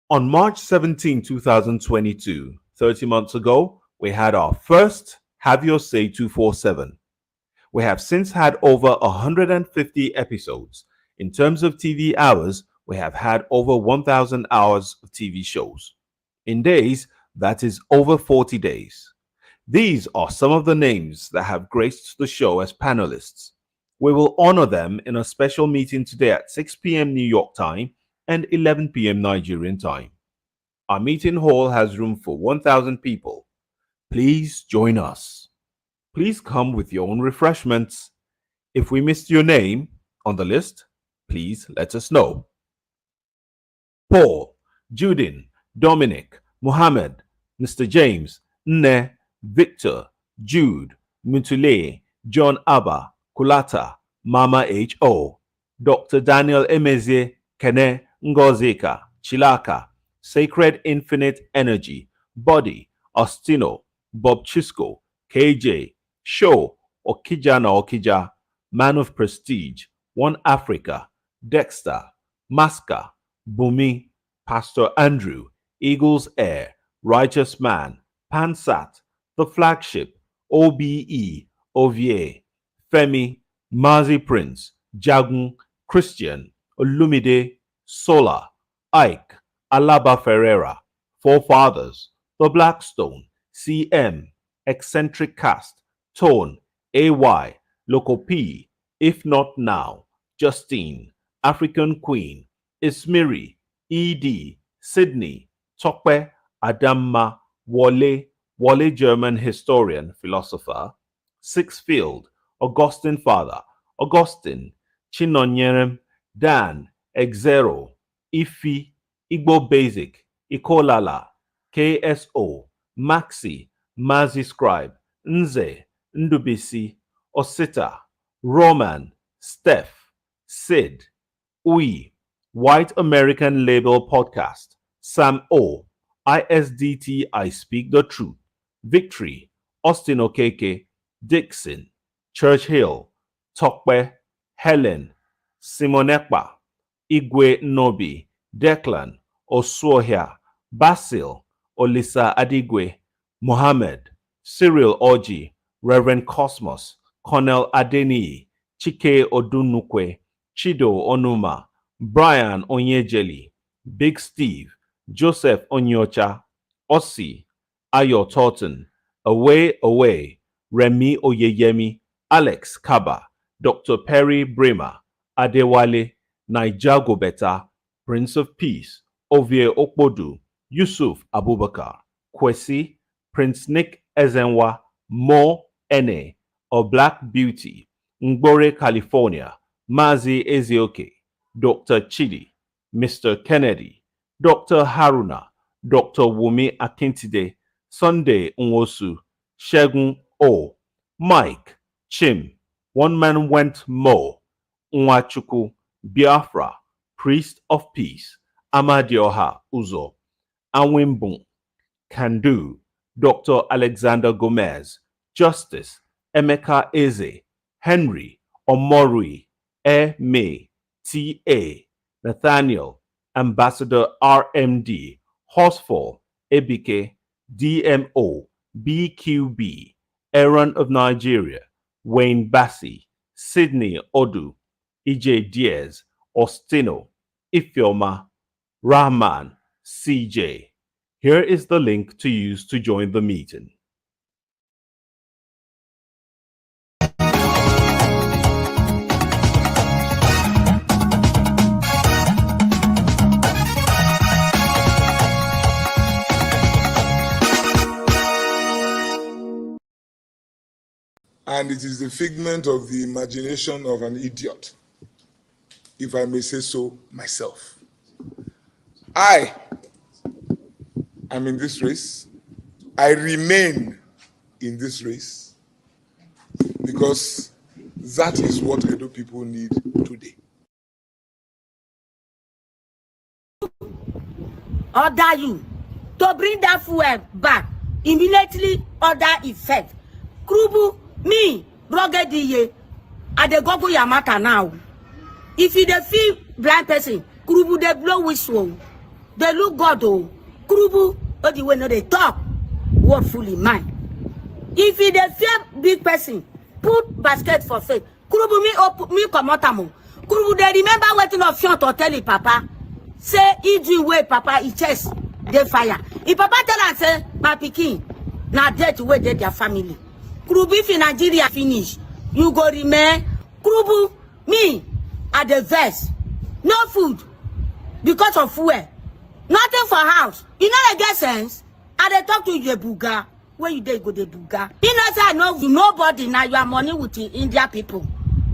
On March 17, 2022, 30 months ago, we had our first Have Your Say 247. We have since had over 150 episodes. In terms of TV hours, we have had over 1,000 hours of TV shows. In days, that is over 40 days. These are some of the names that have graced the show as panelists. We will honor them in a special meeting today at 6 p.m. New York time and 11 p.m. Nigerian time. Our meeting hall has room for 1,000 people. Please join us. Please come with your own refreshments. If we missed your name on the list, please let us know. Paul, Judin, Dominic, Muhammad, Mr. James, Nne, Victor, Jude, Mutule, John Abba, Kulata, Mama H.O., Dr. Daniel Emezie, Kene Ngozika, Chilaka, Sacred Infinite Energy, Body, Ostino, Bob Chisco, KJ, Show, Okija, Man of Prestige, One Africa, Dexter, Maska, Bumi, Pastor Andrew, Eagles Air, Righteous Man, Pansat, The Flagship, OBE, Ovier, Femi, Mazi Prince, Jagun, Christian, Olumide, Sola, Ike, Alaba Ferreira, Forefathers, The Blackstone, CM, Eccentric Cast, Tone, AY, Loco P, If Not Now, Justine, African Queen, Ismiri, ED, Sydney, Tokwe, Adamma, Wale German historian, philosopher, Sixfield, Augustine Father, Augustine, Chinonyerem, Dan, Exero, Ifi, Igbo Basic, Ikolala, KSO, Maxi, Mazi Scribe, Nze, Ndubisi, Osita, Roman, Steph, Sid, Ui, White American Label Podcast, Sam O, ISDT I Speak the Truth, Victory, Austin Okeke, Dixon, Church Hill, Tokwe, Helen, Simonekpa, Igwe Nobi, Declan, Oswohia, Basil, Olisa Adigwe, Mohammed, Cyril Oji, Reverend Cosmos, Cornel Adeni, Chike Odunukwe, Chido Onuma, Brian Onyejeli, Big Steve, Joseph Onyocha, Ossi, Ayo Torton, Away, Remy Oyeyemi, Alex Kaba, Dr. Perry Bremer, Adewale, Naija Gobeta, Prince of Peace, Ovie Okpodu, Yusuf Abubakar, Kwesi, Prince Nick Ezenwa, Mo Ene, or Black Beauty, Ngbore, California, Mazi Ezioke, Dr. Chidi, Mr. Kennedy, Dr. Haruna, Dr. Wumi Akintide, Sunday Nwosu, Shegun O, Mike, Chim, One Man Went Mo, Nwachukwu, Biafra, Priest of Peace, Amadioha Uzo, Anwimbun, Kandu, Dr. Alexander Gomez, Justice, Emeka Eze, Henry, Omorui, May, T.A., Nathaniel, Ambassador RMD, Horsefall, Ebike, DMO, BQB, Aaron of Nigeria, Wayne Bassi, Sydney Odu, EJ Diaz, Ostino, Ifeoma, Rahman, CJ. Here is the link to use to join the meeting. And it is the figment of the imagination of an idiot, if I may say so myself. I am in this race. I remain in this race because that is what Edo people need today. Order you to bring that fuel back immediately. Order effect. Krubu me Rogediye at the Gogo Yamaka now. If you the feel blind person, Krubu they blow whistle. They look God, oh. Kurubu, oh, the way no they talk. Word full in mind. If they fear big person, put basket for faith. Kurubu me come out amo. Kurubu they remember waiting of fion to tell it, Papa. Say he do way, Papa, he chest, they fire. If Papa tell her say, my pikin, now dead way they their family. Kurubu if in Nigeria finish, you go remain. Kurubu, me, at the verse. No food. Because of fuel. Nothing for house. You know they get sense? And they talk to you the buga. Where you dey go the buga? You know say I know you nobody now you are money with the India people.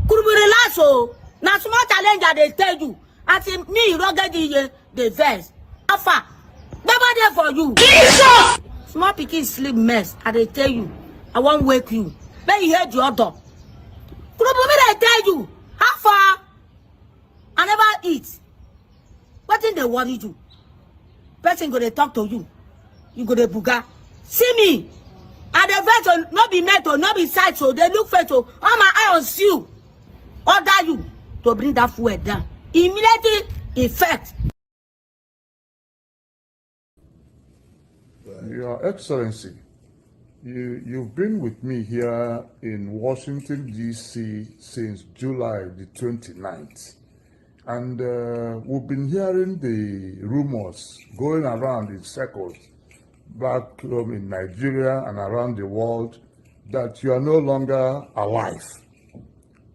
Could be relax oh. Now small challenge that they tell you. I say me rugged the verse. Alpha. Never there for you. Jesus! Small pikin sleep mess. And they tell you. I won't wake you. Then you hear the other. Could be they tell you. How far? I never eat. What thing they worry you? Person go to talk to you. You go to buga. See me. And the vet not be metal, not be side so they look for to all my eye on you. Order you to bring that food down. Immediately effect. Your Excellency, you've been with me here in Washington, D.C. since July the 29th. And we've been hearing the rumors going around in circles back in Nigeria and around the world that you are no longer alive.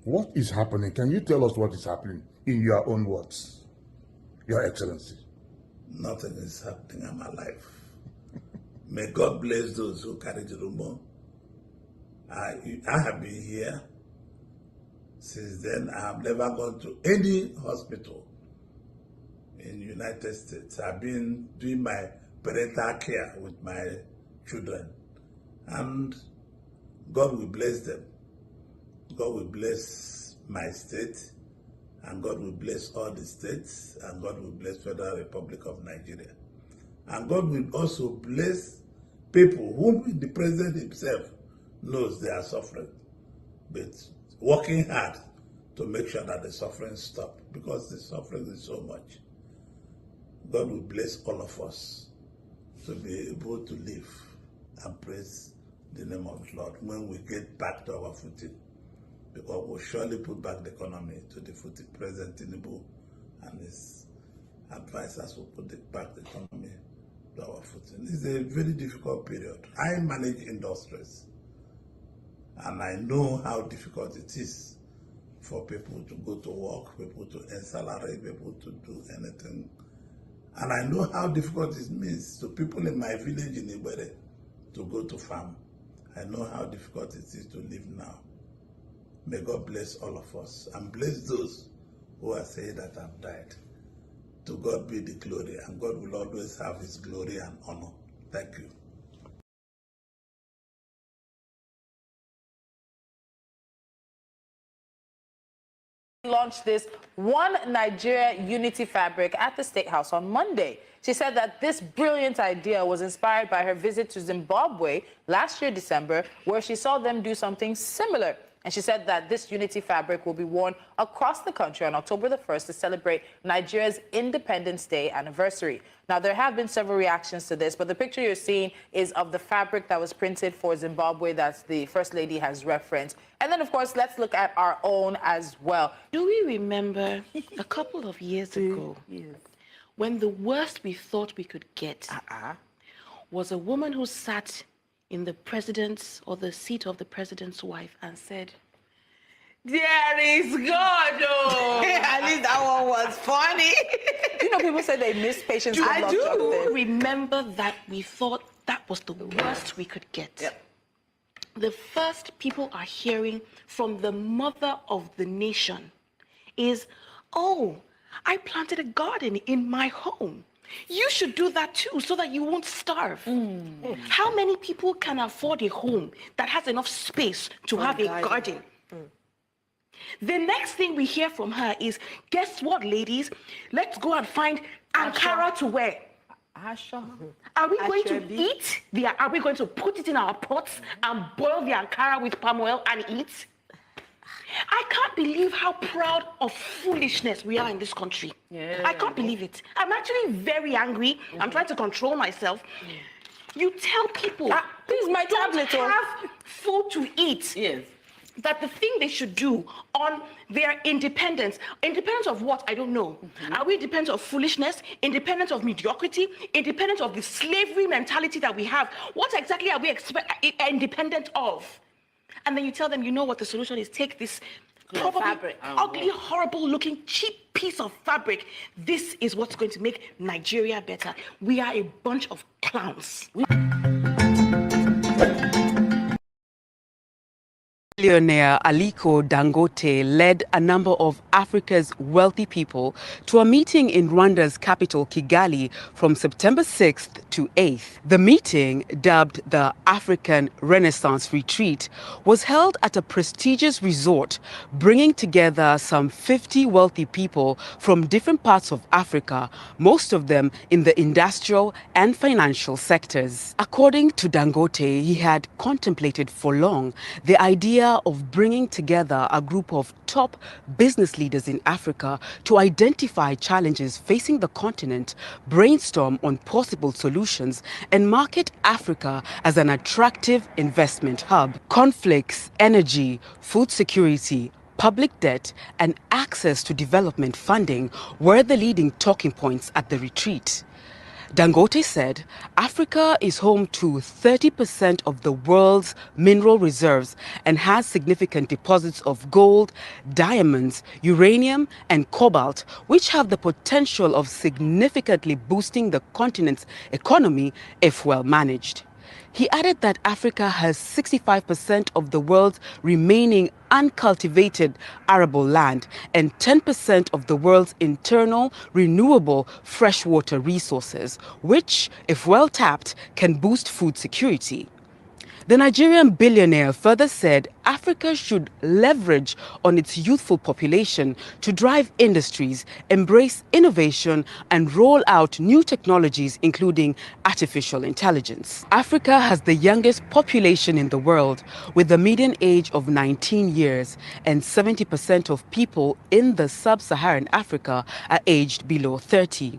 What is happening? Can you tell us what is happening in your own words, Your Excellency? Nothing is happening. I'm alive. May God bless those who carry the rumor. I have been here. Since then, I have never gone to any hospital in the United States. I've been doing my parental care with my children. And God will bless them. God will bless my state. And God will bless all the states. And God will bless Federal Republic of Nigeria. And God will also bless people whom the president himself knows they are suffering. But working hard to make sure that the suffering stops, because the suffering is so much. God will bless all of us to be able to live and praise the name of the Lord when we get back to our footing, because we'll surely put back the economy to the footing. President Tinubu and his advisors will put back the economy to our footing. It's a very difficult period. I manage industries. And I know how difficult it is for people to go to work, people to earn salary, people to do anything. And I know how difficult it means to people in my village in Ibere to go to farm. I know how difficult it is to live now. May God bless all of us and bless those who are saying that I've died. To God be the glory, and God will always have his glory and honor. Thank you. Launched this One Nigeria Unity Fabric at the State House on Monday. She said that this brilliant idea was inspired by her visit to Zimbabwe last year, December, where she saw them do something similar. And she said that this unity fabric will be worn across the country on October the 1st to celebrate Nigeria's Independence Day anniversary. Now, there have been several reactions to this, but the picture you're seeing is of the fabric that was printed for Zimbabwe that the First Lady has referenced. And then, of course, let's look at our own as well. Do we remember a couple of years ago when the worst we thought we could get was a woman who sat in the president's or the seat of the president's wife and said, "There is God, oh." At least that one was funny. You know, people say they miss patience. I do remember that we thought that was the worst we could get. Yep. The first people are hearing from the mother of the nation is, "Oh, I planted a garden in my home. You should do that too, so that you won't starve." How many people can afford a home that has enough space to have a garden? The next thing we hear from her is, "Guess what, ladies? Let's go and find Ankara to wear." Are we going to eat? Are we going to put it in our pots and boil the Ankara with palm oil and eat? I can't believe how proud of foolishness we are in this country. Yeah. I can't believe it. I'm actually very angry. I'm trying to control myself. You tell people, please, my don't tablet. have food to eat. Yes. That the thing they should do on their independence of what? I don't know. Are we independent of foolishness, independent of mediocrity, independent of the slavery mentality that we have? What exactly are we independent of? And then you tell them, you know what the solution is? Take this probably fabric. ugly, horrible looking, cheap piece of fabric. This is what's going to make Nigeria better. We are a bunch of clowns. Billionaire Aliko Dangote led a number of Africa's wealthy people to a meeting in Rwanda's capital, Kigali, from September 6th to 8th. The meeting, dubbed the African Renaissance Retreat, was held at a prestigious resort, bringing together some 50 wealthy people from different parts of Africa, most of them in the industrial and financial sectors. According to Dangote, he had contemplated for long the idea of bringing together a group of top business leaders in Africa to identify challenges facing the continent, brainstorm on possible solutions, and market Africa as an attractive investment hub. Conflicts, energy, food security, public debt, and access to development funding were the leading talking points at the retreat. Dangote said Africa is home to 30% of the world's mineral reserves and has significant deposits of gold, diamonds, uranium, and cobalt, which have the potential of significantly boosting the continent's economy if well managed. He added that Africa has 65% of the world's remaining uncultivated arable land and 10% of the world's internal renewable freshwater resources, which, if well tapped, can boost food security. The Nigerian billionaire further said Africa should leverage on its youthful population to drive industries, embrace innovation, and roll out new technologies, including artificial intelligence. Africa has the youngest population in the world, with a median age of 19 years, and 70% of people in the sub-Saharan Africa are aged below 30.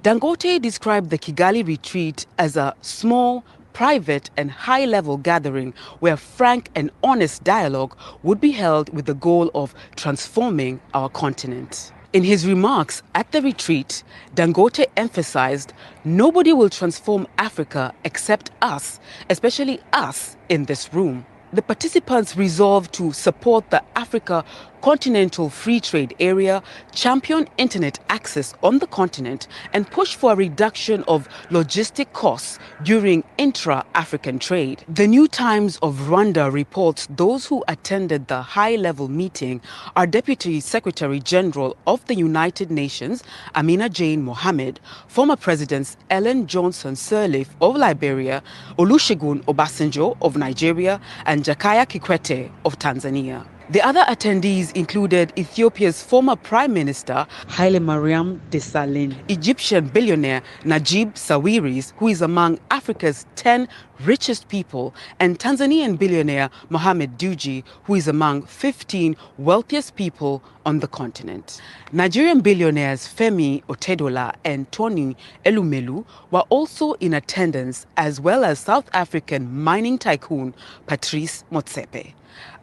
Dangote described the Kigali retreat as a small, private and high-level gathering where frank and honest dialogue would be held with the goal of transforming our continent. In his remarks at the retreat, Dangote emphasized nobody will transform Africa except us, especially us in this room. The participants resolved to support the Africa Continental Free Trade Area, champion internet access on the continent, and push for a reduction of logistic costs during intra-African trade. The New Times of Rwanda reports those who attended the high-level meeting are Deputy Secretary General of the United Nations, Amina Jane Mohammed, former Presidents Ellen Johnson Sirleaf of Liberia, Olusegun Obasanjo of Nigeria, and Jakaya Kikwete of Tanzania. The other attendees included Ethiopia's former Prime Minister Haile Mariam Desalegn, Egyptian billionaire Najib Sawiris, who is among Africa's 10 richest people, and Tanzanian billionaire Mohamed Dewji, who is among 15 wealthiest people on the continent. Nigerian billionaires Femi Otedola and Tony Elumelu were also in attendance, as well as South African mining tycoon Patrice Motsepe.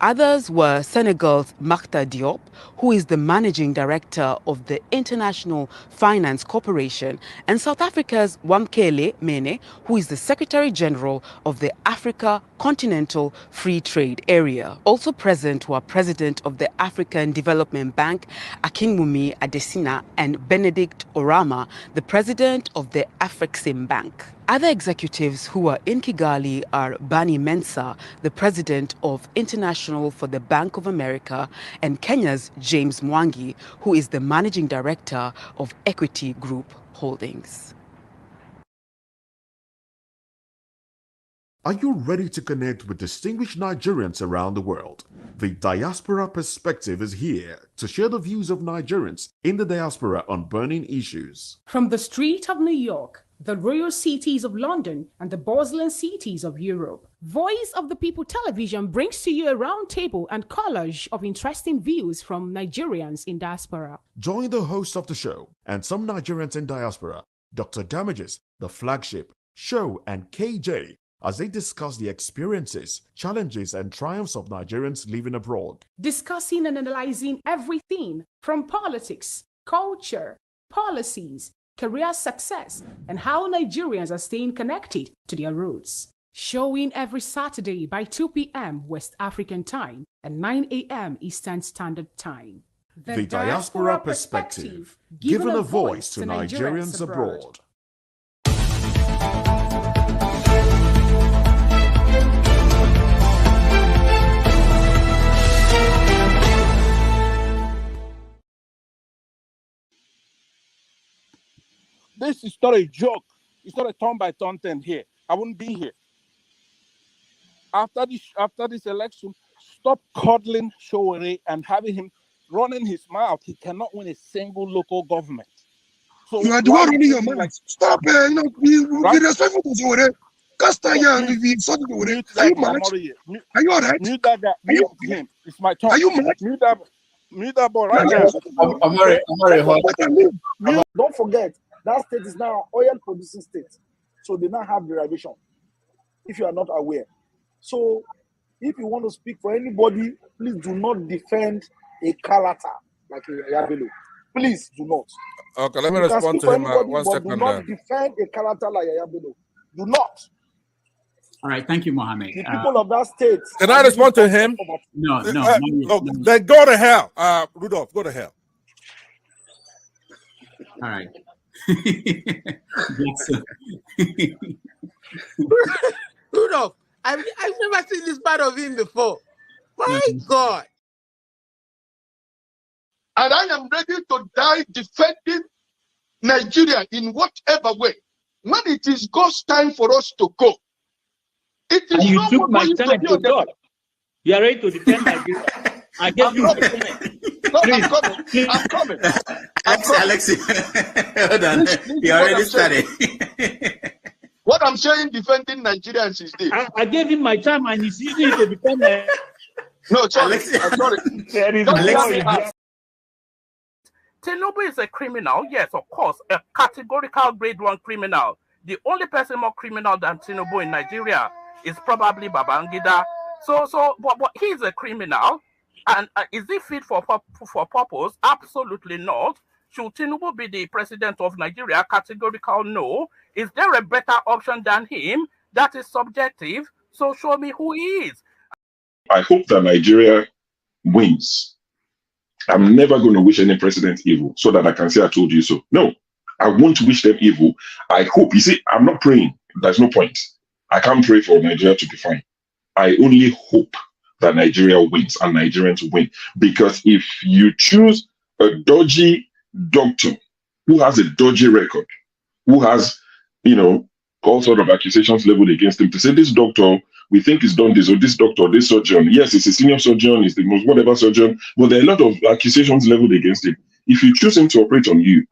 Others were Senegal's Makhtar Diop, who is the managing director of the International Finance Corporation, and South Africa's Wamkele Mene, who is the Secretary General of the Africa Continental Free Trade Area. Also present were President of the African Development Bank, Akinwumi Adesina, and Benedict Orama, the President of the Afrexim Bank. Other executives who are in Kigali are Bani Mensah, the President of International for the Bank of America, and Kenya's James Mwangi, who is the Managing Director of Equity Group Holdings. Are you ready to connect with distinguished Nigerians around the world? The Diaspora Perspective is here to share the views of Nigerians in the diaspora on burning issues. From the street of New York, the royal cities of London, and the bustling cities of Europe, Voice of the People Television brings to you a roundtable and collage of interesting views from Nigerians in diaspora. Join the host of the show and some Nigerians in diaspora, Dr. Damages, the flagship, Show, and KJ, as they discuss the experiences, challenges, and triumphs of Nigerians living abroad. Discussing and analyzing everything from politics, culture, policies, career success, and how Nigerians are staying connected to their roots. Showing every Saturday by 2 p.m. West African Time and 9 a.m. Eastern Standard Time. The Diaspora Perspective, giving a voice to Nigerians abroad. This is not a joke. It's not a turn-by-turn thing here. I wouldn't be here. After this election, stop coddling Showore and having him running his mouth. He cannot win a single local government. So you are the one running your mouth. Like, stop, be respectful to Showore. Are you mad? Are you alright? Mute that guy. Mute him. It's my turn. Are you mad? Mute that boy right now. Don't forget, that state is now an oil producing state. So they now have derivation, if you are not aware. So if you want to speak for anybody, please do not defend a character like Yahaya Bello. Please do not. Okay, let me respond to him. 1 second. Do not defend a character like Yahaya Bello. Do not. All right, thank you, Mohammed. The people of that state. Can I respond to him? No. Then go to hell. Rudolph, go to hell. All right. Rudolph, I've never seen this part of him before. My God. And I am ready to die defending Nigeria in whatever way. When it is God's time for us to go, it is. And you took my time to God. You are ready to defend Nigeria. I gave you my time. No, I'm coming. Alex, hold on. You already started. What I'm saying, defending Nigerians is this. I gave him my time and he's using it to defend my... No, sorry. I'm sorry. Tinubu is a criminal, yes, of course, a categorical grade 1 criminal. The only person more criminal than Tinubu in Nigeria is probably Babangida. But he's a criminal. And is he fit for purpose? Absolutely not. Should Tinubu be the president of Nigeria? Categorical no. Is there a better option than him? That is subjective. So show me who he is. I hope that Nigeria wins. I'm never going to wish any president evil so that I can say I told you so. No, I won't wish them evil. I hope. You see, I'm not praying. There's no point. I can't pray for Nigeria to be fine. I only hope that Nigeria wins and Nigerians win. Because if you choose a dodgy doctor who has a dodgy record, who has, all sort of accusations leveled against him, to say this doctor, we think he's done this, or this doctor, this surgeon, yes, he's a senior surgeon, he's the most whatever surgeon, but there are a lot of accusations leveled against him. If you choose him to operate on you,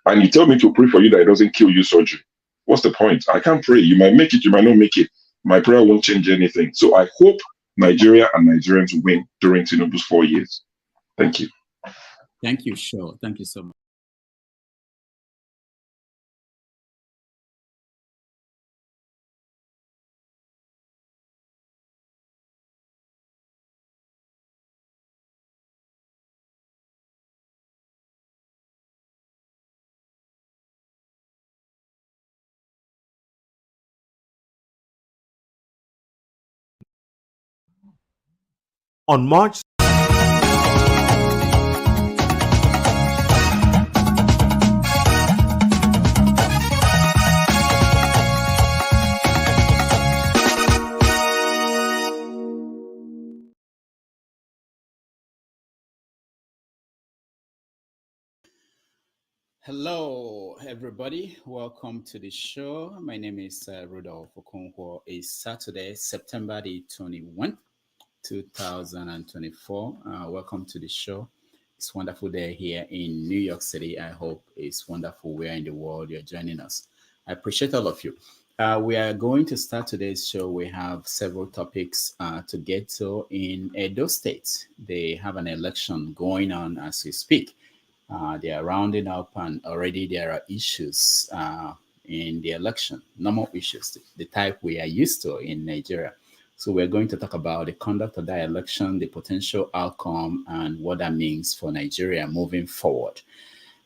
and you tell me to pray for you that it doesn't kill you surgery, what's the point? I can't pray. You might make it, you might not make it. My prayer won't change anything. So I hope Nigeria and Nigerians win during Tinubu's 4 years. Thank you. Thank you, Sure. Thank you so much. On March Hello, everybody. Welcome to the show. My name is Rudolph Okonkwo. It's Saturday, September the 21st, 2024. Welcome to the show. It's a wonderful day here in New York City. I hope it's wonderful where in the world you're joining us. I appreciate all of you. We are going to start today's show. We have several topics to get to. In Edo State, they have an election going on as we speak. They are rounding up, and already there are issues in the election, normal issues, the type we are used to in Nigeria. So we're going to talk about the conduct of that election, the potential outcome, and what that means for Nigeria moving forward.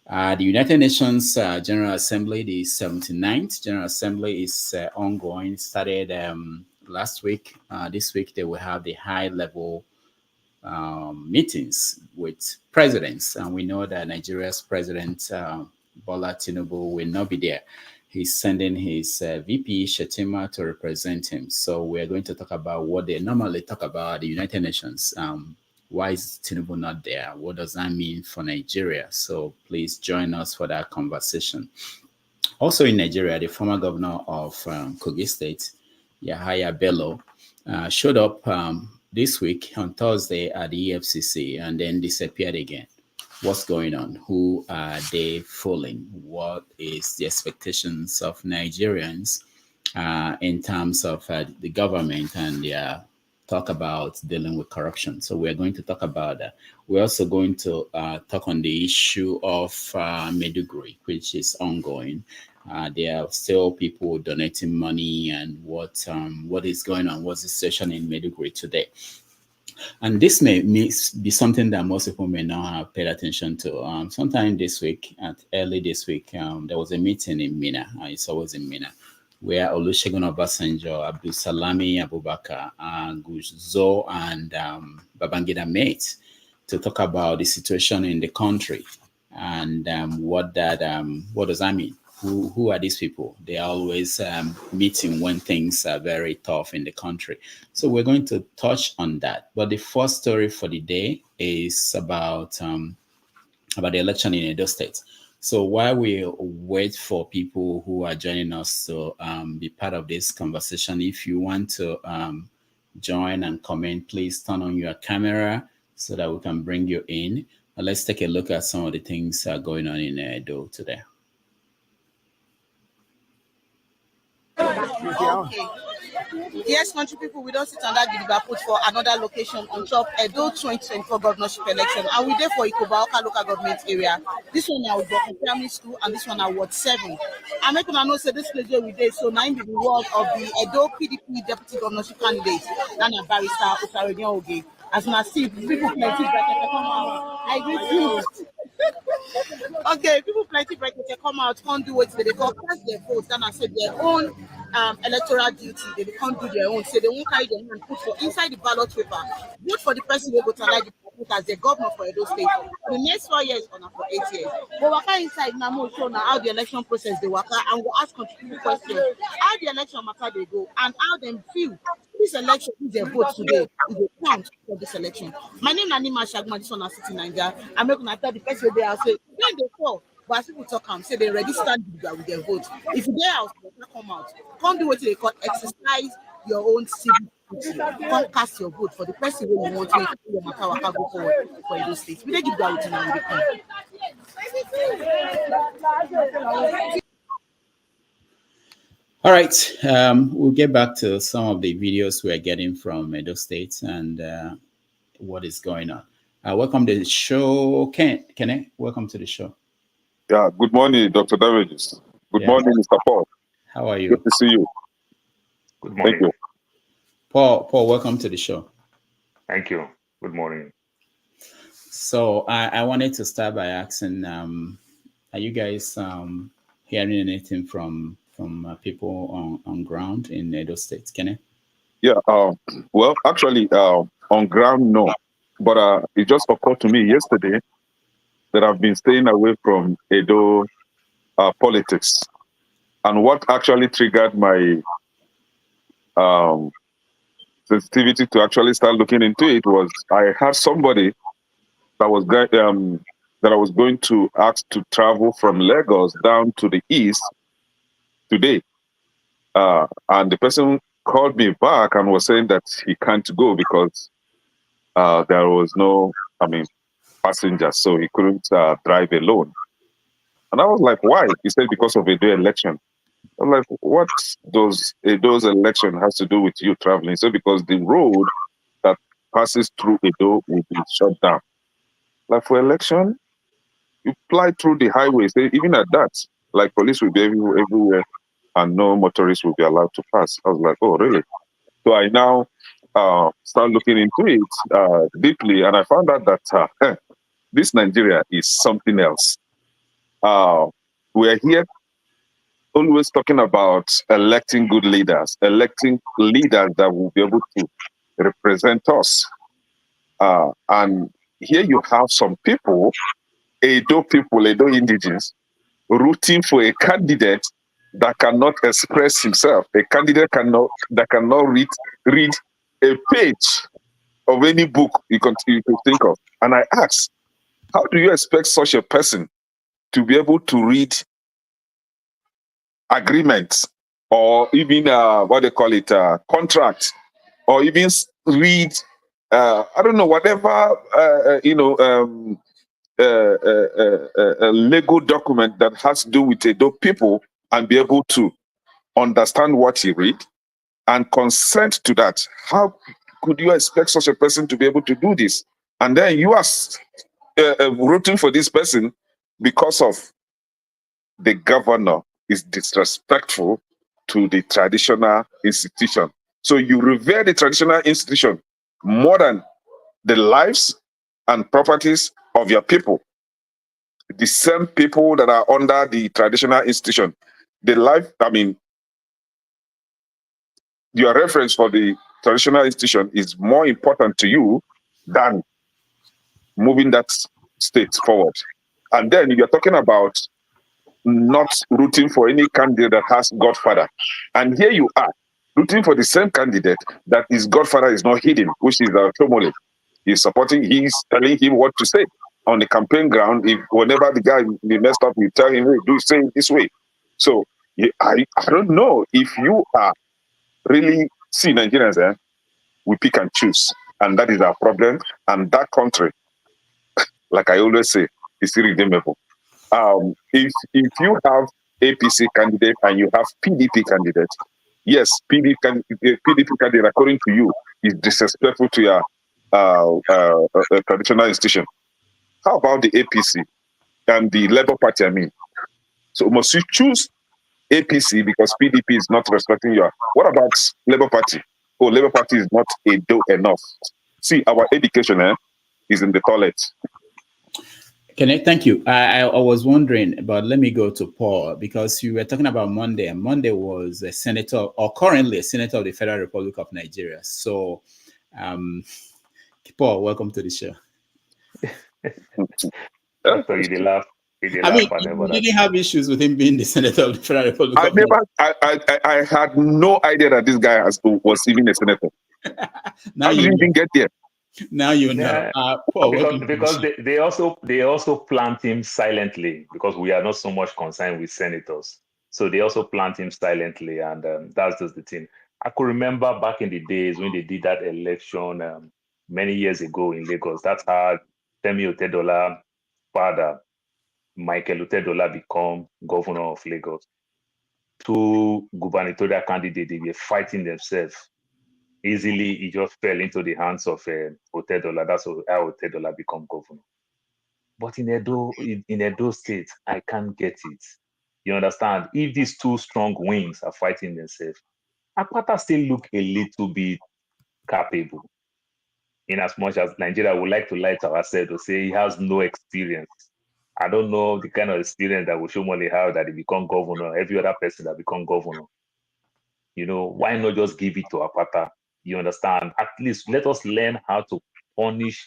The United Nations General Assembly, the 79th General Assembly, is ongoing. Started last week. This week they will have the high-level meetings with presidents, and we know that Nigeria's president Bola Tinubu will not be there. He's sending his VP Shetima to represent him. So we're going to talk about what they normally talk about at the United Nations. Why is Tinubu not there? What does that mean for Nigeria? So please join us for that conversation. Also in Nigeria, the former governor of Kogi State, Yahaya Bello, showed up this week on Thursday at the EFCC and then disappeared again. What's going on? Who are they fooling? What is the expectations of Nigerians in terms of the government and their talk about dealing with corruption? So we're going to talk about that. We're also going to talk on the issue of Maiduguri, which is ongoing. There are still people donating money, and what is going on? What's the situation in Maiduguri today? And this may be something that most people may not have paid attention to. Sometime this week, early this week, there was a meeting in Mina. It's always in Mina, where Olusegun Obasanjo, Abdulsalami Abubakar, Guzo, and Babangida met to talk about the situation in the country and what does that mean? Who are these people? They are always meeting when things are very tough in the country. So we're going to touch on that. But the first story for the day is about the election in Edo State. So while we wait for people who are joining us to be part of this conversation, if you want to join and comment, please turn on your camera so that we can bring you in. Let's take a look at some of the things going on in Edo today. Okay. Yes, country people, we don't sit on that Gidigba put for another location on top Edo 2024 governorship election. And we there for Ikobaoka local government area. This one now is primary school, and this one now Ward 7. I'm making a note say this place where we did, so now in the world of the Edo PDP deputy governorship candidate, Nana Barrister Okaredion Oge. As you see, people plenty bracket come out. I greet you. Okay, people plenty bracket come out, can't do what they call cast their votes, and I said their own electoral duty. They can't do their own. So they won't carry their hand put for inside the ballot paper. Vote for the person who go to like the as the governor for Edo State. For the next 4 years or for 8 years. But waka inside now more show now how the election process they waka, and we'll ask contributing questions. How the election matter they go and how them feel. This election is their vote today. It will count for this election. My name is Nima Shagma, this one is City Nigeria. I'm not gonna tell the person they are say when they fall. But as people talk say they ready stand with their vote. If you dare out, come out. Come do what they call exercise your own civic duty. Come cast your vote for the person who you want to make your matter waka go forward for Edo State. We dey give that to now. All right, we'll get back to some of the videos we're getting from Edo State and what is going on. Welcome to the show, Ken. Welcome to the show. Yeah, good morning, Dr. Damages. Good morning, Mr. Paul. How are you? Good to see you. Good morning. Thank you. Paul, welcome to the show. Thank you. Good morning. So I wanted to start by asking, are you guys hearing anything from people on ground in Edo State? Can Yeah, well, actually, on ground, no. But it just occurred to me yesterday that I've been staying away from Edo politics. And what actually triggered my sensitivity to actually start looking into it was I had somebody that was that I was going to ask to travel from Lagos down to the east today. And the person called me back and was saying that he can't go because there was no, passengers, so he couldn't drive alone. And I was like, why? He said because of the Edo election. I'm like, what does Edo's election has to do with you traveling? So because the road that passes through Edo will be shut down. Like for election, you fly through the highways. Even at that, like police will be everywhere and no motorists will be allowed to pass. I was like, oh, really? So I now start looking into it deeply, and I found out that this Nigeria is something else. We're here always talking about electing good leaders, electing leaders that will be able to represent us. And here you have some people, Edo indigenous, rooting for a candidate that cannot express himself, a candidate that cannot read a page of any book you could think of. And I ask, how do you expect such a person to be able to read agreements or even what they call it, contracts, or even read, I don't know, whatever, a legal document that has to do with Edo people and be able to understand what he read and consent to that? How could you expect such a person to be able to do this? And then you are rooting for this person because of the governor is disrespectful to the traditional institution. So you revere the traditional institution more than the lives and properties of your people. The same people that are under the traditional institution, your reference for the traditional institution is more important to you than moving that state forward. And then you're talking about not rooting for any candidate that has Godfather. And here you are, rooting for the same candidate that his Godfather is not hidden, which is Chomole. He's telling him what to say on the campaign ground. If whenever the guy be messed up, you tell him, hey, say it this way. So I don't know if you are really, see Nigerians, we pick and choose. And that is our problem. And that country, like I always say, is irredeemable. If you have APC candidate and you have PDP candidate, yes, PDP candidate, according to you, is disrespectful to your traditional institution. How about the APC and the Labour Party? I mean, so must you choose APC because PDP is not respecting your? What about Labour Party? Oh, Labour Party is not enough. See, our education is in the toilet. Thank you. I was wondering, but let me go to Paul, because you were talking about Monday, and Monday was a senator, or currently a senator of the Federal Republic of Nigeria. So, Paul, welcome to the show. So you laugh. You didn't have issues with him being the senator of the Federal Republic of Nigeria. I had no idea that this guy was even a senator. Now How did you even get there? Now you know. Paul, because they also plant him silently, because we are not so much concerned with senators. So they also plant him silently, and that's just the thing. I could remember back in the days when they did that election many years ago in Lagos. That's how Femi Otedola father, Michael Otedola, become governor of Lagos. Two gubernatorial candidates, they were fighting themselves. Easily, he just fell into the hands of Otedola. That's how Otedola become governor. But in Edo State, I can't get it. You understand? If these two strong wings are fighting themselves, Akpata still look a little bit capable. In as much as Nigeria would like to lie to ourselves to say he has no experience. I don't know the kind of experience that Oshomole have that he become governor, every other person that become governor. Why not just give it to Akpata? You understand? At least let us learn how to punish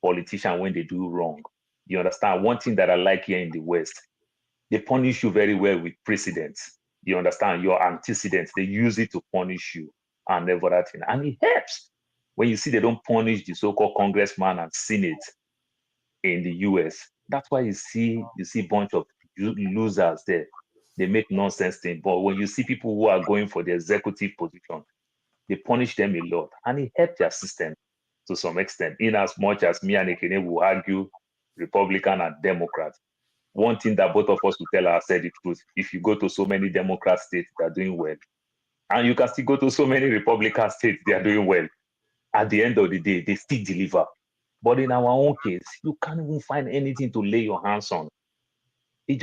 politicians when they do wrong. You understand? One thing that I like here in the West, they punish you very well with precedents. You understand? Your antecedents, they use it to punish you and never that thing. And it helps when you see they don't punish the so-called congressman and senate in the US. That's why you see a bunch of losers there. They make nonsense things. But when you see people who are going for the executive position, they punish them a lot, and it helped their system to some extent, in as much as me and Ekene will argue Republican and Democrat. one thing that both of us will tell ourselves the truth. If you go to so many Democrat states, they're doing well. And you can still go to so many Republican states, they are doing well. At the end of the day, they still deliver. But in our own case, you can't even find anything to lay your hands on. It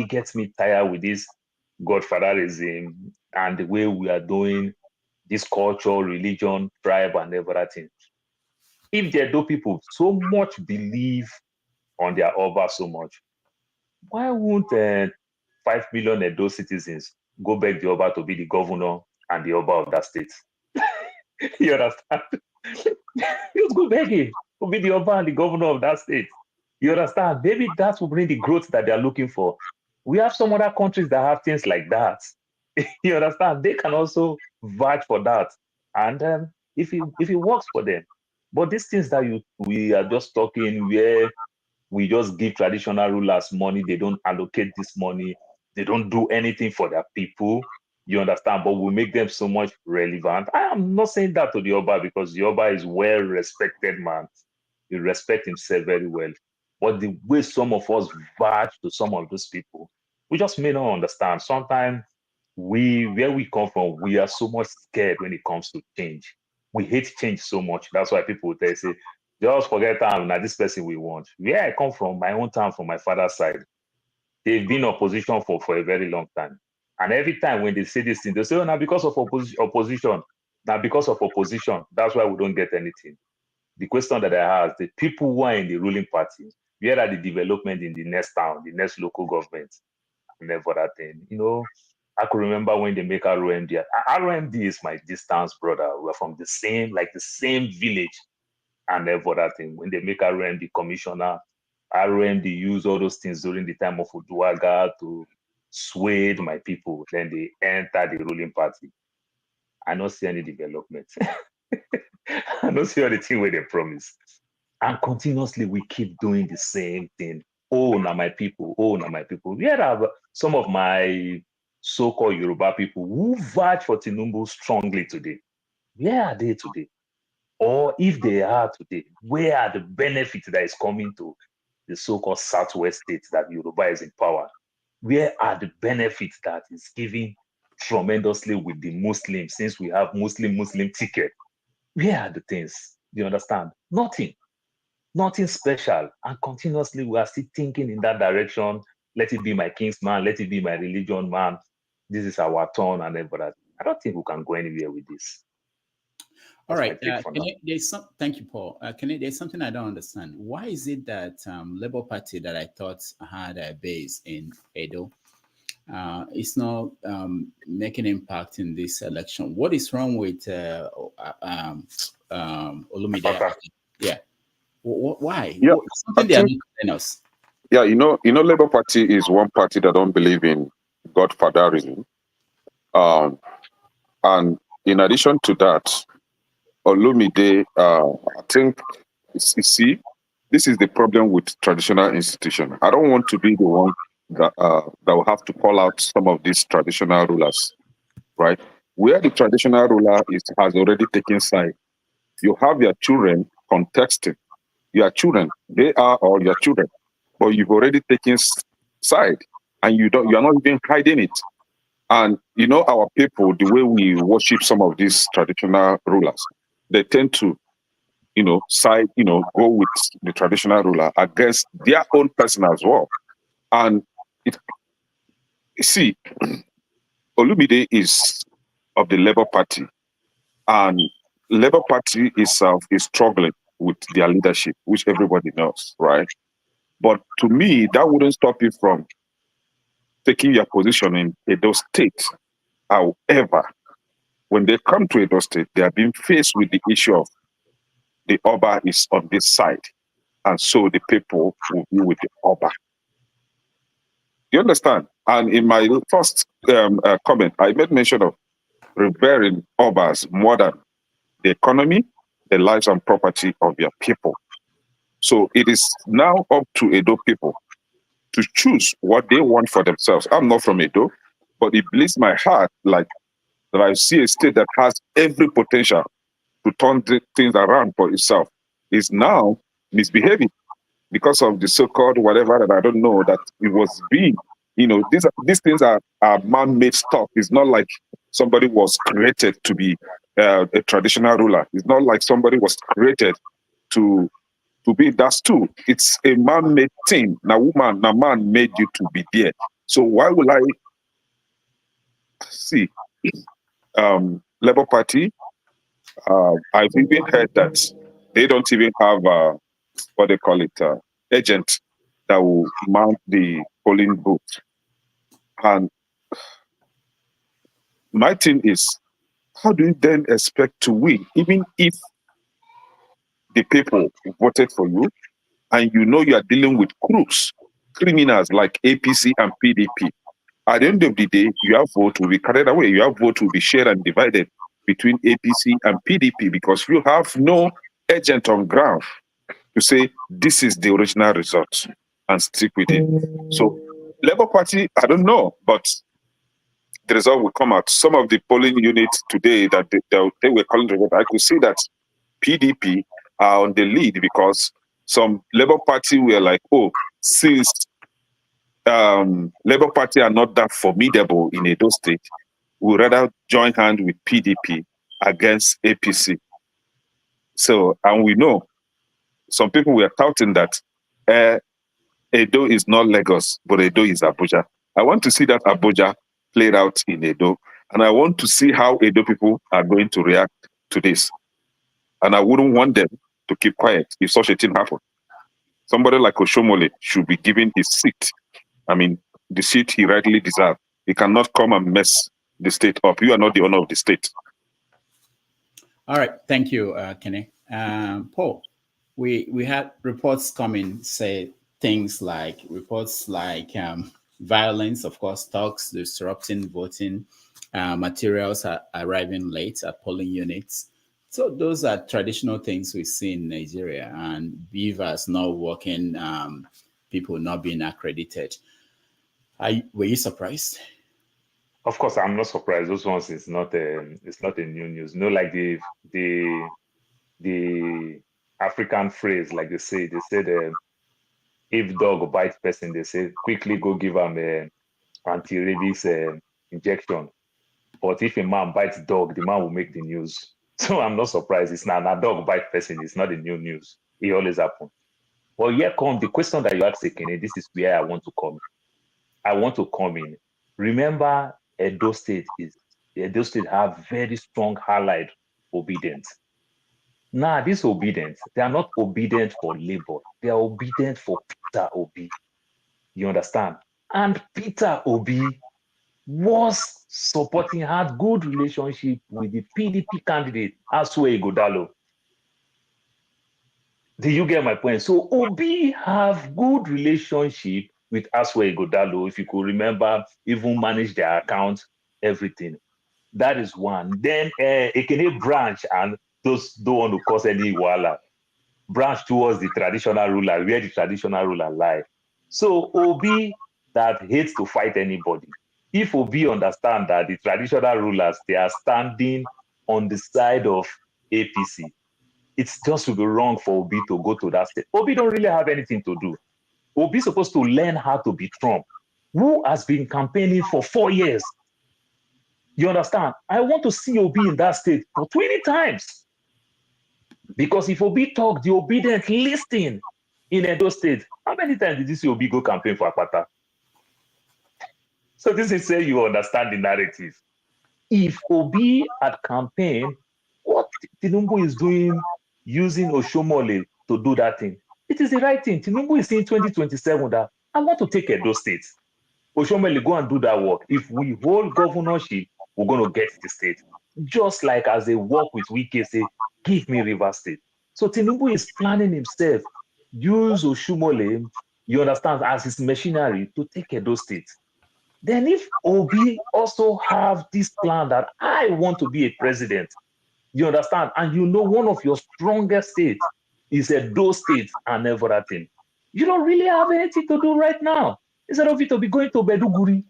gets me tired with this godfatherism and the way we are doing this culture, religion, tribe, and everything. If the Edo people so much believe on their Oba so much, why won't 5 million Edo citizens go beg the Oba to be the governor and the Oba of that state? You understand? Just go beg him to be the Oba and the governor of that state. You understand? Maybe that will bring the growth that they are looking for. We have some other countries that have things like that. You understand? They can also vouch for that. And if it works for them. But these things that we are just talking where we just give traditional rulers money, they don't allocate this money, they don't do anything for their people. You understand? But we make them so much relevant. I am not saying that to the Oba because the Oba is well-respected man. He respects himself very well. But the way some of us vouch to some of those people, we just may not understand. Sometimes where we come from, we are so much scared when it comes to change. We hate change so much. That's why people will say, just forget now this person we want. Where I come from, my own town, from my father's side, they've been opposition for a very long time. And every time when they say this thing, they say, oh, now because of opposition, now because of opposition, that's why we don't get anything. The question that I ask, the people who are in the ruling party, where are the development in the next town, the next local government, and then for that thing? You know, I could remember when they make ROMD. ROMD is my distance brother. We're from the same village. And then for that thing, when they make ROMD commissioner, ROMD use all those things during the time of Uduaga to sway my people. Then they enter the ruling party. I don't see any development. I don't see anything where they promise. And continuously we keep doing the same thing. Oh, now my people. Oh, now my people. Where are some of my so-called Yoruba people who vouch for Tinubu strongly today? Where are they today? Or if they are today, where are the benefits that is coming to the so-called Southwest states that Yoruba is in power? Where are the benefits that is giving tremendously with the Muslims, since we have Muslim ticket? Where are the things? Do you understand? Nothing special. And continuously we are still thinking in that direction. Let it be my king's man, let it be my religion man. This is our turn and everything. I don't think we can go anywhere with this. All right. Thank you, Paul. There's something I don't understand. Why is it that Labour Party that I thought had a base in Edo is not making impact in this election? What is wrong with Olumide? Yeah. Why? Yeah, something they are not telling us. Yeah, Labour Party is one party that don't believe in godfatherism. And in addition to that, Olumide, I think, you see, this is the problem with traditional institutions. I don't want to be the one that will have to call out some of these traditional rulers, right? Where the traditional ruler has already taken side, you have your children contesting. Your children, they are all your children, but you've already taken side, and you are not even hiding it. And our people, the way we worship some of these traditional rulers, they tend to, side, go with the traditional ruler against their own person as well. And see, Olumide is of the Labour Party, and Labour Party itself is struggling with their leadership, which everybody knows, right? But to me, that wouldn't stop you from taking your position in Edo State. However, when they come to Edo State, they are being faced with the issue of the Oba is on this side, and so the people will be with the Oba. You understand? And in my first comment, I made mention of revering Obas more than the economy, the lives and property of your people. So it is now up to Edo people to choose what they want for themselves. I'm not from Edo, but it bleeds my heart like that I see a state that has every potential to turn things around for itself is now misbehaving. because of the so-called whatever that I don't know that it was being. These things are man-made stuff. It's not like somebody was created to be a traditional ruler. It's not like somebody was created to be that too. It's a man-made thing. Now man made you to be there. So why will I see Labour Party? I've even heard that they don't even have what they call it agent that will mount the polling booth. And my thing is, how do you then expect to win, even if the people voted for you and you know you are dealing with crooks, criminals like APC and PDP? At the end of the day, your vote will be carried away. Your vote will be shared and divided between APC and PDP because you have no agent on ground to say this is the original result and stick with it. So Labour Party, I don't know, but the result will come out. Some of the polling units today that they were calling the result, I could see that PDP are on the lead because some Labour Party were like, oh, since Labour Party are not that formidable in Edo State, we'd rather join hand with PDP against APC. So, and we know some people were touting that Edo is not Lagos, but Edo is Abuja. I want to see that Abuja played out in Edo, and I want to see how Edo people are going to react to this. And I wouldn't want them to keep quiet if such a thing happened. Somebody like Oshomole should be given his seat. I mean, the seat he rightly deserves. He cannot come and mess the state up. You are not the owner of the state. All right, thank you, Kenny. Paul, we had reports coming, say things like violence, of course, talks disrupting voting, materials are arriving late at polling units. So those are traditional things we see in Nigeria, and beavers not working, people not being accredited. Were you surprised? Of course, I'm not surprised. Those ones it's not a new news. Like the African phrase, like they said, if dog bite person, they say quickly go give them a anti-rabies injection. But if a man bites dog, the man will make the news. So I'm not surprised. It's not a dog bite person. It's not the new news. It always happens. Well, here comes the question that you asked, Kenny. This is where I want to come. I want to come in. Remember, Edo State have very strong allied obedience. Now, these obedience, they are not obedient for labor. They are obedient for Peter Obi. You understand? And Peter Obi was supporting, had good relationship with the PDP candidate, Asue Igodalo. Do you get my point? So Obi have good relationship with Asue Igodalo, if you could remember, even manage their account, everything. That is one. Then Ekene branch, and those don't want to cause any wala. Branch towards the traditional ruler, where the traditional ruler lie. So Obi that hates to fight anybody. If Obi understand that the traditional rulers, they are standing on the side of APC, it's just to be wrong for Obi to go to that state. Obi don't really have anything to do. Obi is supposed to learn how to be Trump, who has been campaigning for 4 years. You understand? I want to see Obi in that state for 20 times. Because if Obi talk, the obedient listen in Edo State. How many times did you see Obi go campaign for Akpata? So this is say you understand the narrative. If Obi had campaign, what Tinubu is doing, using Oshomole to do that thing, it is the right thing. Tinubu is saying 2027 that I want to take Edo State. Oshomole, go and do that work. If we hold governorship, we're going to get the state. Just like as they work with Wike, say, give me River State. So Tinubu is planning himself, use Oshomole, you understand, as his machinery to take Edo State. Then if Obi also have this plan that I want to be a president, you understand, and you know one of your strongest states is Edo State and everything, you don't really have anything to do right now. Instead of it to be going to Beduguri,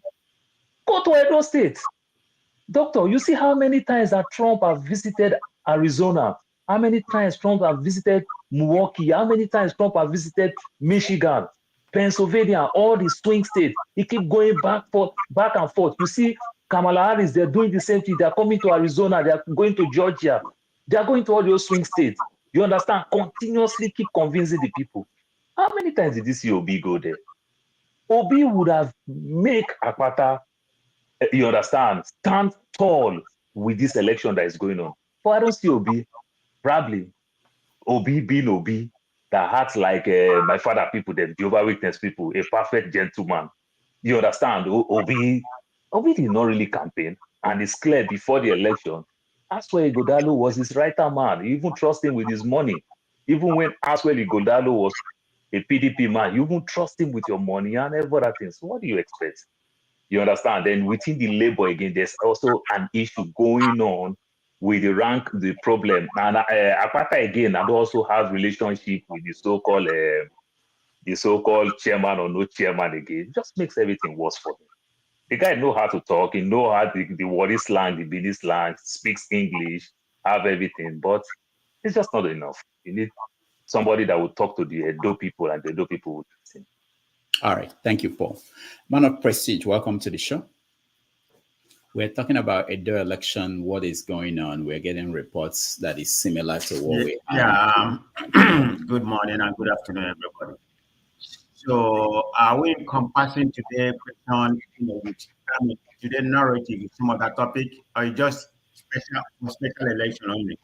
go to Edo State. Doctor, you see how many times that Trump have visited Arizona, how many times Trump have visited Milwaukee. How many times Trump has visited Michigan, Pennsylvania, all the swing states? He keep going back and forth. You see Kamala Harris, they're doing the same thing. They're coming to Arizona, they're going to Georgia. They're going to all those swing states. You understand? Continuously keep convincing the people. How many times did you see Obi go there? Obi would have made Akpata, you understand, stand tall with this election that is going on. But I don't see Obi. Probably Obi being Obi, that acts like my father people, the Jehovah Witness people, a perfect gentleman. You understand? Obi did not really campaign, and it's clear before the election. Aswell Igodalo was his right-hand man. He even trust him with his money. Even when Aswell Igodalo was a PDP man, you even trust him with your money and every other thing. So what do you expect? You understand? Then within the labor again, there's also an issue going on with the problem. And Akpata again, and also has relationship with the so-called chairman or no chairman again. It just makes everything worse for him. The guy know how to talk, he know how the Wari slang, the Bini slang, speaks English, have everything, but it's just not enough. You need somebody that will talk to the Edo people, and the Edo people will listen. All right, thank you, Paul. Man of Prestige, welcome to the show. We're talking about Edo election, what is going on. We're getting reports that is similar to what we had. Good morning and good afternoon, everybody. So are we encompassing today question, today narrative with some other topic, or just special election only?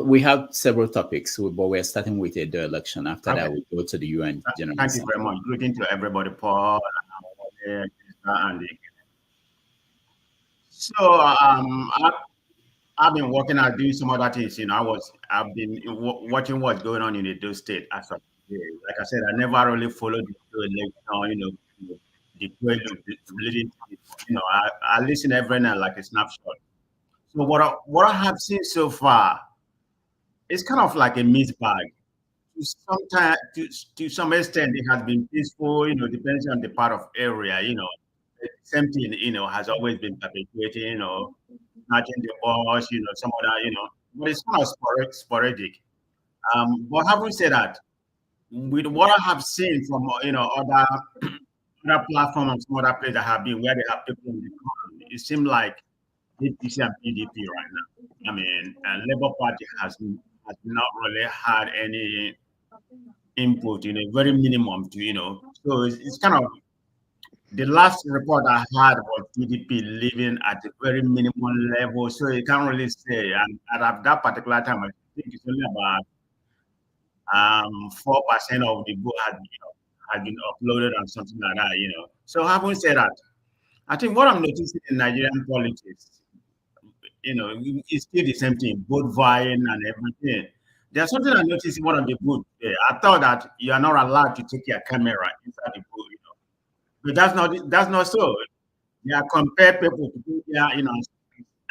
We have several topics, but we're starting with the election. After that, we go to the UN General Thank Assembly. you very much. Greeting to everybody, Paul, and so I've been working out doing some other things. I've been watching what's going on in the Edo state as of today. Like I said, I never really followed the election. The relating to it. I listen every night like a snapshot. So what I have seen so far, it's kind of like a mixed bag. To some extent, it has been peaceful. Depends on the part of area. The same thing. Has always been perpetuating. Snatching the boss. Some other. But it's kind of sporadic. But having said that, with what I have seen from other platforms and some other places that have been where they have people in the ground, it seems like APC and PDP right now. Labour Party has not really had any input, very minimum to. So it's kind of the last report I had was PDP living at a very minimum level. So you can't really say. And at that particular time, I think it's only about 4% of the vote had been uploaded and something like that. So having said that, I think what I'm noticing in Nigerian politics, it's still the same thing, vote vying and everything. There's something I noticed in one of the booths. I thought that you are not allowed to take your camera inside the booth, but that's not so. They are compare people to go there,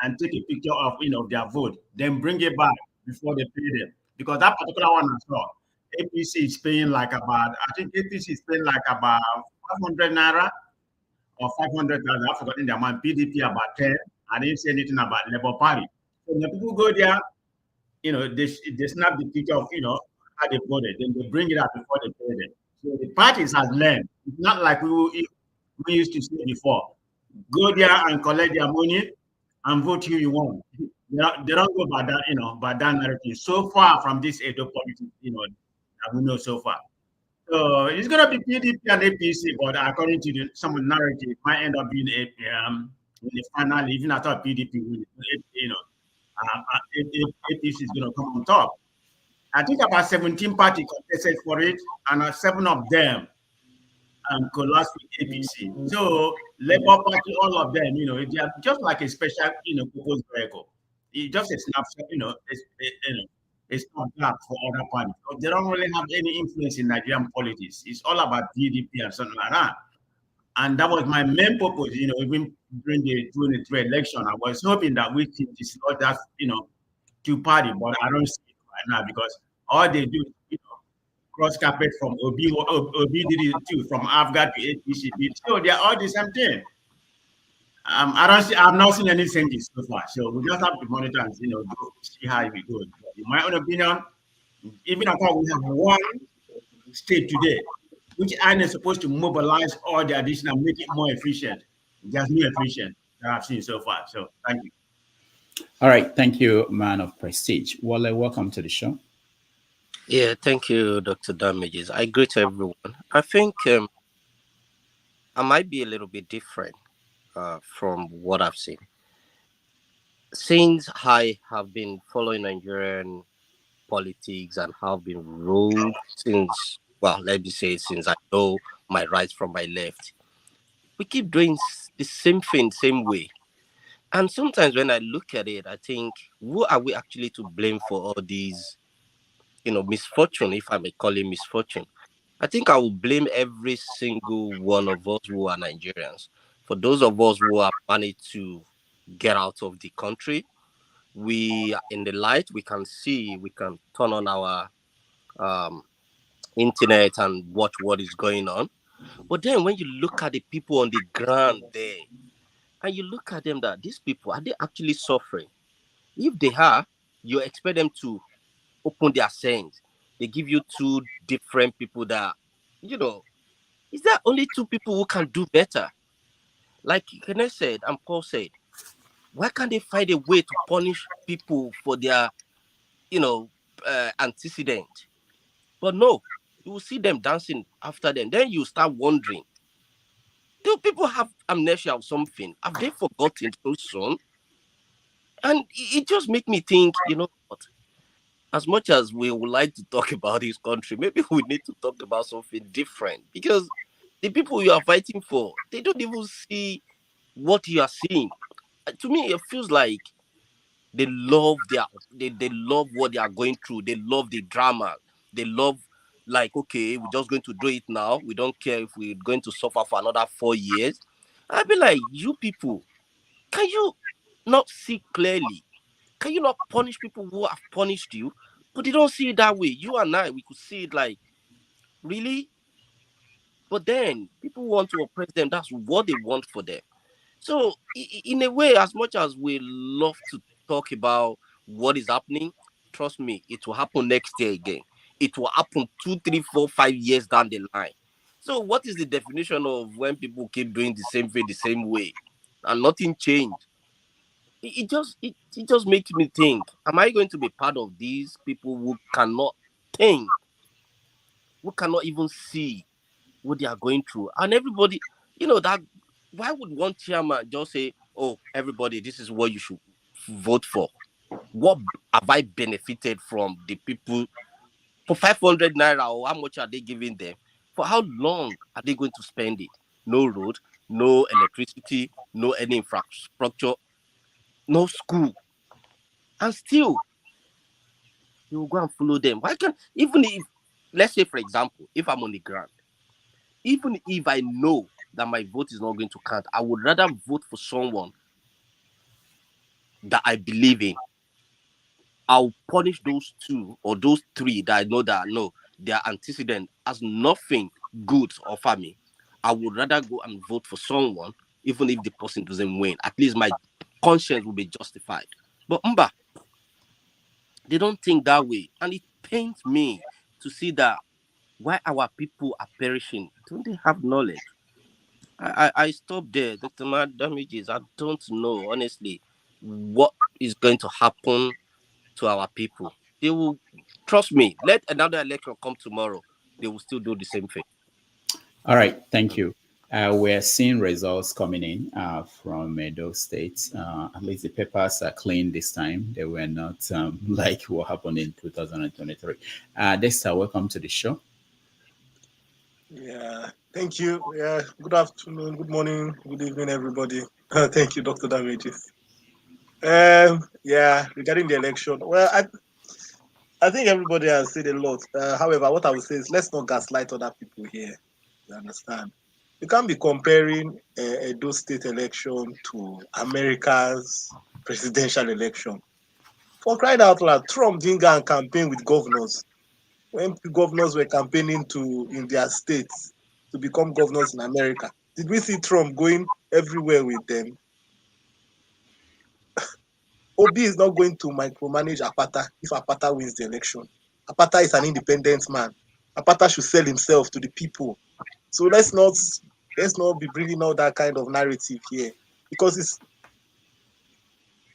and take a picture of their vote, then bring it back before they pay them. Because that particular one I saw, APC is paying like about, I think APC is paying like about 500 naira or 500,000. I've forgotten the amount. PDP about 10. I didn't say anything about Labour Party. So when people go there, they snap the picture of how they voted, then they bring it up before they pay them. So the parties has learned. It's not like we used to say before. Go there and collect their money and vote who you want. They don't go by that, by that narrative. So far from this Edo politics, that we know so far. So it's gonna be PDP and APC, but according to some narrative, it might end up being in the final, even after PDP win, APC is gonna come on top. I think about 17 parties contested for it, and 7 of them collapsed with APC. So Labour Party, all of them, they are just like a special, proposed vehicle. It's just a snapshot, it's not that for other parties. But they don't really have any influence in Nigerian politics. It's all about PDP and something like that. And that was my main purpose, even during the 23 election. I was hoping that we could dislodge that, two party, but I don't see it right now because all they do is, cross carpet from Obi did it too, from Afghan to APC. So they are all the same thing. I've not seen any changes so far. So we just have to monitor and see how we go. In my own opinion, Even after we have one state today, which INEC is supposed to mobilize all the additional, make it more efficient. Just more efficient that I've seen so far. So thank you. All right, thank you, man of prestige. Wale, welcome to the show. Yeah, thank you, Dr. Damages. I greet everyone. I think I might be a little bit different from what I've seen. Since I have been following Nigerian politics and have been ruled since, well, let me say, since I know my rights from my left, we keep doing the same thing, same way. And sometimes when I look at it, I think, who are we actually to blame for all these, misfortune, if I may call it misfortune? I think I will blame every single one of us who are Nigerians. For those of us who have managed to get out of the country, we are in the light, we can see, we can turn on our um, internet and watch what is going on. But then when you look at the people on the ground there, and you look at them, that these people, are they actually suffering? If they are, you expect them to open their sense. They give you two different people that, is there only two people who can do better? Like Kenneth said and Paul said, why can't they find a way to punish people for their, antecedent? But no, you will see them dancing after them. Then you start wondering, do people have amnesia or something? Have they forgotten so soon? And it just make me think, you know what? As much as we would like to talk about this country, maybe we need to talk about something different, because the people you are fighting for, they don't even see what you are seeing. To me, it feels like they love what they are going through. They love the drama. They love, like, okay, we're just going to do it now. We don't care if we're going to suffer for another 4 years. I'd be like, you people, can you not see clearly? Can you not punish people who have punished you? But they don't see it that way. You and I, we could see it like, really? But then people want to oppress them. That's what they want for them. So, in a way, as much as we love to talk about what is happening, trust me, it will happen next year again. It will happen 2, 3, 4, 5 years down the line. So, what is the definition of when people keep doing the same thing the same way and nothing changed? It just makes me think: am I going to be part of these people who cannot think, who cannot even see what they are going through? And everybody, that, why would one chairman just say, oh, everybody, this is what you should vote for? What have I benefited from the people for 500 naira, or how much are they giving them? For how long are they going to spend it? No road, no electricity, no any infrastructure, no school. And still, you will go and follow them. Why can't, even if, let's say, for example, if I'm on the ground, even if I know that my vote is not going to count, I would rather vote for someone that I believe in. I'll punish those two or those three that I know that no, their antecedent has nothing good to offer me. I would rather go and vote for someone, even if the person doesn't win. At least my conscience will be justified. But they don't think that way. And it pains me to see that why our people are perishing. Don't they have knowledge? I stop there, Dr. Damages. I don't know, honestly, what is going to happen to our people. They will, trust me, let another election come tomorrow. They will still do the same thing. All right, thank you. We're seeing results coming in from Edo State. At least the papers are clean this time. They were not like what happened in 2023. Dexter, welcome to the show. Yeah, thank you. Yeah, good afternoon, good morning, good evening, everybody. Thank you, Dr. Damages. Yeah, regarding the election, well, I think everybody has said a lot. However, what I would say is let's not gaslight other people here. You understand? You can't be comparing a Edo State election to America's presidential election. For crying out loud, Trump didn't go and campaign with governors when governors were campaigning in their states to become governors in America. Did we see Trump going everywhere with them? Obi is not going to micromanage Apata if Apata wins the election. Apata is an independent man. Apata should sell himself to the people. So let's not be bringing out that kind of narrative here, because it's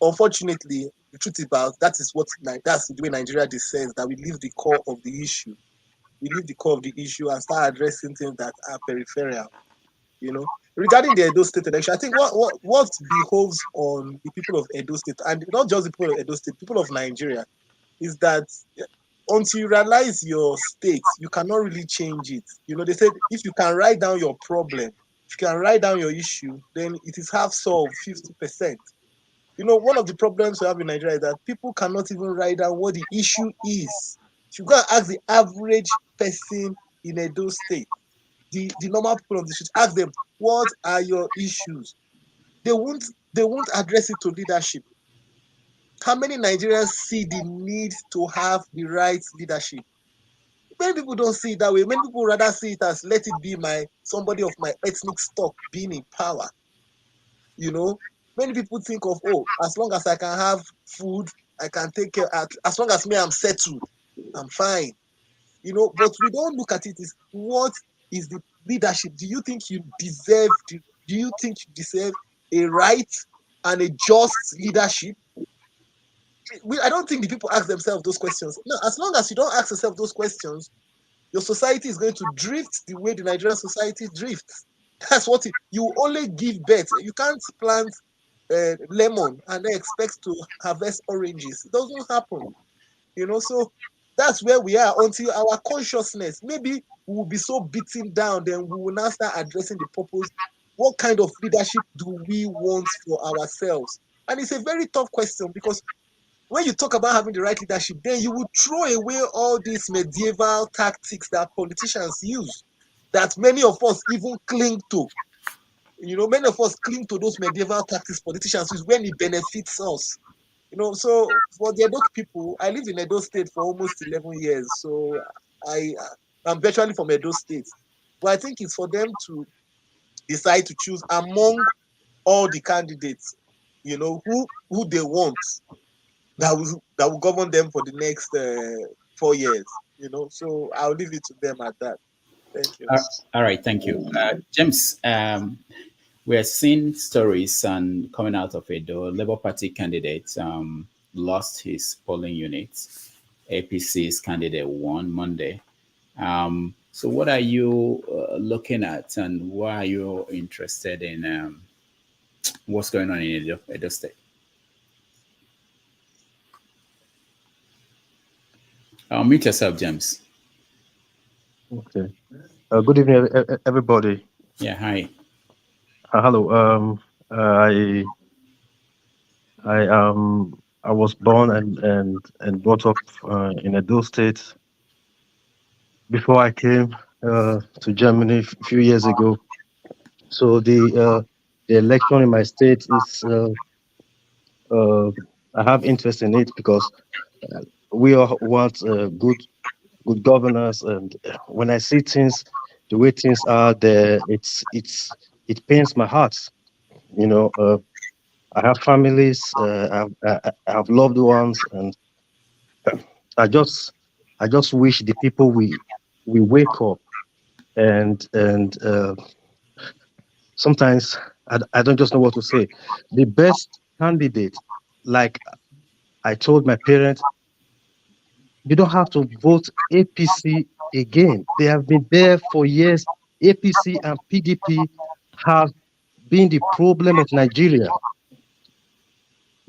unfortunately the truth about that's the way Nigeria descends, that we leave the core of the issue. We leave the core of the issue and start addressing things that are peripheral. Regarding the Edo State election, I think what behoves on the people of Edo State, and not just the people of Edo State, people of Nigeria, is that until you realize your state, you cannot really change it. They said if you can write down your problem, if you can write down your issue, then it is half solved, 50%. One of the problems we have in Nigeria is that people cannot even write down what the issue is. If you go and ask the average person in Edo State, the normal people on the street, ask them, what are your issues? They won't address it to leadership. How many Nigerians see the need to have the right leadership? Many people don't see it that way. Many people rather see it as, let it be somebody of my ethnic stock being in power. Many people think of, as long as I can have food, I can take care, as long as I'm settled, I'm fine. But we don't look at it as, what is the leadership? Do you think you deserve a right and a just leadership? I don't think the people ask themselves those questions. No, as long as you don't ask yourself those questions, your society is going to drift the way the Nigerian society drifts. That's what you only give birth. You can't plant lemon and then expect to harvest oranges. It doesn't happen. So that's where we are until our consciousness, maybe we will be so beaten down, then we will now start addressing the purpose. What kind of leadership do we want for ourselves? And it's a very tough question, because when you talk about having the right leadership, then you will throw away all these medieval tactics that politicians use, that many of us even cling to. Many of us cling to those medieval tactics politicians use when it benefits us. So for the Edo people, I live in Edo State for almost 11 years. So I'm virtually from Edo State. But I think it's for them to decide to choose among all the candidates, who they want that will govern them for the next 4 years. So I'll leave it to them at that. Thank you. All right, thank you. James, we are seeing stories and coming out of it. The Labour Party candidate lost his polling unit. APC's candidate won Monday. So what are you looking at, and why are you interested in what's going on in Edo State? Mute yourself, James. Okay. Good evening, everybody. Yeah. Hi. Hello. I was born and brought up in Edo State before I came to Germany a few years ago. So the election in my state is I have interest in it because we all want good governance, and when I see things the way things are there, it pains my heart. I have families, I have loved ones, and I just wish the people we wake up and sometimes I don't just know what to say. The best candidate, like I told my parents, you don't have to vote APC again. They have been there for years. APC and PDP have been the problem of Nigeria.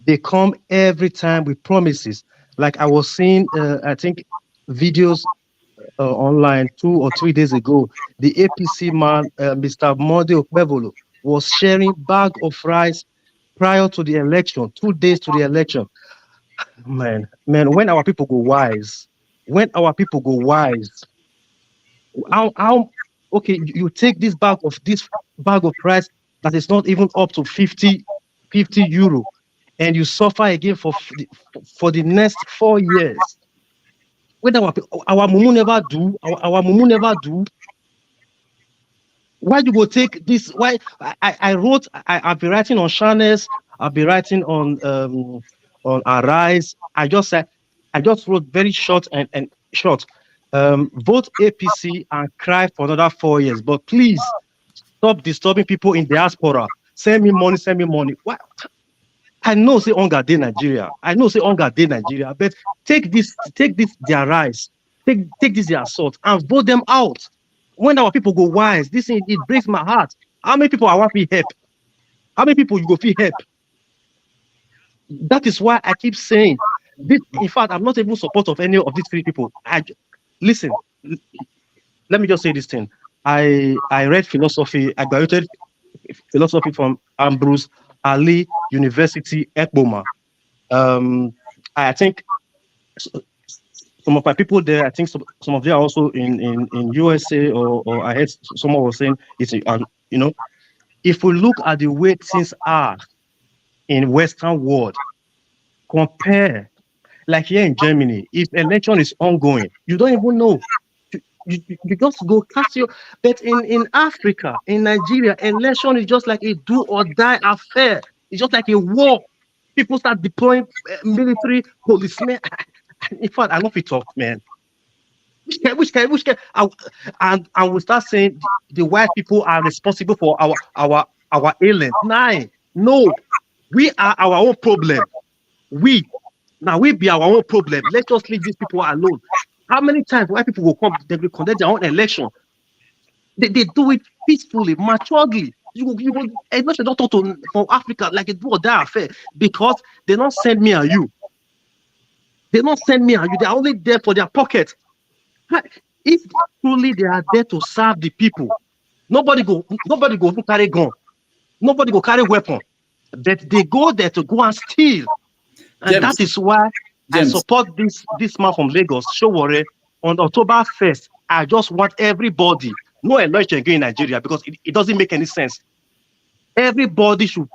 They come every time with promises. Like I was seeing, I think, videos online 2 or 3 days ago. The APC man, Mr. Mode Okpebolo, was sharing bag of rice prior to the election, 2 days to the election. Man, when our people go wise, how okay, you take this bag of rice that is not even up to 50 euro, and you suffer again for the next 4 years. When our mumu never do, our mumu never do. Why you go take this? Why I've been writing on channels, I've been writing on Arise. I just wrote very short and short. Vote APC and cry for another 4 years. But please stop disturbing people in diaspora. Send me money, send me money. What? I know say hunger dey Nigeria. I know say hunger dey Nigeria, but take this their rice, take this their salt and vote them out. When our people go wise, this thing, it breaks my heart. How many people I want to help? How many people you go feel help? That is why I keep saying this. In fact, I'm not even support of any of these three people. Listen. Let me just say this thing. I read philosophy. I graduated philosophy from Ambrose Ali University, Ekboma. I think some of my people there, I think some of them are also in USA, or I heard someone was saying it's if we look at the way things are in Western world, compare like here in Germany, if election is ongoing, you don't even know. You just go cast your. But in Africa, in Nigeria, election is just like a do or die affair. It's just like a war. People start deploying military policemen. In fact, I love it talk, man. Which can, and we start saying the white people are responsible for our ailment. No, we are our own problem. We be our own problem. Let us leave these people alone. How many times white people will come, they will conduct their own election? They do it peacefully, maturely. You election don't talk to for Africa like a do or die affair because they don't send me and you. They don't send me and you. They are only there for their pocket. If truly they are there to serve the people, nobody go carry gun, nobody go carry weapon. But they go there to go and steal. And James, that is why I support this man from Lagos, Showore, on October 1st. I just want everybody, no election again in Nigeria because it doesn't make any sense. Everybody should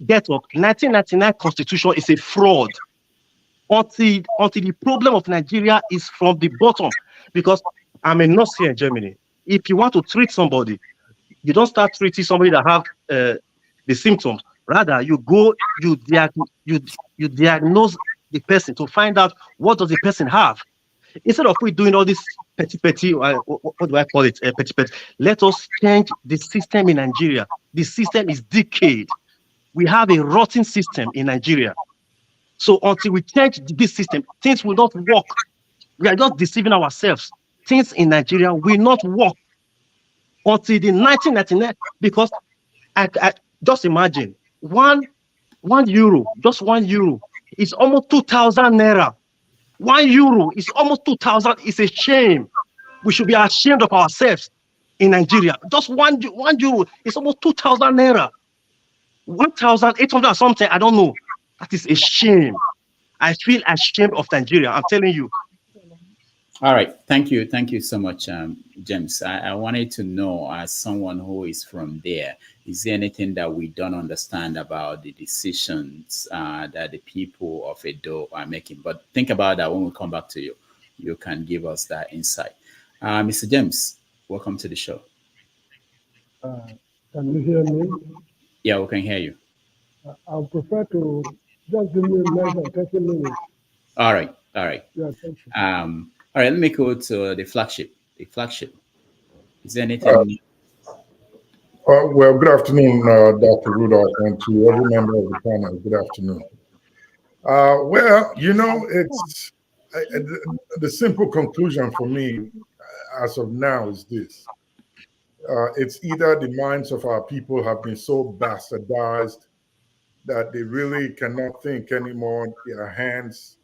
get up. 1999 constitution is a fraud. Until the problem of Nigeria is from the bottom. Because I'm a nurse here in Germany. If you want to treat somebody, you don't start treating somebody that have the symptoms. Rather, you go, you diagnose the person to find out what does the person have. Instead of we doing all this petty, what do I call it? Petty. Let us change the system in Nigeria. The system is decayed. We have a rotten system in Nigeria. So until we change this system, things will not work. We are just deceiving ourselves. Things in Nigeria will not work until the 1999. Because I just imagine €1, just €1 is almost 2,000 naira. €1 is almost 2,000. It's a shame. We should be ashamed of ourselves in Nigeria. Just €1 is almost 2,000 naira. 1,800 or something. I don't know. That is a shame. I feel ashamed of Nigeria. I'm telling you. All right. Thank you so much, James. I wanted to know, as someone who is from there, is there anything that we don't understand about the decisions that the people of Edo are making? But think about that when we come back to you. You can give us that insight. Mr. James, welcome to the show. Can you hear me? Yeah, we can hear you. I would prefer to just give me less than 30 minutes. All right. Yeah, thank you. All right, let me go to the flagship. Is there anything new? Well, good afternoon, Dr. Rudolph, and to every member of the panel. Good afternoon. Well, it's the simple conclusion for me as of now is this. It's either the minds of our people have been so bastardized that they really cannot think anymore, their hands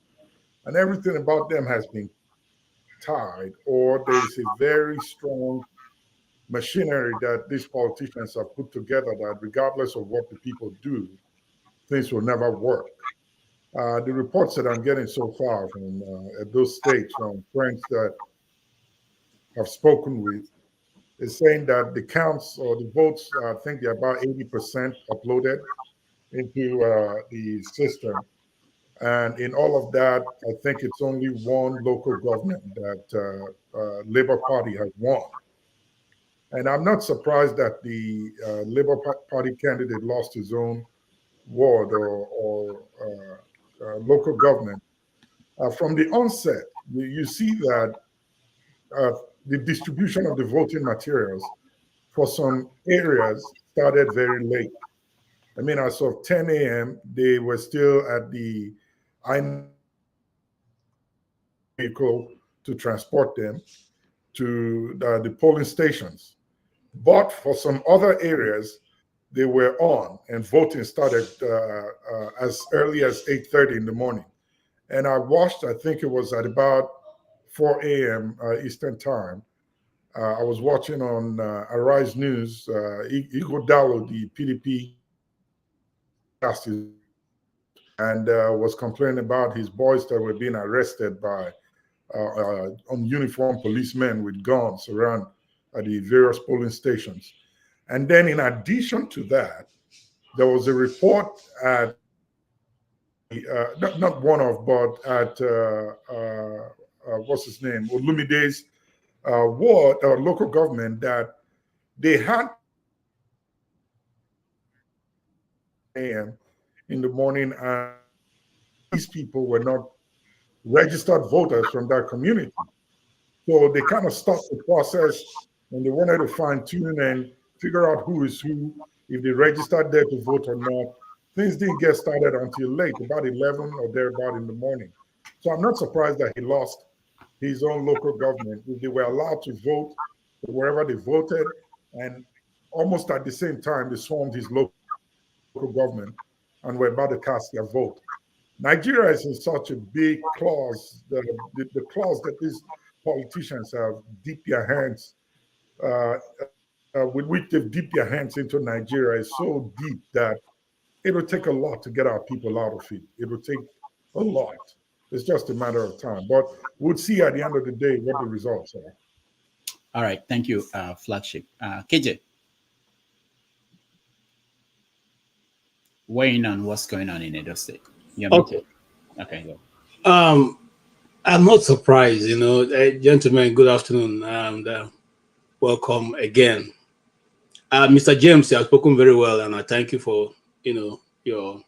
and everything about them has been tied, or there is a very strong machinery that these politicians have put together that regardless of what the people do, things will never work. The reports that I'm getting so far from those states, from friends that have spoken with, is saying that the counts or the votes, I think they're about 80% uploaded into the system. And in all of that, I think it's only one local government that Labour Party has won. And I'm not surprised that the Labour Party candidate lost his own ward or local government. From the onset, you see that the distribution of the voting materials for some areas started very late. I mean, as of 10 a.m., they were still at the vehicle to transport them to the polling stations. But for some other areas, they were on, and voting started as early as 8:30 in the morning. And I watched, I think it was at about 4 a.m. Eastern Time. I was watching on Arise News, Igor Dallo, the PDP, and was complaining about his boys that were being arrested by uniformed policemen with guns around the various polling stations. And then, in addition to that, there was a report at not one of, but at what's his name, Olumide's ward or local government, that they had a.m. in the morning, and these people were not registered voters from that community. So they kind of stopped the process, and they wanted to fine tune and figure out who is who, if they registered there to vote or not. Things didn't get started until late, about 11 or thereabout in the morning. So I'm not surprised that he lost his own local government. If they were allowed to vote wherever they voted, and almost at the same time, they swarmed his local government and were about to cast their vote. Nigeria is in such a big clause, the clause that these politicians have dipped their hands, with which they've dipped their hands into Nigeria, is so deep that it will take a lot to get our people out of it. It will take a lot. It's just a matter of time. But we'll see at the end of the day what the results are. All right. Thank you, Flagship. KJ, weighing on what's going on in Edo State. Okay. Okay, go. I'm not surprised, gentlemen, good afternoon, and welcome again. Mr. James, you have spoken very well, and I thank you for, your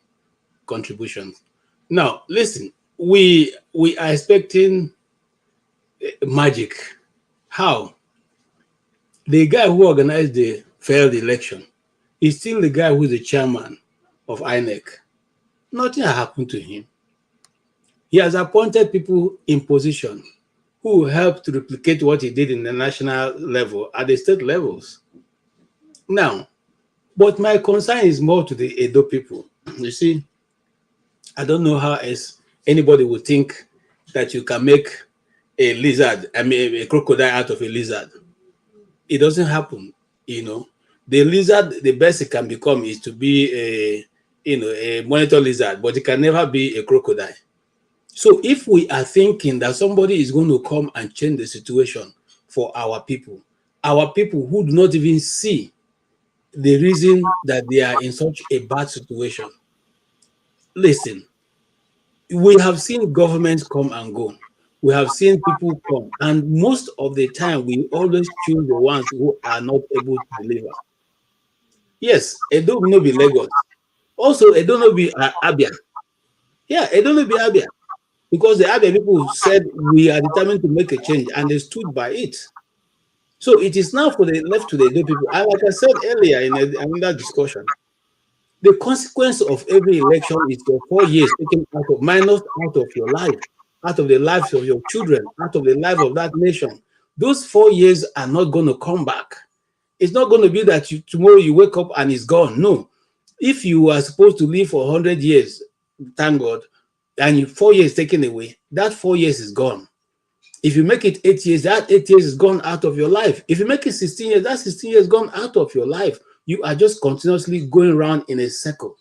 contributions. Now, listen, we are expecting magic. How? The guy who organized the failed election is still the guy who is the chairman of INEC. Nothing has happened to him. He has appointed people in position who help to replicate what he did in the national level at the state levels. Now, but my concern is more to the Edo people. You see, I don't know how else anybody would think that you can make a lizard, a crocodile out of a lizard. It doesn't happen, The lizard, the best it can become is to be a monitor lizard, but it can never be a crocodile. So if we are thinking that somebody is going to come and change the situation for our people who do not even see the reason that they are in such a bad situation. Listen, we have seen governments come and go. We have seen people come, and most of the time we always choose the ones who are not able to deliver. Yes, Edo will not be Lagos. Also, Edo will not be Abia. Yeah, Edo will not be Abia. Because the Abia people said we are determined to make a change, and they stood by it. So it is now for the left to the Edo people. And like I said earlier in another discussion, the consequence of every election is your 4 years taken minus out of your life, out of the lives of your children, out of the life of that nation. Those 4 years are not going to come back. It's not going to be that tomorrow you wake up and it's gone. No. If you are supposed to live for 100 years, thank God, and 4 years taken away, that 4 years is gone. If you make it 8 years, that 8 years is gone out of your life. If you make it 16 years, that 16 years is gone out of your life. You are just continuously going around in a circle.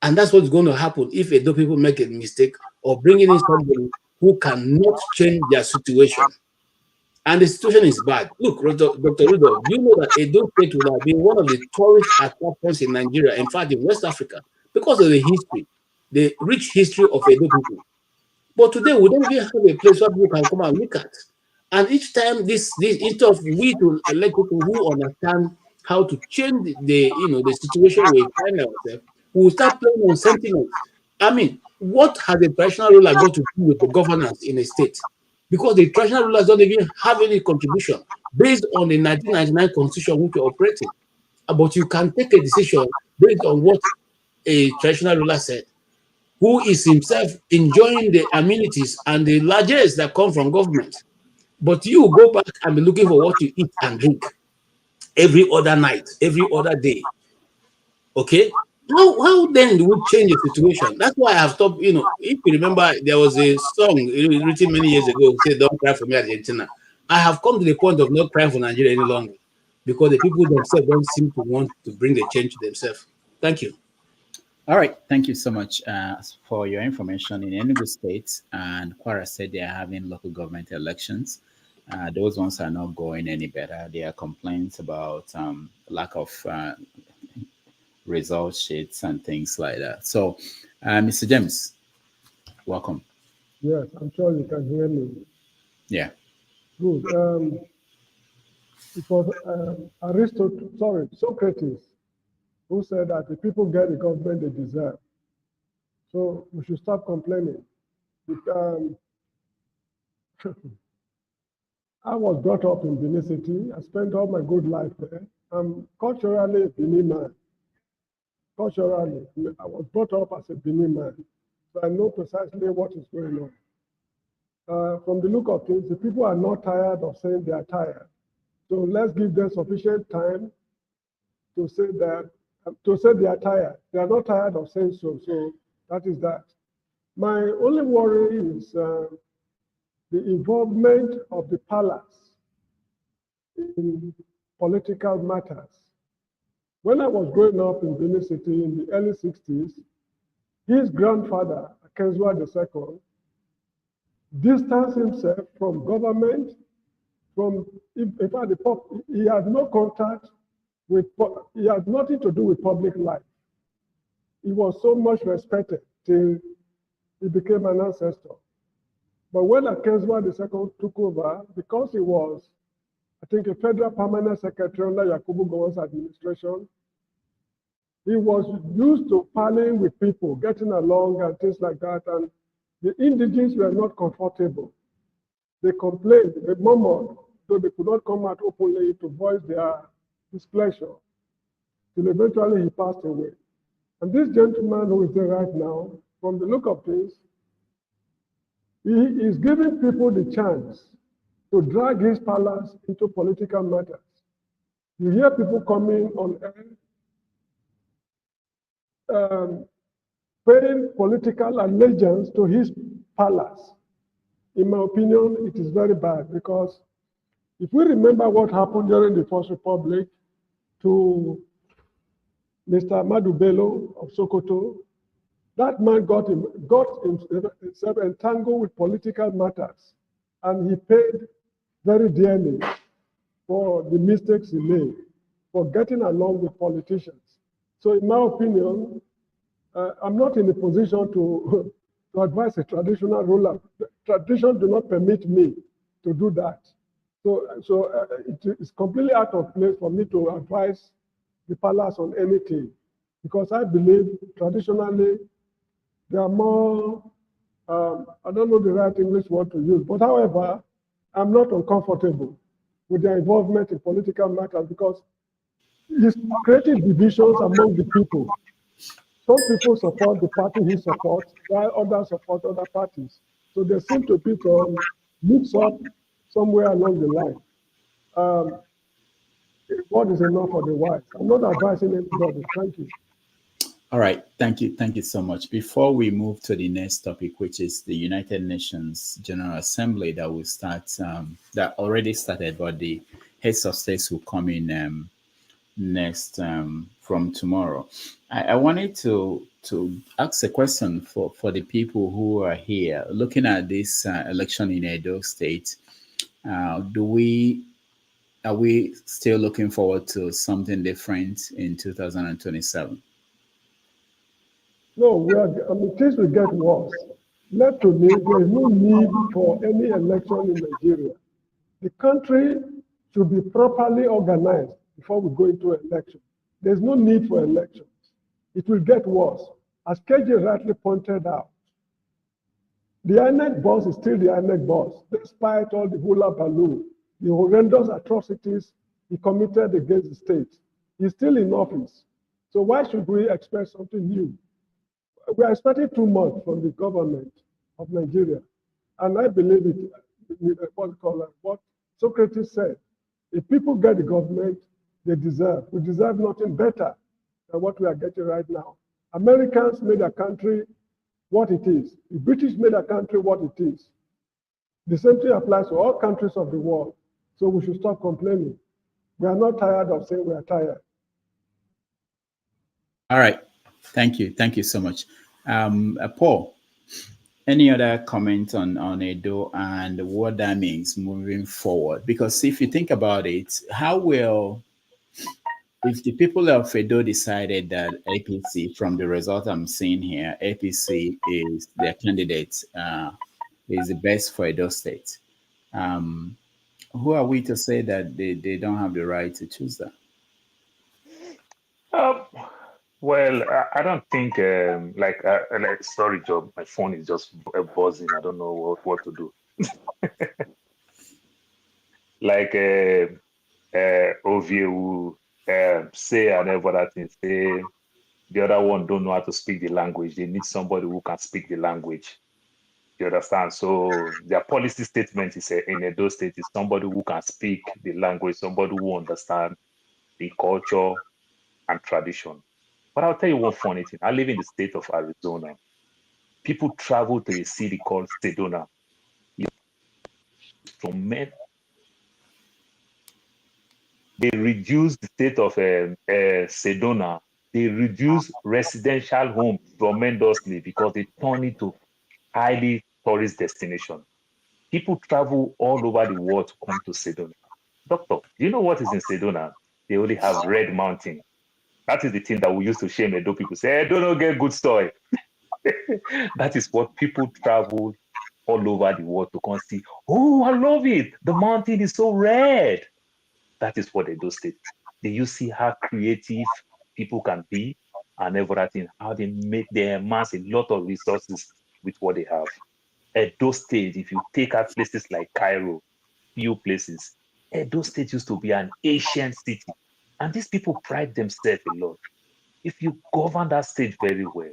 And that's what's going to happen if Edo people make a mistake or bringing in somebody who cannot change their situation. And the situation is bad. Look, Dr. Rudolph, you know that Edo State would have been one of the tourist attractions in Nigeria, in fact, in West Africa, because of the history, the rich history of Edo people. But today, we don't even have a place where people can come and look at. And each time, this instead of we to elect people who understand how to change the situation we find ourselves, we will start playing on sentiments. I mean, what has the traditional ruler got to do with the governance in a state? because the traditional rulers don't even have any contribution based on the 1999 constitution which you're operating. But you can take a decision based on what a traditional ruler said, who is himself enjoying the amenities and the largesse that come from government. But you go back and be looking for what to eat and drink every other night, every other day. Okay? How then do we change the situation? That's why I have stopped. If you remember, there was a song written many years ago, say, "Don't cry for me, Argentina." I have come to the point of not crying for Nigeria any longer because the people themselves don't seem to want to bring the change to themselves. Thank you. All right, thank you so much for your information. In Enugu State and Kwara State, they are having local government elections. Those ones are not going any better. There are complaints about lack of result sheets and things like that. So, Mr. James, welcome. Yes, I'm sure you can hear me. Yeah. Good. It was Socrates, who said that the people get the government they deserve. So we should stop complaining. I was brought up in Benin City. I spent all my good life there. I'm culturally a Benin man. Culturally, I was brought up as a Benin man. So I know precisely what is going on. From the look of things, the people are not tired of saying they are tired. So let's give them sufficient time to say that, they are tired. They are not tired of saying so. So that is that. My only worry is the involvement of the palace in political matters. When I was growing up in Benin City in the early 60s, his grandfather, Akenzua II, distanced himself from government, in fact, he had no contact with, he had nothing to do with public life. He was so much respected till he became an ancestor. But when Akenzua II took over, because he was, I think, a federal permanent secretary under Yakubu Gowon's administration, he was used to parleying with people, getting along and things like that. And the indigenes were not comfortable. They complained, they murmured, so they could not come out openly to voice their displeasure. Till eventually he passed away. And this gentleman who is there right now, from the look of things, he is giving people the chance to drag his palace into political matters. You hear people coming on air, paying political allegiance to his palace. In my opinion, it is very bad because if we remember what happened during the First Republic to Mr. Ahmadu Bello of Sokoto, that man got himself entangled with political matters, and he paid very dearly for the mistakes he made, for getting along with politicians. So in my opinion, I'm not in a position to advise a traditional ruler. Tradition do not permit me to do that. So it is completely out of place for me to advise the palace on anything, because I believe traditionally they are more, I don't know the right English word to use, but however, I'm not uncomfortable with their involvement in political matters because it's creating divisions among the people. Some people support the party he supports, while others support other parties. So there seems to be some mix-up somewhere along the line. What is enough for the wise? I'm not advising anybody. Thank you. All right, thank you so much. Before we move to the next topic, which is the United Nations General Assembly that will start, that already started, but the heads of states will come in next from tomorrow. I wanted to ask a question for the people who are here looking at this election in Edo State. Are we still looking forward to something different in 2027? No, things will get worse. Left to me, there is no need for any election in Nigeria. The country should be properly organized before we go into election. There's no need for elections. It will get worse. As KJ rightly pointed out, The INEC boss is still the INEC boss, despite all the hula baloo, the horrendous atrocities he committed against the state. He's still in office. So why should we expect something new? We are expecting too much from the government of Nigeria. And I believe it, what Socrates said. If people get the government they deserve, we deserve nothing better than what we are getting right now. Americans made a country what it is. The British made a country what it is. The same thing applies to all countries of the world. So we should stop complaining. We are not tired of saying we are tired. All right. Thank you. Thank you so much. Paul, any other comment on Edo and what that means moving forward? Because if you think about it, how will, if the people of Edo decided that APC, from the result I'm seeing here, APC is their candidate, is the best for Edo State, who are we to say that they don't have the right to choose that? Well, I don't think sorry, Job, my phone is just buzzing. I don't know what to do. Like Oviewu say and every thing say the other one don't know how to speak the language. They need somebody who can speak the language. You understand? So their policy statement is in Edo State is somebody who can speak the language, somebody who understand the culture and tradition. But I'll tell you one funny thing. I live in the state of Arizona. People travel to a city called Sedona. From men, they reduce the state of Sedona. They reduce residential homes tremendously because they turn it to highly tourist destination. People travel all over the world to come to Sedona. Doctor, do you know what is in Sedona? They only have Red Mountain. That is the thing that we used to shame Edo people. Say, Edo don't get good story. That is what people travel all over the world to come see. Oh, I love it. The mountain is so red. That is what Edo State. Do you see how creative people can be and everything? How they amass a lot of resources with what they have. Edo State, if you take out places like Cairo, few places, Edo State used to be an ancient city. And these people pride themselves a lot. If you govern that state very well,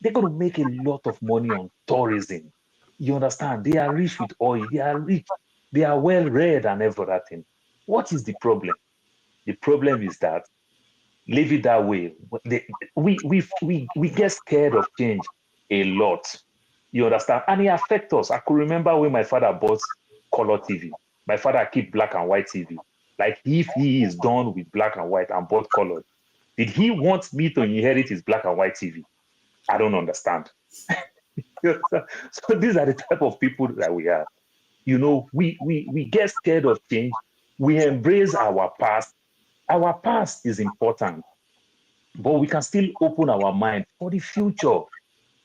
they're going to make a lot of money on tourism. You understand? They are rich with oil. They are rich. They are well read and everything. What is the problem? The problem is that leave it that way. We get scared of change a lot. You understand? And it affects us. I could remember when my father bought color TV. My father keep black and white TV. Like if he is done with black and white and bought color, did he want me to inherit his black and white TV? I don't understand. So these are the type of people that we are. You know, we get scared of change. We embrace our past. Our past is important, but we can still open our mind for the future.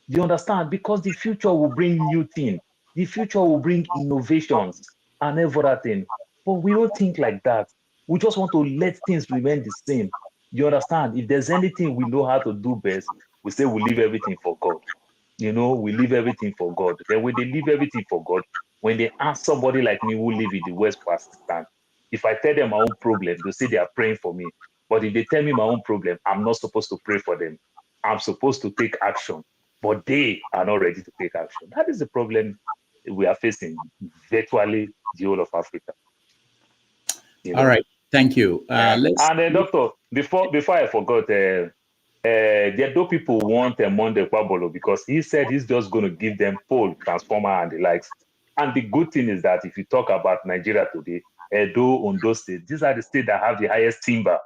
You understand? Because the future will bring new things. The future will bring innovations and everything. But we don't think like that. We just want to let things remain the same. You understand? If there's anything we know how to do best, we say we leave everything for God. You know, we leave everything for God. Then when they leave everything for God, when they ask somebody like me who live in the West for assistance, if I tell them my own problem, they say they are praying for me. But if they tell me my own problem, I'm not supposed to pray for them. I'm supposed to take action. But they are not ready to take action. That is the problem we are facing virtually the whole of Africa. You know? All right. Thank you. And doctor, before I forgot, the Edo people want Monday Kwabolo because he said he's just going to give them pole, transformer, and the likes. And the good thing is that if you talk about Nigeria today, Edo, Ondo State, these are the states that have the highest timber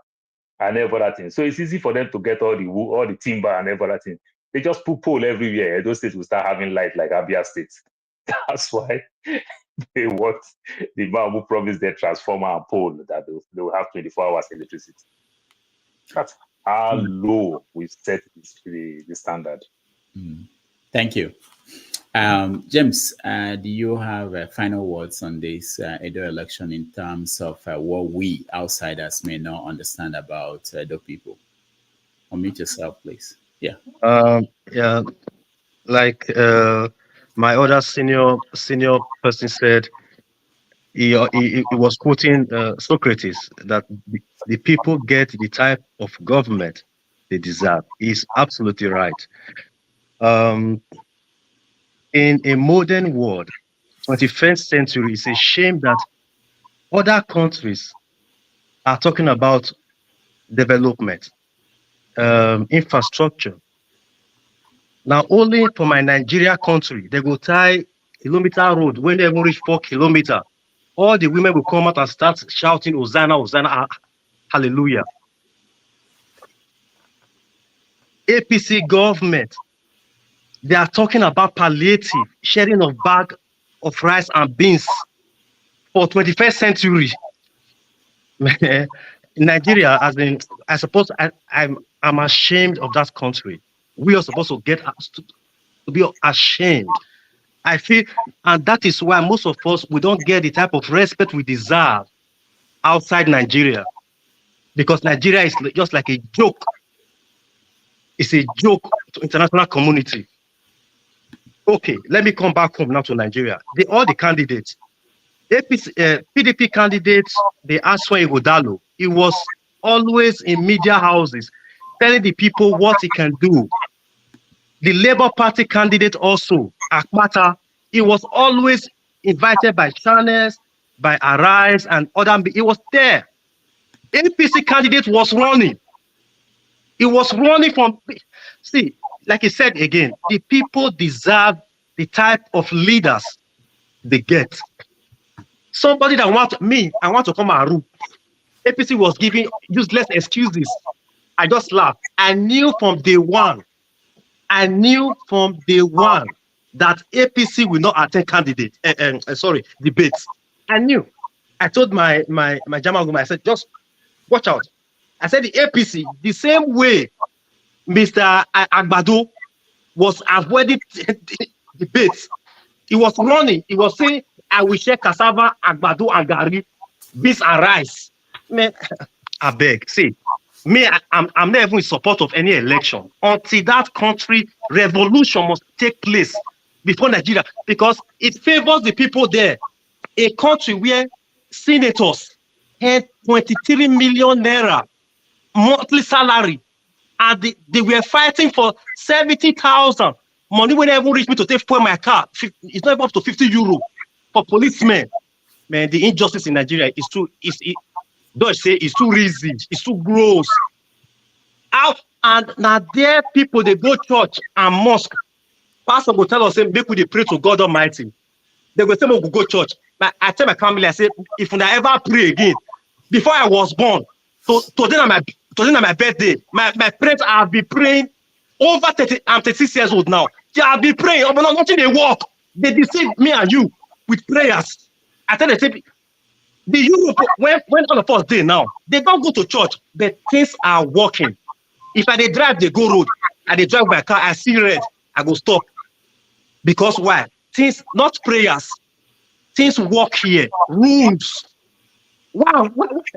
and everything. So it's easy for them to get all the timber and everything. They just put pole everywhere. Those states will start having light like Abia State. That's why they want the man who promised their transformer and pole that they will have 24 hours electricity. That's how low we set the standard. Thank you. James, do you have final words on this Edo election in terms of what we outsiders may not understand about Edo people? Unmute yourself, please. Yeah. Yeah, like my other senior person said he was quoting Socrates that the people get the type of government they deserve. He's absolutely right. In a modern world, 21st century, it's a shame that other countries are talking about development, infrastructure. Now, only for my Nigeria country, they go tie kilometer road when they even reach 4 kilometers. All the women will come out and start shouting, Hosanna, Hosanna, hallelujah. APC government, they are talking about palliative, sharing of bag of rice and beans for 21st century. Nigeria, as in, I suppose I'm ashamed of that country. We are supposed to get to be ashamed. I feel, and that is why most of us, we don't get the type of respect we deserve outside Nigeria, because Nigeria is just like a joke. It's a joke to international community. Okay, let me come back home now to Nigeria. All the candidates, APC, PDP candidates, they asked for Ighodalo. He was always in media houses telling the people what he can do. The Labour Party candidate also, Akmata, he was always invited by channels, by Arise and other. He was there. APC candidate was running. He was running from. See, like I said again, the people deserve the type of leaders they get. Somebody that I want to come and rule. APC was giving useless excuses. I just laughed. I knew from day one that APC will not attend debates. I knew. I told my German woman, I said, just watch out. I said the APC, the same way Mr. Agbado was avoiding debates. He was running. He was saying, I will share cassava, Agbado, and Gari, beans and rice. Man, I beg. See, me, I'm not even in support of any election until that country revolution must take place before Nigeria, because it favors the people there. A country where senators had 23 million naira monthly salary, and they were fighting for 70,000. Money when even reach me to take for my car. It's not even up to 50 euro for policemen. Man, the injustice in Nigeria is too. Don't say it's too easy. It's too gross. Out and now there people they go church and mosque. Pastor will tell us, say, make we pray to God Almighty. They will say, we go church. I tell my family, I say, if I ever pray again, before I was born, today on my birthday, my parents have been praying over 30. I'm 36 years old now. They have been praying, but nothing they work. They deceive me and you with prayers. I tell them, the Europe, when all of us there now, they don't go to church, but things are working. If I they drive, they go road, and they drive my car, I see red, I go stop. Because why? Things, not prayers, things work here, rules. Wow,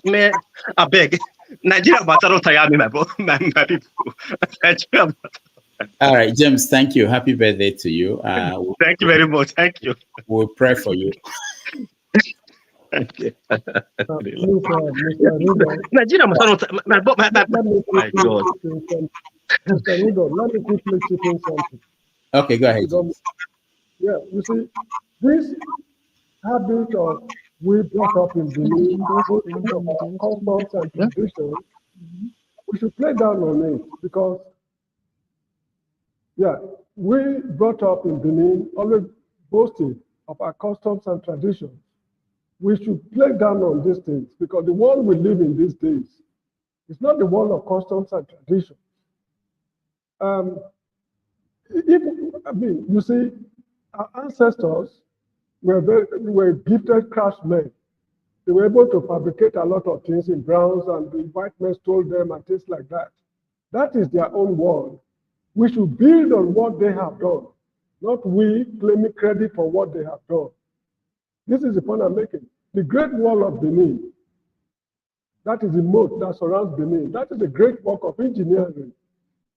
man, I beg. Nigeria, but I don't tire me, my people. Nigeria, all right, James, thank you. Happy birthday to you. Thank you very much. Thank you. We'll pray for you. Thank you. Nigeria, my God. Mr. Rudo, let me quickly chip in something. Okay, go ahead. Yeah, you see, this habit of we brought up in Benin, customs and traditions, we should play down on it, because, yeah, we brought up in Benin, always boasting of our customs and traditions. We should play down on these things, because the world we live in these days is not the world of customs and traditions. You see, our ancestors were gifted craftsmen. They were able to fabricate a lot of things in bronze, and the white men stole them and things like that. That is their own world. We should build on what they have done, not we claiming credit for what they have done. This is the point I'm making. The Great Wall of Benin, that is the moat that surrounds Benin. That is a great work of engineering.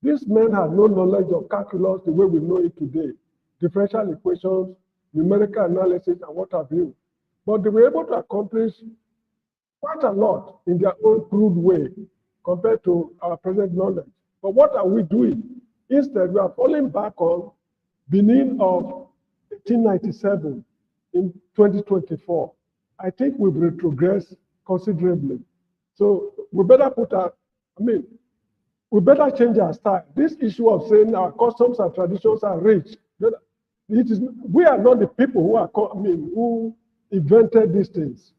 These men had no knowledge of calculus the way we know it today. differential equations, numerical analysis, and what have you. But they were able to accomplish quite a lot in their own crude way compared to our present knowledge. But what are we doing? Instead, we are falling back on Benin of 1897 in 2024. I think we've retrogressed considerably. So we better we better change our style. This issue of saying our customs and traditions are rich, we are not the people who invented these things.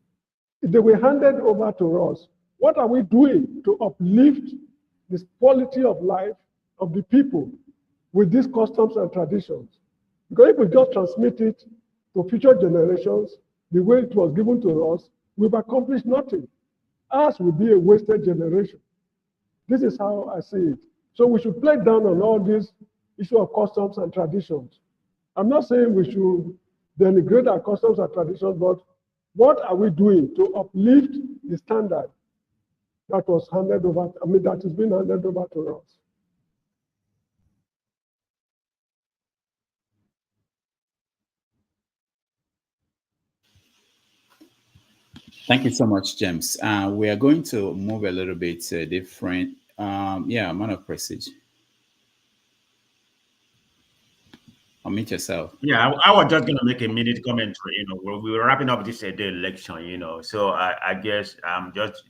They were handed over to us. What are we doing to uplift this quality of life of the people with these customs and traditions? Because if we just transmit it to future generations the way it was given to us, we've accomplished nothing. Ours will be a wasted generation. This is how I see it. So we should play down on all this issue of customs and traditions. I'm not saying we should denigrate our customs and traditions, but what are we doing to uplift the standard that was handed over, that has been handed over to us? Thank you so much, James. We are going to move a little bit different. Man of Prestige. Unmute yourself. Yeah, I was just going to make a minute commentary. We were wrapping up this Edo election. So I guess just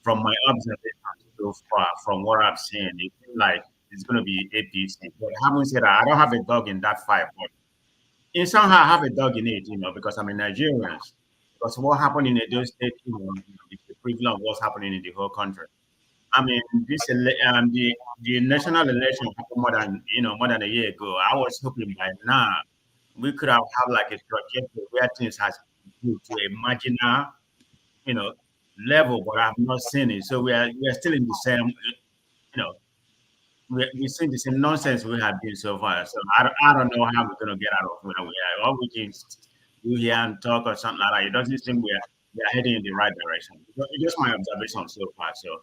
from my observation so far, from what I've seen, it seems like it's going to be APC. But having said that, I don't have a dog in that fight. But somehow I have a dog in it, because I'm a Nigerian. Because what happened in Edo State, it's the equivalent of what's happening in the whole country. I mean, the national election happened more than a year ago. I was hoping by now we could have had like a trajectory where things has improved to a marginal, level, but I've not seen it. So we are still in the same, we're seeing the same nonsense we have been so far. So I don't know how we're going to get out of where we are. All we can do here and talk or something like that. It doesn't seem we are heading in the right direction. It's just my observation so far. So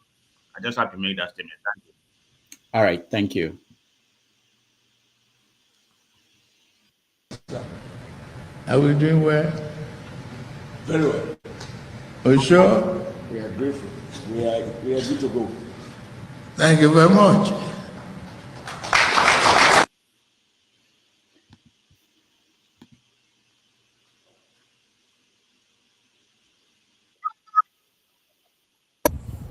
I just have to make that statement. Thank you. All right. Thank you. Are we doing well? Very well. Are you sure? We are grateful. We are good to go. Thank you very much.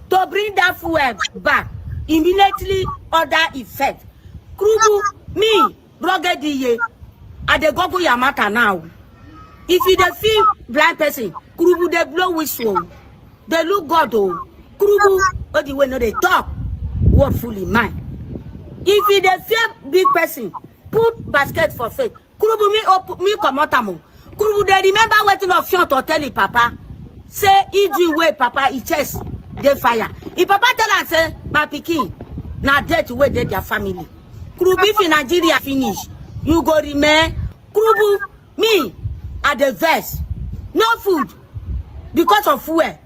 To bring that fuel back, immediately order effect. Krubu, me, Rogediye, at the Gogo Yamata now. If you dey feel blind person, Krubu they blow whistle. They look God oh. Krubu, but the way no they talk, what fully mind. If you dey fear big person, put basket for faith. Krubu me come out amo. Krubu they remember waiting of you to tell it, Papa. Say easy way, Papa, he chest. They fire. If Papa tell and say, my pikin, now death way they their family. Krubu if in Nigeria finish, you go remain. Krubu, me, at the verse. No food. Because of fuel.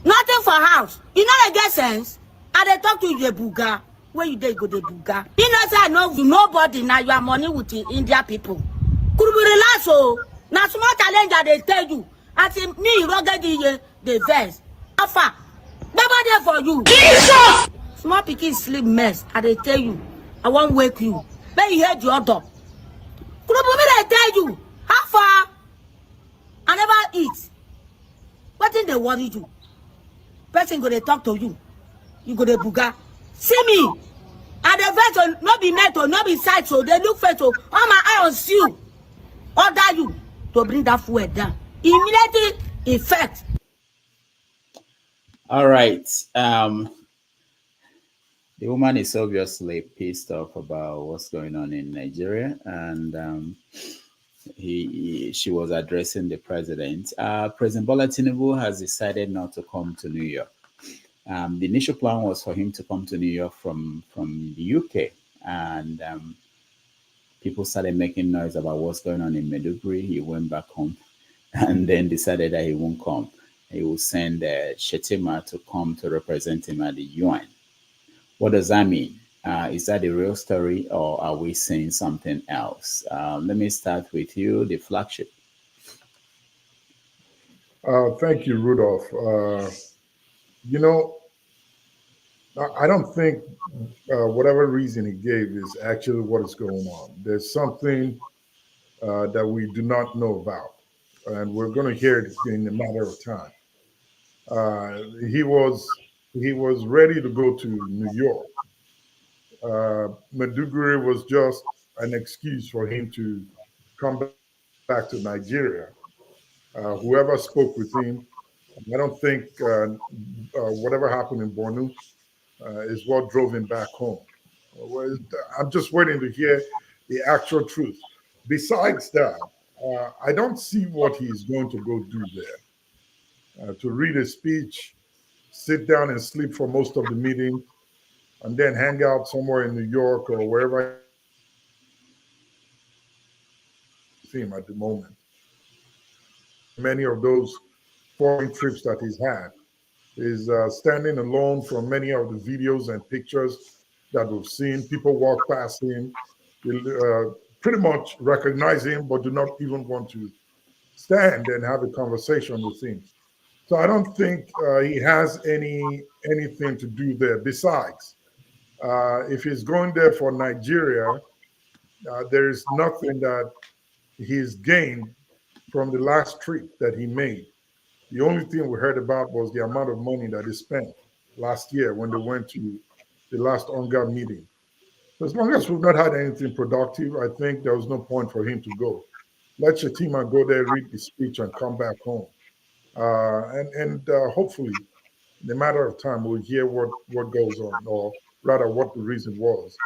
Nothing for house. You know they get sense. And they talk to you the buga. Where you dey go the buga. You know say I know nobody now you are money with the India people. Krubu relax oh. Now small challenge that they tell you. I say me rugged the verse. Alpha. Never there for you. Jesus! Small pikin sleep mess. And they tell you, I won't wake you. Then you heard your door. Krubu me they tell you. How far? I never eat. What thing they worry you? Person go they talk to you. You go they buga. See me. And the verse not be met or not be sight so they look for to all my eye on you. Order you to bring that fuel down. Immediately effect. All right. The woman is obviously pissed off about what's going on in Nigeria, and she was addressing the president. President Bola Tinubu has decided not to come to New York. The initial plan was for him to come to New York from the UK, and people started making noise about what's going on in Maiduguri. He went back home and then decided that he won't come. He will send Shetima to come to represent him at the UN. What does that mean? Is that the real story, or are we seeing something else? Let me start with you, the flagship. Thank you, Rudolph. You know, I don't think whatever reason he gave is actually what is going on. There's something that we do not know about, and we're going to hear it in a matter of time. He was ready to go to New York. Maiduguri was just an excuse for him to come back to Nigeria. Whoever spoke with him, I don't think whatever happened in Borno is what drove him back home. I'm just waiting to hear the actual truth. Besides that, I don't see what he's going to go do there. To read a speech, sit down and sleep for most of the meeting, and then hang out somewhere in New York or wherever him at the moment. Many of those foreign trips that he's had is standing alone from many of the videos and pictures that we've seen. People walk past him, pretty much recognize him, but do not even want to stand and have a conversation with him. So I don't think he has anything to do there. Besides, if he's going there for Nigeria, there is nothing that he's gained from the last trip that he made. The only thing we heard about was the amount of money that he spent last year when they went to the last UNGA meeting. So as long as we've not had anything productive, I think there was no point for him to go. Let Shetima go there, read the speech, and come back home. Hopefully, in a matter of time, we'll hear what goes on, or rather what the reason was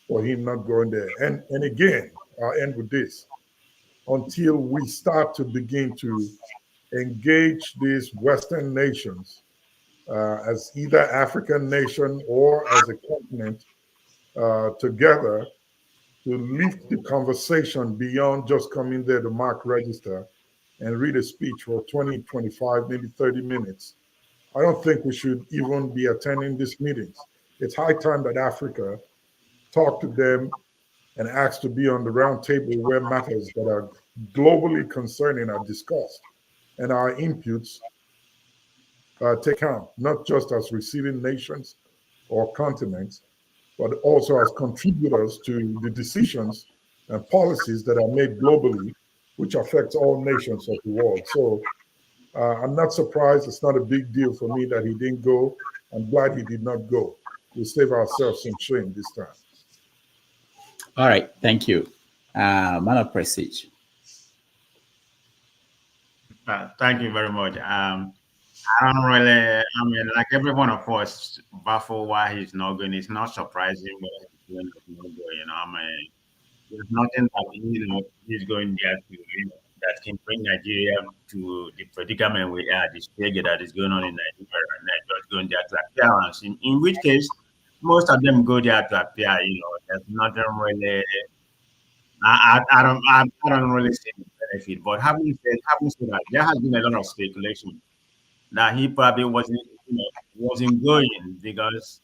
for him not going there. And again, I'll end with this. Until we start to begin to engage these Western nations as either African nation or as a continent together to lift the conversation beyond just coming there to mark register and read a speech for 20, 25, maybe 30 minutes. I don't think we should even be attending these meetings. It's high time that Africa talk to them and ask to be on the round table where matters that are globally concerning are discussed and our inputs take count, not just as receiving nations or continents, but also as contributors to the decisions and policies that are made globally, which affects all nations of the world. So I'm not surprised. It's not a big deal for me that he didn't go. I'm glad he did not go. We'll save ourselves some shame this time. All right, thank you. Man of Prestige. Thank you very much. I don't really, I mean, like every one of us, baffled why he's not going. It's not surprising why he's going to not go. I mean, there's nothing that he's going there to, that can bring Nigeria to the predicament we are, the stage that is going on in Nigeria right now, just going there to appearance. In which case, most of them go there to appear. There's nothing really. I don't really see the benefit. But having said that, there has been a lot of speculation that he probably wasn't going because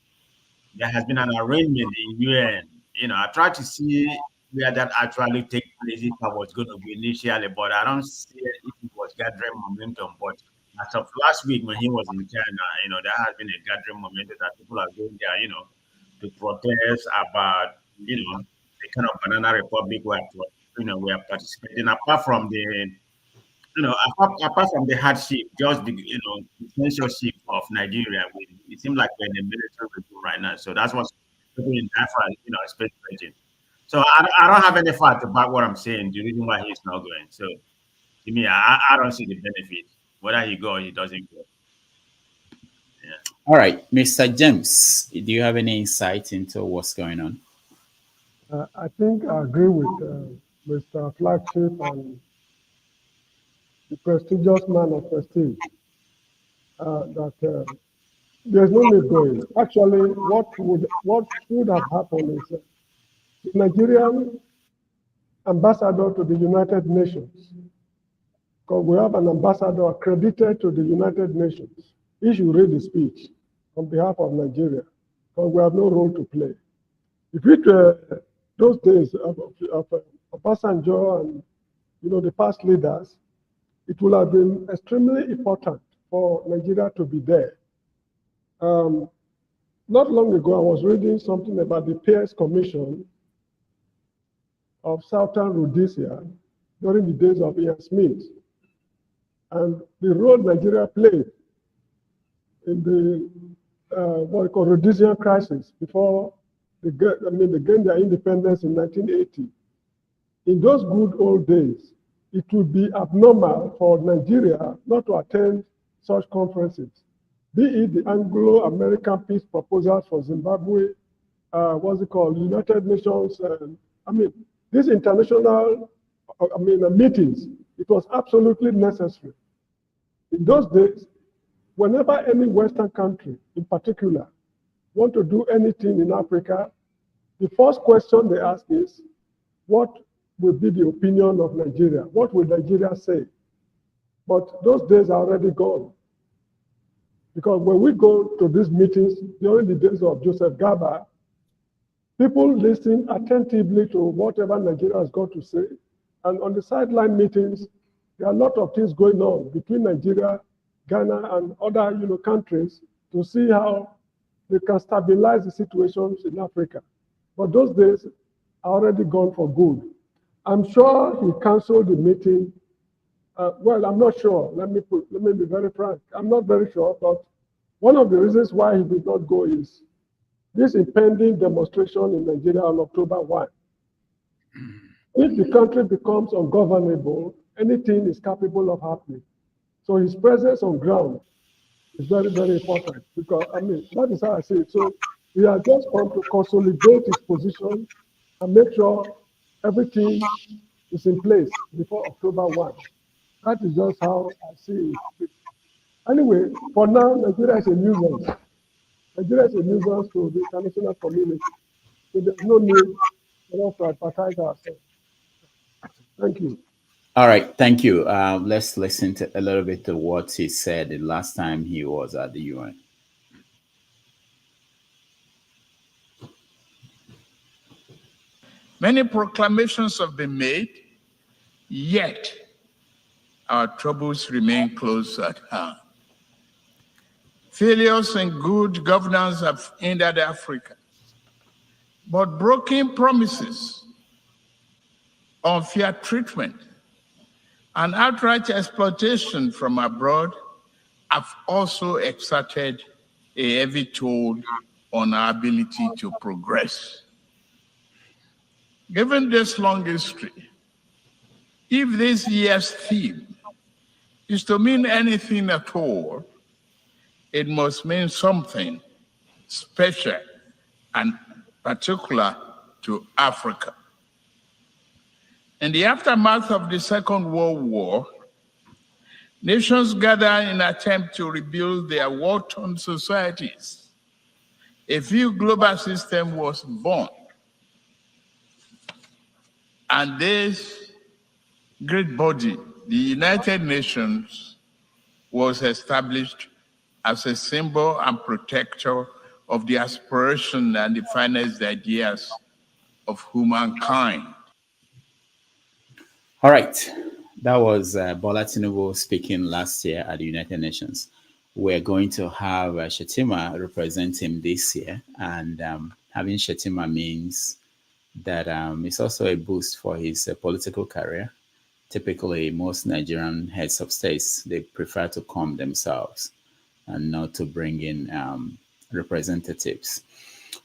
there has been an arrangement in UN. I tried to see where that actually take place if I was going to be initially, but I don't see if it was gathering momentum. But as of last week when he was in China, there has been a gathering momentum that people are going there, to protest about, the kind of banana republic where we are participating. Apart from the apart from the hardship, just the censorship of Nigeria, it seems like we're in a military regime right now. So that's what's people in Biafra, speculating. So I don't have any fact about what I'm saying. The reason why he's not going. So to me, I don't see the benefit whether he goes or he doesn't go. Yeah. All right, Mr. James, do you have any insight into what's going on? I think I agree with Mr. Flagship and the prestigious man of prestige that there's no need going. Actually, what should have happened is the Nigerian ambassador to the United Nations, because we have an ambassador accredited to the United Nations, he should read the speech on behalf of Nigeria, because we have no role to play. If it were those days of Obasanjo and the past leaders, it would have been extremely important for Nigeria to be there. Not long ago, I was reading something about the Peers Commission of Southern Rhodesia during the days of Ian Smith, and the role Nigeria played in the what we call Rhodesian crisis before they gained their independence in 1980. In those good old days, it would be abnormal for Nigeria not to attend such conferences, be it the Anglo-American peace proposals for Zimbabwe, what's it called, United Nations, these international, meetings. It was absolutely necessary. In those days, whenever any Western country, in particular, want to do anything in Africa, the first question they ask is, what will be the opinion of Nigeria? What will Nigeria say? But those days are already gone. Because when we go to these meetings during the days of Joseph Gaba, people listen attentively to whatever Nigeria has got to say. And on the sideline meetings, there are a lot of things going on between Nigeria, Ghana, and other countries to see how they can stabilize the situations in Africa. But those days are already gone for good. I'm sure he canceled the meeting. Well, I'm not sure. Let me be very frank. I'm not very sure, but one of the reasons why he did not go is this impending demonstration in Nigeria on October 1. If the country becomes ungovernable, anything is capable of happening. So his presence on ground is very, very important because, that is how I see it. So we are just going to consolidate his position and make sure everything is in place before October 1. That is just how I see it. Anyway, for now, Nigeria is a nuisance. Nigeria is a nuisance to the international community. So there's no need for us to advertise ourselves. Thank you. All right, thank you. Let's listen to a little bit to what he said the last time he was at the UN. Many proclamations have been made, yet our troubles remain close at hand. Failures in good governance have hindered Africa, but broken promises, unfair treatment, and outright exploitation from abroad have also exerted a heavy toll on our ability to progress. Given this long history, if this year's theme is to mean anything at all, it must mean something special and particular to Africa. In the aftermath of the Second World War, nations gathered in an attempt to rebuild their war-torn societies. A new global system was born. And this great body, the United Nations, was established as a symbol and protector of the aspiration and the finest ideas of humankind. All right, that was Bola Tinubu speaking last year at the United Nations. We're going to have Shetima represent him this year, and having Shetima means that it's also a boost for his political career. Typically, most Nigerian heads of states, they prefer to come themselves and not to bring in representatives.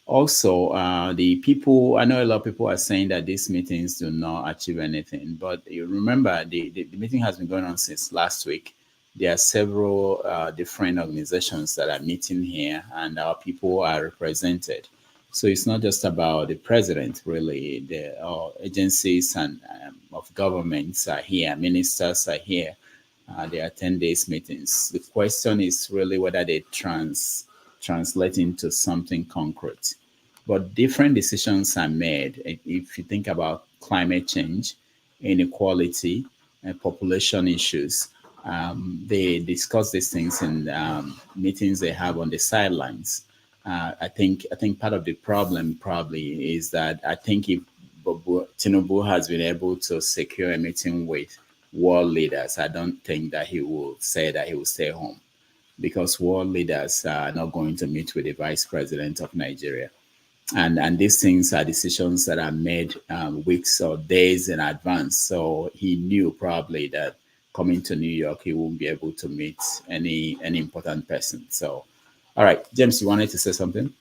Also, the people, I know a lot of people are saying that these meetings do not achieve anything, but you remember the meeting has been going on since last week. There are several different organizations that are meeting here, and our people are represented. So it's not just about the president, really. The agencies and of governments are here, ministers are here. They attend these meetings. The question is really whether they translate into something concrete. But different decisions are made. If you think about climate change, inequality, and population issues, they discuss these things in meetings they have on the sidelines. I think part of the problem probably is that I think if Tinubu has been able to secure a meeting with world leaders, I don't think that he will say that he will stay home, because world leaders are not going to meet with the vice president of Nigeria. And these things are decisions that are made weeks or days in advance. So he knew probably that coming to New York, he won't be able to meet any important person. So, all right, James, you wanted to say something?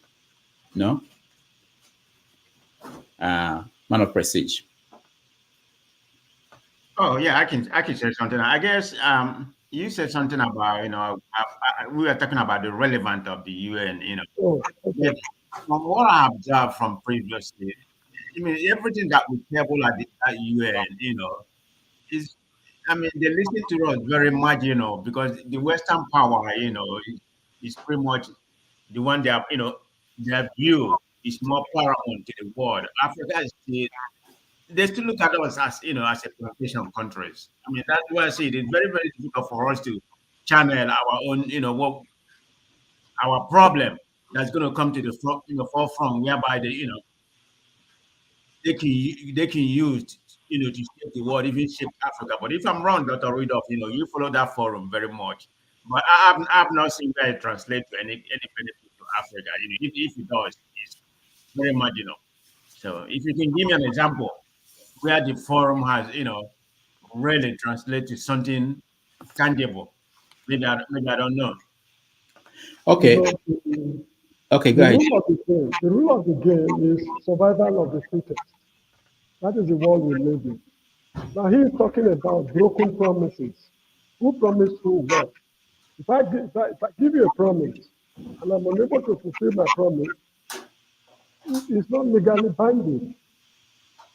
No? Man of Prestige. Oh yeah, I can say something. I guess you said something about we were talking about the relevance of the UN. Oh, okay. But from what I observed from previously, I mean everything that we table at UN, is they listen to us very much, because the Western power, is pretty much the one that their view is more paramount to the world. Africa is still they still look at us as as a plantation countries. That's why I say it is very, very difficult for us to channel our own, what our problem that's going to come to the front, forefront, whereby they can use to shape the world, even shape Africa. But if I'm wrong, Dr. Rudolph, you follow that forum very much. But I've not seen where it translates to any benefit to Africa. If it does, it's very marginal. So if you can give me an example where the forum has, really translated something tangible, maybe I don't know. Okay. Okay, go ahead. The rule of the game is survival of the fittest. That is the world we live in. Now he is talking about broken promises. Who promised who what? If I give you a promise and I'm unable to fulfill my promise, it's not legally binding.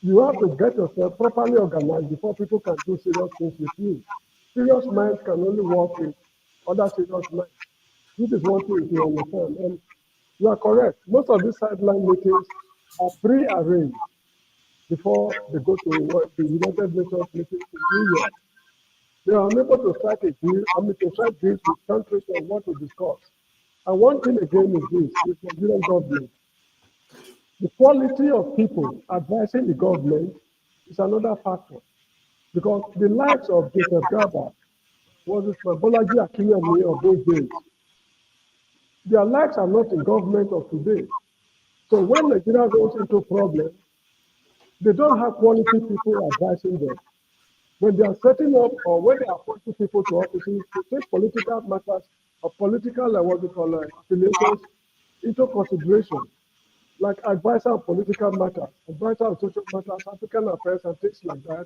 You have to get yourself properly organized before people can do serious things with you. Serious minds can only work with other serious minds. This is one thing you understand. And you are correct. Most of these sideline meetings are pre-arranged before they go to the United Nations meetings in New York. They are unable to strike a deal, to strike deals with countries on what to discuss. And one thing again is this, with the Nigerian government. The quality of people advising the government is another factor. Because the likes of Joseph Gaba, was it for Bolaji Akinyemi of those days, their likes are not in government of today. So when Nigeria goes into problems, they don't have quality people advising them. When they are setting up or when they are appointing people to offices to take political matters or political, affiliations into consideration, like advisor on political matters, advisor on social matters, African affairs, and things like that.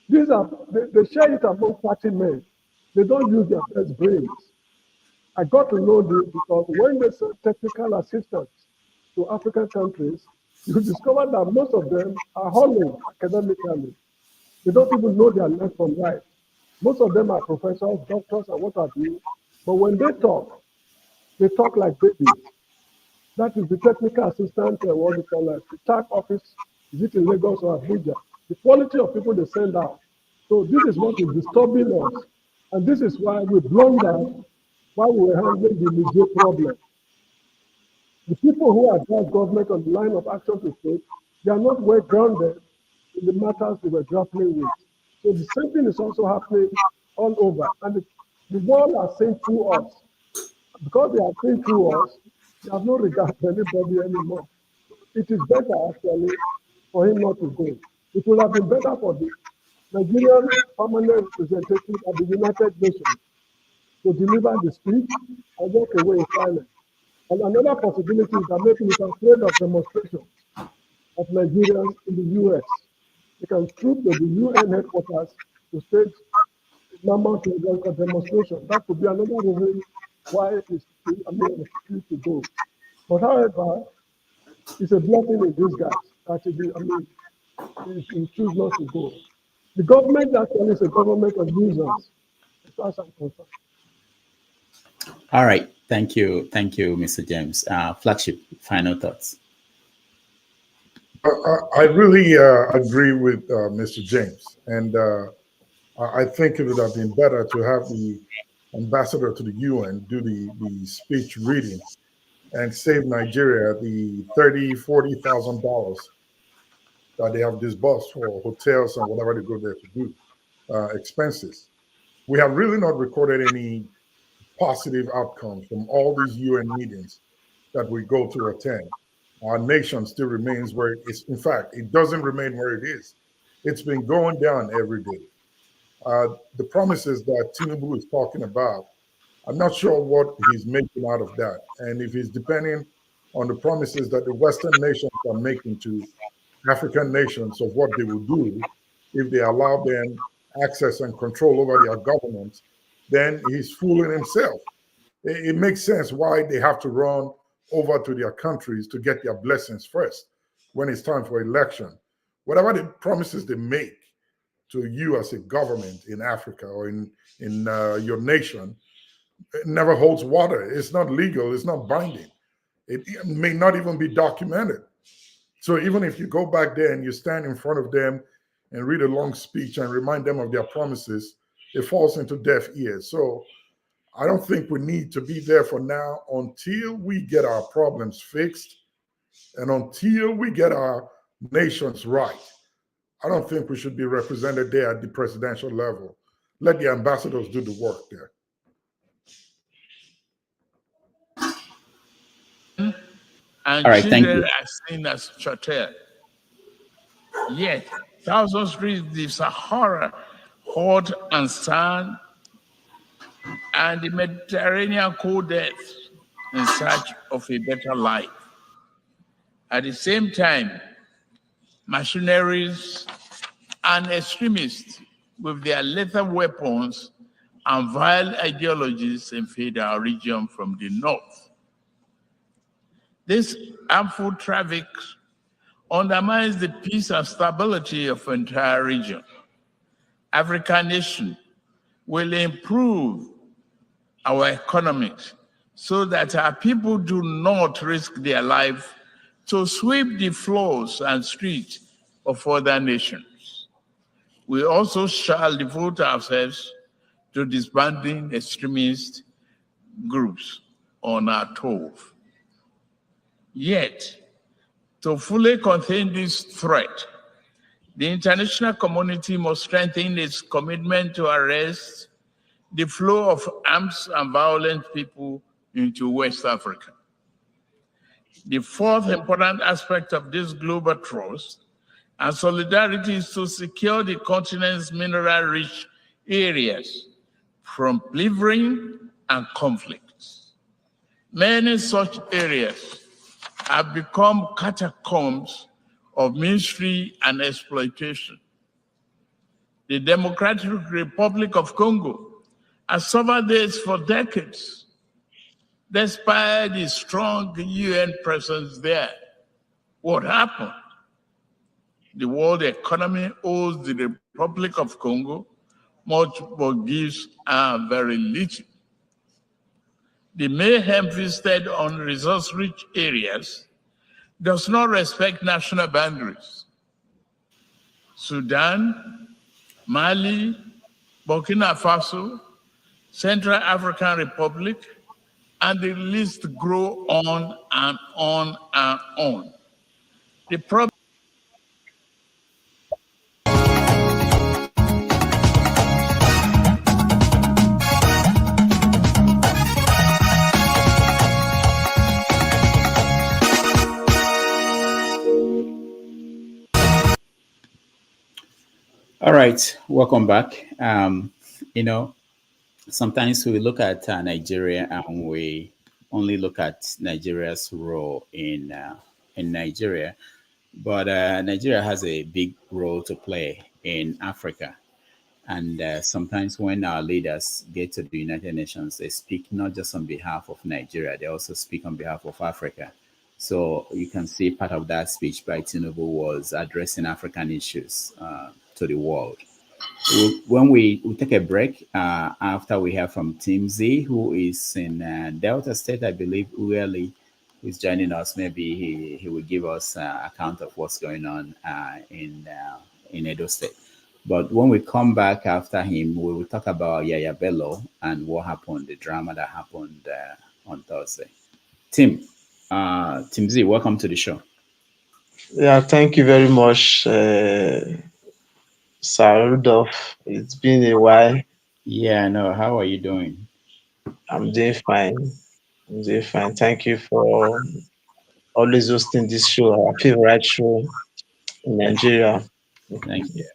These are, they share it among party men. They don't use their best brains. I got to know this because when they send technical assistance to African countries, you discover that most of them are hollow academically. They don't even know their left from right. Most of them are professors, doctors, and what have you. But when they talk like babies. That is the technical assistant, what we call the TAC office. Is it in Lagos or Abuja? The quality of people they send out. So this is what is disturbing us. And this is why we blundered while we were handling the Niger problem. The people who advise government on the line of action to take, they are not well grounded in the matters they were grappling with. So the same thing is also happening all over. And the world are saying through us. Because they are saying through us, they have no regard for anybody anymore. It is better actually for him not to go. It would have been better for the Nigerian permanent representative at the United Nations to deliver the speech and walk away in silence. And another possibility is that maybe he's afraid of demonstrations of Nigerians in the US. They can troop to the UN headquarters to stage mount a demonstration. That could be another reason why it's free to go. But however, it's a blessing in disguise that he choose not to go. The government actually is a government of users, as far as I'm concerned. All right. Thank you, Mr. James. Flagship, final thoughts. I really agree with Mr. James, and I think it would have been better to have the ambassador to the UN do the speech reading and save Nigeria the $30,000-$40,000 that they have disbursed for hotels and whatever they go there to do, expenses. We have really not recorded any positive outcomes from all these UN meetings that we go to attend. Our nation still remains where it is. In fact, it doesn't remain where it is. It's been going down every day. The promises that Tinubu is talking about, I'm not sure what he's making out of that. And if he's depending on the promises that the Western nations are making to African nations of what they will do if they allow them access and control over their governments, then he's fooling himself. It makes sense why they have to run over to their countries to get their blessings first when it's time for election. Whatever the promises they make to you as a government in Africa or in your nation, it never holds water. It's not legal. It's not binding. It may not even be documented. So even if you go back there and you stand in front of them and read a long speech and remind them of their promises, it falls into deaf ears. So I don't think we need to be there for now until we get our problems fixed and until we get our nations right. I don't think we should be represented there at the presidential level. Let the ambassadors do the work there. And All right, thank children you. are seen as chattel. Yet, thousands reach the Sahara, hot and sand, and the Mediterranean cold depths in search of a better life. At the same time, mercenaries and extremists with their lethal weapons and vile ideologies invade our region from the north. This harmful traffic undermines the peace and stability of the entire region. African nation will improve our economics so that our people do not risk their life to sweep the floors and streets of other nations. We also shall devote ourselves to disbanding extremist groups on our turf. Yet, to fully contain this threat, the international community must strengthen its commitment to arrest the flow of arms and violent people into West Africa. The fourth important aspect of this global trust and solidarity is to secure the continent's mineral-rich areas from plundering and conflicts. Many such areas have become catacombs of misery and exploitation. The Democratic Republic of Congo has suffered this for decades, despite the strong UN presence there. What happened? The world economy owes the Republic of Congo much but gives very little. The mayhem visited on resource-rich areas does not respect national boundaries. Sudan, Mali, Burkina Faso, Central African Republic, and the list grow on and on and on. The problem All right, welcome back. Sometimes we look at Nigeria and we only look at Nigeria's role in Nigeria, but Nigeria has a big role to play in Africa. And sometimes when our leaders get to the United Nations, they speak not just on behalf of Nigeria, they also speak on behalf of Africa. So you can see part of that speech by Tinubu was addressing African issues to the world. When we take a break, after we hear from Team Z, who is in Delta State, I believe, Ueli, who is joining us, maybe he will give us an account of what's going on in Edo State. But when we come back after him, we will talk about Yahaya Bello and what happened, the drama that happened on Thursday. Tim. Timzi, welcome to the show. Yeah, thank you very much, Sir Rudolph. It's been a while. Yeah, no. How are you doing? I'm doing fine. I'm doing fine. Thank you for always hosting this show, our favorite show in Nigeria. Thank you.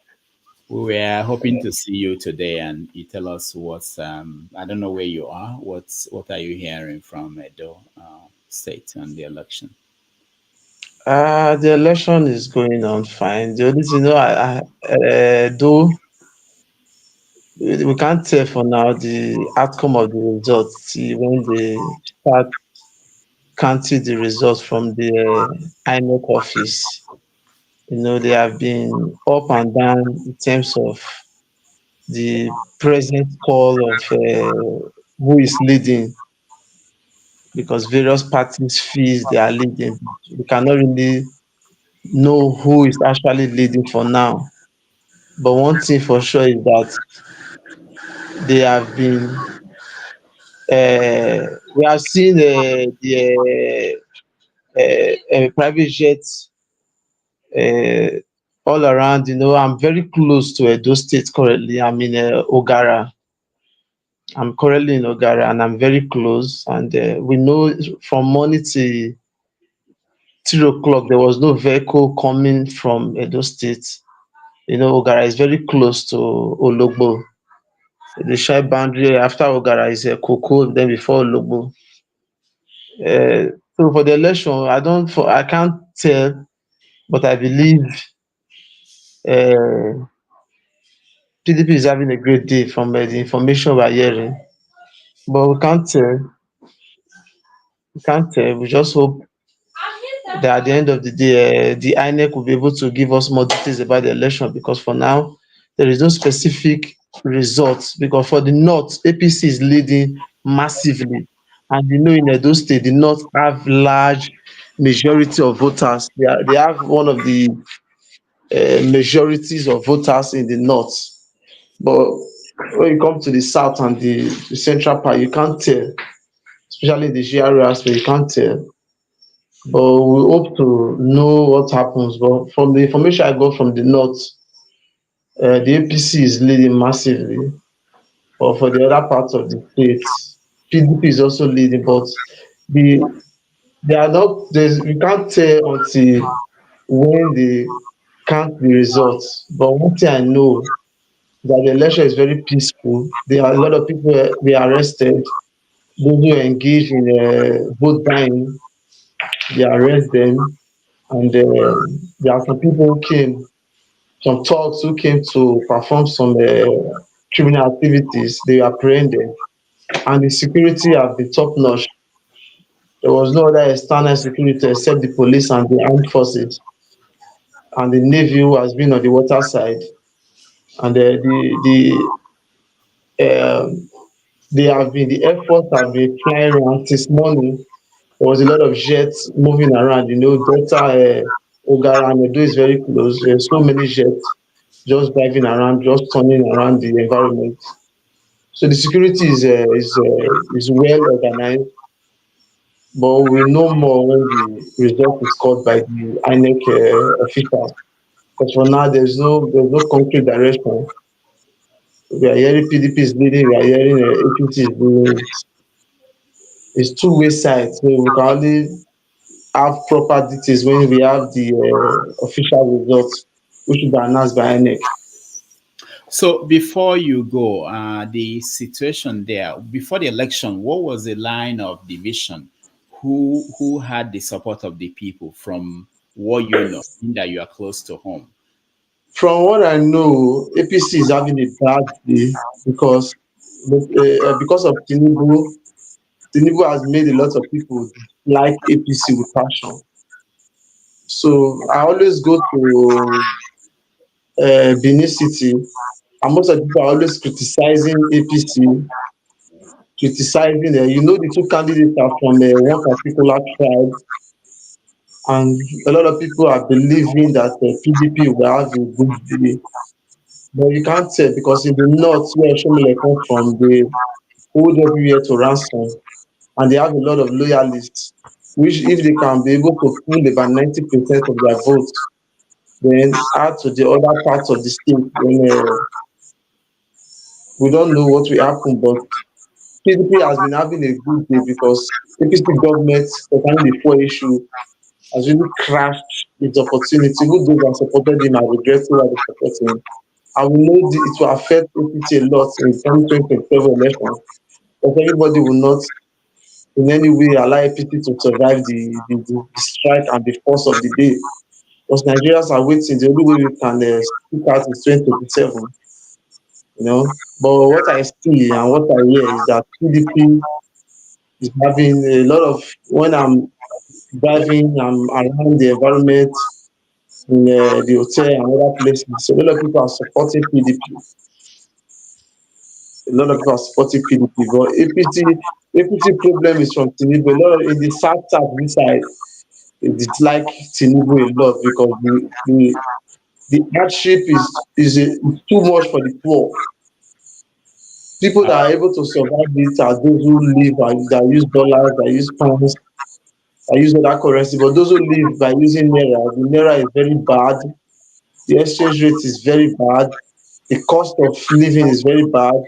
We were hoping to see you today, and you tell us what's. I don't know where you are. What are you hearing from Edo State on the election? The election is going on fine. The only thing, though we can't tell for now the outcome of the results. See, when they start counting the results from the INEC office, they have been up and down in terms of the present call of who is leading, because various parties feel they are leading. We cannot really know who is actually leading for now. But one thing for sure is that they have been. We have seen the private jets uh, all around. I'm very close to Edo State currently. I'm in Ogara. I'm currently in Ogara, and I'm very close. And we know from morning to 3 o'clock there was no vehicle coming from Edo State. Ogara is very close to Ologbo. The shy boundary after Ogara is Koko, then before Ologbo. So for the election, I can't tell, but I believe PDP is having a great day from the information we are hearing. But we can't tell. We can't tell. We just hope that at the end of the day, the INEC will be able to give us more details about the election, because for now, there is no specific results. Because for the North, APC is leading massively. And in Edo State, the North have large majority of voters. They have one of the majorities of voters in the North. But when you come to the South and the central part, you can't tell, especially the GRA aspect, you can't tell. But we hope to know what happens. But from the information I got from the North, the APC is leading massively. But for the other parts of the state, PDP is also leading. But the they are not. We can't tell until when they count the results. But one thing I know, that the election is very peaceful. There are a lot of people were arrested. Those who engage in vote buying, they arrest them. And there are some people who came, some thugs who came to perform some criminal activities. They were apprehended, and the security have been top notch. There was no other external security except the police and the armed forces, and the navy who has been on the water side. And um, the air force have been flying around since morning. There was a lot of jets moving around. Delta Ogara and Edo is very close. There's so many jets just driving around, just turning around the environment. So the security is well organized, but we know more when the result is called by the INEC officials. Because for now, there's no concrete direction. We are hearing PDP is leading. We are hearing APC is leading. It's two-way side, so we can only have proper details when we have the official results, which will be announced by INEC. So before you go, the situation there before the election, what was the line of division? Who had the support of the people from what you know, in that you are close to home? From what I know, APC is having a bad day because of Tinubu. Tinubu has made a lot of people like APC with passion. So I always go to Benin City, and most of the people are always criticizing APC, criticizing. The two candidates are from one particular tribe, and a lot of people are believing that PDP will have a good day. But you can't tell, because in the north, where Shomole come from, they hold everywhere to ransom, and they have a lot of loyalists. which if they can be able to pull about 90% of their votes, then add to the other parts of the state, then we don't know what will happen. But PDP has been having a good day because APC government, concerning the poor issue, has really crashed its opportunity. Even those that supported him are regretting why they support him. I will know it will affect APC a lot in 2027 election, but everybody will not in any way allow APC to survive the strike and the force of the day. Because Nigerians are waiting. The only way we can speak out is 2027, you know. But what I see and what I hear is that PDP is having a lot of, when I'm driving, I'm around the environment, in the hotel and other places. So a lot of people are supporting PDP. A lot of people are supporting PDP. But APC problem is from Tinubu. A lot of, in the south this side, they dislike Tinubu a lot because the hardship is too much for the poor. People that are able to survive it are those who live that use dollars, that use pounds, that use other currency. But those who live by using naira, the naira is very bad. The exchange rate is very bad. The cost of living is very bad.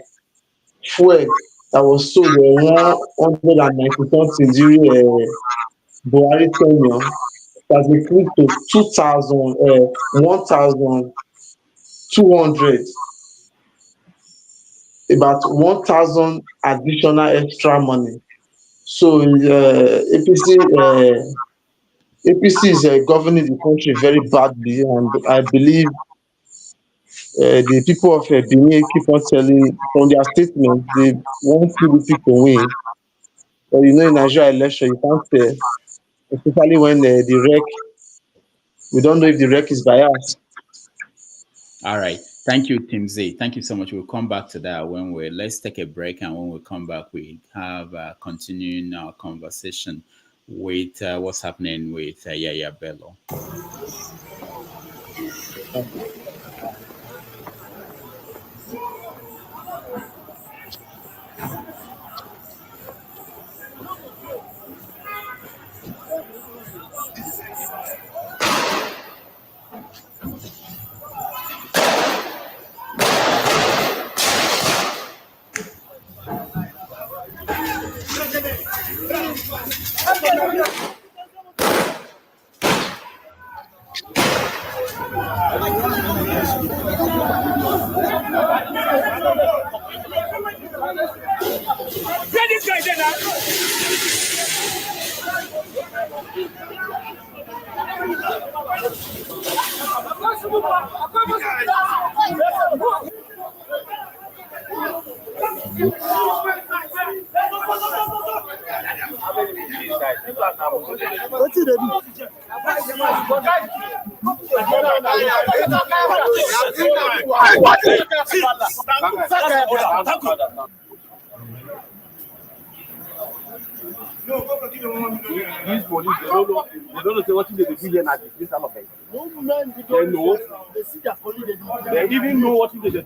Fuel that was sold 190 something during Buhari tenure has increased to 2,000, 1,200, about 1,000 additional extra money. So APC is governing the country very badly, and I believe the people of Benin keep on telling from their statement they want PDP to win. But you know, in Nigerian election, you can't tell, especially when the rec, we don't know if the rec is biased. All right. Thank you, Tim Z. Thank you so much. We'll come back to that let's take a break. And when we come back, we have continuing our conversation with what's happening with Yahaya Bello. These police, they don't know say what they do here na dismissal of it. They know. They even know what they do.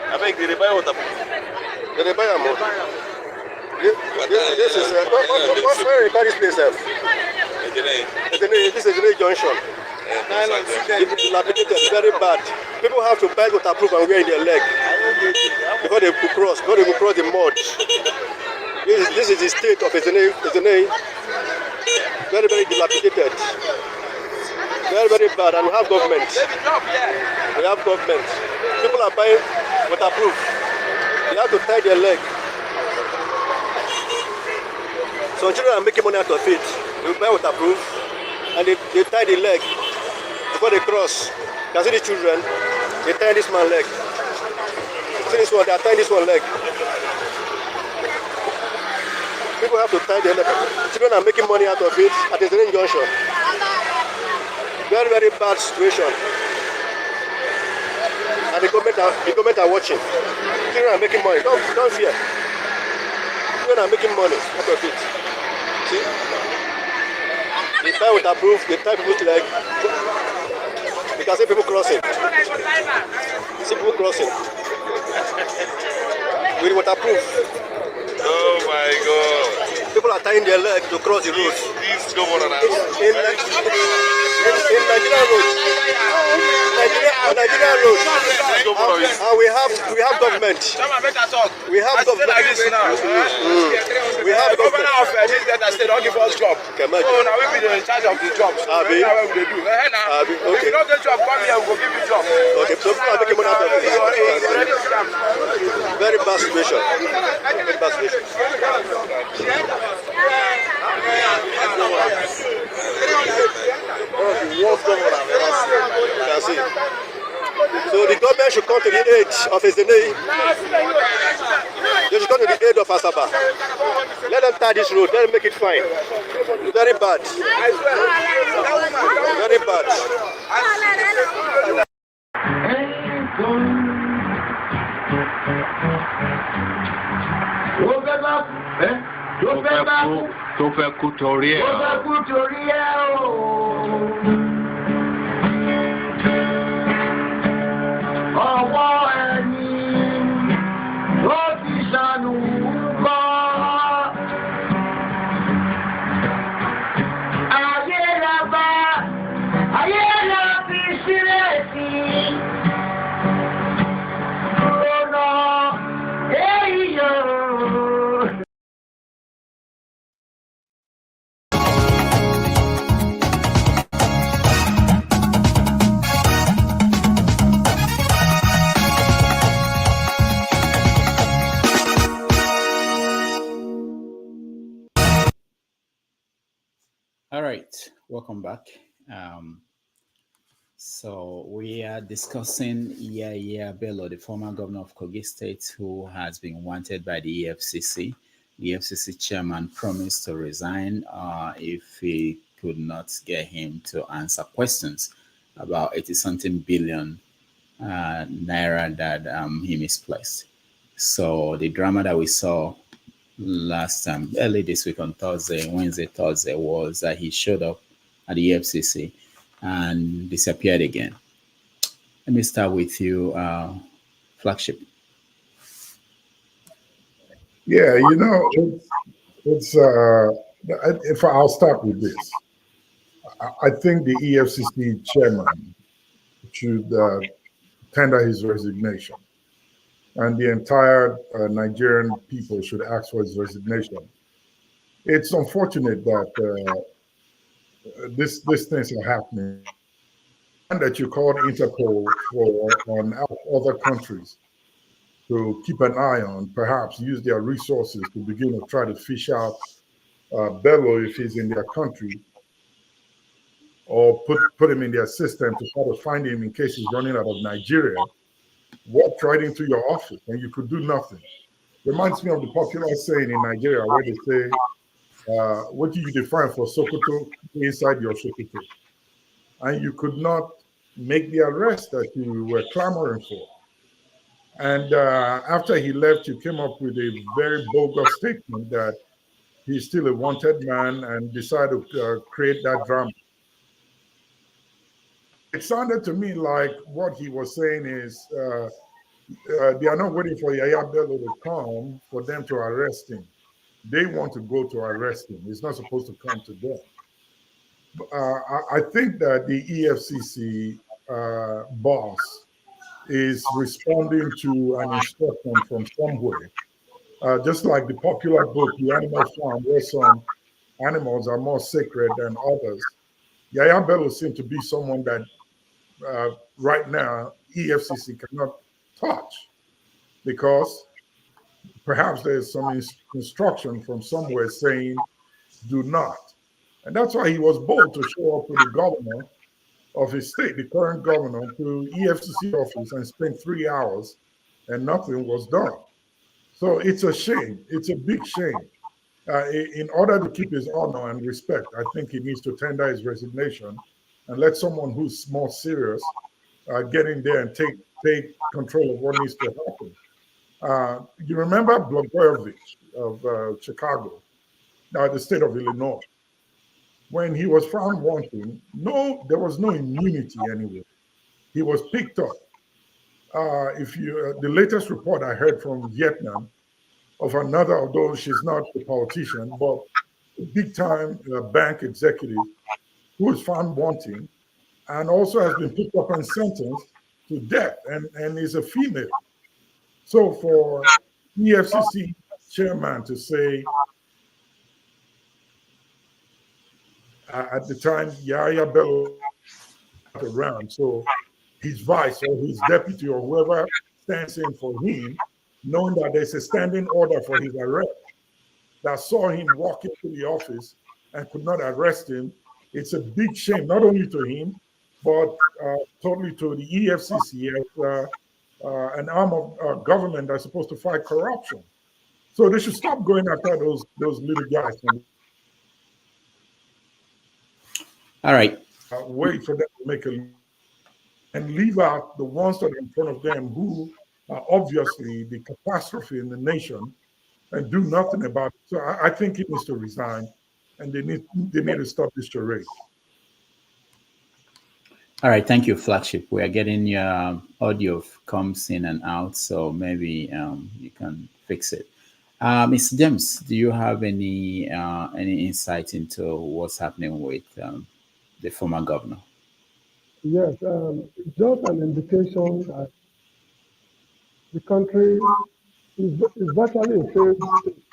I beg, did they buy water? Did they buy a motor? This is where you call this place? This is a junction. It's dilapidated, very bad. People have to buy waterproof and wear in their leg before they could cross. Before they could cross the mud. This is the state of Ezene. Very, very dilapidated. Very, very bad. And we have government. We have government. People are buying waterproof. They have to tie their leg. So children are making money out of it. They buy waterproof and they tie the leg before they cross. You can see the children, they tie this man's leg. See this one, they are tying this one leg. People have to tie their leg. Children are making money out of it at the Zane Junction. Very, very bad situation. And the government are watching. Children are making money. Don't fear. Children are making money out of it. See? The time waterproof, the time people's leg. You can see people crossing. See people crossing. With waterproof. Oh my God. People are tying their leg to cross the road. These governors are in Nigerian road. Nigerian road. And we have government. We have government. We have government. Governor of this Delta State don't give us job. Oh, now we be in charge of the jobs. Abi. Now we do. If you don't get job, come here, we will give you job. Okay, so people are making money out of it. Very bad situation. Very bad situation. So the government should come to the aid of Ezenei. They should come to the aid of Asaba. Let them tie this road. Let them make it fine. Very bad. Very bad. Tó fẹ́ kú torí ẹ̀. Ọwọ́ ẹni ló ti ṣàánú kọ́. Ayé la bá, ayé la fi sílẹ̀ sí. Ọ̀nà èyí yóò. All right, welcome back. So we are discussing Yahaya Bello, the former governor of Kogi State, who has been wanted by the EFCC. The EFCC chairman promised to resign if he could not get him to answer questions about 80-something billion naira that he misplaced. So the drama that we saw last time, early this week on Wednesday, Thursday, was that he showed up at the EFCC and disappeared again. Let me start with you, Flagship. Yeah, you know, it's if I'll start with this. I think the EFCC chairman should tender his resignation, and the entire Nigerian people should ask for his resignation. It's unfortunate that these things are happening, and that you called Interpol on other countries to keep an eye on, perhaps use their resources to begin to try to fish out Bello if he's in their country, or put him in their system to try to find him in case he's running out of Nigeria. Walked right into your office and you could do nothing. Reminds me of the popular saying in Nigeria where they say, what do you define for Sokoto inside your Sokoto? And you could not make the arrest that you were clamoring for. And after he left, you came up with a very bogus statement that he's still a wanted man and decided to create that drama. It sounded to me like what he was saying is they are not waiting for Yahaya Bello to come for them to arrest him. They want to go to arrest him. It's not supposed to come to them. I think that the EFCC boss is responding to an instruction from somewhere. Just like the popular book, The Animal Farm, where some animals are more sacred than others. Yahaya Bello seems to be someone that right now EFCC cannot touch, because perhaps there's some instruction from somewhere saying do not. And that's why he was bold to show up with the governor of his state, the current governor, to EFCC office and spend 3 hours and nothing was done. So it's a shame. It's a big shame. In order to keep his honor and respect, I think he needs to tender his resignation and let someone who's more serious get in there and take control of what needs to happen. You remember Blagojevich of Chicago, the state of Illinois. when he was found wanting, no, there was no immunity anywhere. He was picked up. The latest report I heard from Vietnam of another, although she's not a politician, but a big time bank executive who was found wanting and also has been picked up and sentenced to death and is a female. So for EFCC chairman to say at the time Yahaya Bello around, so his vice or his deputy or whoever stands in for him, knowing that there's a standing order for his arrest, that saw him walk into the office and could not arrest him, it's a big shame, not only to him, but totally to the EFCC as an arm of government that's supposed to fight corruption. So they should stop going after those little guys All right. Wait for them to make a and leave out the ones that are in front of them who are obviously the catastrophe in the nation and do nothing about it. So I think he needs to resign, and they need to stop this charade. All right, thank you, Flagship. We are getting your audio comes in and out, so maybe you can fix it. Mr. James, do you have any insight into what's happening with the former governor? Yes, just an indication that the country is virtually a failed state.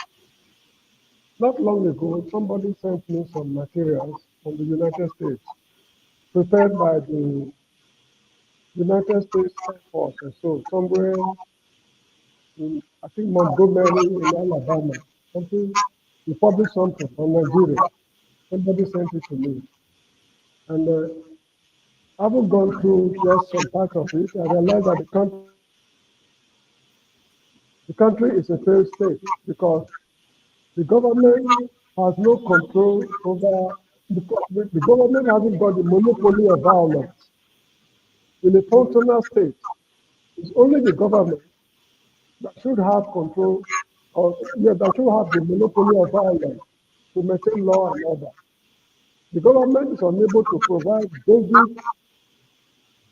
Not long ago, somebody sent me some materials from the United States, prepared by the United States Air Force, and so somewhere in, I think, Montgomery in Alabama, something, he published something on Nigeria. Somebody sent it to me. And I haven't gone through just some part of it. I realized that the country is a failed state because the government has no control over, the government hasn't got the monopoly of violence. In a functional state, it's only the government that should have control, or that should have the monopoly of violence to maintain law and order. The government is unable to provide basic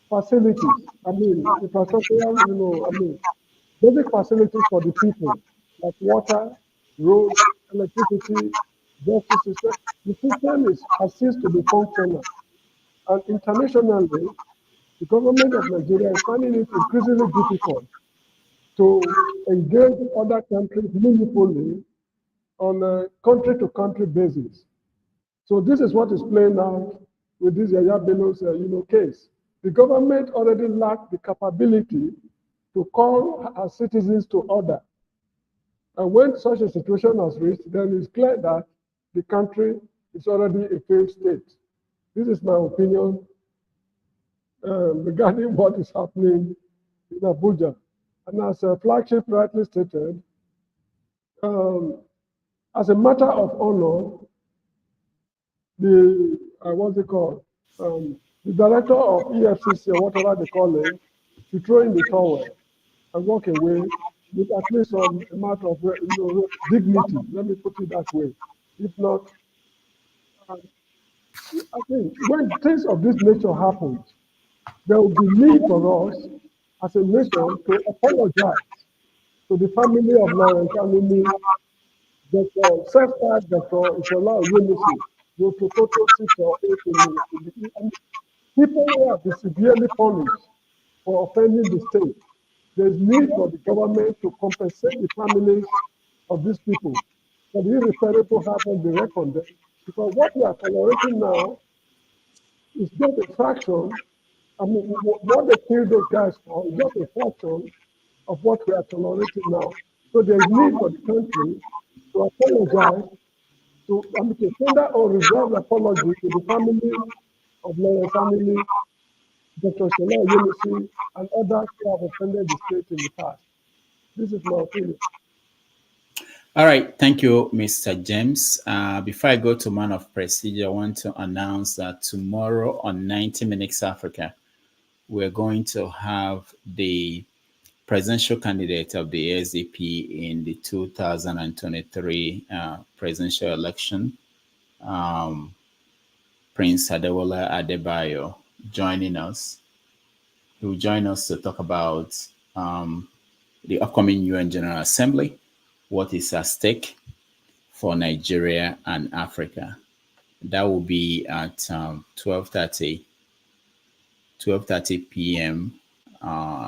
facilities. I mean, infrastructural, basic facilities for the people, like water, roads, electricity, justice system. The system has ceased to be functional. And internationally, the government of Nigeria is finding it increasingly difficult to engage other countries meaningfully on a country-to-country basis. So this is what is playing out with this Yahaya Bello's case. The government already lacked the capability to call her citizens to order. And when such a situation has reached, then it's clear that the country is already a failed state. This is my opinion regarding what is happening in Abuja. And as a Flagship rightly stated, as a matter of honor, the what's it called? The director of EFCC or whatever they call it, to throw in the towel and walk away with at least some amount of dignity. Let me put it that way. If not, I think when things of this nature happen, there will be need for us as a nation to apologize to the family of Lawrence Anini, Dr. Self-Taught Dr. Ishola Oyemisi, Dr. Toto Sito, people who have been severely punished for offending the state. There's need for the government to compensate the families of these people for the irreparable harm they reckon them. Because what we are tolerating now is just a fraction. I mean, what they killed those guys for is just a fraction of what we are tolerating now. So there's need for the country to apologize, to tender or reserve apology to the family of Lawrence Anini, Dr. Shola Oyemisi, and others who have offended the state in the past. This is my opinion. All right, thank you, Mr. James. Before I go to Man of Prestige, I want to announce that tomorrow on 90 Minutes Africa, we're going to have the presidential candidate of the SDP in the 2023 presidential election. Prince Adewola Adebayo joining us. He will join us to talk about the upcoming UN General Assembly, what is at stake for Nigeria and Africa. That will be at 12:30 p.m.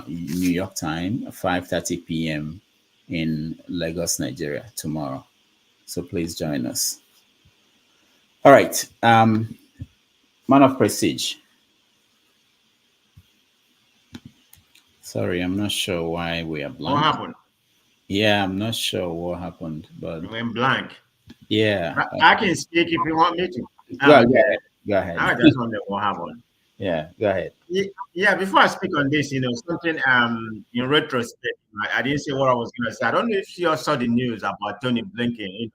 New York time, 5:30 p.m. in Lagos, Nigeria tomorrow. So please join us. All right, man of prestige. Sorry, I'm not sure why we are blank. What happened? Yeah, I'm not sure what happened, but You went blank. yeah, I can speak if you want me to. Go Okay. ahead. Go ahead. I just wonder what happened. Yeah, go ahead. Yeah, before I speak on this, something in retrospect, I didn't say what I was gonna say. I don't know if you all saw the news about Tony Blinken,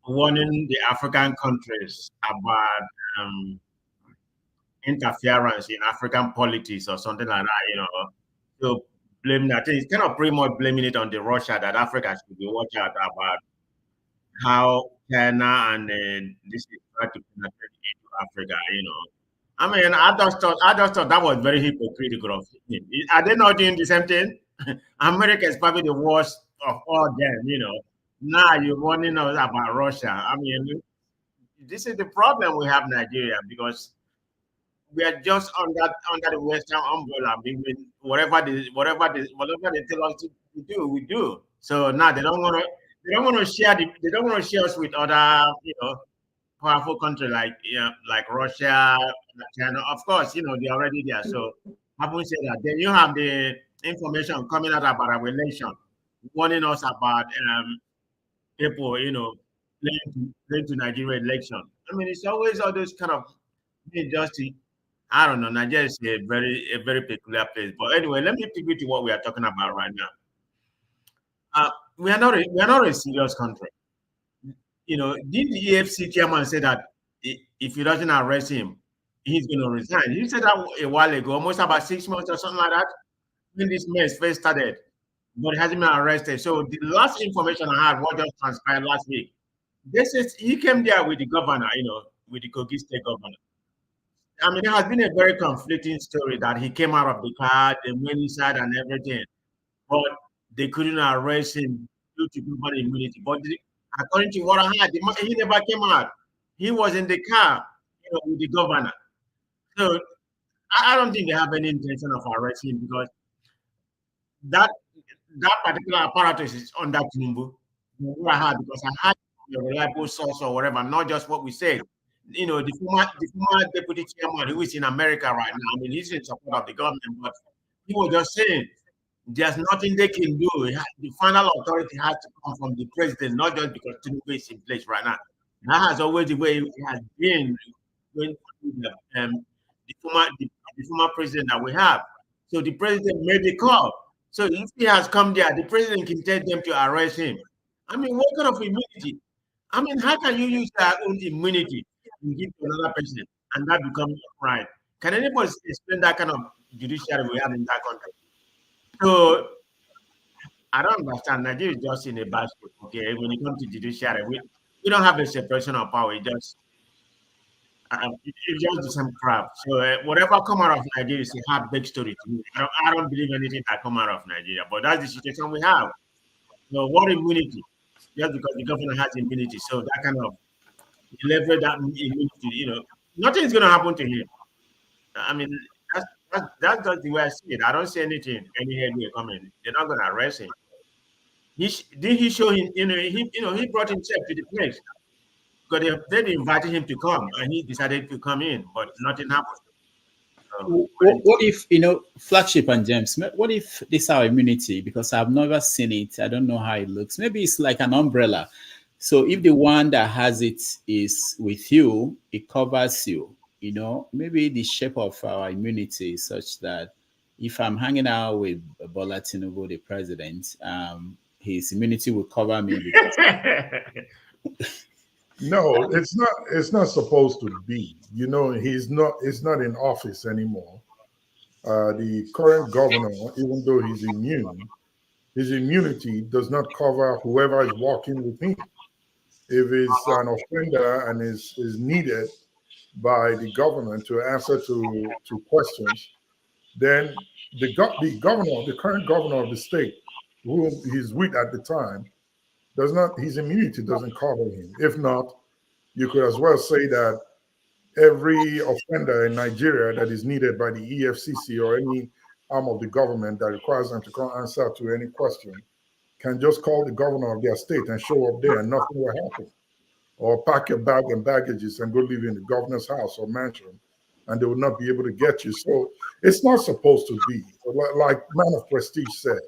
warning the African countries about interference in African politics or something like that, So blame, I think it's kind of pretty much blaming it on the Russia, that Africa should be watching out about how China and this is trying to penetrate into Africa. I mean, I just thought that was very hypocritical of him. Are they not doing the same thing? America is probably the worst of all them. Now you're warning us about Russia. I mean, this is the problem we have in Nigeria, because we are just under the Western umbrella. I mean, whatever they tell us to do, we do. So now they don't want to share us with other powerful country like Russia, China. Of course, they're already there. So having said that, then you have the information coming out about our election, warning us about people, playing to Nigerian election. I mean, it's always all those kind of injustice. I don't know. Nigeria is a very peculiar place. But anyway, let me pivot to what we are talking about right now. We are not a serious country. Did the EFC chairman say that if he doesn't arrest him, he's going to resign? He said that a while ago, almost about 6 months or something like that, when this mess first started, but he hasn't been arrested. So the last information I had, what just transpired last week, this is he came there with the governor, with the Kogi State governor. I mean, it has been a very conflicting story that he came out of the car, the went inside and everything, but they couldn't arrest him due to global immunity. But according to what I heard, he never came out. He was in the car, with the governor. So I don't think they have any intention of arresting him, because that particular apparatus is under Tinubu. What I heard, because I had a reliable source or whatever, not just what we said. The former deputy chairman who is in America right now, I mean, he's in support of the government, but he was just saying there's nothing they can do. The final authority has to come from the president, not just because Tinubu is in place right now. That has always the way it has been when the former president that we have. So the president made the call. So if he has come there, the president can tell them to arrest him. I mean, what kind of immunity? I mean, how can you use your own immunity and give to another person and that becomes right? Can anybody explain that kind of judiciary we have in that country? So I don't understand. Nigeria is just in a bad shape. Okay, when it comes to judiciary, we don't have a separation of power. It's just the same crap. So whatever come out of Nigeria is a half-baked story to me. I don't believe anything that come out of Nigeria. But that's the situation we have. So what immunity? Just because the governor has immunity, so that kind of leverage that immunity. Nothing is going to happen to him. I mean, that's just the way I see it. I don't see anything, any headway coming. They're not going to arrest him. Did he show him? He brought himself to the place because they invited him to come, and he decided to come in, but nothing happened. So, what if, Flagship and James, what if this is our immunity? Because I've never seen it. I don't know how it looks. Maybe it's like an umbrella. So if the one that has it is with you, it covers you. Maybe the shape of our immunity is such that if I'm hanging out with Bola Tinubu, the president, his immunity will cover me. No, it's not supposed to be. It's not in office anymore. The current governor, even though he's immune, his immunity does not cover whoever is walking with him. If it's an offender and is needed, by the government to answer to questions, then the governor, the current governor of the state, who he's with at the time, does not, his immunity doesn't cover him. If not, you could as well say that every offender in Nigeria that is needed by the EFCC or any arm of the government that requires them to come answer to any question can just call the governor of their state and show up there and nothing will happen. Or pack your bag and baggages and go live in the governor's house or mansion, and they will not be able to get you. So it's not supposed to be. Like Man of Prestige said,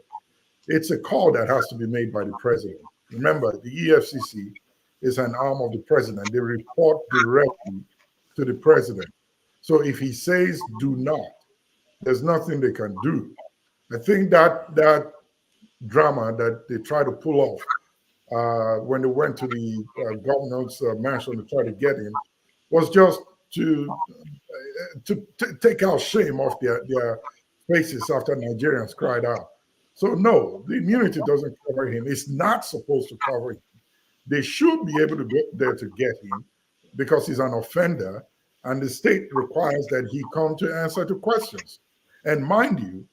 it's a call that has to be made by the president. Remember, the EFCC is an arm of the president. They report directly to the president. So if he says do not, there's nothing they can do. I think that drama that they try to pull off when they went to the governor's mansion to try to get him was just to take out shame off their faces after Nigerians cried out. So no, the immunity doesn't cover him. It's not supposed to cover him. They should be able to go there to get him because he's an offender, and the state requires that he come to answer to questions. And mind you,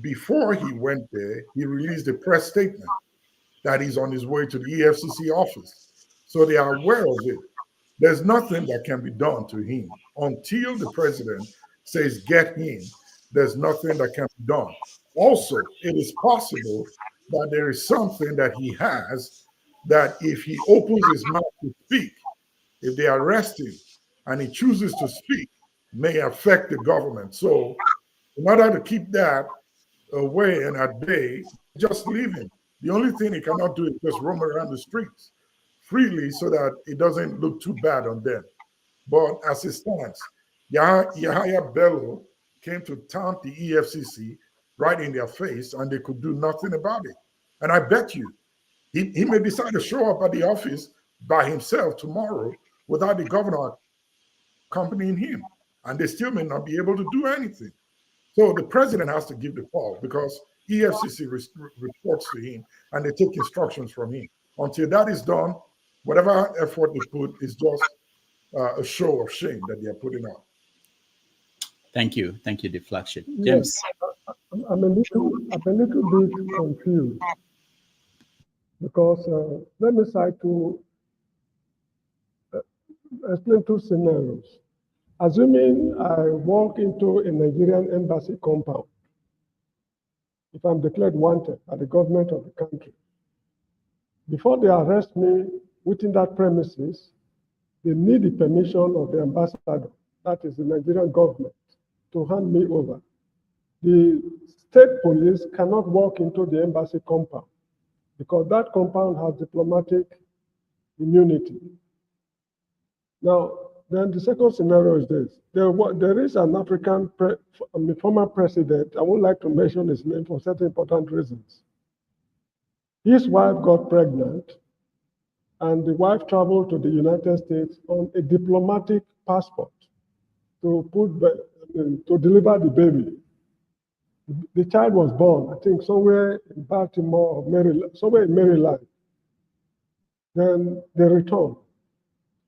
before he went there, he released a press statement that he's on his way to the EFCC office. So they are aware of it. There's nothing that can be done to him until the president says get him. There's nothing that can be done. Also, it is possible that there is something that he has that if he opens his mouth to speak, if they arrest him and he chooses to speak, may affect the government. So in order to keep that away and at bay, just leave him. The only thing he cannot do is just roam around the streets freely so that it doesn't look too bad on them. But as it stands, Yahaya Bello came to taunt the EFCC right in their face, and they could do nothing about it. And I bet you, he may decide to show up at the office by himself tomorrow without the governor accompanying him, and they still may not be able to do anything. So the president has to give the call because EFCC reports to him and they take instructions from him. Until that is done, whatever effort they put is just a show of shame that they are putting out. Thank you, the flagship. Yes, James. I'm a little bit confused because let me try to explain two scenarios. Assuming I walk into a Nigerian embassy compound, if I'm declared wanted by the government of the country, before they arrest me within that premises, they need the permission of the ambassador, that is the Nigerian government, to hand me over. The state police cannot walk into the embassy compound because that compound has diplomatic immunity. Now, then the second scenario is this. There is an African former president, I would like to mention his name for certain important reasons. His wife got pregnant, and the wife traveled to the United States on a diplomatic passport to deliver the baby. The child was born, I think, somewhere in Baltimore or Maryland, somewhere in Maryland. Then they returned.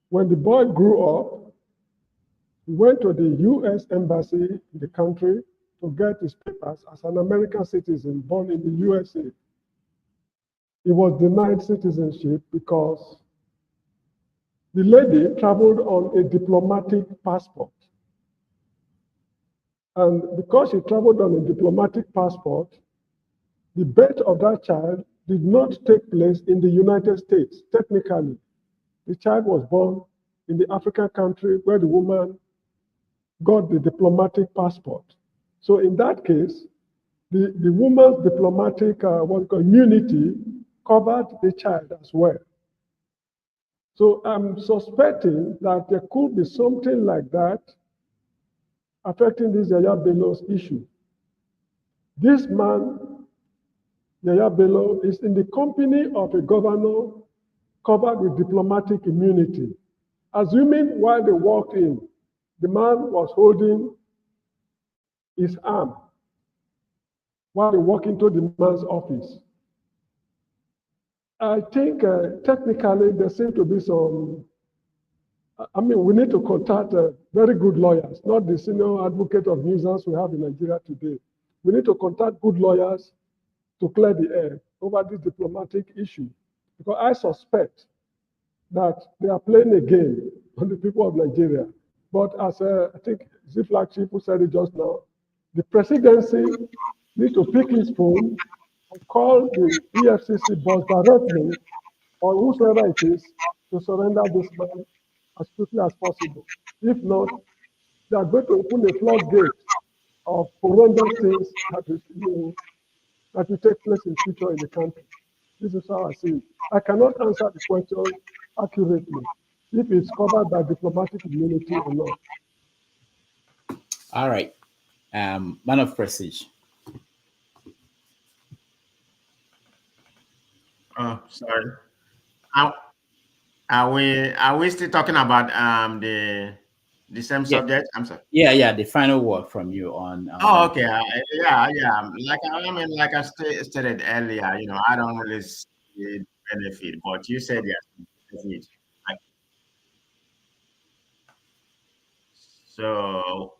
When the boy grew up, he went to the U.S. embassy in the country to get his papers as an American citizen born in the USA. He was denied citizenship because the lady traveled on a diplomatic passport. And because she traveled on a diplomatic passport, the birth of that child did not take place in the United States, technically. The child was born in the African country where the woman got the diplomatic passport. So in that case, the woman's diplomatic immunity covered the child as well. So I'm suspecting that there could be something like that affecting this Yahaya Bello's issue. This man, Yahaya Bello, is in the company of a governor covered with diplomatic immunity. Assuming while they walked in, the man was holding his arm while they walked into the man's office. I think technically there seems to be some I mean, we need to contact very good lawyers, not the senior advocate of nuisance we have in Nigeria today. We need to contact good lawyers to clear the air over this diplomatic issue, because I suspect that they are playing a game on the people of Nigeria. But as I think Ziflak Chief who said it just now, the presidency need to pick his phone and call the EFCC boss directly, or whosoever it is, to surrender this man as quickly as possible. If not, they are going to open a floodgate of horrendous things that will take place in future in the country. This is how I see it. I cannot answer the question accurately if it's covered by diplomatic immunity or not. All right. Man of prestige. Oh, sorry. Are we still talking about the same subject? I'm sorry. Yeah. The final word from you on. Oh, okay. Yeah. Like I stated earlier, I don't really see the benefit, but you said yes, benefit. So,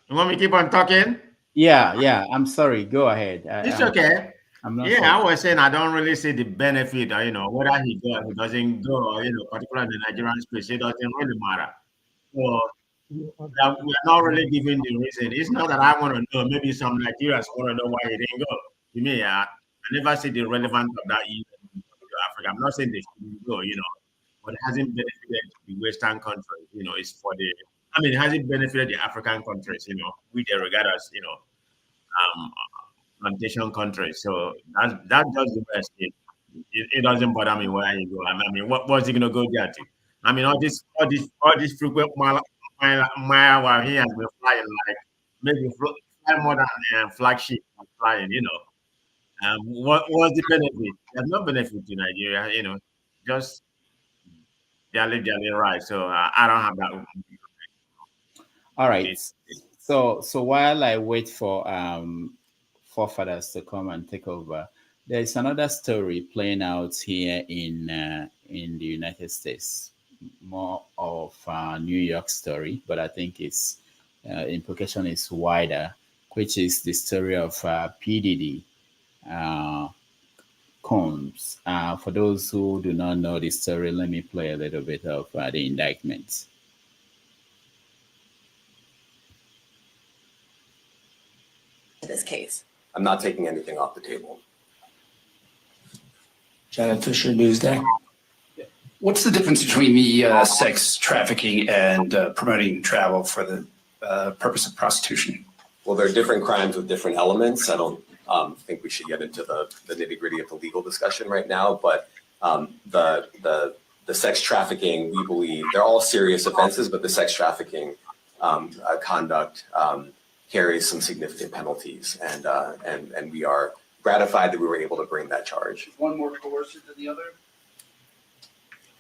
you want me to keep on talking? Yeah. I'm sorry. Go ahead. It's okay. I'm not. Yeah, I was saying I don't really see the benefit, whether he goes, he doesn't go, particularly in the Nigerian space, it doesn't really matter. So we're not really giving the reason. It's not that I want to know. Maybe some Nigerians want to know why he didn't go. To me, I never see the relevance of that in Africa. I'm not saying they shouldn't go, but it hasn't benefited the Western countries. It's for it hasn't benefited the African countries. We they regard as, plantation countries. So that's just the best. It doesn't bother me where you go. I mean, what's he gonna go there to? I mean, all this frequent mile while he has been flying, like maybe fly more than flagship flying. What's the benefit? There's no benefit to Nigeria. Just daily right. So I don't have that. All right. So while I wait for forefathers to come and take over, there is another story playing out here in the United States, more of a New York story, but I think its implication is wider, which is the story of PDD Combs. For those who do not know the story, let me play a little bit of the indictment. This case. I'm not taking anything off the table. Janet Fisher, Newsday. What's the difference between the sex trafficking and promoting travel for the purpose of prostitution? Well, there are different crimes with different elements. I don't think we should get into the nitty-gritty of the legal discussion right now, but the sex trafficking, we believe, they're all serious offenses, but the sex trafficking conduct carries some significant penalties, and we are gratified that we were able to bring that charge. One more coercive than the other?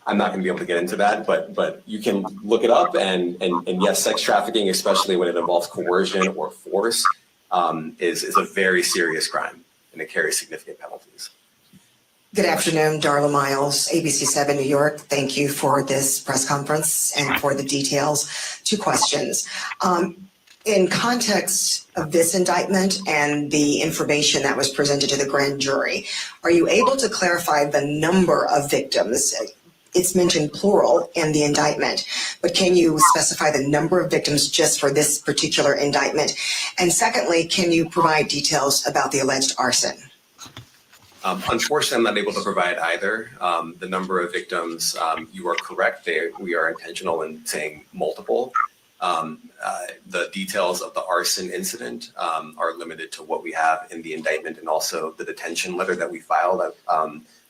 I'm not going to be able to get into that, but you can look it up, and yes, sex trafficking, especially when it involves coercion or force, is a very serious crime, and it carries significant penalties. Good afternoon, Darla Miles, ABC7 New York. Thank you for this press conference and for the details. 2 questions. In context of this indictment and the information that was presented to the grand jury, are you able to clarify the number of victims? It's mentioned plural in the indictment, but can you specify the number of victims just for this particular indictment? And secondly, can you provide details about the alleged arson? Unfortunately, I'm not able to provide either. The number of victims, you are correct. We are intentional in saying multiple. The details of the arson incident are limited to what we have in the indictment and also the detention letter that we filed,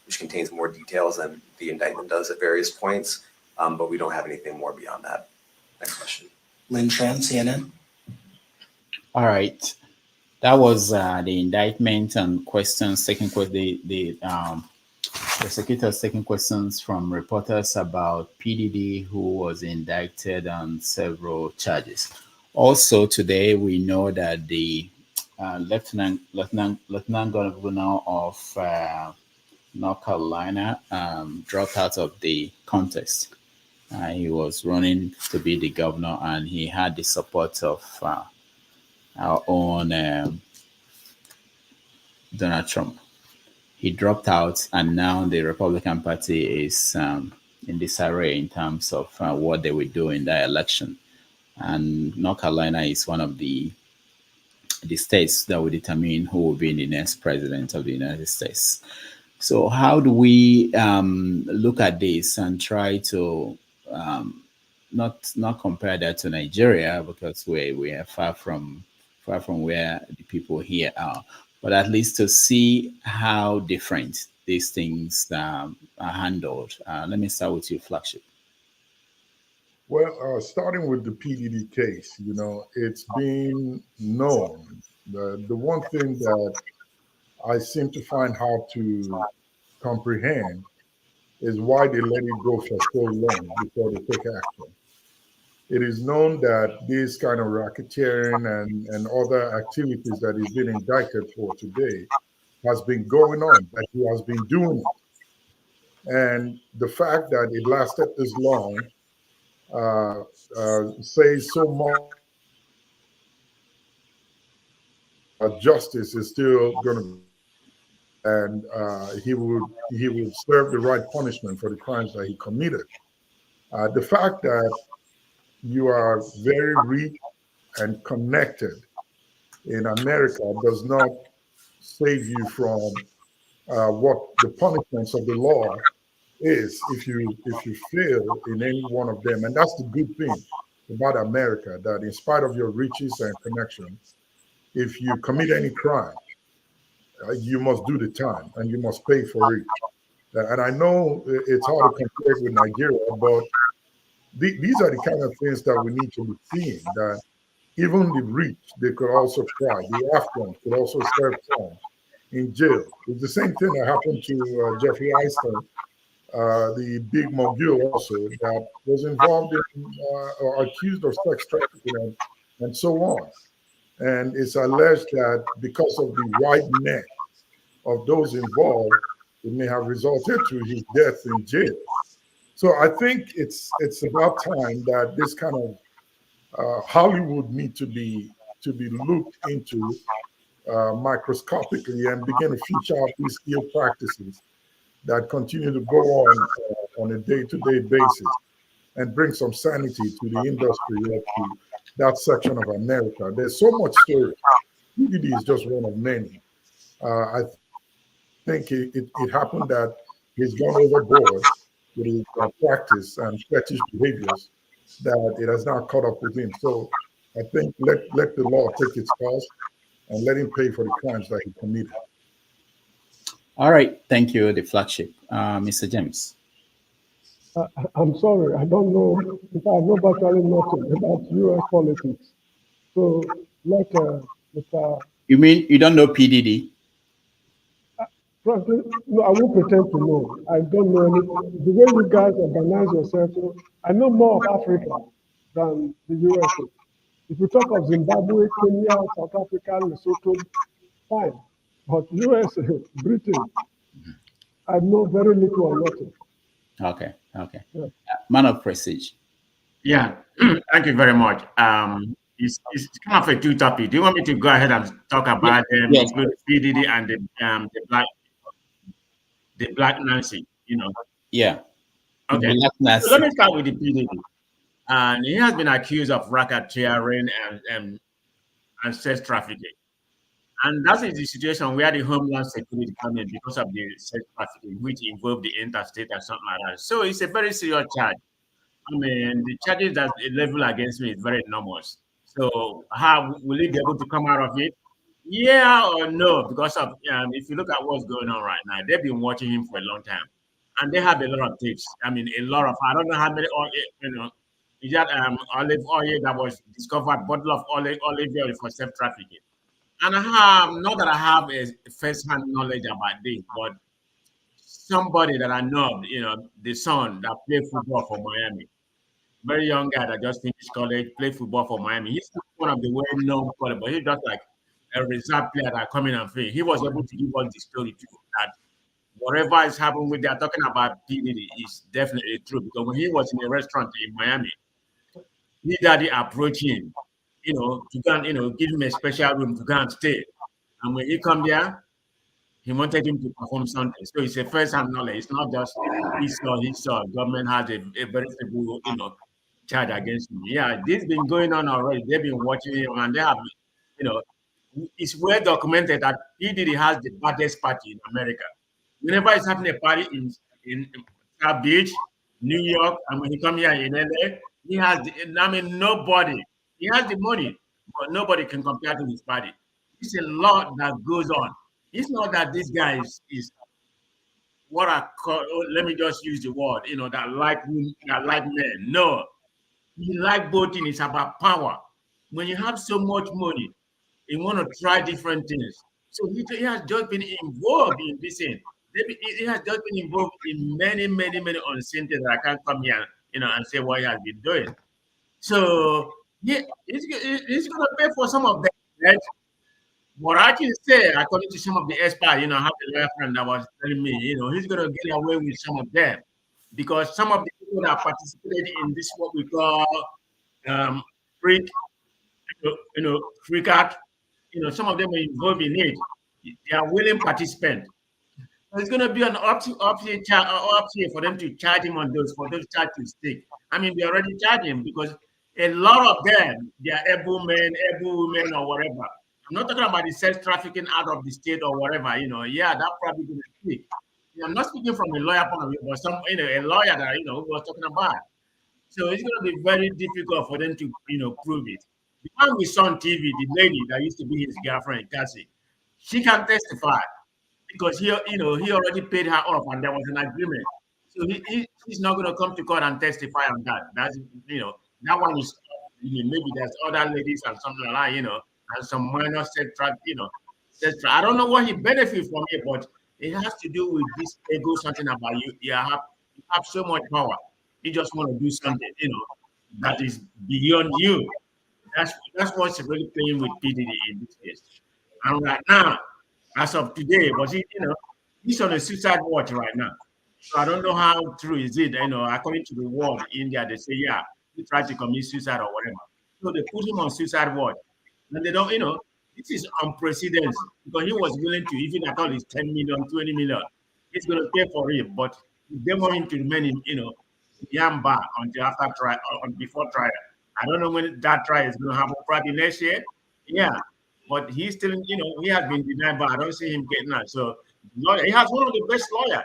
which contains more details than the indictment does at various points, but we don't have anything more beyond that. Next question. Lynn Tran, CNN. All right. That was the indictment and questions taking the prosecutors taking questions from reporters about PDD, who was indicted on several charges. Also today, we know that the Lieutenant Governor of North Carolina, dropped out of the contest. He was running to be the governor, and he had the support of our own Donald Trump. He dropped out, and now the Republican Party is in disarray in terms of what they will do in that election. And North Carolina is one of the states that will determine who will be the next president of the United States. So, how do we look at this and try to not compare that to Nigeria, because we are far from where the people here are, but at least to see how different these things are handled. Let me start with you, Flagship. Well, starting with the PDD case, it's been known. The one thing that I seem to find hard to comprehend is why they let it go for so long before they take action. It is known that this kind of racketeering and other activities that he's been indicted for today has been going on, that he has been doing it. And the fact that it lasted this long says so much. Justice is still going to, and he would serve the right punishment for the crimes that he committed. The fact that you are very rich and connected in America does not save you from what the punishments of the law is if you fail in any one of them. And that's the good thing about America, that in spite of your riches and connection, if you commit any crime, you must do the time and you must pay for it. And I know it's hard to compare with Nigeria, but these are the kind of things that we need to be seeing, that even the rich, they could also cry. The affluent could also serve time in jail. It's the same thing that happened to Jeffrey Einstein, the big mogul also, that was involved in or accused of sex trafficking and so on. And it's alleged that because of the wide net of those involved, it may have resulted to his death in jail. So I think it's about time that this kind of Hollywood need to be looked into microscopically and begin to feature out these ill practices that continue to go on a day-to-day basis and bring some sanity to the industry or to that section of America. There's so much story. PDD is just one of many. I think it happened that he's gone overboard with his practice and fetish behaviors, that it has not caught up with him. So I think let the law take its course and let him pay for the crimes that he committed. All right, thank you, the Flagship. Mr. James. I'm sorry, I don't know. If I know virtually nothing about U.S. politics. So, like Mr. You mean you don't know PDD? Frankly, no, I won't pretend to know. I don't know anything. The way you guys organize yourselves, I know more of Africa than the USA. If you talk of Zimbabwe, Kenya, South Africa, Lesotho, fine. But USA, Britain, I know very little or nothing. Okay. Yeah. Man of prestige. Yeah, thank you very much. It's kind of a two topic. Do you want me to go ahead and talk about yes. PDD and the Black Nancy? Yeah. Okay. So let me start with the PDD. And he has been accused of racketeering and sex trafficking. And that is the situation where the Homeland Security come in because of the sex trafficking, which involved the interstate and something like that. So it's a very serious charge. I mean, the charges that they level against me is very enormous. So how will he be able to come out of it? Yeah or no? Because of if you look at what's going on right now, they've been watching him for a long time, and they have a lot of tips. I mean, a lot of, I don't know how many oil, is that olive oil that was discovered, bottle of olive oil for self trafficking. And I have, not that I have a first-hand knowledge about this, but somebody that I know, the son that played football for Miami, very young guy that just finished college, played football for Miami. He's one of the well-known players, but he's just like a reserve player that come in and play. He was able to give us the story too, that whatever is happening with, they're talking about P. Diddy is definitely true, because when he was in a restaurant in Miami, P. Daddy approached him, to go and, give him a special room to go and stay. And when he come there, he wanted him to perform something. So it's a first-hand knowledge. It's not just he saw. Government has a very stable, charge against him. Yeah, this has been going on already. They've been watching him, and they have, it's well documented that P. Diddy has the baddest party in America. Whenever it's happening a party in South Beach, New York, and when he come here in LA, he has nobody. He has the money, but nobody can compare to his party. It's a lot that goes on. It's not that this guy is what I call, let me just use the word, that like men. No, he like voting. It's about power. When you have so much money, you want to try different things. So he has just been involved in this thing. He has just been involved in many, many, many unseen things that I can't come here, and say what he has been doing. So yeah, he's going to pay for some of them, right? What I can say, according to some of the experts, I have a lawyer friend that was telling me, he's going to get away with some of them, because some of the people that participated in this, what we call freak, freak out, some of them are involved in it. They are willing participants. It's going to be an option for them to charge him on those, for those charges to stick. I mean, they already charged him, because a lot of them, they are able men, able women, or whatever. I'm not talking about the sex trafficking out of the state or whatever, yeah, that probably going to stick. I'm not speaking from a lawyer point of view, but a lawyer that, who was talking about. So it's going to be very difficult for them to, prove it. The one we saw on TV, the lady that used to be his girlfriend, Cassie, she can testify, because he already paid her off, and there was an agreement. So he's not going to come to court and testify on that. That's, that one is, maybe there's other ladies and something like that, and some minor sex I don't know what he benefits from it, but it has to do with this ego, something about you. You have so much power. You just want to do something, that is beyond you. That's what's really playing with PDD in this case. And right now, as of today, but he's on a suicide watch right now. So I don't know how true is it. According to the world, India, they say, yeah, he tried to commit suicide or whatever. So they put him on suicide watch. And they don't, this is unprecedented, because he was willing to, even at all it's 10 million, 20 million, he's going to pay for it. But they want him to remain in, Yamba until after trial, or before trial. I don't know when that trial is going to happen, probably next year. Yeah. But he's still, he has been denied, but I don't see him getting out. So he has one of the best lawyers.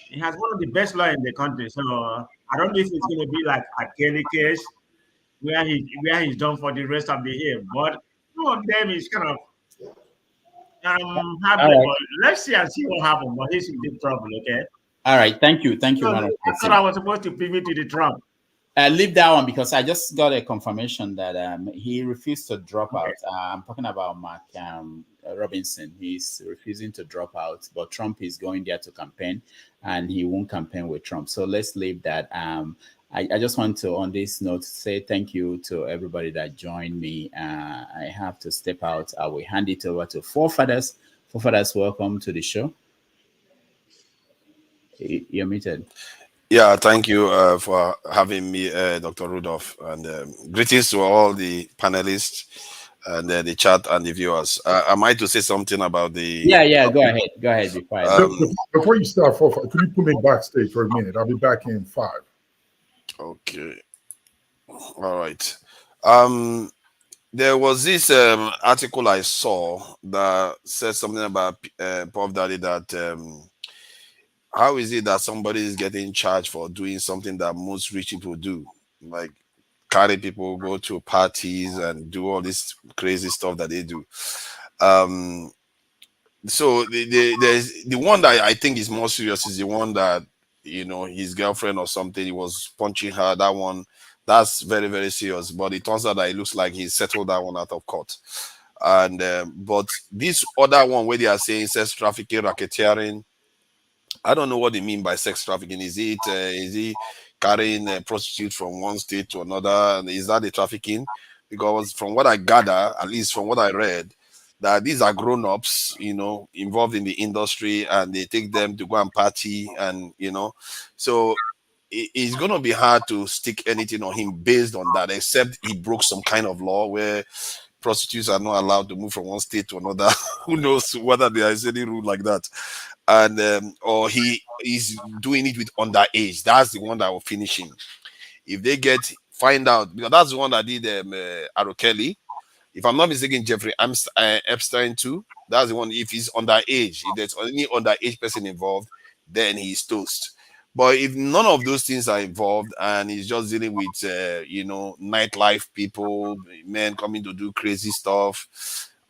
He has one of the best lawyers in the country. So I don't know if it's going to be like a Kelly case where he's done for the rest of the year. But some of them is kind of happy. Right. But let's see and see what happens. But he's in big trouble, okay? All right, thank you. I thought I was supposed to pivot to the Trump. Leave that one, because I just got a confirmation that he refused to drop out. I'm talking about Mark Robinson. He's refusing to drop out, but Trump is going there to campaign, and he won't campaign with Trump. So let's leave that. I just want to, on this note, say thank you to everybody that joined me. I have to step out. I will hand it over to Forefathers. Forefathers, welcome to the show. You're muted. Yeah, thank you for having me, Dr. Rudolph, and greetings to all the panelists and the chat and the viewers. Am I to say something about the? Yeah. Go ahead. Before you start, could you put me backstage for a minute? I'll be back in 5. Okay. All right. There was this article I saw that said something about Puff Daddy, that how is it that somebody is getting charged for doing something that most rich people do, like carry people, go to parties, and do all this crazy stuff that they do? So there's the one that I think is more serious is the one that, his girlfriend or something, he was punching her. That one, that's very, very serious. But it turns out that it looks like he settled that one out of court. And but this other one where they are saying sex trafficking, racketeering, I don't know what they mean by sex trafficking. Is he carrying a prostitute from one state to another? Is that the trafficking? Because from what I gather, at least from what I read, that these are grown-ups, you know, involved in the industry, and they take them to go and party, and you know, so it's going to be hard to stick anything on him based on that, except he broke some kind of law where prostitutes are not allowed to move from one state to another. Who knows whether there is any rule like that? And or he is doing it with underage. That's the one that will finish him. If they find out, because that's the one that did Aro Kelly. If I'm not mistaken, Jeffrey Epstein too. That's the one. If he's underage, if there's any underage person involved, then he's toast. But if none of those things are involved and he's just dealing with, you know, nightlife people, men coming to do crazy stuff,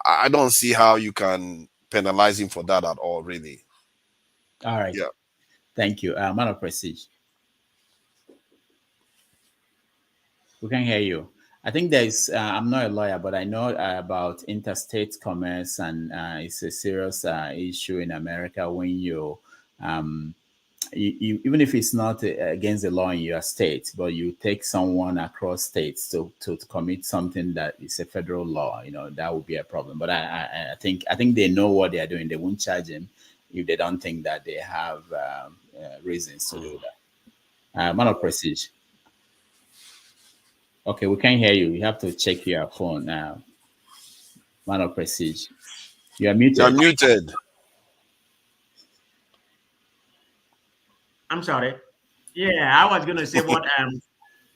I don't see how you can penalize him for that at all, really. All right. Yeah. Thank you. Man of Prestige. We can hear you. I think there's, I'm not a lawyer, but I know about interstate commerce, and it's a serious issue in America when you, even if it's not against the law in your state, but you take someone across states to commit something that is a federal law, you know, that would be a problem. But I think they know what they are doing. They won't charge him if they don't think that they have reasons to do that. Man of Prestige. Okay, we can't hear you. You have to check your phone now. Man of Prestige. You are muted. You're muted. I'm sorry. Yeah, I was gonna say what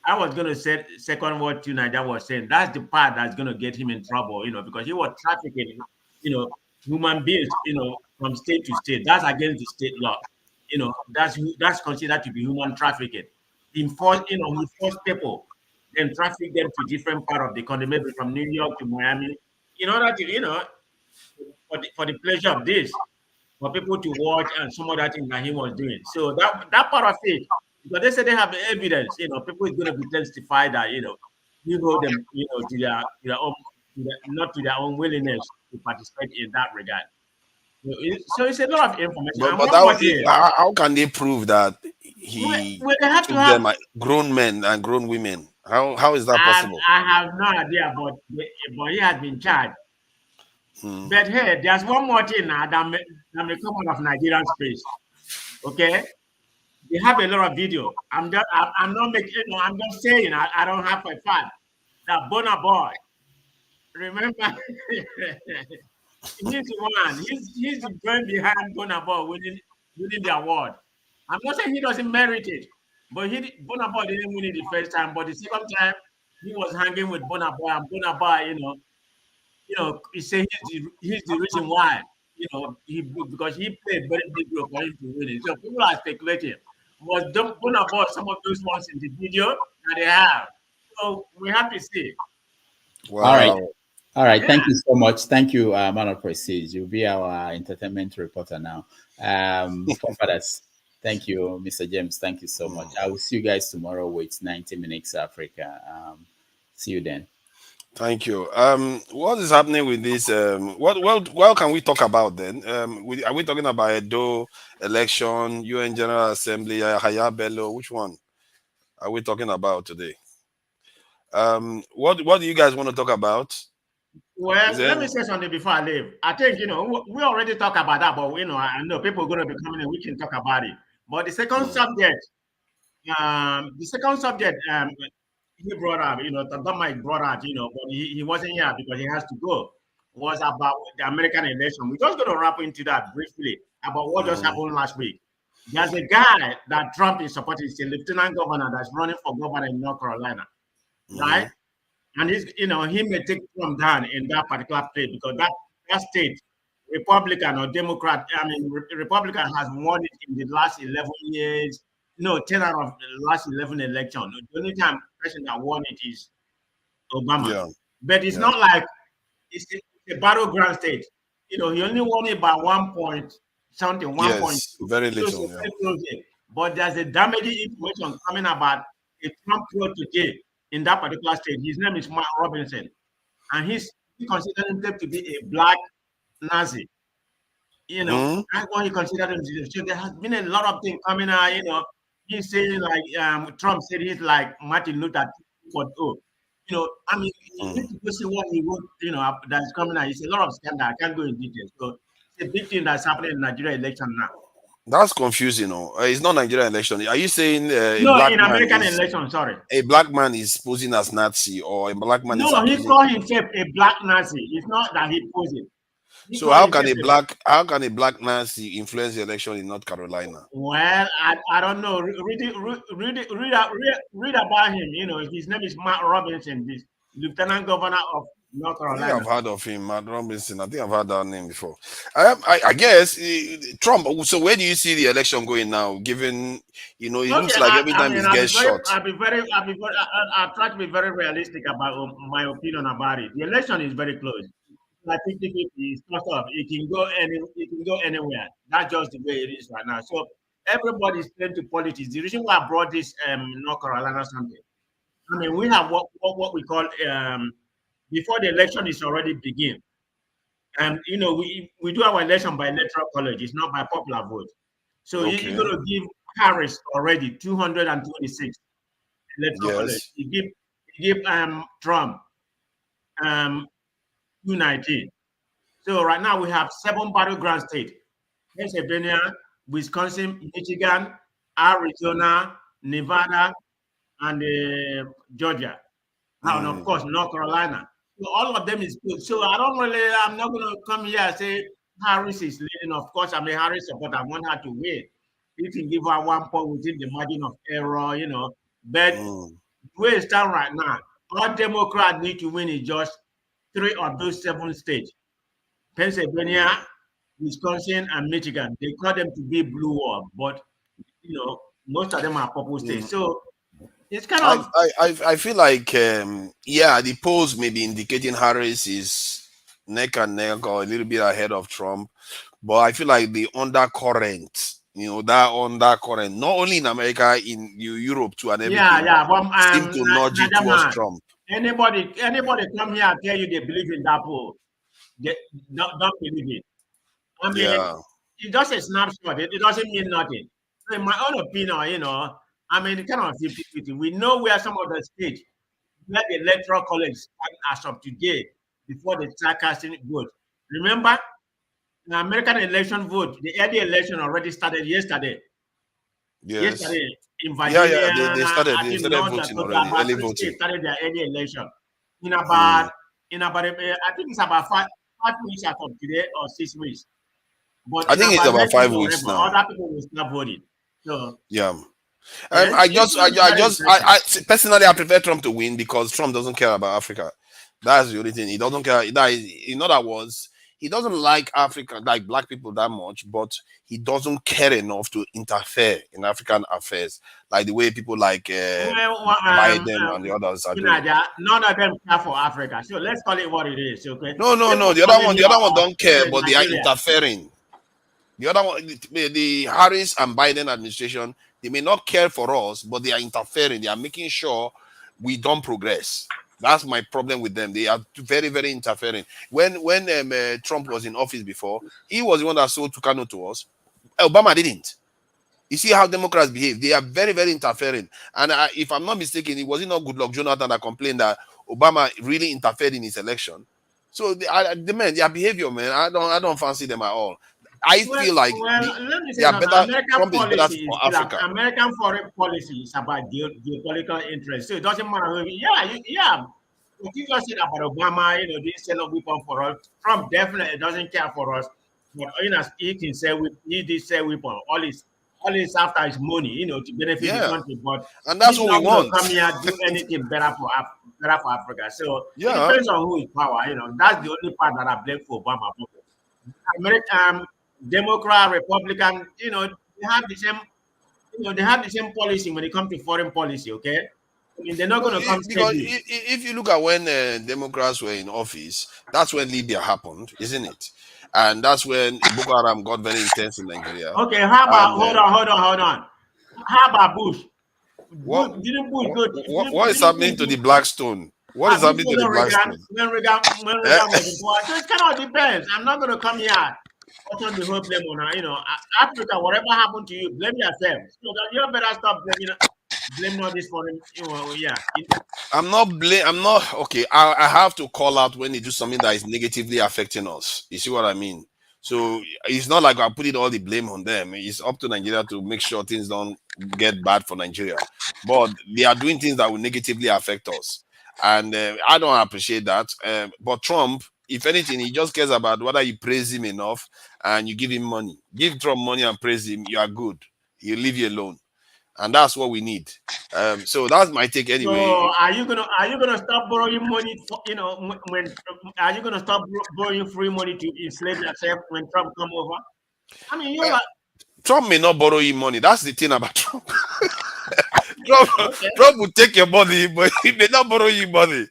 I was gonna say second what Naija was saying. That's the part that's gonna get him in trouble, you know, because he was trafficking, you know, human beings, you know, from state to state. That's against the state law. You know, that's considered to be human trafficking. He forced people, then traffic them to different part of the country, maybe from New York to Miami, in order to, you know, for the pleasure of this, for people to watch and some other thing that he was doing. So that part of it, because they say they have evidence, you know, people is going to be testify that, you know them, you know, to their own, not to their own willingness to participate in that regard. So it's a lot of information. But how can they prove that he they have took to have them like grown men and grown women? How is that possible? I have no idea, but he has been charged. But hey, there's one more thing now that may come out of Nigerian space. Okay, they have a lot of video. I'm not making. You know, I'm just saying. I don't have a fact that Burna Boy. Remember, he's the one. He's the brain behind Burna Boy winning the award. I'm not saying he doesn't merit it, but Burna Boy didn't win it the first time. But the second time, he was hanging with Burna Boy, and Burna Boy, you know, he said he's the reason why, you know, because he played very big role for him to win it. So people are speculating. Was Burna Boy some of those ones in the video that they have? So we have to see. Wow. All right. Yeah. Thank you so much. Thank you, Man of Prestige. You'll be our entertainment reporter now. Fathers, thank you, Mr. James. Thank you so much. I will see you guys tomorrow with 90 Minutes Africa. See you then. Thank you. What is happening with this? What can we talk about then? Are we talking about Edo Election, UN General Assembly, Yahaya Bello? Which one are we talking about today? What do you guys want to talk about? Well, let me say something before I leave. I think, you know, we already talked about that, but, you know, I know people are going to be coming in. We can talk about it. But the second subject, he brought up, you know, Tadama brought out, you know, but he wasn't here because he has to go, was about the American election. We're just going to wrap into that briefly about what just happened last week. There's a guy that Trump is supporting, he's a lieutenant governor that's running for governor in North Carolina, right? And he's, you know, he may take Trump down in that particular state because that state, Republican or Democrat, I mean, Republican has won it in the last 11 years. No, 10 out of the last 11 elections. The only time person that won it is Obama. Yeah. But it's not like it's a battleground state. You know, he only won it by 1 point something, 1 point. Very little. Yeah. But there's a damaging information coming about a Trump pro today in that particular state. His name is Mark Robinson. And he considers himself to be a black Nazi. You know, that's what he considered himself. So there has been a lot of things coming out, you know. He's saying like Trump said he's like Martin Luther 2.0. You know, I mean, you need to go see what he wrote, you know, that's coming out. It's a lot of scandal. I can't go in detail. So it's a big thing that's happening in Nigeria election now. That's confusing. It's not Nigerian election. Are you saying No, in American election, sorry. a black man is posing as Nazi, or a black man is No, he accusing? called himself a black Nazi. It's not that he posed it. So how can a black Nazi influence the election in North Carolina? Well, I don't know. Read about him. You know, his name is Matt Robinson, this Lieutenant Governor of North I think Carolina. I've heard of him, Matt Robinson. I think I've heard that name before. I guess Trump. So where do you see the election going now? Given it looks like every time he gets shot. I try to be very realistic about my opinion about it. The election is very close. I think it's not up. It can go anywhere. That's just the way it is right now. So everybody's playing to politics. The reason why I brought this North Carolina something. I mean, we have what we call before the election is already begin. You know, we do our election by electoral college. It's not by popular vote. So you're going to give Harris already 226 electoral college. You give Trump 219. So right now we have 7 battleground states: Pennsylvania, Wisconsin, Michigan, Arizona, Nevada, and Georgia, and of course North Carolina. So all of them is good. So I'm not going to come here and say Harris is leading. Of course, I'm a Harris supporter. I want her to win. You can give her 1 point within the margin of error, you know. But where it's down right now, all Democrats need to win is just 3 of those 7 states: Pennsylvania, Wisconsin, and Michigan. They call them to be blue wall, but you know, most of them are purple states. So it's kind of I feel like the polls may be indicating Harris is neck and neck or a little bit ahead of Trump, but I feel like the undercurrent, that undercurrent, not only in America, in Europe too, and everything, seem to nudge it towards Trump. Anybody come here and tell you they believe in that poll, they don't believe it. I mean, it's just a snapshot. It doesn't mean nothing. So in my own opinion, you know, I mean, it kind of 50-50. We know where some of the states, where the electoral college stand as of today, before they start casting vote. Remember, the American election vote, the early election already started yesterday. Yes. Yesterday in Virginia, they started voting already. Early voting. Started their early election. In about, I think it's about 5 weeks out of today or 6 weeks. But I think it's about 5 weeks now. Other people will start voting. So I personally I prefer Trump to win because Trump doesn't care about Africa. That's the only thing. He doesn't care. In other words, he doesn't like Africa, like black people, that much, but he doesn't care enough to interfere in African affairs, like the way people like Biden and the others are doing. None of them care for Africa. So let's call it what it is. Okay. No. The other one don't care, but they are interfering. The other one, the Harris and Biden administration, they may not care for us, but they are interfering. They are making sure we don't progress. That's my problem with them. They are very, very interfering. When Trump was in office before, he was the one that sold Tucano to us. Obama didn't. You see how Democrats behave. They are very, very interfering. And if I'm not mistaken, it wasn't not Goodluck Jonathan that complained that Obama really interfered in his election. So their behavior, man, I don't fancy them at all. I feel like they are better. Trump is better for Africa. American foreign policy is about geopolitical interest. So it doesn't matter. What you just said about Obama, you know, this sell a weapon for us. Trump definitely doesn't care for us. But he can say he did sell weapon. All is after his money, you know, to benefit the country. But and that's what we want. Come here, do anything better for Africa. So it depends on who is power. You know, that's the only part that I blame for Obama. American Democrat, Republican, you know, they have the same policy when it comes to foreign policy. Okay, I mean, they're not going to come because if you look at when Democrats were in office, that's when Libya happened, isn't it? And that's when Boko Haram got very intense in Nigeria. Okay, how about hold on? How about Bush? What is happening to the Blackstone? What is happening to the Blackstone? When Reagan was in power, so it kind of depends. I'm not going to come here. On the whole blame on Africa, whatever happened to you, blame yourself. So you better stop blaming blame all this for him. Yeah. I'm not okay. I have to call out when they do something that is negatively affecting us. You see what I mean? So it's not like I put all the blame on them. It's up to Nigeria to make sure things don't get bad for Nigeria. But they are doing things that will negatively affect us, and I don't appreciate that. But Trump, if anything, he just cares about whether you praise him enough and you give him money. Give Trump money and praise him, you are good. He'll leave you alone, and that's what we need. So that's my take anyway. So are you gonna stop borrowing money for, when are you gonna stop borrowing free money to enslave yourself when Trump come over? I mean, Trump may not borrow you money. That's the thing about Trump. Okay. Trump will take your money, but he may not borrow you money.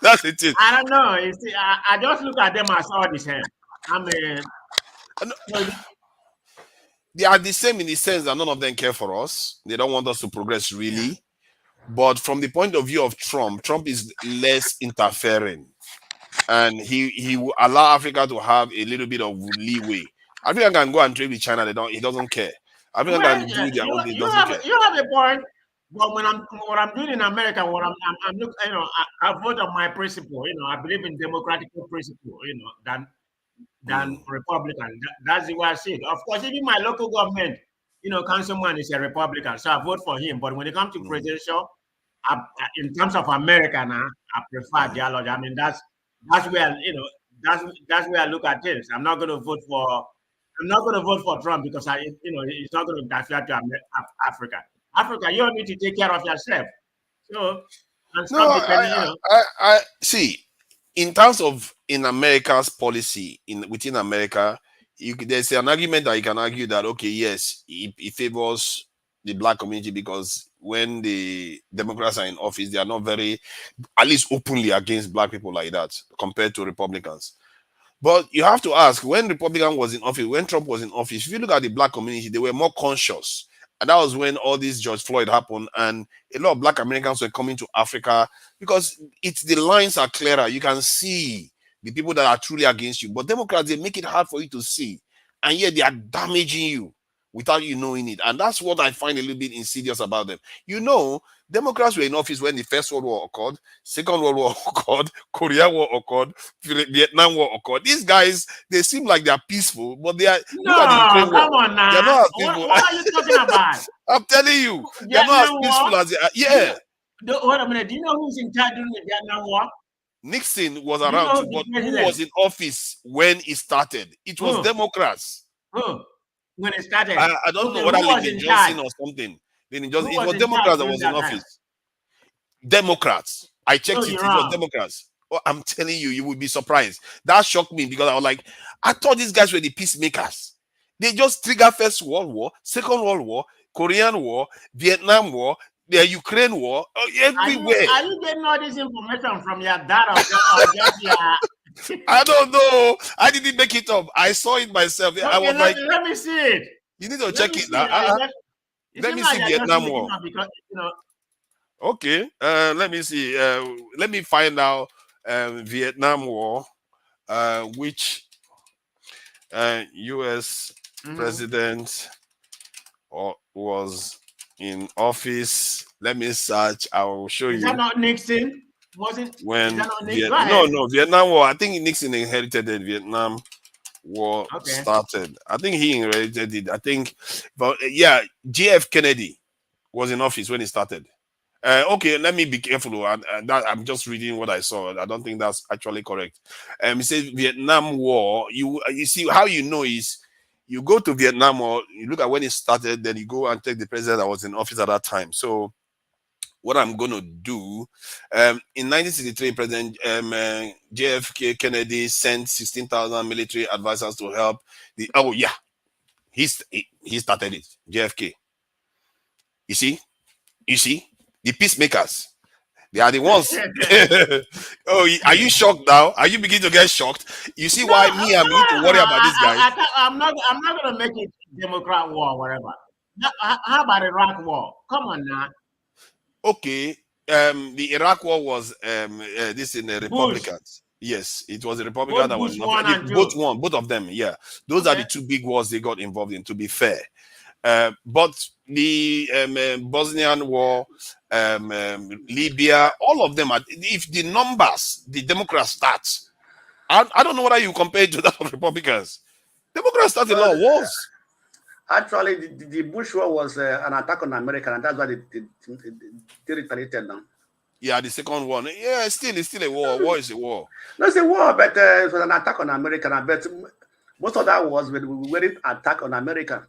That's the thing. I don't know. You see, I just look at them as all the same. I mean, they are the same in the sense that none of them care for us. They don't want us to progress really. But from the point of view of Trump, Trump is less interfering, and he will allow Africa to have a little bit of leeway. Africa can go and trade with China. He doesn't care. Africa can do their own thing. Doesn't care. You have a point. But what I'm doing in America, what I'm looking, I vote on my principle. I believe in democratic principle. Than Republican. That's the way I see it. Of course, even my local government, councilman is a Republican, so I vote for him. But when it comes to presidential, in terms of America now, I prefer dialogue. I mean, that's where that's where I look at things. I'm not going to vote for Trump because it's not going to interfere to Africa. Africa, you need to take care of yourself. So, and stop depending. I see. In terms of in America's policy within America, there's an argument that you can argue that okay, yes, it favors the black community because when the Democrats are in office, they are not very, at least openly against black people like that compared to Republicans. But you have to ask, when Republican was in office, when Trump was in office, if you look at the black community, they were more conscious. And that was when all this George Floyd happened, and a lot of black Americans were coming to Africa because the lines are clearer. You can see the people that are truly against you. But Democrats, they make it hard for you to see. And yet they are damaging you without you knowing it. And that's what I find a little bit insidious about them. Democrats were in office when the First World War occurred, Second World War occurred, Korean War occurred, Vietnam War occurred. These guys, they seem like they are peaceful, but they are. No, come on now. They're not as peaceful. What are you talking about? I'm telling you, they're not as peaceful as they are. Yeah. Wait a minute. Do you know who's in charge during the Vietnam War? Nixon was around too, but who was in office when it started? It was Democrats. When it started? I don't know whether Lyndon Johnson or something. It was Democrats that was in office. Democrats. I checked it. It was Democrats. Oh, I'm telling you, you would be surprised. That shocked me because I was like, I thought these guys were the peacemakers. They just triggered First World War, Second World War, Korean War, Vietnam War, the Ukraine War, everywhere. Are you getting all this information from your dad or just your... I don't know. I didn't make it up. I saw it myself. Okay, I was like, let me see it. You need to check it now. Let me see Vietnam War. Because, Okay. Let me see. Let me find out Vietnam War, which U.S. president was in office. Let me search. I will show you. Is that not Nixon? Wasn't when Nixon? No, Vietnam War. I think Nixon inherited the Vietnam War started. I think he inherited it. I think, but yeah, JF Kennedy was in office when it started. Okay, let me be careful. I'm just reading what I saw. I don't think that's actually correct. It says Vietnam War. You see how you know is you go to Vietnam War, you look at when it started, then you go and take the president that was in office at that time. So what I'm going to do, in 1963, President JFK Kennedy sent 16,000 military advisors to help he started it, JFK. You see, the peacemakers, they are the ones. Oh, are you shocked now? Are you beginning to get shocked? You see why I'm beginning to worry about these guys? I'm not going to make it Democrat war or whatever. How about Iraq war? Come on now. Okay, the Iraq war was this in the Republicans. Yes, it was a Republican that was both of them. Yeah, those are the two big wars they got involved in. To be fair, But the Bosnian War, Libya, all of them, if the numbers, the Democrats start, I don't know whether you compare it to that of Republicans. Democrats start a lot of wars. Actually, the Bush war was an attack on America, and that's why they retaliated now. Yeah, the second one. Yeah, it's still a war. War is a war. No, it's a war, but it was an attack on America. But most of that was we weren't attack on America.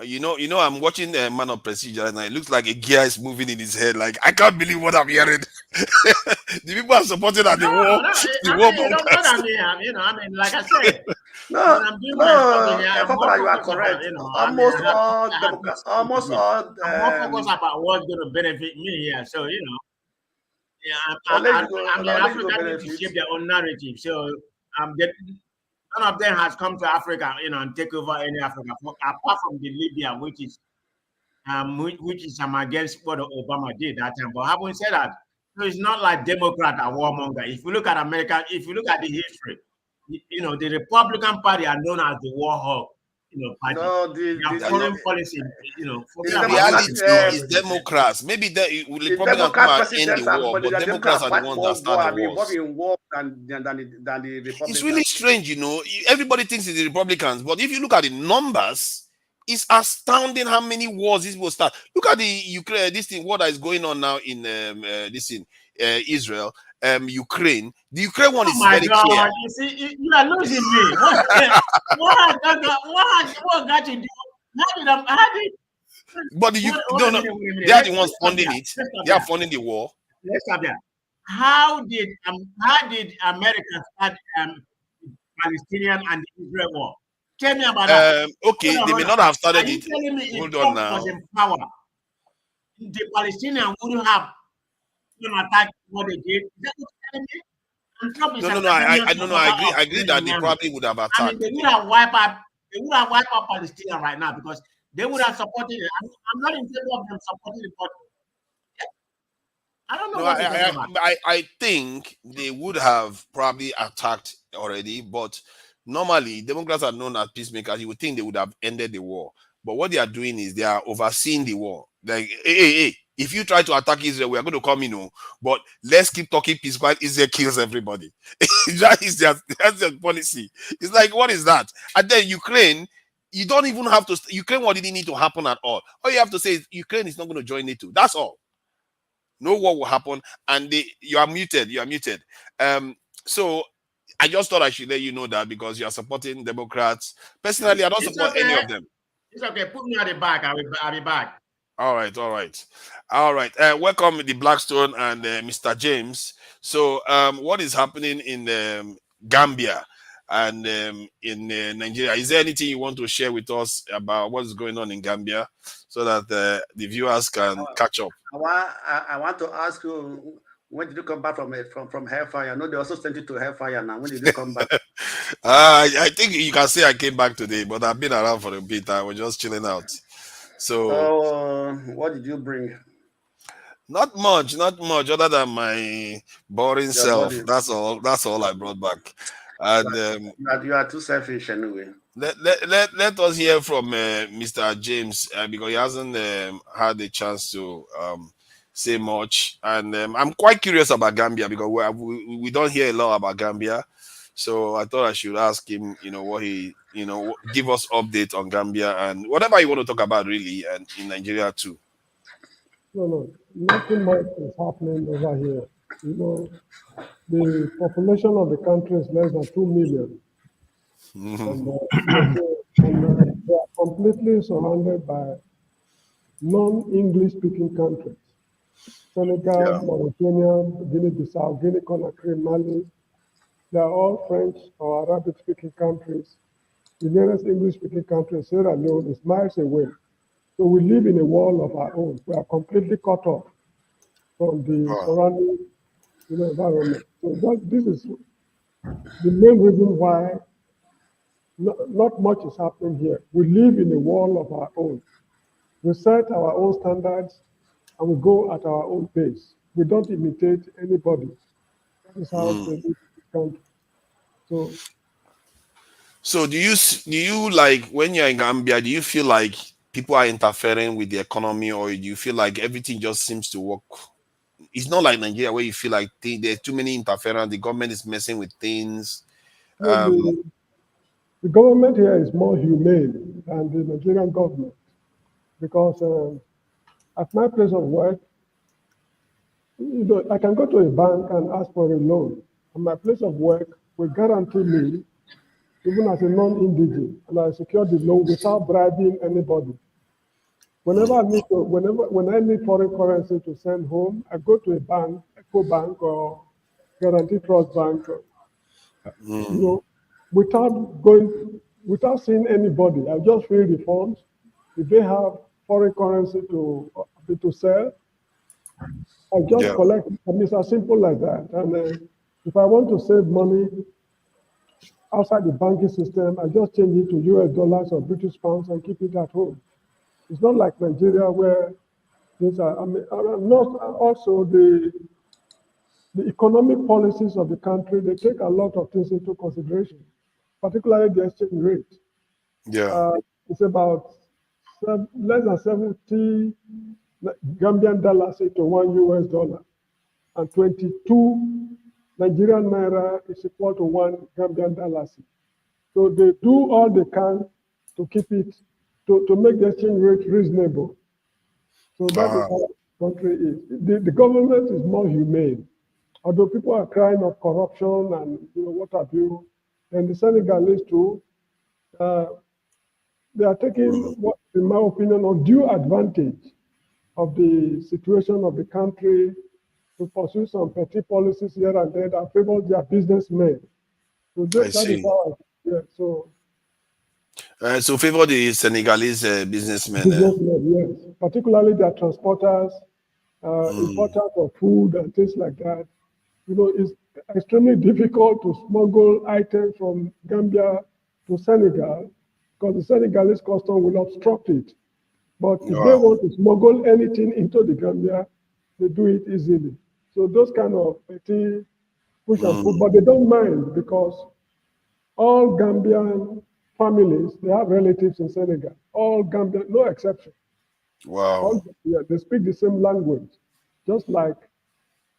You know, I'm watching a Man of Procedure, and it looks like a gear is moving in his head. Like, I can't believe what I'm hearing. The people are supporting at the war. The war like I said, you are correct. Almost all Democrats, almost all. I'm more focused about what's going to benefit me here. So I'm Africa to shape their own narrative. So none of them has come to Africa, and take over any Africa, apart from the Libya, which is against what Obama did that time. But having said that, so it's not like Democrat are warmonger. If you look at America, if you look at the history, the Republican Party are known as the war hawk. Party. No, the foreign policy, the reality is Democrats. Maybe the Republicans are in the war, but Democrats are the ones that start the wars. In war than the Republicans. It's really strange, Everybody thinks it's the Republicans, but if you look at the numbers, it's astounding how many wars this will start. Look at the Ukraine, what is going on now in Israel, Ukraine. The Ukraine one is very clear. You see, you are losing me. What got you do? But they are the ones funding it. They are funding the war. Let's stop there. How did America start Palestinian and the Israel war? Tell me about that. Okay, they may not have started it. Hold on now. Was in power, the Palestinians wouldn't have attacked what they did. Is that what you're telling me? I agree that they probably would have attacked. I mean, they would have wiped out Palestine right now because they would have supported it. I'm not in favor of them supporting it, but I don't know. I think they would have probably attacked already, but normally Democrats are known as peacemakers. You would think they would have ended the war, but what they are doing is they are overseeing the war. Like, hey, if you try to attack Israel, we are going to come, but let's keep talking peace while Israel kills everybody. That's their policy. It's like, what is that? And then Ukraine, you don't even have to. Ukraine, what didn't need to happen at all. All you have to say is Ukraine is not going to join NATO. That's all. No war will happen, and you are muted. So I just thought I should let you know that because you are supporting Democrats. Personally, I don't support any of them. It's okay. Put me at the back. I'll be back. All right. Welcome, the Blackstone and Mr. James. So, what is happening in Gambia and in Nigeria? Is there anything you want to share with us about what's going on in Gambia, so that the viewers can catch up? I want to ask you, when did you come back from Hellfire? I know they also sent you to Hellfire now. When did you come back? I think you can say I came back today, but I've been around for a bit. I was just chilling out. So what did you bring? Not much, other than my boring self. That's all I brought back. And you are too selfish anyway. Let us hear from Mr. James because he hasn't had a chance to say much. And I'm quite curious about Gambia because we don't hear a lot about Gambia. So I thought I should ask him, what he, give us update on Gambia and whatever you want to talk about really, and in Nigeria too. No, nothing much is happening over here. The population of the country is less than 2 million. And they are completely surrounded by non-English speaking countries. Senegal, Mauritania, Guinea-Bissau, Guinea-Conakry, Mali. They are all French or Arabic speaking countries. The nearest English speaking country, Sierra Leone, is miles away. So we live in a world of our own. We are completely cut off from the surrounding environment. So this is the main reason why not much is happening here. We live in a world of our own. We set our own standards and we go at our own pace. We don't imitate anybody. That is how they live in the country. So do you like when you're in Gambia, do you feel like people are interfering with the economy, or do you feel like everything just seems to work? It's not like Nigeria where you feel like there's too many interference. The government is messing with things. The government here is more humane than the Nigerian government because at my place of work, you know, I can go to a bank and ask for a loan. At my place of work will guarantee me, even as a non-indigent, and I secure the loan without bribing anybody. Whenever when I need foreign currency to send home, I go to a bank, Eco Bank or Guarantee Trust Bank, you know, without seeing anybody. I just fill the forms. If they have foreign currency to sell, I just collect. I mean, it's as simple like that. And if I want to save money outside the banking system, I just change it to US dollars or British pounds and keep it at home. It's not like Nigeria where things are. I mean, not also the economic policies of the country. They take a lot of things into consideration, particularly the exchange rate. It's about less than 70 Gambian dollars to $1 US, and 22 Nigerian naira is equal to $1 Gambian dollar. So they do all they can to keep it, to make the exchange rate reasonable. So that is how the country is. The government is more humane. Although people are crying of corruption and what have you, and the Senegalese too, they are taking, what, in my opinion, undue advantage of the situation of the country to pursue some petty policies here and there that favor their businessmen. So that is how so favor the Senegalese businessmen. Yes, particularly their transporters, importers of food and things like that. You know, it's extremely difficult to smuggle items from Gambia to Senegal because the Senegalese custom will obstruct it. But if they want to smuggle anything into the Gambia, they do it easily. So those kind of petty push and pull, but they don't mind because all Gambian families, they have relatives in Senegal. All Gambian, no exception. Wow. They speak the same language. Just like,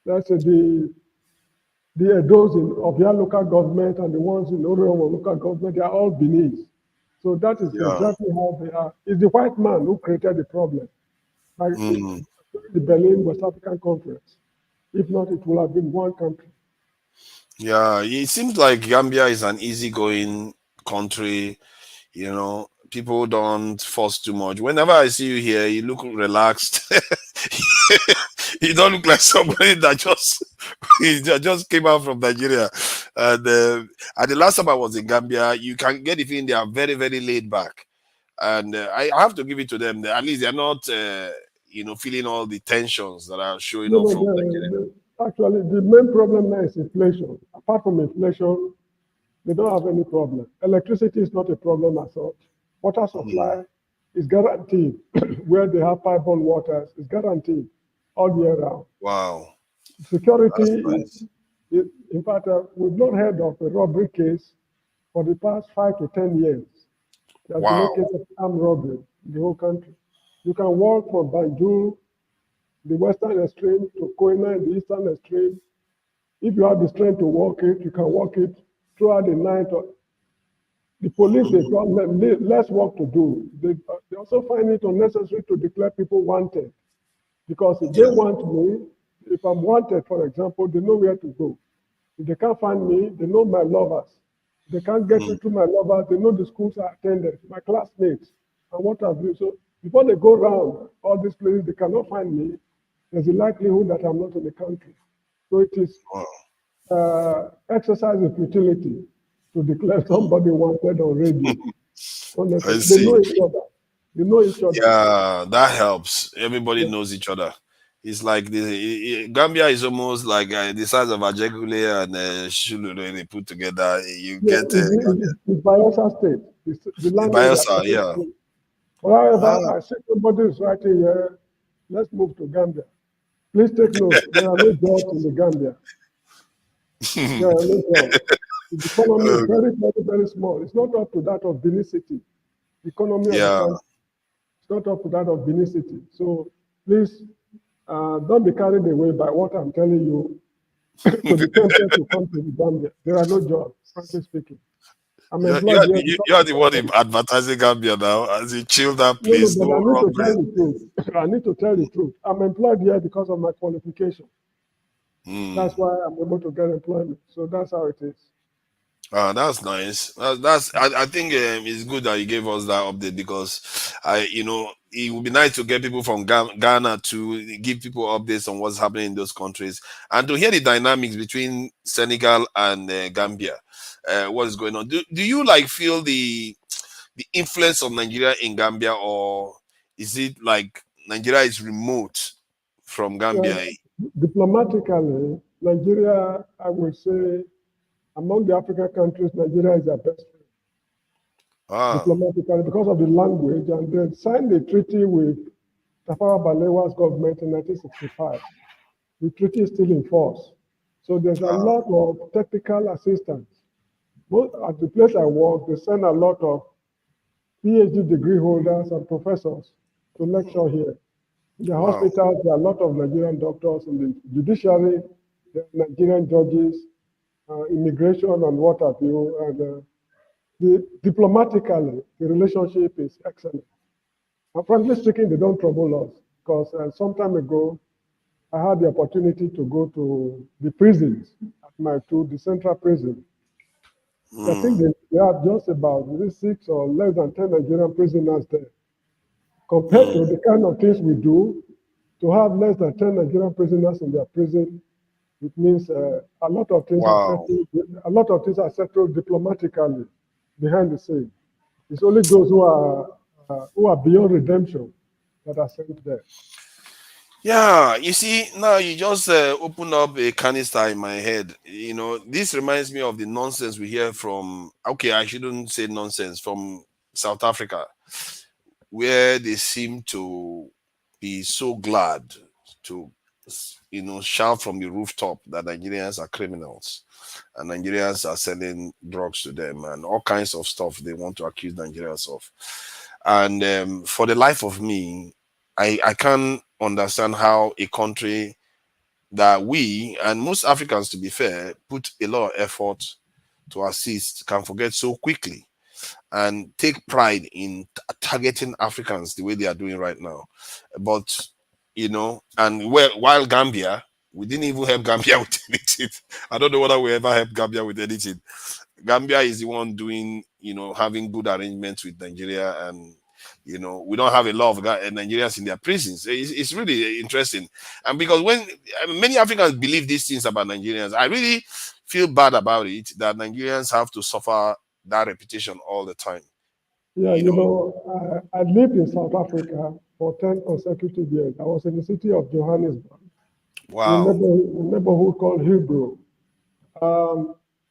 let's say, the Edos of your local government and the ones in Orion local government, they are all Beninese. So that is exactly how they are. It's the white man who created the problem. Like the Berlin West African Conference. If not, it would have been one country. Yeah, it seems like Gambia is an easygoing country. You know, people don't fuss too much. Whenever I see you here, you look relaxed. You don't look like somebody that just came out from Nigeria. And the last time I was in Gambia, you can get the feeling they are very, very laid back. And I have to give it to them. At least they're not, feeling all the tensions that are showing up from Nigeria. Actually, the main problem now is inflation. Apart from inflation, they don't have any problem. Electricity is not a problem as such. Water supply is guaranteed. Where they have pipe-borne waters is guaranteed all year round. Wow. Security is, in fact, we've not heard of a robbery case for the past 5 to 10 years. There's been no case of armed robbery in the whole country. You can walk from Banjul, the western extreme, to Koina in the eastern extreme. If you have the strength to walk it, you can walk it throughout the night. The police, they've got less work to do. They also find it unnecessary to declare people wanted. Because if they want me, if I'm wanted, for example, they know where to go. If they can't find me, they know my lovers. If they can't get into my lovers, they know the schools I attended, my classmates, and what have you. So before they go around all these places, they cannot find me. There's a likelihood that I'm not in the country. So it is exercise of futility to declare somebody wanted on radio. They know each other. They know each other. Yeah, that helps. Everybody knows each other. It's like Gambia is almost like the size of Ajegule and Shulu they put together. You get it's Bayelsa State. The Bayelsa, yeah. However, I see somebody is writing here. Let's move to Gambia. Please take note. There are no jobs in the Gambia. There are no jobs. The economy is very, very, very small. It's not up to that of Benin City. The economy of the country. It's caught up to that of Benin City. So please don't be carried away by what I'm telling you to be tempted to come to the Gambia. There are no jobs, frankly speaking. I'm employed here. You are the one advertising Gambia now. As you chill that, No, please. but No I need to robbery. tell the truth. I need to tell the truth. I'm employed here because of my qualification. That's why I'm able to get employment. So that's how it is. That's nice. I think it's good that you gave us that update because it would be nice to get people from Ghana to give people updates on what's happening in those countries and to hear the dynamics between Senegal and Gambia. What is going on? Do you like feel the influence of Nigeria in Gambia, or is it like Nigeria is remote from Gambia? Well, diplomatically, Nigeria, I would say, among the African countries, Nigeria is our best friend. Diplomatically, because of the language, and they signed a treaty with Tafawa Balewa's government in 1965. The treaty is still in force. So there's a lot of technical assistance. At the place I work, they send a lot of PhD degree holders and professors to lecture here. In the hospitals, there are a lot of Nigerian doctors. In the judiciary, there are Nigerian judges, immigration and what have you. And diplomatically, the relationship is excellent. And frankly speaking, they don't trouble us because some time ago, I had the opportunity to go to the prisons at the central prison. I think they have just about 6 or less than 10 Nigerian prisoners there. Compared to the kind of things we do, to have less than 10 Nigerian prisoners in their prison, it means a lot of things are settled diplomatically behind the scene. It's only those who are beyond redemption that are sent there. Yeah, you see, now you just open up a canister in my head. This reminds me of the nonsense we hear from, okay, I shouldn't say nonsense, from South Africa, where they seem to be so glad to, shout from the rooftop that Nigerians are criminals and Nigerians are selling drugs to them and all kinds of stuff they want to accuse Nigerians of. And for the life of me, I can't understand how a country that we and most Africans, to be fair, put a lot of effort to assist can forget so quickly and take pride in targeting Africans the way they are doing right now. But and while Gambia, we didn't even help Gambia with anything. I don't know whether we ever helped Gambia with anything. Gambia is the one doing, having good arrangements with Nigeria, and we don't have a lot of Nigerians in their prisons. It's really interesting, and because when many Africans believe these things about Nigerians, I really feel bad about it that Nigerians have to suffer that reputation all the time. Yeah, I lived in South Africa for 10 consecutive years. I was in the city of Johannesburg. Wow. In a neighborhood called Hillbrow.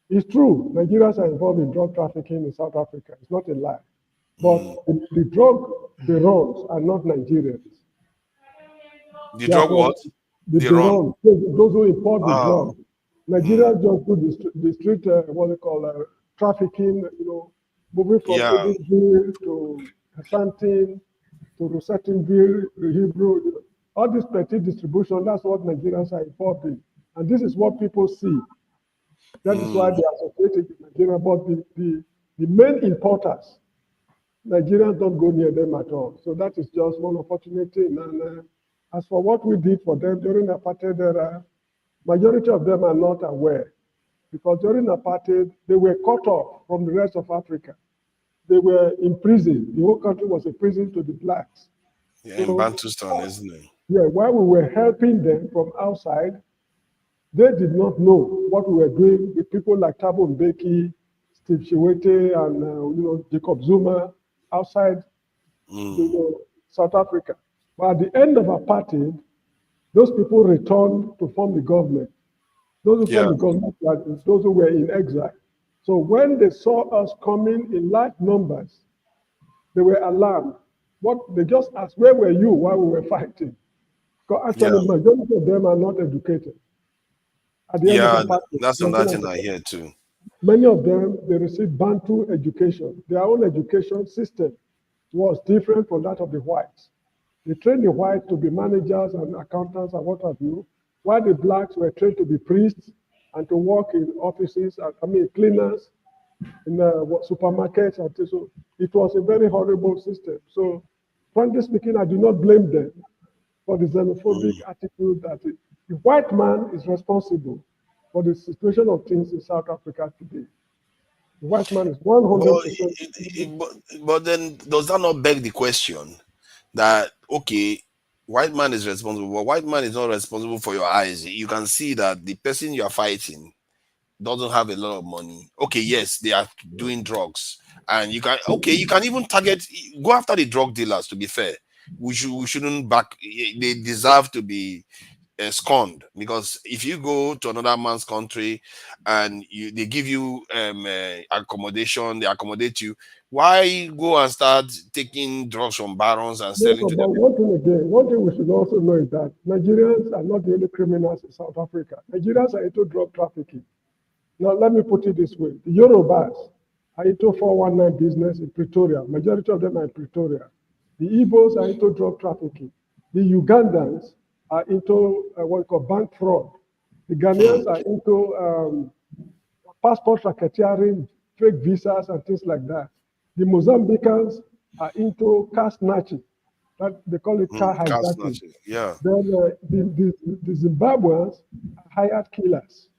It's true, Nigerians are involved in drug trafficking in South Africa. It's not a lie. But the drug barons are not Nigerians. The drug what? The barons, those who import the drug. Nigeria just do the street, trafficking, moving from Edenville to Santin to Rosettenville, Hebrew. All this petty distribution, that's what Nigerians are involved in. And this is what people see. That is why they are associated with Nigeria. But the main importers, Nigerians don't go near them at all. So that is just one opportunity. And as for what we did for them during the apartheid era, majority of them are not aware. Because during apartheid, they were cut off from the rest of Africa. They were in prison. The whole country was a prison to the blacks. Yeah, in Bantustan, isn't it? Yeah, while we were helping them from outside, they did not know what we were doing with people like Thabo Mbeki, Steve Chiwete, and Jacob Zuma outside South Africa. But at the end of apartheid, those people returned to form the government. Those who formed the government were those who were in exile. So when they saw us coming in large numbers, they were alarmed. They just asked, where were you while we were fighting? Because actually, majority of them are not educated. At the end of apartheid, that's another thing I hear too. Many of them, they receive Bantu education, their own education system. was different from that of the whites. They trained the whites to be managers and accountants and what have you, while the blacks were trained to be priests and to work in offices, cleaners, in supermarkets. And so it was a very horrible system. So, frankly speaking, I do not blame them for the xenophobic attitude that the white man is responsible for the situation of things in South Africa today. The white man is 100%. But then, does that not beg the question that, okay, white man is responsible, but white man is not responsible for your eyes? You can see that the person you are fighting doesn't have a lot of money. Okay, yes, they are doing drugs, and you can even go after the drug dealers. To be fair, we shouldn't back. They deserve to be scorned, because if you go to another man's country and they give you accommodation, they accommodate you, why go and start taking drugs from barons and selling to them? One thing we should also know is that Nigerians are not the only criminals in South Africa. Nigerians are into drug trafficking. Now, let me put it this way. The Yorubas are into 419 business in Pretoria. Majority of them are in Pretoria. The Igbos are into drug trafficking. The Ugandans are into what we call bank fraud. The Ghanaians are into passport racketeering, fake visas, and things like that. The Mozambicans are into car snatching. That they call it car hijacking. Yeah. Then the Zimbabweans are hired killers.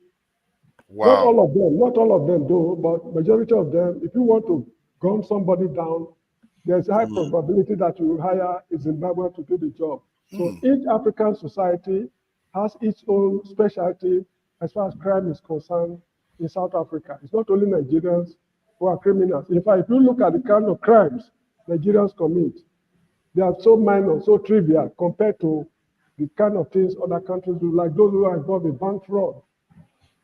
Wow. Not all of them though, but majority of them, if you want to gun somebody down, there's a high probability that you will hire a Zimbabwean to do the job. So each African society has its own specialty as far as crime is concerned in South Africa. It's not only Nigerians who are criminals. In fact, if you look at the kind of crimes Nigerians commit, they are so minor, so trivial compared to the kind of things other countries do, like those who are involved in bank fraud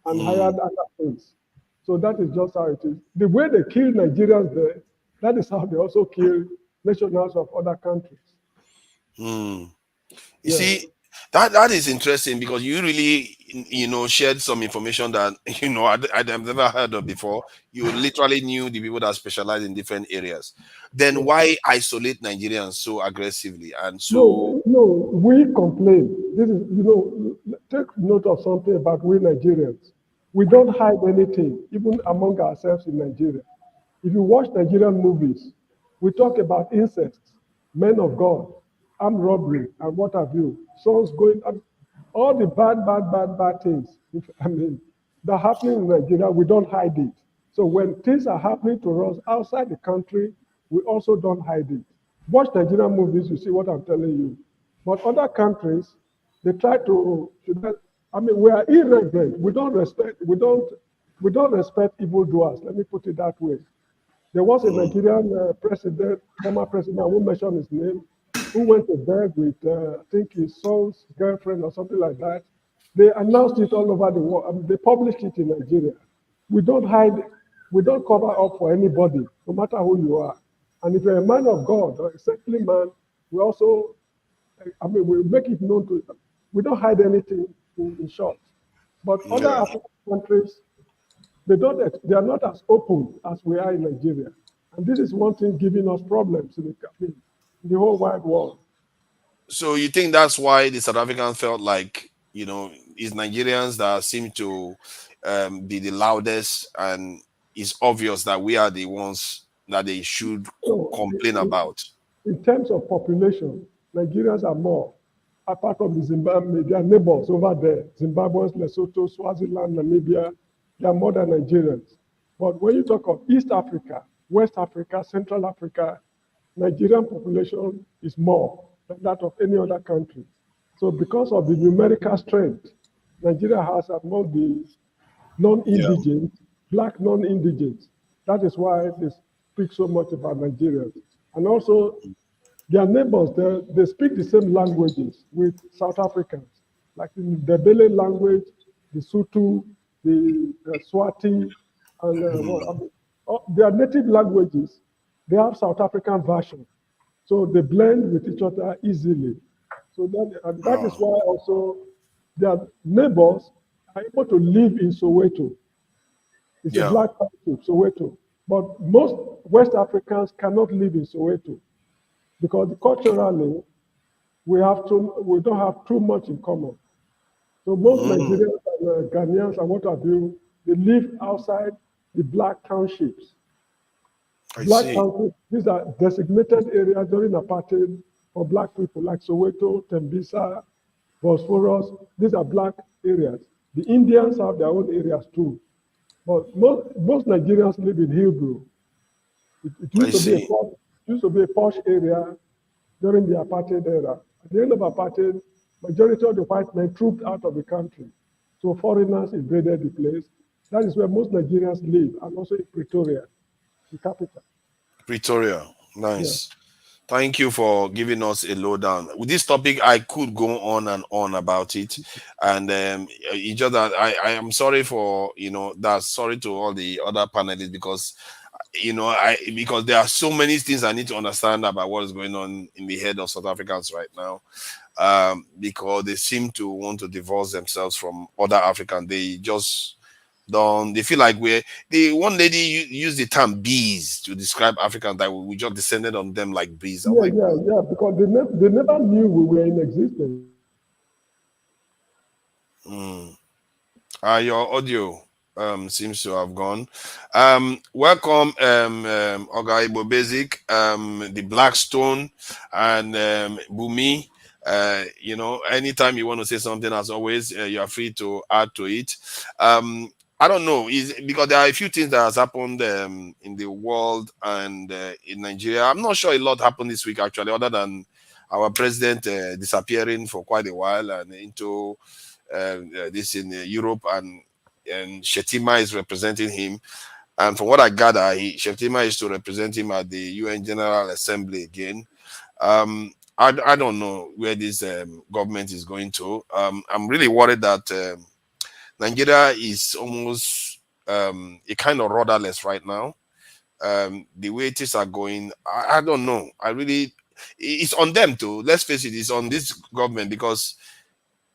and hired other things. So that is just how it is. The way they kill Nigerians there, that is how they also kill nationals of other countries. You see, that is interesting, because you really, shared some information that, I've never heard of before. You literally knew the people that specialize in different areas. Then why isolate Nigerians so aggressively and so? No, we complain. This is, take note of something about we Nigerians. We don't hide anything, even among ourselves in Nigeria. If you watch Nigerian movies, we talk about incest, men of God, armed robbery, and what have you. Sons going up, all the bad things. That are happening in Nigeria, we don't hide it. So when things are happening to us outside the country, we also don't hide it. Watch Nigerian movies, you see what I'm telling you. But other countries, they try to. We are irreverent. We don't respect evildoers. Let me put it that way. There was a Nigerian former president, I won't mention his name, who went to bed with, I think his son's girlfriend or something like that. They announced it all over the world. They published it in Nigeria. We don't hide, we don't cover up for anybody, no matter who you are. And if you're a man of God or a saintly man, we also, we make it known to, we don't hide anything in short. But other African countries, they are not as open as we are in Nigeria. And this is one thing giving us problems in the whole wide world. So you think that's why the South Africans felt like, it's Nigerians that seem to be the loudest, and it's obvious that we are the ones that they should complain about? In terms of population, Nigerians are more. Apart from the Zimbabwe, their neighbors over there, Zimbabweans, Lesotho, Swaziland, Namibia, they are more than Nigerians. But when you talk of East Africa, West Africa, Central Africa, Nigerian population is more than that of any other country. So because of the numerical strength, Nigeria has among the non-indigenous, black non-indigenous. That is why they speak so much about Nigerians. And also, their neighbors, they speak the same languages with South Africans, like the Ndebele language, the Sutu, the Swati, and their native languages, they have South African version. So they blend with each other easily. So that is why also their neighbors are able to live in Soweto. It's a black country, Soweto. But most West Africans cannot live in Soweto. because culturally, we don't have too much in common. So most Nigerians and Ghanaians and what have you, they live outside the black townships. Black townships, these are designated areas during apartheid for black people, like Soweto, Tembisa, Bosphorus. These are black areas. The Indians have their own areas too. But most Nigerians live in Hillbrow. It used to be a posh area during the apartheid era. At the end of apartheid, majority of the white men trooped out of the country. So foreigners invaded the place. That is where most Nigerians live, and also in Pretoria, the capital. Pretoria, nice. Yeah. Thank you for giving us a lowdown. With this topic, I could go on and on about it, and each other. I am sorry for that. Sorry to all the other panelists because because there are so many things I need to understand about what is going on in the head of South Africans right now. Because they seem to want to divorce themselves from other Africans. They just don't. They feel like the one lady used the term bees to describe Africans, that we just descended on them like bees. Yeah, because they never knew we were in existence. Your audio seems to have gone. Welcome, Oga Igbo Basic, the Blackstone, and Bumi. Anytime you want to say something, as always, you are free to add to it. I don't know, because there are a few things that has happened in the world and in Nigeria. I'm not sure a lot happened this week, actually, other than our president disappearing for quite a while and into this in Europe, and Shetima is representing him. And from what I gather, Shetima is to represent him at the UN General Assembly again. I don't know where this government is going to. I'm really worried that Nigeria is almost a kind of rudderless right now. The way things are going, I don't know. It's on them too. Let's face it, it's on this government, because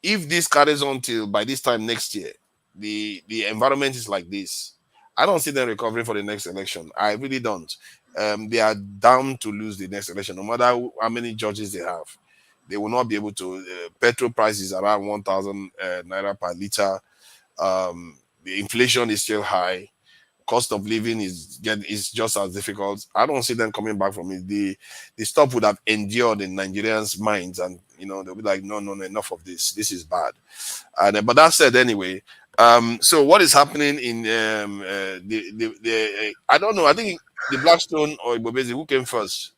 if this carries on till by this time next year, the environment is like this, I don't see them recovering for the next election. I really don't. They are down to lose the next election, no matter how many judges they have. They will not be able to. Petrol price is around 1,000 naira per liter. The inflation is still high. Cost of living is just as difficult. I don't see them coming back from it. The stuff would have endured in Nigerians' minds, and they'll be like, no, enough of this. This is bad. And but that said, anyway. So what is happening in I don't know. I think the Blackstone or Ibobezi, who came first?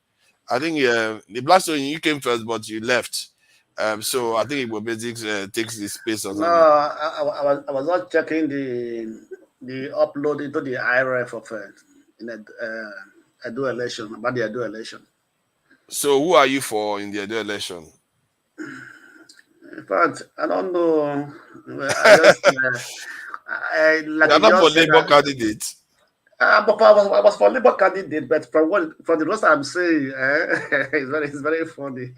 I think the Blackstone, you came first, but you left. So I think Ibobezi takes the space. No, I was not checking the upload into the IRF of Edo Election, about the Edo Election. So who are you for in the Edo Election? In fact, I don't know. I just like you're not for Labour candidate. But I was for Labour candidate, but from the rest I'm saying, it's very funny.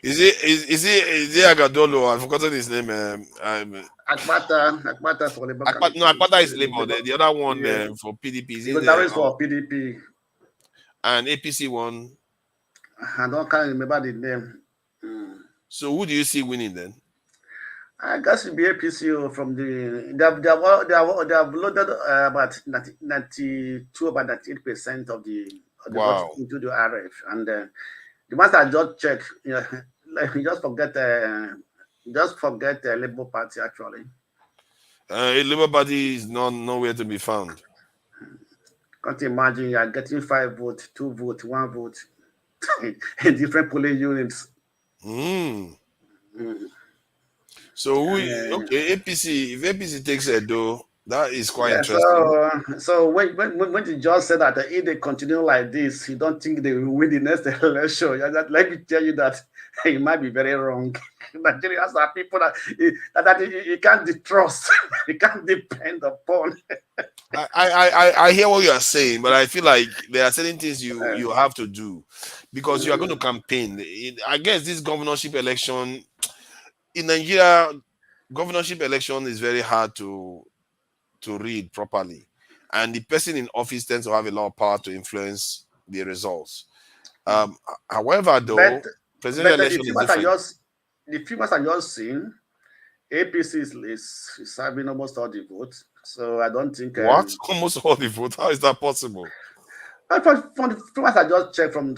Is it Agadolo? I've forgotten his name. Akpata for Labour. No, Akpata is Labour. The other one for PDP is for PDP. And APC one. I can't remember the name. So who do you see winning then? I guess it'll be APC from the. They have loaded about 92, about 98% of the votes into the RF, and the ones I just check, like you just forget the Labour Party actually. Labour Party is nowhere to be found. Can't imagine you are getting 5 votes, 2 votes, 1 vote in different polling units. So APC, if APC takes Edo, that is quite interesting. So when the judge said that if they continue like this, you don't think they will win the next election, let me tell you that you might be very wrong. Nigerians are people that you can't trust, you can't depend upon. I hear what you are saying, but I feel like there are certain things you have to do because you are going to campaign. I guess this governorship election in Nigeria, governorship election is very hard to read properly, and the person in office tends to have a lot of power to influence the results. However, though, presidential election is different. The figures I just seen, APC is having almost all the votes. So I don't think What? Almost all the votes? How is that possible? From the figures I just checked from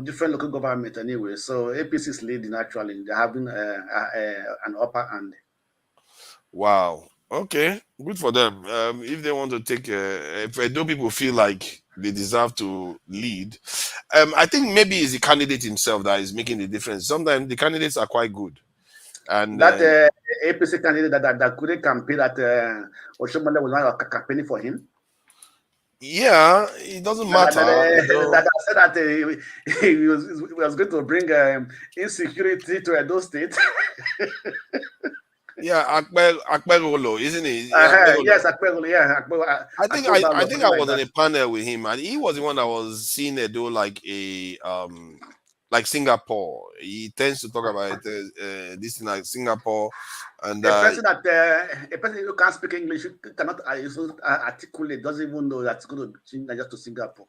different local government anyway. So APC is leading actually. They're having an upper hand. Wow. Okay, good for them. If they want to take, if Edo people feel like they deserve to lead, I think maybe it's the candidate himself that is making the difference. Sometimes the candidates are quite good, and that APC candidate that couldn't campaign, that Oshomole was not campaigning for him. Yeah, it doesn't matter. That said that he was going to bring insecurity to Edo State. Yeah, Akpegolo, isn't he? Yes, Akpegolo. Yeah, I think I was on a panel with him, and he was the one that was seeing Edo like a like Singapore. He tends to talk about this thing like Singapore, and a person who can't speak English, cannot articulate, doesn't even know that's going to change just to Singapore.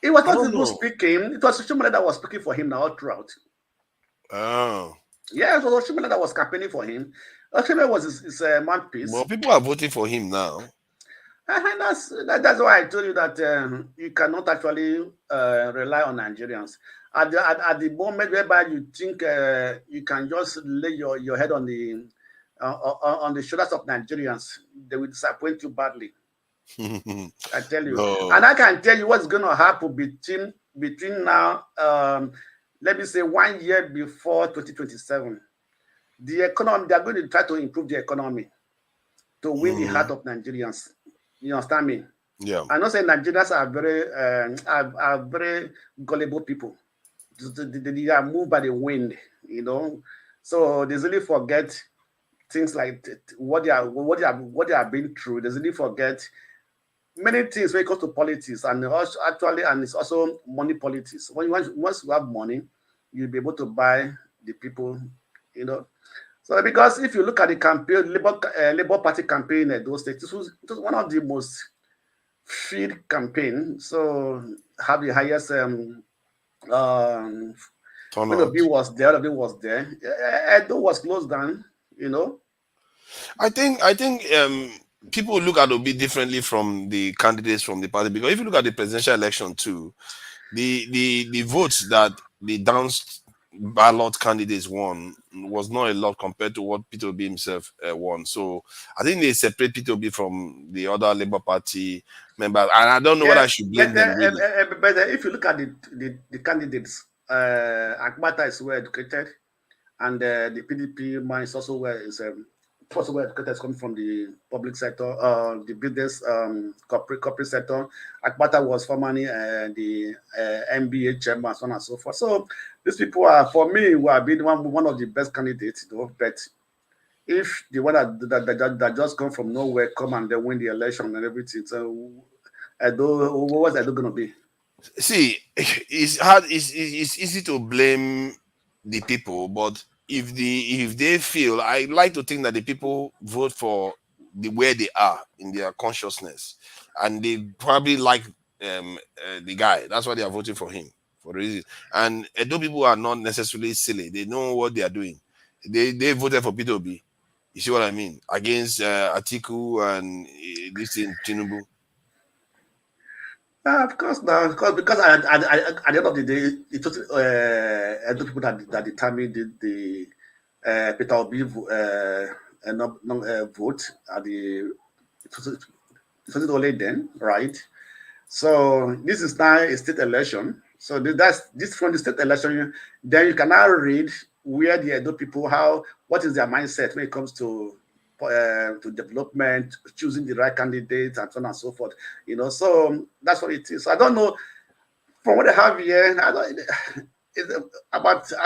It was not even speaking. It was Oshomole that was speaking for him now all throughout. Oh. Yeah, it was Oshomole that was campaigning for him. Oshomole was his mouthpiece. Well, people are voting for him now. And that's why I told you that you cannot actually rely on Nigerians. At the moment whereby you think you can just lay your head on the shoulders of Nigerians, they will disappoint you badly. I tell you. No. And I can tell you what's going to happen between now, let me say 1 year before 2027. The economy, they are going to try to improve the economy to win the heart of Nigerians. You understand me? Yeah. I know say Nigerians are very gullible people. They are moved by the wind, you know. So they easily forget things like what they are being through. They easily forget many things when it comes to politics, and also and it's also money politics. Once you have money, you'll be able to buy the people, you know. So because if you look at the campaign, Labour Party campaign at those states, it was one of the most feed campaign. So have the highest when Obi was there, Obi was there. Edo was closed down, you know. I think people look at Obi differently from the candidates from the party, because if you look at the presidential election too, the votes that the downs ballot candidates won was not a lot compared to what Peter Obi himself won. So I think they separate Peter Obi from the other Labour Party members, and I don't know whether I should blame them. Really. But if you look at the candidates, Akbata is well educated, and the PDP man is also well educated, coming from the public sector, the business corporate sector. Akbata was formerly the MBA chairman, so on and so forth. So these people are, for me, who have been one of the best candidates. But if the one that just come from nowhere come and they win the election and everything, so what's Edo going to be? See, it's hard. It's easy to blame the people, but if they feel, I like to think that the people vote for where they are in their consciousness, and they probably like the guy. That's why they are voting for him, for the reason. And Edo people are not necessarily silly. They know what they are doing. They voted for Peter Obi. You see what I mean? Against Atiku and this in Tinubu. Of course, now, because at the end of the day, it was Edo people that determined the Peter Obi vote at the. It was only then, right? So this is now a state election. So this from the state election. Then you can now read where the Edo people, what is their mindset when it comes to development, choosing the right candidates, and so on and so forth. You know, so that's what it is. So I don't know from what I have here. I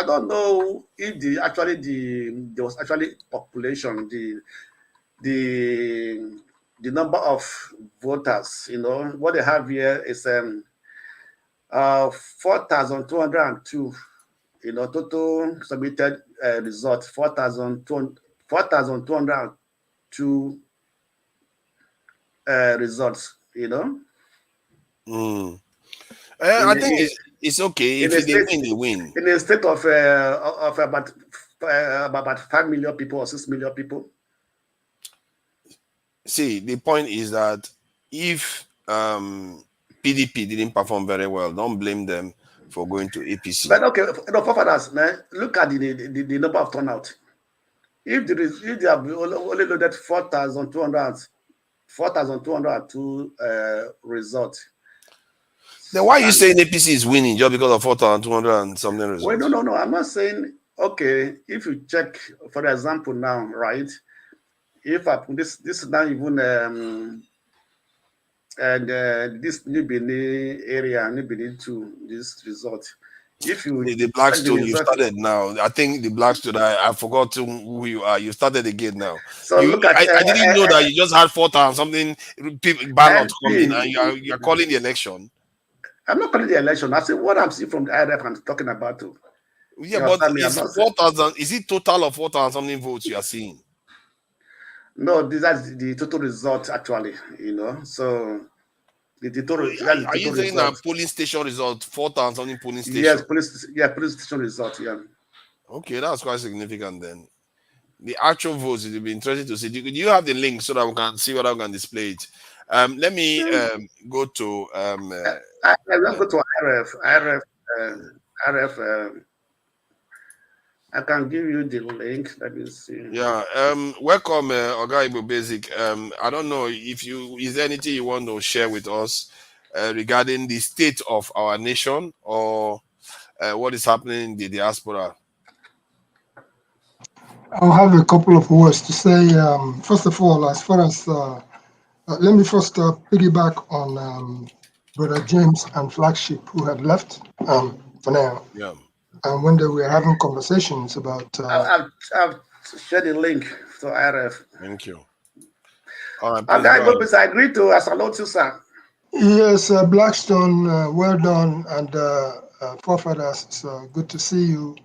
don't know if there was actually population, the number of voters. You know, what they have here is 4,202. You know, total submitted results 4,202 results. You know. I think It's okay. In If a they state, win, they win. in a state of about 5 million people or 6 million people. See, the point is that if PDP didn't perform very well, don't blame them for going to APC. But okay, the forefathers, look at the number of turnout. If they have only loaded 4,202 results. Then why are you saying APC is winning just because of 4,200 and something results? Well, no. I'm not saying, okay, if you check, for example, now, right? If I put this is not even and this New Benin area, New Benin 2, this result. If you the Blackstone, you started now. I think the Blackstone, I forgot who you are. You started again now. So look at I didn't know that you just had 4,000 something ballots coming and you're calling the election. I'm not calling the election. I said what I'm seeing from the IRF I'm talking about too. Yeah, but it's 4,000. Is it total of 4,000 something votes you are seeing? No, that's the total result actually, So the total. Are you saying that polling station result 4,000 something polling station? Yes, police station result. Yeah. Okay, that's quite significant then. The actual votes, it'll be interesting to see. Do you have the link so that we can see whether we can display it? Let me go to. Let's go to IRF. I can give you the link. Let me see. Yeah. Welcome, Oga Igbo Basic. I don't know if is there anything you want to share with us regarding the state of our nation or what is happening in the diaspora? I'll have a couple of words to say. First of all, as far as let me first piggyback on Brother James and Flagship, who had left for now. Yeah. And when they were having conversations about. I've shared the link to IRF. Thank you. All right. I agree to salute you, sir. Yes, Blackstone, well done, and forefathers. It's good to see you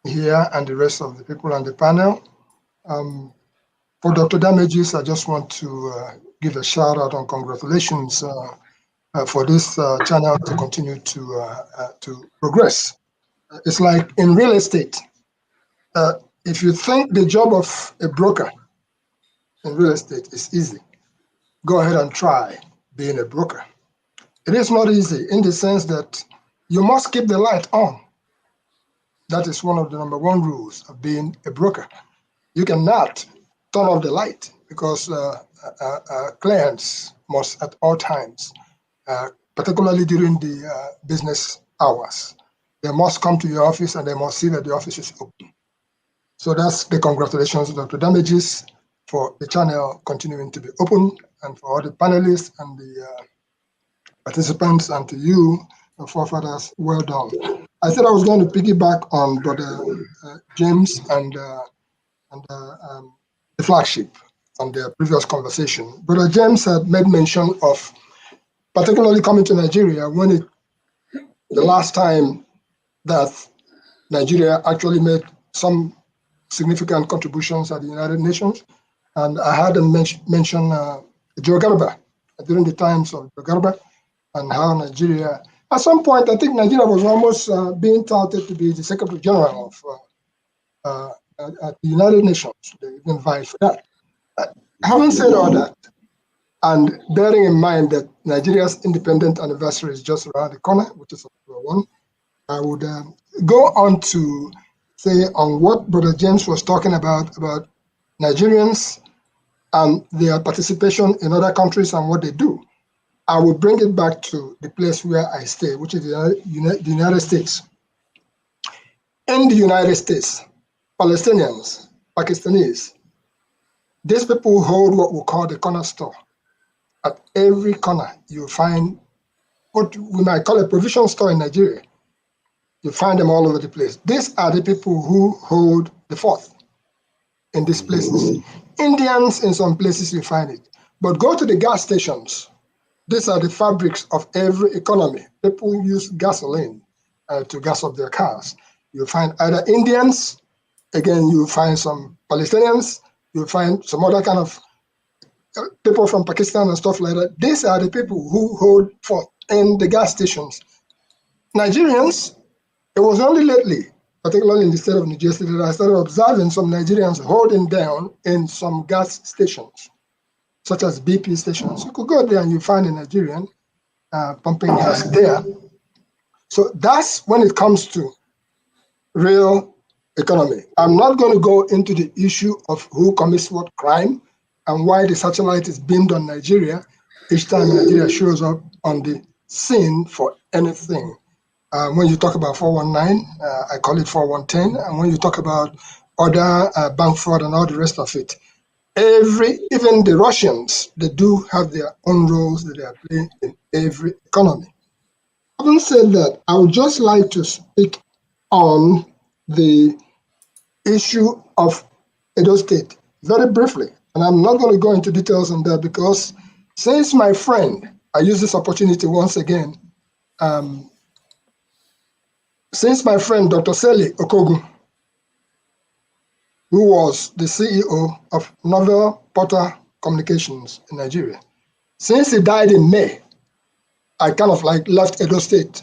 here and the rest of the people on the panel. For Dr. Damages, I just want to give a shout out and congratulations for this channel to continue to progress. It's like in real estate. If you think the job of a broker in real estate is easy, go ahead and try being a broker. It is not easy in the sense that you must keep the light on. That is one of the number one rules of being a broker. You cannot turn off the light because clients must at all times, particularly during the business hours, they must come to your office and they must see that the office is open. So that's the congratulations, Dr. Damages, for the channel continuing to be open, and for all the panelists and the participants, and to you, the forefathers, well done. I said I was going to piggyback on Brother James and the Flagship on their previous conversation. Brother James had made mention of particularly coming to Nigeria when the last time that Nigeria actually made some significant contributions at the United Nations. And I had him mention Joe Garba during the times of Joe Garba, and how Nigeria, at some point, I think Nigeria was almost being touted to be the Secretary General of at the United Nations. They even vying for that. Having said all that, and bearing in mind that Nigeria's independent anniversary is just around the corner, which is October 1, I would go on to say on what Brother James was talking about Nigerians and their participation in other countries and what they do. I will bring it back to the place where I stay, which is the United States. In the United States, Palestinians, Pakistanis, these people hold what we call the corner store. At every corner, you find what we might call a provision store in Nigeria. You find them all over the place. These are the people who hold the fort in these places. Indians, in some places, you find it. But go to the gas stations. These are the fabrics of every economy. People use gasoline to gas up their cars. You find either Indians, again, you find some Palestinians, you find some other kind of people from Pakistan and stuff like that. These are the people who hold forth in the gas stations. Nigerians, it was only lately, particularly in the state of New Jersey, that I started observing some Nigerians holding down in some gas stations, such as BP stations. You could go there and you find a Nigerian pumping gas there. So that's when it comes to real economy. I'm not going to go into the issue of who commits what crime and why the satellite is beamed on Nigeria each time Nigeria shows up on the scene for anything. When you talk about 419, I call it 4110. And when you talk about other bank fraud and all the rest of it, even the Russians, they do have their own roles that they are playing in every economy. Having said that, I would just like to speak on the issue of Edo State very briefly. And I'm not going to go into details on that because since my friend, I use this opportunity once again, since my friend Dr. Seli Okogu, who was the CEO of Novel Porter Communications in Nigeria, since he died in May, I kind of like left Edo State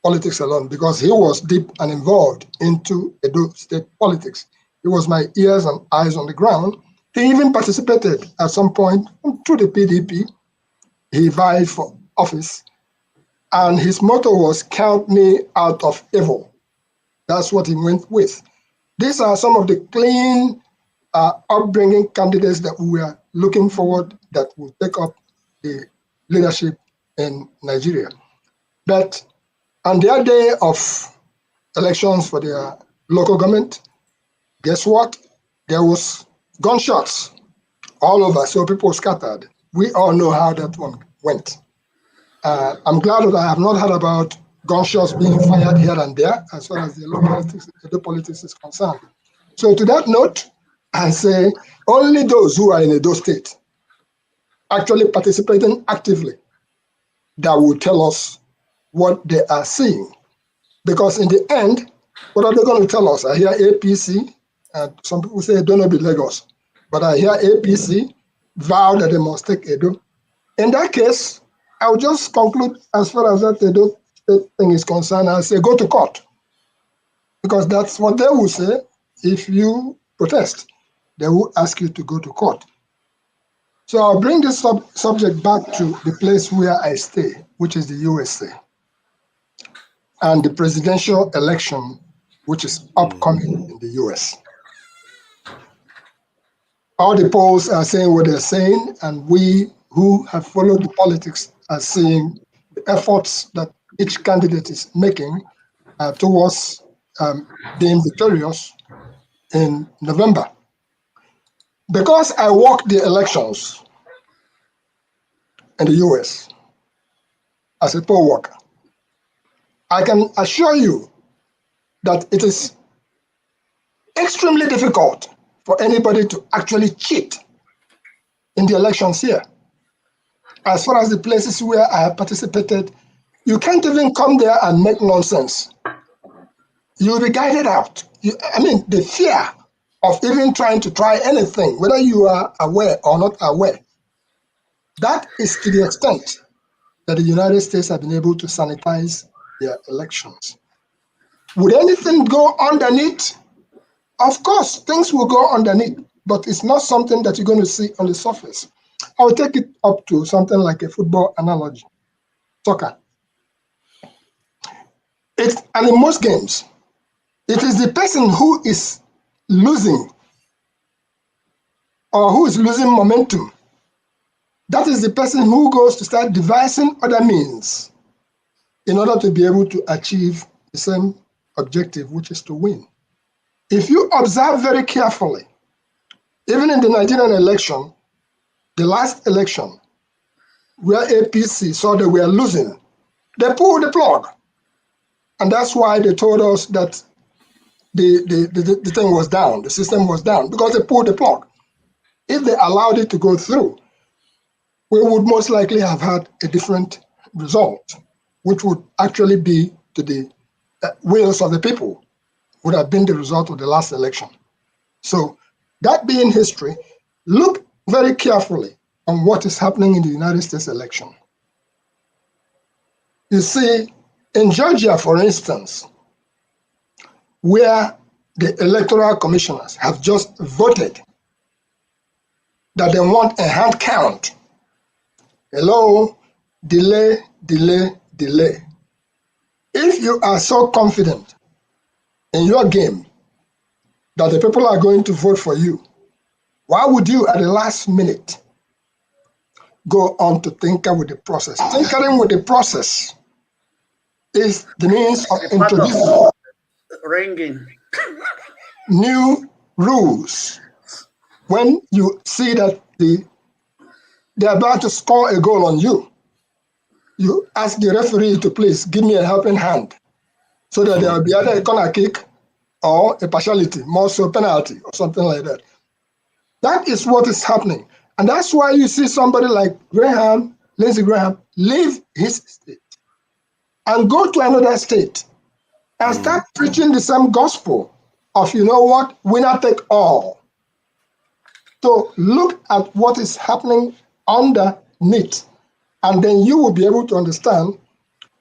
politics alone because he was deep and involved into Edo State politics. He was my ears and eyes on the ground. He even participated at some point through the PDP. He vied for office, and his motto was "Count me out of evil." That's what he went with. These are some of the clean upbringing candidates that we are looking forward that will take up the leadership in Nigeria. But on their day of elections for their local government, guess what? There was gunshots all over, so people scattered. We all know how that one went. I'm glad that I have not heard about gunshots being fired here and there as far as the local politics is concerned. So to that note, I say only those who are in Edo State actually participating actively that will tell us what they are seeing. Because in the end, what are they going to tell us? I hear APC, and some people say don't be Lagos, but I hear APC vow that they must take Edo. In that case, I will just conclude as far as that Edo thing is concerned, I say go to court. Because that's what they will say if you protest. They will ask you to go to court. So I'll bring this subject back to the place where I stay, which is the USA, and the presidential election, which is upcoming in the US. All the polls are saying what they're saying, and we who have followed the politics are seeing the efforts that each candidate is making towards being victorious in November. Because I worked the elections in the US as a poll worker, I can assure you that it is extremely difficult for anybody to actually cheat in the elections here. As far as the places where I have participated, you can't even come there and make nonsense. You'll be guided out. The fear of even trying to try anything, whether you are aware or not aware, that is to the extent that the United States have been able to sanitize their elections. Would anything go underneath? Of course, things will go underneath, but it's not something that you're going to see on the surface. I'll take it up to something like a football analogy, soccer. And in most games, it is the person who is losing or who is losing momentum. That is the person who goes to start devising other means in order to be able to achieve the same objective, which is to win. If you observe very carefully, even in the Nigerian election, the last election, where APC saw they were losing, they pulled the plug. And that's why they told us that the thing was down, the system was down, because they pulled the plug. If they allowed it to go through, we would most likely have had a different result, which would actually be to the wills of the people, would have been the result of the last election. So that being history, look very carefully on what is happening in the United States election. You see In Georgia, for instance, where the electoral commissioners have just voted that they want a hand count. Hello, delay, delay, delay. If you are so confident in your game that the people are going to vote for you, why would you at the last minute go on to tinker with the process? Tinkering with the process is the means of introducing ringing new rules. When you see that they're about to score a goal on you, you ask the referee to please give me a helping hand so that there will be either a corner kick or a partiality, more so penalty or something like that. That is what is happening. And that's why you see somebody like Lindsey Graham, leave his state and go to another state and start preaching the same gospel of, you know what, winner take all. So look at what is happening underneath, and then you will be able to understand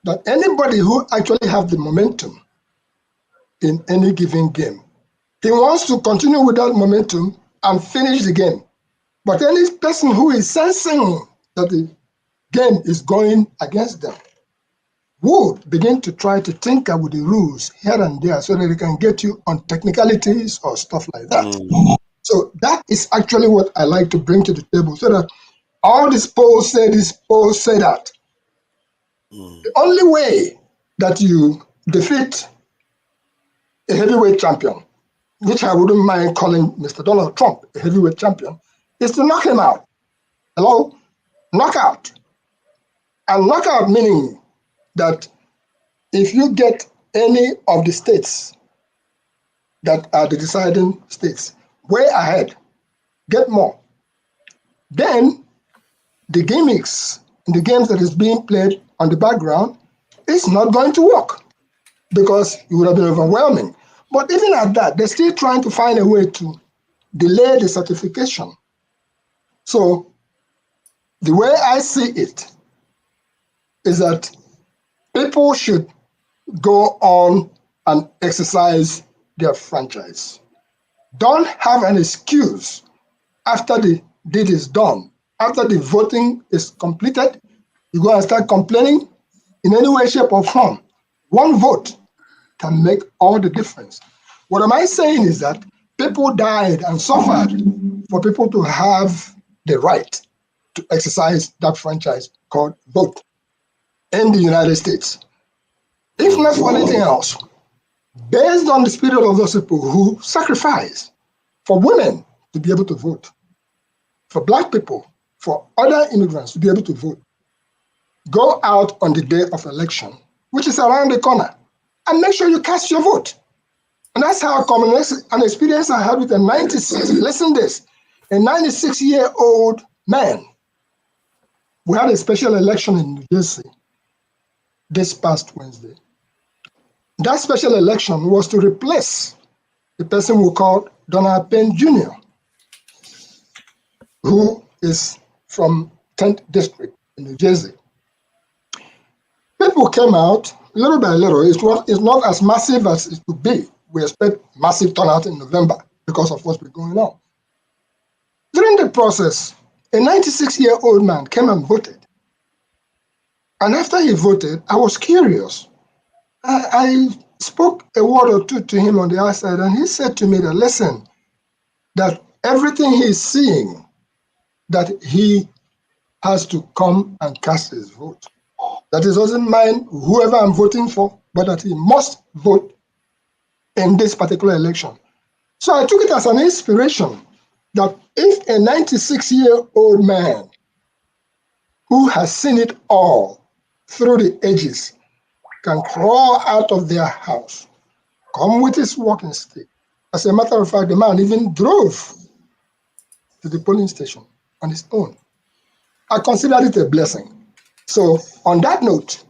that anybody who actually has the momentum in any given game, he wants to continue with that momentum and finish the game. But any person who is sensing that the game is going against them would begin to try to tinker with the rules here and there so that they can get you on technicalities or stuff like that. So that is actually what I like to bring to the table, so that all these polls say this, polls say that. The only way that you defeat a heavyweight champion, which I wouldn't mind calling Mr. Donald Trump a heavyweight champion, is to knock him out. Hello? Knockout. And knockout meaning that if you get any of the states that are the deciding states way ahead, get more, then the gimmicks in the games that is being played on the background is not going to work because it would have been overwhelming. But even at that, they're still trying to find a way to delay the certification. So the way I see it is that people should go on and exercise their franchise. Don't have an excuse after the deed is done. After the voting is completed, you go and start complaining in any way, shape, or form. One vote can make all the difference. What am I saying is that people died and suffered for people to have the right to exercise that franchise called vote in the United States. If not for anything else, based on the spirit of those people who sacrifice for women to be able to vote, for Black people, for other immigrants to be able to vote, go out on the day of election, which is around the corner, and make sure you cast your vote. And that's how common an experience I had with a 96-year-old man. We had a special election in New Jersey this past Wednesday. That special election was to replace the person we called Donald Penn Jr., who is from 10th District in New Jersey. People came out little by little. It's not as massive as it could be. We expect massive turnout in November because of what's been going on. During the process, a 96-year-old man came and voted. And after he voted, I was curious. I spoke a word or two to him on the outside, and he said to me that, listen, that everything he's seeing, that he has to come and cast his vote. That he doesn't mind whoever I'm voting for, but that he must vote in this particular election. So I took it as an inspiration that if a 96-year-old man who has seen it all through the ages can crawl out of their house, come with his walking stick. As a matter of fact, the man even drove to the polling station on his own. I consider it a blessing. So on that note,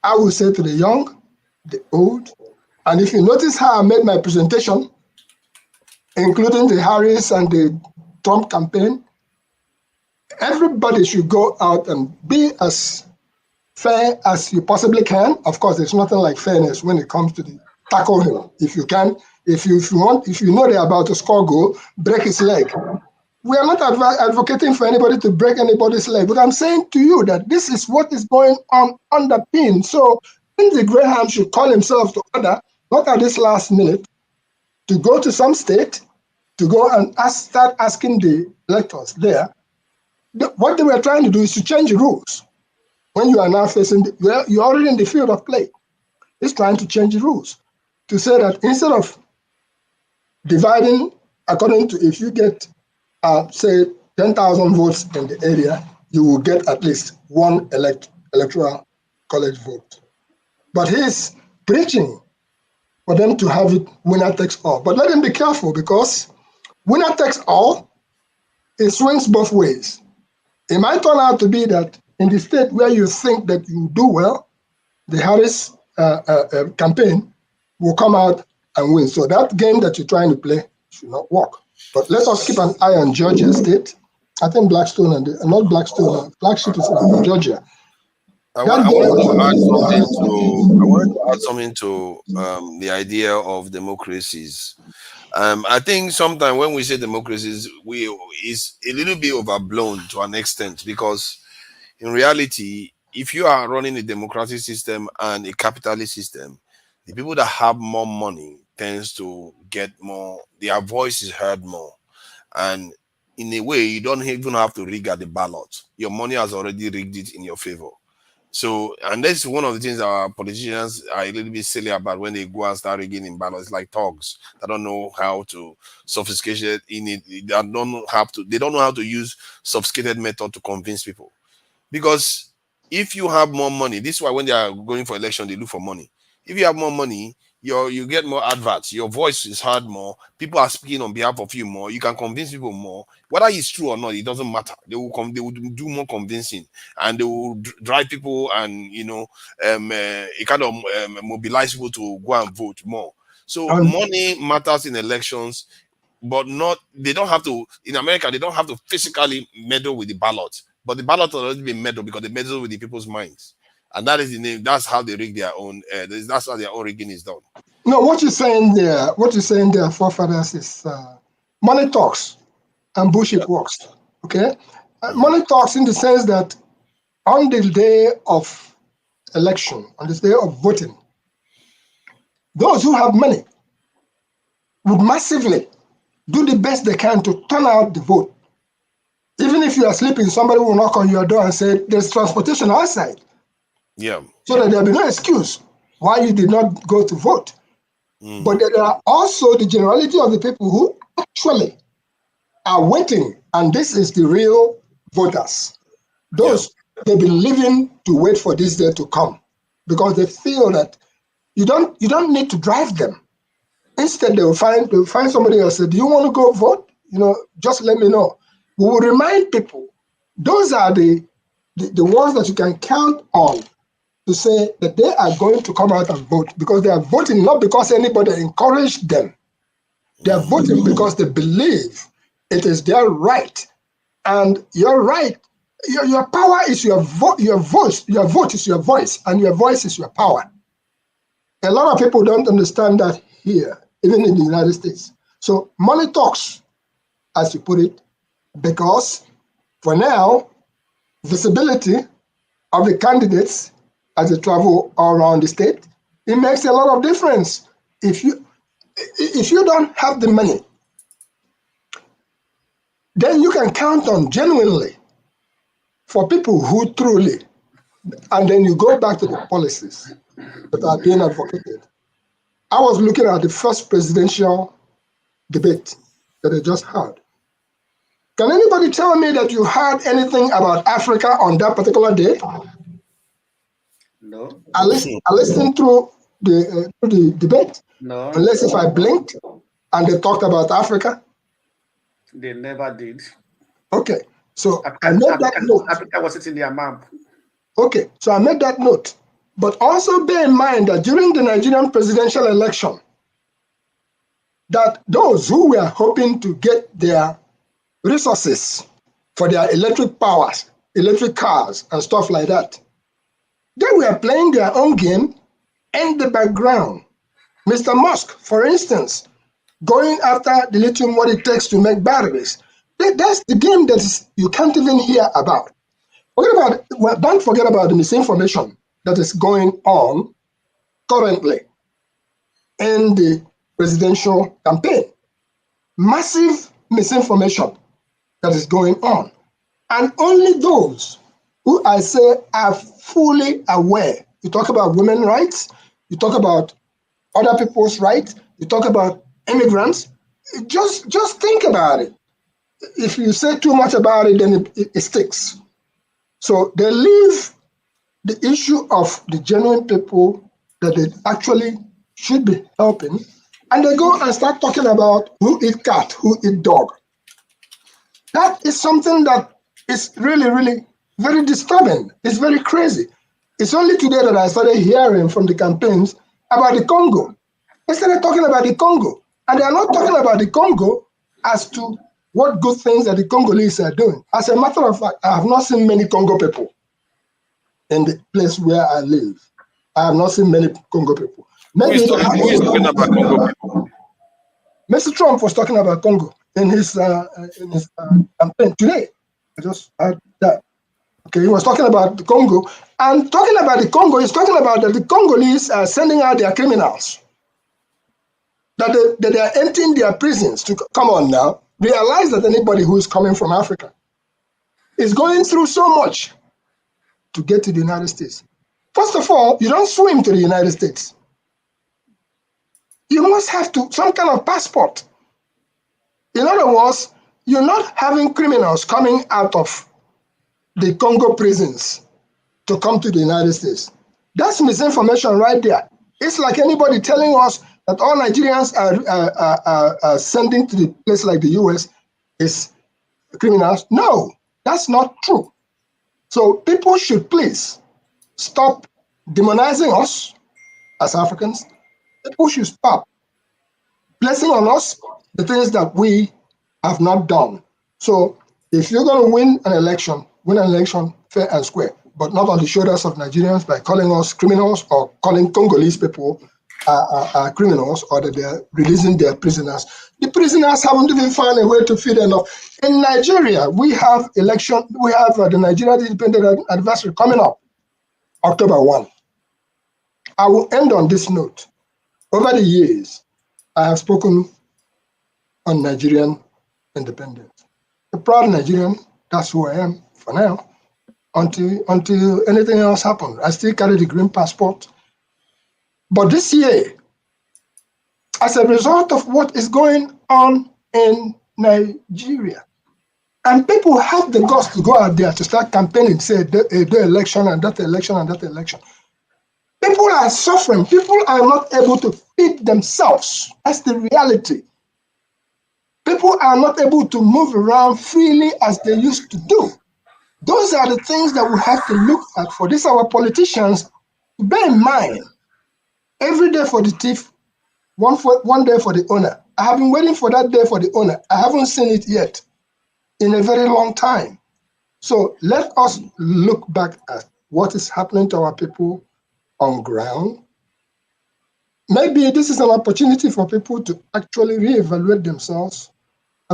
I will say to the young, the old, and if you notice how I made my presentation, including the Harris and the Trump campaign, everybody should go out and be as fair as you possibly can. Of course, there's nothing like fairness when it comes to the tackle him. If you can, if you know they're about to score goal, break his leg. We are not advocating for anybody to break anybody's leg, but I'm saying to you that this is what is going on underpinned. So Lindsey Graham should call himself to order, not at this last minute, to go to some state, to go and start asking the electors there. What they were trying to do is to change the rules. When you are now facing, you're already in the field of play. It's trying to change the rules to say that instead of dividing according to, if you get say 10,000 votes in the area, you will get at least one electoral college vote. But he's preaching for them to have it winner takes all. But let him be careful, because winner takes all, it swings both ways. It might turn out to be that in the state where you think that you do well, the Harris campaign will come out and win. So that game that you're trying to play should not work. But let us keep an eye on Georgia State. I think Blackstone and not Blackstone, Flagship is in Georgia. I wanted to add something to the idea of democracies. I think sometimes when we say democracies, is a little bit overblown to an extent, because in reality, if you are running a democratic system and a capitalist system, the people that have more money tends to get more, their voice is heard more. And in a way, you don't even have to rig at the ballot. Your money has already rigged it in your favor. So, and that's one of the things our politicians are a little bit silly about when they go and start rigging in ballots, like thugs that don't know how to sophisticated in it. They don't know how to use sophisticated method to convince people. Because if you have more money, this is why when they are going for election, they look for money. If you have more money, you get more adverts, your voice is heard more, people are speaking on behalf of you more, you can convince people more. Whether it's true or not, it doesn't matter. They will do more convincing, and they will drive people, and it kind of mobilize people to go and vote more. So money matters in elections, but they don't have to. In America, they don't have to physically meddle with the ballot, but the ballot has already been meddled because they meddle with the people's minds. And that is the name. That's how they rig their own. That's how their own rigging is done. No, what you're saying there, forefathers, is money talks and bullshit works. Okay, money talks in the sense that on the day of election, on the day of voting, those who have money would massively do the best they can to turn out the vote. Even if you are sleeping, somebody will knock on your door and say, "There's transportation outside." Yeah. So that there'll be no excuse why you did not go to vote. But there are also the generality of the people who actually are waiting, and this is the real voters. Those they've been living to wait for this day to come, because they feel that you don't need to drive them. Instead, they'll find somebody else and say, "Do you want to go vote? Just let me know." We will remind people, those are the ones that you can count on to say that they are going to come out and vote, because they are voting not because anybody encouraged them. They are voting because they believe it is their right. And your right, your power is your voice. Your vote is your voice, and your voice is your power. A lot of people don't understand that here, even in the United States. So money talks, as you put it, because for now, visibility of the candidates as they travel all around the state, it makes a lot of difference. If you don't have the money, then you can count on genuinely for people who truly, and then you go back to the policies that are being advocated. I was looking at the first presidential debate that I just had. Can anybody tell me that you heard anything about Africa on that particular day? No. I listened through the debate. No. Unless if I blinked and they talked about Africa. They never did. Okay, so I made that note. Africa was in their map. Okay, so I made that note. But also bear in mind that during the Nigerian presidential election, that those who were hoping to get their resources for their electric powers, electric cars, and stuff like that, They were playing their own game in the background. Mr. Musk, for instance, going after the lithium, what it takes to make batteries. That's the game that you can't even hear about. Don't forget about the misinformation that is going on currently in the presidential campaign. Massive misinformation that is going on. And only those who I say are fully aware. You talk about women's rights, you talk about other people's rights, you talk about immigrants. Just think about it. If you say too much about it, then it sticks. So they leave the issue of the genuine people that they actually should be helping, and they go and start talking about who eat cat, who eat dog. That is something that is really, really very disturbing. It's very crazy. It's only today that I started hearing from the campaigns about the Congo. They started talking about the Congo, and they are not talking about the Congo as to what good things that the Congolese are doing. As a matter of fact, I have not seen many Congo people in the place where I live. I have not seen many Congo people. Who is talking about Congo people? Mr. Trump was talking about Congo in his campaign today. I just heard that. Okay, he was talking about the Congo, and talking about the Congo, he's talking about that the Congolese are sending out their criminals, that they are emptying their prisons. To come on now, realize that anybody who is coming from Africa is going through so much to get to the United States. First of all, you don't swim to the United States. You must have some kind of passport. In other words, you're not having criminals coming out of the Congo prisons to come to the United States. That's misinformation right there. It's like anybody telling us that all Nigerians are sending to the place like the US is criminals. No, that's not true. So people should please stop demonizing us as Africans. People should stop placing on us the things that we have not done. So if you're going to win an election fair and square, but not on the shoulders of Nigerians by calling us criminals or calling Congolese people criminals, or that they're releasing their prisoners. The prisoners haven't even found a way to feed enough. In Nigeria, we have the Nigerian Independent Anniversary coming up, October 1. I will end on this note. Over the years, I have spoken on Nigerian independence. A proud Nigerian, that's who I am for now, until anything else happens. I still carry the green passport. But this year, as a result of what is going on in Nigeria, and people have the guts to go out there to start campaigning, say the election and that election and that election. People are suffering. People are not able to feed themselves. That's the reality. People are not able to move around freely as they used to do. Those are the things that we have to look at for this, our politicians, to bear in mind. Every day for the thief, one day for the owner. I have been waiting for that day for the owner. I haven't seen it yet in a very long time. So let us look back at what is happening to our people on ground. Maybe this is an opportunity for people to actually reevaluate themselves.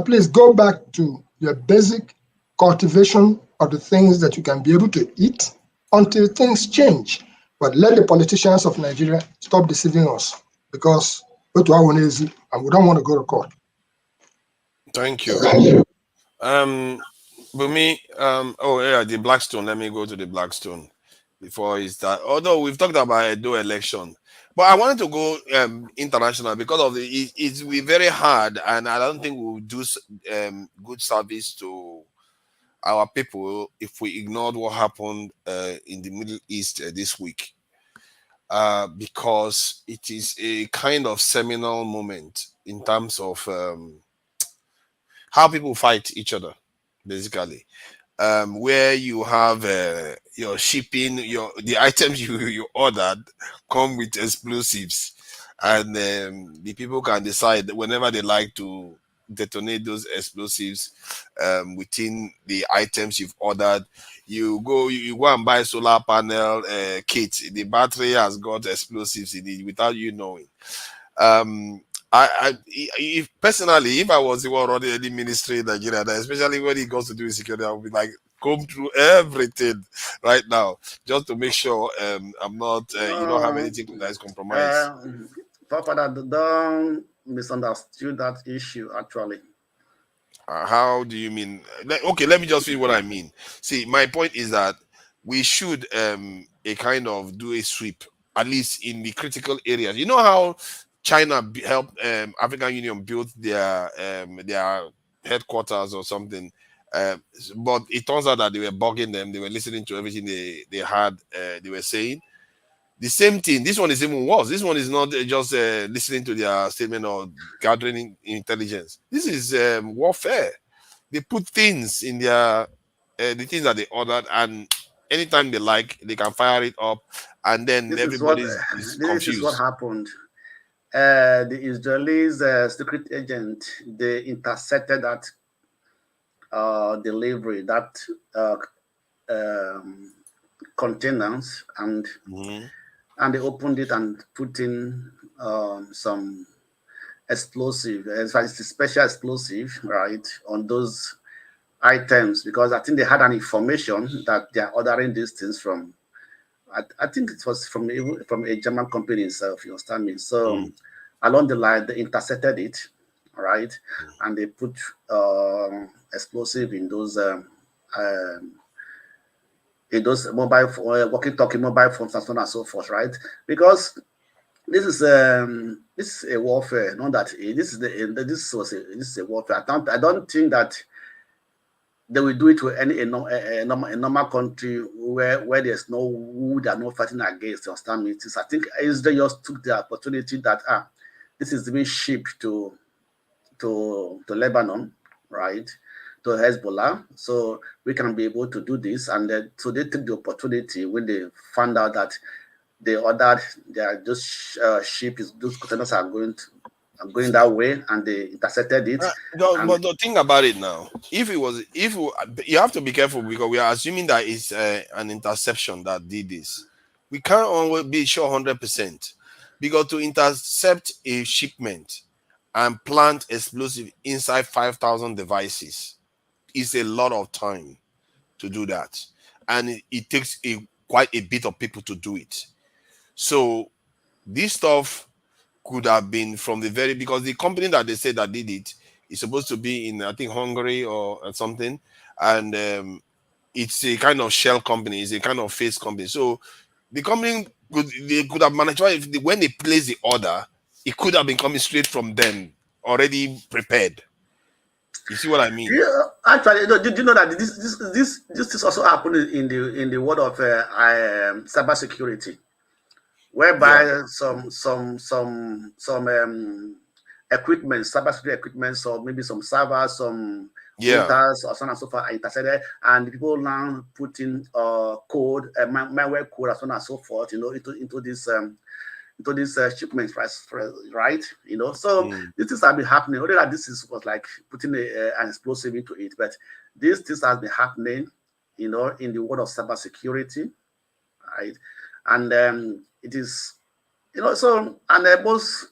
Please go back to your basic cultivation of the things that you can be able to eat until things change. But let the politicians of Nigeria stop deceiving us, because we don't want to go to court. Thank you. Bumi, oh yeah, the Blackstone. Let me go to the Blackstone before it starts. Although we've talked about Edo Election, but I wanted to go international because of it's be very hard, and I don't think we'll do good service to our people if we ignored what happened in the Middle East this week, because it is a kind of seminal moment in terms of how people fight each other, basically. Where you have your shipping, the items you ordered come with explosives, and the people can decide whenever they like to detonate those explosives within the items you've ordered. You go and buy solar panel kit. The battery has got explosives in it without you knowing. If personally, if I was the one running any ministry in Nigeria, especially when it goes to do with security, I would be like, comb through everything right now just to make sure I'm not you don't have anything that is compromised. Papa, don't misunderstood that issue actually. How do you mean? Okay, let me just feel what I mean. See, my point is that we should a kind of do a sweep, at least in the critical areas. You know how China helped African Union build their headquarters or something, but it turns out that they were bugging them. They were listening to everything they had. They were saying the same thing. This one is even worse. This one is not just listening to their statement or gathering intelligence. This is warfare. They put things in their the things that they ordered, and anytime they like, they can fire it up, and then everybody is confused. This is what happened. The Israelis secret agent, they intercepted that delivery, that containers, and they opened it and put in some explosive, it's a special explosive, right, on those items, because I think they had an information that they are ordering these things from. I think it was from a German company itself, you understand me? So along the line, they intercepted it, right, and they put explosive in those mobile walkie-talkie mobile phones and so on and so forth, right? Because this is a warfare, not that this is a warfare. I don't think that they will do it to a normal country where there's no who they are not fighting against. You understand me? I think Israel just took the opportunity that this is being shipped to Lebanon, right, to Hezbollah, so we can be able to do this. And so they took the opportunity when they found out that they ordered those ships, those containers are going that way, and they intercepted it. But think about it now. You have to be careful, because we are assuming that it's an interception that did this. We can't always be sure 100%, because to intercept a shipment and plant explosive inside 5,000 devices is a lot of time to do that, and it takes quite a bit of people to do it. So this stuff could have been from the because the company that they said that did it is supposed to be in, I think, Hungary or something, and it's a kind of shell company, it's a kind of face company. So the company could have managed, when they place the order, it could have been coming straight from them, already prepared. You see what I mean? Yeah, actually, did you know that this is also happened in the world of cybersecurity, whereby some equipment, cybersecurity equipment, or maybe some servers, some printers, or so on and so forth, are intercepted, and people now put in code, malware code, and so on and so forth, into this shipments, right? So this things have been happening. Only that this was like putting an explosive into it, but this has been happening, in the world of cybersecurity, right? And it is, so, and most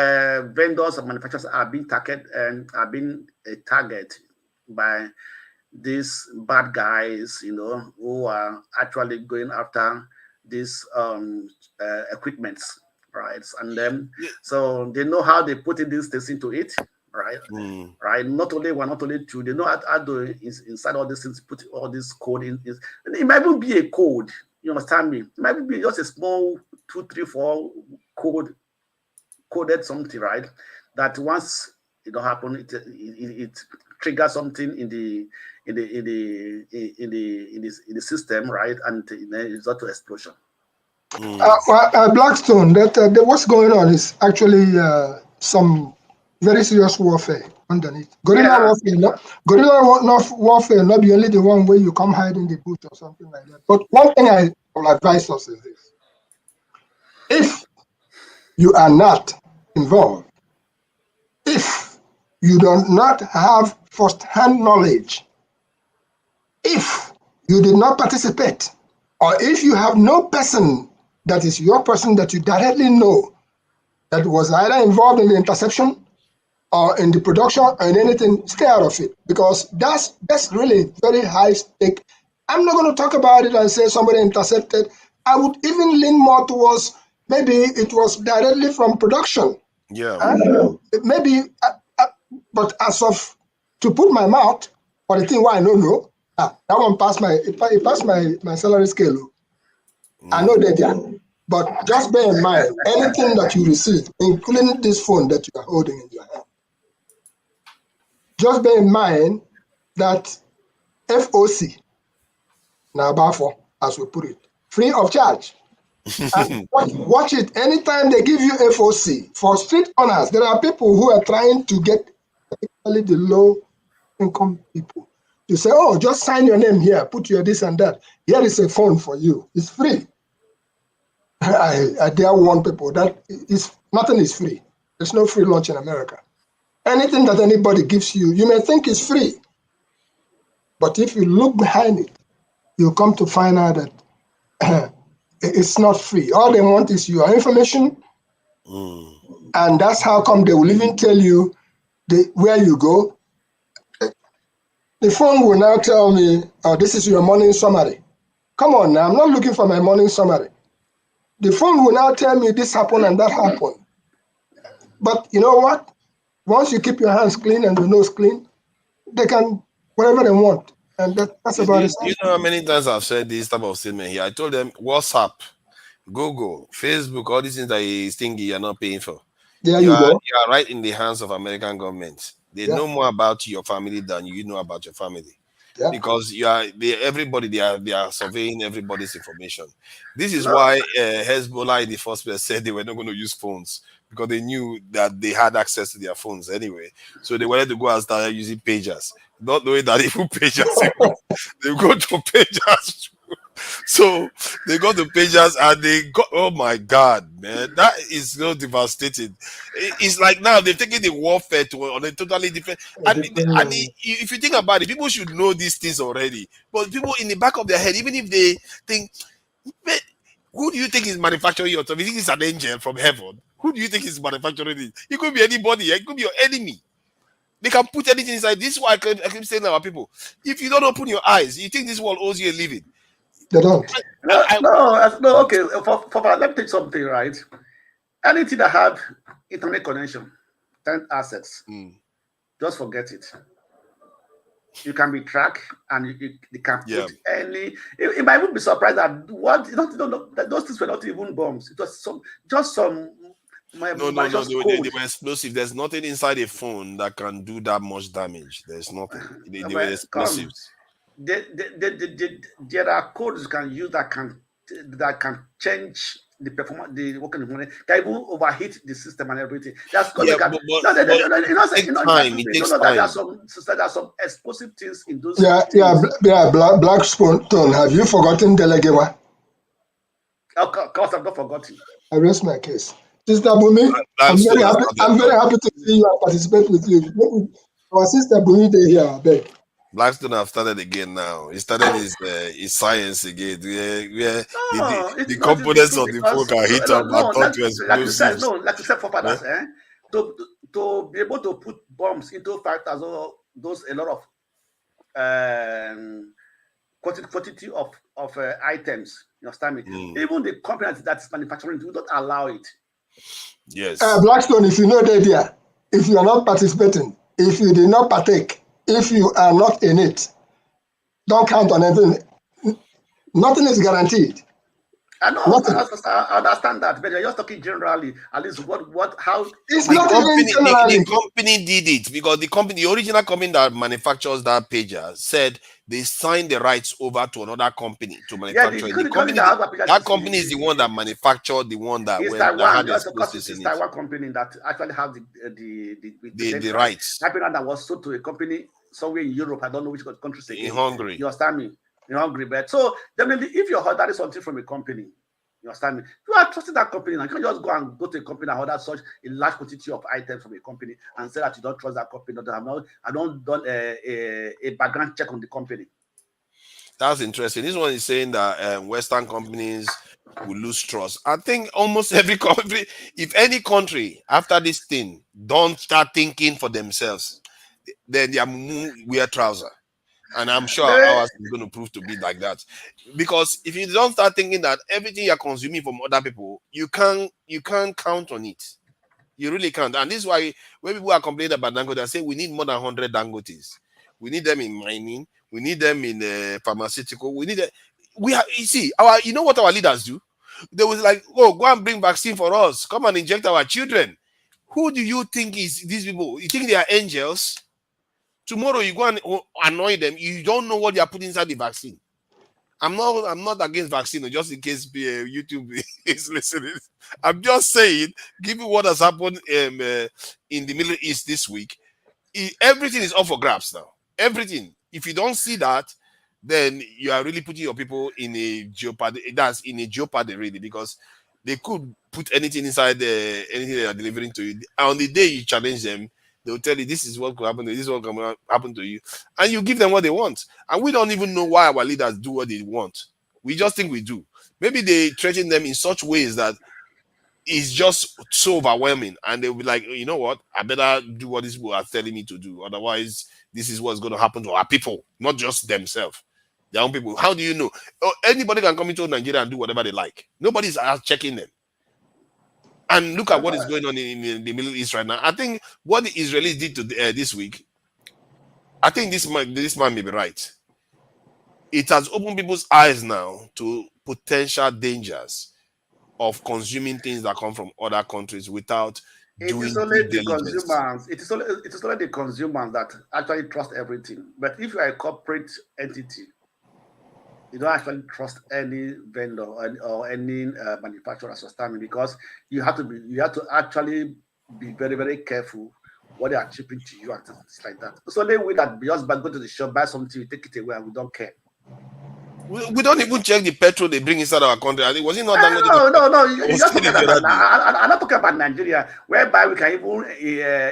vendors and manufacturers are being targeted and are being a target by these bad guys, who are actually going after these equipments, right? And then so they know how they put these things into it, right? Right. Not only two, they know how to inside all these things, put all this code in. It might even be a code. You understand me? It might be just a small 2, 3, 4 coded something, right? That once it don't happen, it triggers something in the system, right? And then it results to explosion. Blackstone, that what's going on is actually some very serious warfare underneath. Guerrilla warfare, not be only the one where you come hide in the bush or something like that. But one thing I will advise us is this: if you are not involved, if you do not have first-hand knowledge, if you did not participate, or if you have no person that is your person that you directly know that was either involved in the interception or in the production or in anything, stay out of it, because that's really very high stake. I'm not going to talk about it and say somebody intercepted. I would even lean more towards maybe it was directly from production. Yeah. Maybe, but as of to put my mouth for the thing why I don't know, that one passed it passed my salary scale. I know that, but just bear in mind, anything that you receive, including this phone that you are holding in your hand, just bear in mind that FOC, now about for, as we put it, free of charge. And watch it. Anytime they give you FOC for street owners, there are people who are trying to get, particularly the low income people, to say, oh, just sign your name here, put your this and that. Here is a phone for you. It's free. I dare warn people that nothing is free. There's no free lunch in America. Anything that anybody gives you, you may think is free. But if you look behind it, you'll come to find out that it's not free. All they want is your information. And that's how come they will even tell you where you go. The phone will now tell me, oh, this is your morning summary. Come on now, I'm not looking for my morning summary. The phone will now tell me this happened and that happened. But you know what? Once you keep your hands clean and your nose clean, they can whatever they want. And that's about it. You know how many times I've said this type of statement here? I told them WhatsApp, Google, Facebook, all these things that you think you're not paying for. There you you go. are right in the hands of American government. They know more about your family than you know about your family. Yeah. Because they are surveying everybody's information. This is why Hezbollah in the first place said they were not going to use phones, because they knew that they had access to their phones anyway. So they wanted to go and start using pagers, not knowing that even pagers they go to pagers. So they got the pagers and they got, oh my God, man, that is so devastating. It's like now they've taken the warfare on a totally different. And if you think about it, people should know these things already. But people in the back of their head, even if they think, who do you think is manufacturing your stuff? You think it's an angel from heaven? Who do you think is manufacturing it? It could be anybody. It could be your enemy. They can put anything inside. This is why I keep saying to our people, if you don't open your eyes, you think this world owes you a living. They don't. No, okay. Let me take something, right? Anything that have internet connection, internet access, just forget it. You can be tracked, and you can put any. It might even be surprised that that those things were not even bombs. It was just some. No, they were explosive. There's nothing inside a phone that can do that much damage. There's nothing. They were explosives. There are codes you can use that can change the performance, the working component, can even overheat the system and everything. That's code There are some explosive things in those. Black Stone. Have you forgotten Delegewa? Of course, I've not forgotten. I rest my case. Sister Bumi, I'm very happy to see you and participate with you. Our sister Bumi, they here, I beg. Blackstone have started again now. He started his science again. Where the components of the phone can hit up and turn to explosives. Like you said, for fathers, to be able to put bombs into factors or those a lot of quantity of items. You understand me? Even the company that is manufacturing do not allow it. Yes. Blackstone, if you know the idea, if you are not participating, if you did not partake, if you are not in it, don't count on anything. Nothing is guaranteed. I know. I understand that, but you're just talking generally. At least how the company did it, because the original company that manufactures that pager said they signed the rights over to another company to manufacture it. That company is the one that manufactured the one that had explosives in it. It's Taiwan company that actually have the rights. That was sold to a company somewhere in Europe. I don't know which country. In Hungary. You understand me? In Hungary, but so definitely, if you're ordering something from a company, You understand me? You are trusting that company. Now you can't just go to a company and order such a large quantity of items from a company and say that you don't trust that company. I don't done a background check on the company. That's interesting. This one is saying that Western companies will lose trust. I think almost every country, if any country after this thing don't start thinking for themselves, then they are wear trouser. And I'm sure ours is going to prove to be like that. Because if you don't start thinking that everything you're consuming from other people, you can't count on it. You really can't. And this is why when people are complaining about Dangote, they say we need more than 100 Dangotes. We need them in mining. We need them in pharmaceutical. We need them. You see, you know what our leaders do? They was like, oh, go and bring vaccine for us. Come and inject our children. Who do you think is these people? You think they are angels? Tomorrow you go and annoy them. You don't know what they are putting inside the vaccine. I'm not against vaccine, just in case YouTube is listening. I'm just saying, given what has happened in the Middle East this week, everything is up for grabs now. Everything. If you don't see that, then you are really putting your people in a jeopardy. That's in a jeopardy, really, because they could put anything inside anything they are delivering to you. On the day you challenge them, they will tell you this is what could happen to you, this is what can happen to you, and you give them what they want. And we don't even know why our leaders do what they want. We just think we do. Maybe they threaten them in such ways that it's just so overwhelming, and they'll be like, you know what, I better do what these people are telling me to do. Otherwise, this is what's going to happen to our people, not just themselves, their own people. How do you know? Anybody can come into Nigeria and do whatever they like. Nobody's checking them. And look at what is going on in the Middle East right now. I think what the Israelis did this week, I think this man may be right. It has opened people's eyes now to potential dangers of consuming things that come from other countries without doing due diligence. It is only the consumers that actually trust everything. But if you are a corporate entity, you don't actually trust any vendor or any manufacturer as standing, because you have to actually be very, very careful what they are shipping to you and things like that. It's only way that just go to the shop, buy something, you take it away, and we don't care. We don't even check the petrol they bring inside our country. I think, was it not that? No. You just talking about I'm not talking about Nigeria, whereby we can even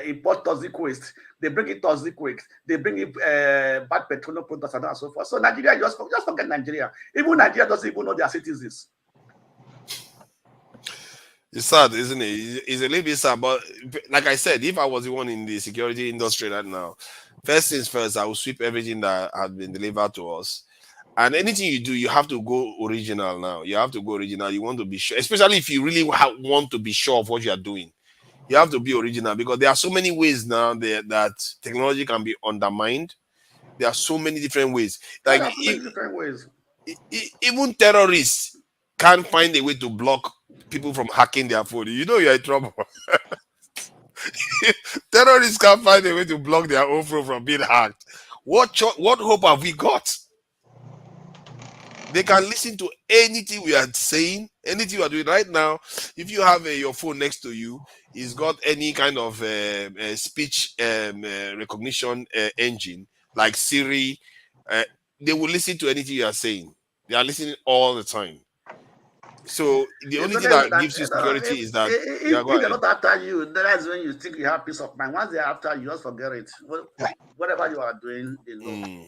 import toxic waste. They bring in toxic waste. They bring in bad petroleum products and so forth. So Nigeria, just forget Nigeria. Even Nigeria doesn't even know their citizens. It's sad, isn't it? It's a little bit sad. But like I said, if I was the one in the security industry right now, first things first, I will sweep everything that had been delivered to us. And anything you do, you have to go original now. You have to go original. You want to be sure, especially if you really want to be sure of what you are doing. You have to be original, because there are so many ways now that technology can be undermined. There are so many different ways. Like even terrorists can't find a way to block people from hacking their phone. You know you're in trouble. Terrorists can't find a way to block their own phone from being hacked. What hope have we got? They can listen to anything we are saying, anything you are doing right now. If you have your phone next to you, it's got any kind of speech recognition engine like Siri. They will listen to anything you are saying. They are listening all the time. So the only thing that gives you security is that if they're not after you, that's when you think you have peace of mind. Once they're after you, just forget it. Whatever you are doing, they know.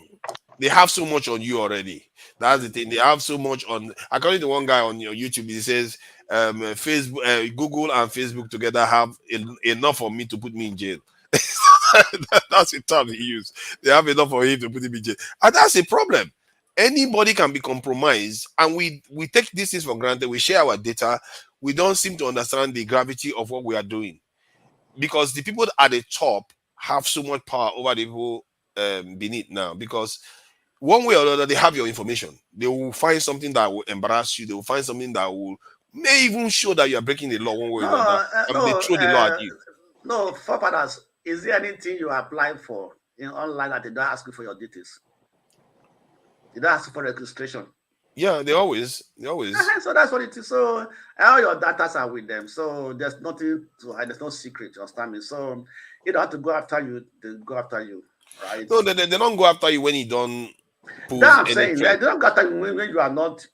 They have so much on you already. That's the thing. They have so much on. According to one guy on your YouTube, he says Facebook, Google and Facebook together have enough for me to put me in jail. That's the term he used. They have enough for him to put him in jail, and that's a problem. Anybody can be compromised, and we take these things for granted. We share our data. We don't seem to understand the gravity of what we are doing, because the people at the top have so much power over the people beneath now, because one way or another, they have your information. They will find something that will embarrass you. They will find something that may even show that you are breaking the law one way or another. They throw the law at you. No, forefathers, is there anything you apply for in online that they don't ask you for your details? They don't ask you for registration. Yeah, they always. So that's what it is. So all your data are with them. So there's nothing to hide. There's no secret. You understand me? So you don't have to go after you. They go after you, right? No, they don't go after you when you don't That I'm saying, they don't got time when you are not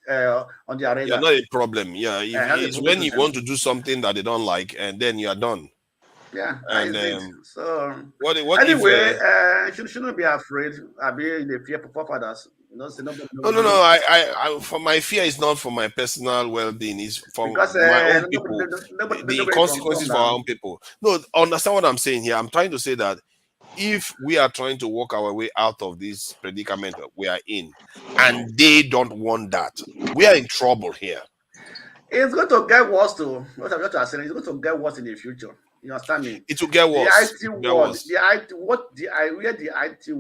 on their radar. You're not a problem. Yeah, it's when you want to do something that they don't like, and then you are done. Yeah, and so what anyway, if, shouldn't be afraid. I be in the fear for forefathers. no. I for my fear is not for my personal well-being. It's for because my own people. Nobody The consequences for our own people. No, understand what I'm saying here. I'm trying to say that if we are trying to work our way out of this predicament we are in, and they don't want that, we are in trouble here. It's going to get worse too. What I'm saying, it's going to get worse in the future. You understand me? It will get worse. The IT world,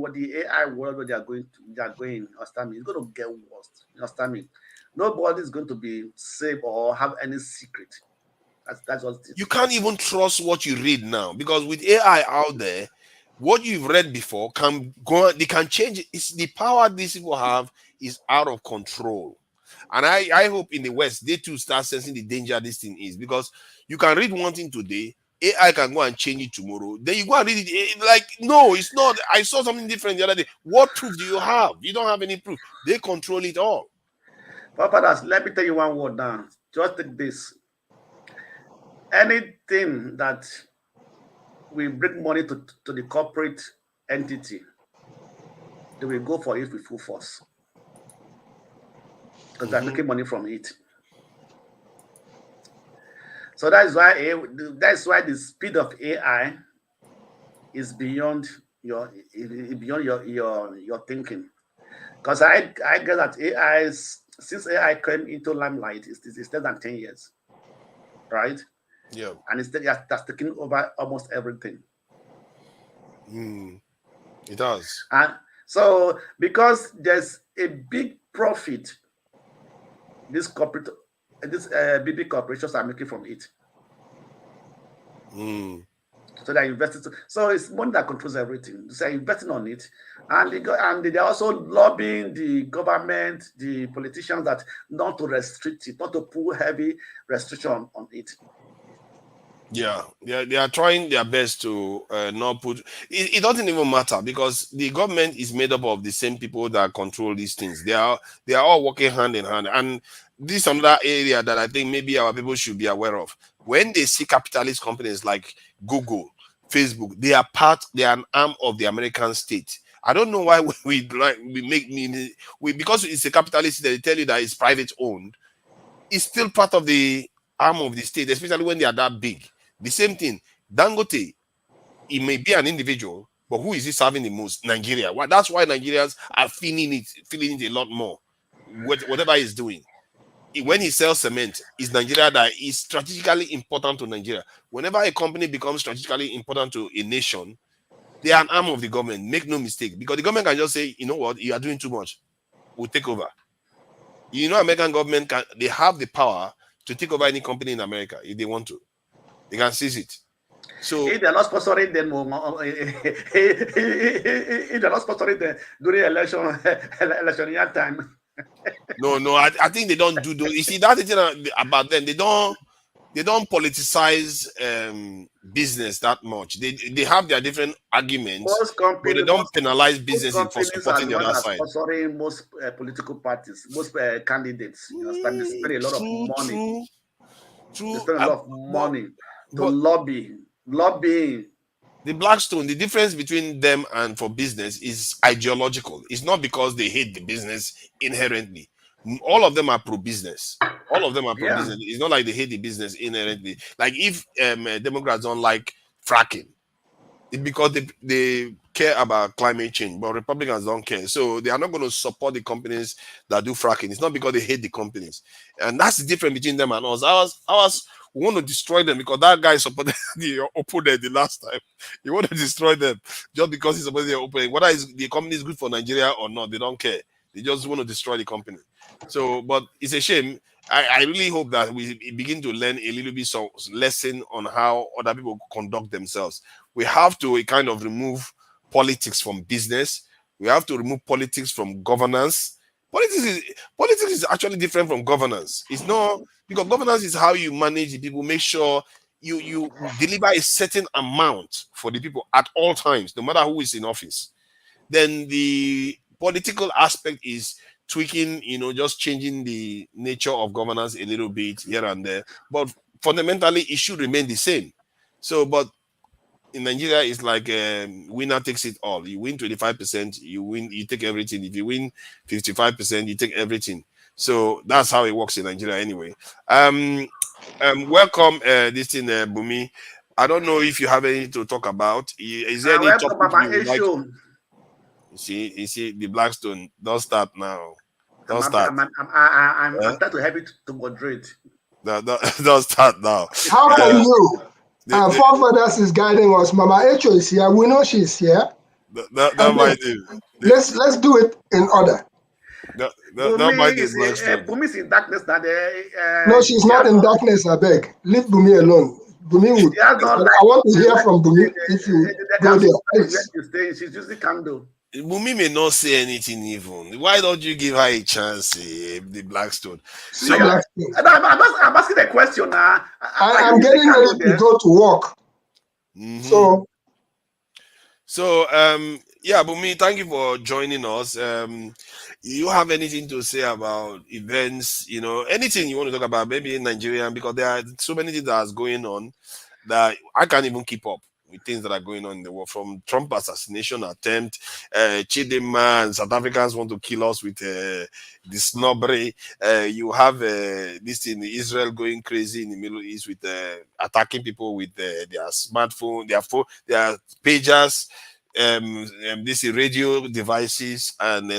where the AI world, where they are going, you understand me? It's going to get worse. You understand me? Nobody is going to be safe or have any secret. That's what it is. You can't even trust what you read now, because with AI out there, what you've read before can go. They can change it. It's the power these people have is out of control. And I hope in the West they too start sensing the danger this thing is, because you can read one thing today, AI can go and change it tomorrow. Then you go and read it like, no, it's not. I saw something different the other day. What proof do you have? You don't have any proof. They control it all. Papa, let me tell you one word now. Just take this. Anything that will bring money to the corporate entity, they will go for it with full force. Because they're making money from it. So that's why the speed of AI is beyond your thinking. Because I guess that since AI came into limelight, it's less than 10 years, right? Yeah. And that's taking over almost everything. It does. And so because there's a big profit these big corporations are making from it. So they're investing. So it's money that controls everything. So they're investing on it, and they're also lobbying the government, the politicians, that not to restrict it, not to put heavy restriction on it. Yeah, they are trying their best to not put. It doesn't even matter, because the government is made up of the same people that control these things. They are all working hand in hand, and this is another area that I think maybe our people should be aware of. When they see capitalist companies like Google, Facebook, they are an arm of the American state. I don't know why because it's a capitalist, they tell you that it's private owned. It's still part of the arm of the state, especially when they are that big. The same thing, Dangote, it may be an individual, but who is he serving the most? Nigeria. That's why Nigerians are feeling it a lot more. Whatever he's doing. When he sells cement, it's Nigeria that is strategically important to Nigeria. Whenever a company becomes strategically important to a nation, they are an arm of the government. Make no mistake. Because the government can just say, you know what, you are doing too much. We'll take over. You know, American government they have the power to take over any company in America if they want to. They can seize it. So if they're not sponsoring them, if they're not sponsoring them during election year time. No, I think they don't do those. You see, that's the thing about them. They don't politicize business that much. They have their different arguments, but they don't penalize businesses for supporting the other side. Sponsoring most political parties, most candidates. You know, they spend a lot of money. True. They spend a lot of money to lobbying. The Blackstone, the difference between them and for business is ideological. It's not because they hate the business inherently. All of them are pro-business. All of them are pro-business. It's not like they hate the business inherently. Like if Democrats don't like fracking, it's because they care about climate change, but Republicans don't care. So they are not going to support the companies that do fracking. It's not because they hate the companies. And that's the difference between them and us. Ours we want to destroy them because that guy supported the opponent the last time. You want to destroy them just because he supported the opponent. Whether the company is good for Nigeria or not, they don't care. They just want to destroy the company. So, but it's a shame. I really hope that we begin to learn a little bit lesson on how other people conduct themselves. We have to kind of remove politics from business. We have to remove politics from governance. Politics is actually different from governance. It's not, because governance is how you manage the people, make sure you deliver a certain amount for the people at all times, no matter who is in office. Then the political aspect is tweaking, just changing the nature of governance a little bit here and there. But fundamentally, it should remain the same. So, but in Nigeria, it's like winner takes it all. You win 25%, you take everything. If you win 55%, you take everything. So that's how it works in Nigeria anyway. Welcome, this thing, Bumi. I don't know if you have anything to talk about. Is there any Welcome, topic Mama you would like? Esho. You see, the Blackstone. Don't start now. Don't I'm start. trying to help you to moderate. Don't start now. How can you? Our forefathers is guiding us. Mama Echo is here. We know she's here. That might do. Let's do it in order. Bumi is in darkness now. No, she's not in darkness. I beg. Leave Bumi alone. Bumi would. I want to hear from Bumi. If you go there, please. She's using candle. Bumi may not say anything even. Why don't you give her a chance, the Blackstone? So I'm asking a question now. I'm getting ready to go to work. Mm-hmm. So yeah, Bumi, thank you for joining us. You have anything to say about events, anything you want to talk about, maybe in Nigeria, because there are so many things that is going on that I can't even keep up with things that are going on in the world, from Trump assassination attempt, Chidinma and South Africans want to kill us with the snobbery. You have this thing, Israel going crazy in the Middle East with attacking people with their smartphone, their pagers, this radio devices and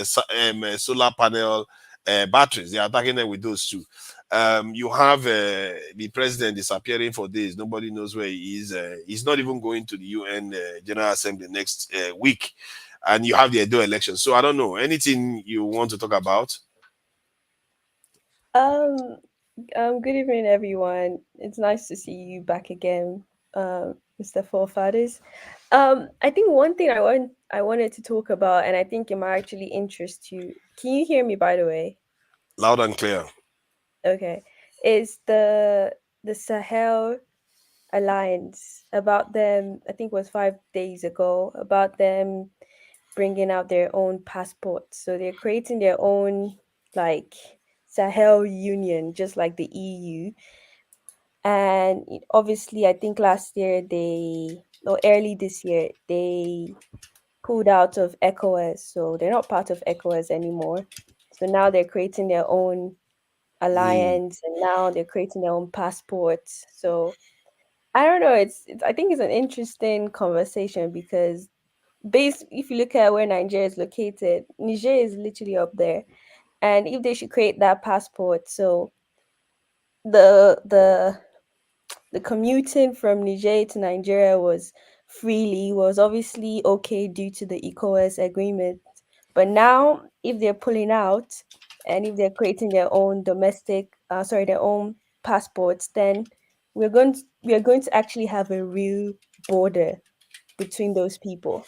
solar panel batteries. They are attacking them with those too. You have the president disappearing for days. Nobody knows where he is. He's not even going to the UN General Assembly next week. And you have the Edo Election. So I don't know. Anything you want to talk about? Good evening, everyone. It's nice to see you back again, Mr. Forefathers. I think one thing I wanted to talk about, and I think it might actually interest you. Can you hear me, by the way? Loud and clear. Okay. Is the Sahel Alliance, about them, I think it was 5 days ago, about them bringing out their own passports. So they're creating their own like Sahel Union, just like the EU. And obviously, I think last year early this year, they pulled out of ECOWAS. So they're not part of ECOWAS anymore. So now they're creating their own alliance, and now they're creating their own passports. So I don't know. I think it's an interesting conversation because if you look at where Nigeria is located, Niger is literally up there. And if they should create that passport, so the commuting from Niger to Nigeria was obviously okay due to the ECOWAS agreement. But now, if they're pulling out and if they're creating their own their own passports, then we are going to actually have a real border between those people.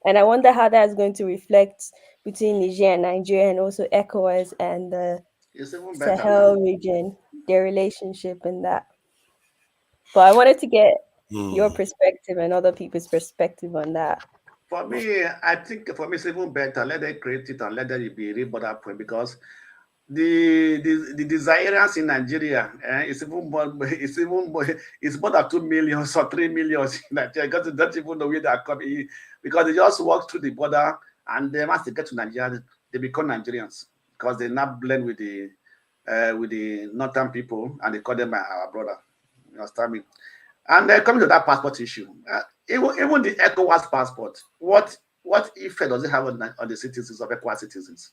And I wonder how that's going to reflect between Niger and Nigeria, and also ECOWAS and the Sahel region, their relationship and that. But I wanted to get your perspective and other people's perspective on that. For me, I think it's even better. Let them create it and let them be real border point, because the desirants in Nigeria it's more than 2 million or 3 million in Nigeria, because they don't even know where they are coming, because they just walk through the border, and then once they get to Nigeria, they become Nigerians, because they not blend with the northern people, and they call them our brother. You understand me? And coming to that passport issue, even the ECOWAS passport, what effect does it have on the citizens of ECOWAS citizens?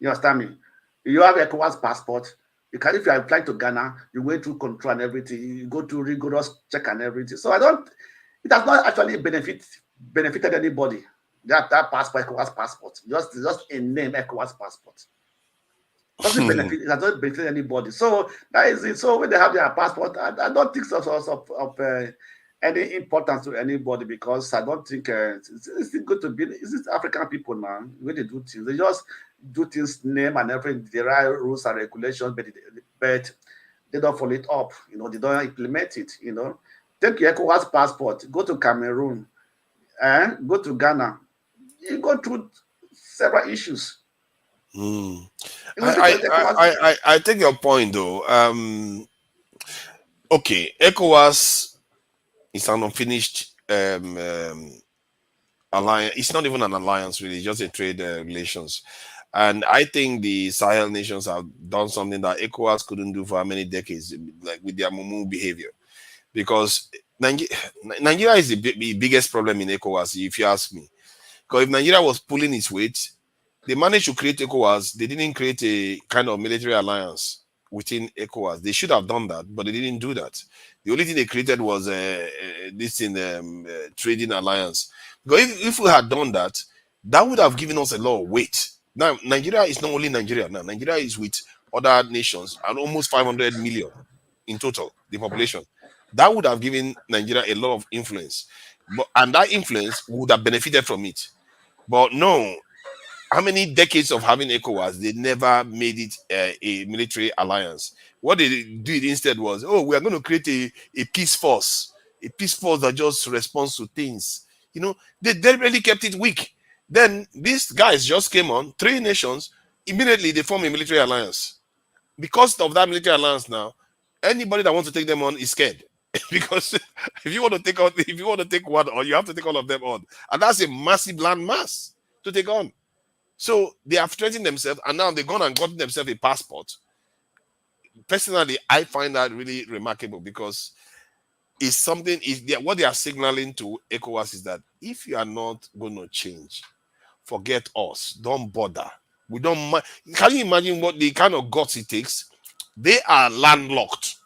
You understand me? You have ECOWAS passport. If you are applying to Ghana, you went through control and everything. You go through rigorous check and everything. So it has not actually benefited anybody. That passport, ECOWAS passport, just a name, ECOWAS passport. It has not benefited anybody. So that is it. So when they have their passport, I don't think so of any importance to anybody, because I don't think it's good to be. It's African people now. When they do things, they just do things name and everything. There are rules and regulations, but they don't follow it up. They don't implement it. Take your ECOWAS passport, go to Cameroon, go to Ghana. You go through several issues. I take your point though. Okay, ECOWAS is an unfinished alliance. It's not even an alliance, really, it's just a trade relations. And I think the Sahel nations have done something that ECOWAS couldn't do for how many decades, like with their mumu behavior. Because Nigeria is the biggest problem in ECOWAS, if you ask me. Because if Nigeria was pulling its weight, they managed to create ECOWAS. They didn't create a kind of military alliance within ECOWAS. They should have done that, but they didn't do that. The only thing they created was this in trading alliance. Because if we had done that, that would have given us a lot of weight. Now, Nigeria is not only Nigeria. Now, Nigeria is with other nations and almost 500 million in total, the population. That would have given Nigeria a lot of influence. And that influence would have benefited from it. But no, how many decades of having ECOWAS, they never made it a military alliance. What they did instead was, oh, we are going to create a peace force that just responds to things. You know, they deliberately kept it weak. Then these guys just came on, 3 nations, immediately they form a military alliance. Because of that military alliance now, anybody that wants to take them on is scared. Because if you want to take one on, you have to take all of them on. And that's a massive land mass to take on. So they have strengthened themselves, and now they've gone and gotten themselves a passport. Personally, I find that really remarkable because it's something. What they are signaling to ECOWAS is that if you are not going to change, forget us. Don't bother. We don't. Can you imagine what the kind of guts it takes? They are landlocked.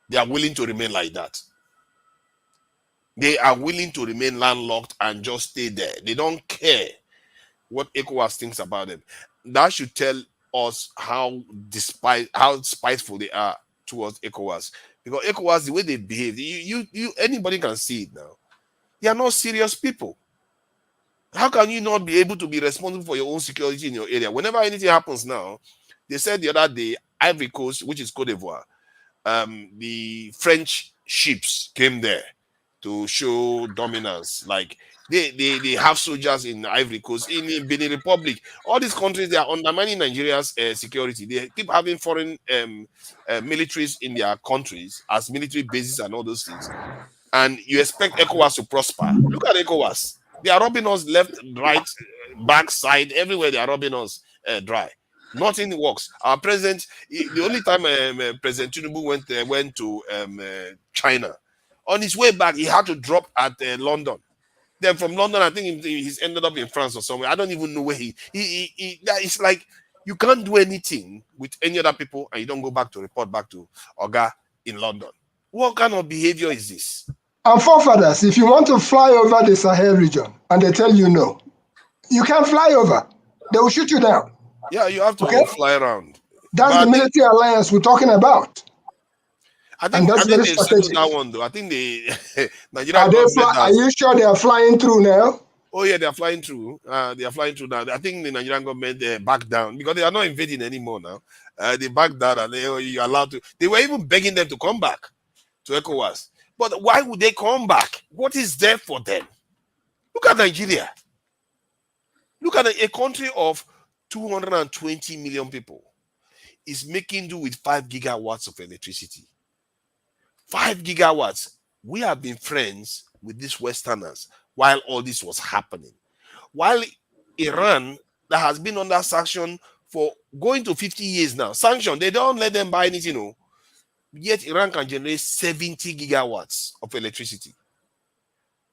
They are willing to remain like that. They are willing to remain landlocked and just stay there. They don't care what ECOWAS thinks about them. That should tell us how spiteful they are towards ECOWAS. Because ECOWAS, the way they behave, anybody can see it now. They are not serious people. How can you not be able to be responsible for your own security in your area? Whenever anything happens now, they said the other day, Ivory Coast, which is Cote d'Ivoire, the French ships came there to show dominance. Like they have soldiers in Ivory Coast, in Benin Republic. All these countries, they are undermining Nigeria's security. They keep having foreign militaries in their countries as military bases and all those things. And you expect ECOWAS to prosper. Look at ECOWAS. They are robbing us left, right, back, side, everywhere. They are robbing us dry. Nothing works. Our president, the only time President Tinubu went to China, on his way back, he had to drop at London. Then from London, I think he's ended up in France or somewhere. I don't even know where it's like you can't do anything with any other people and you don't go back to report back to Oga in London. What kind of behavior is this? And forefathers, if you want to fly over the Sahel region and they tell you no, you can't fly over. They will shoot you down. Yeah, you have to fly around. That's the military alliance we're talking about. I think they settled that one though. I think Nigeria are you sure they are flying through now? Oh yeah, they are flying through. They are flying through now. I think the Nigerian government backed down because they are not invading anymore now. They backed down and you're allowed to. They were even begging them to come back to ECOWAS. But why would they come back? What is there for them? Look at Nigeria. Look at a country of 220 million people is making do with 5 gigawatts of electricity. 5 gigawatts. We have been friends with these Westerners while all this was happening. While Iran, that has been under sanction for going to 50 years now, sanction, they don't let them buy anything. Yet Iran can generate 70 gigawatts of electricity.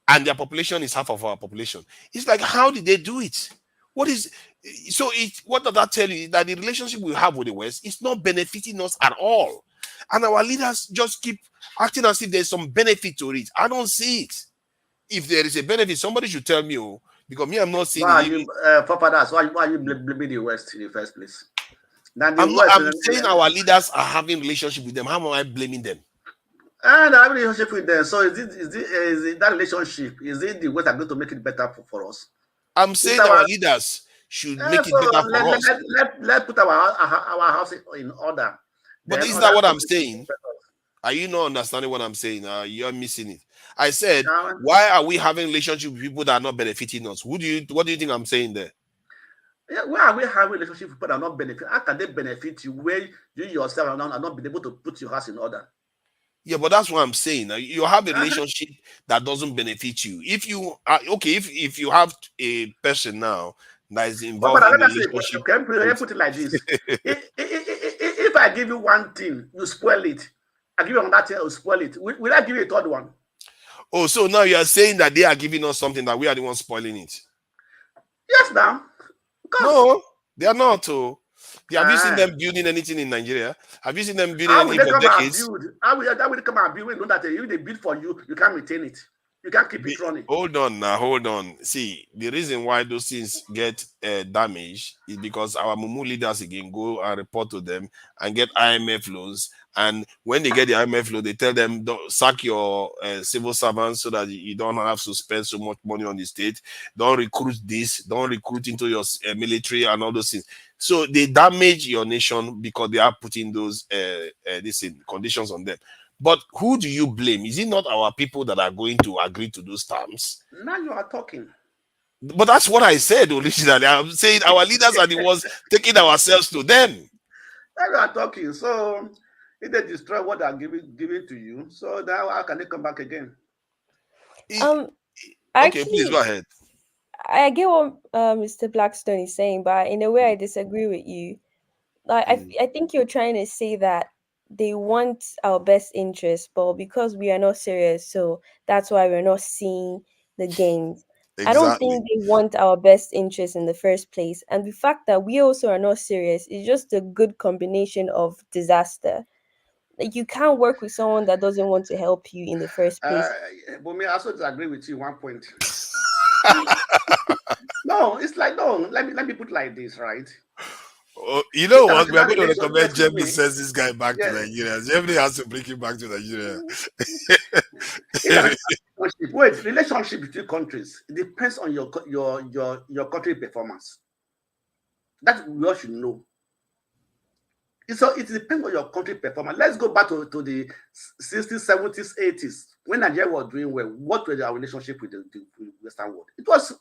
And their population is half of our population. It's like, how did they do it? What does that tell you? That the relationship we have with the West is not benefiting us at all. And our leaders just keep acting as if there's some benefit to it. I don't see it. If there is a benefit, somebody should tell me, because me, I'm not seeing it. Why are you blaming the West in the first place? I'm saying our leaders are having relationship with them. How am I blaming them? And I have a relationship with them. So is that relationship, is it the way they're going to make it better for us? I'm saying our leaders should make it better for us. Let's put our house in order. But is that what I'm saying? Are you not understanding what I'm saying? You're missing it. I said, why are we having relationship with people that are not benefiting us? What do you think I'm saying there? Yeah, why are we having relationship with people that are not benefit? How can they benefit you where you yourself are not been able to put your house in order? Yeah, but that's what I'm saying. You have a Uh-huh. relationship that doesn't benefit you. If you are okay, if you have a person now that is But involved in a let me say, relationship can I with put it like this? If I give you one thing, you spoil it. I give you another thing, you spoil it. Will I give you a third one? oh, so now you are saying that they are giving us something that we are the ones spoiling it. Yes, now. No, they are not. Oh, have you seen them building anything in Nigeria? Have you seen them building How will anything they for come and decades? build? How will they come and build when you know that if they build for you, you can't maintain it. You can't keep it running. Hold on now, hold on. See, the reason why those things get damaged is because our Mumu leaders again go and report to them and get IMF loans. And when they get the IMF loan, they tell them, don't sack your civil servants so that you don't have to spend so much money on the state. Don't recruit this, don't recruit into your military and all those things. So they damage your nation because they are putting those conditions on them. But who do you blame? Is it not our people that are going to agree to those terms? Now you are talking. But that's what I said originally. I'm saying our leaders are the ones taking ourselves to them. Now you are talking. So if they destroy what they are giving to you, so now how can they come back again? Okay, please go ahead. I get what Mr. Blackstone is saying, but in a way I disagree with you. Like I think you're trying to say that they want our best interest, but because we are not serious, so that's why we're not seeing the gains. I don't think they want our best interest in the first place. And the fact that we also are not serious is just a good combination of disaster. Like you can't work with someone that doesn't want to help you in the first place. But me, I also disagree with you one point. No, it's like no. Let me put it like this, right? Oh, you know what? We are going to Relations, recommend excuse Jemmy me. sends this guy back to Yeah. Nigeria. Jemmy has to bring him back to Nigeria. Relationship between countries, it depends on your country performance. That's what we all should know. So it depends on your country performance. Let's go back to the 60s, 70s, 80s when Nigeria was doing well. What was our relationship with the Western world? It was a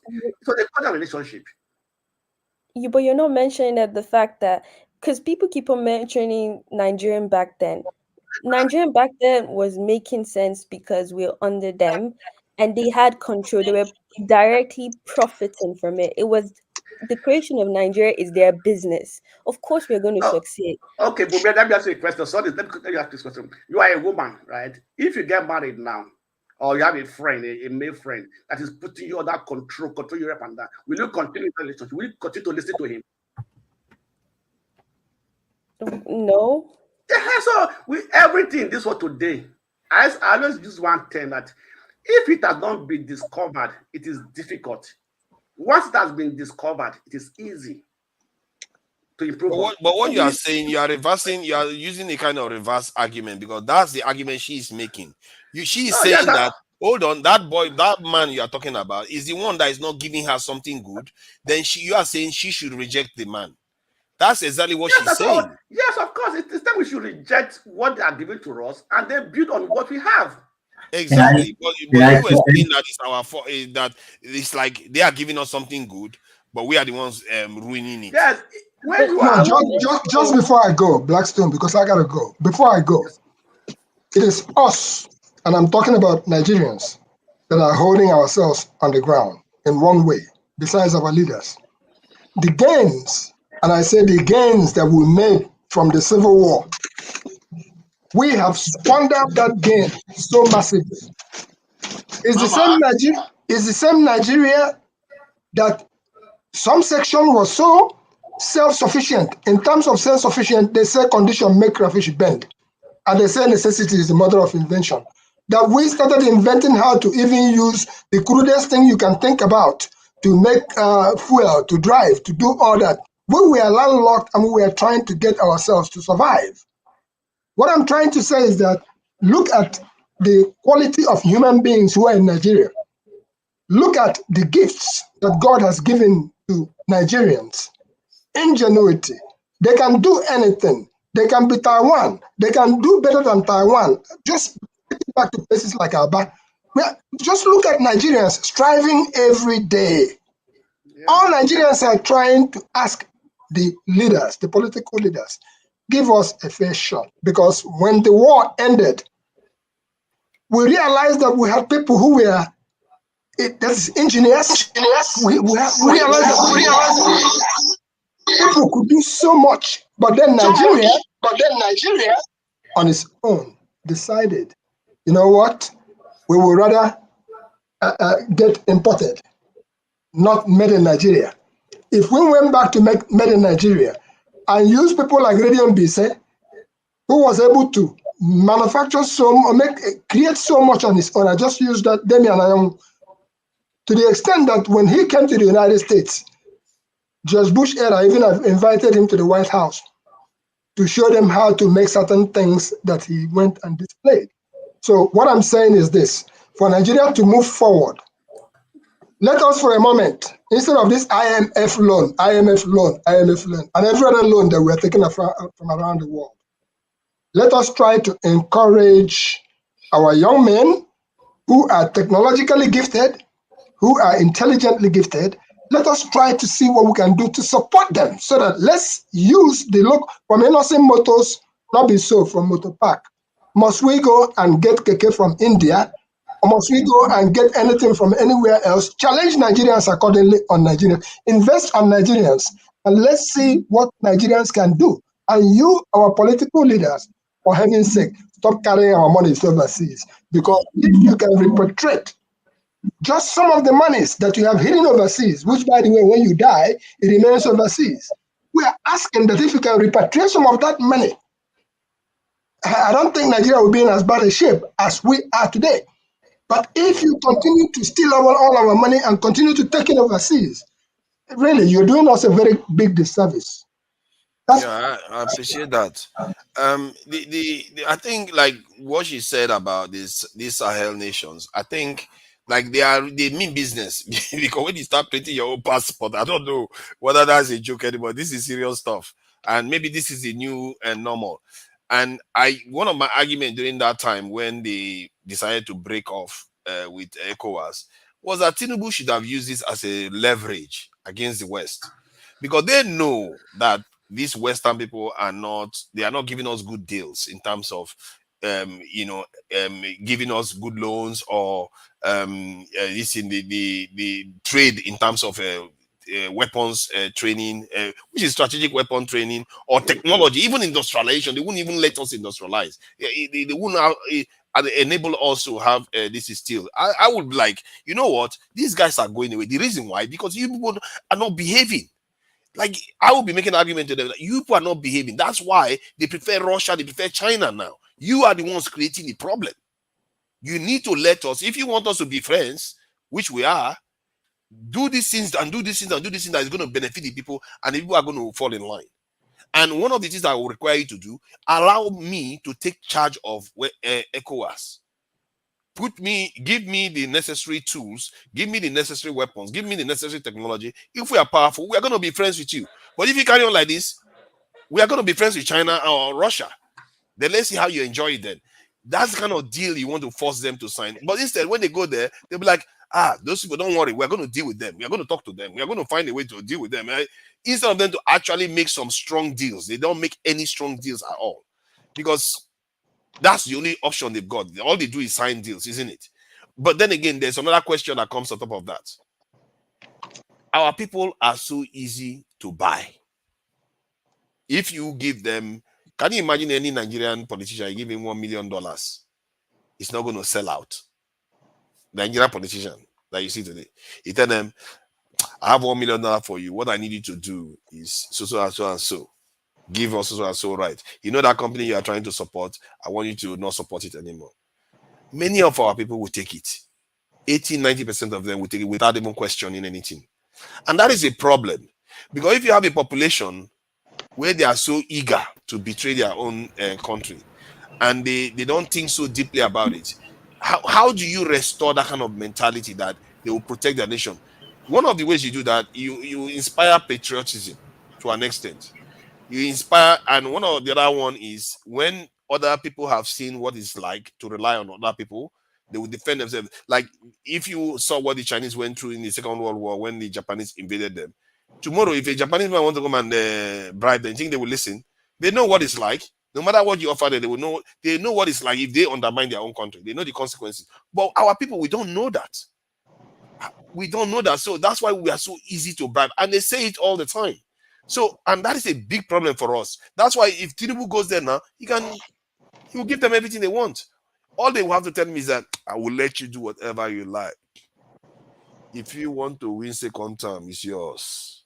cordial relationship. But you're not mentioning that the fact that because people keep on mentioning Nigerian back then. Nigerian back then was making sense because we were under them and they had control. They were directly profiting from it. It was the creation of Nigeria is their business. Of course, we're going to succeed. Okay, but let me ask you a question. Sorry, let me ask this question. You are a woman, right? If you get married now, or you have a friend, a male friend that is putting you under control you up and down, will you continue the relationship? Will you continue to listen to him? No. Yeah, so everything this was today. I always use one term that if it has not been discovered, it is difficult. Once it has been discovered, it is easy to improve. But what you are saying, you are using a kind of reverse argument because that's the argument she is making. She is saying that hold on, that man you are talking about is the one that is not giving her something good. Then you are saying she should reject the man. That's exactly what she's saying. Yes, of course. It's time we should reject what they are giving to us and then build on what we have. Exactly. But you were saying that it's our fault, that it's like they are giving us something good, but we are the ones ruining it. Yes. Just before I go, Blackstone, because I gotta go. Before I go, it is us, and I'm talking about Nigerians, that are holding ourselves on the ground in one way, besides our leaders. The gains, and I say the gains that we made from the Civil War, we have squandered that gain so massively. It's the same Nigeria that some section was so self-sufficient. In terms of self-sufficient, they say condition make crayfish bend. And they say necessity is the mother of invention. That we started inventing how to even use the crudest thing you can think about to make fuel, to drive, to do all that. We were landlocked and we were trying to get ourselves to survive. What I'm trying to say is that look at the quality of human beings who are in Nigeria. Look at the gifts that God has given to Nigerians. Ingenuity. They can do anything. They can be Taiwan. They can do better than Taiwan. Just back to places like Aba. Just look at Nigerians striving every day. All Nigerians are trying to ask the leaders, the political leaders, give us a fair shot. Because when the war ended, we realized that we had people who were that's engineers. We realized that people could do so much, but then Nigeria on its own decided, you know what, we would rather get imported, not made in Nigeria. If we went back to make made in Nigeria and use people like Radium Bise, who was able to manufacture create so much on his own. I just used that Damian Ayong to the extent that when he came to the United States, George Bush era even have invited him to the White House to show them how to make certain things that he went and displayed. So what I'm saying is this: for Nigeria to move forward, let us for a moment, instead of this IMF loan, and every other loan that we're taking from around the world, let us try to encourage our young men who are technologically gifted, who are intelligently gifted. Let us try to see what we can do to support them so that let's use the look from innocent motors, not be sold from Motor Park. Must we go and get keke from India? Or must we go and get anything from anywhere else? Challenge Nigerians accordingly on Nigerians. Invest on Nigerians. And let's see what Nigerians can do. And you, our political leaders, for heaven's sake, stop carrying our money overseas. Because if you can repatriate just some of the monies that you have hidden overseas, which, by the way, when you die, it remains overseas. We are asking that if you can repatriate some of that money, I don't think Nigeria will be in as bad a shape as we are today. But if you continue to steal all our money and continue to take it overseas, really, you're doing us a very big disservice. Yeah, I appreciate that. I think like what she said about these Sahel nations, I think like they mean business because when you start printing your own passport, I don't know whether that's a joke anymore. This is serious stuff, and maybe this is the new and normal. And one of my arguments during that time when they decided to break off with ECOWAS was that Tinubu should have used this as a leverage against the West, because they know that these Western people are not giving us good deals in terms of giving us good loans or this in the trade in terms of weapons training, which is strategic weapon training or technology, even industrialization. They wouldn't even let us industrialize. They wouldn't enable us to have this is still. I would be like, you know what? These guys are going away. The reason why, because you people are not behaving. Like, I will be making an argument to them that you people are not behaving. That's why they prefer Russia, they prefer China now. You are the ones creating the problem. You need to let us, if you want us to be friends, which we are, do these things and do these things and do these things that is going to benefit the people, and the people are going to fall in line. And one of the things that I will require you to do, allow me to take charge of ECOWAS. Give me the necessary tools, give me the necessary weapons, give me the necessary technology. If we are powerful, we are going to be friends with you. But if you carry on like this, we are going to be friends with China or Russia. Then let's see how you enjoy it then. That's the kind of deal you want to force them to sign. But instead, when they go there, they'll be like, those people, don't worry, we're going to deal with them. We are going to talk to them. We are going to find a way to deal with them. Right? Instead of them to actually make some strong deals, they don't make any strong deals at all. Because that's the only option they've got. All they do is sign deals, isn't it? But then again, there's another question that comes on top of that. Our people are so easy to buy. If you give them, can you imagine any Nigerian politician, you give him $1 million? It's not going to sell out. The Nigerian politician that you see today, you tell them, I have $1 million for you. What I need you to do is so and so and so. Give us so and so, right? You know that company you are trying to support, I want you to not support it anymore. Many of our people will take it. 80-90% of them will take it without even questioning anything. And that is a problem. Because if you have a population where they are so eager to betray their own country and they don't think so deeply about it, how do you restore that kind of mentality that they will protect their nation? One of the ways you do that, you inspire patriotism to an extent. You inspire, and one of the other one is when other people have seen what it's like to rely on other people, They will defend themselves. Like if you saw what the Chinese went through in the Second World War when the Japanese invaded them. Tomorrow, if a Japanese man wants to come and bribe them, you think they will listen? They know what it's like. No matter what you offer them, they will know. They know what it's like if they undermine their own country. They know the consequences. But our people, we don't know that. We don't know that. So that's why we are so easy to bribe. And they say it all the time. So, and that is a big problem for us. That's why if Tinubu goes there now, he will give them everything they want. All they will have to tell me is that I will let you do whatever you like. If you want to win second term, it's yours.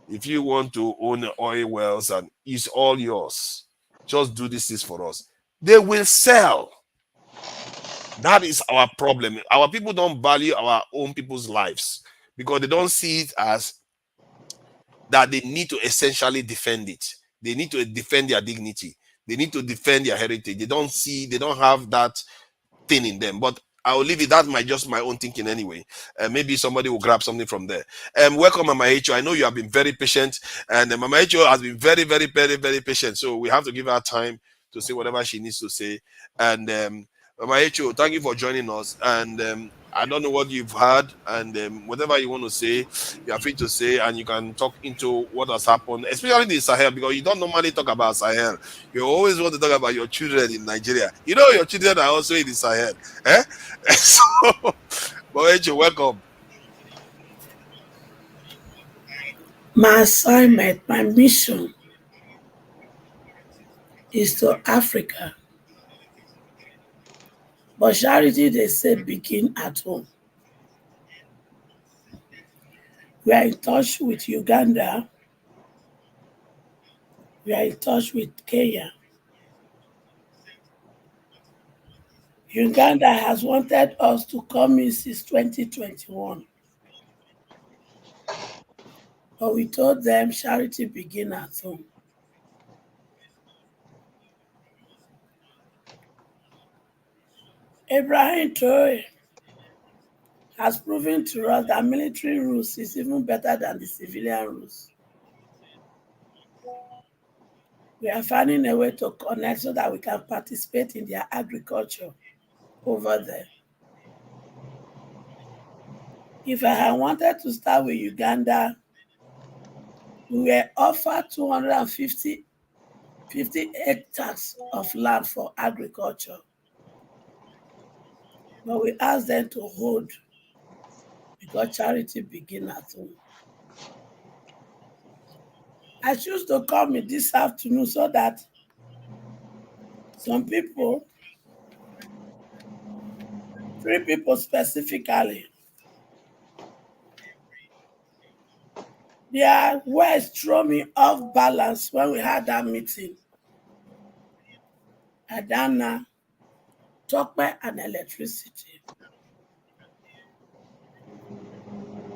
If you want to own oil wells, and it's all yours. Just do this for us. They will sell. That is our problem. Our people don't value our own people's lives because they don't see it as that they need to essentially defend it. They need to defend their dignity. They need to defend their heritage. They don't have that thing in them. But I'll leave it. That's just my own thinking anyway. Maybe somebody will grab something from there. Welcome, Mama H.O. I know you have been very patient, and Mama H.O. has been very, very, very, very patient. So we have to give her time to say whatever she needs to say. And Mama H.O., thank you for joining us. And I don't know what you've heard, and whatever you want to say, you are free to say, and you can talk into what has happened, especially in the Sahel, because you don't normally talk about Sahel. You always want to talk about your children in Nigeria. You know your children are also in the Sahel. Eh? So, Mama, welcome. My assignment, my mission is to Africa. But charity, they say, begin at home. We are in touch with Uganda. We are in touch with Kenya. Uganda has wanted us to come in since 2021. But we told them charity begin at home. Ibrahim Traore has proven to us that military rules is even better than the civilian rules. We are finding a way to connect so that we can participate in their agriculture over there. If I had wanted to start with Uganda, we were offered 250 hectares of land for agriculture. But we asked them to hold because charity begin at home. I choose to come in this afternoon so that some people, 3 people specifically, their words throw me off balance when we had that meeting. Adana, Tokwe, and electricity.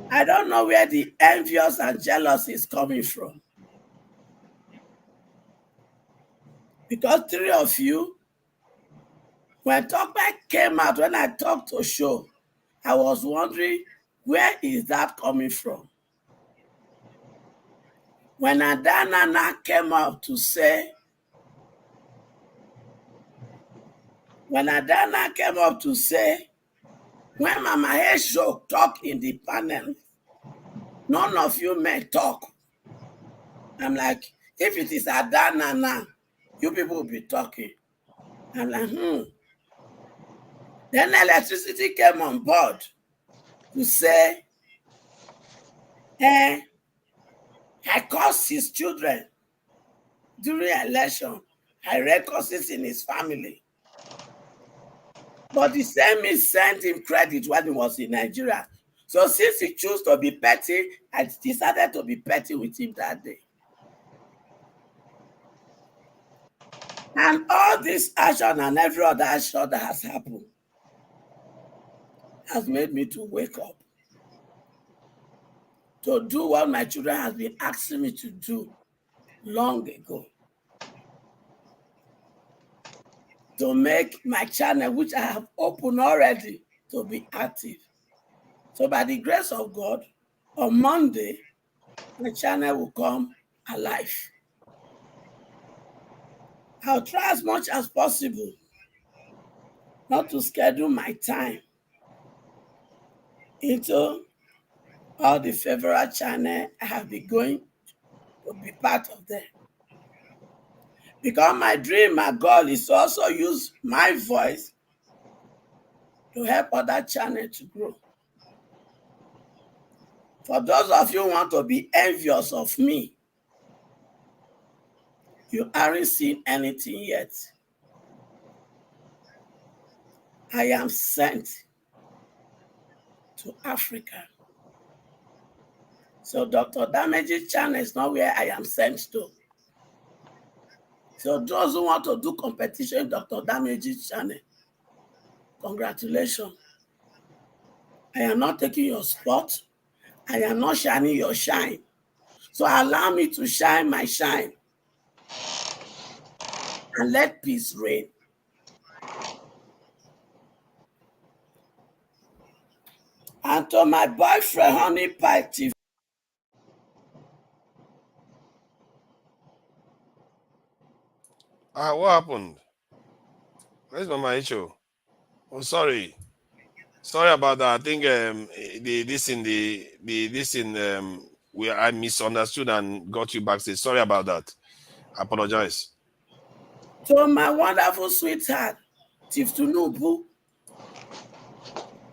I don't know where the envious and jealous is coming from. Because 3 of you, when Tokwe came out, when I talked to show, I was wondering, where is that coming from? When Adana came out to say, when Mama Esho talked in the panel, none of you may talk. I'm like, if it is Adana now, you people will be talking. I'm like, Then electricity came on board to say, I caused his children during election. I read causes in his family. But the same is sent him credit when he was in Nigeria. So since he chose to be petty, I decided to be petty with him that day. And all this action and every other action that has happened has made me to wake up, to do what my children have been asking me to do long ago. To make my channel, which I have opened already, to be active. So by the grace of God, on Monday, the channel will come alive. I'll try as much as possible not to schedule my time into all the favorite channels I have been going to be part of them. Because my dream, my goal is to also use my voice to help other channels to grow. For those of you who want to be envious of me, you aren't seen anything yet. I am sent to Africa. So Dr. Damage's channel is not where I am sent to. So those who want to do competition, Dr. Damage's channel, congratulations. I am not taking your spot. I am not shining your shine. So allow me to shine my shine and let peace reign. And to my boyfriend, Honey Pie TV. What happened? Where's Mama Icho? Oh, sorry. Sorry about that. I think I misunderstood and got you backstage. Sorry about that. I apologize. To my wonderful sweetheart, Chief Tunubu.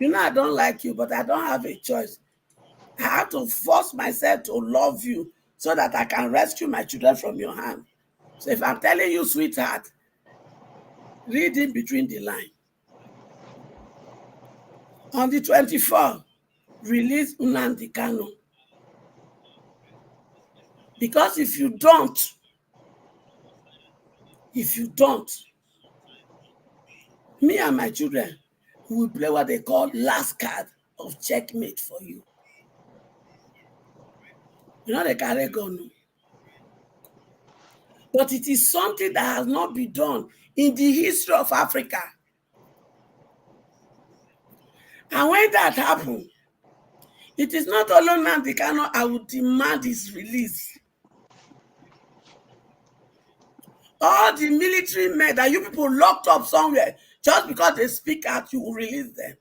You know I don't like you, but I don't have a choice. I have to force myself to love you so that I can rescue my children from your hand. So if I'm telling you, sweetheart, read in between the line. On the 24th, release Nnamdi Kanu. Because if you don't, me and my children will play what they call last card of checkmate for you. You know they carry gun. But it is something that has not been done in the history of Africa. And when that happens, it is not only Nnamdi Kanu I would demand his release. All the military men that you people locked up somewhere just because they speak out, you will release them.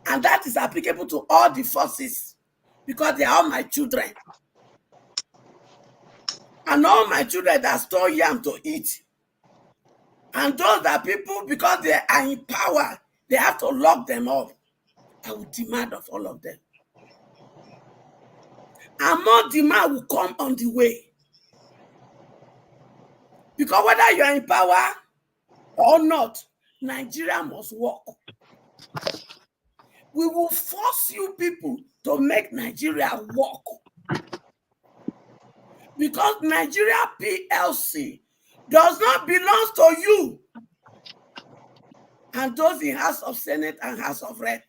And that is applicable to all the forces because they are all my children. And all my children that store yam to eat. And those that people, because they are in power, they have to lock them up. I will demand of all of them. And more demand will come on the way. Because whether you are in power or not, Nigeria must work. We will force you people to make Nigeria work. Because Nigeria PLC does not belong to you and those in House of Senate and House of Rep.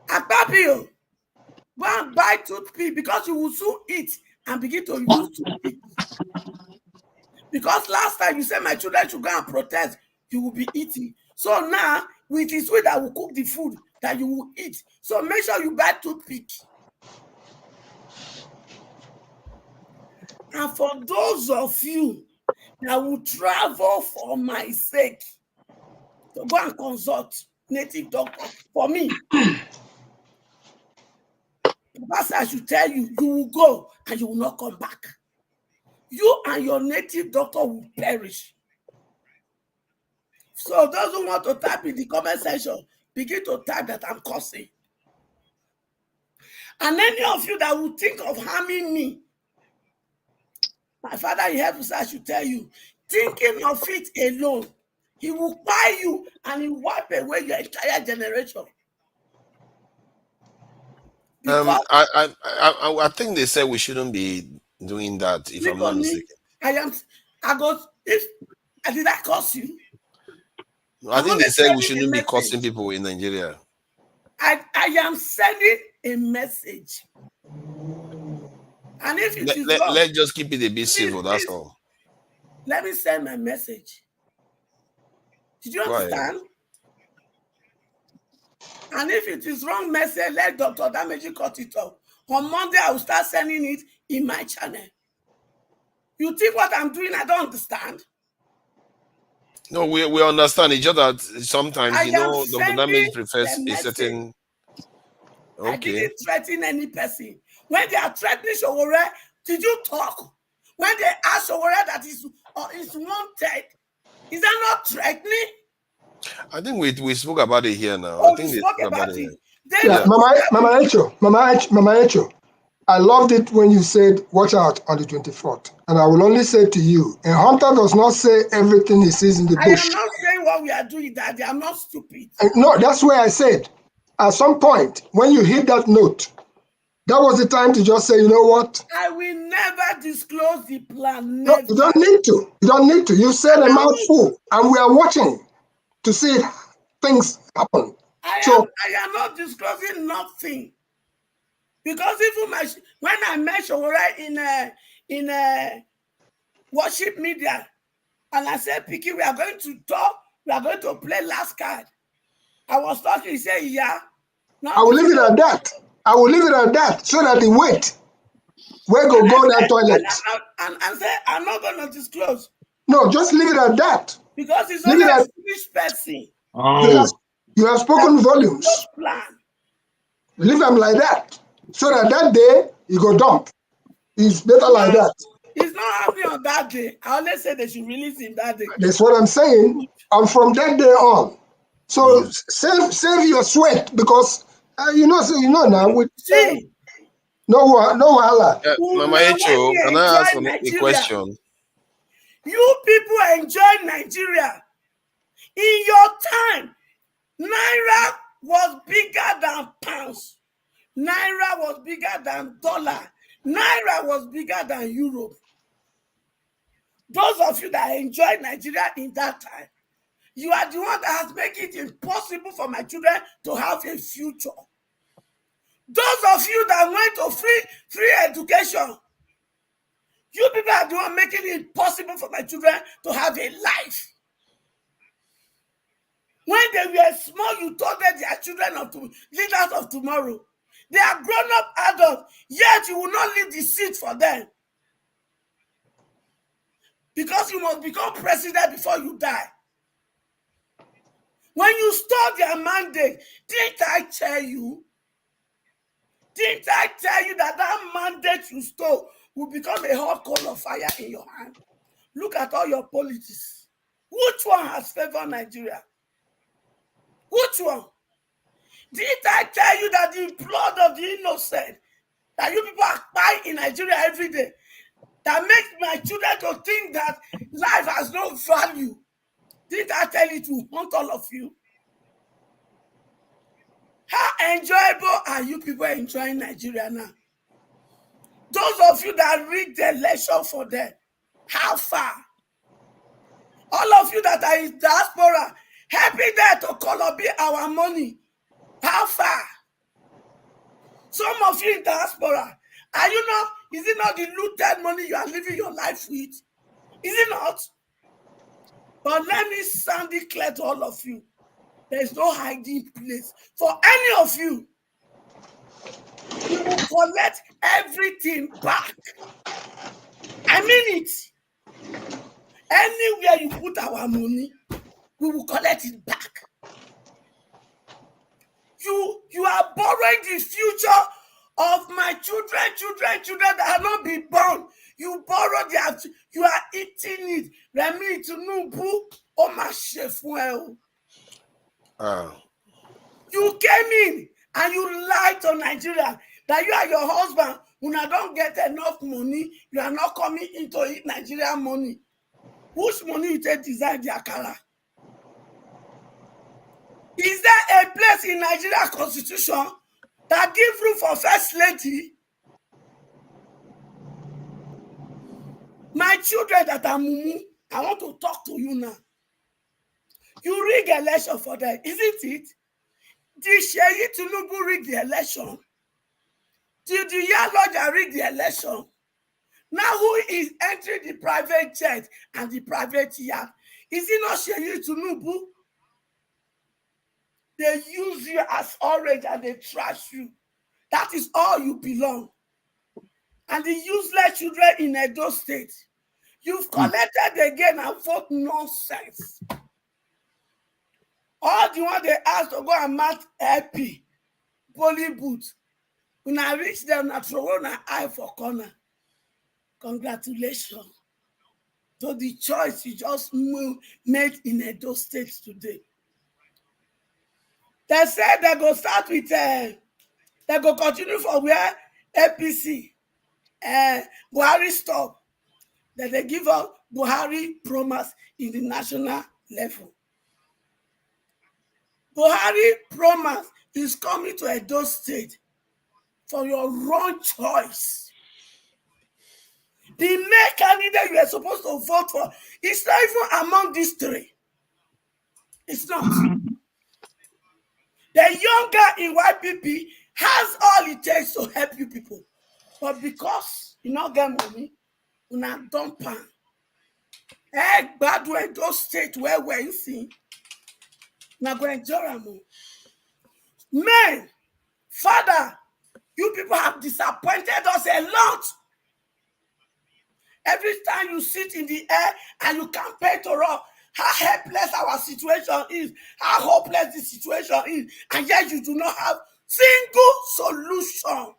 Akpabio, go and buy toothpick because you will soon eat and begin to use toothpick. Because last time you said my children should go and protest, you will be eating. So now, with this way that will cook the food that you will eat. So make sure you buy toothpick. And for those of you that will travel for my sake to go and consult native doctor, for me, Pastor, I should tell you, you will go and you will not come back. You and your native doctor will perish. So those who want to type in the comment section, begin to type that I'm cursing. And any of you that will think of harming me, my Father in heaven, I should tell you, thinking of it alone, he will buy you and he will wipe away your entire generation. I think they said we shouldn't be doing that, if I'm not mistaken. Did I curse you? I think they said we shouldn't be cursing people in Nigeria. I am sending a message. And if it is wrong, let's just keep it a bit civil, that's all. Let me send my message. Did you understand? And if it is wrong message, let Dr. Damage cut it off. On Monday, I will start sending it in my channel. You think what I'm doing, I don't understand? No, we understand. It's just that sometimes, I you am know, Dr. sending Damage prefers the a message. certain. I Okay. didn't threaten any person. When they are threatening Sowore, did you talk? When they ask Sowore that is wanted, is that not threatening? I think we spoke about it here now. I Oh, you think they spoke spoke about about it it. here. They Yeah, Mama Echo. I loved it when you said, watch out on the 24th. And I will only say to you, a hunter does not say everything he sees in the I bush. am not saying what we are doing, that they are not stupid. No, that's where I said, at some point, when you hit that note, that was the time to just say, you know what? I will never disclose the plan. No, Never. you don't need to. You don't need to. You said a mouthful, and we are watching to see things happen. I am not disclosing nothing. Because even when I met Sowore in worship media, and I said, Piki, we are going to talk, we are going to play last card. I was talking, he said, yeah. I will leave it at that. I will leave it at that so that the wait. Where go that toilet? And I said, I'm not going to disclose. No, just leave it at that. Because it's Leave only it a at, foolish person. you have spoken volumes. Plan. Leave them like that. So that day, you go dump. It's better like that. It's not happening on that day. I always say they should release him that day. That's what I'm saying. And from that day on. So save your sweat because you know now with no wahala. Mama Echo, can I ask a question? You people enjoy Nigeria. In your time, Naira was bigger than pounds. Naira was bigger than dollar. Naira was bigger than Europe. Those of you that enjoyed Nigeria in that time, you are the one that has made it impossible for my children to have a future. Those of you that went to free education, you people are the one making it impossible for my children to have a life. When they were small, you told them they are children of leaders of tomorrow. They are grown-up adults, yet you will not leave the seat for them. Because you must become president before you die. When you stole their mandate, didn't I tell you? Didn't I tell you that that mandate you stole will become a hot coal of fire in your hand? Look at all your politics. Which one has favored Nigeria? Which one? Didn't I tell you that the blood of the innocent that you people are buying in Nigeria every day, that makes my children to think that life has no value? Didn't I tell you to hunt all of you? How enjoyable are you people enjoying Nigeria now? Those of you that rigged the election for them, how far? All of you that are in diaspora, helping them to colobi our money, how far? Some of you in diaspora, are you not? Is it not the looted money you are living your life with? Is it not? But let me sound it clear to all of you. There is no hiding place for any of you. We will collect everything back. I mean it. Anywhere you put our money, we will collect it back. You are borrowing the future of my children that have not been born. You borrow their, you are eating it. Remi Tinubu, oh my chef, well. You came in and you lied to Nigeria that you and your husband, when I don't get enough money, you are not coming into eat Nigerian money. Which money you take design the akara? Is there a place in Nigeria constitution that gives room for first lady? My children that are mumu, I want to talk to you now. You rig election for them, isn't it? Did Sheyi Tinubu rig the election? Did the Yaloja rig the election? Now who is entering the private jet and the private yacht? Is it not Sheyi Tinubu? They use you as orange and they trash you. That is all you belong. And the useless children in Edo State, You've collected again and vote nonsense. All the one they asked to go and match LP, poly booth. When I reach them, I throw an eye for corner. Congratulations to the choice you just made in Edo State today. They said they go start with, they go continue from where APC, Buhari stop. That they give out Buhari promise in the national level. Buhari promise is coming to Edo State for your wrong choice. The main candidate you are supposed to vote for is not even among these three. It's not. The younger in YPP has all it takes to help you people. But because you not get money, you not dump pan. Bad way Edo State where we're in, now go enjoy them. Men, Father, you people have disappointed us a lot. Every time you sit in the air and you campaign to us how helpless our situation is, how hopeless the situation is, and yet you do not have single solution.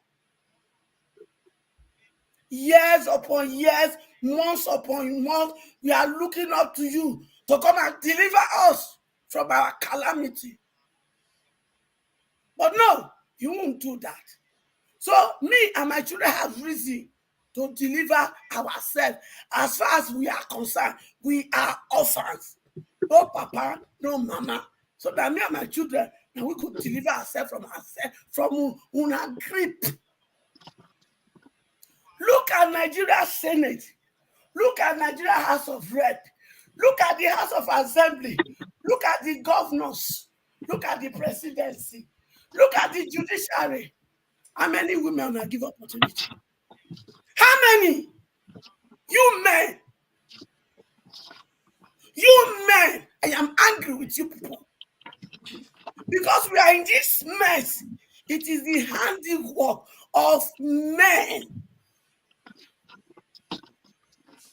Years upon years, months upon months, we are looking up to you to come and deliver us from our calamity. But no, you won't do that. So me and my children have reason to deliver ourselves. As far as we are concerned, we are orphans. No papa, no mama. So that me and my children, now we could deliver ourselves from una grip. Look at Nigeria Senate. Look at Nigeria House of Rep. Look at the House of Assembly. Look at the governors. Look at the presidency. Look at the judiciary. How many women are given opportunity? How many? You men. You men. I am angry with you people. Because we are in this mess. It is the handiwork of men.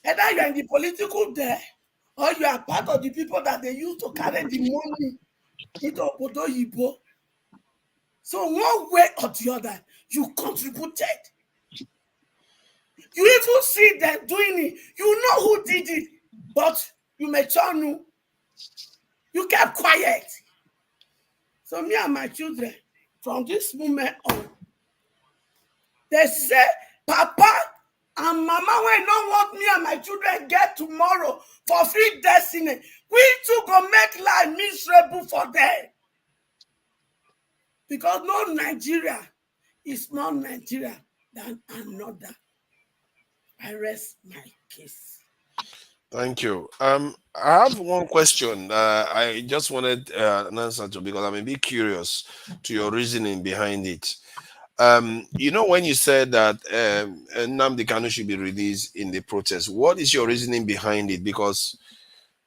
Either you are in the political there, or you are part of the people that they use to carry the money into Obodo Yibo. So one way or the other, you contributed. You even see them doing it. You know who did it, but you may know. You kept quiet. So me and my children, from this moment on, they say, Papa and Mama, when don't want me and my children get tomorrow for free destiny, we too go make life miserable for them. Because no Nigeria is more Nigeria than another. I rest my case. Thank you. I have one question. I just wanted an answer to, because I'm a bit curious to your reasoning behind it. You know, when you said that Nnamdi Kanu should be released in the protest, what is your reasoning behind it? Because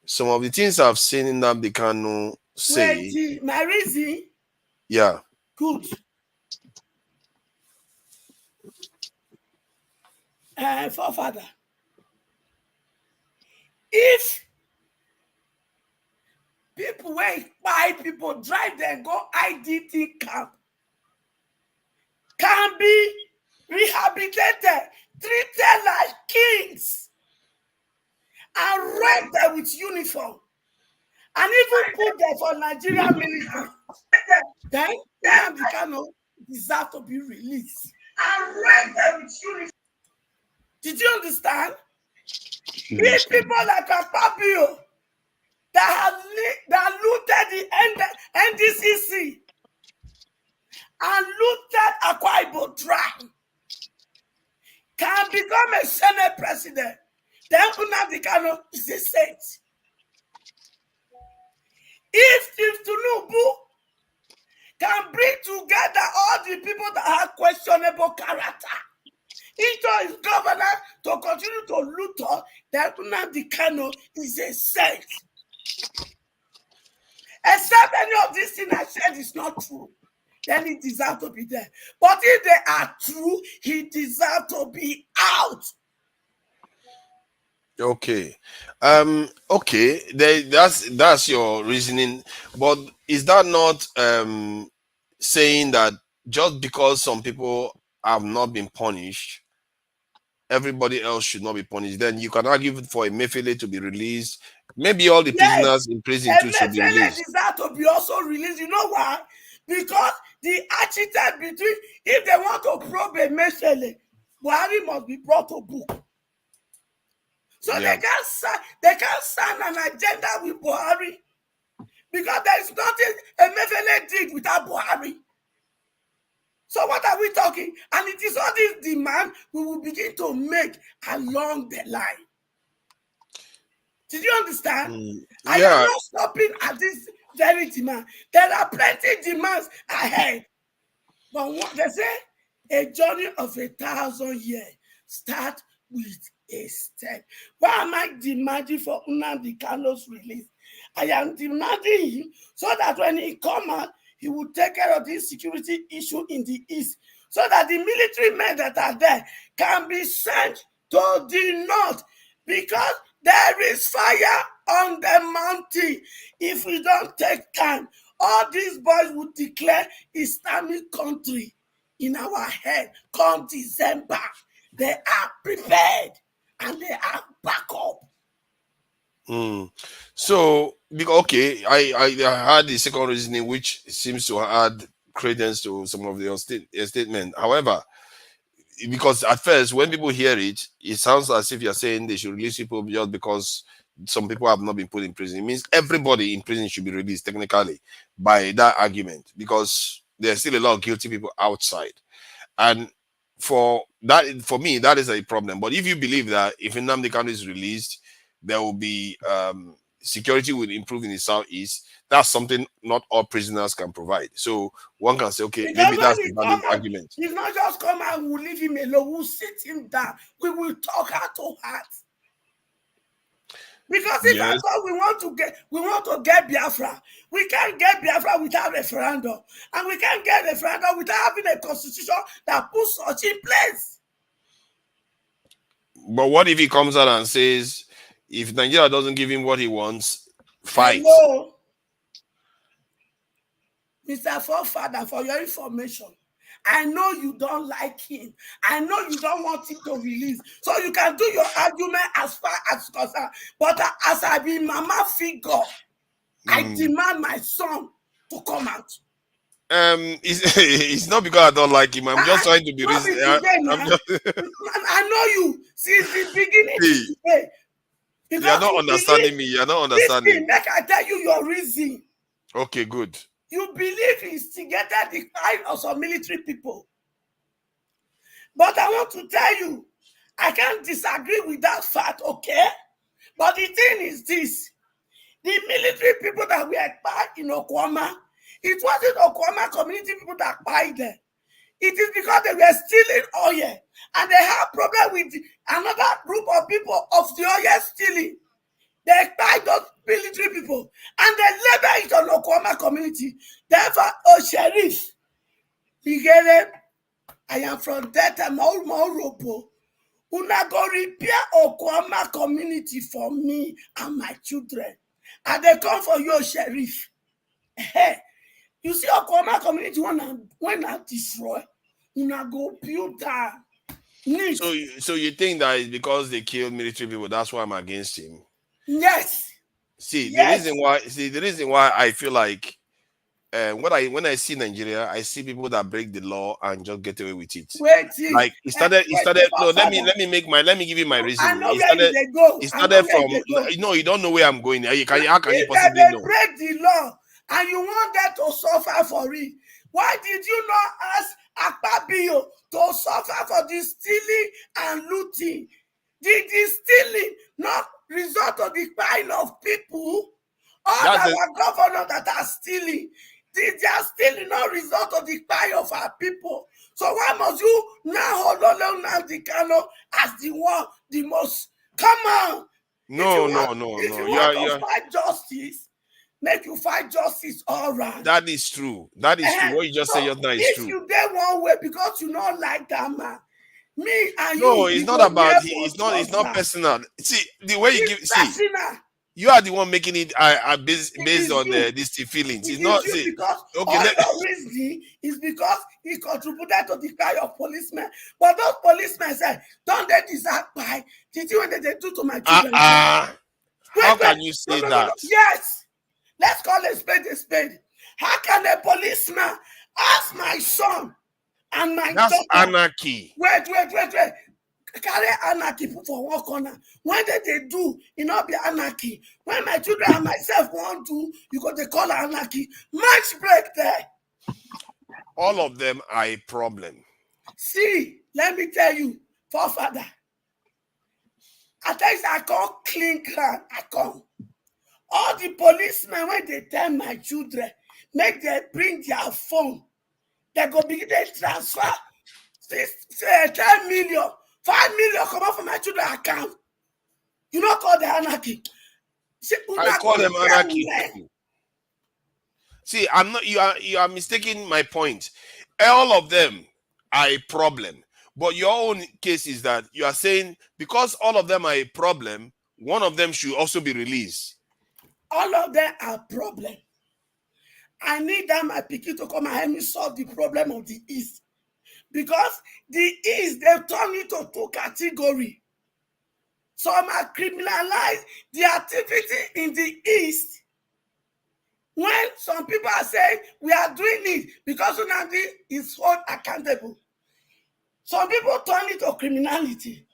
some of the things I've seen Nnamdi Kanu say. Wait, my reason? Yeah. Good. Forefather, if people buy people, drive them, go IDT camp, can be rehabilitated, treated like kings, and ranked them with uniform, and even put them for Nigerian military, then Nnamdi Kanu deserve to be released. And ranked them with uniform. Did you understand? If people like Akpabio that looted the NDCC and looted Akwa Ibom dry can become a Senate president, then Nnamdi Kanu is a saint. If Tinubu can bring together all the people that have questionable character into his governor to continue to loot us, then Nnamdi Kanu is a saint. Except any of these things I said is not true, then he deserves to be there. But if they are true, he deserves to be out. Okay. Okay, that's your reasoning, but is that not saying that just because some people have not been punished, everybody else should not be punished? Then you can argue for Emefiele to be released. Maybe all the Yes, prisoners in prison too should be Emefiele released. deserve to be also released. You know why? Because the architect between, if they want to probe Emefiele, Buhari must be brought to book. So Yeah. they can't sign an agenda with Buhari because there is nothing Emefiele did without Buhari. So what are we talking? And it is all this demand we will begin to make along the line. Did you understand? I am Yeah. not stopping at this very demand. There are plenty demands ahead. But they say a journey of 1,000 years start with a step. Why am I demanding for Nnamdi Kano's release? I am demanding him so that when he comes out, he will take care of this security issue in the east, so that the military men that are there can be sent to the north, because there is fire on the mountain. If we don't take time, all these boys will declare Islamic country in our head come December. They are prepared and they are back up. So, okay, I had the second reasoning, which seems to add credence to some of your statement. However, because at first, when people hear it, it sounds as if you're saying they should release people just because some people have not been put in prison. It means everybody in prison should be released, technically, by that argument, because there's still a lot of guilty people outside. And for me, that is a problem. But if you believe that if Nnamdi Kanu is released, there will be security will improve in the southeast, that's something not all prisoners can provide. So one can say, okay, Because maybe when that's he the valid come out, argument. he's not just come out, we'll leave him alone, we'll sit him down, we will talk heart to heart. Because if I Yes. thought we want to get Biafra, we can't get Biafra without referendum, and we can't get referendum without having a constitution that puts such in place. But what if he comes out and says, if Nigeria doesn't give him what he wants, fight? Hello, Mr. Forefather, for your information, I know you don't like him. I know you don't want him to release. So you can do your argument as far as concerned. But as I be mama figure, I demand my son to come out. It's not because I don't like him. I'm just trying to be reasonable. I know you since the beginning to today. You're not understanding me. You're not understanding. Make I tell you your reason. Okay, good. You believe he instigated the crime of some military people. But I want to tell you, I can't disagree with that fact, okay? But the thing is this. The military people that were back in Okwama, it wasn't Okwama community people that buy there. It is because they were stealing oil and they have problem with another group of people of the oil stealing. They buy those military people and they label it on Okwama community. Therefore, Sheriff, I am from Delta Mauro. Una go repair Okwama community for me and my children. And they come for you, Sheriff. Hey, you see Okwama community when I destroy, una go build that. So you think that it's because they killed military people, that's why I'm against him? Yes. See, the reason why I feel like when I see Nigeria, I see people that break the law and just get away with it. Like it started. No, let me give you my reason. I know where they go. It started from you don't know where I'm going. How can you possibly know? Break the law and you want them to suffer for it. Why did you not ask Akpabio to suffer for the stealing and looting? Did the stealing not result to the crime of people? All our governors that are stealing, they are stealing not result of the crime of our people. So why must you now hold on Nnamdi Kanu as the one, the most? Come on. No. If you want to fight justice, make you fight justice all right. That is true. That is true. What you just said just now is true. If you get one way because you don't like that man, Me and No, you, it's we not go about there he. for It's not. It's not trouser. personal. See the way you give. It's See, personal. you are the one making it. Based It based is on you. these feelings. It It's is not. you See, because okay. all your reasoning is because he contributed to the cry of policemen. But those policemen said, don't they deserve by? Did you what they do to my children? How can you say that? Yes. Let's call a spade a spade. How can a policeman ask my son and my That's daughter? anarchy. Wait. Carry anarchy for one corner. When they do, it not be anarchy. When my children and myself want to, you got to call anarchy. Match break there. All of them are a problem. See, let me tell you, forefather. At times I can't clean ground. I can't. All the policemen, when they tell my children, make them bring their phone, they go begin to transfer 10 million, 5 million come out from my children account. You not call the anarchy. See, I call them anarchy too. See, I'm not. You are mistaking my point. All of them are a problem. But your own case is that you are saying because all of them are a problem, one of them should also be released. All of them are problem. I need that my pikin to come and help me solve the problem of the East. Because the East, they turn it to two categories. Some are criminalized the activity in the East. When some people are saying we are doing it because Unadi is held accountable. Some people turn it to criminality.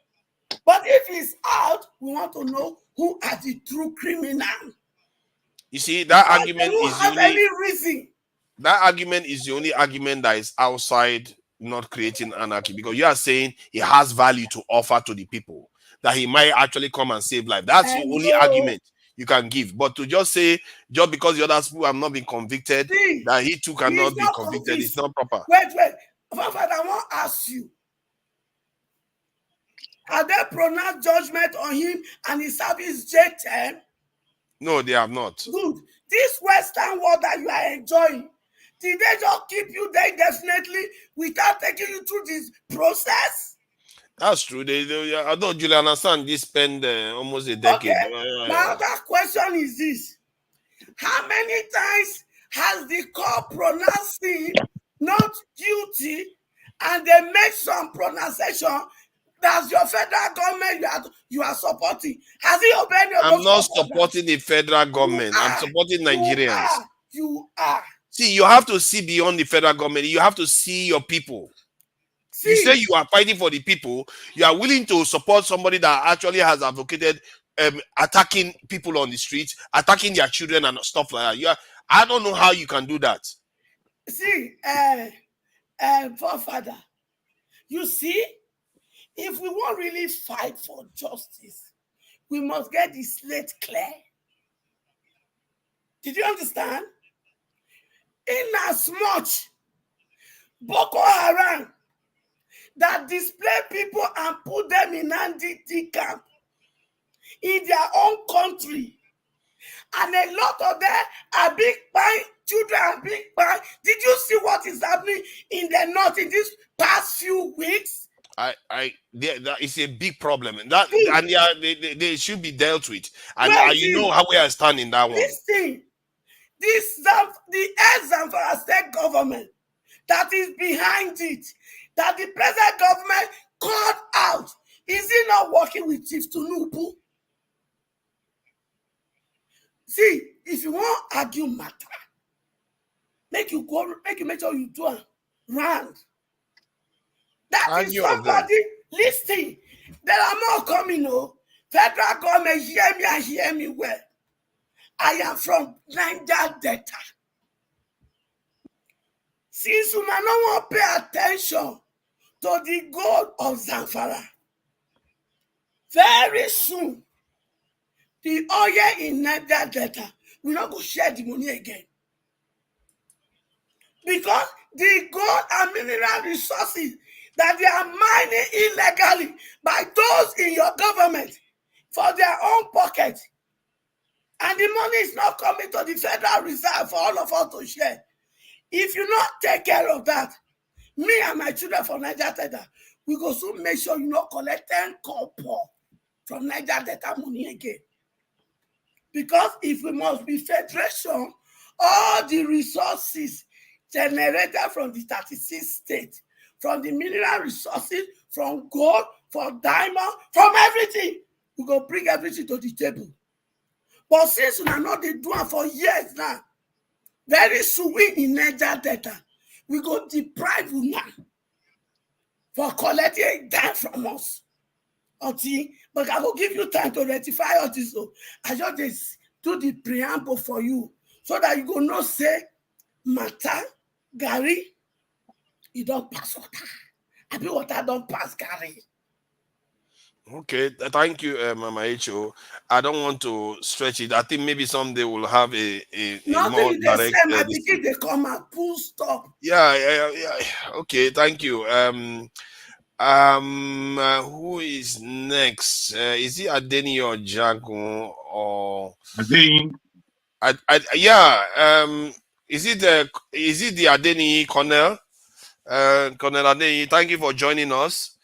But if it's out, we want to know who are the true criminals. You see, that argument is the only any reason. That argument is the only argument that is outside not creating anarchy, because you are saying he has value to offer to the people, that he might actually come and save life. That's the only argument you can give. But to just say, just because the other people have not been convicted, that he too cannot be convicted, it's not proper. Wait. Father, I want to ask you. Have they pronounced judgment on him and his service jail term? No, they have not. Good. This Western world that you are enjoying, did they just keep you there indefinitely without taking you through this process? That's true. I know Julian Assange spent almost a decade. Okay. My other question is this. How many times has the court pronounced him not guilty and they make some pronunciation that's your federal government you are supporting? Has he obeyed your I'm not supporting the federal government. I'm supporting Nigerians. You are. See, you have to see beyond the federal government. You have to see your people. You say you are fighting for the people. You are willing to support somebody that actually has advocated attacking people on the streets, attacking their children and stuff like that. I don't know how you can do that. See, forefather, you see, if we want really fight for justice, we must get the slate clear. Did you understand? In as much Boko Haram that display people and put them in NDT camp in their own country, and a lot of them are big bang, children are big bang. Did you see what is happening in the north in these past few weeks? That is a big problem, and they should be dealt with. And you know how we are standing that one. This thing, the ex-Zamfara state government that is behind it, that the present government called out, is he not working with Chief Tinubu? See, if you want to argue matter, make you make sure you do a round. That is somebody listening. There are more coming. Federal government, hear me and hear me well. I am from Niger Delta. Since you might not want to pay attention to the gold of Zamfara, very soon, the oil in Niger Delta will not go share the money again. Because the gold and mineral resources that they are mining illegally by those in your government for their own pocket, and the money is not coming to the Federal Reserve for all of us to share. If you not take care of that, me and my children from Niger Delta, we go soon make sure you not collect 10 kobo from Niger Delta money again. Because if we must be federation, all the resources generated from the 36 states, from the mineral resources, from gold, from diamond, from everything, we go bring everything to the table. But since we are not doing it for years now, very soon we in Niger Delta, we go deprive you now for collecting a dime from us. But I will give you time to rectify all this. So I just do the preamble for you so that you go not say matter, Gary, you don't pass water. I mean water don't pass Gary. Okay, thank you, Mama H.O. I don't want to stretch it. I think maybe someday we'll have a Nothing more they direct. say, my pikin they come and full stop. Yeah. Okay, thank you. Who is next? Is it Adeni or Jago or Adeni? Is it the Adeni Colonel? Colonel Adeni, thank you for joining us.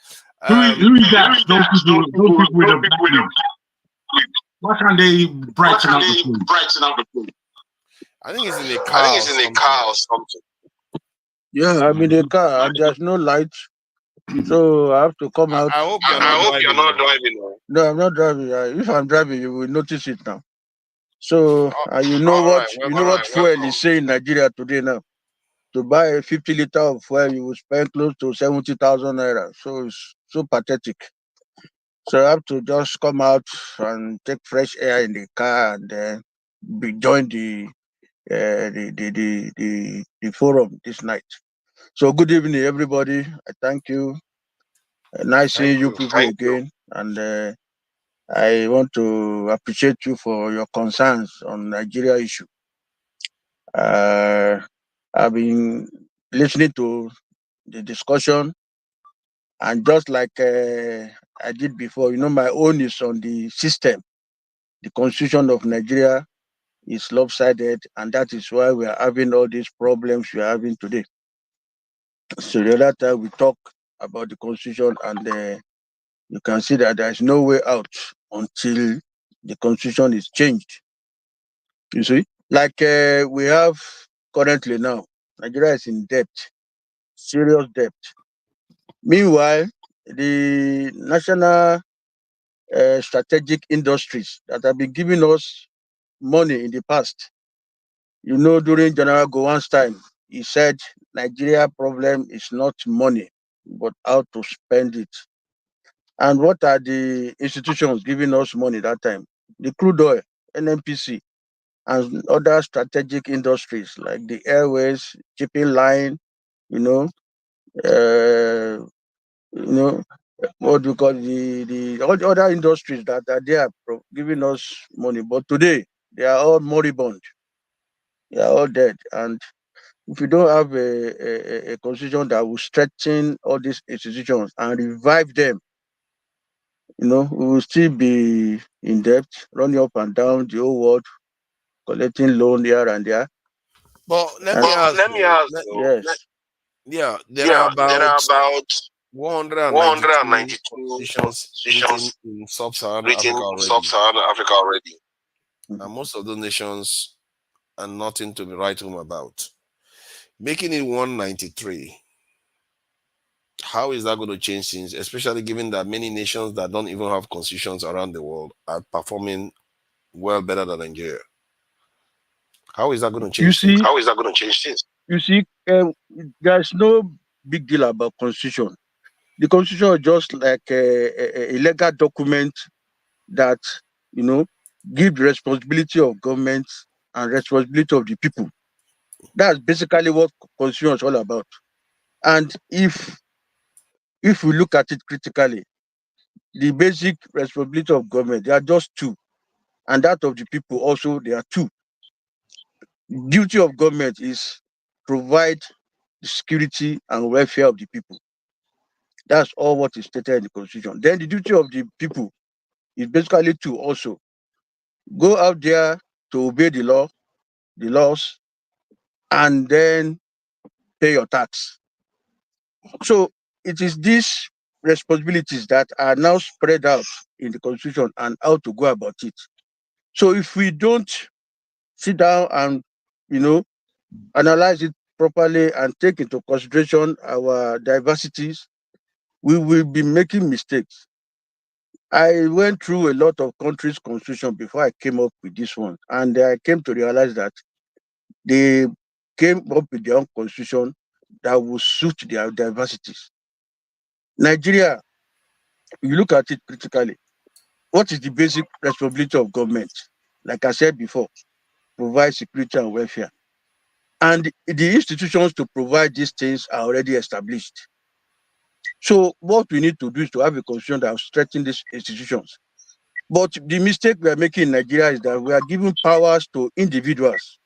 Who is that? Those people with a background. Why can't they brighten up the food? I think it's in a car or something. Yeah, I'm in the car and there's no light, so I have to come out. I hope you're not driving. No, I'm not driving. If I'm driving, you will notice it now. So you know what fuel is saying in Nigeria today now. To buy a 50 liter of fuel, you will spend close to 70,000 naira. So it's so pathetic. So I have to just come out and take fresh air in the car and join the forum this night. So good evening, everybody. I thank you. Nice seeing you people again. And I want to appreciate you for your concerns on Nigeria issue. I've been listening to the discussion, and just like I did before, my own is on the system. The constitution of Nigeria is lopsided, and that is why we are having all these problems we are having today. So the other time we talk about the constitution, and you can see that there is no way out until the constitution is changed. You see, like we have currently now, Nigeria is in debt, serious debt. Meanwhile, the national strategic industries that have been giving us money in the past, during General Gowon's time, he said Nigeria problem is not money, but how to spend it. And what are the institutions giving us money that time? The crude oil, NNPC, and other strategic industries like the airways, shipping line, uh, what we call the all the other industries that are there giving us money. But today, they are all moribund. They are all dead. And if you don't have a constitution that will strengthen all these institutions and revive them, we will still be in debt, running up and down the whole world, collecting loan here and there. But let me ask you. Yes. Yeah, there are about 192 constitutions written in sub-Saharan Africa already. And most of those nations are nothing to be write home about. Making it 193, how is that going to change things, especially given that many nations that don't even have constitutions around the world are performing well better than Nigeria? How is that going to change things? How is that going to change things? You see, there's no big deal about constitution. The constitution is just like a legal document that, give the responsibility of government and responsibility of the people. That's basically what constitution is all about. And if we look at it critically, the basic responsibility of government, there are just two. And that of the people also, there are two. Duty of government is provide the security and welfare of the people. That's all what is stated in the constitution. Then the duty of the people is basically to also go out there to obey the laws, and then pay your tax. So it is this responsibilities that are now spread out in the constitution and how to go about it. So if we don't sit down and, analyze it properly and take into consideration our diversities, we will be making mistakes. I went through a lot of countries' constitution before I came up with this one, and I came to realize that they came up with their own constitution that will suit their diversities. Nigeria, you look at it critically, what is the basic responsibility of government? Like I said before, provide security and welfare. And the institutions to provide these things are already established. So what we need to do is to have a constitution that will strengthen these institutions. But the mistake we are making in Nigeria is that we are giving powers to individuals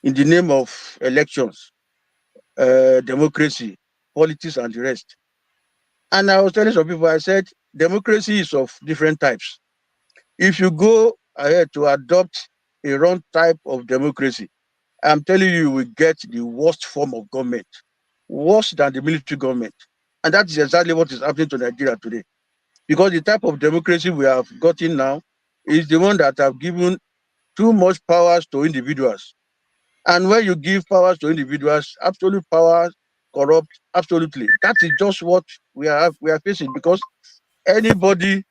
in the name of elections, democracy, politics, and the rest. And I was telling some people, I said, democracy is of different types. If you go ahead to adopt a wrong type of democracy, I'm telling you, you will get the worst form of government, worse than the military government. And that is exactly what is happening to Nigeria today. Because the type of democracy we have gotten now is the one that have given too much powers to individuals. And when you give powers to individuals, absolute power corrupt absolutely. That is just what we are facing, because anybody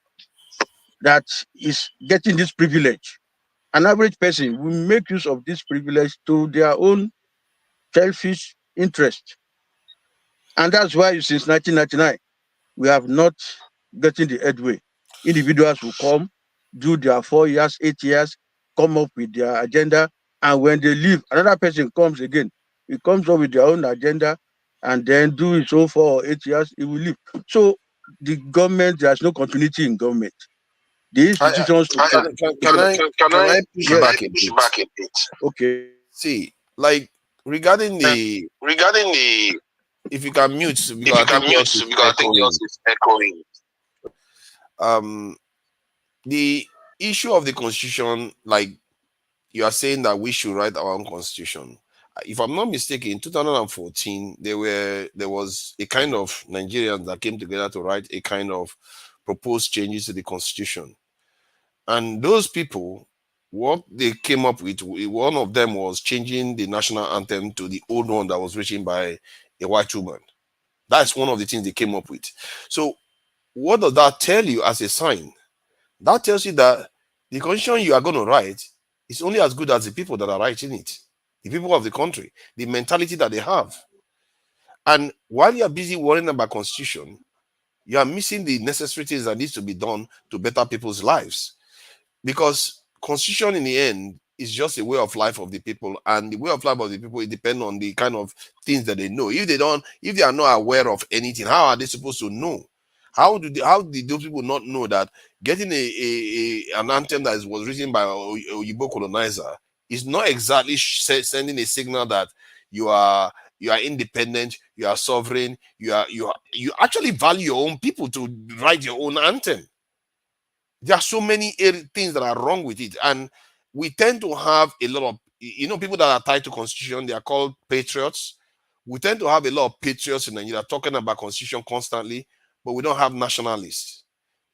that is getting this privilege, an average person will make use of this privilege to their own selfish interest. And that's why since 1999, we have not gotten the headway. Individuals will come, do their 4 years, 8 years, come up with their agenda, and when they leave, another person comes again. He comes up with their own agenda, and then do his own 4 or 8 years, he will leave. So the government, there's no continuity in government. The institutions. Can I push back a bit? Okay. See, like regarding the if you can mute because I think yours is echoing. The issue of the constitution, like you are saying that we should write our own constitution. If I'm not mistaken, in 2014, there was a kind of Nigerians that came together to write a kind of proposed changes to the constitution. And those people, what they came up with, one of them was changing the national anthem to the old one that was written by a white woman. That's one of the things they came up with. So what does that tell you as a sign? That tells you that the constitution you are going to write is only as good as the people that are writing it, the people of the country, the mentality that they have. And while you are busy worrying about constitution, you are missing the necessary things that needs to be done to better people's lives. Because constitution in the end is just a way of life of the people, and the way of life of the people, it depends on the kind of things that they know. If they are not aware of anything, how are they supposed to know? How did those people not know that getting an anthem that was written by Oyibo colonizer is not exactly sending a signal that you are independent, you are sovereign, you actually value your own people to write your own anthem? There are so many things that are wrong with it, and we tend to have a lot of people that are tied to constitution. They are called patriots. We tend to have a lot of patriots in Nigeria talking about constitution constantly, but we don't have nationalists,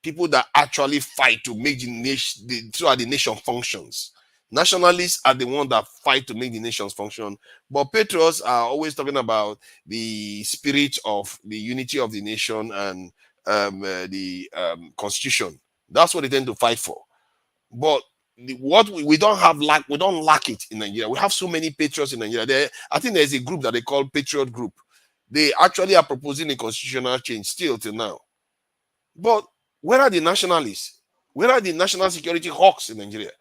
people that actually fight to make the nation so that the nation functions. Nationalists are the ones that fight to make the nations function, but patriots are always talking about the spirit of the unity of the nation and the constitution. That's what they tend to fight for. But what we don't have, we don't lack it in Nigeria. We have so many patriots in Nigeria. I think there's a group that they call Patriot Group. They actually are proposing a constitutional change still till now. But where are the nationalists? Where are the national security hawks in Nigeria?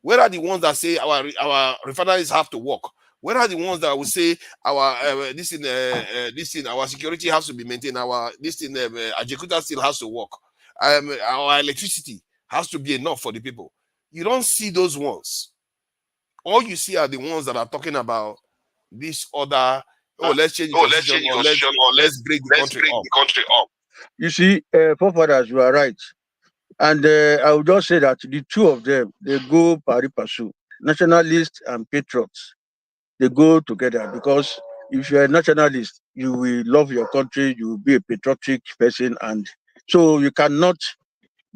Where are the ones that say our refineries have to work? Where are the ones that will say our our security has to be maintained? Our Ajakuta still has to work. Our electricity has to be enough for the people. You don't see those ones. All you see are the ones that are talking about this other. Oh, let's change the constitution, or let's break the country up. You see, forefathers, you are right. And I would just say that the two of them, they go pari passu. Nationalists and patriots, they go together, because if you're a nationalist, you will love your country, you will be a patriotic person, and so you cannot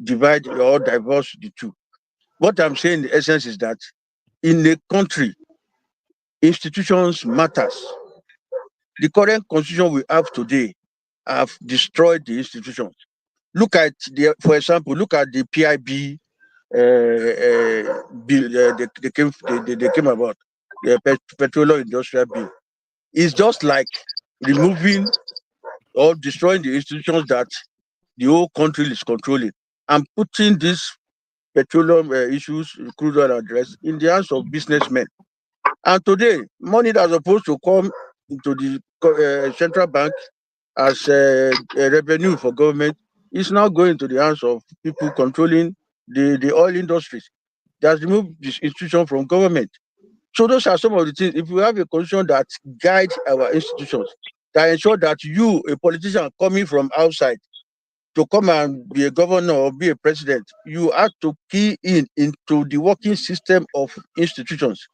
divide or divorce the two. What I'm saying, the essence is that in a country, institutions matters. The current constitution we have today have destroyed the institutions. Look at for example, look at the PIB bill they came about, the petroleum industrial bill. It's just like removing or destroying the institutions that the whole country is controlling and putting these petroleum issues, crude oil address, in the hands of businessmen. And today, money that's supposed to come into the central bank as a revenue for government is now going to the hands of people controlling the oil industries. That's removed this institution from government. So those are some of the things. If we have a constitution that guides our institutions, that ensure that you, a politician coming from outside, to come and be a governor or be a president, you have to key into the working system of institutions.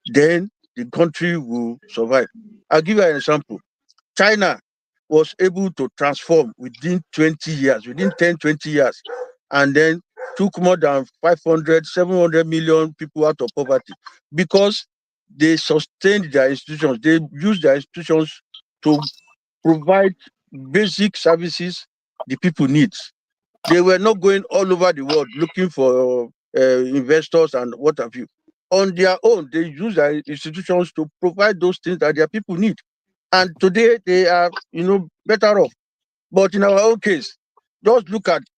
Then the country will survive. I'll give you an example. China was able to transform within 20 years, within 10, 20 years, and then took more than 500, 700 million people out of poverty because they sustained their institutions. They used their institutions to provide basic services the people need. They were not going all over the world looking for investors and what have you. On their own, they use their institutions to provide those things that their people need. And today they are, better off. But in our own case, just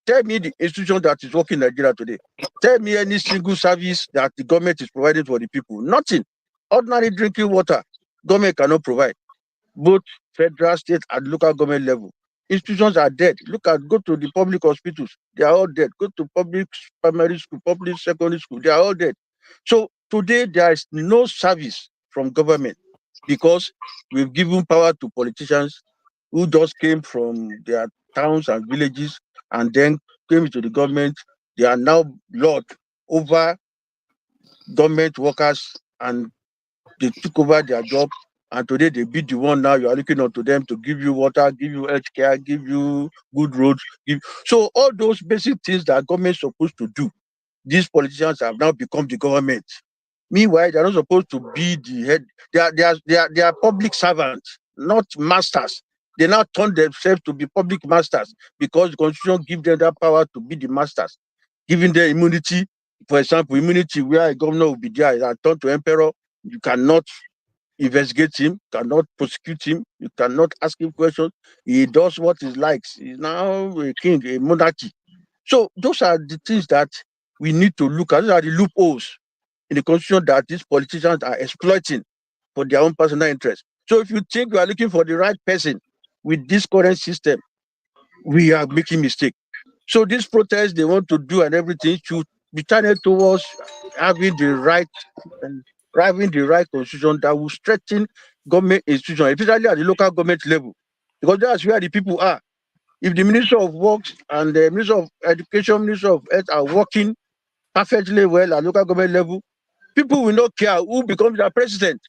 tell me the institution that is working in Nigeria today. Tell me any single service that the government is providing for the people. Nothing. Ordinary drinking water, government cannot provide. Both federal, state, and local government level. Institutions are dead. Go to the public hospitals. They are all dead. Go to public primary school, public secondary school. They are all dead. So today there is no service from government because we've given power to politicians who just came from their towns and villages and then came into the government. They are now lord over government workers and they took over their job. And today they be the one now you are looking onto them to give you water, give you health care, give you good roads. So all those basic things that government is supposed to do, these politicians have now become the government. Meanwhile, they're not supposed to be the head. They are public servants, not masters. They now turn themselves to be public masters because the constitution gives them that power to be the masters, giving them immunity. For example, immunity where a governor will be there and turn to emperor. You cannot investigate him, cannot prosecute him, you cannot ask him questions. He does what he likes. He's now a king, a monarchy. So those are the things that we need to look at. Those are the loopholes in the constitution that these politicians are exploiting for their own personal interest. So if you think you are looking for the right person with this current system, we are making mistake. So this protest they want to do and everything should be turned towards having the right constitution that will strengthen government institutions, especially at the local government level, because that's where the people are. If the Minister of Works and the Minister of Education, Minister of Health are working perfectly well at local government level, people will not care who becomes their president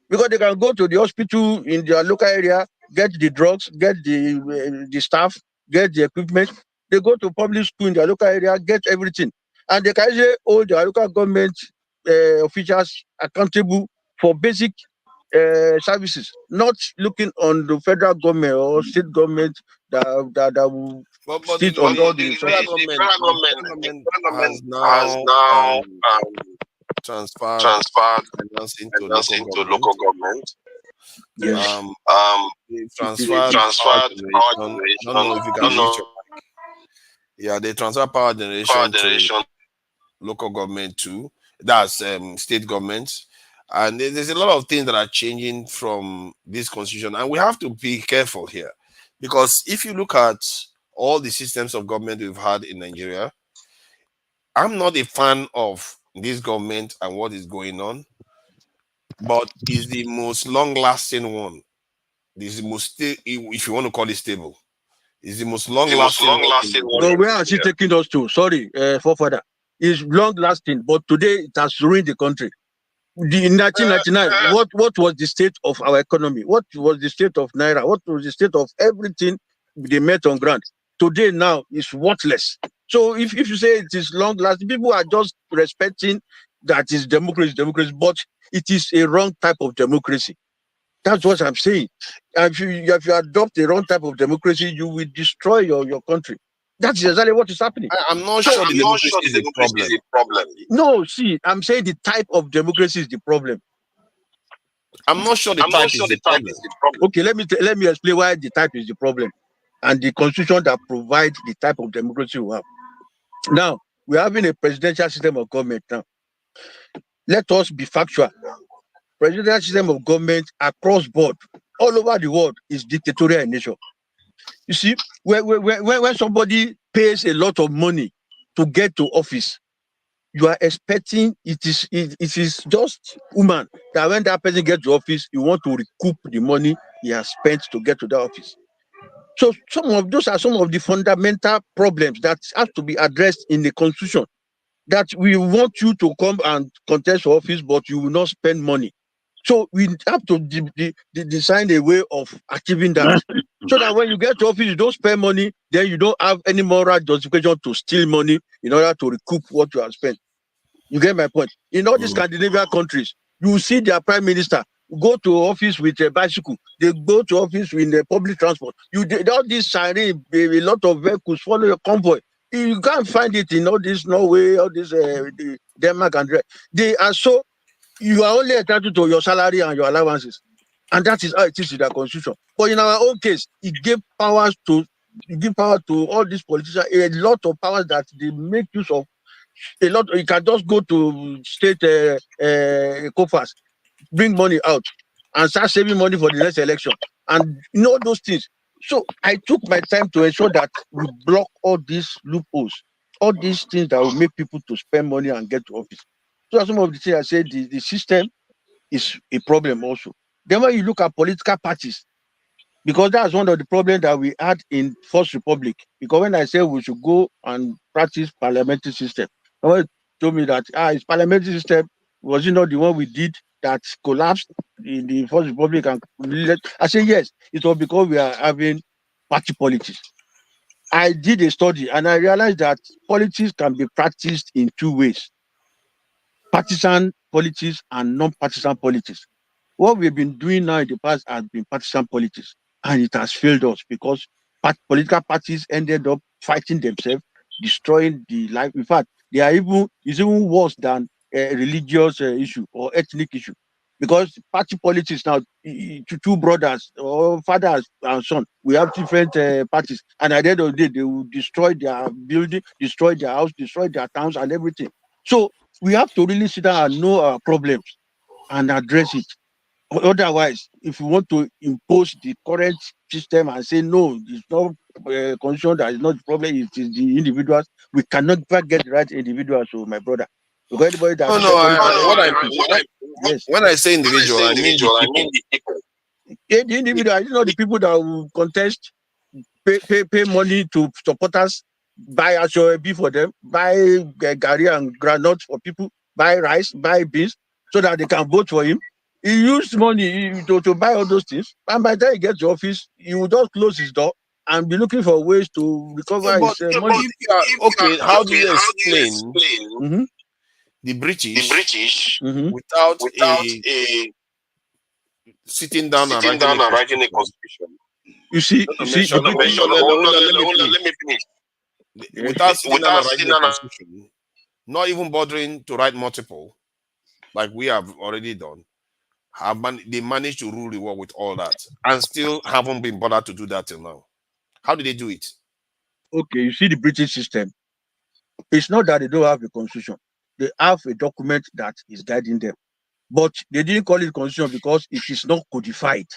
because they can go to the hospital in their local area, get the drugs, get the staff, get the equipment. They go to public school in their local area, get everything. And they can easily hold their local government officials accountable for basic services, not looking on the federal government or state government that will But sit on all the federal resources. government has now transferred finance into local government. Yes. They transferred power generation. I don't know if you can reach your mic. Yeah, they transfer power generation to local government too. That's state governments. And there's a lot of things that are changing from this constitution. And we have to be careful here. Because if you look at all the systems of government we've had in Nigeria, I'm not a fan of this government and what is going on, but it's the most long-lasting one. This is the most, if you want to call it stable, it's the most long-lasting one. So where are she taking us to? Sorry, forefather. It's long-lasting, but today it has ruined the country. In 1999, what was the state of our economy? What was the state of Naira? What was the state of everything they met on ground? Today now is worthless. So if you say it is long lasting, people are just respecting that is democracy, but it is a wrong type of democracy. That's what I'm saying. If you adopt a wrong type of democracy, you will destroy your country. That's exactly what is happening. I'm not sure the democracy is a problem. No, see, I'm saying the type of democracy is the problem. I'm not sure the type is the problem. Okay, let me explain why the type is the problem, and the constitution that provides the type of democracy we have. Now we're having a presidential system of government. Now, let us be factual. Presidential system of government across board, all over the world, is dictatorial in nature. You see, when somebody pays a lot of money to get to office, you are expecting it is just human that when that person gets to office, you want to recoup the money he has spent to get to the office. So those are some of the fundamental problems that have to be addressed in the constitution. That we want you to come and contest for office, but you will not spend money. So we have to design a way of achieving that. So that when you get to office, you don't spend money, then you don't have any moral justification to steal money in order to recoup what you have spent. You get my point? In all these Scandinavian countries, you see their prime minister go to office with a bicycle. They go to office with a public transport. All this siren, a lot of vehicles follow your convoy. You can't find it in all this Norway, all this Denmark and they are so. You are only entitled to your salary and your allowances, and that is how it is in the constitution. But in our own case, it gave power to all these politicians, a lot of powers that they make use of. A lot. You can just go to state coffers, bring money out, and start saving money for the next election, and those things. So I took my time to ensure that we block all these loopholes, all these things that will make people to spend money and get to office. So some of the things I said, the system is a problem also. Then when you look at political parties, because that's one of the problems that we had in First Republic. Because when I said we should go and practice parliamentary system, someone told me that it's parliamentary system, was it not the one we did that collapsed in the First Republic? And I said yes, it was because we are having party politics. I did a study and I realized that politics can be practiced in two ways: partisan politics and non-partisan politics. What we've been doing now in the past has been partisan politics, and it has failed us because political parties ended up fighting themselves, destroying the life. In fact, it's even worse than a religious issue or ethnic issue, because party politics now, two brothers or fathers and son, we have different parties, and at the end of the day, they will destroy their building, destroy their house, destroy their towns and everything. So we have to really sit down and know our problems and address it. Otherwise, if you want to impose the current system and say no, it's not constitution that is not the problem, it is the individuals, we cannot get the right individuals, so my brother. Because anybody that when I say individual, I mean the people. The individual, the people that will contest, pay money to supporters, buy Ashoebi for them, buy Gary and granite for people, buy rice, buy beans, so that they can vote for him. He used money to buy all those things, and by the time he gets to office, he will just close his door and be looking for ways to recover his money. Okay, how do you explain the British without a sitting down and writing a constitution? You see, let me finish. Without sitting down and writing a constitution, not even bothering to write multiple, like we have already done. They managed to rule the world with all that and still haven't been bothered to do that till now. How did they do it? Okay, you see the British system. It's not that they don't have a constitution. They have a document that is guiding them. But they didn't call it constitution because it is not codified.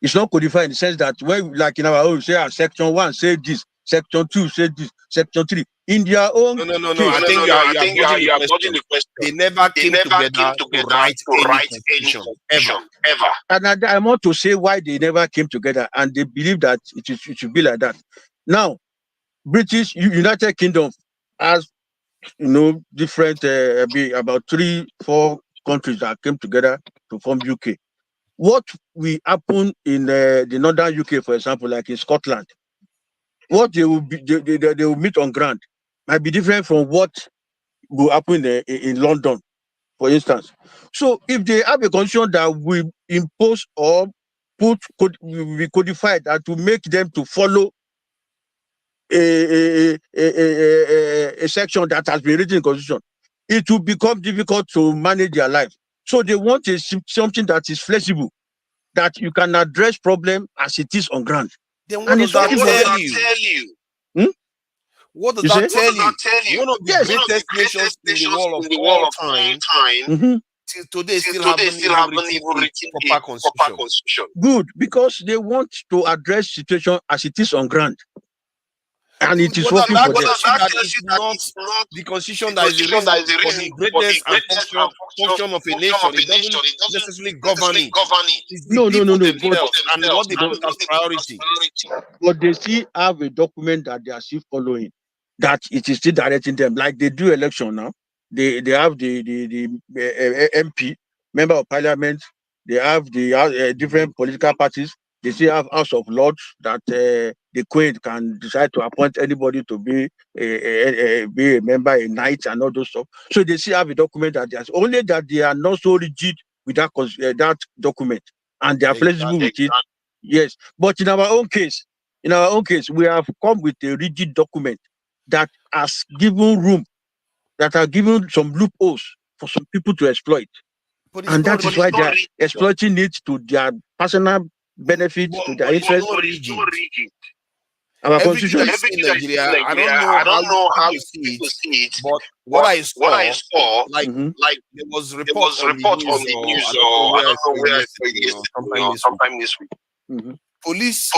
It's not codified in the sense that when, like in our own, say section 1 say this, section 2 say this, section 3. In their own No. I think you are dodging the question. They never came together to write any constitution ever. And I want to say why they never came together, and they believe that it should be like that. Now, British United Kingdom has different about 3-4 countries that came together to form UK. What will happen in the northern UK, for example, like in Scotland, what they will meet on ground might be different from what will happen in London, for instance. So if they have a constitution that will impose or will be codified and to make them to follow a section that has been written in the constitution, it will become difficult to manage their life. So they want something that is flexible, that you can address problem as it is on ground. Then what does that tell you? What does that tell you? One of the greatest nations in the world of all time, till today still haven't even written a proper constitution. Good, because they want to address situation as it is on ground. And it is working for them. That is not the constitution that is the reason for the greatness and function of a nation. It doesn't necessarily govern it. It's the people themselves and what they put as priority. But they still have a document that they are still following, that it is still directing them. Like they do election now. They have the MP, member of parliament. They have the different political parties. They still have House of Lords that the Queen can decide to appoint anybody to be a member, a knight, and all those stuff. So they still have a document that there's only that they are not so rigid with that document, and they are flexible with it. Yes, but in our own case, we have come with a rigid document that has given room, that are given some loopholes for some people to exploit. And that is why they are exploiting it to their personal benefit, to their interest. Our Everything constitution in Nigeria, I don't know how you see it, but what I saw, like there was a report on the news, or I don't know where I saw it yesterday, sometime this week. Police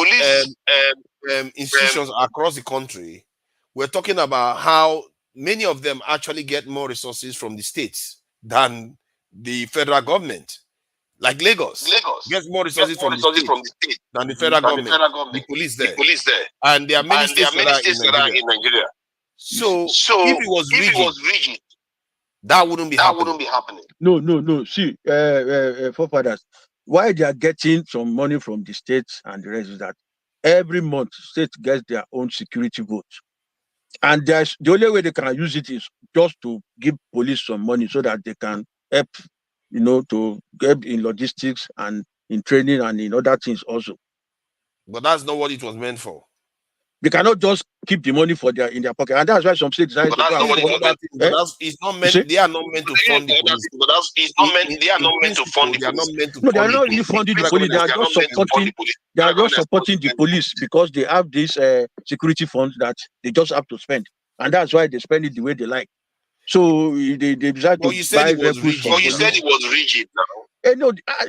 institutions across the country, we're talking about how many of them actually get more resources from the states than the federal government. Like Lagos gets more resources from the state than the federal government. The police there. And there are many states that are in Nigeria. So if it was rigid, that wouldn't be happening. No. See, forefathers, why they are getting some money from the states and the rest is that every month states get their own security vote. And the only way they can use it is just to give police some money so that they can help, to get in logistics and in training and in other things also. But that's not what it was meant for. They cannot just keep the money in their pocket, and that's why some states decide. It's not meant. They are not meant to fund the police. They are not meant to fund the police. No, they are not really funding the police. They are just supporting. They are just supporting the police because they have these security funds that they just have to spend, and that's why they spend it the way they like. So they decide to buy vehicles. You said it was rigid now.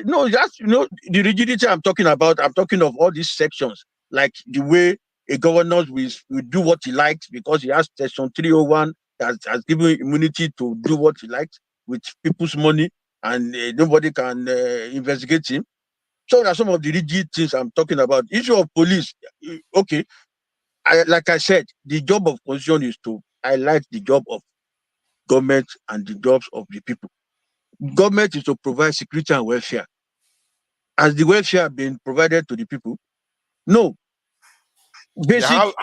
No, that's the rigidity I'm talking about. I'm talking of all these sections, like the way a governor will do what he likes because he has Section 301 that has given immunity to do what he likes with people's money, and nobody can investigate him. So there are some of the rigid things I'm talking about. Issue of police, okay. Like I said, the job of constitution is to highlight the job of government and the jobs of the people. Government is to provide security and welfare. Has the welfare been provided to the people? No. Basic. How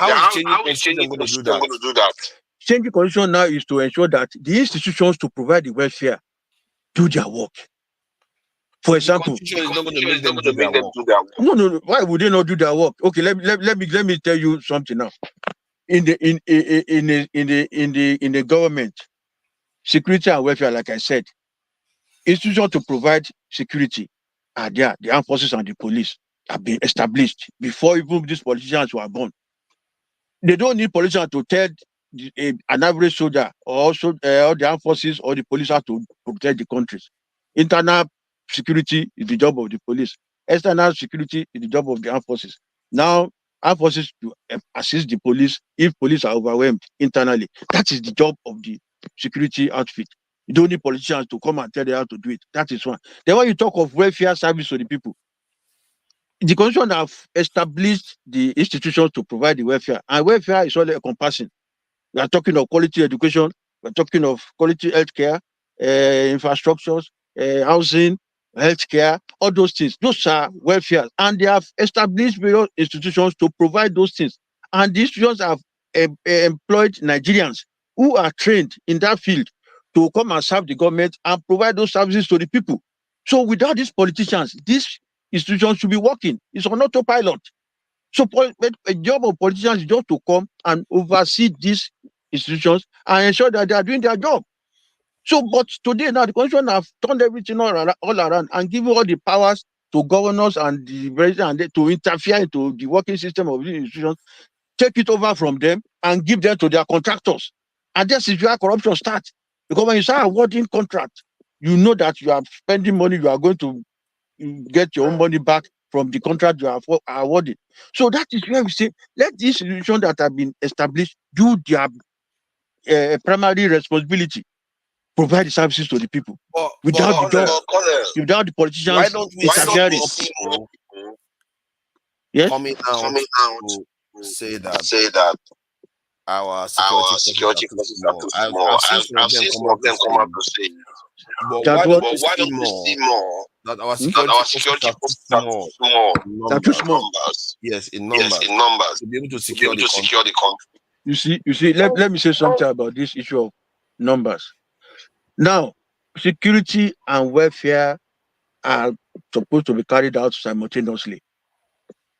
is changing constitution going to do that? Changing constitution now is to ensure that the institutions to provide the welfare do their work. For example, the constitution is not going to make them do their work. No. Why would they not do their work? Okay, let me tell you something now. In the government, security and welfare, like I said, institutions to provide security are there. The armed forces and the police have been established before even these politicians were born. They don't need politicians to tell an average soldier or also the armed forces or the police how to protect the countries. Internal security is the job of the police. External security is the job of the armed forces. Now, armed forces to assist the police if police are overwhelmed internally. That is the job of the security outfit. You don't need politicians to come and tell them how to do it. That is one. Then when you talk of welfare service to the people, the constitution have established the institutions to provide the welfare, and welfare is all encompassing. We are talking of quality education, we are talking of quality healthcare, infrastructures, housing, healthcare, all those things. Those are welfare, and they have established various institutions to provide those things. And the institutions have employed Nigerians who are trained in that field to come and serve the government and provide those services to the people. So without these politicians, this institution should be working. It's on autopilot. So a job of politicians is just to come and oversee these institutions and ensure that they are doing their job. So, but today now the constitution have turned everything all around and given all the powers to governors and the president and to interfere into the working system of these institutions, take it over from them and give them to their contractors. And this is where corruption starts. Because when you start awarding contract, you know that you are spending money, you are going to get your own money back from the contract you are awarded. So that is where we say, let these institutions that have been established do their primary responsibility, provide the services to the people. Without the politicians, why don't we see interfering. more people Yes? coming out to say that our security forces are too small? I've seen some of them come out to say, but why don't we see more that our security forces are too small in numbers? Yes, in numbers to be able to secure the country. You see, let me say something about this issue of numbers. Now, security and welfare are supposed to be carried out simultaneously.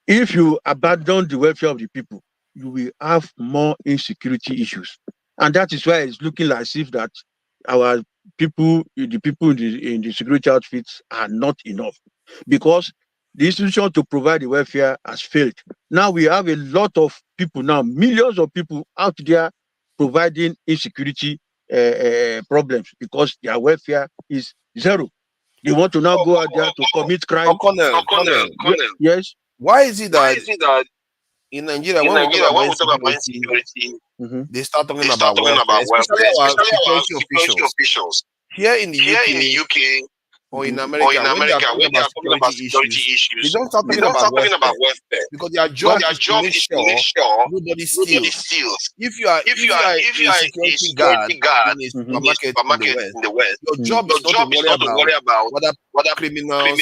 If you abandon the welfare of the people, you will have more insecurity issues. And that is why it's looking like as if that our people, the people in the security outfits are not enough. Because the institution to provide the welfare has failed. Now we have a lot of people now, millions of people out there providing insecurity problems because their welfare is zero. They want to now go out there to commit crime. Colonel, Yes. why is it that in Nigeria, when we talk about insecurity, they start talking about welfare, especially our security officials. Here in the UK or in America, when they are talking about security issues, they don't start talking about welfare because their job is to make sure nobody steals. If you are a security guard in a supermarket in the West, your job is not to worry about whether criminals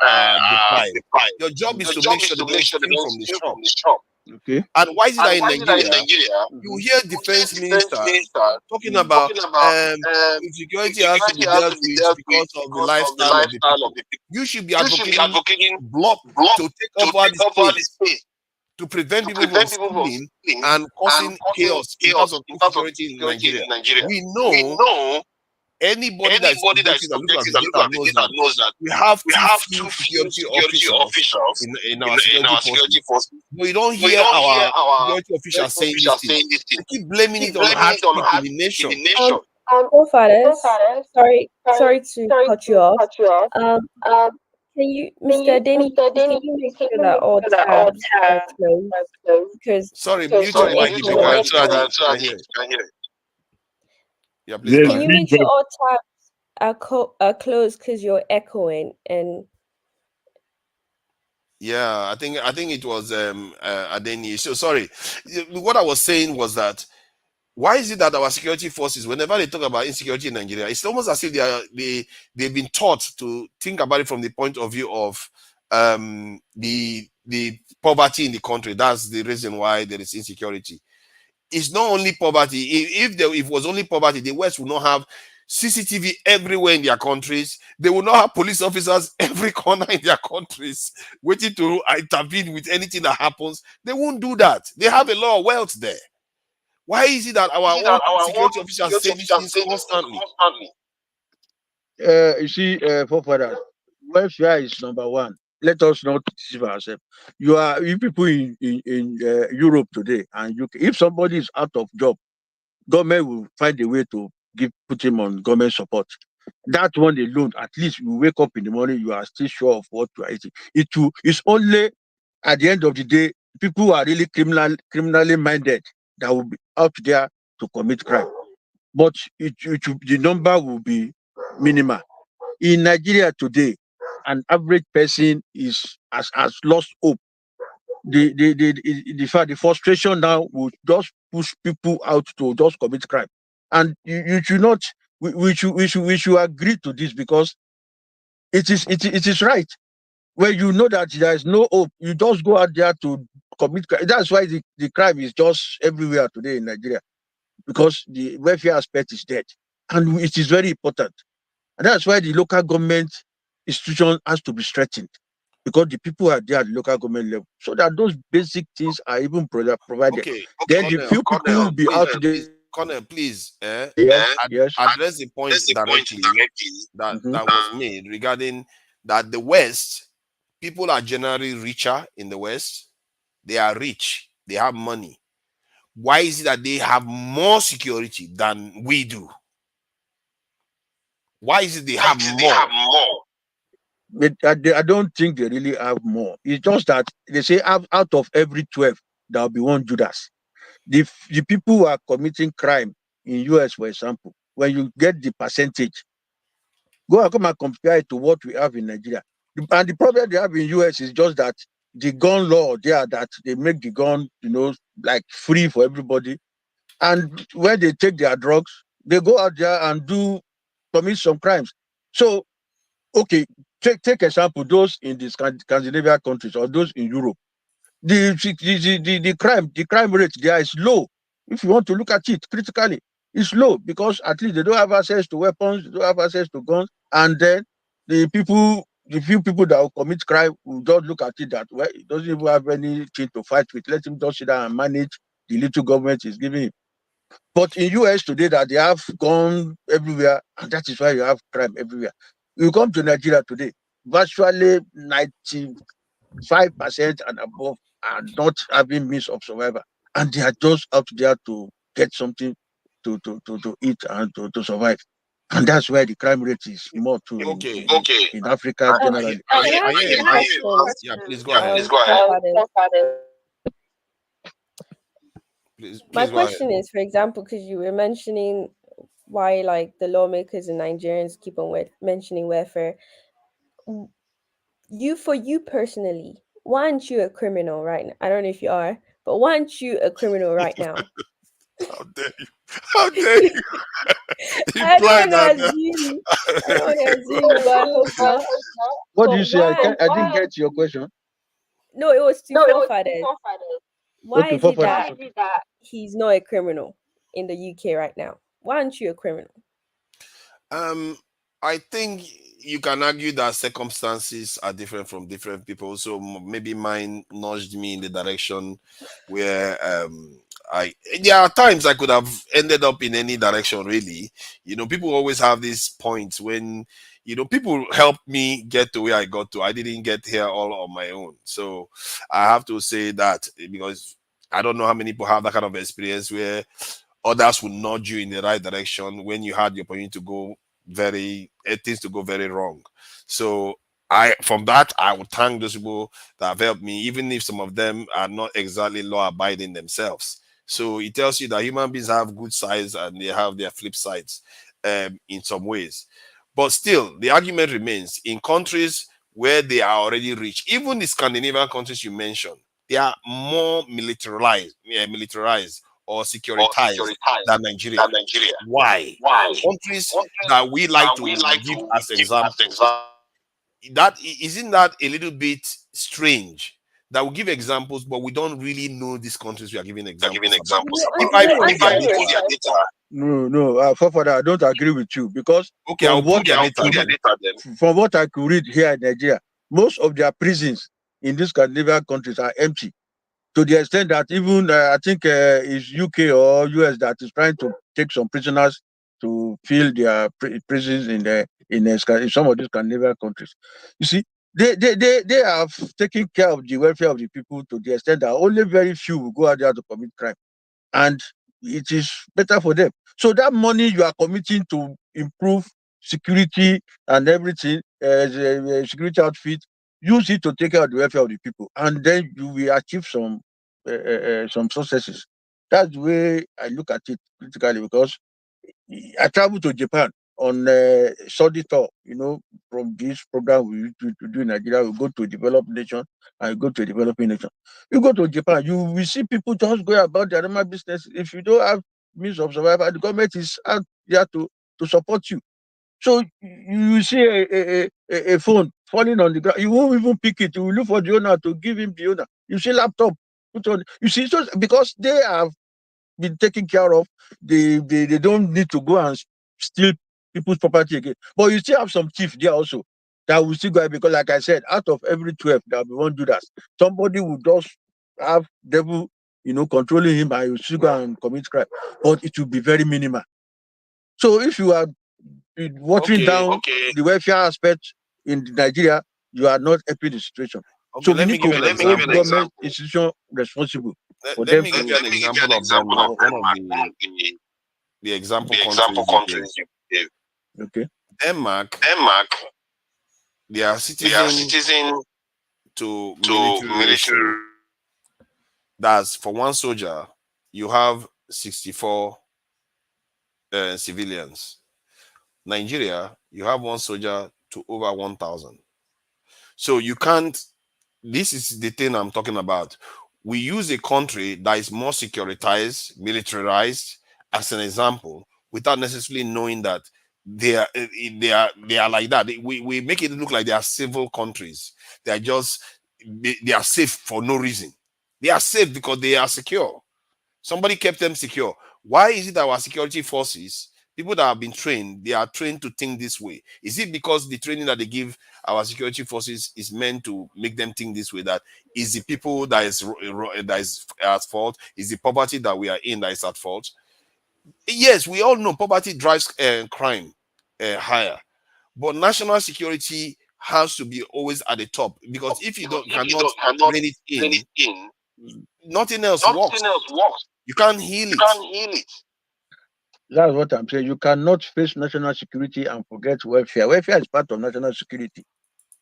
are deprived. Your job is to make sure they don't steal from the shop. Okay. And why is it that in Nigeria, you hear defense ministers talking about insecurity has to be dealt with because of the lifestyle of the people? You should be advocating block to take over the space to prevent people from stealing and causing chaos because of insecurity in Nigeria. We know anybody that is subjective that looks at the data knows that we have too few security officials in our security forces. But you don't hear our security officials saying this thing. They keep blaming it on hard people in the nation. Fathers, sorry to cut you off. Can you, Mr. Denny, can you make sure that all tabs are closed? Because sorry, mute your mic if you can hear. Yeah, please go can you make sure all tabs are closed because you're echoing and yeah, I think it was Adeni. So sorry. What I was saying was that why is it that our security forces, whenever they talk about insecurity in Nigeria, it's almost as if they've been taught to think about it from the point of view of the poverty in the country. That's the reason why there is insecurity. It's not only poverty. If it was only poverty, the West would not have CCTV everywhere in their countries. They will not have police officers every corner in their countries waiting to intervene with anything that happens. They won't do that. They have a lot of wealth there. Why is it that our own security officials say these things constantly? You see, forefathers, welfare is number one. Let us not deceive ourselves. You people in Europe today and UK, if somebody is out of job, government will find a way to put him on government support. That one alone, at least you wake up in the morning, you are still sure of what you are eating. It's only at the end of the day, people who are really criminally minded that will be out there to commit crime. But the number will be minimal. In Nigeria today, an average person has lost hope. The frustration now will just push people out to just commit crime. And you should not we should agree to this, because it is right. When you know that there is no hope, you just go out there to commit crime. That's why the crime is just everywhere today in Nigeria, because the welfare aspect is dead, and it is very important. And that's why the local government institution has to be strengthened, because the people are there at the local government level, so that those basic things are even provided. Okay, Then the few people will be out there. Colonel, please, Yes. address the point directly that was made regarding that the West, people are generally richer in the West. They are rich. They have money. Why is it that they have more security than we do? Why is it they have more? But I don't think they really have more. It's just that they say out of every 12, there will be one Judas. The people who are committing crime in US, for example, when you get the percentage, go and come and compare it to what we have in Nigeria. And the problem they have in US is just that the gun law there, that they make the gun, like free for everybody. And when they take their drugs, they go out there and commit some crimes. So, okay, take example, those in the Scandinavian countries or those in Europe. The crime rate there is low. If you want to look at it critically, it's low, because at least they don't have access to weapons, they don't have access to guns, and then the few people that will commit crime will just look at it that, well, it doesn't even have anything to fight with. Let him just sit down and manage the little government is giving him. But in US today, that they have gone everywhere, and that is why you have crime everywhere. You come to Nigeria today, virtually 95% and above are not having means of survival, and they are just out there to get something to eat and to survive. And that's why the crime rate is more in Africa generally. Can I ask you a question? Yeah, please go ahead. My Please go ahead. question is, for example, because you were mentioning why, like, the lawmakers and Nigerians keep on mentioning welfare. For you personally, why aren't you a criminal right now? I don't know if you are, but why aren't you a criminal right now? How dare you? How dare you? I don't want to assume. I don't want to assume, but I hope not. What do you say? I didn't get your question. No, it was to forefathers. Why is it that he's not a criminal in the UK right now? Why aren't you a criminal? I think you can argue that circumstances are different from different people. So maybe mine nudged me in the direction where there are times I could have ended up in any direction, really. People always have these points when people helped me get to where I got to. I didn't get here all on my own. So I have to say that, because I don't know how many people have that kind of experience where others will nudge you in the right direction when you had the opportunity to go things to go very wrong. So from that, I would thank those people that have helped me, even if some of them are not exactly law abiding themselves. So it tells you that human beings have good sides and they have their flip sides in some ways. But still, the argument remains, in countries where they are already rich, even the Scandinavian countries you mentioned, they are more militarized or securitized than Nigeria. Why? Countries that we like to give as examples. Isn't that a little bit strange? That we give examples, but we don't really know these countries we are giving examples about. If I pull their data, No, forefather, I don't agree with you, because I'll pull their data. From what I could read here in Nigeria, most of their prisons in these Scandinavian countries are empty, to the extent that even I think it's UK or US that is trying to take some prisoners to fill their prisons in some of these Scandinavian countries. You see, they have taken care of the welfare of the people to the extent that only very few will go out there to commit crime, and it is better for them. So that money you are committing to improve security and everything, security outfit, use it to take care of the welfare of the people, and then you will achieve some successes. That's the way I look at it critically, because I traveled to Japan on study tour. From this program we do in Nigeria, we go to a developed nation and go to a developing nation. You go to Japan, you will see people just go about their normal business. If you don't have means of survival, the government is out there to to support you. So you see a phone falling on the ground, you won't even pick it. You will look for the owner to give him the owner. You see laptop put on. You see, so because they have been taken care of, they don't need to go and steal people's property again. But you still have some thief there also that will still go, because like I said, out of every 12 that we won't do that, somebody will just have devil, controlling him, and you still go and commit crime. But it will be very minimal. So if you are watering down the welfare aspect in Nigeria, you are not helping the situation. Okay, So we let me need give to you an hold example. government institution responsible for Let them me to. give you an example of Denmark, one of the example countries you gave. Okay. Denmark, their citizen to military ratio, that's for one soldier, you have 64 civilians. Nigeria, you have one soldier to over 1,000. So you can't, this is the thing I'm talking about. We use a country that is more securitized, militarized, as an example, without necessarily knowing that they are like that. We make it look like they are civil countries. They are just, they are safe for no reason. They are safe because they are secure. Somebody kept them secure. Why is it that our security forces, people that have been trained, they are trained to think this way? Is it because the training that they give our security forces is meant to make them think this way? That is the people that is at fault? Is the poverty that we are in that is at fault? Yes, we all know poverty drives crime higher, but national security has to be always at the top, because if you cannot rein it in, nothing else works. You can't heal it. That's what I'm saying. You cannot face national security and forget welfare. Welfare is part of national security.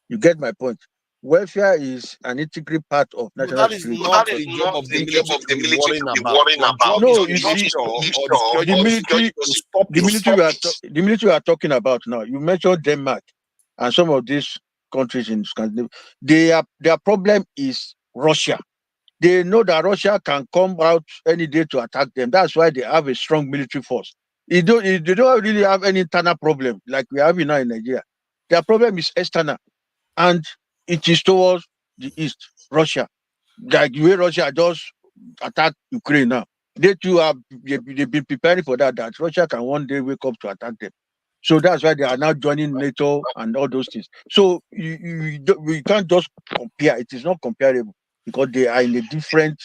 You get my point. Welfare is an integral part of No, national that is security. not the job of the military to be worrying about. Your job is No, to you make see, sure, or the security military, to stop the it. military we are talking about now. You mentioned Denmark and some of these countries in Scandinavia. Their problem is Russia. They know that Russia can come out any day to attack them. That's why they have a strong military force. They don't really have any internal problem like we have now in Nigeria. Their problem is external, and it is towards the east, Russia. Like the way Russia just attacked Ukraine now. They too have they've been preparing for that Russia can one day wake up to attack them. So that's why they are now joining NATO and all those things. So we can't just compare. It is not comparable because they are in a different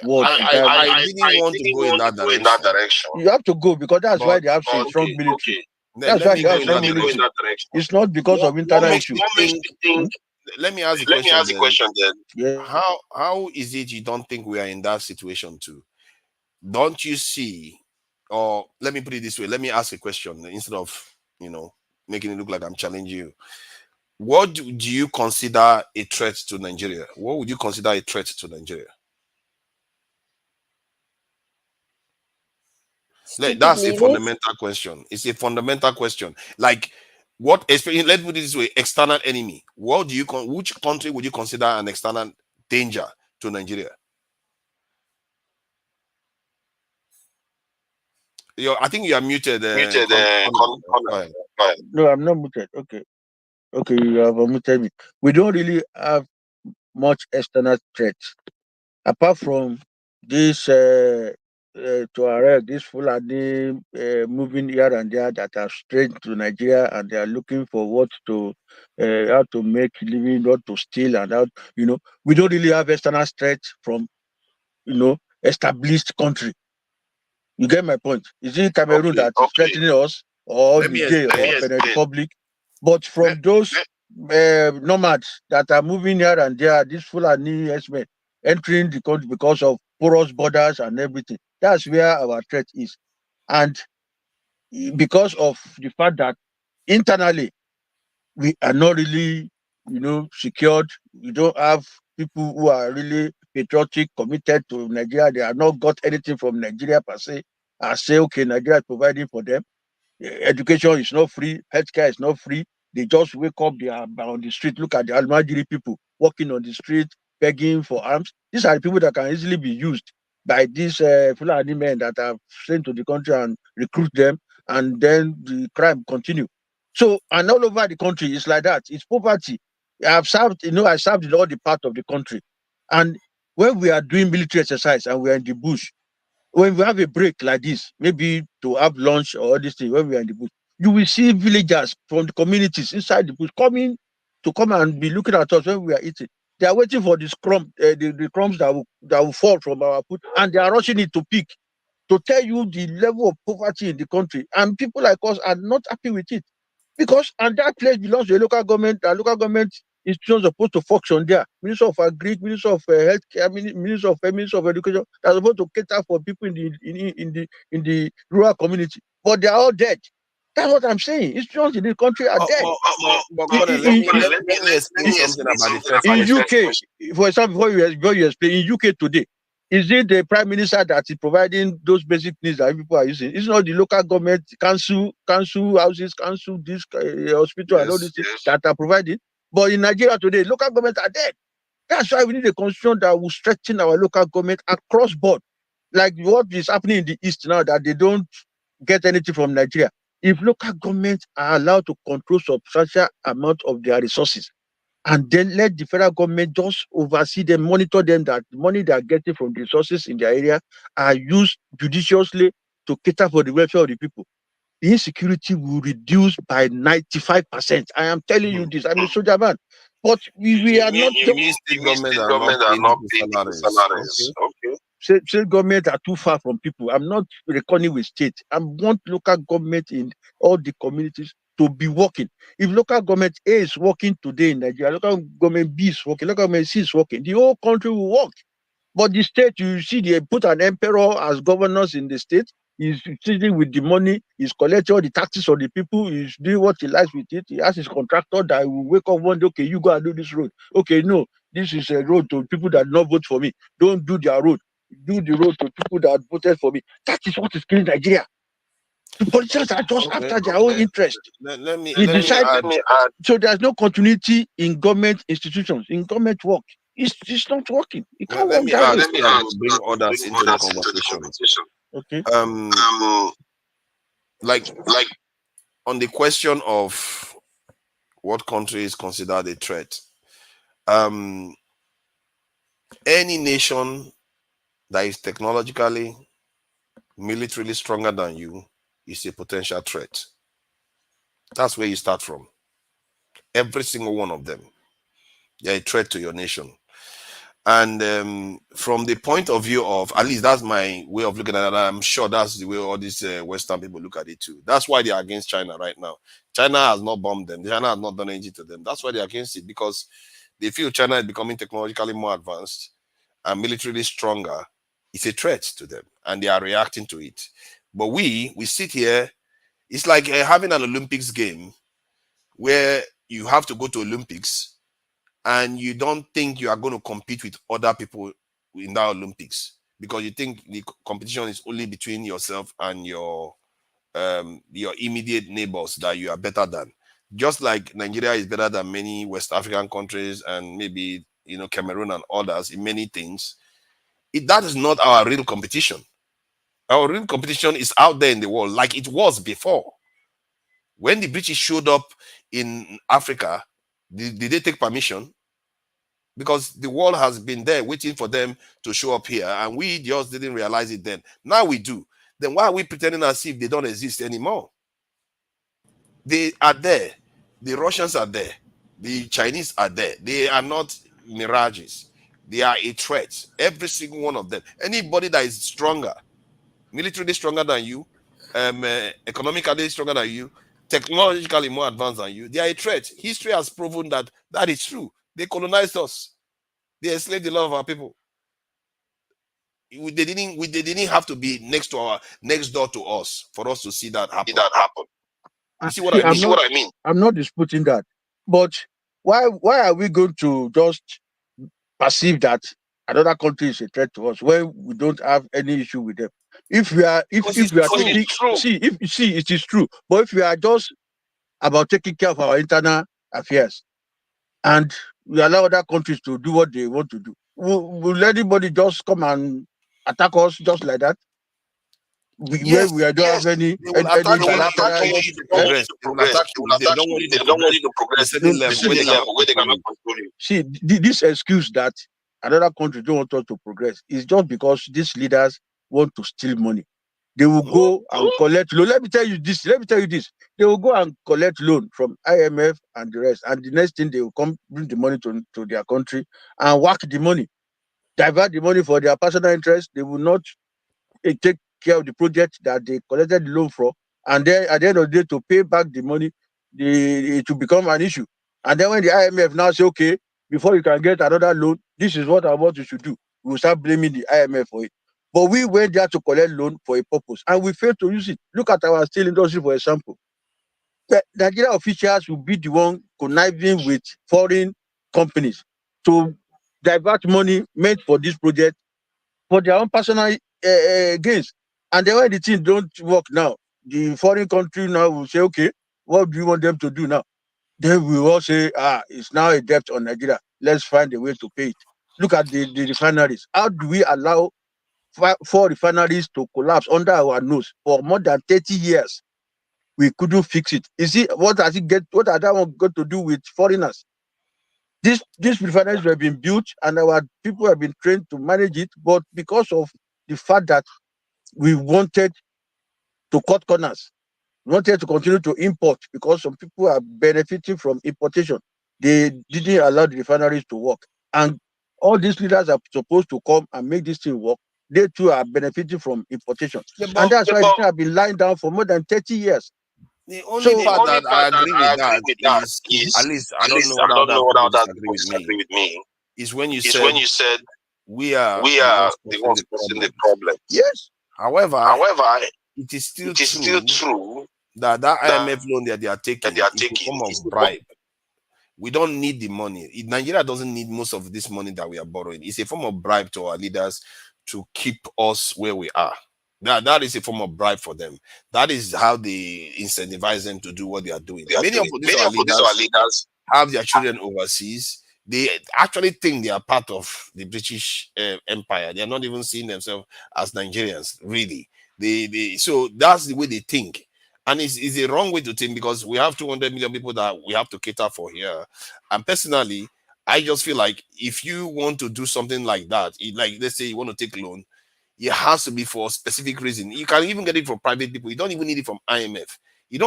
world entirely. I didn't want to go in that direction. You have to go because that's why they have so strong military. That's why they have strong military. It's not because of internal makes issues. you think? Let me ask the question then. Yeah. How is it you don't think we are in that situation too? Don't you see? Or let me put it this way. Let me ask a question instead of making it look like I'm challenging you. What do you consider a threat to Nigeria? What would you consider a threat to Nigeria? That's a fundamental question. It's a fundamental question. Like, let's put it this way: external enemy. Which country would you consider an external danger to Nigeria? I think you are muted. Go ahead. No, I'm not muted. Okay, you have muted me. We don't really have much external threat apart from this Tuareg, this Fulani moving here and there that are straight to Nigeria, and they are looking for how to make living, not to steal, and how we don't really have external threat from established country. You get my point? Is it Cameroon that is threatening us, or Niger, or Benin Republic? But from those nomads that are moving here and there, this Fulani herdsmen entering the country because of porous borders and everything, that's where our threat is. And because of the fact that internally we are not really, secured, we don't have people who are really patriotic, committed to Nigeria. They have not got anything from Nigeria per se. I say, okay, Nigeria is providing for them. Education is not free. Healthcare is not free. They just wake up, they are on the street. Look at the Almajiri people walking on the street, begging for arms. These are the people that can easily be used by these Fulani men that are sent to the country and recruit them and then the crime continue. So, and all over the country, it's like that. It's poverty. I served in all the part of the country. And when we are doing military exercise and we are in the bush, when we have a break like this, maybe to have lunch or all these things, when we are in the bush, you will see villagers from the communities inside the bush coming to come and be looking at us when we are eating. They are waiting for this the crumbs that will fall from our food, and they are rushing it to pick, to tell you the level of poverty in the country. And people like us are not happy with it. Because, and that place belongs to a local government, and local government institutions are supposed to function there. Minister of Agri, Minister of Healthcare, Minister of Education, they're supposed to cater for people in the rural community. But they are all dead. That's what I'm saying. Institutions in the country are dead. But Colonel, let me explain something about the first In question. UK, for example, before you explain, in UK today, is it the prime minister that is providing those basic needs that people are using? It's not the local government, council houses, council, this hospital, and all these things that are providing. But in Nigeria today, local government are dead. That's why we need a constitution that will strengthen our local government across board. Like what is happening in the East now, that they don't get anything from Nigeria. If local governments are allowed to control substantial amount of their resources, and then let the federal government just oversee them, monitor them, that the money they are getting from the resources in their area are used judiciously to cater for the welfare of the people, the insecurity will reduce by 95%. I am telling you this. I'm a soldier man. But we are not. You mean state government are not paying people salaries? Okay. State government are too far from people. I'm not reckoning with state. I want local government in all the communities to be working. If local government A is working today in Nigeria, local government B is working, local government C is working, the whole country will work. But the state, you see, they put an emperor as governors in the state. He's sitting with the money, he's collecting all the taxes of the people, he's doing what he likes with it. He has his contractor that will wake up one day, okay, you go and do this road. Okay, no, this is a road to people that not vote for me. Don't do their road. Do the road to people that voted for me. That is what is killing Nigeria. The politicians are just after their own interest. Let me decide. add. So there's no continuity in government institutions, in government work. It's not working. It can't Let work me that add way. so that we'll bring others into the conversation. Okay. Like on the question of what country is considered a threat, any nation that is technologically, militarily stronger than you is a potential threat. That's where you start from. Every single one of them, they're a threat to your nation. And from the point of view of, at least that's my way of looking at it, and I'm sure that's the way all these Western people look at it too. That's why they're against China right now. China has not bombed them. China has not done anything to them. That's why they're against it, because they feel China is becoming technologically more advanced and militarily stronger. It's a threat to them, and they are reacting to it. But we sit here, it's like having an Olympics game where you have to go to Olympics and you don't think you are going to compete with other people in that Olympics, because you think the competition is only between yourself and your immediate neighbors that you are better than. Just like Nigeria is better than many West African countries and maybe Cameroon and others in many things. That is not our real competition. Our real competition is out there in the world, like it was before. When the British showed up in Africa, did they take permission? Because the world has been there waiting for them to show up here, and we just didn't realize it then. Now we do. Then why are we pretending as if they don't exist anymore? They are there. The Russians are there. The Chinese are there. They are not mirages. They are a threat. Every single one of them. Anybody that is stronger, militarily stronger than you, economically stronger than you, technologically more advanced than you, they are a threat. History has proven that that is true. They colonized us. They enslaved a lot of our people. They didn't have to be next door to us for us to see that happen. You see what I mean? I'm not disputing that. But why are we going to just perceive that another country is a threat to us when we don't have any issue with them? If we are taking, it is true. But if we are just about taking care of our internal affairs and we allow other countries to do what they want to do, will anybody just come and attack us just like that? where we don't have any attack you if bilateral they don't want you to progress. They will attack you if they don't want you to progress to a certain level where they cannot control you. See, this excuse that another country don't want us to progress is just because these leaders want to steal money. They will go and collect loan. Let me tell you this. They will go and collect loan from IMF and the rest. And the next thing, they will come bring the money to their country and whack the money, divert the money for their personal interest. They will not take care of the project that they collected the loan for. And then at the end of the day, to pay back the money, it will become an issue. And then when the IMF now say, okay, before you can get another loan, this is what you should do. We will start blaming the IMF for it. But we went there to collect loan for a purpose, and we failed to use it. Look at our steel industry, for example. The Nigerian officials will be the one conniving with foreign companies to divert money meant for this project for their own personal gains. And then when the thing don't work now, the foreign country now will say, okay, what do you want them to do now? Then we will all say, it's now a debt on Nigeria. Let's find a way to pay it. Look at the refineries. How do we allow 4 refineries to collapse under our nose for more than 30 years? We couldn't fix it. You see, what has that one got to do with foreigners? These refineries have been built and our people have been trained to manage it, but because of the fact that we wanted to cut corners, we wanted to continue to import because some people are benefiting from importation, they didn't allow the refineries to work. And all these leaders are supposed to come and make this thing work. They too are benefiting from importation. And that's why they have been lying down for more than 30 years. The only part that I agree with that is, at least I don't know what other people disagree with me, is when you said we are the ones causing the problem. Yes. However, it is still true that IMF loan that they are taking is a form of bribe. We don't need the money. Nigeria doesn't need most of this money that we are borrowing. It's a form of bribe to our leaders to keep us where we are. That is a form of bribe for them. That is how they incentivize them to do what they are doing. Many of our leaders have their children overseas. They actually think they are part of the British Empire. They are not even seeing themselves as Nigerians, really. So that's the way they think. And it's a wrong way to think, because we have 200 million people that we have to cater for here. And personally, I just feel like if you want to do something like that, like let's say you want to take a loan, it has to be for a specific reason. You can even get it from private people. You don't even need it from IMF. We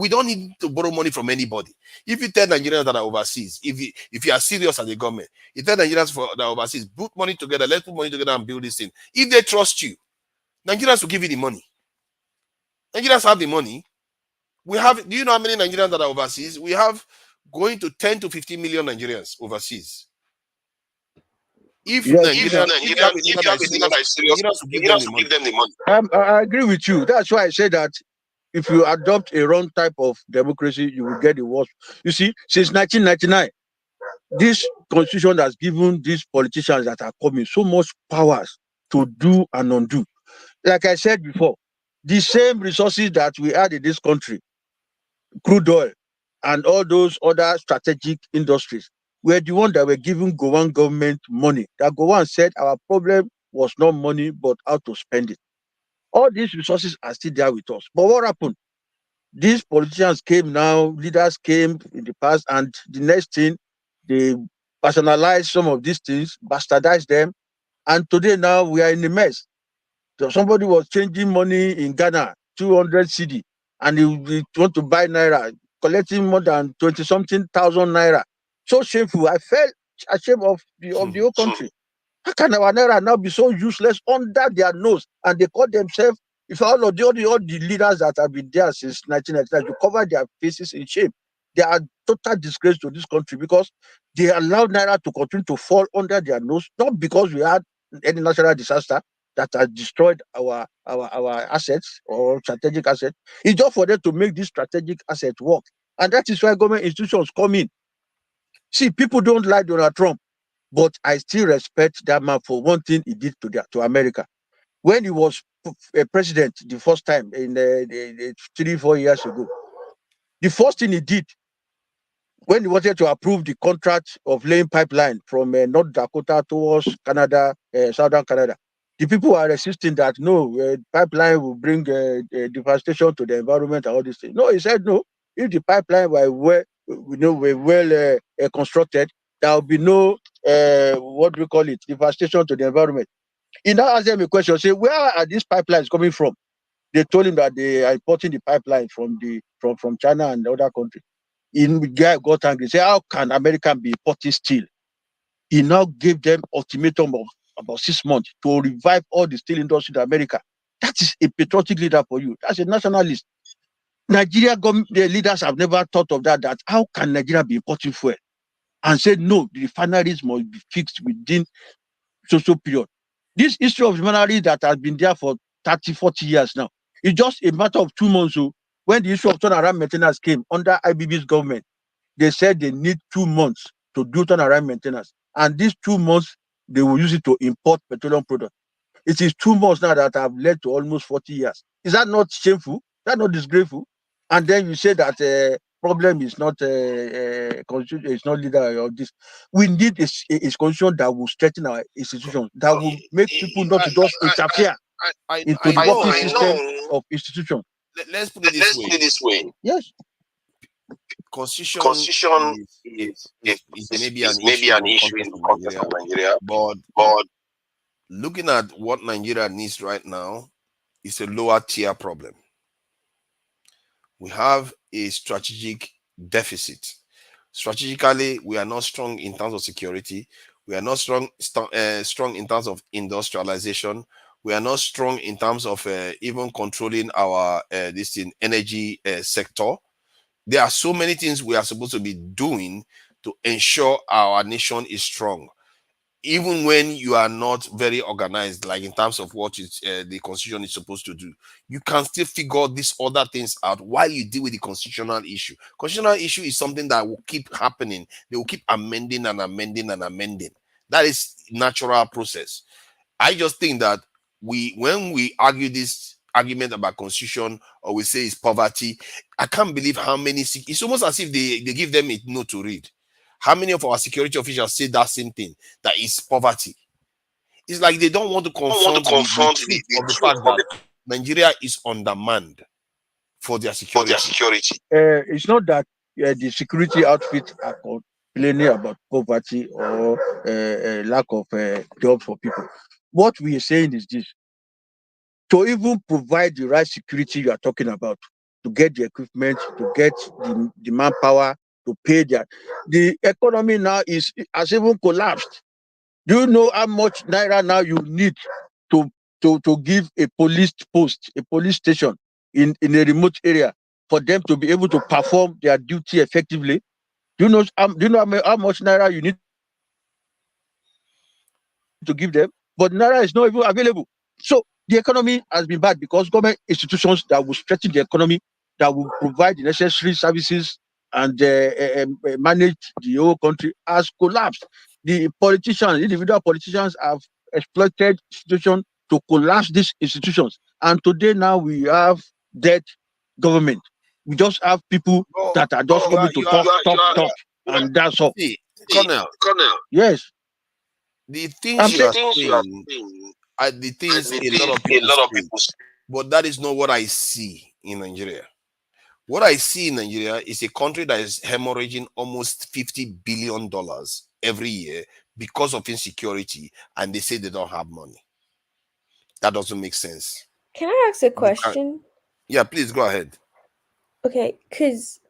don't need to borrow money from anybody. If you tell Nigerians that are overseas, if you are serious as a government, you tell Nigerians that are overseas, put money together, let's put money together and build this thing. If they trust you, Nigerians will give you the money. Nigerians have the money. Do you know how many Nigerians that are overseas? We have going to 10 to 15 million Nigerians overseas. If you have a leader that is serious, Nigerians will give them the money. I agree with you. That's why I say that if you adopt a wrong type of democracy, you will get the worst. You see, since 1999, this constitution has given these politicians that are coming so much powers to do and undo. Like I said before, the same resources that we had in this country, crude oil and all those other strategic industries, were the ones that were giving Gowan government money. That Gowan said our problem was not money, but how to spend it. All these resources are still there with us. But what happened? These politicians came now, leaders came in the past, and the next thing, they personalized some of these things, bastardized them, and today now we are in a mess. So somebody was changing money in Ghana, 200 CD, and he want to buy Naira, collecting more than 20-something thousand Naira. So shameful. I felt ashamed of the whole country. How can our Naira now be so useless under their nose? And they call themselves, if all the leaders that have been there since 1999, to cover their faces in shame. They are total disgrace to this country because they allowed Naira to continue to fall under their nose, not because we had any natural disaster that has destroyed our assets or strategic assets. It's just for them to make this strategic asset work. And that is why government institutions come in. See, people don't like Donald Trump, but I still respect that man for one thing he did to America. When he was a president the first time in 3-4 years ago, the first thing he did when he wanted to approve the contract of laying pipeline from North Dakota towards Canada, southern Canada, The people are resisting that. No, pipeline will bring devastation to the environment and all these things. No, he said no. If the pipeline were well constructed, there will be no what do we call it, devastation to the environment. He now asked them a question. Say, where are these pipelines coming from? They told him that they are importing the pipeline from China and other countries. The guy got angry. Say, how can America be importing steel? He now gave them ultimatum of about 6 months to revive all the steel industry in America. That is a patriotic leader for you. That's a nationalist. Nigeria government, the leaders have never thought of that. That how can Nigeria be importing fuel? And said no, the refineries must be fixed within social period. This issue of refineries that has been there for 30, 40 years now, it's just a matter of 2 months. So when the issue of turnaround maintenance came under IBB's government, they said they need 2 months to do turnaround maintenance. And these 2 months, they will use it to import petroleum products. It is 2 months now that have led to almost 40 years. Is that not shameful? Is that not disgraceful? And then you say that problem is not constitution, it's not leader or this. We need a constitution that will strengthen our institutions, that will make people not to just interfere into the working system of institutions. Let's put it this way. Yes. Constitution is maybe an issue in the context of Nigeria, but looking at what Nigeria needs right now is a lower tier problem. We have a strategic deficit. Strategically, we are not strong in terms of security. We are not strong in terms of industrialization. We are not strong in terms of even controlling our energy sector. There are so many things we are supposed to be doing to ensure our nation is strong. Even when you are not very organized, like in terms of what the constitution is supposed to do, you can still figure these other things out while you deal with the constitutional issue. Constitutional issue is something that will keep happening. They will keep amending and amending and amending. That is natural process. I just think that when we argue this argument about constitution, or we say it's poverty, I can't believe how many, it's almost as if they give them a note to read. How many of our security officials say that same thing, that is poverty? It's like they don't want to confront the truth of the fact that Nigeria is undermanned for their security. It's not that the security outfits are complaining about poverty or lack of jobs for people. What we are saying is this: to even provide the right security you are talking about, to get the equipment, to get the manpower, to pay the economy now has even collapsed. Do you know how much naira now you need to give a police post, a police station in a remote area for them to be able to perform their duty effectively? Do you know how much naira you need to give them? But naira is not even available. So the economy has been bad because government institutions that will strengthen the economy, that will provide the necessary services and manage the whole country, has collapsed. The individual politicians have exploited institutions to collapse these institutions. And today now we have dead government. We just have people that are just coming to talk, and that's all. See, Colonel. Yes. The things you are saying are the things a lot of people say, but that is not what I see in Nigeria. What I see in Nigeria is a country that is hemorrhaging almost $50 billion every year because of insecurity, and they say they don't have money. That doesn't make sense. Can I ask a question? Yeah, please go ahead. Okay, because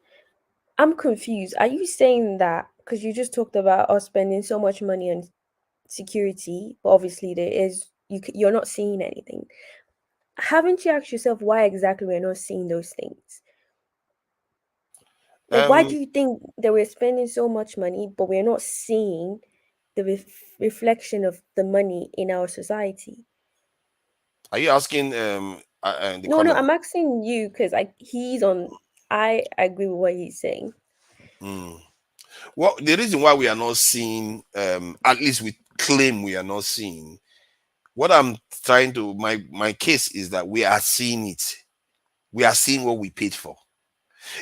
I'm confused. Are you saying that because you just talked about us spending so much money on security, but obviously you're not seeing anything? Haven't you asked yourself why exactly we're not seeing those things? Like, why do you think that we're spending so much money, but we're not seeing the reflection of the money in our society? Are you asking No, I'm asking you because I agree with what he's saying. Well, the reason why we are not seeing, at least we claim we are not seeing, what I'm trying to, my case is that we are seeing it. We are seeing what we paid for.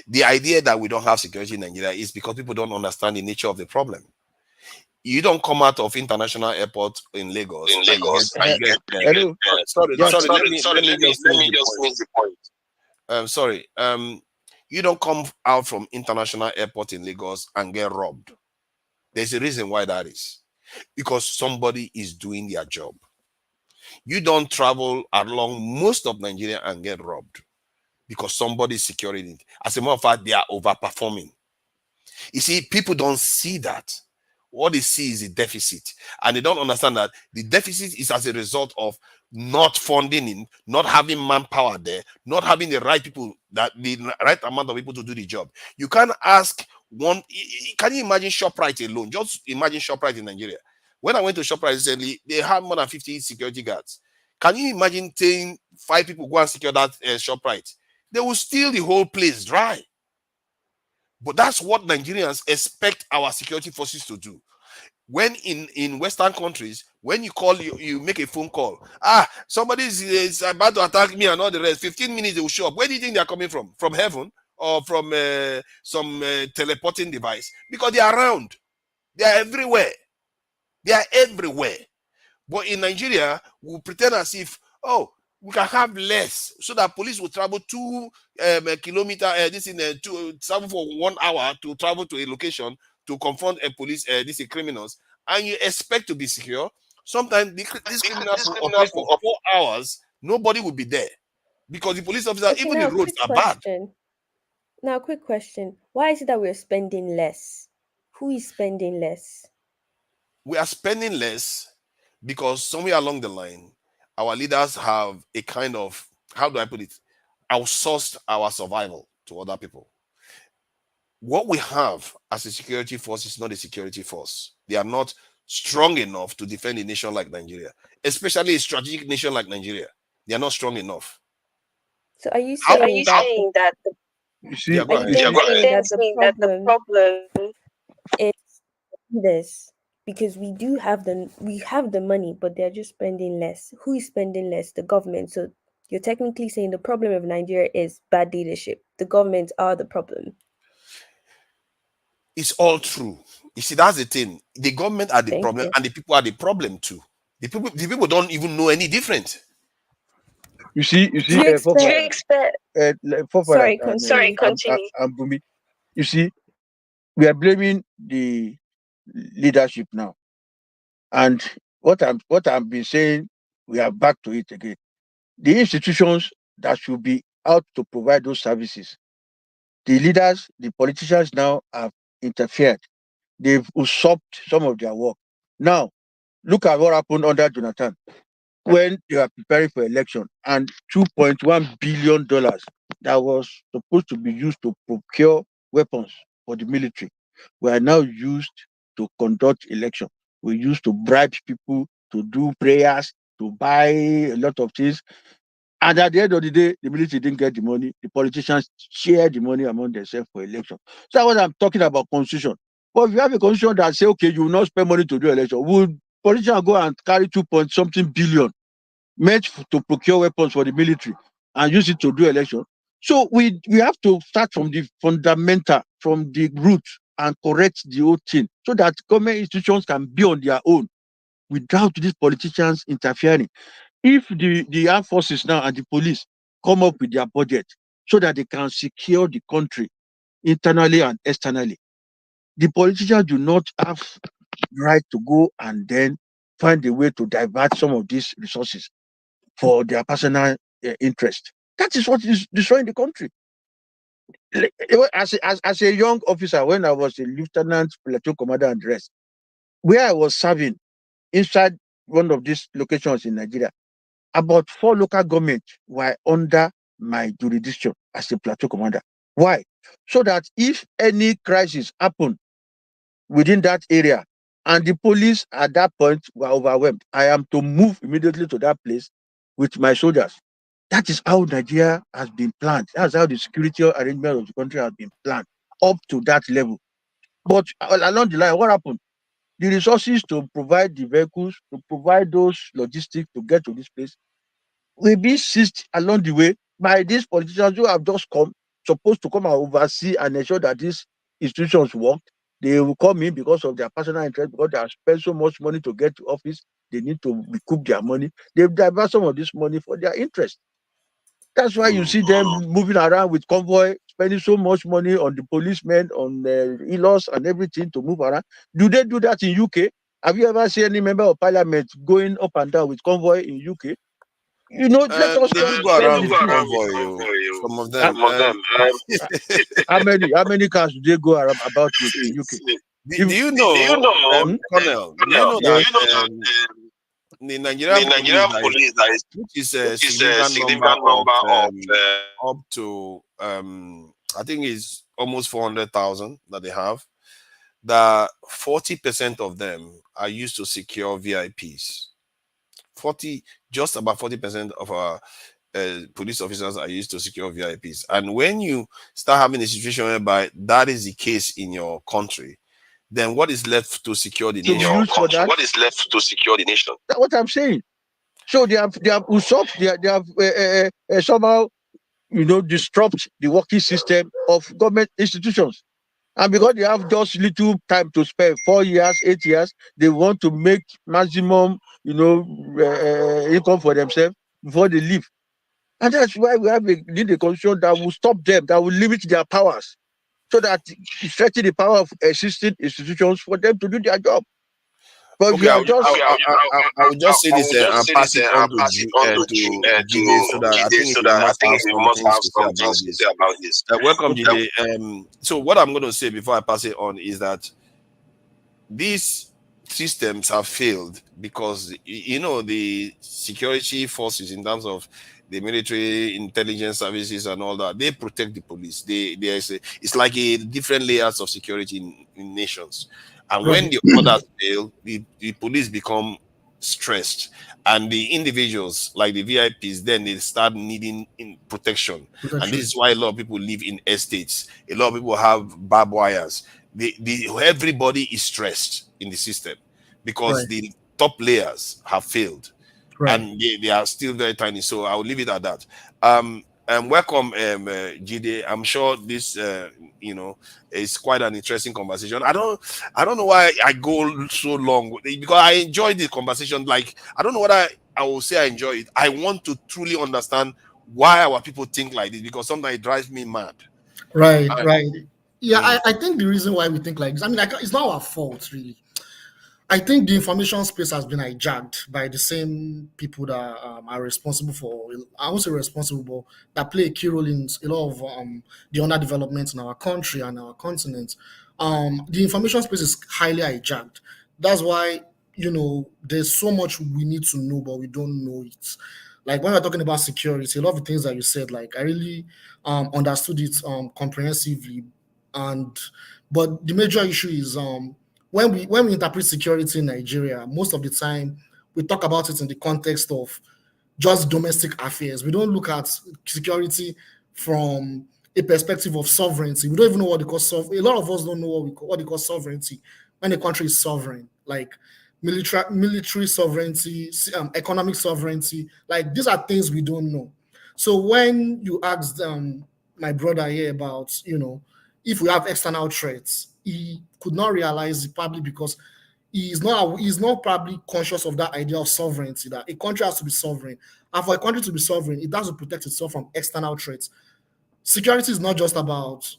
The idea that we don't have security in Nigeria is because people don't understand the nature of the problem. You don't come out of international airport in Lagos and you get Hello. sorry, Yes. let me just finish the point. Sorry. You don't come out from international airport in Lagos and get robbed. There's a reason why that is. Because somebody is doing their job. You don't travel along most of Nigeria and get robbed because somebody is securing it. As a matter of fact, they are overperforming. You see, people don't see that. What they see is the deficit. And they don't understand that the deficit is as a result of not funding in, not having manpower there, not having the right people, that the right amount of people to do the job. You can't ask one. Can you imagine ShopRite alone? Just imagine ShopRite in Nigeria. When I went to ShopRite recently, they had more than 50 security guards. Can you imagine saying 5 people go and secure that ShopRite? They will steal the whole place dry. But that's what Nigerians expect our security forces to do. When in Western countries, when you call, you make a phone call. Somebody is about to attack me and all the rest. 15 minutes they will show up. Where do you think they are coming from? From heaven or from some teleporting device? Because they are around. They are everywhere. They are everywhere. But in Nigeria, we pretend as if, we can have less so that police will travel 2 kilometers, travel for 1 hour to travel to a location to confront a police, these criminals, and you expect to be secure. Sometimes these criminals will operate for 4 hours, nobody will be there because the police officer, Okay, even now the roads quick are bad. question. Now, quick question. Why is it that we're spending less? Who is spending less? We are spending less because somewhere along the line, our leaders have a kind of, how do I put it, outsourced our survival to other people. What we have as a security force is not a security force. They are not strong enough to defend a nation like Nigeria, especially a strategic nation like Nigeria. They are not strong enough. So are you saying that You see, Yeah, go are you ahead. then saying that the problem is this? Because we have the money, but they're just spending less. Who is spending less? The government. So you're technically saying the problem of Nigeria is bad leadership. The government are the problem. It's all true. You see, that's the thing. The government are the Thank problem, you. and the people are the problem too. The people don't even know any different. You see, Do you expect? Sorry, continue. and Bumi. You see, we are blaming the leadership now, and what I've been saying, we are back to it again. The institutions that should be out to provide those services, the leaders, the politicians now have interfered. They've usurped some of their work. Now, look at what happened under Jonathan when they were preparing for election, and $2.1 billion that was supposed to be used to procure weapons for the military were now used to conduct election. We used to bribe people to do prayers, to buy a lot of things. And at the end of the day, the military didn't get the money. The politicians share the money among themselves for election. So that's what I'm talking about, constitution. But if you have a constitution that say, okay, you will not spend money to do election, would politicians go and carry 2 point something billion meant to procure weapons for the military and use it to do election? So we have to start from the fundamental, from the root, and correct the whole thing so that government institutions can be on their own without these politicians interfering. If the armed forces now and the police come up with their budget so that they can secure the country internally and externally, the politicians do not have right to go and then find a way to divert some of these resources for their personal interest. That is what is destroying the country. As a young officer, when I was a lieutenant, platoon commander, and the rest, where I was serving inside one of these locations in Nigeria, about 4 local governments were under my jurisdiction as a platoon commander. Why? So that if any crisis happened within that area and the police at that point were overwhelmed, I am to move immediately to that place with my soldiers. That is how Nigeria has been planned. That's how the security arrangement of the country has been planned up to that level. But along the line, what happened? The resources to provide the vehicles, to provide those logistics to get to this place, will be seized along the way by these politicians who have just come, supposed to come and oversee and ensure that these institutions work. They will come in because of their personal interest, because they have spent so much money to get to office. They need to recoup their money. They divert some of this money for their interest. That's why you see them moving around with convoy, spending so much money on the policemen, on the in-laws and everything to move around. Do they do that in UK? Have you ever seen any member of parliament going up and down with convoy in UK? You know, let us They do go tell around the with truth. convoy, some of them. How many cars do they go around about with in UK? Do you know, Colonel? Do you know that the Nigerian police, which is a significant number of up to I think it's almost 400,000 that they have, that 40% of them are used to secure VIPs. Just about 40% of our police officers are used to secure VIPs. And when you start having a situation whereby that is the case in your country, then what is left to secure the nation? What is left to secure the nation? That's what I'm saying. So they have usurped, they have somehow, disrupt the working system of government institutions. And because they have just little time to spend, 4 years, 8 years, they want to make maximum, income for themselves before they leave. And that's why we need a constitution that will stop them, that will limit their powers, so that it stretches the power of existing institutions for them to do their job. But okay, I will just say this and pass it on to Jide, so that I think you must have some things to say about this. Welcome, Jide. So what I'm going to say before I pass it on is that these systems have failed because the security forces, in terms of the military intelligence services and all that, they protect the police. It's like a different layers of security in nations. And when the others fail, the police become stressed, and the individuals like the VIPs, then they start needing protection. And this is why a lot of people live in estates. A lot of people have barbed wires. Everybody is stressed in the system because the top layers have failed, and they are still very tiny. So I'll leave it at that. Welcome, Jide. I'm sure this is quite an interesting conversation. I don't know why I go so long, because I enjoy the conversation. Like, I don't know what I will say I enjoy it. I want to truly understand why our people think like this, because sometimes it drives me mad. Right. Yeah, I think the reason why we think like this, it's not our fault, really. I think the information space has been hijacked by the same people that are responsible for, I won't say responsible, but that play a key role in a lot of the underdevelopment in our country and our continent. The information space is highly hijacked. That's why, there's so much we need to know, but we don't know it. Like when we're talking about security, a lot of the things that you said, like I really understood it comprehensively. But the major issue is when we interpret security in Nigeria, most of the time we talk about it in the context of just domestic affairs. We don't look at security from a perspective of sovereignty. We don't even know what they call sovereignty. A lot of us don't know what they call sovereignty when a country is sovereign, like military sovereignty, economic sovereignty. Like these are things we don't know. So when you asked my brother here about, if we have external threats, he could not realize it, probably because he's not probably conscious of that idea of sovereignty, that a country has to be sovereign. And for a country to be sovereign, it has to protect itself from external threats. Security is not just about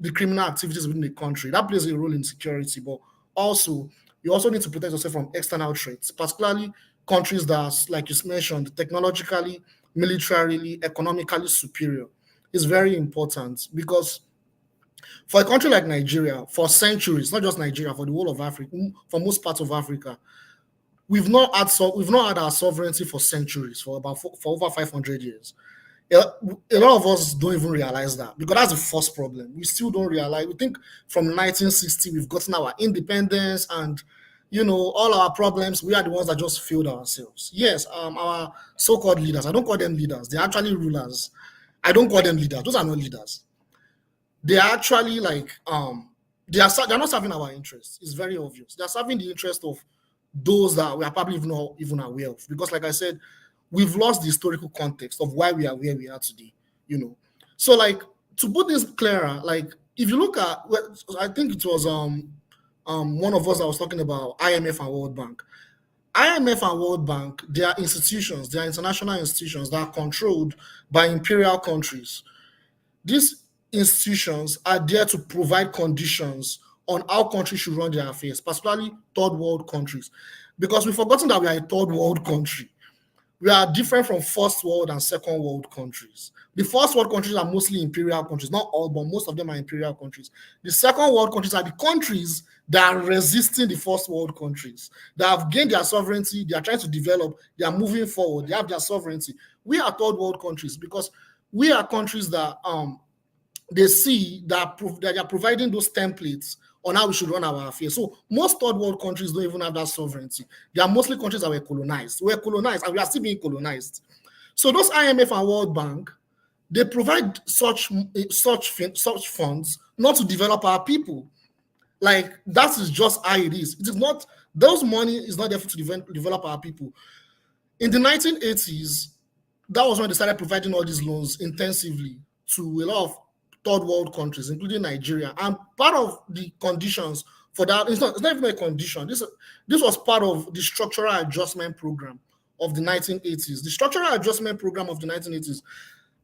the criminal activities within the country. That plays a role in security, but also you also need to protect yourself from external threats, particularly countries that, like you mentioned, technologically, militarily, economically superior. Is very important, because for a country like Nigeria, for centuries, not just Nigeria, for the whole of Africa, for most parts of Africa, we've not had our sovereignty for centuries, for over 500 years. A lot of us don't even realize that, because that's the first problem. We still don't realize. We think from 1960 we've gotten our independence, and all our problems, we are the ones that just failed ourselves. Yes, our so-called leaders, I don't call them leaders, they're actually rulers. I don't call them leaders, those are not leaders. They are actually they're not serving our interests. It's very obvious. They're serving the interest of those that we are probably not even aware of. Because like I said, we've lost the historical context of why we are where we are today. So to put this clearer, if you look at, I think it was one of us that was talking about IMF and World Bank. IMF and World Bank, they are institutions, they are international institutions that are controlled by imperial countries. These institutions are there to provide conditions on how countries should run their affairs, particularly third world countries. Because we've forgotten that we are a third world country. We are different from first world and second world countries. The first world countries are mostly imperial countries, not all, but most of them are imperial countries. The second world countries are the countries that are resisting the first world countries, that have gained their sovereignty, they are trying to develop, they are moving forward, they have their sovereignty. We are third world countries because we are countries that they see that they are providing those templates on how we should run our affairs. So most third world countries don't even have that sovereignty. They are mostly countries that were colonized. We're colonized and we are still being colonized. So those IMF and World Bank, they provide such funds not to develop our people. Like that is just how it is. It is not, those money is not there to develop our people. In the 1980s, that was when they started providing all these loans intensively to a lot of third world countries, including Nigeria. And part of the conditions for that, it's not even a condition. This was part of the structural adjustment program of the 1980s. The structural adjustment program of the 1980s,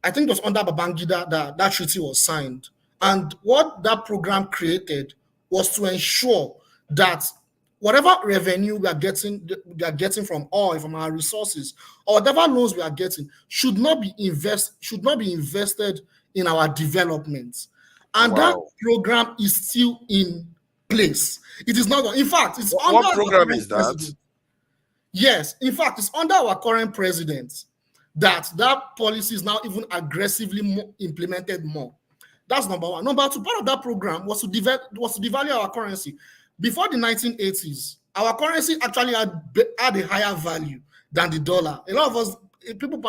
I think it was under Babangida that treaty was signed. And what that program created was to ensure that whatever revenue we are getting from oil, from our resources, or whatever loans we are getting, should not be invested in our development. And that program is still in place. It is not. In fact, it's under what program is that? President. Yes, in fact, it's under our current president that policy is now even aggressively implemented more. That's number one. Number two, part of that program was to devalue our currency. Before the 1980s, our currency actually had a higher value than the dollar. A lot of us, people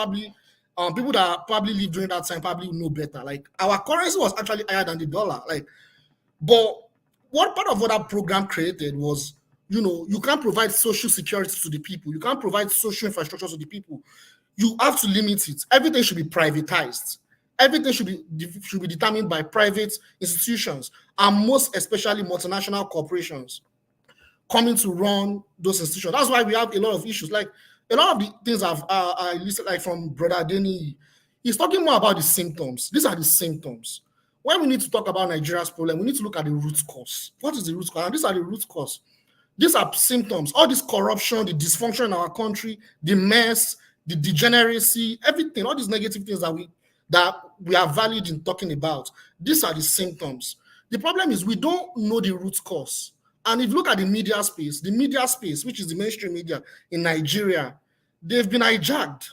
that probably lived during that time probably know better. Like our currency was actually higher than the dollar. But what part of what that program created was, you can't provide social security to the people. You can't provide social infrastructure to the people. You have to limit it. Everything should be privatized. Everything should be determined by private institutions, and most especially multinational corporations coming to run those institutions. That's why we have a lot of issues. Like a lot of the things I listed, like from Brother Denny, he's talking more about the symptoms. These are the symptoms. When we need to talk about Nigeria's problem, we need to look at the root cause. What is the root cause? And these are the root cause. These are symptoms. All this corruption, the dysfunction in our country, the mess, the degeneracy, everything, all these negative things that we are valid in talking about. These are the symptoms. The problem is we don't know the root cause. And if you look at the media space, which is the mainstream media in Nigeria, they've been hijacked.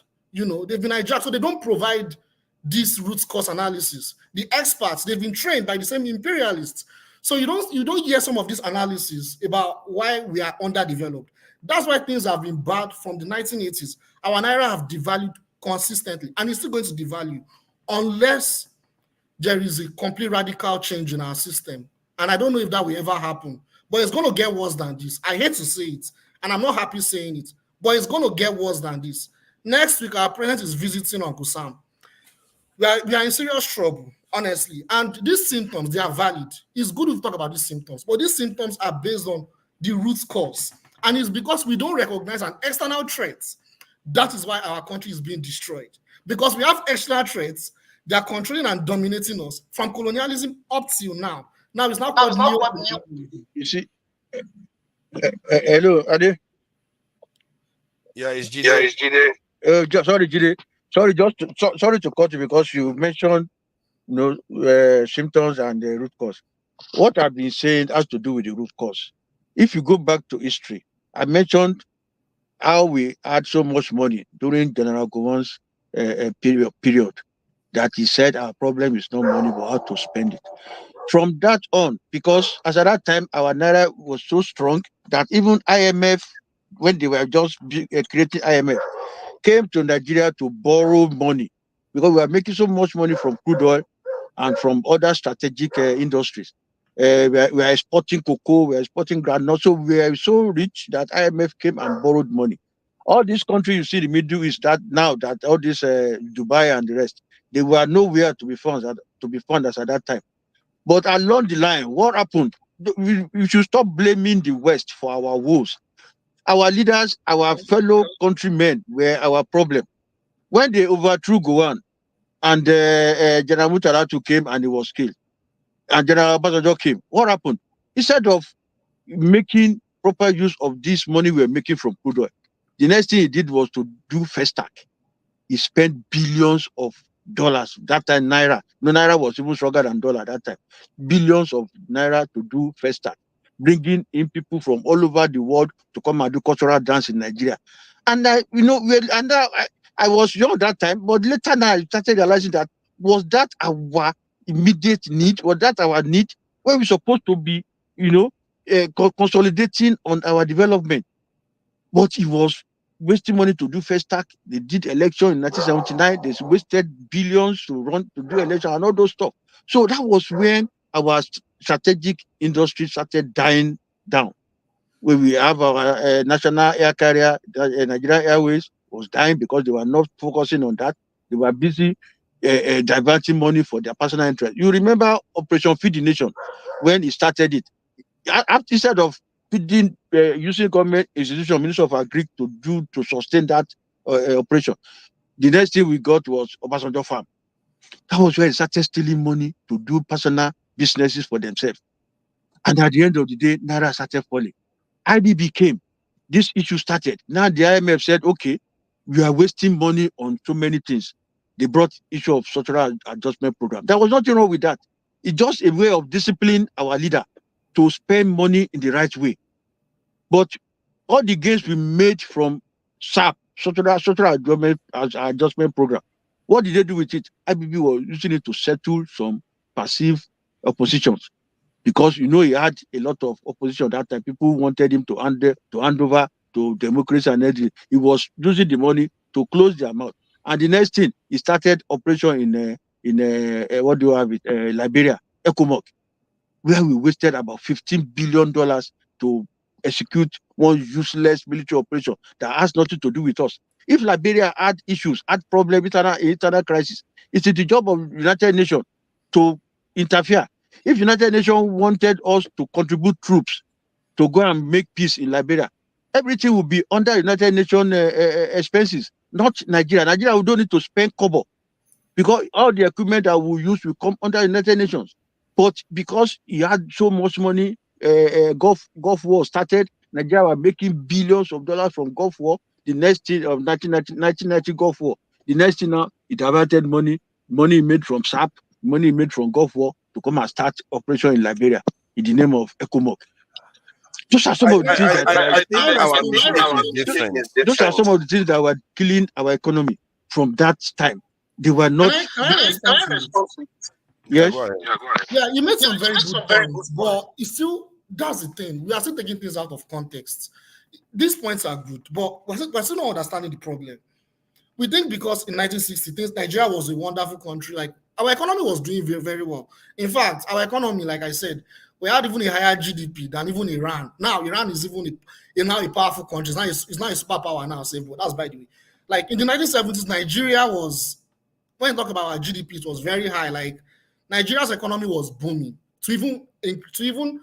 So they don't provide this root cause analysis. The experts, they've been trained by the same imperialists. So you don't hear some of this analysis about why we are underdeveloped. That's why things have been bad from the 1980s. Our naira have devalued consistently, and it's still going to devalue unless there is a complete radical change in our system. And I don't know if that will ever happen, but it's going to get worse than this. I hate to say it, and I'm not happy saying it, but it's going to get worse than this. Next week, our president is visiting Uncle Sam. We are in serious trouble, honestly. And these symptoms, they are valid. It's good to talk about these symptoms, but these symptoms are based on the root cause. And it's because we don't recognize an external threat. That is why our country is being destroyed. Because we have external threats, they are controlling and dominating us from colonialism up till now. Now it's not called neo-colonialism. You see, hello, Ade. Yeah, it's Jide. Sorry, Jide. Sorry to cut you because you mentioned symptoms and the root cause. What I've been saying has to do with the root cause. If you go back to history, I mentioned how we had so much money during General Gowon's period that he said our problem is not money but how to spend it. From that on, because as at that time our naira was so strong that even IMF, when they were just creating IMF, came to Nigeria to borrow money because we were making so much money from crude oil and from other strategic industries. We are exporting cocoa, we are exporting groundnut. So we are so rich that IMF came and borrowed money. All these countries you see, the Middle East, that now that all this Dubai and the rest, they were nowhere to be found as at that time. But along the line, what happened? We should stop blaming the West for our woes. Our leaders, our fellow countrymen were our problem. When they overthrew Gowan and General Mutaratu came and he was killed, and General Abasojo came, what happened? Instead of making proper use of this money we were making from crude oil, the next thing he did was to do Festac. He spent billions of dollars. That time, Naira. No, Naira was even stronger than dollar that time. Billions of Naira to do Festac, bringing in people from all over the world to come and do cultural dance in Nigeria. And I was young that time, but later now I started realizing that was that our immediate need? Was that our need? Where we supposed to be, consolidating on our development? But he was wasting money to do Festac. They did election in 1979. They wasted billions to do election and all those stuff. So that was when our strategic industry started dying down. When we have our national air carrier, Nigerian Airways was dying because they were not focusing on that. They were busy diverting money for their personal interest. You remember Operation Feed the Nation when he started it. Instead of using government institution, Minister of Agri to sustain that operation, the next thing we got was Obasanjo Farm. That was where they started stealing money to do personal businesses for themselves. And at the end of the day, Naira started falling. IBB came. This issue started. Now the IMF said, okay, we are wasting money on so many things. They brought issue of structural adjustment program. There was nothing wrong with that. It's just a way of disciplining our leader to spend money in the right way. But all the gains we made from SAP, structural adjustment program, what did they do with it? IBB was using it to settle some passive oppositions. Because he had a lot of opposition at that time. People wanted him to hand over to democracy and everything. He was using the money to close their mouth. And the next thing, he started operation in what do you have it? Liberia, ECOMOG, where we wasted about $15 billion to execute one useless military operation that has nothing to do with us. If Liberia had issues, had problems, internal crisis, it's the job of United Nations to interfere. If United Nations wanted us to contribute troops to go and make peace in Liberia, everything will be under United Nations expenses, not Nigeria. Nigeria will don't need to spend kobo because all the equipment that we use will come under United Nations. But because he had so much money, Gulf War started. Nigeria were making billions of dollars from Gulf War. The next thing of 1990 Gulf War. The next thing now, it diverted money made from SAP, money made from Gulf War to come and start operation in Liberia in the name of ECOMOG. Those are some of the things I think our mistake is different. Those are some of the things that were killing our economy from that time. They were not. Yes. Yeah, you made some very good points, but it's still, that's the thing. We are still taking things out of context. These points are good, but we're still not understanding the problem. We think because in 1960, Nigeria was a wonderful country, like our economy was doing very, very well. In fact, our economy, like I said, we had even a higher GDP than even Iran. Now, Iran is even now a powerful country. It's not a superpower now, that's by the way. Like in the 1970s, Nigeria was, when you talk about our GDP, it was very high. Like Nigeria's economy was booming. To even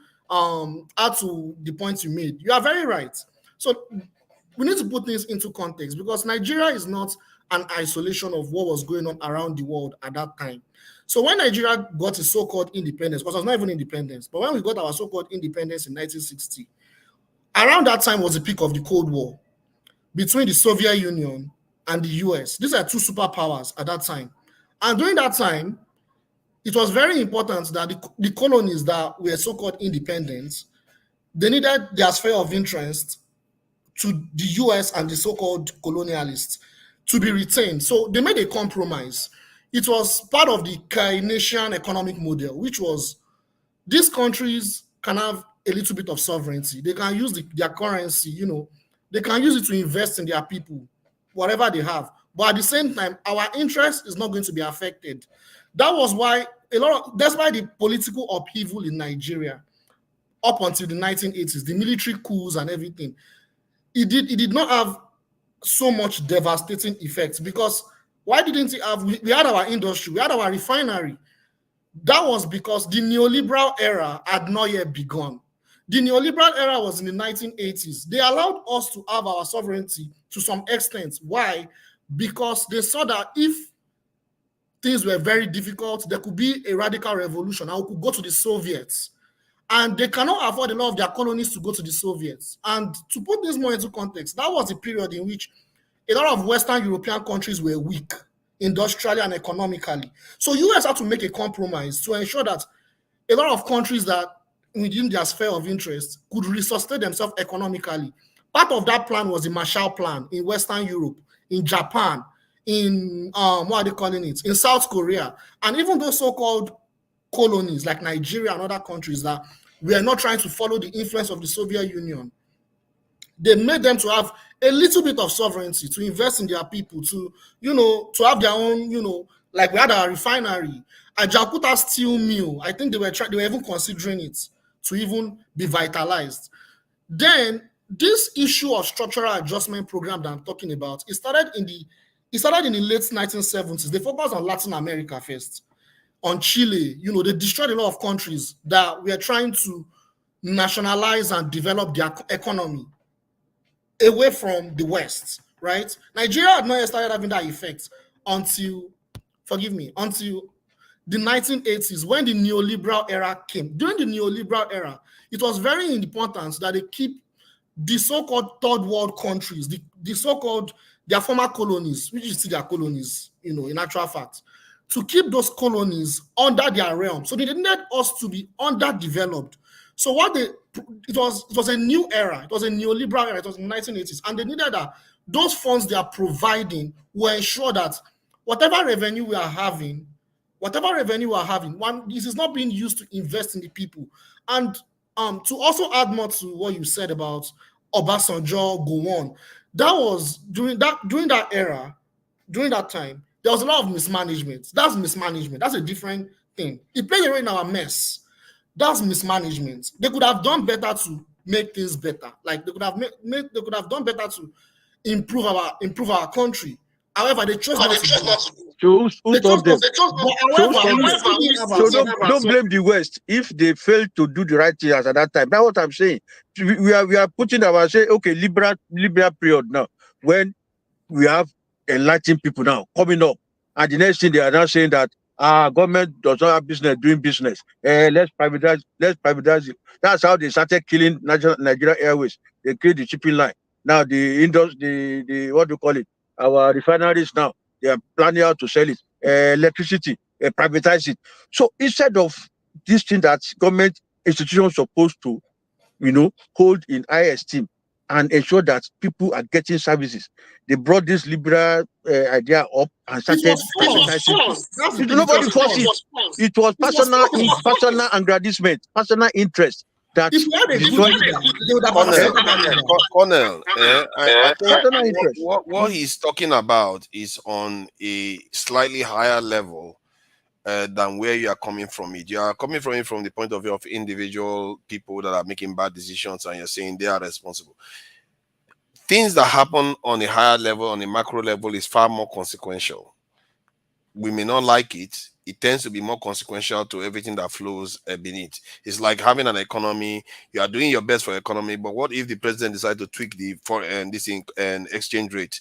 add to the points you made, you are very right. So we need to put things into context because Nigeria is not an isolation of what was going on around the world at that time. So when Nigeria got its so-called independence, because it was not even independence, but when we got our so-called independence in 1960, around that time was the peak of the Cold War between the Soviet Union and the US. These are two superpowers at that time. And during that time, it was very important that the colonies that were so-called independent, they needed their sphere of interest to the US and the so-called colonialists to be retained. So they made a compromise. It was part of the Keynesian economic model, which was these countries can have a little bit of sovereignty. They can use their currency, they can use it to invest in their people, whatever they have. But at the same time, our interest is not going to be affected. That was why that's why the political upheaval in Nigeria up until the 1980s, the military coups and everything, it did not have so much devastating effects because why didn't it have, we had our industry, we had our refinery. That was because the neoliberal era had not yet begun. The neoliberal era was in the 1980s. They allowed us to have our sovereignty to some extent. Why? Because they saw that if things were very difficult, there could be a radical revolution and we could go to the Soviets. And they cannot afford a lot of their colonies to go to the Soviets. And to put this more into context, that was a period in which a lot of Western European countries were weak, industrially and economically. So US had to make a compromise to ensure that a lot of countries that within their sphere of interest could resuscitate themselves economically. Part of that plan was the Marshall Plan in Western Europe, in Japan, in what are they calling it? In South Korea, and even those so-called colonies like Nigeria and other countries that were not trying to follow the influence of the Soviet Union. They made them to have a little bit of sovereignty, to invest in their people, to, to have their own, like we had our refinery, a Jakarta steel mill. I think they were even considering it to even be vitalized. Then this issue of structural adjustment program that I'm talking about, it started in the late 1970s. They focused on Latin America first, on Chile. They destroyed a lot of countries that were trying to nationalize and develop their economy away from the West, right? Nigeria had not yet started having that effect until the 1980s, when the neoliberal era came. During the neoliberal era, it was very important that they keep the so-called third world countries, the so-called their former colonies, which is still their colonies, in actual fact, to keep those colonies under their realm. So they needed us to be underdeveloped. So it was a new era. It was a neoliberal era. It was in the 1980s. And they needed that those funds they are providing will ensure that whatever revenue we are having, this is not being used to invest in the people. And to also add more to what you said about Obasanjo, Gowon, that was during that era, during that time, there was a lot of mismanagement. That's mismanagement. That's a different thing. It played a role in our mess. That's mismanagement. They could have done better to make things better. Like they could have done better to improve our country. However, they chose not to. So who stopped them? So don't blame the West if they failed to do the right thing at that time. That's what I'm saying. We are putting our liberal period now, when we have enlightened people now coming up, and the next thing they are now saying that government does not have business doing business. Let's privatize it. That's how they started killing Nigeria Airways. They killed the shipping line. Now the what do you call it? Our refineries now, they are planning how to sell it. Electricity, privatize it. So instead of this thing that government institutions supposed to, hold in high esteem and ensure that people are getting services, they brought this liberal idea up and started privatizing. Nobody forced it. It was personal aggrandizement, personal interest that Colonel, I think what he's talking about is on a slightly higher level than where you are coming from it. You are coming from it from the point of view of individual people that are making bad decisions, and you're saying they are responsible. Things that happen on a higher level, on a macro level, is far more consequential. We may not like it. It tends to be more consequential to everything that flows beneath. It's like having an economy. You are doing your best for economy, but what if the president decides to tweak the foreign exchange rate?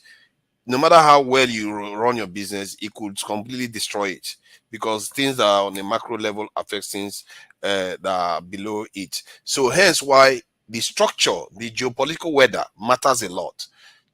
No matter how well you run your business, it could completely destroy it, because things that are on a macro level affect things that are below it. So hence why the structure, the geopolitical weather matters a lot.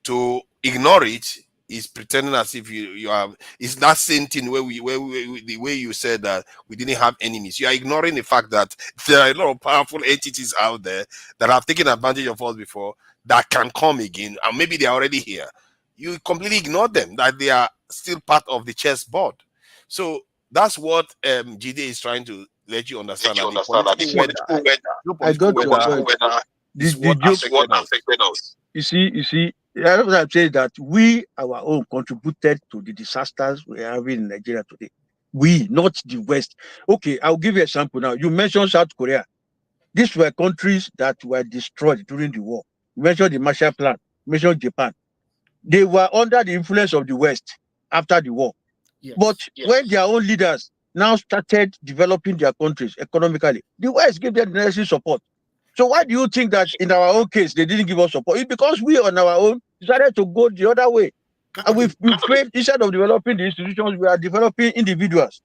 To ignore it is pretending as if you have. It's that same thing where the way you said that we didn't have enemies. You are ignoring the fact that there are a lot of powerful entities out there that have taken advantage of us before, that can come again, and maybe they are already here. You completely ignore them, that they are still part of the chessboard. So that's what GD is trying to let you understand. I got what affected us. You see, I'm saying that we, our own, contributed to the disasters we are having in Nigeria today. We, not the West. Okay, I'll give you an example now. You mentioned South Korea. These were countries that were destroyed during the war. You mentioned the Marshall Plan. You mentioned Japan. They were under the influence of the West after the war. Yes. But when their own leaders now started developing their countries economically. The West gave them the necessary support. So why do you think that in our own case they didn't give us support? It's because we on our own decided to go the other way. And we've failed. Instead of developing the institutions, we are developing individuals.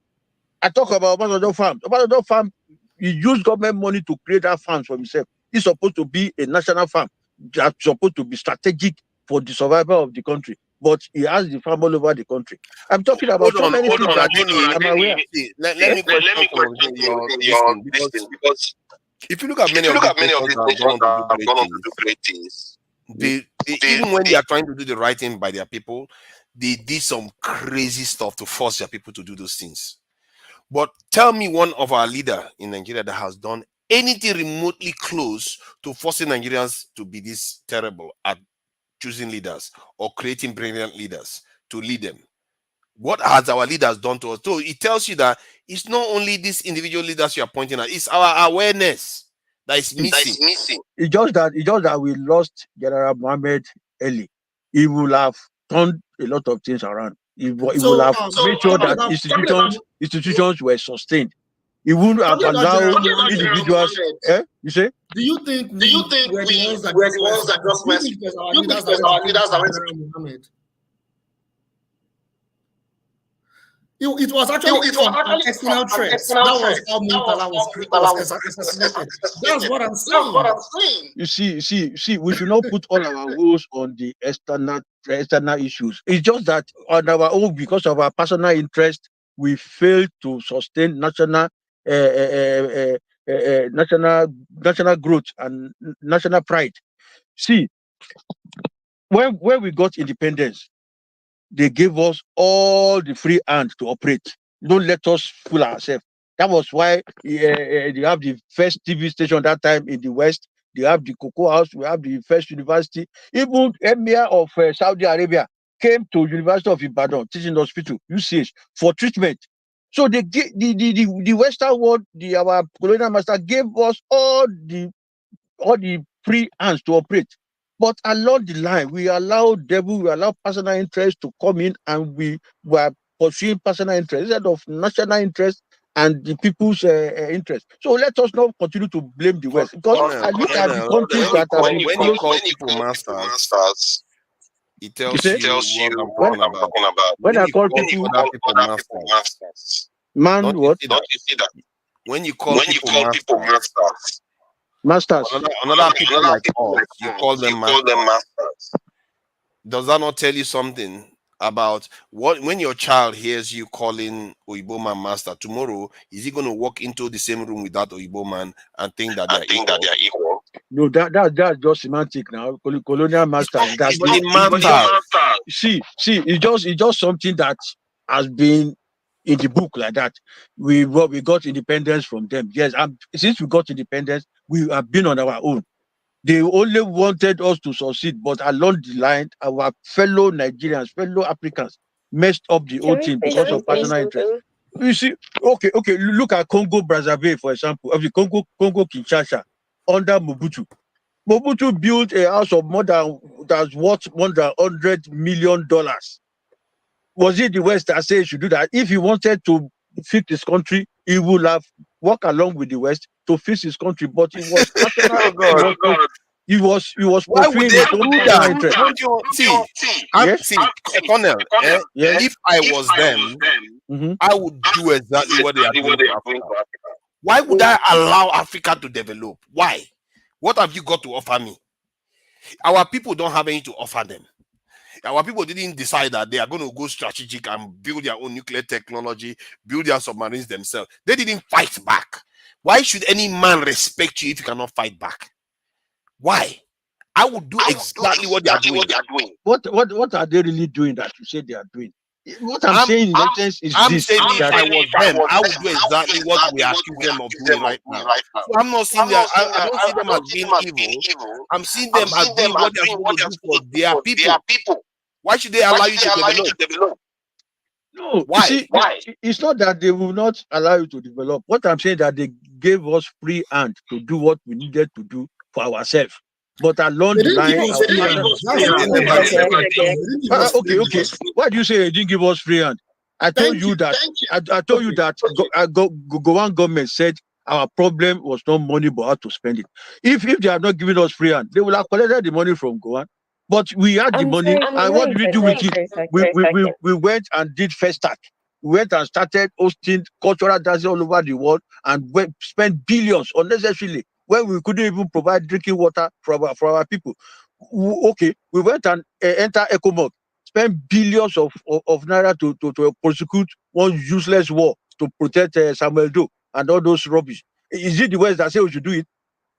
I talk about Obasanjo Farm. Obasanjo Farm, he used government money to create that farm for himself. It's supposed to be a national farm that's supposed to be strategic for the survival of the country. But he has the farm all over the country. I'm talking about so many things that I'm aware. Let me question some of your because if you look at many of these nations that have gone on to do great things, they even when they are trying to do the right thing by their people, they did some crazy stuff to force their people to do those things. But tell me one of our leader in Nigeria that has done anything remotely close to forcing Nigerians to be this terrible at choosing leaders or creating brilliant leaders to lead them. What has our leaders done to us? So it tells you that it's not only these individual leaders you are pointing at, it's our awareness that is missing. It's just that we lost General Mohammed early. He will have turned a lot of things around. He will have made sure that institutions were sustained. He wouldn't have allowed individuals. You say? Do you think we were the ones that just messed? You think it was our leaders that went to Mohammed? It was actually an external threat. That was how Murtala was assassinated. That's what I'm saying. You see, we should not put all our woes on the external issues. It's just that on our own, because of our personal interest, we fail to sustain national growth and national pride. See, when we got independence, they gave us all the free hand to operate. Don't let us fool ourselves. That was why they have the first TV station that time in the West. They have the Cocoa House. We have the first university. Even Emir of Saudi Arabia came to University of Ibadan Teaching Hospital, UCH, for treatment. So they the Western world, our colonial master gave us all the free hands to operate. But along the line, we allow personal interest to come in, and we were pursuing personal interest instead of national interest and the people's interest. So let us not continue to blame the West, because I look at the countries that have been when you call people masters, it tells you what I'm talking about. When I call people masters, man, what? Don't you see that? When you call people masters, another people like us, you call them masters. Does that not tell you something about when your child hears you calling Oyibo man master? Tomorrow, is he going to walk into the same room with that Oyibo man and think that they are equal? No, that's just semantic now. Colonial masters. See, it's just something that has been in the book like that. We got independence from them. Yes, since we got independence, we have been on our own. They only wanted us to succeed, but along the line, our fellow Nigerians, fellow Africans messed up the whole thing because of personal interest. You see, okay, look at Congo Brazzaville, for example, of the Congo Kinshasa under Mobutu. Mobutu built a house of that's worth more than $100 million. Was it the West that said he should do that? If he wanted to fix his country, he would have worked along with the West to fix his country. But it was he was why would they do that? Don't you see, Colonel, if I was them, I would do exactly what they are doing to Africa. Why would I allow Africa to develop? Why? What have you got to offer me? Our people don't have anything to offer them. Our people didn't decide that they are going to go strategic and build their own nuclear technology, build their submarines themselves. They didn't fight back. Why should any man respect you if you cannot fight back? Why? I would do exactly what they are doing. What are they really doing that you say they are doing? What I'm saying in essence is this. Saying if I was them, I would do exactly what we accuse them of doing right now. So I'm not seeing that. I don't see them as being evil. I'm seeing them as doing what they're supposed to do for their people. Why should they allow you to develop? No, why? It's not that they will not allow you to develop. What I'm saying that they gave us free hand to do what we needed to do for ourselves. But along the line, okay. Why do you say they didn't give us free hand? I told you that. I told you that Gowan government said our problem was not money but how to spend it. If they are not giving us free hand, they will have collected the money from Gowan. But we had the money, and what did we do with it? We went and did first start. We went and started hosting cultural dances all over the world and spent billions unnecessarily when we couldn't even provide drinking water for our people. Okay, we went and enter ECOMOG, spent billions of naira to prosecute one useless war to protect Samuel Doe and all those rubbish. Is it the West that say we should do it?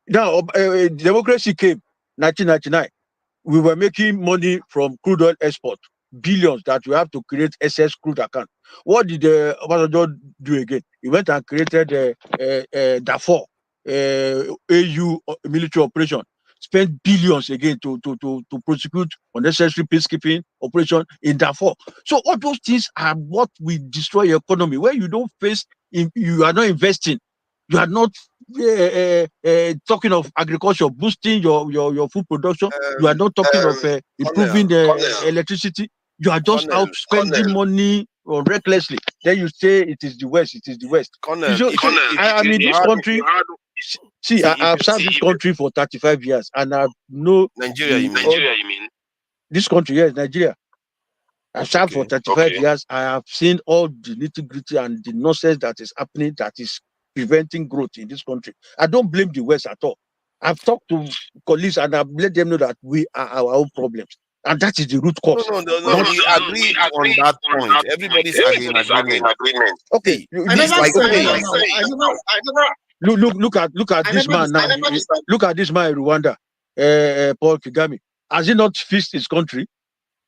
Now, democracy came 1999. We were making money from crude oil export, billions that we have to create excess crude account. What did Obasanjo do again? He went and created Darfur, AU military operation, spent billions again to prosecute unnecessary peacekeeping operation in Darfur. So all those things are what will destroy your economy. When you don't face, you are not investing, you are not talking of agriculture, boosting your food production. You are not talking of improving the electricity. You are just out spending money recklessly. Then you say it is the West. It is the West. I mean, this country. See, I've served this country for 35 years, and I know Nigeria. You mean? This country, yes, Nigeria. I've served for 35 years. I have seen all the nitty-gritty and the nonsense that is happening that is preventing growth in this country. I don't blame the West at all. I've talked to colleagues and I've let them know that we are our own problems. And that is the root cause. No, we agree on that point. Everybody's agreeing agreement. Okay. Look at this man now. Look at this man in Rwanda, Paul Kagame. Has he not fixed his country?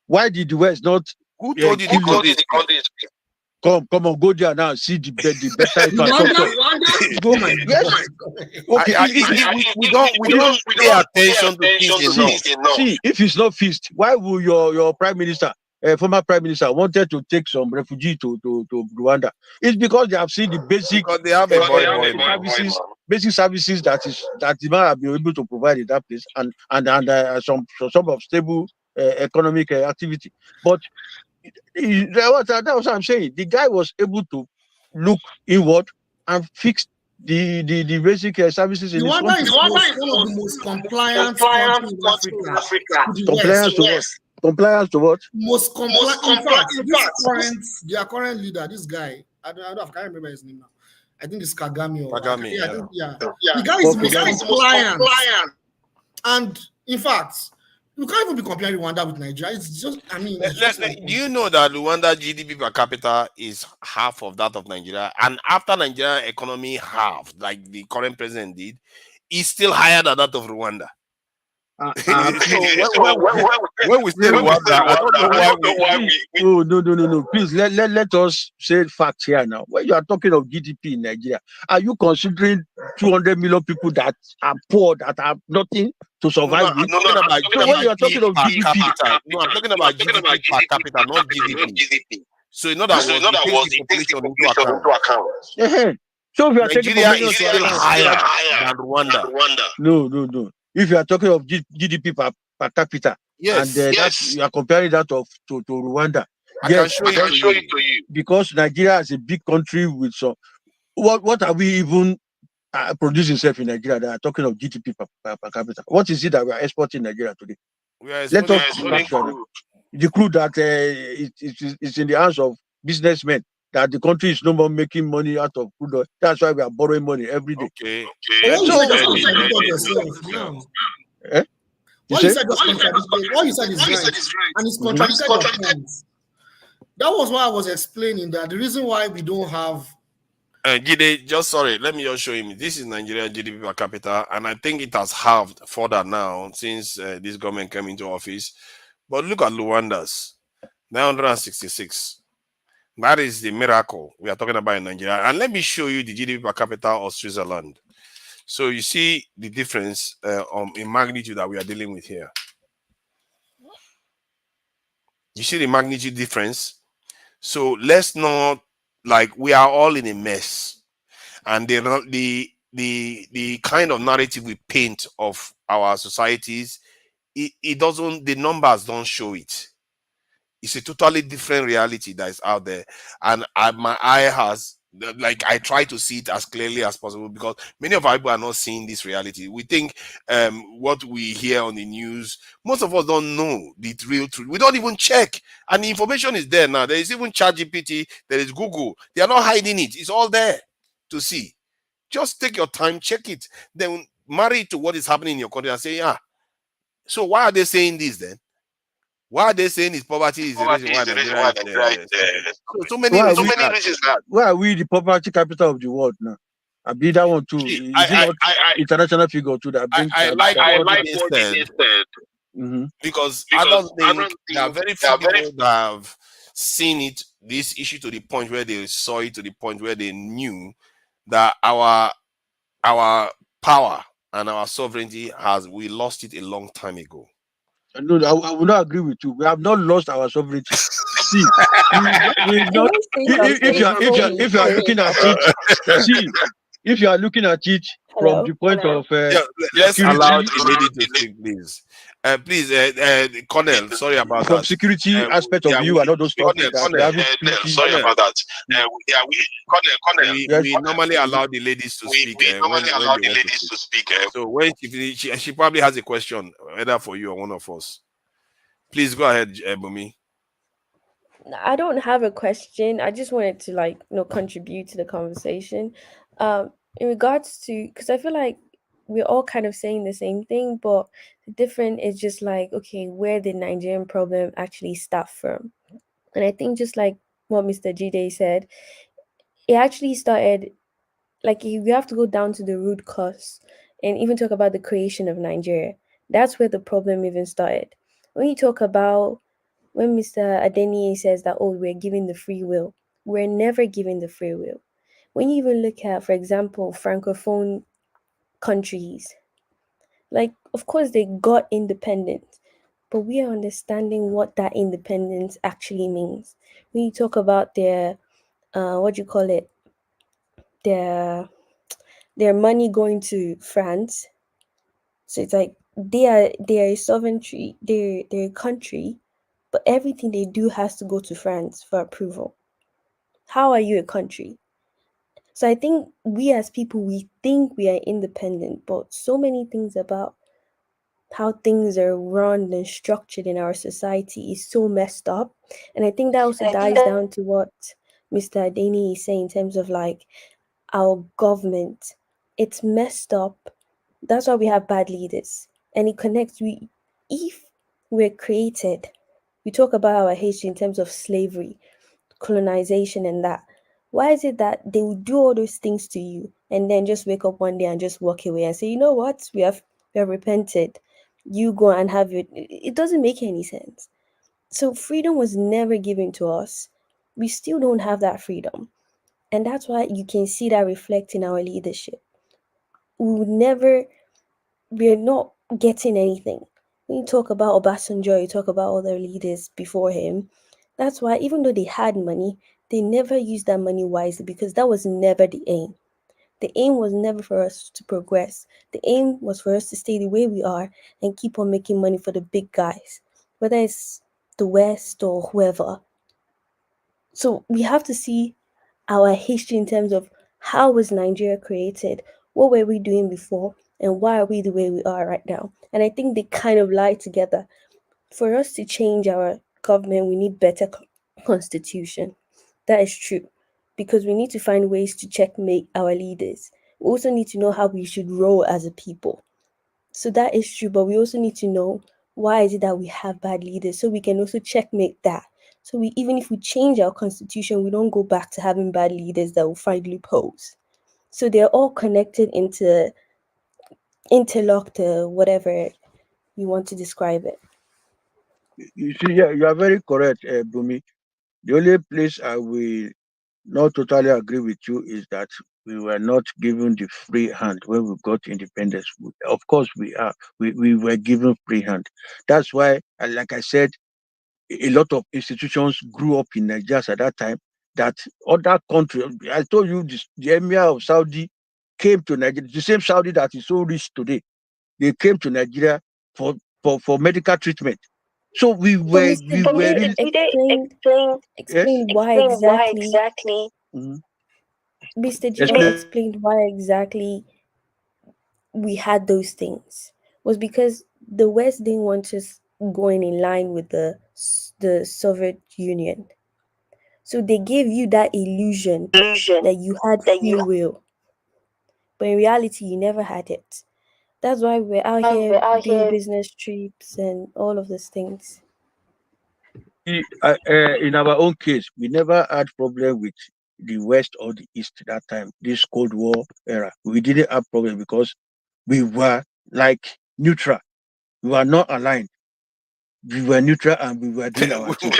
Why did the West not? Who told you the country? Come on, go there now. See the better infrastructure. Yes. Okay. We don't pay attention to things enough. See, if it's not fixed, why will your prime minister, former prime minister, wanted to take some refugee to Rwanda? It's because they have seen the basic services, basic services that the man have been able to provide in that place, and some of stable economic activity. But that's what I'm saying. The guy was able to look inward and fix the basic services in his country. Rwanda is one of the most compliant countries in Africa. Compliance to what? Compliance to what? Most compliant. In fact, their current leader, this guy, I can't remember his name now. I think it's Kagame. The guy is most compliant. And in fact, you can't even be comparing Rwanda with Nigeria. It's just, do you know that Rwanda GDP per capita is half of that of Nigeria? And after Nigeria economy halved, like the current president did, is still higher than that of Rwanda. When we say Rwanda, I don't know why we. Oh, no. Please, let us say facts here now. When you are talking of GDP in Nigeria, are you considering 200 million people that are poor, that have nothing to survive with? I'm talking about GDP per capita, not GDP. So in other words, it takes the population into account. So if you are Nigeria is still higher than Rwanda. No. If you are talking of GDP per capita, and you are comparing that to Rwanda, I can show it to you. Because Nigeria is a big country with some. What are we even producing in Nigeria that are talking of GDP per capita? What is it that we are exporting in Nigeria today? Let us the crude that it's in the hands of businessmen, that the country is no more making money out of crude oil. That's why we are borrowing money every day. Okay. What you said just contradicted. What you said is right. And it's contradicted your points. That was why I was explaining that the reason why we don't have Jide, let me just show him. This is Nigeria GDP per capita, and I think it has halved further now since this government came into office. But look at Rwanda's 966. That is the miracle we are talking about in Nigeria. And let me show you the GDP per capita of Switzerland. So you see the difference in magnitude that we are dealing with here. You see the magnitude difference? So let's not, we are all in a mess. And the kind of narrative we paint of our societies, it doesn't, the numbers don't show it. It's a totally different reality that is out there, and my eye has, like, I try to see it as clearly as possible, because many of our people are not seeing this reality. We think what we hear on the news, most of us don't know the real truth. We don't even check, and the information is there now. There is even ChatGPT, there is Google. They are not hiding it. It's all there to see. Just take your time, check it, then marry it to what is happening in your country and say, yeah. So why are they saying this then? Why are they saying is poverty is the reason why Nigeria is so many reasons. Why are we the poverty capital of the world now? I be that one too. See, Is it not international figure too that brings I like what they said, Mm-hmm. because I don't think there are very few people that have seen it, this issue, to the point where they saw it, to the point where they knew that our power and our sovereignty we lost it a long time ago. No, I will not agree with you. We have not lost our sovereignty. See, we've not. If you are looking at it, see, if you are looking at it from the point of let's security, allow the lady to speak, please. Please, Colonel, sorry about from that. security aspect of view and all those stuff. Sorry about that. We normally allow the ladies to speak when they want to speak. So when she probably has a question, whether for you or one of us. Please go ahead, Bumi. I don't have a question. I just wanted to contribute to the conversation. In regards to, because I feel like we're all kind of saying the same thing, but the difference is just like, okay, where did Nigerian problem actually start from? And I think just like what Mr. Jide said, it actually started, like, if you have to go down to the root cause and even talk about the creation of Nigeria, that's where the problem even started. When you talk about, when Mr. Adeniyi says that, oh, we're giving the free will, we're never giving the free will. When you even look at, for example, Francophone countries, like, of course, they got independent, but we are understanding what that independence actually means. When you talk about their, what do you call it, their money going to France, so it's like they are a sovereignty, they're a country, but everything they do has to go to France for approval. How are you a country? So I think we as people, we think we are independent, but so many things about how things are run and structured in our society is so messed up. And I think that also dies down to what Mr. Adeni is saying in terms of like our government. It's messed up. That's why we have bad leaders. And it connects, if we're created, we talk about our history in terms of slavery, colonization, and that. Why is it that they will do all those things to you and then just wake up one day and just walk away and say, you know what, we have repented. You go and have it. It doesn't make any sense. So freedom was never given to us. We still don't have that freedom. And that's why you can see that reflect in our leadership. We're not getting anything. When you talk about Obasanjo, you talk about other leaders before him. That's why, even though they had money, they never used that money wisely, because that was never the aim. The aim was never for us to progress. The aim was for us to stay the way we are and keep on making money for the big guys, whether it's the West or whoever. So we have to see our history in terms of how was Nigeria created, what were we doing before, and why are we the way we are right now. And I think they kind of lie together. For us to change our government, we need better constitution. That is true, because we need to find ways to checkmate our leaders. We also need to know how we should roll as a people. So that is true, but we also need to know why is it that we have bad leaders, so we can also checkmate that. So we, even if we change our constitution, we don't go back to having bad leaders that will find loopholes. So they're all connected into interlocked, whatever you want to describe it. You see, yeah, you are very correct, Bumi. The only place I will not totally agree with you is that we were not given the free hand when we got independence. Of course, we were given free hand. That's why, like I said, a lot of institutions grew up in Nigeria at that time. That other countries, I told you, the Emir of Saudi came to Nigeria. The same Saudi that is so rich today, they came to Nigeria for medical treatment. So we were Mr. Jide explained why exactly. Mr. Jide explained why exactly we had those things was because the West didn't want us going in line with the Soviet Union. So they gave you that illusion that you had free will, but in reality, you never had it. That's why we're out here doing business trips and all of those things. In our own case, we never had problem with the West or the East that time, this Cold War era. We didn't have problem because we were like neutral. We were not aligned. We were neutral and we were doing our thing.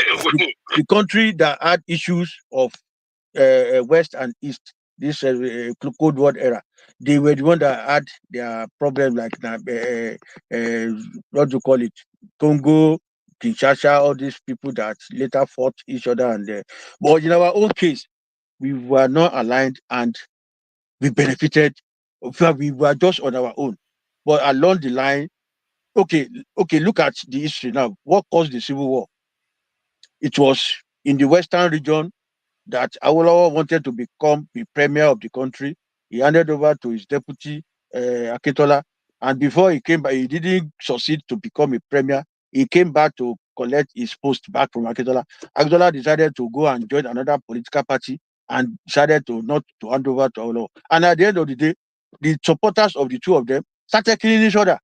The country that had issues of West and East, this Cold War era, they were the one that had their problem like what do you call it, Congo, Kinshasa, all these people that later fought each other. But in our own case, we were not aligned and we benefited. In fact, we were just on our own. But along the line, okay, look at the history now. What caused the civil war? It was in the Western region that Awolowo wanted to become the premier of the country. He handed over to his deputy, Akintola. And before he came back, he didn't succeed to become a premier. He came back to collect his post back from Akintola. Akintola decided to go and join another political party and decided to not to hand over to Awolowo. And at the end of the day, the supporters of the two of them started killing each other.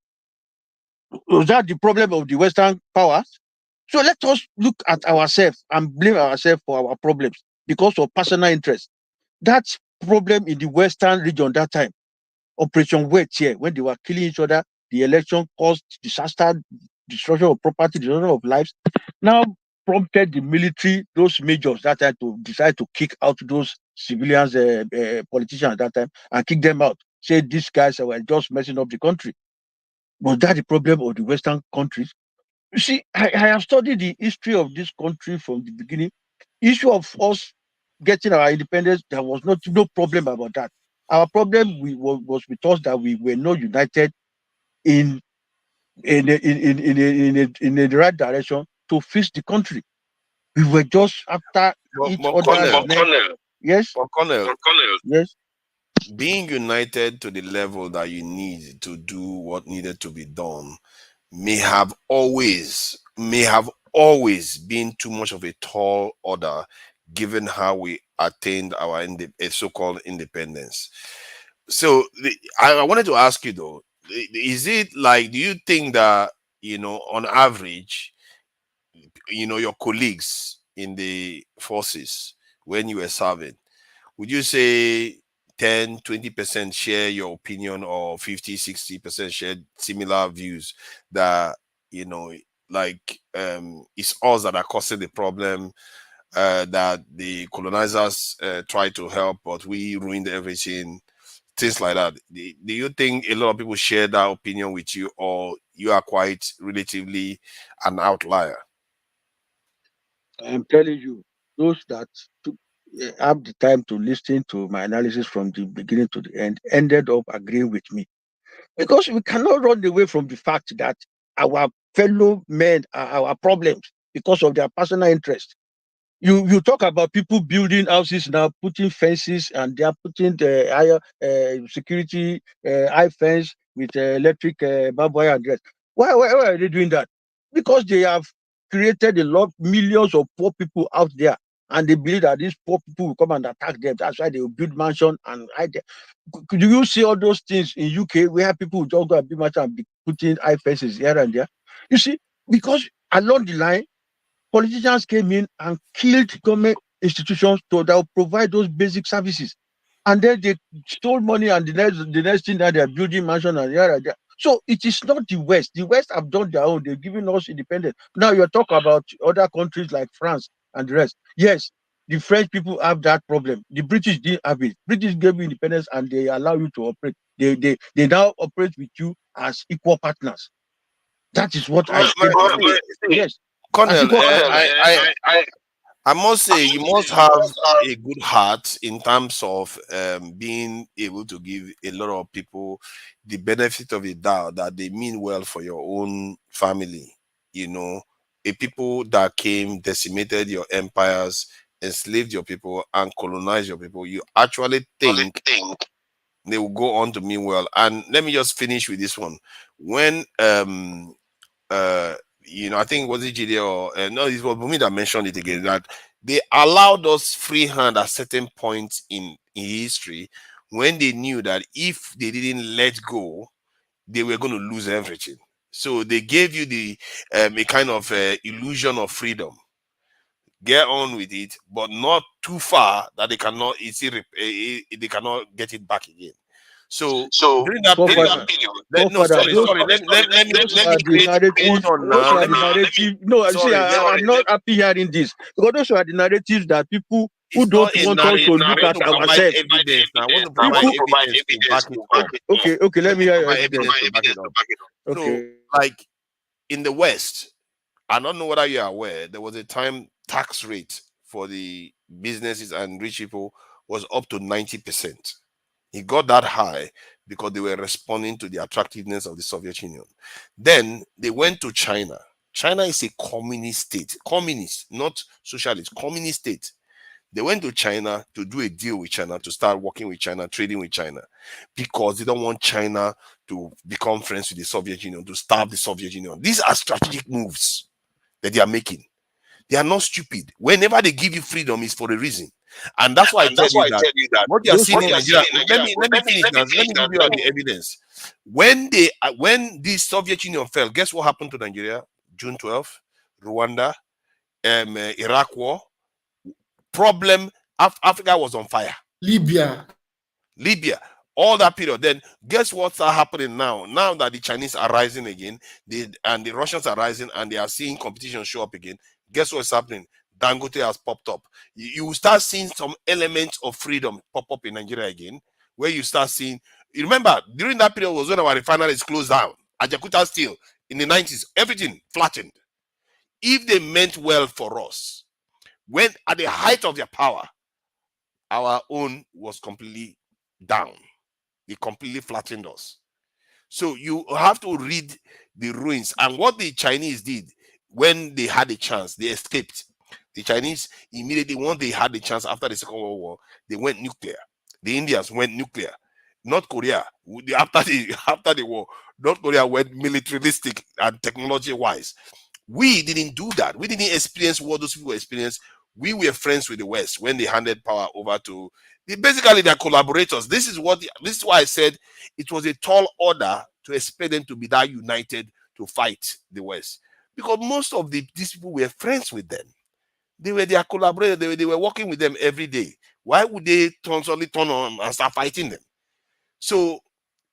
Was that the problem of the Western powers? So let us look at ourselves and blame ourselves for our problems because of personal interest. That problem in the Western region that time, Operation Wet here, when they were killing each other, the election caused disaster, destruction of property, destruction of lives, now prompted the military, those majors that time, to decide to kick out those civilians, politicians at that time, and kick them out. Say these guys were just messing up the country. Was that the problem of the Western countries? You see, I have studied the history of this country from the beginning. Issue of us getting our independence, there was no problem about that. Our problem was with us that we were not united in the right direction to fix the country. We were just after each other. Yes. Colonel, Yes. being united to the level that you need to do what needed to be done may have always been too much of a tall order, given how we attained our so-called independence. So I wanted to ask you though, is it like, do you think that, on average, your colleagues in the forces when you were serving, would you say 10-20% share your opinion, or 50-60% share similar views that, like, it's us that are causing the problem, that the colonizers try to help but we ruined everything, things like that? Do you think a lot of people share that opinion with you, or you are quite relatively an outlier? I am telling you, those that took, have the time to listen to my analysis from the beginning to the end ended up agreeing with me. Because we cannot run away from the fact that our fellow men are our problems because of their personal interest. You talk about people building houses now, putting fences, and they are putting the higher security high fence with electric barbed wire and rest. Why are they doing that? Because they have created a lot, millions of poor people out there, and they believe that these poor people will come and attack them. That's why they will build mansion and hide them. Do you see all those things in UK where people will just go and build mansion and be putting high fences here and there? You see, because along the line, politicians came in and killed government institutions that will provide those basic services. And then they stole money, and the next thing that they're building mansion and here and there. So it is not the West. The West have done their own. They've given us independence. Now you're talking about other countries like France and the rest. Yes, the French people have that problem. The British didn't have it. British gave you independence and they allow you to operate. They now operate with you as equal partners. That is what I came to see. Yes. Colonel, I must say you must have a good heart in terms of being able to give a lot of people the benefit of the doubt that they mean well for your own family, a people that came, decimated your empires, enslaved your people, and colonized your people, you actually think they will go on to mean well. And let me just finish with this one. When you know, I think it was GD or no, it was Bumi that mentioned it again, that they allowed us free hand at certain points in history when they knew that if they didn't let go, they were going to lose everything. So they gave you the a kind of illusion of freedom. Get on with it, but not too far that they cannot they cannot get it back again. So during that period, let me hold on now. Those are the narrative. No, see, I'm not happy hearing this, because those are the narratives that people who don't want us to look at ourselves. Evidence. I want to provide evidence to back it up. Okay, let me hear your evidence to back it up. Okay. So, like in the West, I don't know whether you are aware, there was a time tax rate for the businesses and rich people was up to 90%. It got that high because they were responding to the attractiveness of the Soviet Union. Then they went to China. China is a communist state, communist, not socialist, communist state. They went to China to do a deal with China, to start working with China, trading with China, because they don't want China to become friends with the Soviet Union, to starve the Soviet Union. These are strategic moves that they are making. They are not stupid. Whenever they give you freedom, it's for a reason. And that's why I tell you that what you are seeing in Nigeria, let me finish now. Let me give you the evidence. When the Soviet Union fell, guess what happened to Nigeria? June 12th, Rwanda, Iraq war. Problem, Africa was on fire. Libya, all that period. Then guess what's happening now? Now that the Chinese are rising again, and the Russians are rising, and they are seeing competition show up again. Guess what's happening? Dangote has popped up. You will start seeing some elements of freedom pop up in Nigeria again, where you start seeing. You remember during that period was when our refineries closed down. Ajakuta Steel in the 90s, everything flattened. If they meant well for us, when at the height of their power, our own was completely down. They completely flattened us. So you have to read the ruins. And what the Chinese did when they had a chance, they escaped. The Chinese immediately, once they had the chance after the Second World War, they went nuclear. The Indians went nuclear. North Korea, after the war, North Korea went militaristic and technology-wise. We didn't do that. We didn't experience what those people experienced. We were friends with the West when they handed power over to basically their collaborators. This is why I said it was a tall order to expect them to be that united to fight the West, because most of these people were friends with them. They were their collaborators. They were working with them every day. Why would they suddenly turn on and start fighting them? So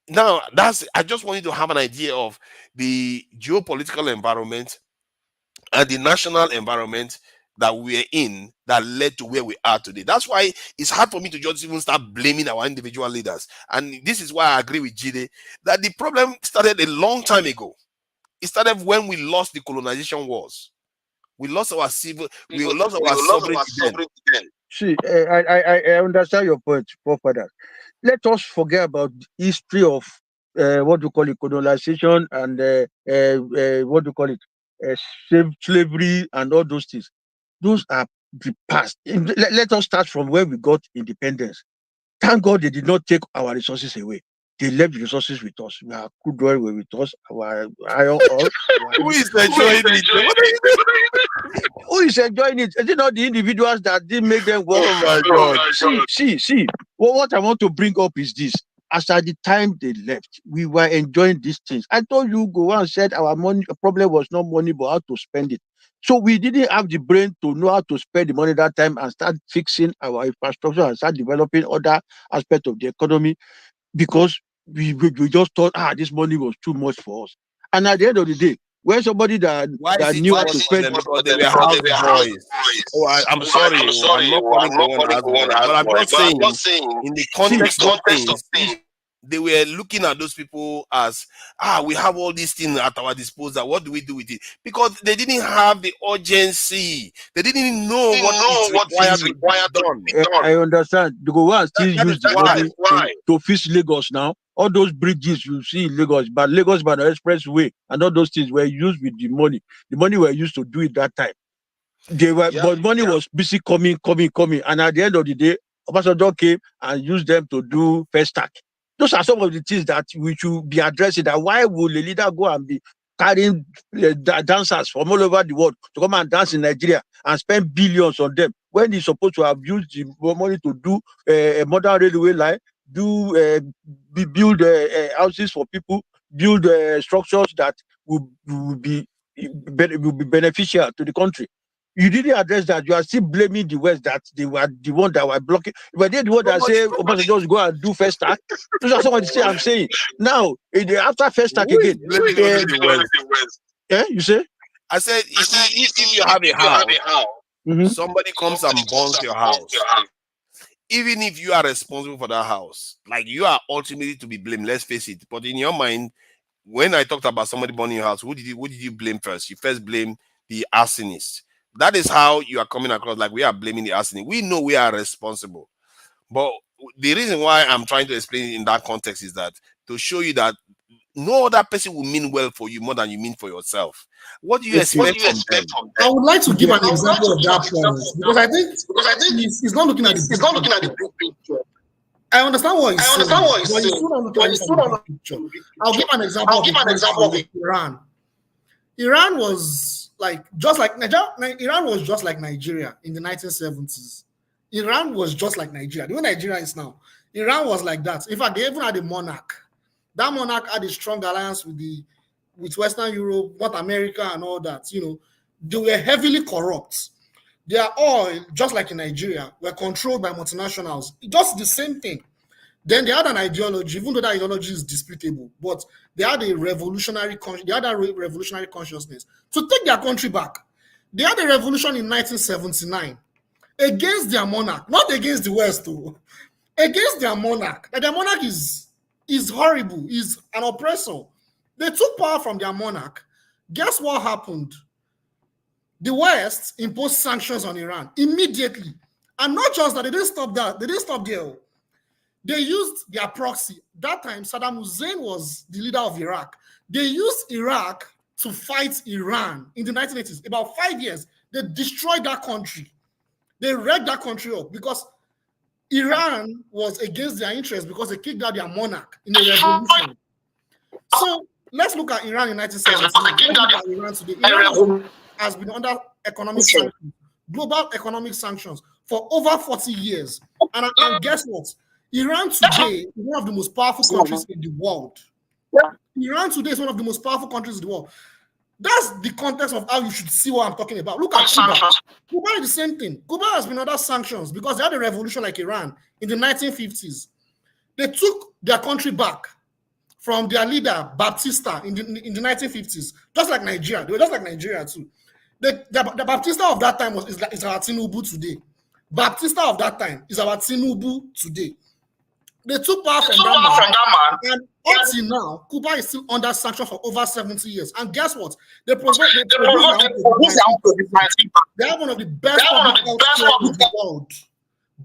now I just want you to have an idea of the geopolitical environment and the national environment that we're in that led to where we are today. That's why it's hard for me to just even start blaming our individual leaders. And this is why I agree with Jide that the problem started a long time ago. It started when we lost the colonization wars. We lost our sovereignty then. See, I understand your point, Father. Let us forget about the history of what do you call it, colonization, and what do you call it, slavery, and all those things. Those are the past. Let us start from where we got independence. Thank God they did not take our resources away. They left the resources with us. Our crude oil were with us. Our iron ore. Who is enjoying it? Who is enjoying it? Is it not the individuals that didn't make them work? Oh my God! See. Well, what I want to bring up is this. As at the time they left, we were enjoying these things. I told you, go and said our money problem was not money, but how to spend it. So we didn't have the brain to know how to spend the money that time and start fixing our infrastructure and start developing other aspects of the economy, because we just thought, this money was too much for us. And at the end of the day, when somebody that knew how to spend, because they were house boys. Oh, I'm sorry, I'm not calling the one as boy, but I'm just saying in the context of things. they were looking at those people as, we have all these things at our disposal. What do we do with it? Because they didn't have the urgency. They didn't even know what is required to be done. I understand. The go and still use the why. money to fix Lagos now. All those bridges you see in Lagos, but Lagos by the expressway and all those things were used with the money. The money were used to do it that time. They were, but money was busy coming. And at the end of the day, Obasanjo came and used them to do first tax. Those are some of the things that we should be addressing. That why would a leader go and be carrying dancers from all over the world to come and dance in Nigeria and spend billions on them when he's supposed to have used the money to do a modern railway line, build houses for people, build structures that will be beneficial to the country. You didn't address that. You are still blaming the West that they were the one that were blocking. But they're the one that say Obasanjo go and do first tax. Those are some of the things I'm saying. Now, after first tax again, you say? I said, if you have a house, somebody comes and burns your house. Even if you are responsible for that house, like you are ultimately to be blamed, let's face it. But in your mind, when I talked about somebody burning your house, who did you blame first? You first blame the arsonist. That is how you are coming across, like we are blaming the arsonist. We know we are responsible. But the reason why I'm trying to explain it in that context is that to show you that no other person will mean well for you more than you mean for yourself. What do you expect from them? I would like to give an example of that point because I think he's not looking at the big picture. I understand what he's saying, but he's still not looking at the big picture. I'll give an example of Iran. Iran was just like Nigeria in the 1970s. Iran was just like Nigeria. The way Nigeria is now, Iran was like that. In fact, they even had a monarch. That monarch had a strong alliance with Western Europe, North America, and all that. They were heavily corrupt. Their oil, just like in Nigeria, were controlled by multinationals. Just the same thing. Then they had an ideology, even though that ideology is disputable, but they had a revolutionary consciousness to take their country back. They had a revolution in 1979 against their monarch, not against the West, though. Against their monarch. Their monarch is horrible, is an oppressor. They took power from their monarch. Guess what happened? The West imposed sanctions on Iran immediately. And not just that, they didn't stop that. They didn't stop there. They used their proxy. That time, Saddam Hussein was the leader of Iraq. They used Iraq to fight Iran in the 1980s. About 5 years, they destroyed that country. They wrecked that country up because Iran was against their interests because they kicked out their monarch in a revolution. So let's look at Iran in 1970. Let's look at Iran today. Iran has been under economic sanctions, global economic sanctions for over 40 years. And guess what? Iran today is one of the most powerful countries in the world. Iran today is one of the most powerful countries in the world. That's the context of how you should see what I'm talking about. Look at Cuba. Cuba is the same thing. Cuba has been under sanctions because they had a revolution like Iran in the 1950s. They took their country back from their leader, Baptista, in the 1950s, just like Nigeria. They were just like Nigeria too. The Baptista of that time is our Tinubu today. Baptista of that time is our Tinubu today. They took power from that man, and up till now, Cuba is still under sanction for over 70 years. And guess what? They have one of the best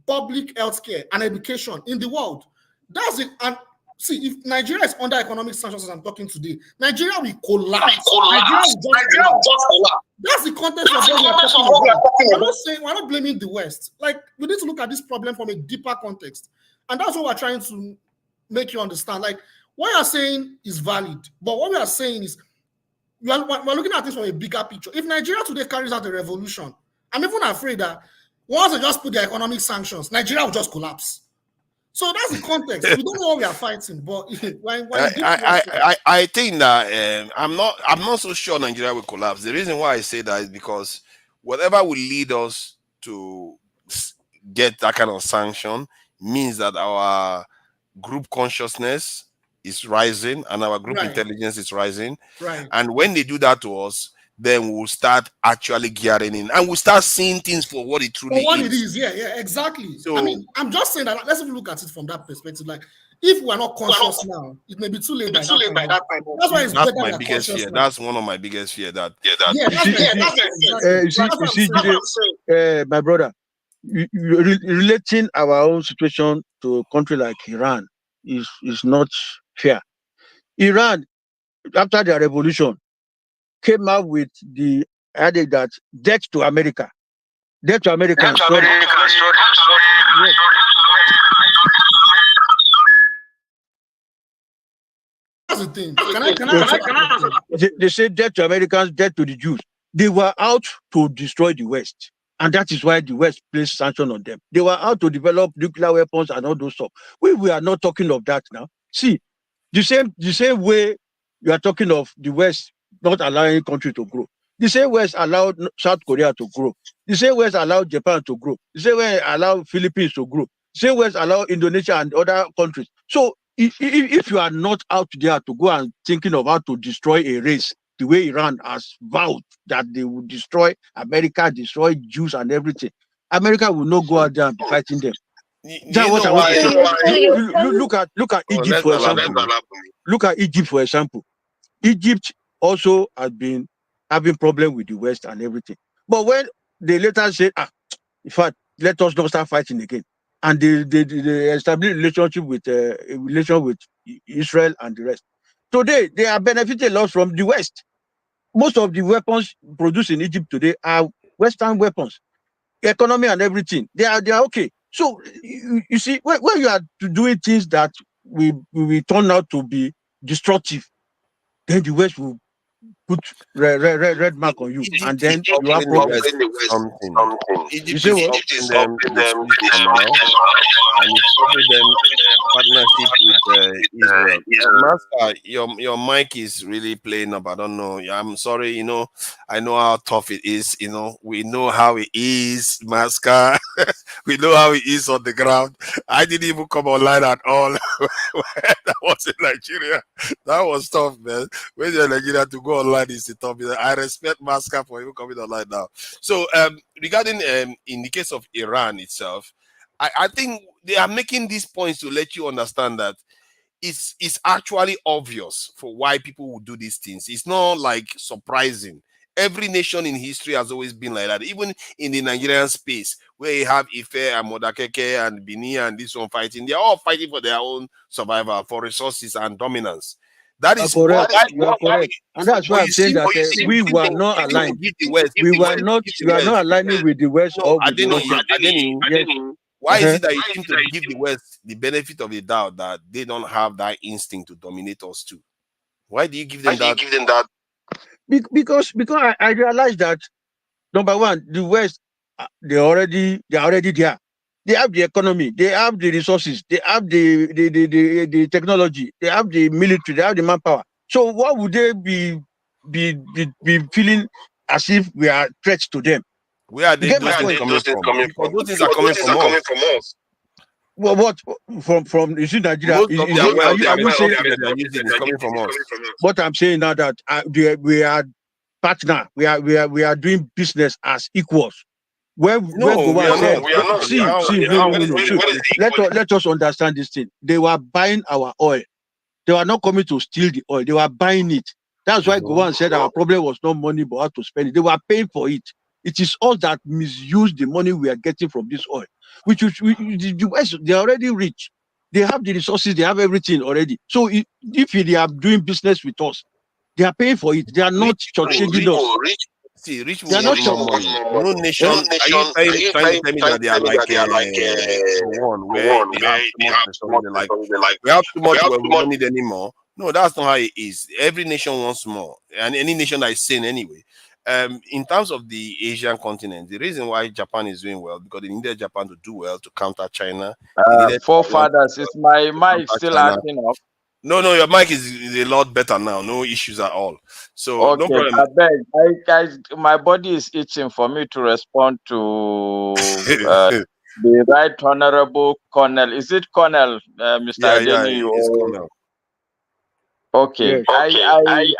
public healthcare and education in the world. That's it. And see, if Nigeria is under economic sanctions as I'm talking today, Nigeria will collapse. Nigeria will just collapse. That's the context of what we are talking about. We're not blaming the West. Like, we need to look at this problem from a deeper context. And that's what we're trying to make you understand. Like, what you're saying is valid, but what we are saying is we're looking at this from a bigger picture. If Nigeria today carries out a revolution, I'm even afraid that once they just put their economic sanctions, Nigeria will just collapse. So that's the context. We don't know what we are fighting, but I think that I'm not so sure Nigeria will collapse. The reason why I say that is because whatever will lead us to get that kind of sanction means that our group consciousness is rising and our group intelligence is rising. Right. And when they do that to us, then we'll start actually gearing in and we'll start seeing things for what it truly is. Yeah, exactly. So I mean, I'm just saying that let's even look at it from that perspective. Like, if we're not conscious now, it may be too late by that time. That's why it's that's better my we're biggest conscious fear. now. That's one of my biggest fear. That my brother, relating our own situation to a country like Iran is not fair. Iran, after their revolution, came out with the adage that debt to America. Debt to Americans. Yes. That's the thing. Can I They say debt to Americans, debt to the Jews. They were out to destroy the West. And that is why the West placed sanction on them. They were out to develop nuclear weapons and all those stuff. We are not talking of that now. See, the same way you are talking of the West not allowing country to grow. The same West allowed South Korea to grow. The same West allowed Japan to grow. The same way allowed Philippines to grow. The same West allowed Indonesia and other countries. So if you are not out there to go and thinking of how to destroy a race, the way Iran has vowed that they will destroy America, destroy Jews and everything, America will not go out there and be fighting them. That's what I want to say. Look at Egypt, for example. Look at Egypt, for example. Egypt also has been having problem with the West and everything. But when they later said, in fact, let us not start fighting again, and they established relationship with a relation with Israel and the rest. Today, they are benefiting a lot from the West. Most of the weapons produced in Egypt today are Western weapons. Economy and everything, they are okay. So you see, when you are doing things that we turn out to be destructive, then the West will put red mark on you, and then you have problems. Egypt is offering them the Swiss canal and it's offering them partnership with Israel. Master, your mic is really playing up. I don't know. I'm sorry. I know how tough it is. We know how it is, Master. We know how it is on the ground. I didn't even come online at all. That was in Nigeria. That was tough, man. When you're in Nigeria to go online is the tough. I respect Master for even coming online now. So regarding in the case of Iran itself, I think they are making these points to let you understand that it's actually obvious for why people would do these things. It's not like surprising. Every nation in history has always been like that. Even in the Nigerian space, where you have Ife and Modakeke and Bini and this one fighting, they're all fighting for their own survival, for resources and dominance. That is correct. why, You are correct, and that's why I'm saying that we were not aligned. We are not aligning with the West or with the Russians. Yes. Why is it that you seem to give the West the benefit of the doubt that they don't have that instinct to dominate us too? Why do you give them that? Because I realized that, number one, the West, they're already there. They have the economy, they have the resources, they have the technology, they have the military, they have the manpower. So why would they be feeling as if we are threats to them? Where are those things coming from? Because those things are coming from us. Well, what from is it Nigeria? Most of their wealth Are you saying that they are using is coming from us? What I'm saying now that we are partner, we are doing business as equals. Let us understand this thing. They were buying our oil. They were not coming to steal the oil. They were buying it. That's why Gowan said our problem was not money, but how to spend it. They were paying for it. It is us that misuse the money we are getting from this oil. The West, they are already rich. They have the resources. They have everything already. So if they are doing business with us, they are paying for it. They are not shortchanging us. See, rich people want more money. No nation. Are you trying to tell me that they are like one where they have too much resources? We have too much, we don't need anymore. No, that's not how it is. Every nation wants more, and any nation that is sane anyway. In terms of the Asian continent, the reason why Japan is doing well because they needed Japan to do well to counter China. Forefathers, is my mic still acting up? No, your mic is a lot better now. No issues at all. So okay, no problem. I beg, guys, my body is itching for me to respond to the Right Honorable Colonel. Is it Colonel, Mr. Adeni? Yeah, it's Colonel. Okay. Yes. I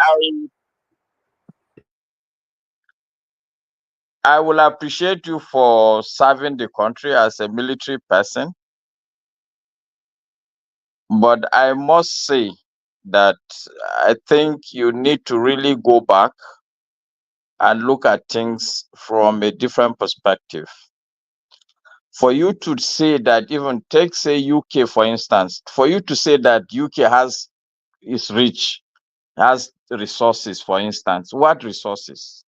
I will appreciate you for serving the country as a military person. But I must say that I think you need to really go back and look at things from a different perspective. For you to say that, even take, say, UK, for instance, for you to say that UK is rich, has resources, for instance, what resources?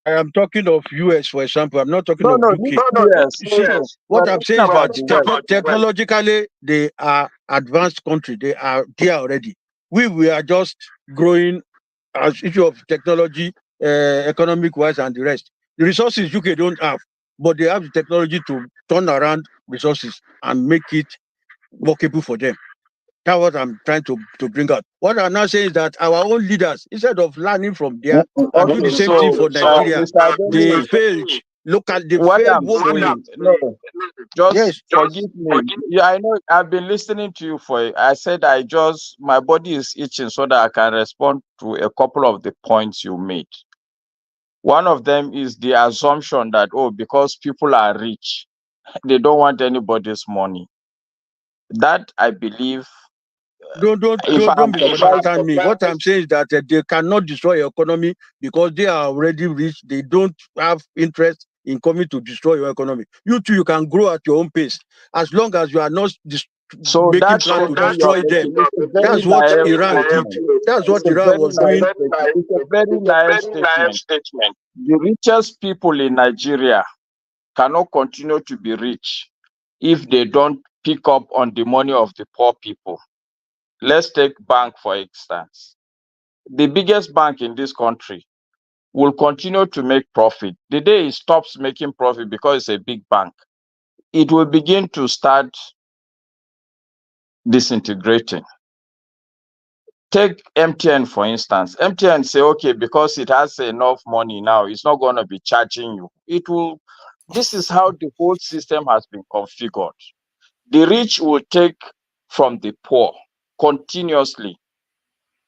I am talking of US, for example. I'm not talking No, of no, UK. US. See, No, what we're I'm talking saying is about that the West. technologically, they are advanced country. They are there already. We are just growing as issue of technology, economic wise, and the rest. The resources UK don't have, but they have the technology to turn around resources and make it workable for them. That's what I'm trying to bring out. What I'm now saying is that our own leaders, instead of learning from there and do the Okay, same thing so for Nigeria, Mr. they Ademi, failed. They what failed I'm woefully. saying, no, Yes. just forgive me. Yeah, I know I've been listening to you I said my body is itching so that I can respond to a couple of the points you made. One of them is the assumption that, oh, because people are rich, they don't want anybody's money. That, I believe, Don't misunderstand me. What I'm saying is that they cannot destroy your economy because they are already rich. They don't have interest in coming to destroy your economy. You too, you can grow at your own pace as long as you are not so making that plans to statement you're destroy them. making is a very That's what naive Iran did. statement. That's what It's a Iran very was naive doing. statement. It's a very naive statement. The richest people in Nigeria cannot continue to be rich if they don't pick up on the money of the poor people. Let's take bank, for instance. The biggest bank in this country will continue to make profit. The day it stops making profit because it's a big bank, it will begin to start disintegrating. Take MTN, for instance. MTN say, okay, because it has enough money now, it's not going to be charging you. This is how the whole system has been configured. The rich will take from the poor continuously.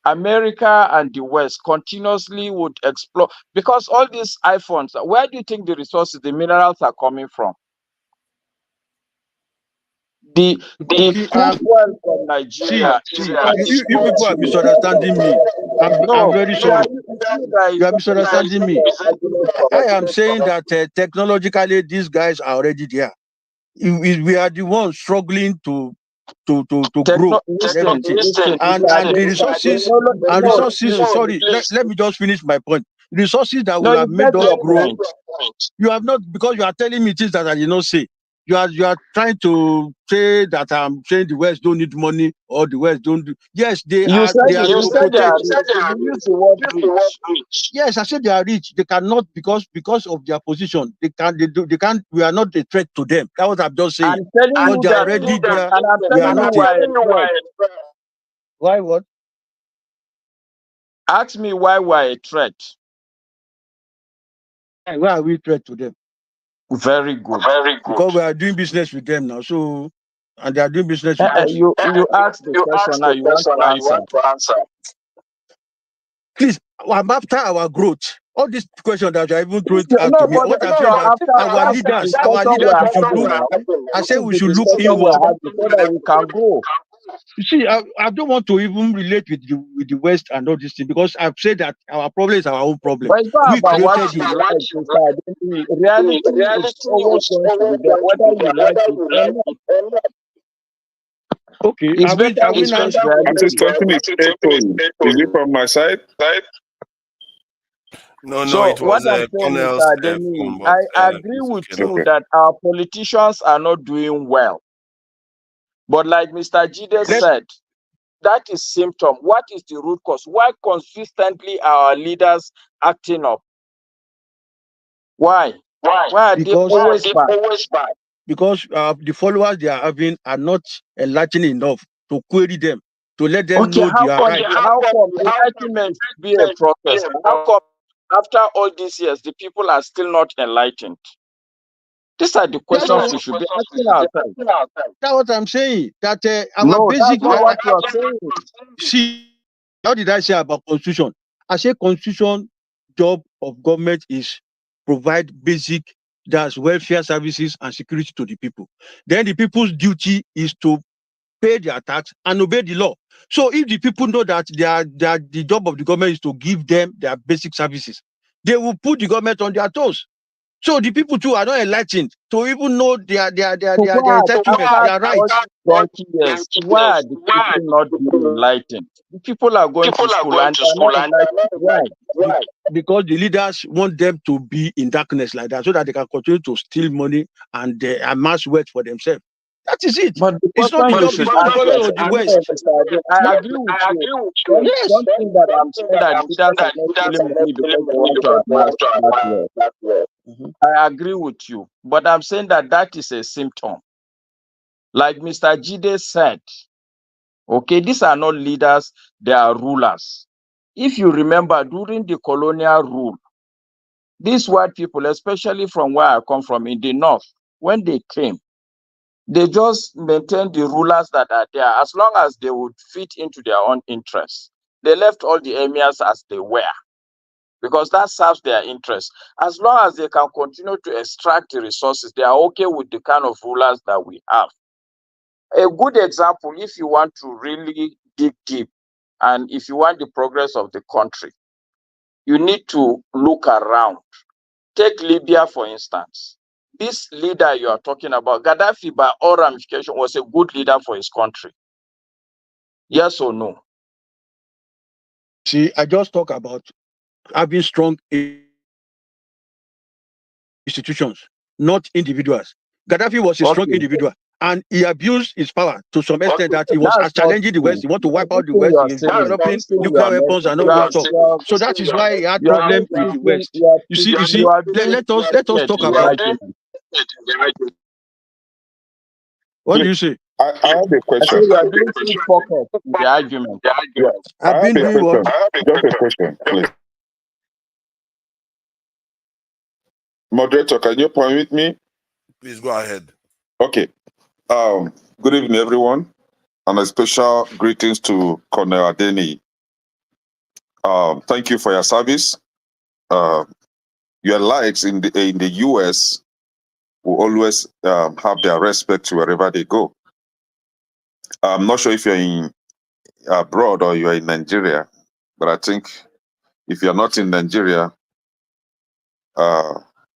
America and the West continuously would explore, because all these iPhones, where do you think the resources, the minerals are coming from? The crude oil from Nigeria is you people are misunderstanding me. I'm very sorry. You are misunderstanding me. I am saying that technologically these guys are already there. We are the ones struggling to grow and everything. And the resources, sorry, let me just finish my point. Resources that will have made us grow. You have not, because you are telling me things that I did not say. You are trying to say that I'm saying the West don't need money or the West don't do. Yes, they are to protect. Yes, I said they are rich. They cannot because of their position. They can't. We are not a threat to them. That's what I'm just saying. I'm telling Because you they are that, already there. and I'm We are telling you not why what? Ask me why we're a threat. Why are we a threat to them? Very good. Because we are doing business with them now. So, and they are doing business with us. You ask the question now, you want to answer. Please, I'm after our growth. All these questions that you are even throwing out to me. What I'm saying that our leaders, we should look. I say we should look inward. So that we can grow. You see, I don't want to even relate with the West and all this thing because I've said that our problem is our own problem. But it's not We about what created you it. like. Reality is always going to be there, whether you like it or not. Okay, it's better we face reality. I'm just talking it's echoing. Is it from my side? No, So it was what I'm saying, Cornell's Mr. Ademi, phone, but I agree with you that our politicians are not doing well. But like Mr. Jide said, that is symptom. What is the root cause? Why consistently are our leaders acting up? Why? Why are they always bad? Because the followers they are having are not enlightened enough to query them, to let them know they are right. How come enlightenment be a process? How come after all these years the people are still not enlightened? These are the questions we should be asking ourselves. That's what I'm saying. That our no, basic. That's not what you are saying. See, how did I say about constitution? I say constitution job of government is provide basic, that's welfare services and security to the people. Then the people's duty is to pay their tax and obey the law. So if the people know that the job of the government is to give them their basic services, they will put the government on their toes. So the people too are not enlightened to even know their entitlement, their rights. Yes. Why are the people not being enlightened? The people are going to school and they're not enlightened. Why? Because the leaders want them to be in darkness like that so that they can continue to steal money and amass wealth for themselves. That is it. But the It's not the question you job, it's should not the ask problem of the West. I agree with you. Don't think that I'm saying that leaders are not stealing money because they want to amass that wealth. I agree with you. But I'm saying that that is a symptom. Like Mr. Jide said, okay, these are not leaders, they are rulers. If you remember, during the colonial rule, these white people, especially from where I come from in the north, when they came, they just maintained the rulers that are there as long as they would fit into their own interests. They left all the emirs as they were because that serves their interests. As long as they can continue to extract the resources, they are okay with the kind of rulers that we have. A good example, if you want to really dig deep and if you want the progress of the country, you need to look around. Take Libya, for instance. This leader you are talking about, Gaddafi, by all ramifications, was a good leader for his country. Yes or no? See, I just talk about having strong institutions, not individuals. Gaddafi was a strong individual, and he abused his power to some extent that he was challenging the West. He want to wipe out the West. He was developing nuclear weapons and all that stuff. So that is why he had problem with the West. You see, let us talk about. What do you say? I have a question. I say you are doing too focused in the argument. I've been doing what? Just a question, please. Moderator, can you permit me? Please go ahead. Okay. Good evening, everyone, and a special greetings to Colonel Adeni. Thank you for your service. Your likes in the US will always have their respect wherever they go. I'm not sure if you're in abroad or you're in Nigeria, but I think if you're not in Nigeria,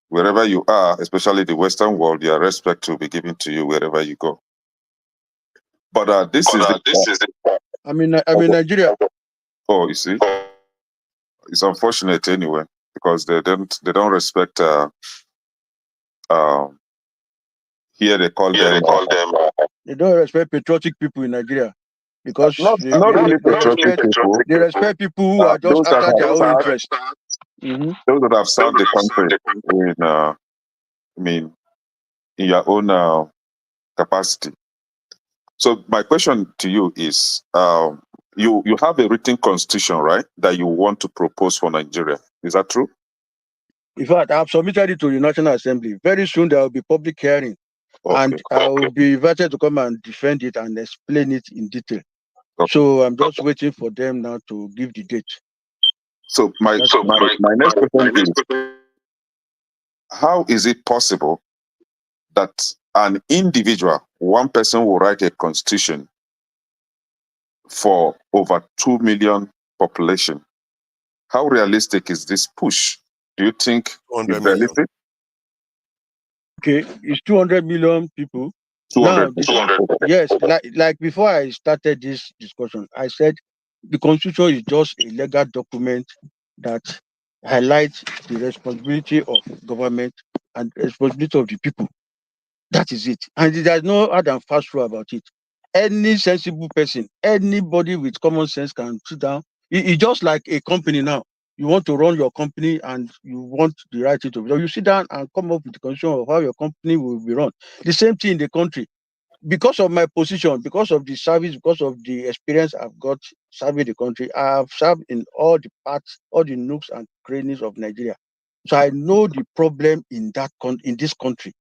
wherever you are, especially the Western world, your respect will be given to you wherever you go. But this is I'm in Nigeria. Oh, you see, it's unfortunate anyway because they don't respect. Here they call them. They don't respect patriotic people in Nigeria because not really patriotic people. They respect people who are just after their own interest. Those that have served the country in your own capacity. So my question to you is, you have a written constitution, right, that you want to propose for Nigeria. Is that true? In fact, I have submitted it to the National Assembly. Very soon there will be public hearing, and I will be invited to come and defend it and explain it in detail. So I'm just waiting for them now to give the date. So my next question is, how is it possible that an individual, one person will write a constitution for over 2 million population? How realistic is this push? Do you think it's realistic? Okay, it's 200 million people. 200. Yes, like before I started this discussion, I said the constitution is just a legal document that highlights the responsibility of government and the responsibility of the people. That is it. And there's no other than fast through about it. Any sensible person, anybody with common sense can sit down. It's just like a company now. You want to run your company and you want the right to be. You sit down and come up with the constitution of how your company will be run. The same thing in the country. Because of my position, because of the service, because of the experience I've got serving the country, I've served in all the parts, all the nooks and crannies of Nigeria. So I know the problem in this country.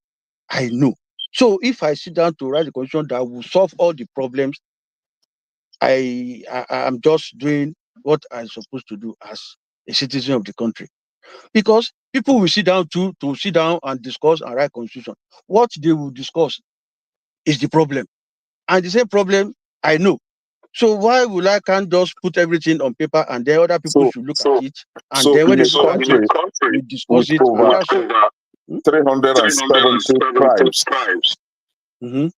I know. So if I sit down to write a constitution that will solve all the problems, I'm just doing what I'm supposed to do as a citizen of the country. Because People will sit down to sit down and discuss and write constitution. What they will discuss is the problem. And the same problem I know. So why will I can't just put everything on paper and then other people So, should look at it, and so then when in they a look at it, country we with discuss it, and over that's it. 370 tribes, Mhm.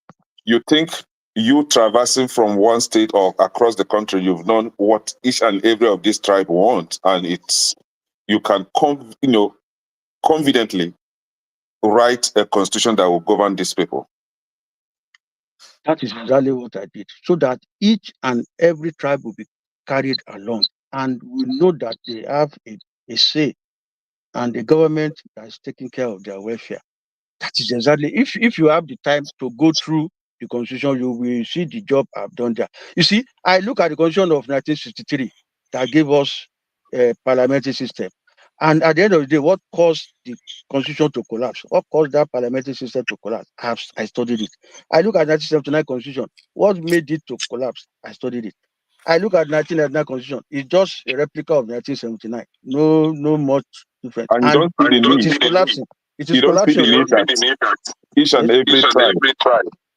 you think you traversing from one state or across the country, you've known what each and every of these tribes want, and you can confidently write a constitution that will govern these people. That is exactly what I did, so that each and every tribe will be carried along, and we know that they have a say, and the government that is taking care of their welfare. That is exactly, if you have the time to go through the constitution, you will see the job I've done there. You see, I look at the constitution of 1963 that gave us a parliamentary system. And at the end of the day, what caused the constitution to collapse? What caused that parliamentary system to collapse? I studied it. I look at 1979 constitution. What made it to collapse? I studied it. I look at 1999 constitution. It's just a replica of 1979. No much different. And you And don't see the it need. is collapsing. It is You don't see collapsing the need already. that each and every tribe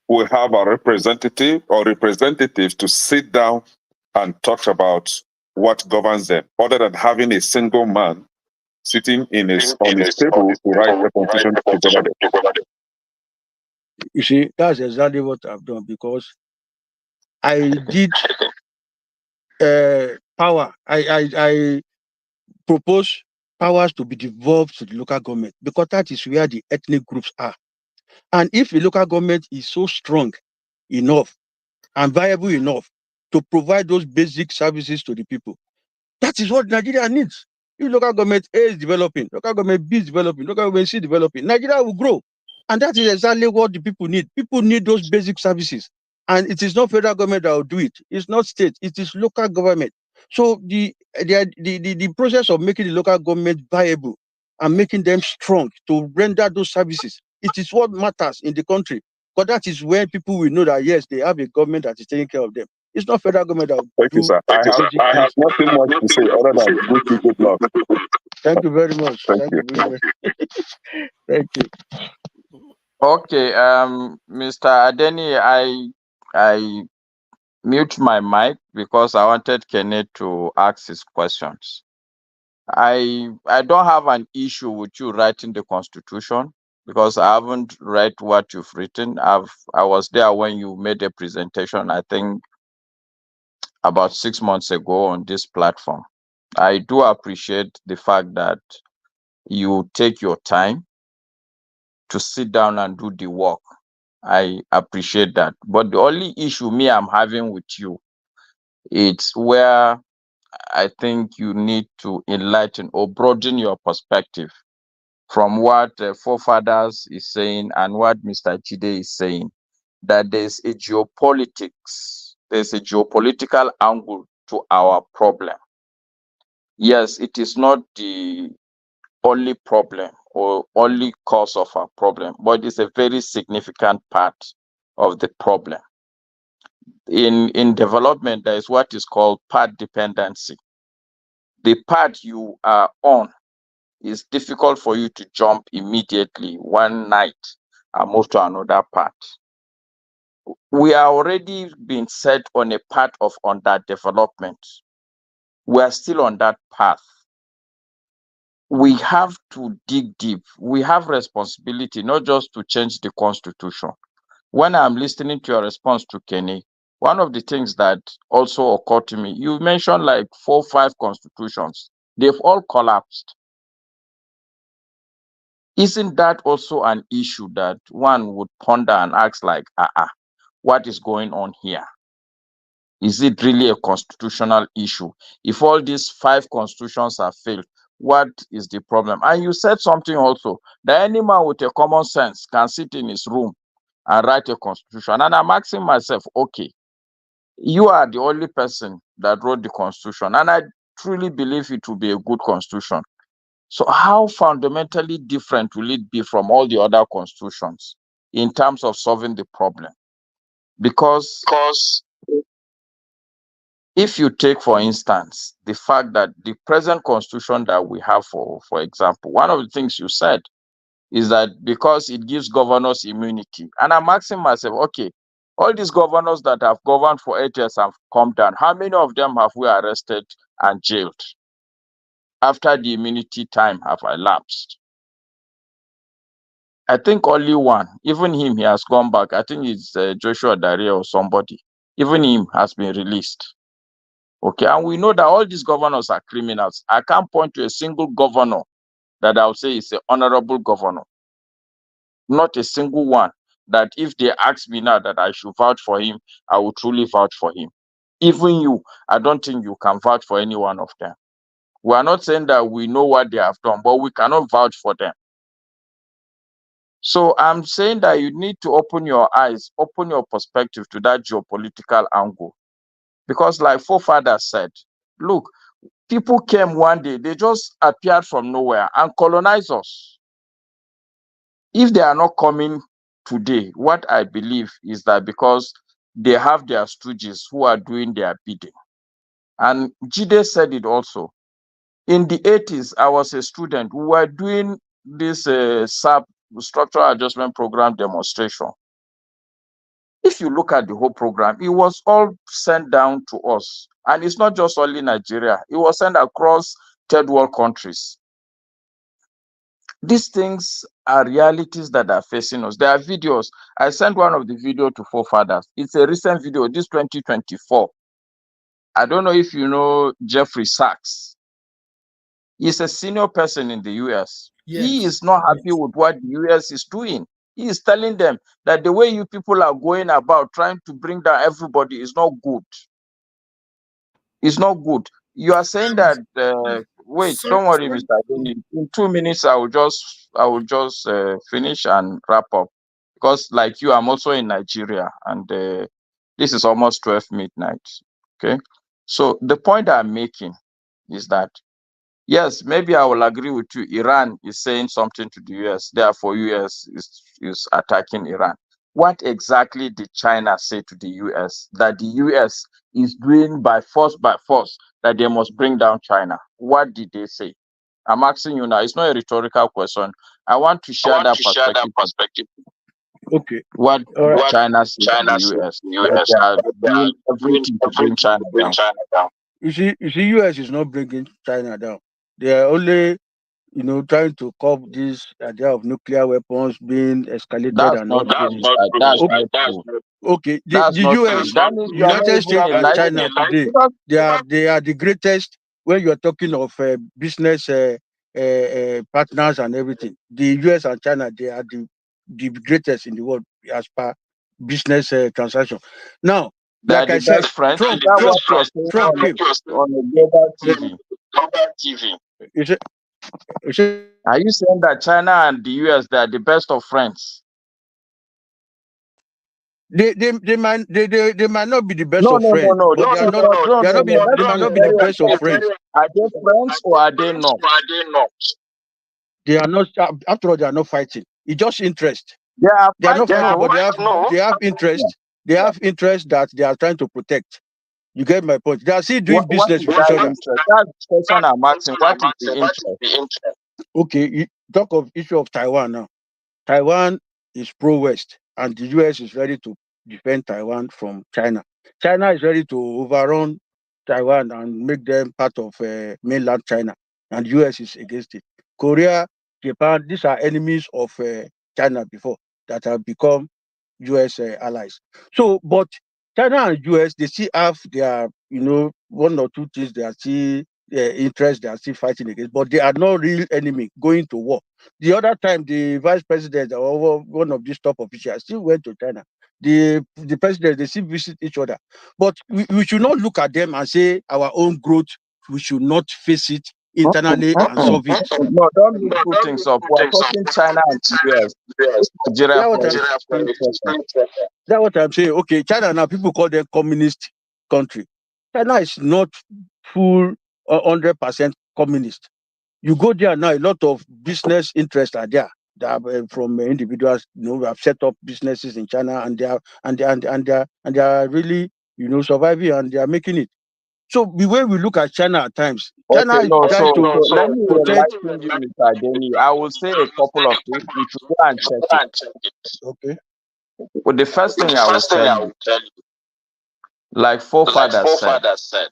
will have a representative or representatives to sit down and talk about what governs them, other than having a single man sitting on his table to write a constitution to govern them. You see, that's exactly what I've done, because I did power. I propose powers to be devolved to the local government, because that is where the ethnic groups are. And if the local government is so strong enough and viable enough to provide those basic services to the people, that is what Nigeria needs. If local government A is developing, local government B is developing, local government C is developing, Nigeria will grow. And that is exactly what the people need. People need those basic services. And it is not federal government that will do it. It's not state, it is local government. So the process of making the local government viable and making them strong to render those services, it is what matters in the country. Because that is when people will know that, yes, they have a government that is taking care of them. It's not federal government that will Thank you, do sir. I have nothing much to say other than wish you good luck. Thank you very much. Thank you. Very much. Thank you. Okay, Mr. Adeni, I mute my mic because I wanted Kenneth to ask his questions. I don't have an issue with you writing the Constitution, because I haven't read what you've written. I was there when you made a presentation, I think about 6 months ago on this platform. I do appreciate the fact that you take your time to sit down and do the work. I appreciate that. But the only issue I'm having with you, it's where I think you need to enlighten or broaden your perspective from what forefathers is saying and what Mr. Chide is saying, that there's a geopolitical angle to our problem. Yes, it is not the only problem or only cause of our problem, but it's a very significant part of the problem. In development, there is what is called path dependency. The path you are on is difficult for you to jump immediately one night and move to another path. We are already being set on a path of underdevelopment. We are still on that path. We have to dig deep. We have responsibility not just to change the constitution. When I'm listening to your response to Kenny, one of the things that also occurred to me, you mentioned like 4 or 5 constitutions. They've all collapsed. Isn't that also an issue that one would ponder and ask like, what is going on here? Is it really a constitutional issue? If all these 5 constitutions are failed, what is the problem? And you said something also, that any man with a common sense can sit in his room and write a constitution. And I'm asking myself, okay, you are the only person that wrote the constitution, and I truly believe it will be a good constitution. So how fundamentally different will it be from all the other constitutions in terms of solving the problem? Because If you take, for instance, the fact that the present constitution that we have, for example, one of the things you said is that because it gives governors immunity. And I'm asking myself, okay, all these governors that have governed for 8 years have come down. How many of them have we arrested and jailed after the immunity time have elapsed? I think only one. Even him, he has gone back. I think it's Joshua Daria or somebody. Even him has been released. Okay, and we know that all these governors are criminals. I can't point to a single governor that I would say is an honorable governor. Not a single one that if they ask me now that I should vouch for him, I will truly vouch for him. Even you, I don't think you can vouch for any one of them. We are not saying that we know what they have done, but we cannot vouch for them. So I'm saying that you need to open your eyes, open your perspective to that geopolitical angle. Because like forefathers said, look, people came one day, they just appeared from nowhere and colonized us. If they are not coming today, what I believe is that because they have their stooges who are doing their bidding. And Jide said it also. In the 80s, I was a student. We were doing this SAP, Structural Adjustment Program demonstration. If you look at the whole program, it was all sent down to us. And it's not just only Nigeria. It was sent across third world countries. These things are realities that are facing us. There are videos. I sent one of the video to forefathers. It's a recent video, this 2024. I don't know if you know Jeffrey Sachs. He's a senior person in the US. Yes. He is not happy with what the US is doing. He is telling them that the way you people are going about trying to bring down everybody is not good. It's not good. You are saying that wait, don't worry, Mr. Adeni. In 2 minutes, I will just finish and wrap up. Because like you, I'm also in Nigeria, and this is almost 12 midnight. Okay, so the point I'm making is that yes, maybe I will agree with you. Iran is saying something to the US, therefore US is attacking Iran. What exactly did China say to the US that the US is doing by force, that they must bring down China? What did they say? I'm asking you now. It's not a rhetorical question. I want to share that perspective. Okay. What All right. China said to the US, that they are doing everything to bring China down. You see, US is not bringing China down. They are only, trying to curb this idea of nuclear weapons being escalated That's and not all true. this. That's Okay. not true. Okay, That's the not US, true. That means you are not United even States and enlightened. China today, Because they are the greatest when you are talking of business partners and everything. The US and China, they are the greatest in the world as per business transaction. Now, they are like the I said, best friends. Is Trump that what you're saying came. on a global TV? Are you saying that China and the US, they are the best of friends? They might not be the best No, of no, no, friends, no. but This they are is not not. No, no, no. they Let's might be not be the very best of emphatic. friends. Are they friends or are they not? They are not. After all, they are not fighting. It's just interest. They are They are not fighting. fighting, but No. they have interest. They have interest that they are trying to protect. You get my point. They are still doing What business is with that each other. interest? That's the question I'm asking. What is the interest? Okay, you talk of issue of Taiwan now. Taiwan is pro-West, and the US is ready to defend Taiwan from China. China is ready to overrun Taiwan and make them part of mainland China, and the US is against it. Korea, Japan, these are enemies of China before that have become US allies. So, but China and US, they still have their, one or two things they are still interest they are still fighting against, but they are not real enemy going to war. The other time, the vice president or one of these top officials still went to China. The president, they still visit each other. But we should not look at them and say our own growth, we should not face it internally and solve it. No, don't mix two things up. We're talking China and the US. Nigeria for That's what I'm saying. Okay, China now, people call them communist country. China is not full 100% communist. You go there now, a lot of business interests are there. That from individuals, who have set up businesses in China, and they are really, surviving, and they are making it. So the way we look at China at times, Okay, China is no, trying to let me protect. enlighten you, Mr. Adeni. I will say a couple of things. You should go and check it. Okay. Well, the first thing I will tell you, like forefathers said,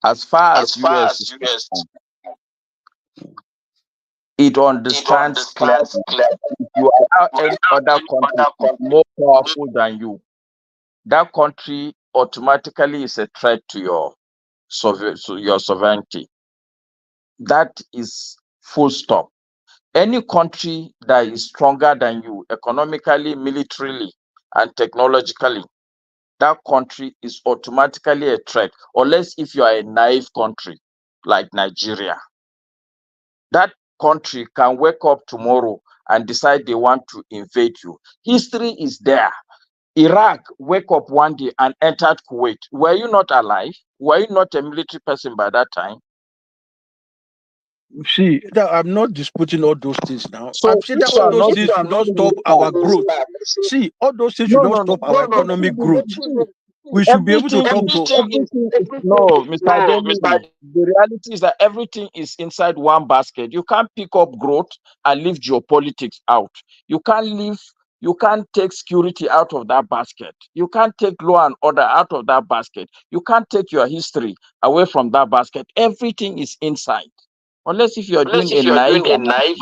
as far as US is concerned, it understands clearly if you allow any other country to be more powerful than you, that country automatically is a threat to your sovereignty. That is full stop. Any country that is stronger than you economically, militarily, and technologically, that country is automatically a threat, unless if you are a naive country like Nigeria. That country can wake up tomorrow and decide they want to invade you. History is there. Iraq wake up one day and entered Kuwait. Were you not alive? Were you not a military person by that time? See, I'm not disputing all those things now. So I'm saying that all those things should not stop our growth. See, all those things should not stop our economic growth. We should be able to talk to everything. No, Mr. Adeni, the reality is that everything is inside one basket. You can't pick up growth and leave geopolitics out. You can't take security out of that basket. You can't take law and order out of that basket. You can't take your history away from that basket. Everything is inside. Unless if you're doing a naive analysis.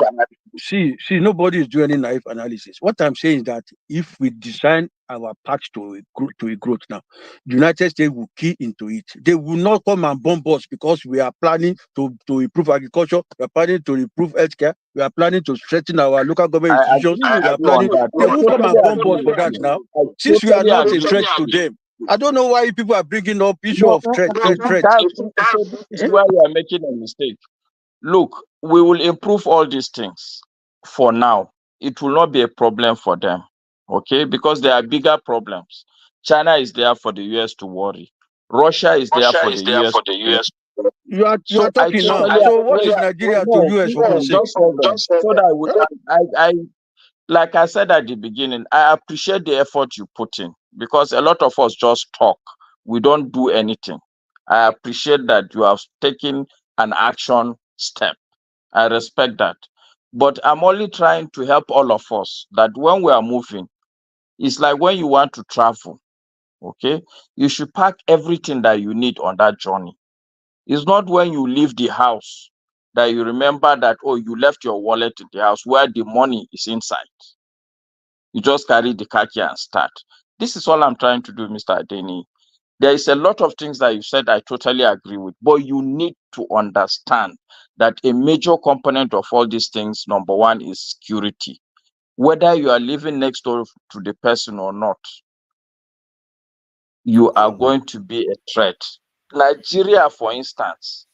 See, nobody is doing any naive analysis. What I'm saying is that if we design our path to a growth now, the United States will key into it. They will not come and bomb us because we are planning to improve agriculture, we are planning to improve healthcare, we are planning to strengthen our local government institutions. We are planning. They won't come and bomb us for that now. Since we are not a threat to them, I don't know why people are bringing up issue of threat. So this is where you are making a mistake. Look, we will improve all these things for now. It will not be a problem for them, okay? Because there are bigger problems. China is there for the US to worry. Russia is there for the US. You are talking now. So what is Nigeria to US for God's sake? So that like I said at the beginning, I appreciate the effort you put in because a lot of us just talk. We don't do anything. I appreciate that you have taken an action step. I respect that. But I'm only trying to help all of us that when we are moving, it's like when you want to travel, okay? You should pack everything that you need on that journey. It's not when you leave the house that you remember that, oh, you left your wallet in the house where the money is inside. You just carry the car key and start. This is all I'm trying to do, Mr. Adeni. There is a lot of things that you said I totally agree with, but you need to understand that a major component of all these things, number one, is security. Whether you are living next door to the person or not, you are going to be a threat. Nigeria, for instance,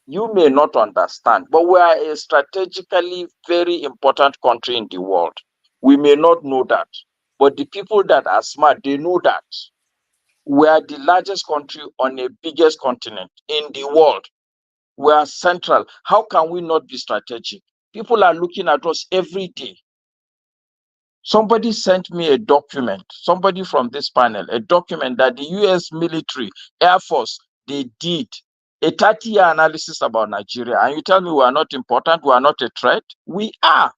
you may not understand, but we are a strategically very important country in the world. We may not know that, but the people that are smart, they know that. We are the largest country on the biggest continent in the world. We are central. How can we not be strategic? People are looking at us every day. Somebody sent me a document, somebody from this panel, a document that the US military, Air Force, they did a 30-year analysis about Nigeria. And you tell me we are not important, we are not a threat? We are.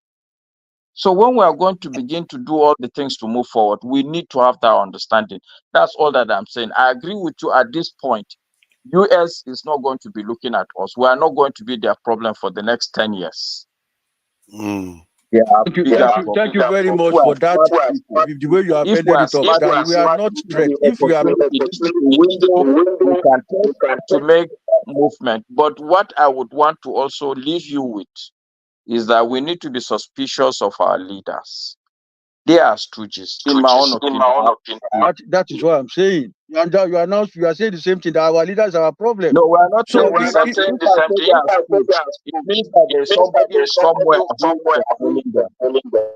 So when we are going to begin to do all the things to move forward, we need to have that understanding. That's all that I'm saying. I agree with you at this point. US is not going to be looking at us. We are not going to be their problem for the next 10 years. Yeah, thank you very much for that. The way you have ended it up, that we are not threat. If we are window, we can take to make movement. But what I would want to also leave you with is that we need to be suspicious of our leaders. They are stooges, in my own opinion. That is what I'm saying. And you are saying the same thing, that our leaders are our problem. No, we are not saying the same thing. It means that there's somebody somewhere who is controlling them.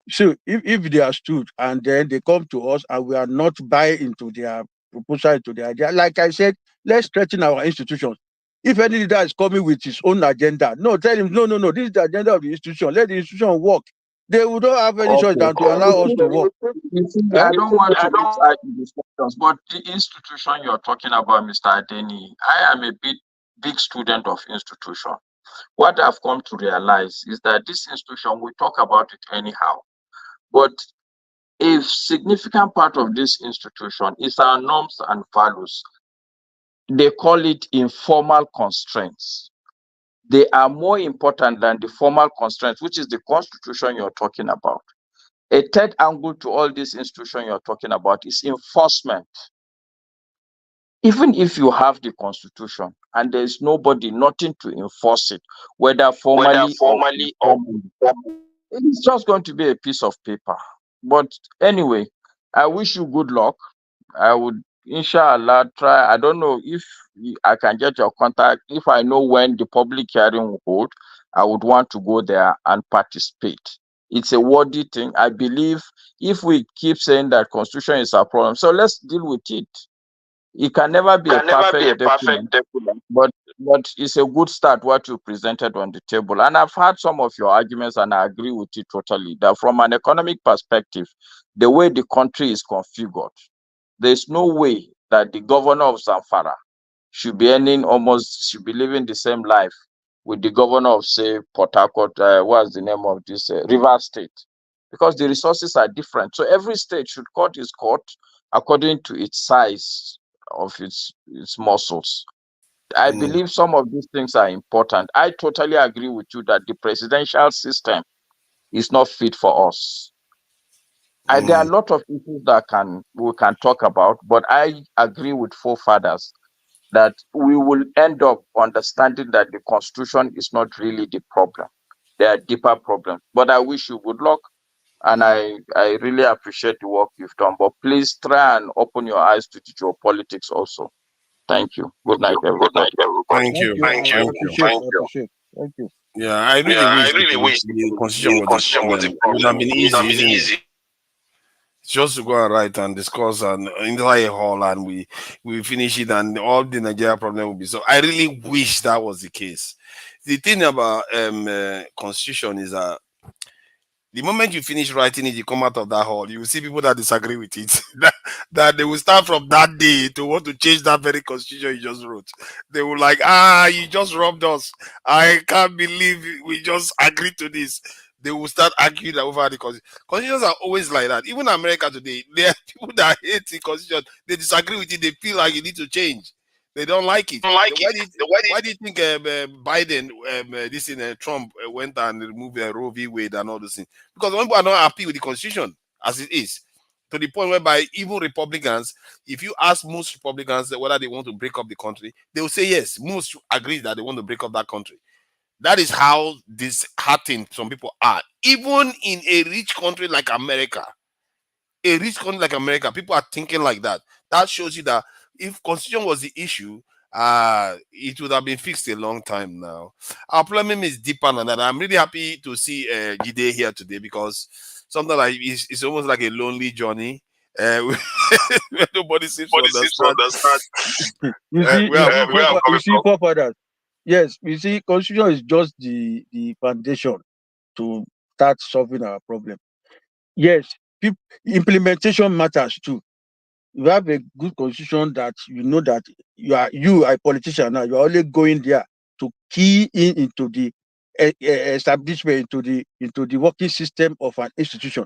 So if they are stood and then they come to us and we are not buying into their proposal, into their idea, like I said, let's strengthen our institutions. If any leader is coming with his own agenda, no, tell him, no, this is the agenda of the institution. Let the institution work. They would not have any choice than to allow us to work. You see, I don't want to institutions, but the institution you're talking about, Mr. Adeni, I am a big student of institution. What I've come to realize is that this institution, we talk about it anyhow, but a significant part of this institution is our norms and values. They call it informal constraints. They are more important than the formal constraints, which is the constitution you're talking about. A third angle to all this institution you're talking about is enforcement. Even if you have the constitution and there's nothing to enforce it, whether formally or informally, it's just going to be a piece of paper. But anyway, I wish you good luck. I would, inshallah, try. I don't know if I can get your contact. If I know when the public hearing will hold, I would want to go there and participate. It's a worthy thing. I believe if we keep saying that constitution is a problem, so let's deal with it. It can never be a perfect document, but it's a good start what you presented on the table. And I've heard some of your arguments and I agree with it totally, that from an economic perspective, the way the country is configured, there's no way that the governor of Zamfara should be living the same life with the governor of, say, Port Harcourt, what's the name of this, River State, because the resources are different. So every state should cut its court according to its size of its muscles. I believe some of these things are important. I totally agree with you that the presidential system is not fit for us. There are a lot of issues that we can talk about, but I agree with forefathers that we will end up understanding that the constitution is not really the problem. There are deeper problems. But I wish you good luck, and I really appreciate the work you've done. But please try and open your eyes to the geopolitics also. Thank you. Good night, everybody. Thank you. Yeah, I really wish the constitution was the problem. It would have been easy, isn't it? Just to go and write and discuss and entire hall, and we finish it, and all the Nigeria problem will be solved. I really wish that was the case. The thing about constitution is that the moment you finish writing it, you come out of that hall, you will see people that disagree with it. that they will start from that day to want to change that very constitution you just wrote. They will like, you just robbed us. I can't believe we just agreed to this. They will start arguing over the constitution. Constitutions are always like that. Even in America today, there are people that hate the constitution. They disagree with it. They feel like it needs to change. They don't like it. Why do you think Biden, Trump went and removed Roe v. Wade and all those things? Because people are not happy with the constitution as it is, to the point whereby even Republicans, if you ask most Republicans whether they want to break up the country, they will say yes. Most agree that they want to break up that country. That is how disheartened some people are. Even in a rich country like America, people are thinking like that. That shows you that if constitution was the issue, it would have been fixed a long time now. Our problem is deeper than that. I'm really happy to see Jide here today, because something like it's almost like a lonely journey. Nobody seems to understand. You see, forefathers. Yes, you see, constitution is just the foundation to start solving our problem. Yes, implementation matters too. You have a good constitution that you know that you are a politician now. You are only going there to key into the establishment, into the working system of an institution.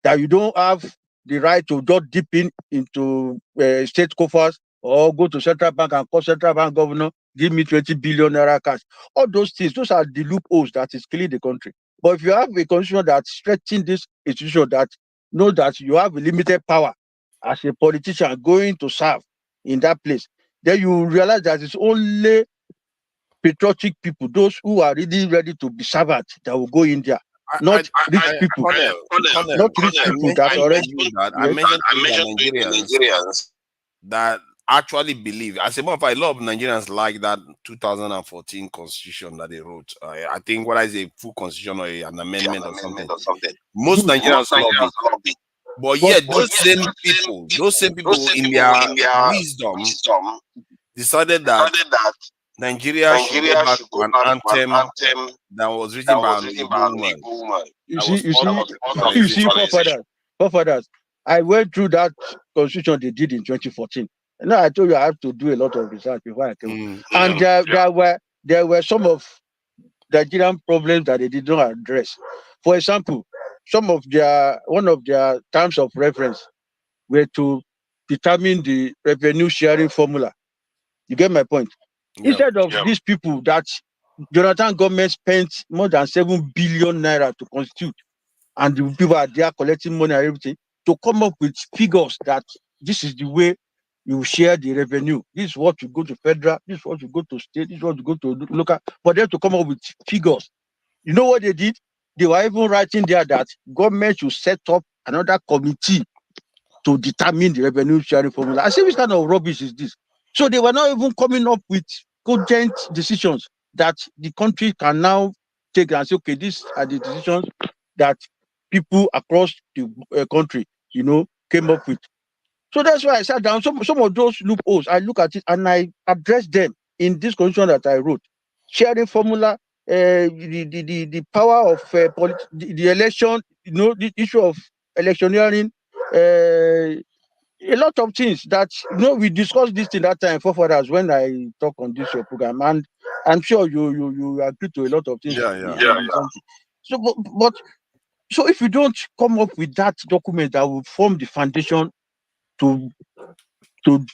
That you don't have the right to just dip into state coffers or go to central bank and call central bank governor, give me 20 billion naira cash. All those things, those are the loopholes that is killing the country. But if you have a constitution that stretching this institution, that know that you have a limited power as a politician going to serve in that place, then you realize that it's only patriotic people, those who are really ready to be servants, that will go in there. Not rich people. Not rich people that already. I mentioned to Nigerians that actually believe. As a matter of fact, a lot of Nigerians like that 2014 constitution that they wrote. I think whether it's a full constitution or an amendment or something. Most Nigerians love it. But yet, those same people in their wisdom decided that Nigeria should go back to an anthem that was written by an Igbo woman. You see, forefathers, I went through that constitution they did in 2014. And now I told you I have to do a lot of research before I came. And there were some of Nigerian problems that they did not address. For example, one of their terms of reference were to determine the revenue sharing formula. You get my point? Instead of these people that Jonathan government spent more than 7 billion naira to constitute, and the people are there collecting money and everything, to come up with figures that this is the way you share the revenue. This is what you go to federal, this is what you go to state, this is what you go to local. For them to come up with figures, you know what they did? They were even writing there that government should set up another committee to determine the revenue sharing formula. I say, which kind of rubbish is this? So they were not even coming up with cogent decisions that the country can now take and say, okay, these are the decisions that people across the country, came up with. So that's why I sat down. Some of those loopholes, I look at it and I address them in this constitution that I wrote. Sharing formula, the power of the election, the issue of electioneering, a lot of things that we discussed this in that time for us when I talk on this your program, and I'm sure you agree to a lot of things. So if you don't come up with that document that will form the foundation to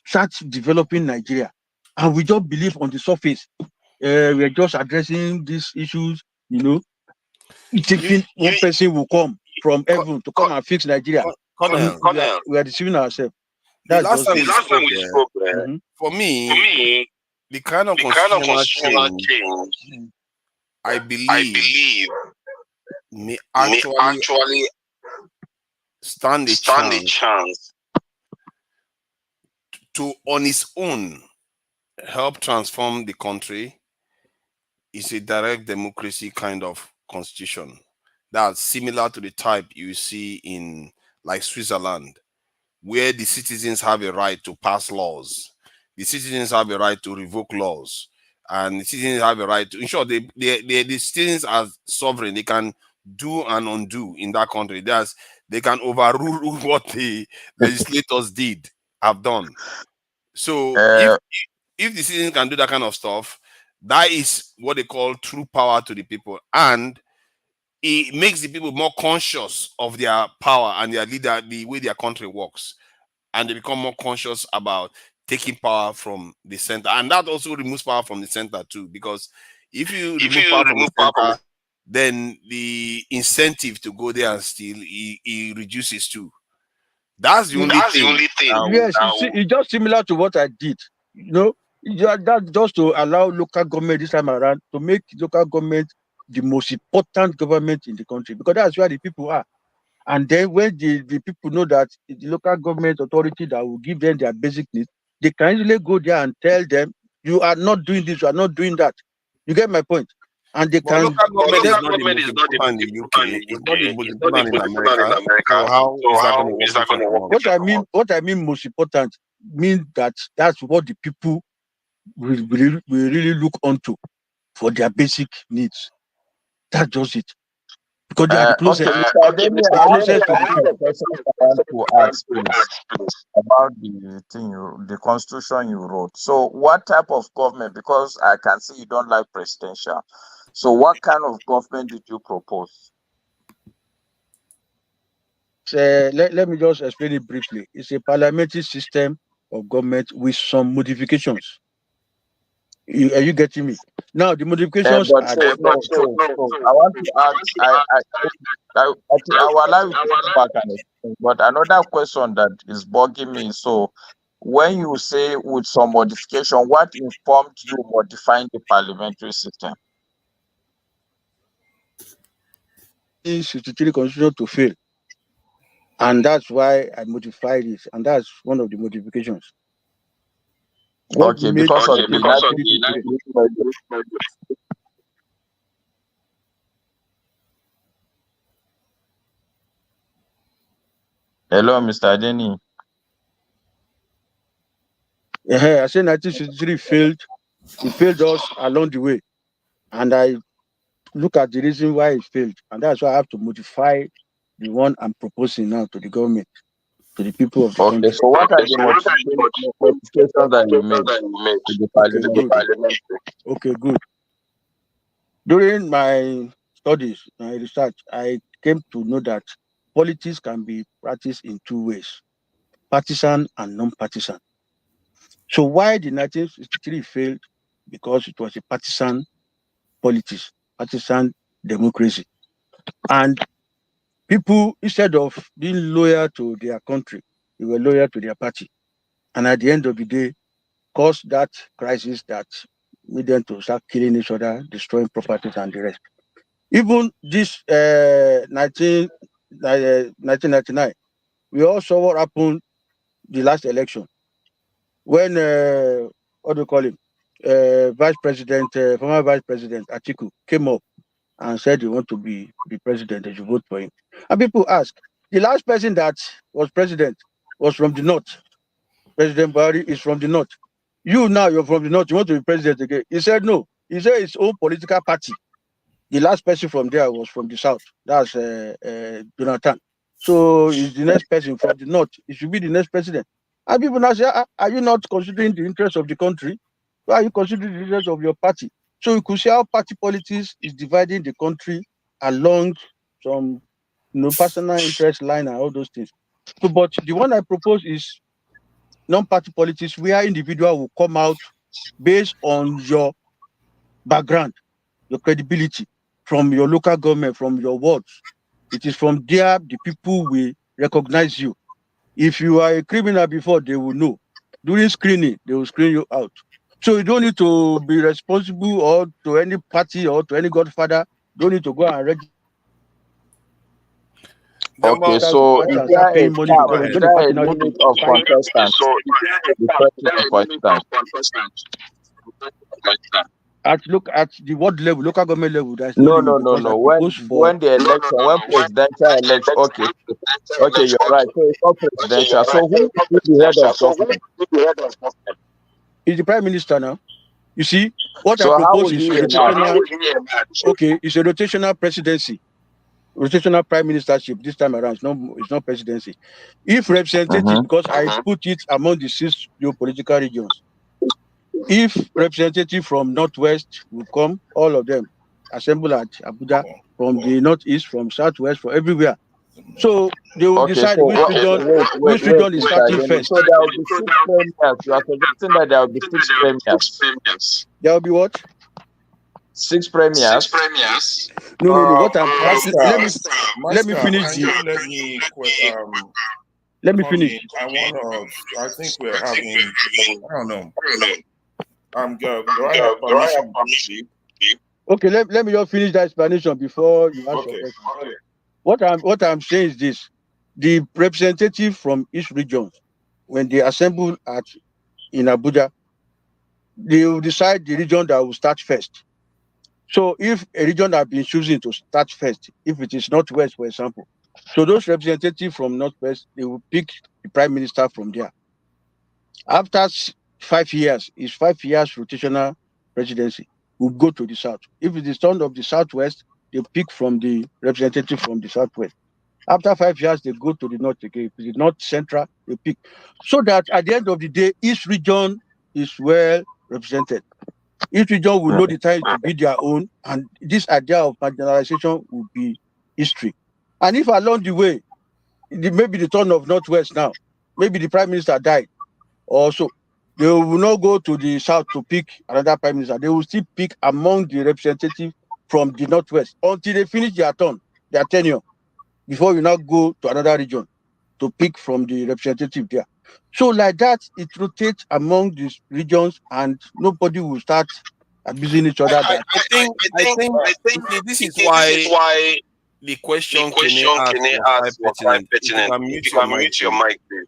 start developing Nigeria, and we just believe on the surface, we're just addressing these issues, thinking one person will come from heaven to come and fix Nigeria. We are deceiving ourselves. The last time we spoke, for me, the kind of constitutional change I believe may actually stand a chance to, on its own, help transform the country is a direct democracy kind of constitution that's similar to the type you see in like Switzerland, where the citizens have a right to pass laws, the citizens have a right to revoke laws, and the citizens have a right to ensure the citizens are sovereign. They can do and undo in that country. They can overrule what the legislators have done. So if the citizens can do that kind of stuff, that is what they call true power to the people, and it makes the people more conscious of their power and their leader, the way their country works, and they become more conscious about taking power from the center. And that also removes power from the center too, because if you remove power from the center, then the incentive to go there and steal it reduces too. That's the only thing. Yes, it's just similar to what I did. That's just to allow local government this time around to make local government the most important government in the country, because that's where the people are. And then when the people know that the local government authority that will give them their basic needs, they can easily go there and tell them, you are not doing this, you are not doing that. You get my point? And they can. Local government is not the most important in the UK. It's not the most important in America. So how is that going to work? What I mean most important means that's what the people will really look onto for their basic needs. That's just it. Because they are the closest. To ask, please, about the thing the constitution you wrote. So what type of government, because I can see you don't like presidential, so what kind of government did you propose? Let me just explain it briefly. It's a parliamentary system of government with some modifications. Are you getting me? Now the modifications I want to ask. I will allow you to come back and explain. But another question that is bugging me. So, when you say with some modification, what informed you modifying the parliamentary system? Is 63 constitution to fail, and that's why I modified it, and that's one of the modifications. Because of the Hello, Mr. Adeni. Yeah, I said 1963 failed. It failed us along the way, and I look at the reason why it failed, and that's why I have to modify the one I'm proposing now to the government. to the people of the Okay, country. so what are the modifications that you made to the parliamentary? Okay, good. During my studies, my research, I came to know that politics can be practiced in two ways, partisan and non-partisan. So why the 1963 failed? Because it was a partisan politics, partisan democracy. And people, instead of being loyal to their country, they were loyal to their party. And at the end of the day, caused that crisis that made them to start killing each other, destroying properties and the rest. Even this 1999, we all saw what happened the last election when, what do you call him, former Vice President Atiku came up and said he want to be president, they should vote for him. And people ask, the last person that was president was from the north. President Buhari is from the north. You now, you're from the north, you want to be president again. He said no. He said his own political party. The last person from there was from the south. That's Jonathan. So he's the next person from the north. He should be the next president. And people now say, are you not considering the interest of the country? Why are you considering the interest of your party? So you could see how party politics is dividing the country along some personal interest line and all those things. So, but the one I propose is non-party politics, where individual will come out based on your background, your credibility, from your local government, from your wards. It is from there the people will recognize you. If you are a criminal before, they will know. During screening, they will screen you out. So you don't need to be responsible or to any party or to any godfather. You don't need to go and register. Okay, so is there a cap? Is there a limit of contestants? The question of contestants. Look at the ward level, local government level. There's No. When the election, when presidential election, okay, you're right. So it's not presidential. So who is the head of government? Is the prime minister now? You see, what So I how propose will is he rotational. emerge? Okay, it's a rotational presidency, rotational prime ministership this time around. It's not presidency. If representative, because I put it among the 6 geopolitical regions. If representative from Northwest will come, all of them assemble at Abuja, from the Northeast, from Southwest, from everywhere. So they will decide which region is starting first. So there will be 6 premiers. You are suggesting that there will be 6 premiers. There will be what? 6 premiers. No. What I'm let me finish. Let me finish. I think we're having. I don't know. Do I have permission to speak? Okay, let me just finish that explanation before you ask your question. Okay. What I'm saying is this: the representative from each region, when they assemble in Abuja, they will decide the region that will start first. So if a region has been choosing to start first, if it is Northwest, for example, so those representatives from Northwest, they will pick the prime minister from there. After 5 years, it's 5 years rotational presidency, will go to the south. If it is turn of the Southwest, they pick from the representative from the Southwest. After 5 years, they go to the north again. If it is North Central, they pick. So that at the end of the day, each region is well represented. Each region will know the time to be their own, and this idea of marginalization will be history. And if along the way, maybe the turn of Northwest now, maybe the prime minister died, also, they will not go to the south to pick another prime minister. They will still pick among the representatives from the Northwest until they finish their turn, their tenure, before you now go to another region to pick from the representative there. So like that, it rotates among these regions and nobody will start abusing each other. I think this is why the question Kene asked was quite pertinent. If you can mute your mic, please.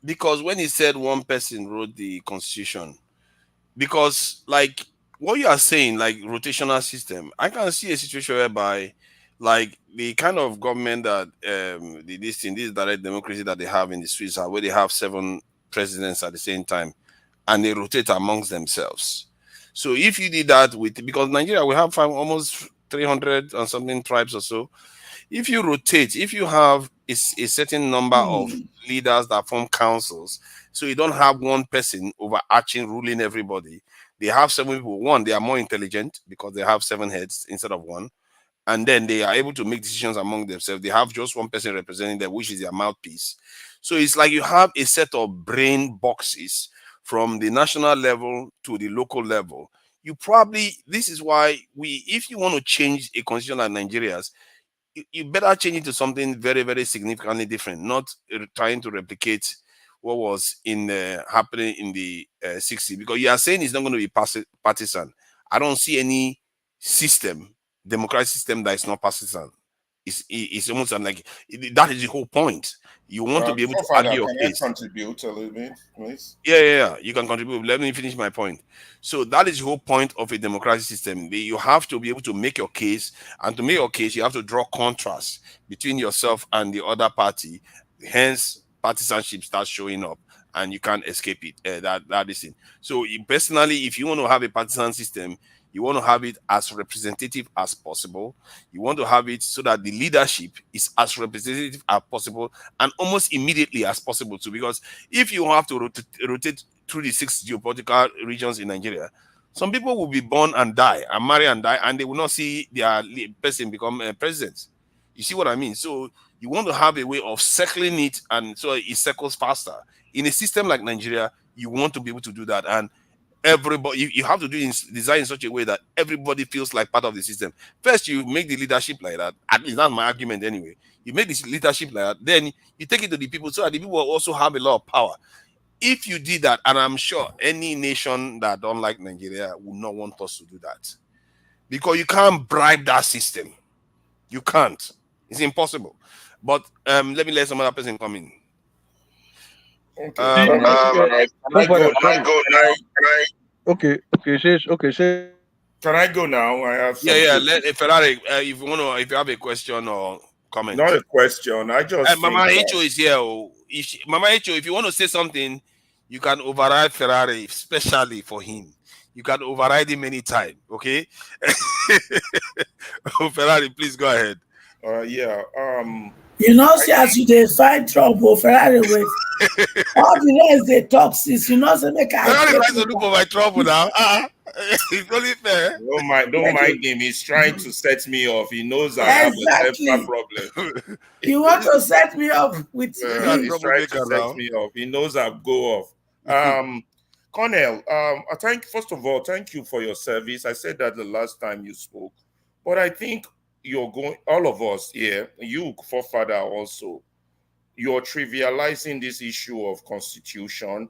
Because when he said one person wrote the constitution, because like what you are saying, like rotational system, I can see a situation whereby like the kind of government that this direct democracy that they have in the Swiss, where they have 7 presidents at the same time and they rotate amongst themselves. So if you did that because Nigeria, we have almost 300 and something tribes or so. If you rotate, if you have is a certain number of leaders that form councils. So you don't have one person overarching ruling everybody. They have 7 people. One, they are more intelligent because they have 7 heads instead of 1. And then they are able to make decisions among themselves. They have just one person representing them, which is their mouthpiece. So it's like you have a set of brain boxes from the national level to the local level. This is why if you want to change a constitution like Nigeria's, you better change it to something very, very significantly different, not trying to replicate what was happening in the 60s, because you are saying it's not going to be partisan. I don't see any democratic system that is not partisan. It's almost like that is the whole point. You want to be able to Father, argue your can case. I contribute a little bit, please? Yeah. You can contribute. Let me finish my point. So that is the whole point of a democratic system. You have to be able to make your case, and to make your case, you have to draw contrast between yourself and the other party. Hence, partisanship starts showing up, and you can't escape it. That is it. So, personally, if you want to have a partisan system, you want to have it as representative as possible. You want to have it so that the leadership is as representative as possible and almost immediately as possible too. Because if you have to rotate through the 6 geopolitical regions in Nigeria, some people will be born and die and marry and die, and they will not see their person become president. You see what I mean? So you want to have a way of circling it, and so it circles faster. In a system like Nigeria, you want to be able to do that, and everybody, you have to design in such a way that everybody feels like part of the system. First, you make the leadership like that. At least that's my argument anyway. You make this leadership like that, then you take it to the people so that the people will also have a lot of power. If you did that, and I'm sure any nation that don't like Nigeria would not want us to do that, because you can't bribe that system. You can't. It's impossible. But let me let some other person come in. Okay. Can I go now? Okay. Can I go now? I have some. Yeah. Let Ferrari. If you have a question or comment. Not a question. I just. Mama H.O. is here. Mama H.O., if you want to say something, you can override Ferrari, especially for him. You can override him anytime. Okay. Ferrari, please go ahead. Yeah. You know, see, as you dey find trouble, Ferrari with all the rest they talk since you know say make I. Ferrari tries to look for my trouble now. It's only fair. Don't mind him. He's trying to set me off. He knows I have a temper problem. You want to set me up with he's trying to set me off. He knows I'll go off. Colonel, first of all, thank you for your service. I said that the last time you spoke, but I think you're going, all of us here, you, forefather also, you're trivializing this issue of constitution,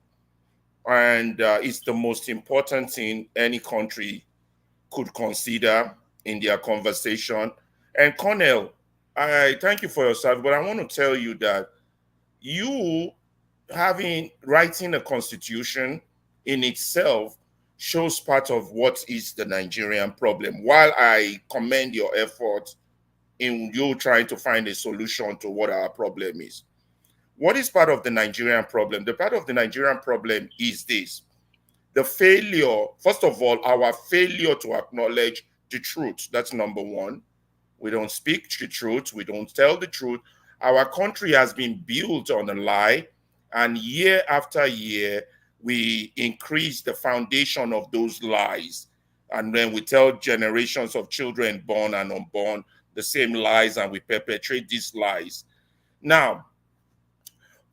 and it's the most important thing any country could consider in their conversation. And Colonel, I thank you for your service, but I want to tell you that you writing a constitution in itself shows part of what is the Nigerian problem. While I commend your effort in you trying to find a solution to what our problem is. What is part of the Nigerian problem? The part of the Nigerian problem is this. The failure, first of all, our failure to acknowledge the truth. That's number one. We don't speak the truth. We don't tell the truth. Our country has been built on a lie, and year after year, we increase the foundation of those lies. And then we tell generations of children born and unborn the same lies, and we perpetrate these lies. Now,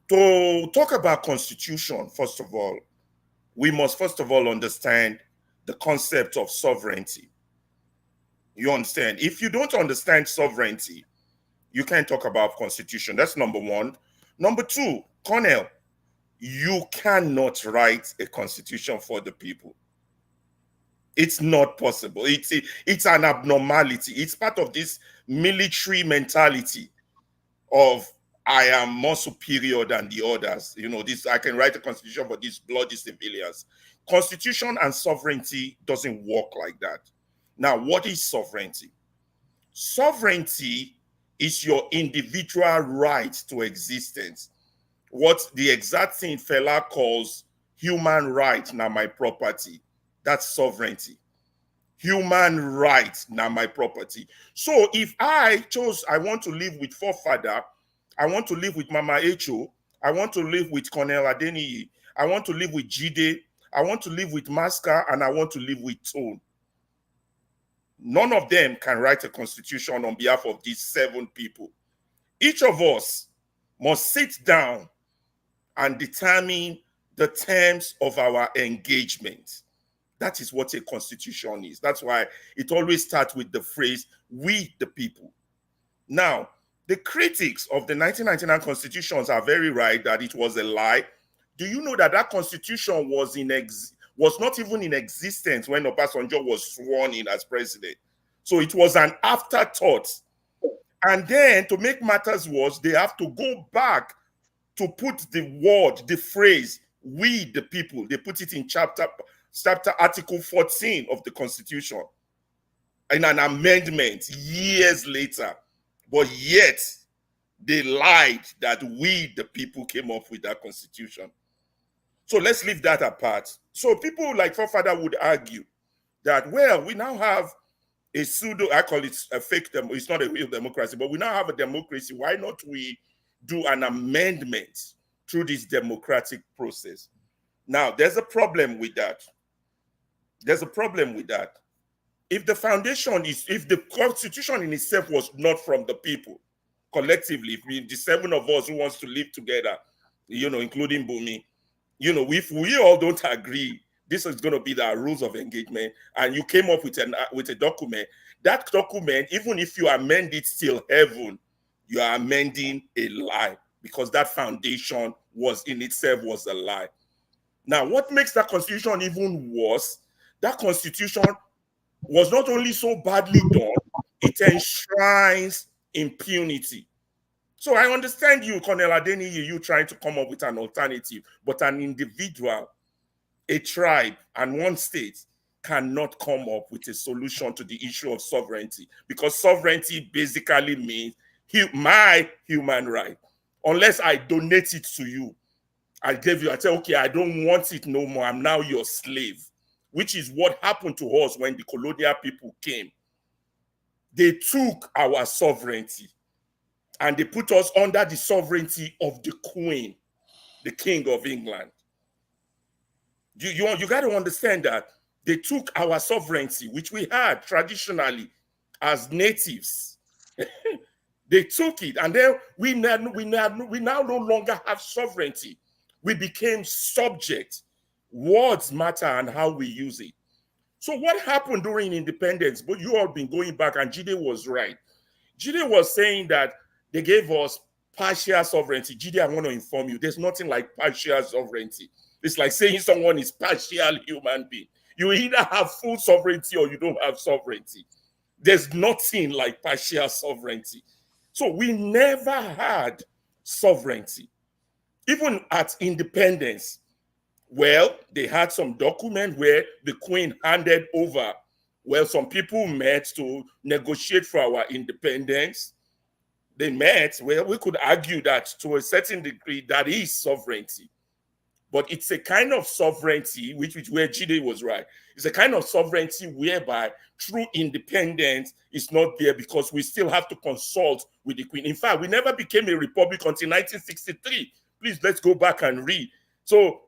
to talk about constitution, first of all, we must first of all understand the concept of sovereignty. You understand? If you don't understand sovereignty, you can't talk about constitution. That's number one. Number two, Colonel, you cannot write a constitution for the people. It's not possible. It's an abnormality. It's part of this military mentality of I am more superior than the others. You know, this I can write a constitution for these bloody civilians. Constitution and sovereignty doesn't work like that. Now, what is sovereignty? Sovereignty is your individual right to existence. What the exact thing Fela calls human right, now my property. That's sovereignty. Human right, now my property. So if I want to live with forefather, I want to live with Mama Echo. I want to live with Colonel Adeniyi. I want to live with Jide. I want to live with Masca, and I want to live with Tone. None of them can write a constitution on behalf of these 7 people. Each of us must sit down and determine the terms of our engagement. That is what a constitution is. That's why it always starts with the phrase, we the people. Now, the critics of the 1999 constitutions are very right that it was a lie. Do you know that that constitution was not even in existence when Obasanjo was sworn in as president? So it was an afterthought. And then to make matters worse, they have to go back to put the phrase, we the people. They put it in chapter article 14 of the Constitution in an amendment years later. But yet they lied that we the people came up with that Constitution. So let's leave that apart. So people like Forefather would argue that, well, we now have a pseudo, I call it a fake, it's not a real democracy, but we now have a democracy. Why not we do an amendment through this democratic process? Now, there's a problem with that. There's a problem with that. If the foundation is, if the constitution in itself was not from the people, collectively, if the 7 of us who wants to live together, including Bumi, if we all don't agree, this is going to be the rules of engagement, and you came up with a document, that document, even if you amend it till heaven, you are amending a lie, because that foundation in itself was a lie. Now, what makes that constitution even worse, that constitution was not only so badly done, it enshrines impunity. So I understand you, Colonel Adeniyi, you trying to come up with an alternative, but an individual, a tribe, and one state cannot come up with a solution to the issue of sovereignty, because sovereignty basically means my human right. Unless I donate it to you, I say, okay, I don't want it no more, I'm now your slave, which is what happened to us when the colonial people came. They took our sovereignty and they put us under the sovereignty of the Queen, the King of England. You got to understand that they took our sovereignty, which we had traditionally as natives. They took it, and then we now no longer have sovereignty. We became subject. Words matter and how we use it. So what happened during independence? But you all been going back, and Jide was right. Jide was saying that they gave us partial sovereignty. Jide, I want to inform you, there's nothing like partial sovereignty. It's like saying someone is partial human being. You either have full sovereignty or you don't have sovereignty. There's nothing like partial sovereignty. So we never had sovereignty. Even at independence, well, they had some document where the Queen handed over. Well, some people met to negotiate for our independence. They met. Well, we could argue that to a certain degree that is sovereignty. But it's a kind of sovereignty, where Jide was right. It's a kind of sovereignty whereby true independence is not there, because we still have to consult with the Queen. In fact, we never became a republic until 1963. Please, let's go back and read. So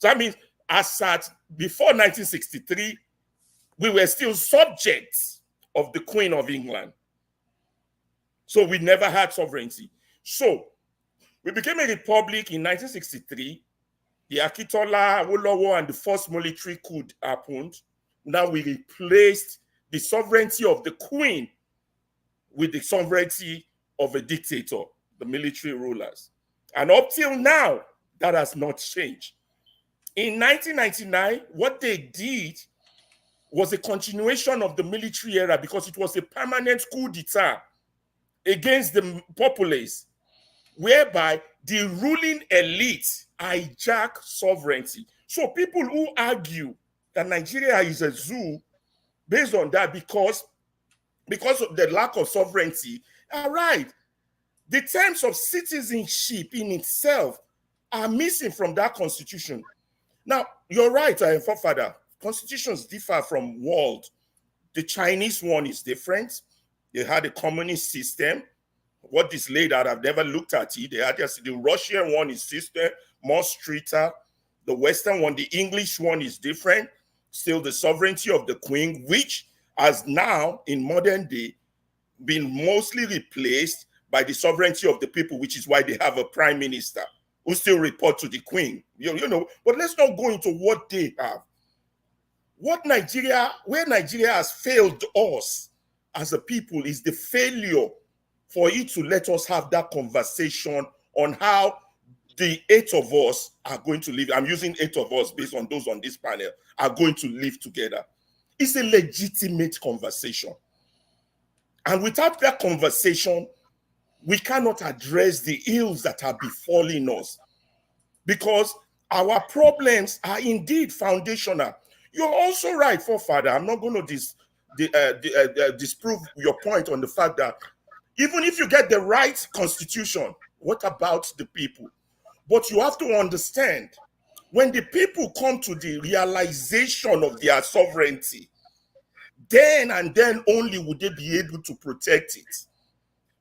that means as at before 1963, we were still subjects of the Queen of England. So we never had sovereignty. So we became a republic in 1963. The Akitola, Awolowo, and the first military coup happened. Now we replaced the sovereignty of the Queen with the sovereignty of a dictator, the military rulers. And up till now, that has not changed. In 1999, what they did was a continuation of the military era, because it was a permanent coup d'etat against the populace, whereby the ruling elite hijack sovereignty. So people who argue that Nigeria is a zoo based on that because of the lack of sovereignty are right. The terms of citizenship in itself are missing from that constitution. Now, you're right, Forefather. Constitutions differ from world. The Chinese one is different. They had a communist system. what is laid out, I've never looked at it. The Russian one is sister, more stricter. The Western one, the English one is different. Still the sovereignty of the queen, which has now in modern day been mostly replaced by the sovereignty of the people, which is why they have a prime minister who still report to the queen. You know, but let's not go into what they have. Where Nigeria has failed us as a people is the failure for it to let us have that conversation on how the 8 of us are going to live. I'm using 8 of us based on those on this panel are going to live together. It's a legitimate conversation. And without that conversation, we cannot address the ills that are befalling us, because our problems are indeed foundational. You're also right, forefather. I'm not going to disprove your point on the fact that even if you get the right constitution, what about the people? But you have to understand, when the people come to the realization of their sovereignty, then and then only would they be able to protect it.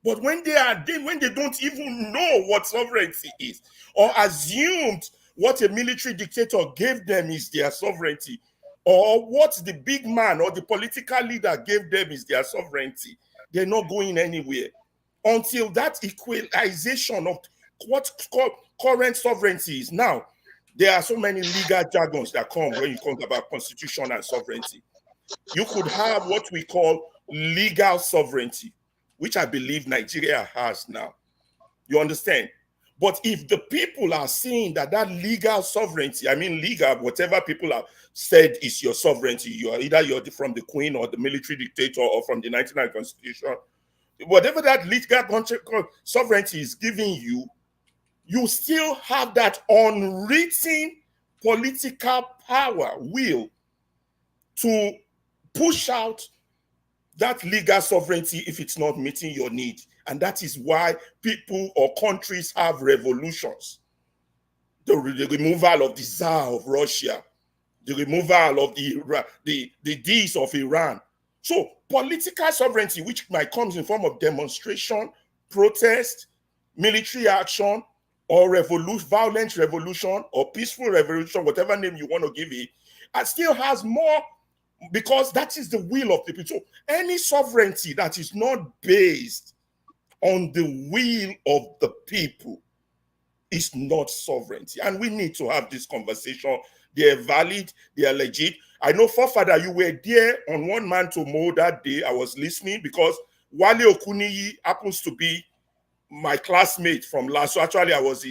But when they don't even know what sovereignty is, or assumed what a military dictator gave them is their sovereignty, or what the big man or the political leader gave them is their sovereignty, they're not going anywhere until that equalization of what current sovereignty is. Now, there are so many legal jargons that come when you talk about constitution and sovereignty. You could have what we call legal sovereignty, which I believe Nigeria has now. You understand? But if the people are saying that legal sovereignty, I mean legal, whatever people have said is your sovereignty, you're from the queen or the military dictator or from the 1999 constitution, whatever that legal sovereignty is giving you, you still have that unwritten political power, will, to push out that legal sovereignty if it's not meeting your need. And that is why people or countries have revolutions. The removal of the Tsar of Russia, the removal of the Ds of Iran. So political sovereignty, which might come in form of demonstration, protest, military action, or violent revolution, or peaceful revolution, whatever name you want to give it, and still has more, because that is the will of the people. So any sovereignty that is not based on the will of the people is not sovereignty. And we need to have this conversation. They are valid, they are legit. I know, forefather, you were there on One Man to Mow that day. I was listening because Wale Okuniyi happens to be my classmate from last. So actually, I was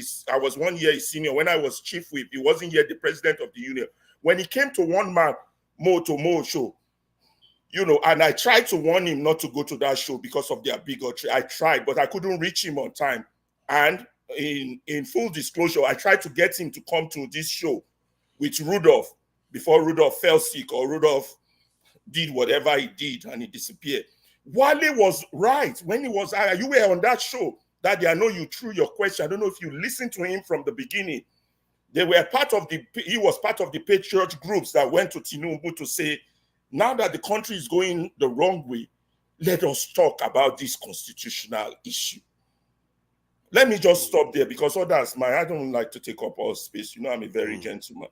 1 year his senior. When I was chief whip, he wasn't yet the president of the union. When he came to One Man to Mow show, you know, and I tried to warn him not to go to that show because of their bigotry. I tried, but I couldn't reach him on time. And in full disclosure, I tried to get him to come to this show with Rudolph before Rudolph fell sick or Rudolph did whatever he did and he disappeared. Wale was right when he was, you were on that show, Daddy. I know you threw your question. I don't know if you listened to him from the beginning. He was part of the patriot groups that went to Tinubu to say, now that the country is going the wrong way, let us talk about this constitutional issue. Let me just stop there because others, I don't like to take up all space. You know, I'm a very gentleman.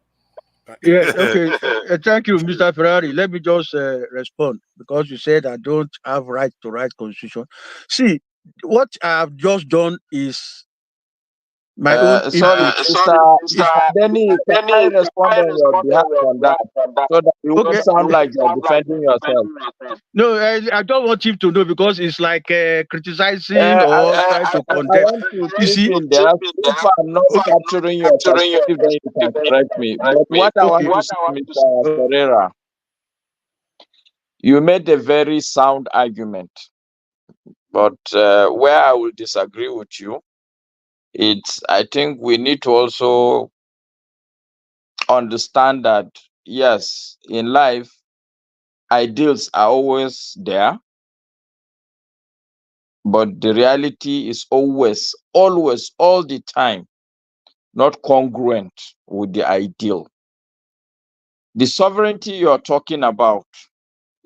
Yeah, okay. Thank you, Mr. Ferrari. Let me just respond, because you said I don't have right to write constitution. See, what I have just done is my own Sorry, Mr. Denny, can I respond on your behalf on that so that you won't sound like you're defending yourself? No, I don't want him to know, because it's like criticizing or trying to condemn. I want to chip in there. If I'm not capturing your perspective, then you can correct me. But what I want to say, Mr. Ferreira, you made a very sound argument. But where I will disagree with you, I think we need to also understand that, yes, in life, ideals are always there, but the reality is always, all the time, not congruent with the ideal. The sovereignty you're talking about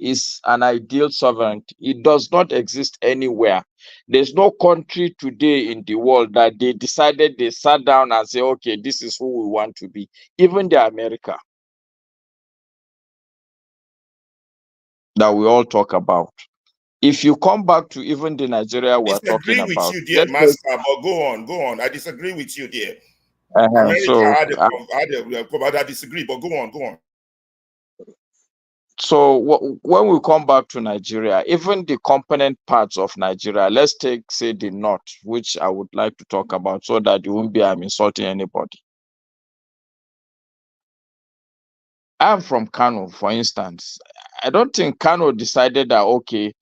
is an ideal sovereignty. It does not exist anywhere. There's no country today in the world that they decided, they sat down and say, okay, this is who we want to be. Even the America that we all talk about. If you come back to even the Nigeria we're talking Disagree with about, you there, Master, but go on. I disagree with you there. America had I disagree, but go on. So when we come back to Nigeria, even the component parts of Nigeria, let's take, say, the north, which I would like to talk about so that you won't be I'm insulting anybody. I'm from Kano, for instance. I don't think Kano decided that, okay,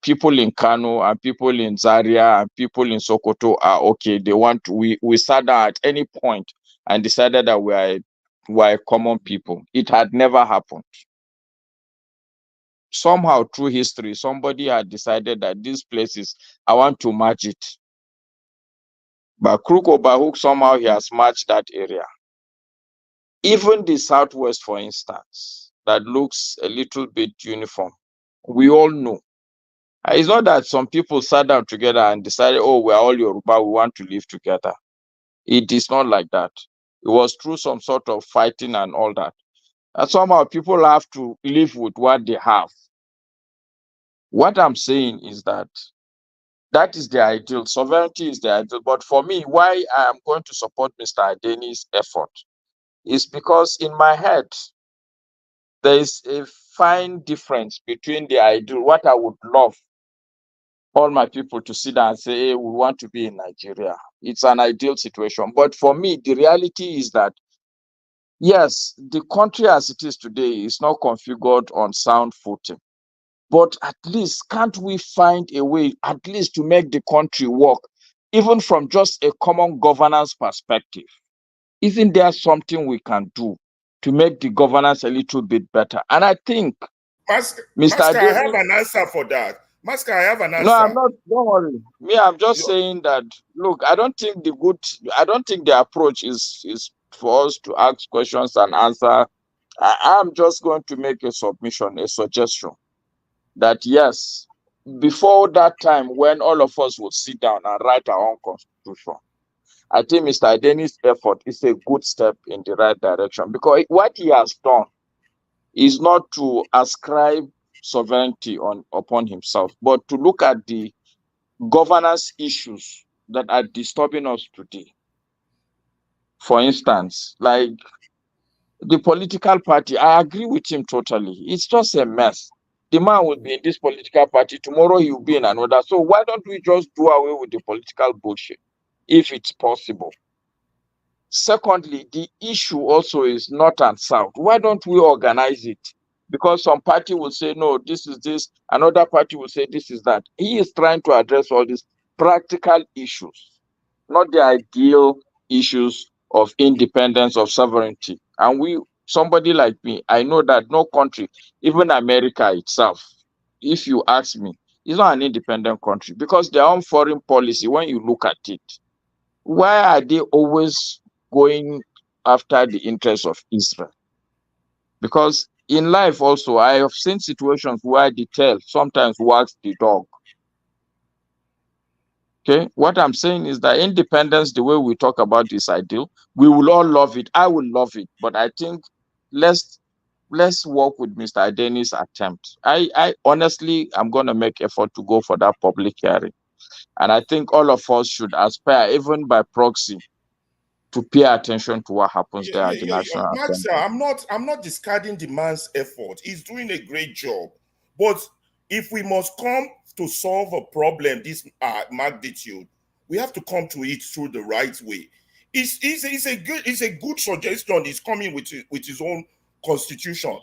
people in Kano and people in Zaria and people in Sokoto are okay. They want to, we sat down at any point and decided that we're common people. It had never happened. Somehow through history, somebody had decided that these places, I want to merge it. But Kruko Bahuk, somehow he has merged that area. Even the Southwest, for instance, that looks a little bit uniform, we all know. It's not that some people sat down together and decided, oh, we're all Yoruba, we want to live together. It is not like that. It was through some sort of fighting and all that. And somehow people have to live with what they have. What I'm saying is that is the ideal. Sovereignty is the ideal. But for me, why I am going to support Mr. Adeni's effort is because in my head, there is a fine difference between the ideal, what I would love all my people to sit down and say, hey, we want to be in Nigeria. It's an ideal situation. But for me, the reality is that, yes, the country as it is today is not configured on sound footing. But at least, can't we find a way, at least to make the country work, even from just a common governance perspective? Isn't there something we can do to make the governance a little bit better? And I think, Master, Mr. I have an answer for that. Master, I have an answer. No, I'm not. Don't worry. Me, I'm just saying that. Look, I don't think the approach is for us to ask questions and answer. I'm just going to make a submission, a suggestion that yes, before that time when all of us will sit down and write our own constitution, I think Mr. Adeni's effort is a good step in the right direction, because what he has done is not to ascribe sovereignty upon himself, but to look at the governance issues that are disturbing us today. For instance, like the political party, I agree with him totally. It's just a mess. The man will be in this political party, tomorrow he will be in another. So why don't we just do away with the political bullshit, if it's possible? Secondly, the issue also is north and south. Why don't we organize it? Because some party will say, no, this is this. Another party will say, this is that. He is trying to address all these practical issues, not the ideal issues of independence, of sovereignty. And somebody like me, I know that no country, even America itself, if you ask me, is not an independent country, because their own foreign policy, when you look at it, why are they always going after the interests of Israel? Because in life also, I have seen situations where the tail sometimes wags the dog. Okay, what I'm saying is that independence, the way we talk about this ideal, we will all love it. I will love it, but I think let's work with Mr. Adeni's attempt. I honestly, I'm going to make effort to go for that public hearing, and I think all of us should aspire, even by proxy, to pay attention to what happens there at the National Master, Assembly. I'm not discarding the man's effort. He's doing a great job. But if we must come to solve a problem this magnitude, we have to come to it through the right way. It's a good suggestion. He's coming with his own constitution.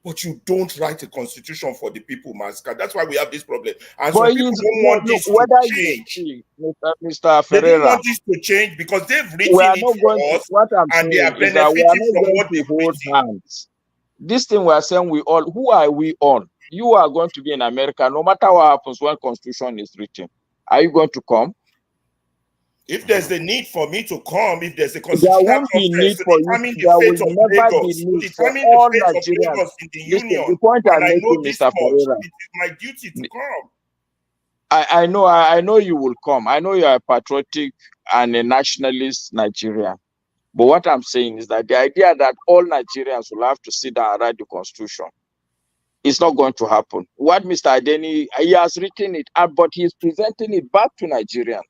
But you don't write a constitution for the people, Master. That's why we have this problem. And some people don't want this to change. Mr. Ferreira, they don't want this to change because they've written it for us, what I'm and they saying are is that we are benefiting not from going what to they've hold written. hands. This thing we are saying, who are we on? You are going to be in America, no matter what happens when Constitution is written. Are you going to come? If there's the need for me to come, if there's a There constitutional won't be conference need to for you. determine the There fate will of never be Lagos, to need for determine the all fate of Nigerians. Lagos in the Listen, union, the point and I'm I know making, this Mr. much, Pereira, it is my duty to come. I know you will come. I know you are a patriotic and a nationalist Nigerian. But what I'm saying is that the idea that all Nigerians will have to sit down and write the constitution is not going to happen. What Mr. Adeni, he has written it, but he's presenting it back to Nigerians.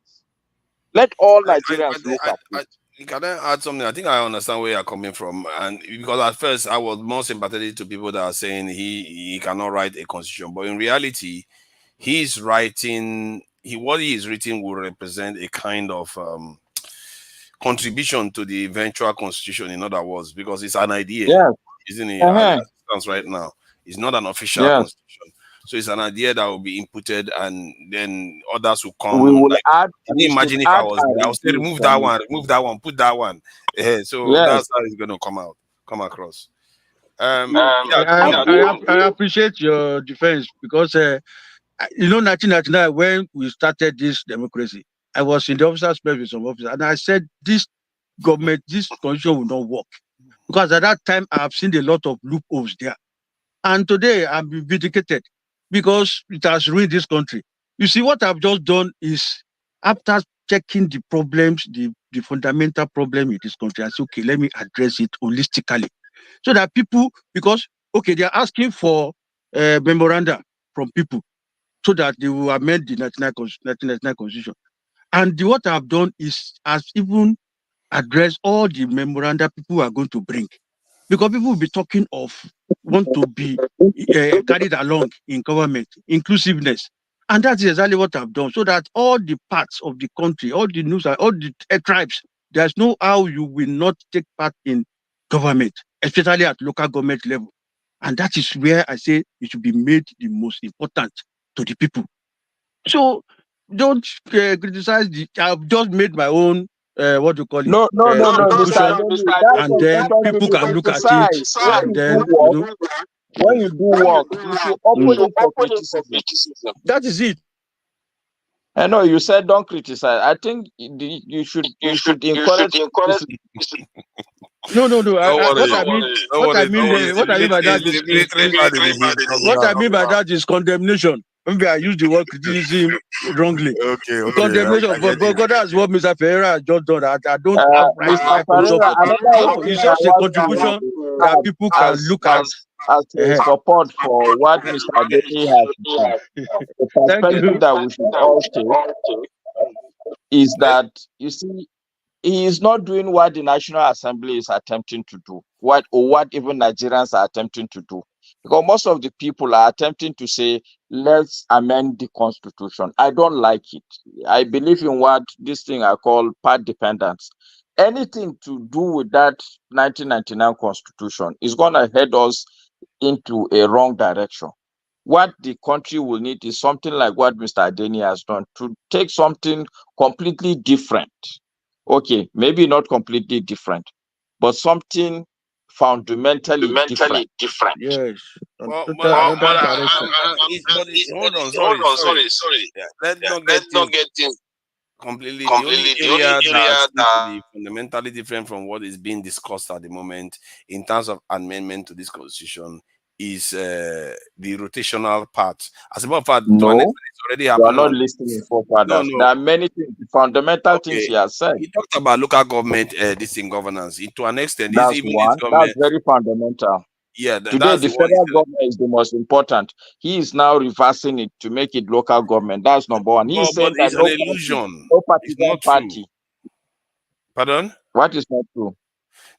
Let all Nigerians look at it. Can I add something? I think I understand where you're coming from, and because at first I was more sympathetic to people that are saying he cannot write a constitution, but in reality, he's writing. What he is writing will represent a kind of contribution to the eventual constitution. In other words, because it's an idea, Yes. isn't it? As it stands right now, it's not an official constitution. So it's an idea that will be inputted, and then others will come. We will like, add. can you imagine if I was there? I would say remove that one, put that one. So that's how it's going to come across. I appreciate your defense because you know 1999 when we started this democracy, I was in the officers' press with some officers, and I said this government, this constitution will not work because at that time I have seen a lot of loopholes there. And today I'm vindicated because it has ruined this country. You see, what I've just done is after checking the problems, the fundamental problem in this country, I said, okay, let me address it holistically. So that people, because, okay, they're asking for memoranda from people so that they will amend the 1999 constitution. And what I've done is has even addressed all the memoranda people are going to bring. Because people will be talking of want to be carried along in government, inclusiveness. And that's exactly what I've done. So that all the parts of the country, all the news, all the tribes, there's no how you will not take part in government, especially at local government level. And that is where I say it should be made the most important to the people. So don't criticize I've just made my own what do you call it? No, Mr. Adeni, that's and then people can look at it and then when you do work, you should open it for criticism. That is it. I know you said don't criticize. I think you should encourage criticism. No. What I mean by that is condemnation. Maybe I use the word criticism wrongly. Okay. Condemnation, but that's what Mr. Pereira has just done. I don't have Mr. Pereira, it's just a contribution that people can look at as support for what Mr. Adeni has done. The perspective that we should all take is that, you see, he is not doing what the National Assembly is attempting to do, what even Nigerians are attempting to do. Because most of the people are attempting to say, let's amend the constitution. I don't like it. I believe in what this thing I call part dependence. Anything to do with that 1999 constitution is going to head us into a wrong direction. What the country will need is something like what Mr. Adeni has done, to take something completely different. Okay, maybe not completely different, but something fundamentally different. Yes. Hold on, sorry. Yeah, let's not get things completely. The only area that seems to be fundamentally different from what is being discussed at the moment in terms of amendment to this constitution is the rotational part. As a matter of fact, no, it's already you are happening. not listening for fathers. No. There are many things, fundamental things he has said. He talked about local government, this in governance. To an extent, that's one. That's very fundamental. Yeah, today the federal government is the most important. He is now reversing it to make it local government. That's number one. He is saying that it's an illusion. No party, it's not party. True. Pardon? What is not true?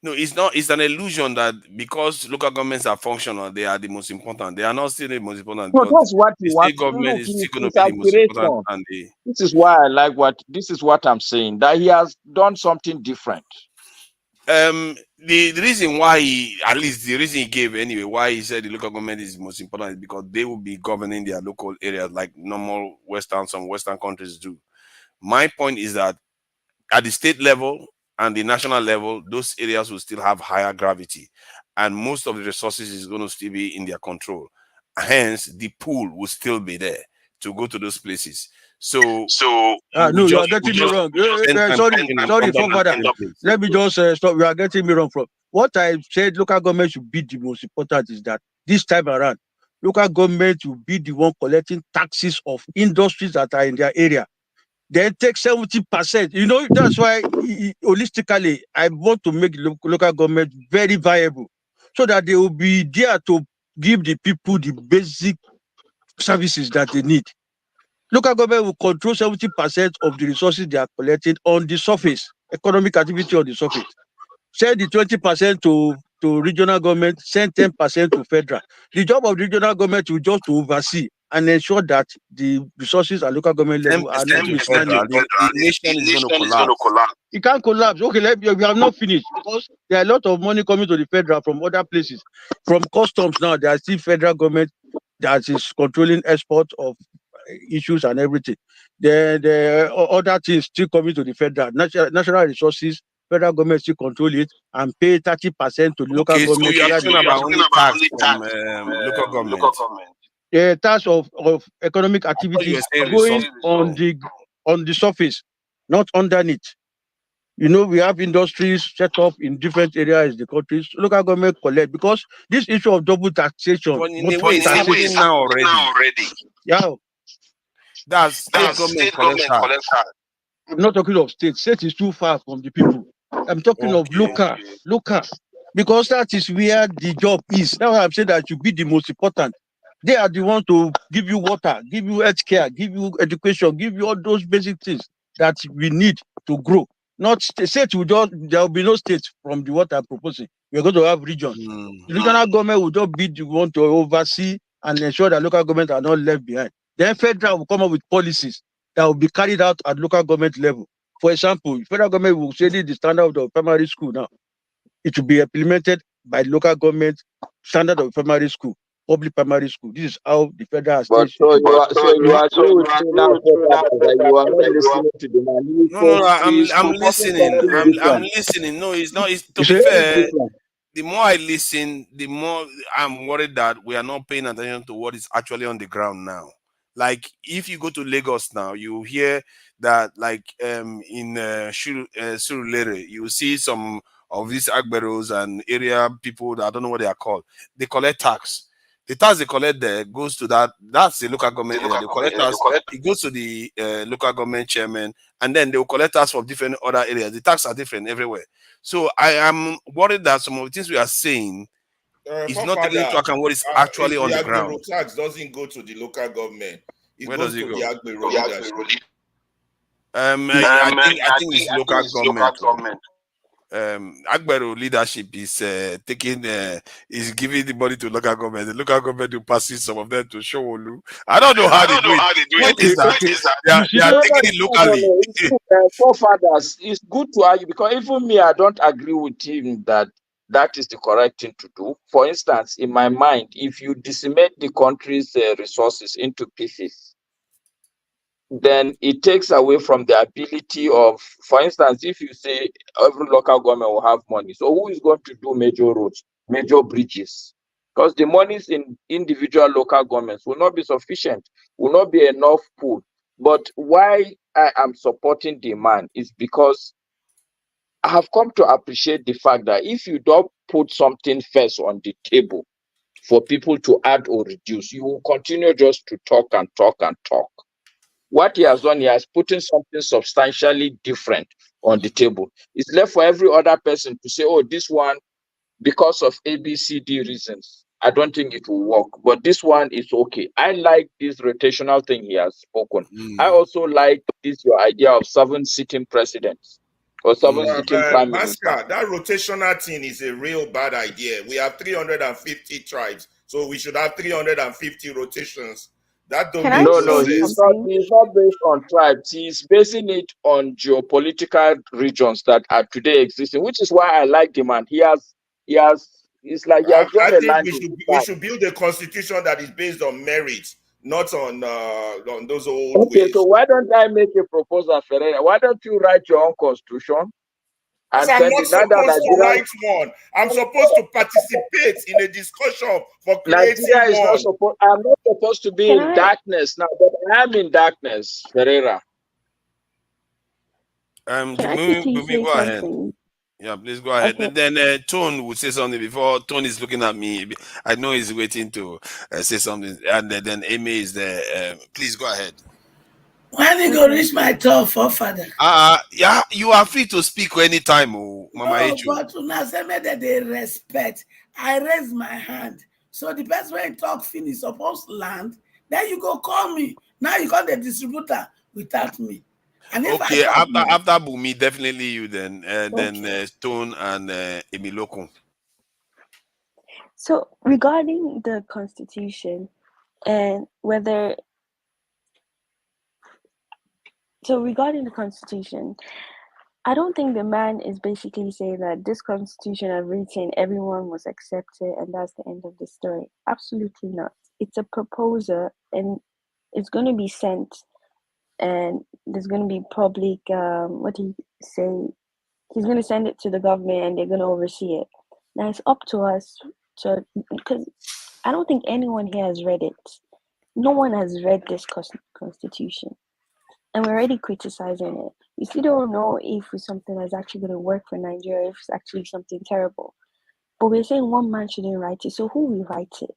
No, it's not. It's an illusion that because local governments are functional, they are the most important. They are not still the most important. No, that's what the state government is still going to be the most important. And this is why I like this is what I'm saying, that he has done something different. The reason why at least the reason he gave anyway, why he said the local government is the most important is because they will be governing their local areas like normal some Western countries do. My point is that at the state level and the national level, those areas will still have higher gravity, and most of the resources is going to still be in their control. Hence, the pool will still be there to go to those places. So no, you are getting me wrong. Sorry, forefather. Let me just stop. You are getting me wrong. From what I said, local government should be the most important is that this time around, local government will be the one collecting taxes of industries that are in their area. Then take 70%. You know, that's why holistically, I want to make local government very viable so that they will be there to give the people the basic services that they need. Local government will control 70% of the resources they are collecting on the surface, economic activity on the surface. Send the 20% to regional government, send 10% to federal. The job of the regional government will just to oversee and ensure that the resources at local government level are not mismanaged. The nation is going to collapse. It can't collapse. Okay, we have not finished because there are a lot of money coming to the federal from other places. From customs now, there are still federal government that is controlling export of issues and everything. The other things still coming to the federal. Natural resources, federal government still control it and pay 30% to the local government. So you are talking about only tax from local government. The tax of economic activities going on the surface, not underneath. You know, we have industries set up in different areas in the country. So local government collect because this issue of double taxation. But in a way, it's happening now already. Yeah. That's state government collects tax. I'm not talking of state. State is too far from the people. I'm talking of local. Because that is where the job is. That's why I'm saying that should be the most important. They are the ones to give you water, give you health care, give you education, give you all those basic things that we need to grow. Not state will just, there will be no state from the what I'm proposing. We're going to have region. The regional government will just be the one to oversee and ensure that local government are not left behind. Then federal will come up with policies that will be carried out at local government level. For example, federal government will say the standard of primary school now. It will be implemented by local government standard of primary school, public primary school. This is how the federal But state. so you agree with me now, that you are not listening to the man. I'm listening. I'm listening. No, it's not. It's, to be fair, the more I listen, the more I'm worried that we are not paying attention to what is actually on the ground now. Like if you go to Lagos now, you hear that like in Surulere, you see some of these agberos and area people that I don't know what they are called. They collect tax. The tax they collect there goes to that's the local government area. They collect tax, it goes to the local government chairman, and then they will collect tax from different other areas. The tax are different everywhere. So I am worried that some of the things we are saying is not taking into account what is actually on the ground. The tax doesn't go to the local government. It Where goes does it to go? the Agbero leadership. I think it's local government. Agbero leadership is is giving the money to local government. The local government will pass some of them to Showolu. I don't know how they do it. What is that? They are taking it locally. Forefathers, it's good to argue because even me, I don't agree with him that is the correct thing to do. For instance, in my mind, if you decimate the country's resources into pieces, then it takes away from the ability of, for instance, if you say every local government will have money, so who is going to do major roads, major bridges? Because the monies in individual local governments will not be sufficient, will not be enough pool. But why I am supporting the man is because I have come to appreciate the fact that if you don't put something first on the table for people to add or reduce, you will continue just to talk and talk and talk. What he has done, he has put in something substantially different on the table. It's left for every other person to say, oh, this one, because of ABCD reasons, I don't think it will work. But this one is okay. I like this rotational thing he has spoken. I also like this, your idea of 7 sitting presidents or 7 sitting prime ministers. That rotational thing is a real bad idea. We have 350 tribes, so we should have 350 rotations. That don't make no, he's not based on tribes. He's basing it on geopolitical regions that are today existing, which is why I like the man. It's like he has drawn a line. We should build a constitution that is based on merit, not on those old ways. So why don't I make a proposal, Ferreira? Why don't you write your own constitution? Because I'm not supposed to write one. I'm supposed to participate in a discussion for creating Nigeria is not one. supposed. I'm not supposed to be in darkness now, but I am in darkness, Ferreira. Say go ahead. something? Yeah, please go ahead. Okay. And then Tone would say something before. Tone is looking at me. I know he's waiting to say something. And then Amy is there. Please go ahead. When you go reach my top forefather. Yeah, you are free to speak anytime, Mama No, Echo. but una say me that they respect. I raise my hand. So the person when talk finish supposed land, then you go call me. Now you got the distributor without me. And if Okay, I talk after Bumi, definitely you then. Then Stone and Emiloko. So regarding the constitution and whether regarding the constitution, I don't think the man is basically saying that this constitution I've written, everyone must accept it and that's the end of the story. Absolutely not. It's a proposal and it's going to be sent and there's going to be public, what do you say? He's going to send it to the government and they're going to oversee it. Now it's up to us to, because I don't think anyone here has read it. No one has read this constitution. And we're already criticizing it. We still don't know if it's something that's actually going to work for Nigeria, if it's actually something terrible. But we're saying one man shouldn't write it. So who will write it?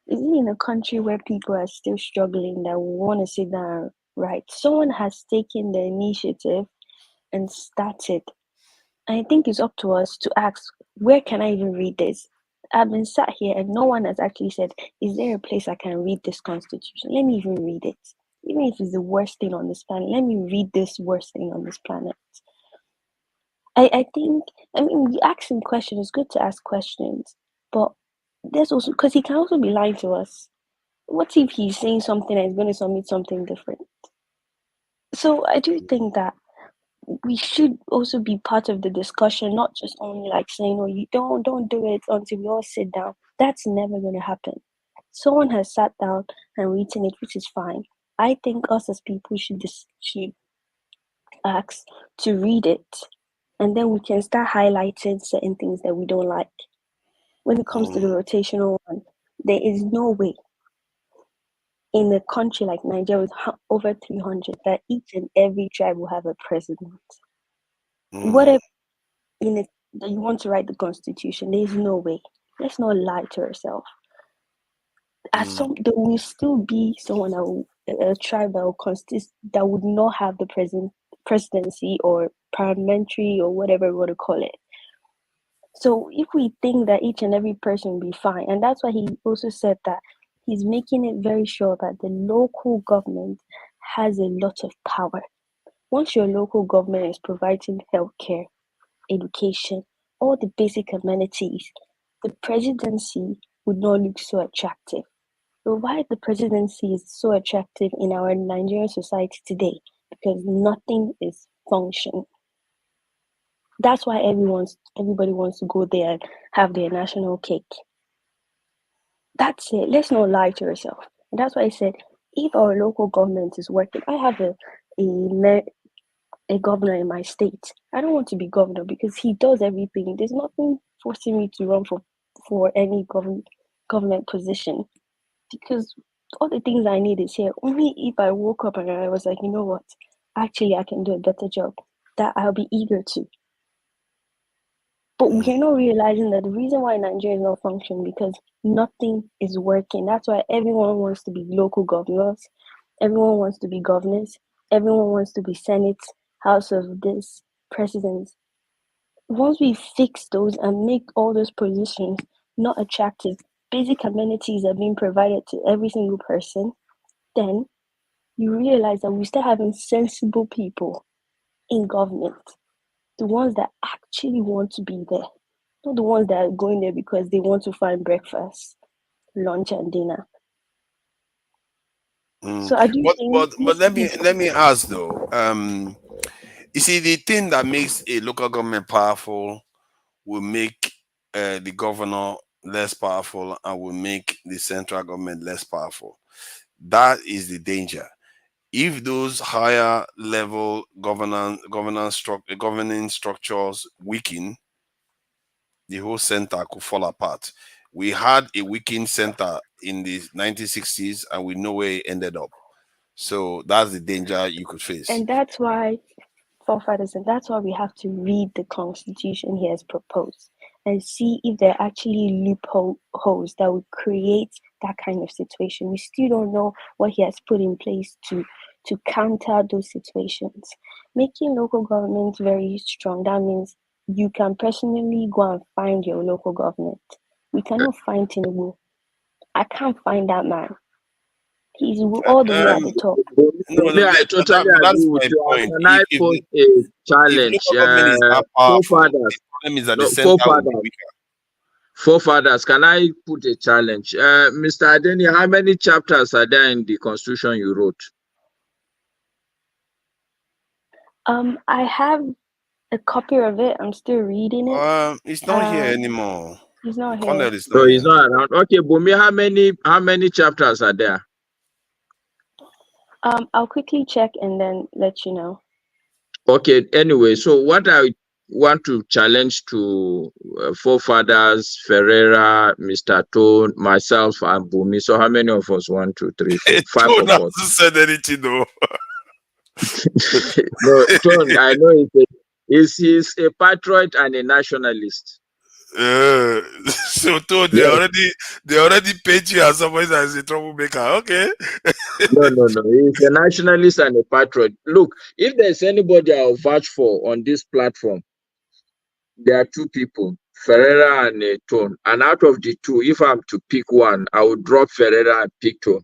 Is it in a country where people are still struggling that want to sit down and write? Someone has taken the initiative and started. And I think it's up to us to ask, where can I even read this? I've been sat here and no one has actually said, is there a place I can read this constitution? Let me even read it. Even if it's the worst thing on this planet, let me read this worst thing on this planet. I think, you asking questions, it's good to ask questions, but there's also, because he can also be lying to us. What if he's saying something and he's going to submit something different? So I do think that we should also be part of the discussion, not just only like saying, "Oh, you don't do it until we all sit down." That's never going to happen. Someone has sat down and written it, which is fine. I think us as people should ask to read it, and then we can start highlighting certain things that we don't like. When it comes to the rotational one, there is no way in a country like Nigeria with over 300 that each and every tribe will have a president. Whatever that you want to write the constitution, there is no way. Let's not lie to ourselves. There will still be someone a tribe that would not have the presidency or parliamentary or whatever we want to call it. So if we think that each and every person will be fine, and that's why he also said that he's making it very sure that the local government has a lot of power. Once your local government is providing healthcare, education, all the basic amenities, the presidency would not look so attractive. But why the presidency is so attractive in our Nigerian society today? Because nothing is functioning. That's why everybody wants to go there and have their national cake. That's it. Let's not lie to ourselves. And that's why I said, if our local government is working, I have a governor in my state. I don't want to be governor because he does everything. There's nothing forcing me to run for any government position because all the things I need is here. Only if I woke up and I was like, you know what, actually I can do a better job, that I'll be eager to. But we're not realizing that the reason why Nigeria is not functioning because nothing is working. That's why everyone wants to be local governors. Everyone wants to be governors. Everyone wants to be Senate, House of this, presidents. Once we fix those and make all those positions not attractive, basic amenities are being provided to every single person, then you realize that we start having sensible people in government. The ones that actually want to be there. Not the ones that are going there because they want to find breakfast, lunch, and dinner. So I do think. But let me ask though. You see, the thing that makes a local government powerful will make the governor less powerful and will make the central government less powerful. That is the danger. if those higher level governing structures weaken, the whole center could fall apart. We had a weakened center in the 1960s, and we know where it ended up. So that's the danger you could face. And that's why, forefathers, and that's why we have to read the constitution he has proposed and see if there are actually loopholes that would create that kind of situation. We still don't know what he has put in place to counter those situations. Making local government very strong, that means you can personally go and find your local government. We cannot find Tinubu. I can't find that man. He's all the way at the top. No, I totally agree with you. Can I put a challenge? Forefathers. The problem is that the center will be weaker. Forefathers, can I put a challenge? Mr. Adeni, how many chapters are there in the constitution you wrote? I have a copy of it. I'm still reading it. It's not here anymore. He's not here. Colonel is No, not he's here. not around. Okay, Bumi, how many chapters are there? I'll quickly check and then let you know. Okay, anyway, so what I want to challenge to forefathers, Ferreira, Mr. Tone, myself, and Bumi. So how many of us? 1, 2, 3, 4, 5 Tone of hasn't us. said anything though. No, Tone, I know he's a patriot and a nationalist. So Tone, Yes. they already paint you as somebody that is a troublemaker. Okay. No. He's a nationalist and a patriot. Look, if there's anybody I'll vouch for on this platform, there are two people, Ferreira and Tone. And out of the two, if I'm to pick one, I would drop Ferreira and pick Tone.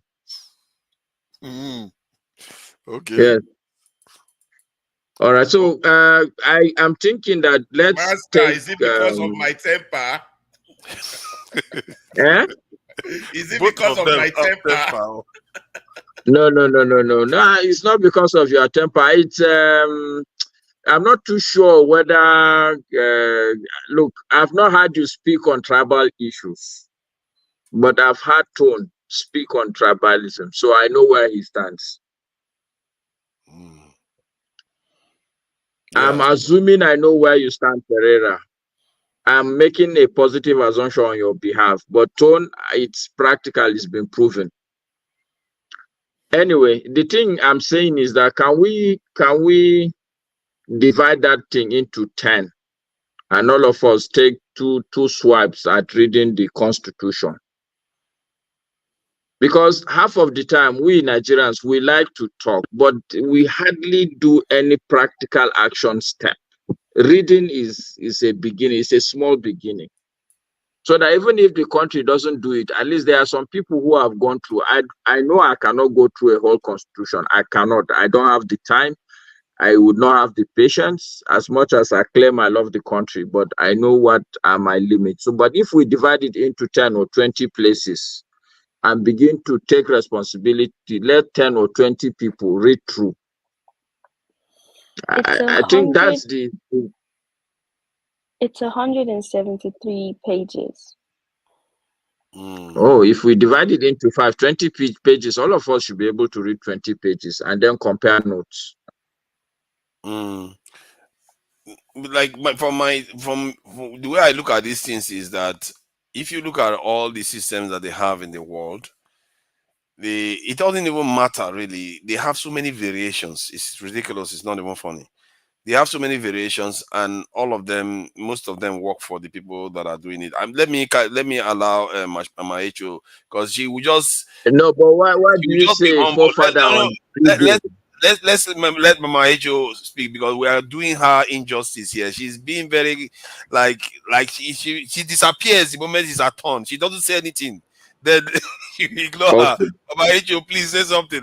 Okay. Yes. All right. So I am thinking that let's Master, take. Is it because of my temper? Eh? Is it Both because of my temper? No. No, it's not because of your temper. It's I'm not too sure whether look, I've not heard you speak on tribal issues, but I've heard Tone speak on tribalism, so I know where he stands. Yeah. I'm assuming I know where you stand, Pereira. I'm making a positive assumption on your behalf, but Tone, it's practical, it's been proven. Anyway, the thing I'm saying is that can we divide that thing into 10 and all of us take two swipes at reading the Constitution? Because half of the time we Nigerians, we like to talk, but we hardly do any practical action step. Reading is a beginning, it's a small beginning. So that even if the country doesn't do it, at least there are some people who have gone through. I know I cannot go through a whole constitution. I cannot. I don't have the time. I would not have the patience, as much as I claim I love the country, but I know what are my limits. So, but if we divide it into 10 or 20 places and begin to take responsibility, let 10 or 20 people read through. I think that's the. It's 173 pages. Oh, if we divide it into 20 pages, all of us should be able to read 20 pages and then compare notes. Like from the way I look at these things is that if you look at all the systems that they have in the world, it doesn't even matter really. They have so many variations. It's ridiculous. It's not even funny. They have so many variations, and all of them, most of them work for the people that are doing it. Let me allow my HO, because she will just no. But why do you say forefather on? Let's let Mama HO speak, because we are doing her injustice here. She's being very like she disappears the moment it's her turn. She doesn't say anything. Then you ignore her. Mama HO, please say something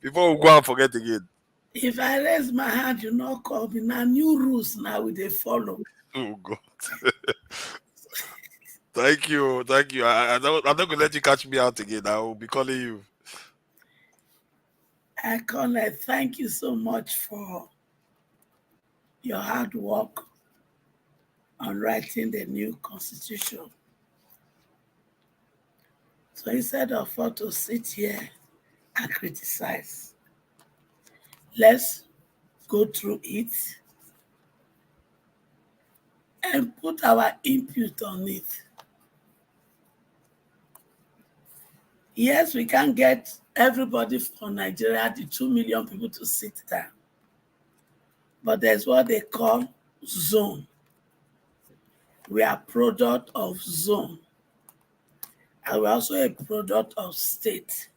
before we go and forget again. If I raise my hand, you not call me. Now new rules now we they follow. Oh God. Thank you. I'm not gonna let you catch me out again. I will be calling you. Connor, thank you so much for your hard work on writing the new constitution. So instead of us to sit here and criticize, Let's go through it and put our input on it. Yes, we can get everybody from Nigeria, the 2 million people, to sit down. But there's what they call zone. We are product of zone. And we're also a product of state.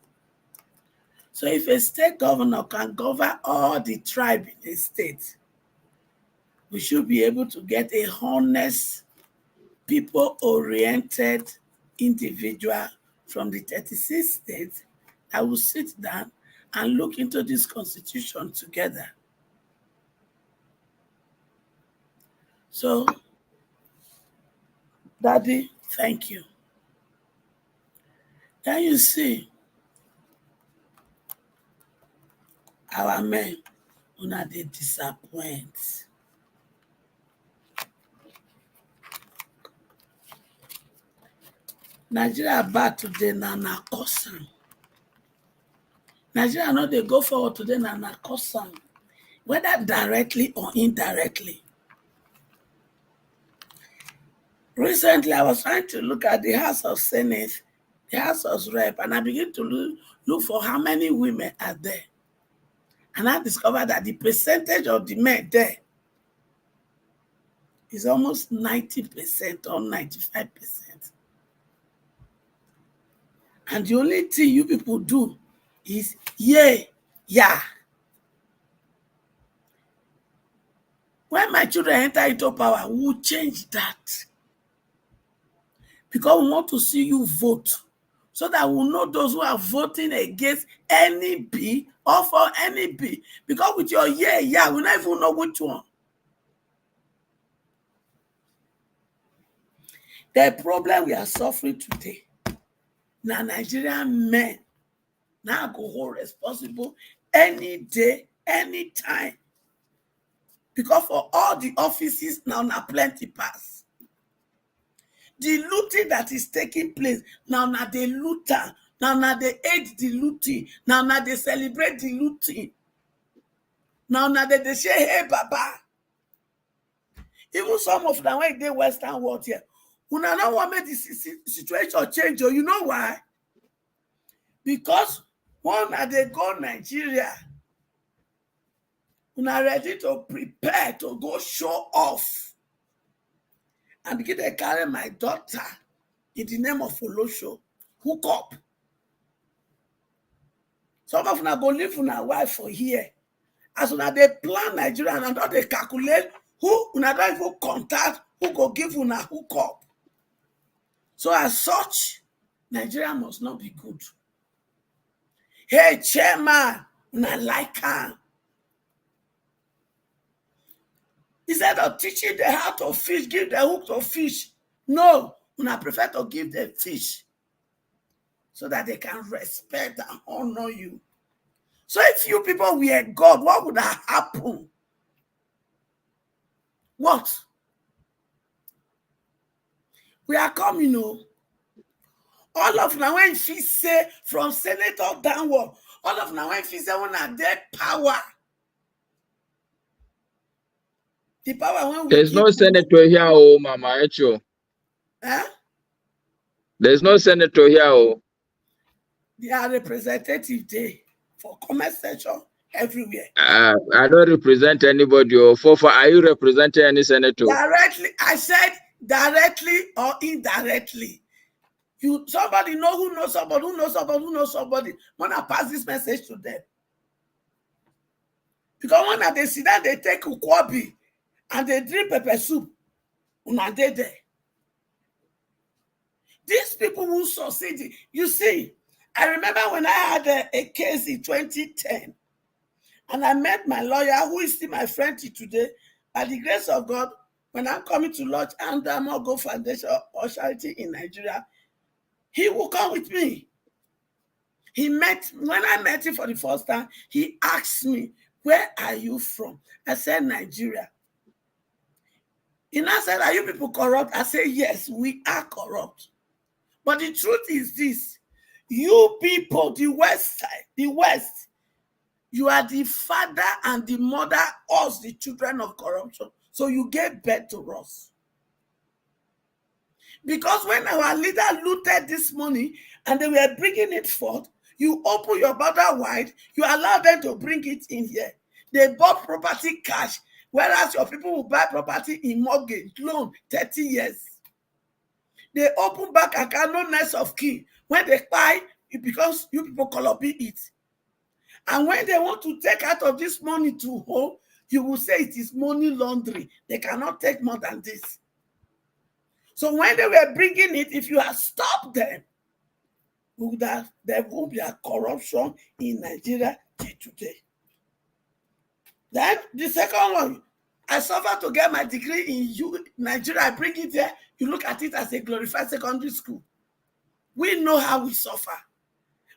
So if a state governor can govern all the tribe in a state, we should be able to get a honest, people-oriented individual from the 36 states that will sit down and look into this constitution together. So, Daddy, thank you. Then you see, our men, they disappoint. Nigeria bad today, na caution. Nigeria know they go forward today, na caution, whether directly or indirectly. Recently, I was trying to look at the House of Senate, the House of Rep, and I began to look for how many women are there. And I discovered that the percentage of the men there is almost 90% or 95%. And the only thing you people do is yeah. When my children enter into power, we'll change that. Because we want to see you vote, so that we'll know those who are voting against any bill or for any bill. Because with your yeah, we don't even know which one. The problem we are suffering today, now Nigerian men now go hold responsible any day, any time. Because for all the offices now plenty pass. The looting that is taking place, now they looter, now they aid the looting, now they celebrate the looting. Now they say, hey, Baba. Even some of them when they Western world here, we don't want to make the situation change. You know why? Because one they go Nigeria, we are ready to prepare to go show off. And begin to carry my daughter in the name of Olosho. Hook up. Some of them go live with my wife for here. As soon as they plan Nigeria and not they calculate who una don't even contact, who go give una hook up. So as such, Nigeria must not be good. Hey, chairman, una like him. Instead of teaching them how to fish, give them hook to fish. No, una prefer to give them fish so that they can respect and honor you. So if you people were God, what would have happened? What? We are coming, all of now when she say from senator downward, all of now when she say when are their power. The power when we There's no senator here, Mama Echo. Huh? There's no senator here. They are representative day for comment section everywhere. I don't represent anybody. Are you representing any senator? Directly, I said directly or indirectly. Somebody know who knows somebody, who knows somebody, who knows somebody. When I pass this message to them. Because when they sit down, they take ukwabi and they drink pepper soup. Una dey there. These people who succeed. You see, I remember when I had a case in 2010, and I met my lawyer, who is still my friend today. By the grace of God, when I'm coming to launch Andamo Foundation or charity in Nigeria, he will come with me. When I met him for the first time, he asked me, where are you from? I said, Nigeria. He now said, are you people corrupt? I said, yes, we are corrupt. But the truth is this, you people, the West side, the West, You are the father and the mother, us, the children of corruption. So you gave birth to us. Because when our leader looted this money and they were bringing it forth, you open your border wide, you allow them to bring it in here. They bought property cash, whereas your people will buy property in mortgage, loan, 30 years. They open bank account, no nest of kin. When they buy, it becomes you people copy it. And when they want to take out of this money to home, you will say it is money laundering. They cannot take more than this. So when they were bringing it, if you had stopped them, there won't be a corruption in Nigeria today. Then the second one, I suffered to get my degree in Nigeria. I bring it there. You look at it as a glorified secondary school. We know how we suffer.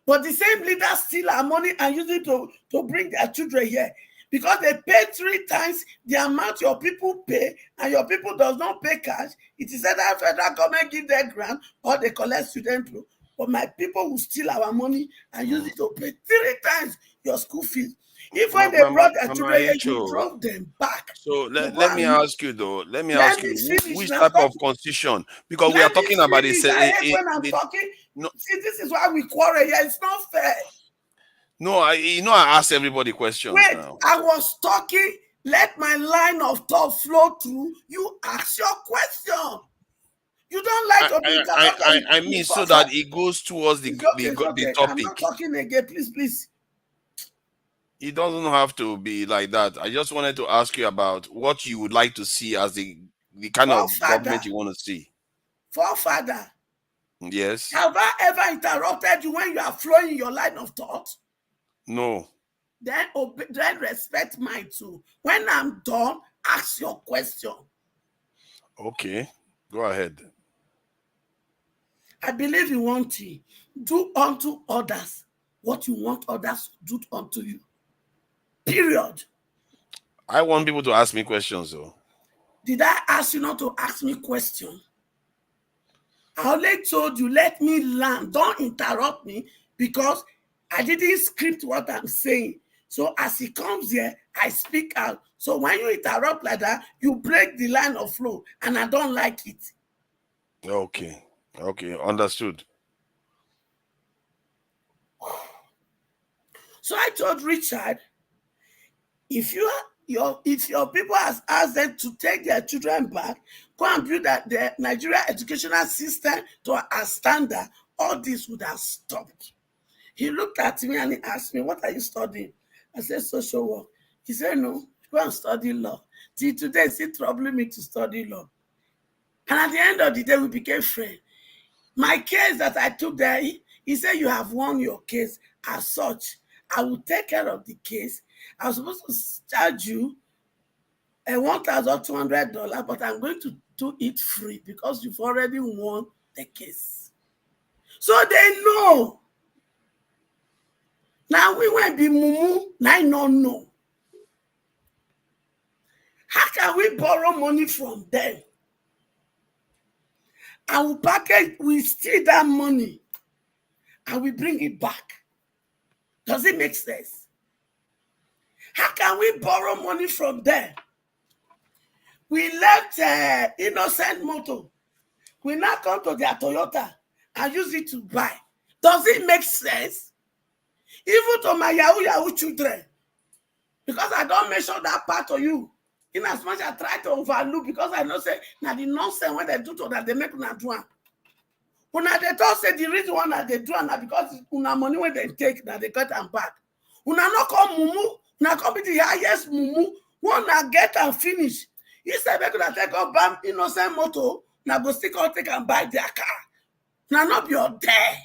But the same leaders steal our money and use it to bring their children here. Because they pay 3 times the amount your people pay, and your people does not pay cash. It is either federal government give their grant or they collect student loan. But my people will steal our money and use it to pay 3 times your school fees. If when they brought their children here, you drove them back. So let me ask you though. Let me Let ask me you finish which now. type of constitution? Because we are talking about this. I hate when I'm talking. No, see, this is why we quarrel here. It's not fair. No, I asked everybody questions. Wait, now. I was talking. Let my line of thought flow through. You ask your question. You don't like to be interrupted. I mean, so that it goes towards the okay. topic. I'm not talking again. Please. It doesn't have to be like that. I just wanted to ask you about what you would like to see as the kind of government you want to see. Forefather. Yes. Have I ever interrupted you when you are flowing your line of thought? No. Then respect mine too. When I'm done, ask your question. Okay, go ahead. I believe in one thing. Do unto others what you want others to do unto you. Period. I want people to ask me questions though. Did I ask you not to ask me questions? I only told you, let me learn. Don't interrupt me because I didn't script what I'm saying. So as he comes here, I speak out. So when you interrupt like that, you break the line of flow, and I don't like it. Okay, understood. So I told Richard, if your people has asked them to take their children back, go and build the Nigerian educational system to a standard, all this would have stopped. He looked at me and he asked me, what are you studying? I said, social work. He said, no, go and study law. Till today, it's still troubling me to study law. And at the end of the day, we became friends. My case that I took there, he said, you have won your case. As such, I will take care of the case. I was supposed to charge you $1,200, but I'm going to do it free because you've already won the case. So they know. Now we won't be mumu. Now I don't know. How can we borrow money from them? And we package, we steal that money and we bring it back. Does it make sense? How can we borrow money from them? We left Innocent Motor. We now come to their Toyota and use it to buy. Does it make sense? Even to my Yahoo children. Because I don't mention that part to you. In as much as I try to overlook, because I know say now the nonsense when they do to that they make una do am. Una they talk say the reason why that they do am because una money when they take that they got them back. Una not come mumu, una come be the highest mumu. Una get and finish. Instead make una take up bam Innocent Motor, na go still come take and buy their car. Na not be your there.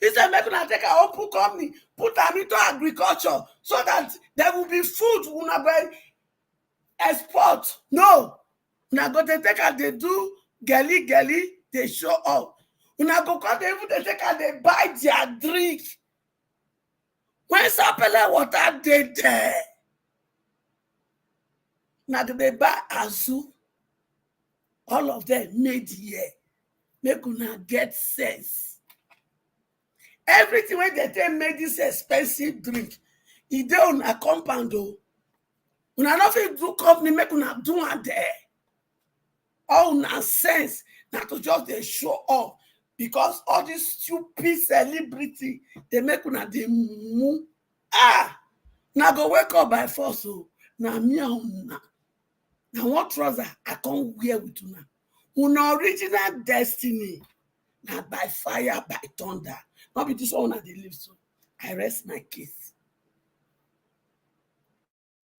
Instead make una take a open company, put them into agriculture so that there will be food una buy. Export. No. Una go they take out they do gelly, they show up. Una go come they even they take out they buy their drink. When sapele water they there. Now they buy Azu. All of them made here. Make una get sense. Everything when they take made this expensive drink. e dey una compound o. Una no fit do company make una do am there. All una sense na to just dey show off because all this stupid celebrity dey make una dey mumu. Na go wake up by force o. Na me and una. Na one trouser I come wear with una. Una original destiny na by fire, by thunder. Not be this one una dey live so. I rest my case.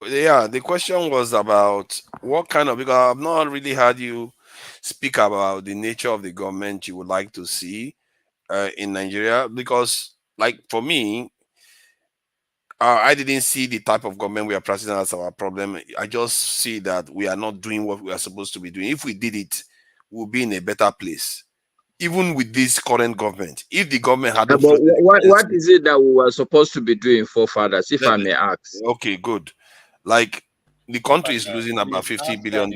Yeah, the question was about what kind of, because I've not really heard you speak about the nature of the government you would like to see in Nigeria. Because, like, for me, I didn't see the type of government we are practicing as our problem. I just see that we are not doing what we are supposed to be doing. If we did it, we'll be in a better place. Even with this current government, if the government had But what is it that we were supposed to be doing, forefathers, if I may ask? Okay, good. Like, the country is losing about $50 billion.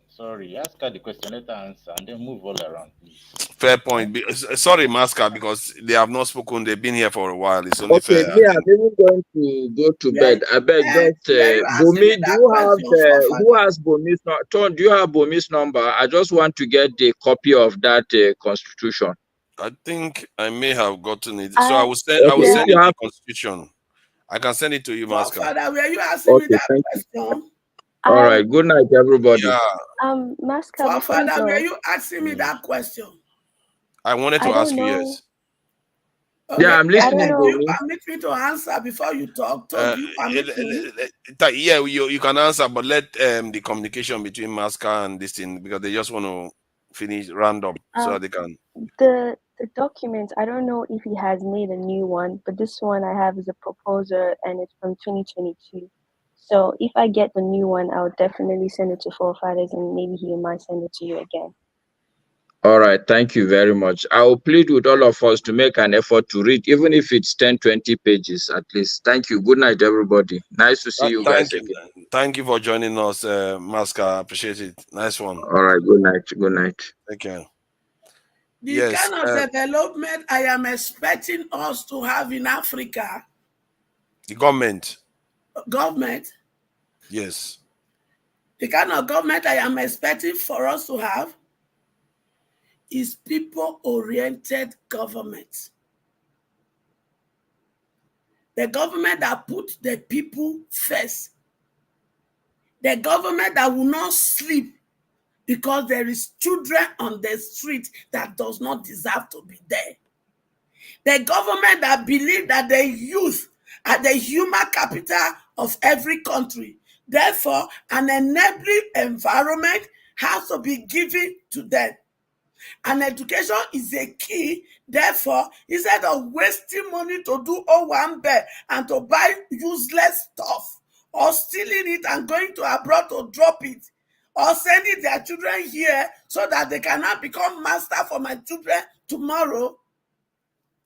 Sorry, ask her the question, let her answer, and then move all around, please. Fair point. Sorry, Masca, because they have not spoken. They've been here for a while. It's only Okay, fair. me, I'm even going to go to bed. I beg, just Bumi, do you have who has Bumi's Tom? Do you have Bumi's number? I just want to get the copy of that constitution. I think I may have gotten it. So I will send. Okay, I will send you you the have constitution. I can send it to you, Masca. Father, were you asking me that question? All right. Good night, everybody. Yeah. Masca, before you Father, go. were you asking me that question? I wanted to ask you, yes. Okay, Yeah, I'm listening. Do you permit me to answer before you talk? Do you permit me? Yeah, you can answer, but let the communication between Masca and this thing, because they just want to finish random so they can. The document, I don't know if he has made a new one, but this one I have is a proposal and it's from 2022. So if I get the new one, I'll definitely send it to forefathers and maybe he might send it to you again. All right. Thank you very much. I will plead with all of us to make an effort to read, even if it's 10, 20 pages at least. Thank you. Good night, everybody. Nice to see you guys again. Thank you for joining us, Masca. Appreciate it. Nice one. All right. Good night. Good night. Take care. The kind of development I am expecting us to have in Africa. The government. Government. Yes. The kind of government I am expecting for us to have is people-oriented government. The government that put the people first. The government that will not sleep because there is children on the street that does not deserve to be there. The government that believes that the youth are the human capital of every country. Therefore, an enabling environment has to be given to them. And education is a key. Therefore, instead of wasting money to do Owambe and to buy useless stuff, or stealing it and going to abroad to drop it, or sending their children here so that they cannot become master for my children tomorrow,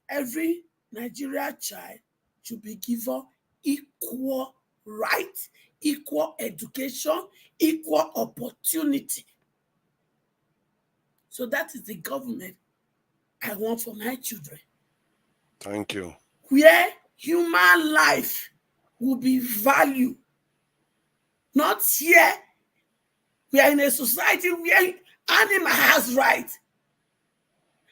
every Nigerian child should be given equal rights, equal education, equal opportunity. So that is the government I want for my children. Thank you. Where human life will be valued. Not here. We are in a society where animal has rights.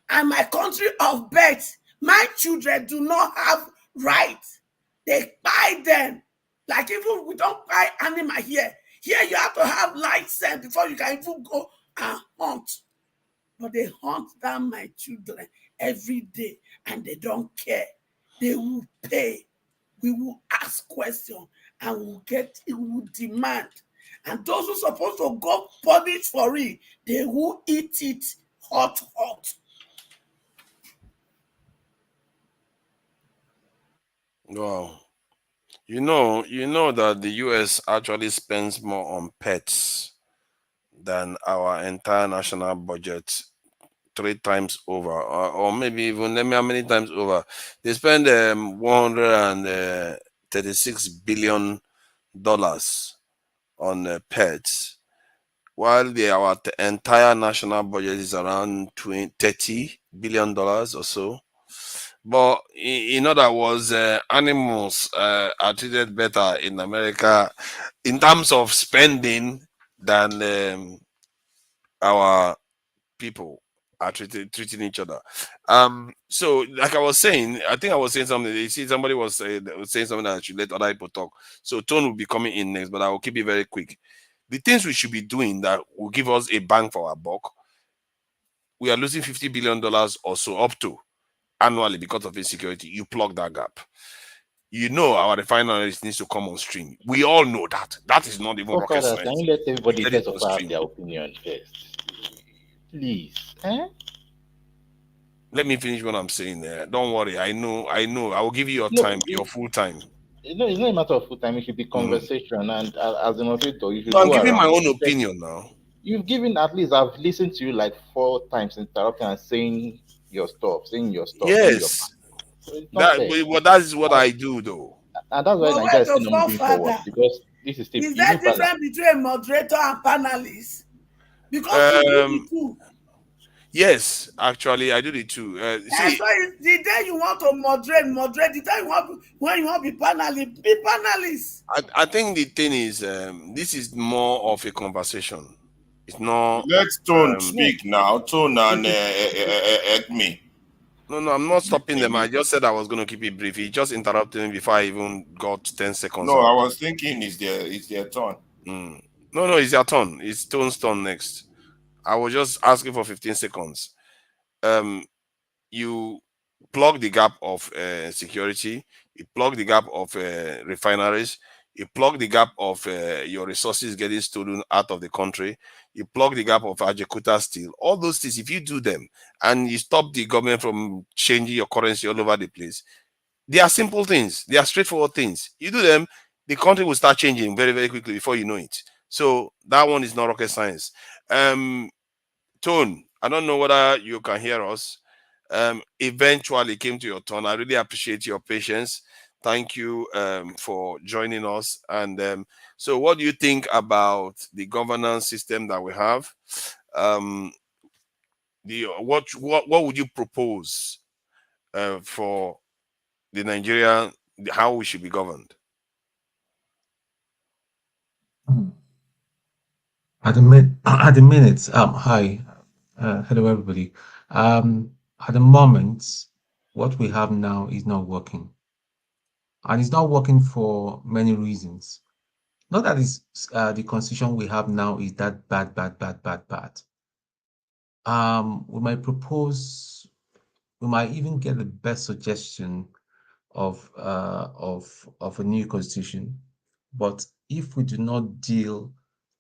And my country of birth, my children do not have rights. They buy them. Like even we don't buy animal here. Here you have to have license before you can even go and hunt. But they hunt down my children every day and they don't care. They will pay. We will ask questions and we will demand. And those who are supposed to go punish for it, they will eat it hot. Wow. You know that the US actually spends more on pets than our entire national budget 3 times over, or maybe even, let me how many times over. They spend $136 billion on pets, while our entire national budget is around $30 billion or so. But in other words, animals are treated better in America in terms of spending than our people are treating each other. So like I was saying, I think I was saying something. You see, somebody was saying something that I should let other people talk. So Tone will be coming in next, but I will keep it very quick. The things we should be doing that will give us a bang for our buck. We are losing $50 billion or so up to annually because of insecurity. You plug that gap. You know our refineries needs to come on stream. We all know that. That is not even rocket Fathers, can science. you let everybody Get it first on of all have stream. their opinion first? Please. Eh? Let me finish what I'm saying there. Don't worry. I know. I will give you your No, time, your full time. It's not a matter of full time. It should be conversation, and as a moderator, you should No, I'm go giving my around. own opinion now. You've given at least I've listened to you like 4 times interrupting and saying your stuff, saying your stuff, saying your Yes. part. So it's not fair. Well, that is what I do though. And that's why But Nigeria wait is to still not fall moving forward further. because this is still Is there even further. difference between a moderator and panelist? Because you do the two. Yes, actually, I do the two. That's why the day you want to moderate. The day you want when you want to be panelist. I think the thing is, this is more of a conversation. It's not. Let Tone No, speak now. Tone and me. No, I'm not stopping them. I just said I was going to keep it brief. He just interrupted me before I even got 10 seconds No, I out. was thinking it's their turn. No, it's your turn. It's Tone's turn next. I was just asking for 15 seconds. You plug the gap of security, you plug the gap of refineries, you plug the gap of your resources getting stolen out of the country, you plug the gap of Ajakuta steel. All those things, if you do them and you stop the government from changing your currency all over the place, they are simple things. They are straightforward things. You do them, the country will start changing very, very quickly before you know it. So that one is not rocket science. Tone, I don't know whether you can hear us. Eventually came to your turn. I really appreciate your patience. Thank you for joining us. And so what do you think about the governance system that we have? What would you propose for the Nigerian, how we should be governed? At the minute, hi, hello everybody. At the moment, what we have now is not working, and it's not working for many reasons. Not that it's the constitution we have now is that bad. We might propose, we might even get the best suggestion of a new constitution, but if we do not deal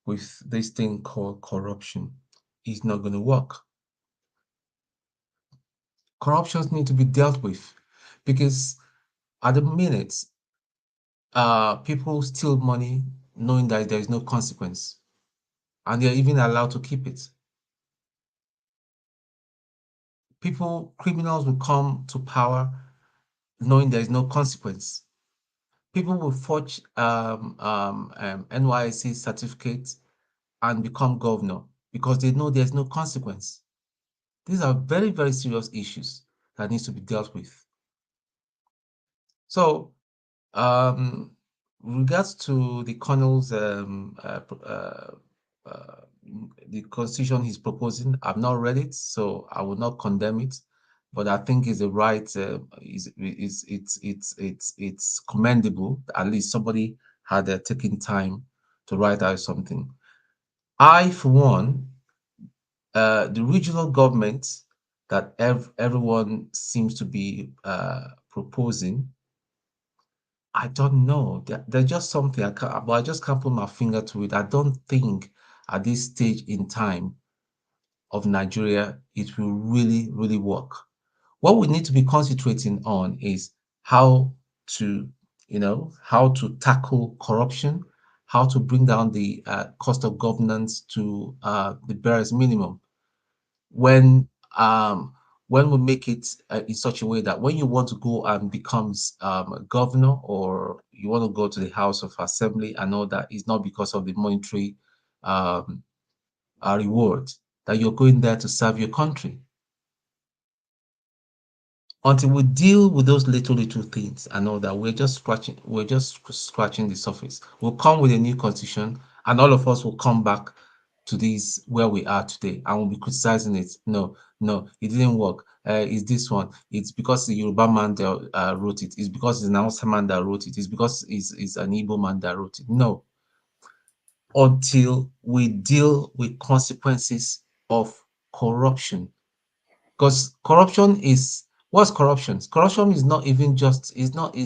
with this thing called corruption, it's not going to work. Corruptions need to be dealt with because at the minute, people steal money knowing that there is no consequence, and they're even allowed to keep it. Criminals will come to power knowing there is no consequence. People will forge NYSC certificates and become governor because they know there's no consequence. These are very, very serious issues that needs to be dealt with. So, regards to the colonel's the constitution he's proposing, I've not read it, so I will not condemn it. But I think it's a right. It's commendable. At least somebody had taken time to write out something. I, for one, the regional government that everyone seems to be proposing, I don't know. There's just something I just can't put my finger to it. I don't think at this stage in time of Nigeria it will really, really work. What we need to be concentrating on is how to, how to tackle corruption, how to bring down the cost of governance to the barest minimum. When we make it in such a way that when you want to go and become a governor or you want to go to the House of Assembly and all that, is not because of the monetary reward, that you're going there to serve your country. until we deal with those little things and all that, we're just scratching the surface. We'll come with a new constitution, and all of us will come back to this where we are today, and we'll be criticizing it. No, it didn't work. It's this one. It's because the Yoruba man that wrote it. It's because it's an Hausa man that wrote it. It's because it's an Igbo man that wrote it. No, until we deal with consequences of corruption. Because corruption is what's corruption? Corruption is not even just is not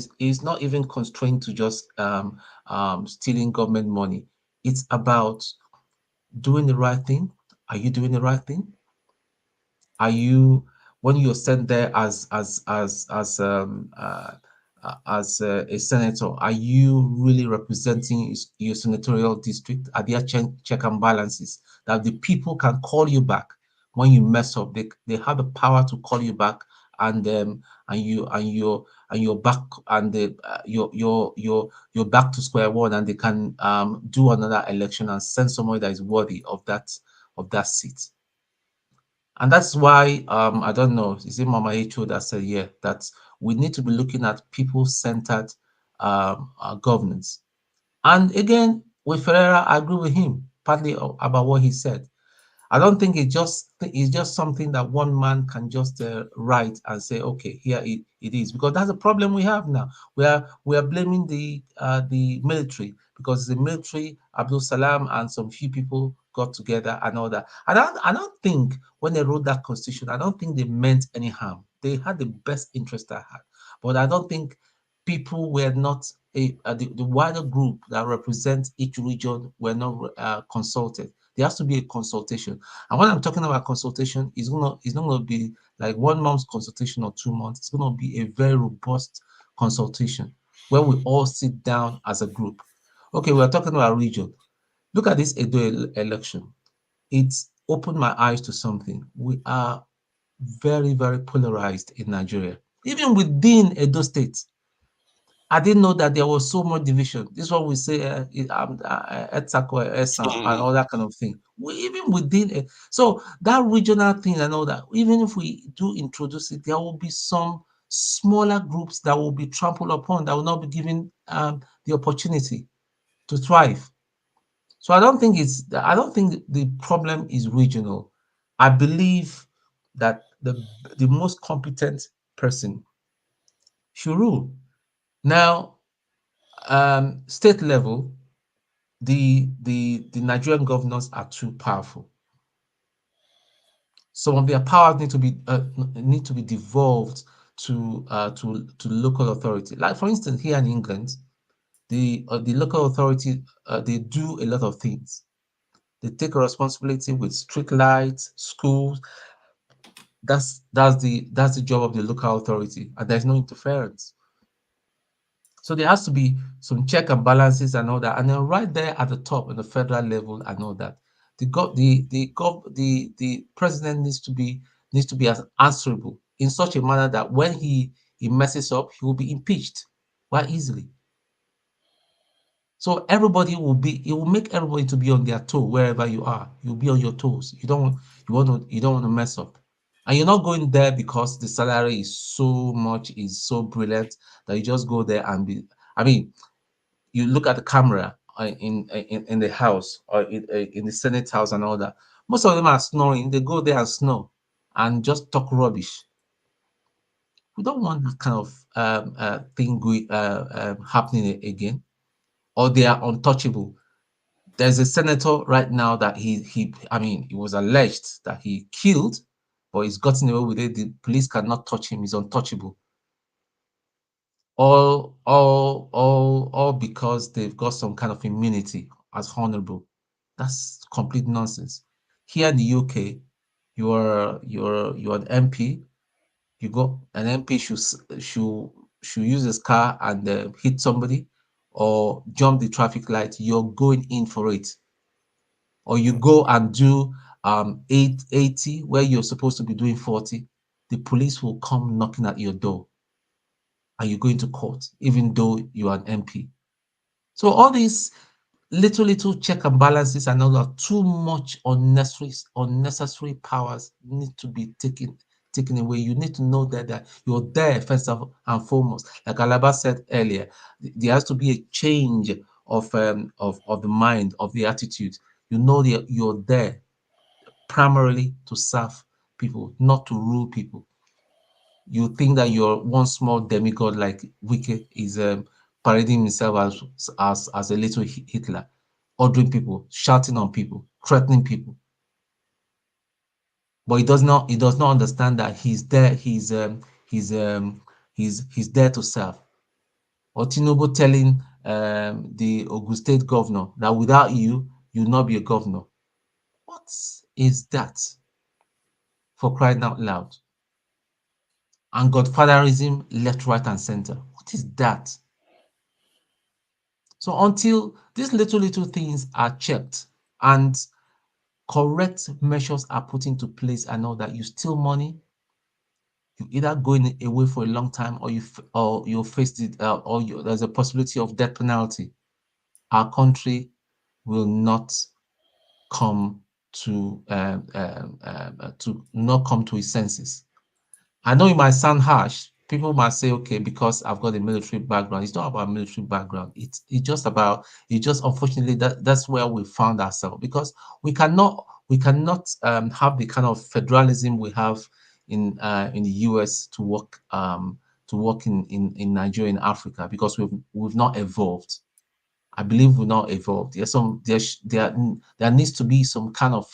even constrained to just stealing government money. It's about doing the right thing. Are you doing the right thing? Are you, when you're sent there as a senator, are you really representing your senatorial district? Are there check and balances that the people can call you back when you mess up? They have the power to call you back, and you're back, and you're back to square one, and they can do another election and send somebody that is worthy of that seat. And that's why I don't know, is it Mama Echo that said, yeah, that we need to be looking at people-centered governance. And again, with Ferreira, I agree with him partly about what he said. I don't think it's just something that one man can just write and say, okay, here it is, because that's a problem we have now. We are blaming the military, because the military, Abdul Salam and some few people got together and all that. I don't think when they wrote that constitution, I don't think they meant any harm. They had the best interest at heart, but I don't think people were not the wider group that represents each region were not consulted. There has to be a consultation. And when I'm talking about consultation, it's not going to be like 1 month's consultation or 2 months. It's going to be a very robust consultation where we all sit down as a group. Okay, we're talking about region. Look at this Edo election. It's opened my eyes to something. We are very, very polarized in Nigeria. Even within Edo State, I didn't know that there was so much division. This is what we say, Etsako, Esan, and all that kind of thing. Even within it. So that regional thing and all that, even if we do introduce it, there will be some smaller groups that will be trampled upon, that will not be given the opportunity to thrive. So I don't think the problem is regional. I believe that the most competent person should rule. Now, state level, the Nigerian governors are too powerful. Some of their powers need to be devolved to local authority. Like for instance, here in England, the local authority they do a lot of things. They take responsibility with street lights, schools. That's the job of the local authority, and there's no interference. So there has to be some check and balances and all that, and then right there at the top, at the federal level and all that, the president needs to be as answerable in such a manner that when he messes up, he will be impeached quite easily. So everybody it will make everybody to be on their toe wherever you are. You'll be on your toes. You don't want to mess up. And you're not going there because the salary is so brilliant that you just go there and be. I mean, you look at the camera in the house or in the Senate house and all that. Most of them are snoring. They go there and snore and just talk rubbish. We don't want that kind of thing happening again. Or they are untouchable. There's a senator right now that it was alleged that he killed, but he's gotten away with it. The police cannot touch him. He's untouchable. All because they've got some kind of immunity as honorable. That's complete nonsense. Here in the UK, you're an MP. You go, an MP should use his car and hit somebody or jump the traffic light. You're going in for it. Or you go and do 80 where you're supposed to be doing 40. The police will come knocking at your door and you go into court, even though you are an MP. So all these little check and balances and all that, too much unnecessary powers need to be taken taken away. You need to know that you're there first and foremost. Like Alaba said earlier, there has to be a change of the mind, of the attitude. You know that you're there primarily to serve people, not to rule people. You think that you're one small demigod like Wike is parading himself as a little Hitler, ordering people, shouting on people, threatening people. But he does not understand that he's there. He's there to serve. Or Tinubu telling the Ogun State governor that without you, you'll not be a governor. What is that? For crying out loud. And godfatherism left, right, and center. What is that? So until these little things are checked and correct measures are put into place, I know that you steal money, you either going away for a long time, or you face it, or there's a possibility of death penalty. Our country will not come to not come to its senses. I know it might sound harsh. People might say, okay, because I've got a military background. It's not about military background. It's just unfortunately that's where we found ourselves, because we cannot have the kind of federalism we have in the US to work in Nigeria, in Africa, because we've not evolved. I believe we've not evolved. There needs to be some kind of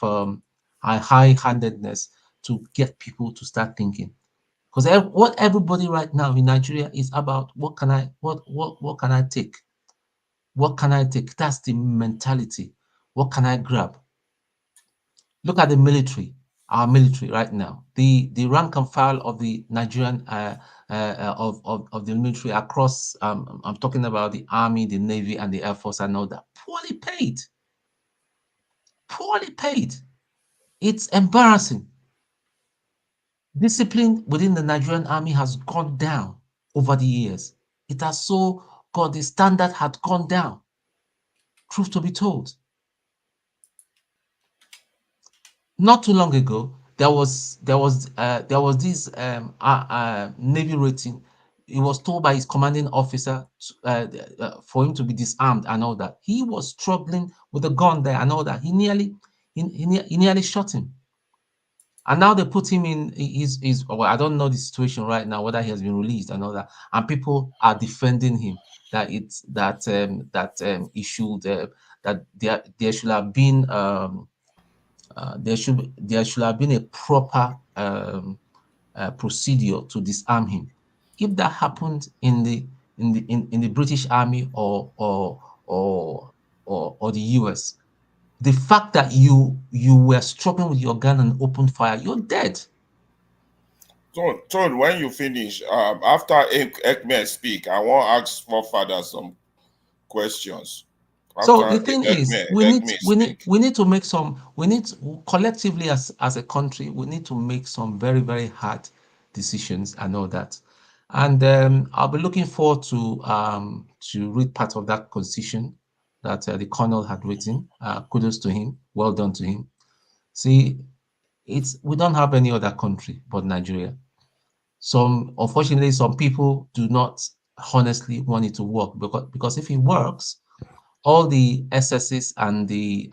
high-handedness to get people to start thinking. Because what everybody right now in Nigeria is about, what can I take? What can I take? That's the mentality. What can I grab? Look at the military, our military right now. The rank and file of the Nigerian of the military across. I'm talking about the Army, the Navy, and the Air Force. I know that poorly paid. Poorly paid. It's embarrassing. Discipline within the Nigerian army has gone down over the years. It has the standard had gone down. Truth to be told. Not too long ago, there was this Navy rating. He was told by his commanding officer for him to be disarmed and all that. He was struggling with a gun there and all that. He nearly shot him. And now they put him in well, I don't know the situation right now, whether he has been released and all that. And people are defending him that he should that there should have been there should have been a proper procedure to disarm him. If that happened in the British Army or the US, the fact that you were struggling with your gun and opened fire, you're dead. Ton, when you finish, after Ekme speak, I want to ask Forefather some questions. So the thing is, we need to make some. Collectively as a country, we need to make some very, very hard decisions and all that. And I'll be looking forward to read part of that constitution that the Colonel had written. Kudos to him. Well done to him. See, we don't have any other country but Nigeria. Unfortunately, some people do not honestly want it to work, because if it works, all the excesses and the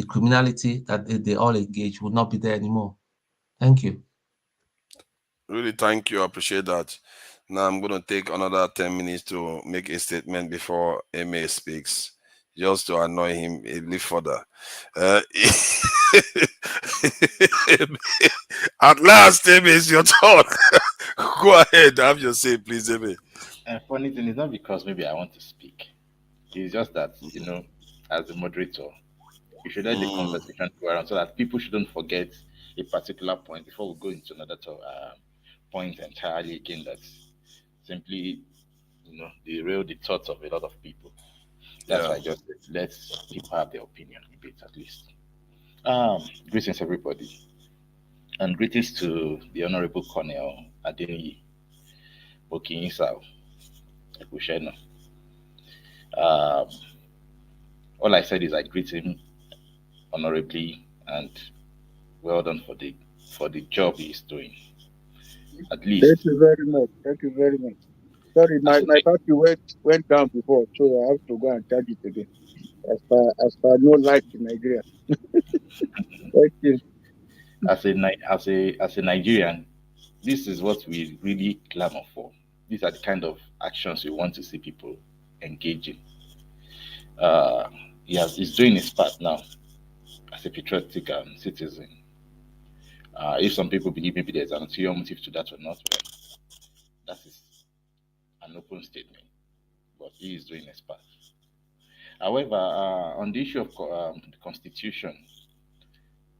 criminality that they all engage will not be there anymore. Thank you. Really, thank you. I appreciate that. Now I'm going to take another 10 minutes to make a statement before MA speaks, just to annoy him a little further. At last, MA, it's your turn. Go ahead. Have your say, please, MA. Funny thing is not because maybe I want to speak. It's just that, as a moderator, you should let the conversation go around so that people shouldn't forget a particular point before we go into another point entirely again that's simply, derail the thoughts of a lot of people. That's why I just let people have their opinion a bit at least. Greetings everybody. And greetings to the Honorable Colonel Adeniyi Okinsao Ekusheno. All I said is I greet him honorably and well done for the for the job he's doing. At Thank least. you very much. Thank you very much. Sorry, my battery went down before, so I have to go and charge it again. As per no light in Nigeria. Thank you. As a Nigerian, this is what we really clamor for. These are the kind of actions we want to see people engage in. He's doing his part now as a patriotic citizen. If some people believe maybe there's an ulterior motive to that or not, well, that is an open statement. But he is doing his part. However, on the issue of the Constitution,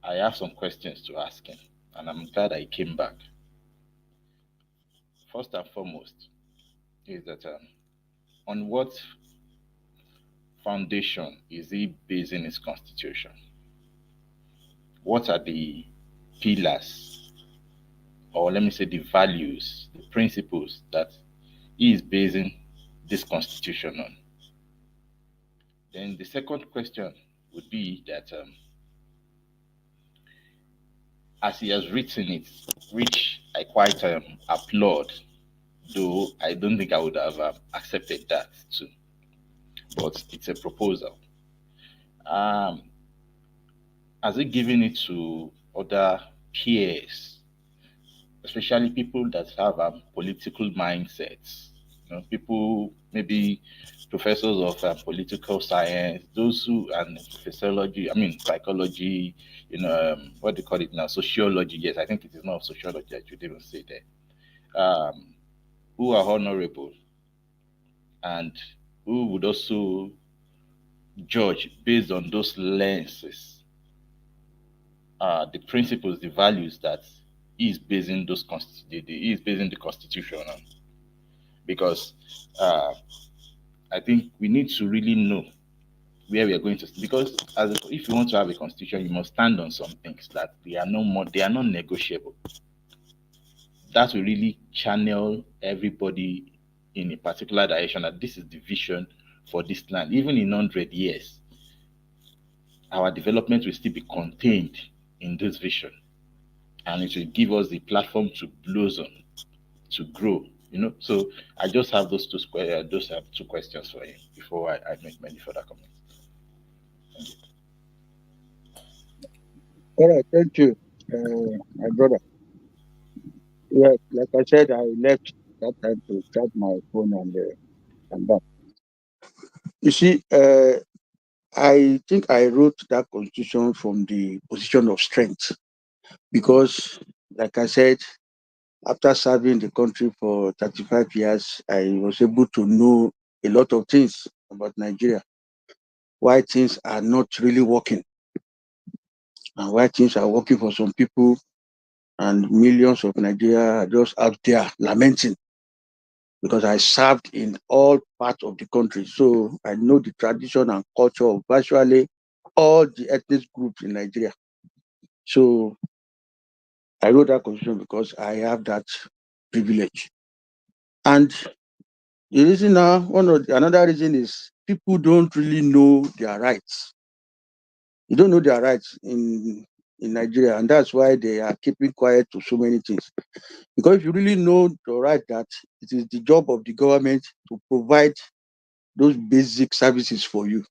I have some questions to ask him, and I'm glad I came back. First and foremost, is that on what foundation is he basing his Constitution? What are the pillars, or let me say the values, the principles that he is basing this Constitution on? Then the second question would be that as he has written it, which I quite applaud, though I don't think I would have accepted that too. But it's a proposal. Has he given it to other peers, especially people that have political mindsets? You know, people, maybe professors of political science, those who and psychology, what do you call it now? Sociology. Yes, I think it is not sociology. I should even say that. Who are honorable and who would also judge based on those lenses, the principles, the values that he is basing the Constitution on. Because I think we need to really know where we are going to. Because if you want to have a constitution, you must stand on some things that they are not negotiable. That will really channel everybody in a particular direction. That this is the vision for this land. Even in 100 years, our development will still be contained in this vision, and it will give us the platform to blossom, to grow. So I just have those two questions for you before I make many further comments. All right, thank you, my brother. Yes, like I said, I left that time to charge my phone and back. You see, I think I wrote that constitution from the position of strength because, like I said, after serving the country for 35 years, I was able to know a lot of things about Nigeria, why things are not really working, and why things are working for some people, and millions of Nigeria are just out there lamenting, because I served in all parts of the country. So I know the tradition and culture of virtually all the ethnic groups in Nigeria. So I wrote that constitution because I have that privilege. And the reason now, another reason is people don't really know their rights. You don't know their rights in Nigeria, and that's why they are keeping quiet to so many things. Because if you really know the right, that it is the job of the government to provide those basic services for you,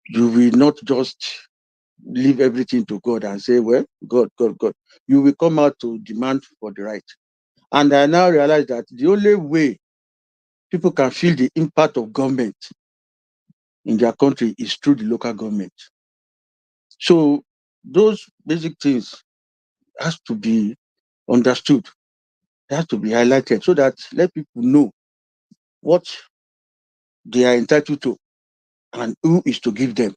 you will not just leave everything to God and say, well, God. You will come out to demand for the right. And I now realize that the only way people can feel the impact of government in their country is through the local government. So those basic things has to be understood. It has to be highlighted so that let people know what they are entitled to and who is to give them.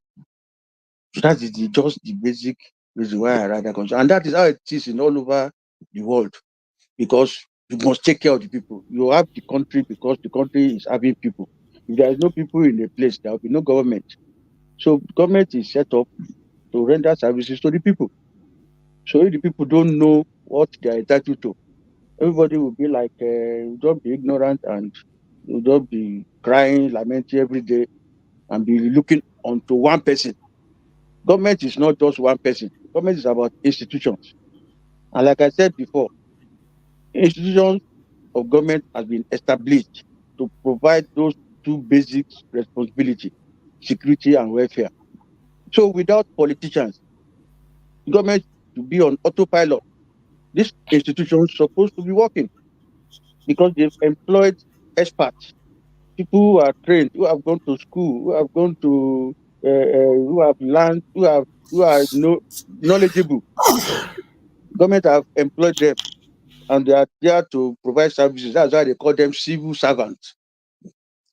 So that is just the basic reason why I write that constitution. And that is how it is in all over the world. Because you must take care of the people. You have the country because the country is having people. If there is no people in a place, there will be no government. So government is set up to render services to the people. So if the people don't know what they are entitled to, everybody will be like, don't be ignorant, and you don't be crying, lamenting every day, and be looking onto one person. Government is not just one person. Government is about institutions. And like I said before, institutions of government has been established to provide those two basic responsibilities, security and welfare. So without politicians, government to be on autopilot. These institutions supposed to be working because they've employed experts, people who are trained, who have gone to school, who have gone to, who have learned, who are knowledgeable. Government have employed them, and they are there to provide services. That's why they call them civil servants.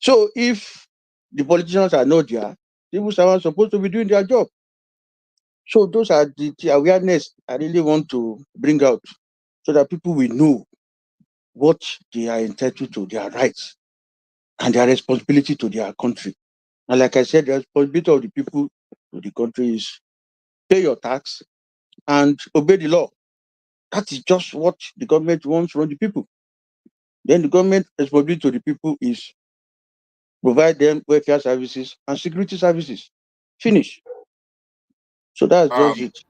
So if the politicians are not there, civil servants are supposed to be doing their job. So those are the awareness I really want to bring out so that people will know what they are entitled to, their rights, and their responsibility to their country. And like I said, the responsibility of the people to the country is pay your tax and obey the law. That is just what the government wants from the people. Then the government responsibility to the people is provide them welfare services and security services. Finish. So that's just it.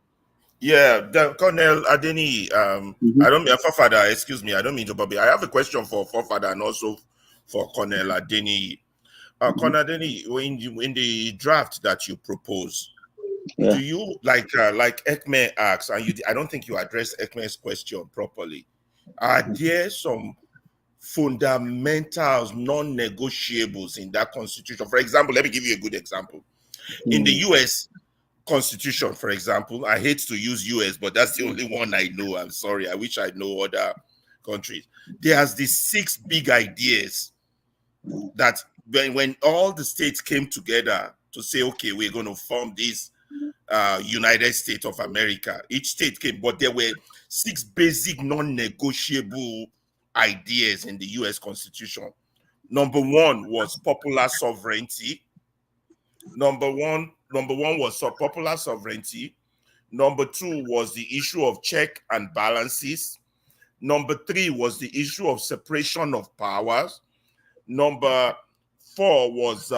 Yeah, Colonel Adeni, I don't mean Forefather, excuse me, I don't mean to Bobby. I have a question for Forefather and also for Colonel Adeni. Colonel Adeni, in the draft that you propose, do you like Ekme asked, and I don't think you addressed Ekme's question properly. Are there some fundamentals, non-negotiables in that constitution? For example, let me give you a good example. In the US Constitution, for example, I hate to use US, but that's the only one I know. I'm sorry. I wish I know other countries. There's these 6 big ideas that when all the states came together to say, okay, we're going to form this United States of America, each state came, but there were 6 basic non-negotiable ideas in the US Constitution. Number 1 was popular sovereignty. Number one was popular sovereignty. Number 2 was the issue of check and balances. Number 3 was the issue of separation of powers. Number 4 was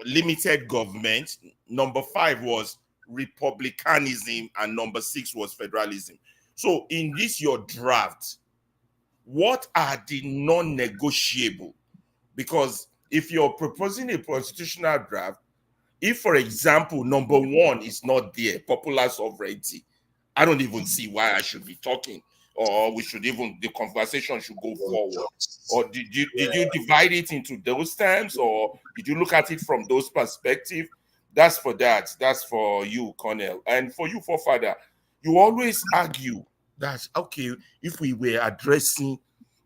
limited government. Number 5 was republicanism. And number 6 was federalism. So in this, your draft, what are the non-negotiable? Because if you're proposing a constitutional draft, if, for example, number 1 is not there, popular sovereignty, I don't even see why I should be talking, or the conversation should go forward. Or did you divide it into those terms, or did you look at it from those perspectives? That's for that. That's for you, Colonel. And for you, Forefather, you always argue that, okay, if we were addressing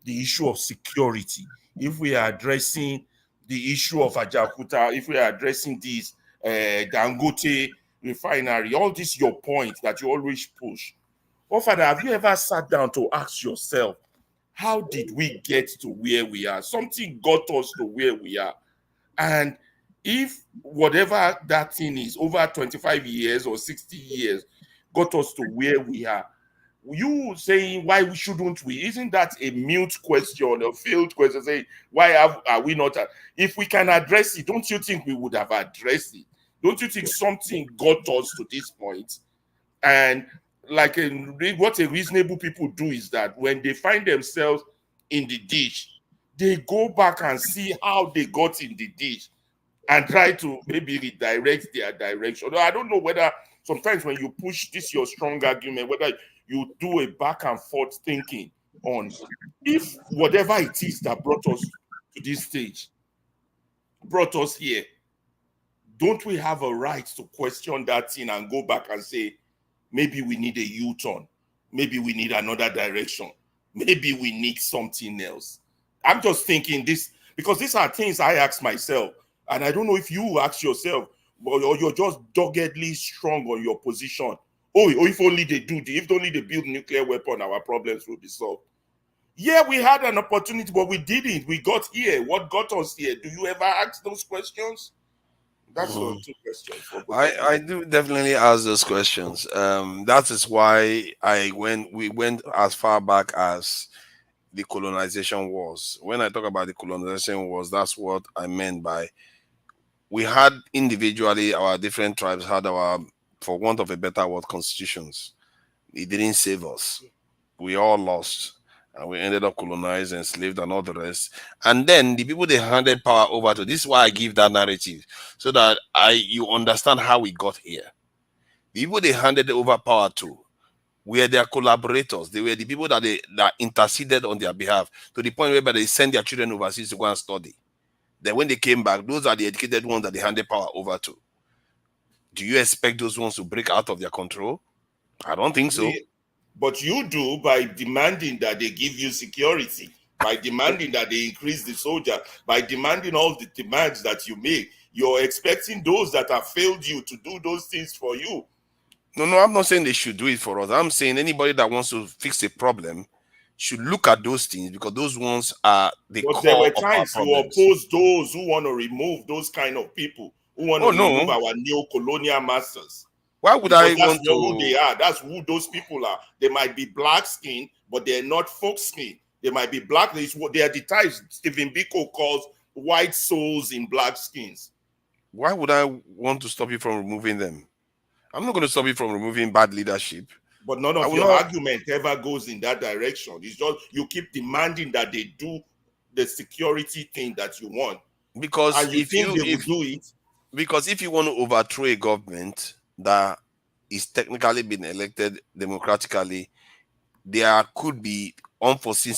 the issue of security, if we are addressing the issue of Ajakuta, if we are addressing this Dangote refinery, all these your points that you always push. Father, have you ever sat down to ask yourself, how did we get to where we are? Something got us to where we are. And if whatever that thing is, over 25 years or 60 years, got us to where we are, you saying why shouldn't we? Isn't that a mute question, a failed question? Say, why are we not? If we can address it, don't you think we would have addressed it? Don't you think something got us to this point? And like what a reasonable people do is that when they find themselves in the ditch, they go back and see how they got in the ditch and try to maybe redirect their direction. I don't know whether sometimes when you push this your strong argument, whether you do a back and forth thinking on if whatever it is that brought us to this stage, brought us here, don't we have a right to question that thing and go back and say, maybe we need a U-turn, maybe we need another direction, maybe we need something else? I'm just thinking this, because these are things I ask myself, and I don't know if you ask yourself, or you're just doggedly strong on your position. Oh, if only they if only they build nuclear weapon, our problems will be solved. Yeah, we had an opportunity, but we didn't. We got here. What got us here? Do you ever ask those questions? That's your 2 questions. I do definitely ask those questions. That is why we went as far back as the colonization wars. When I talk about the colonization wars, that's what I meant by we had individually, our different tribes had our, for want of a better word, constitutions. It didn't save us. we all lost. And we ended up colonized, enslaved, and all the rest. And then the people they handed power over to, this is why I give that narrative, so that you understand how we got here. The people they handed over power to were their collaborators. They were the people that interceded on their behalf, to the point where they send their children overseas to go and study. Then when they came back, those are the educated ones that they handed power over to. Do you expect those ones to break out of their control? I don't think so. But you do by demanding that they give you security, by demanding that they increase the soldier, by demanding all the demands that you make. You're expecting those that have failed you to do those things for you. No, I'm not saying they should do it for us. I'm saying anybody that wants to fix a problem should look at those things, because those ones are the but core there were of our times you problems. oppose those who want to remove those kind of people, who want to remove our neo-colonial masters. Why would I want to? Who they are. That's who those people are. They might be black skin, but they're not folk skin. They might be black. They are the types Stephen Biko calls white souls in black skins. Why would I want to stop you from removing them? I'm not going to stop you from removing bad leadership. But none of your argument ever goes in that direction. It's just you keep demanding that they do the security thing that you want. Because and you think they will do it. Because if you want to overthrow a government that is technically been elected democratically, there could be unforeseen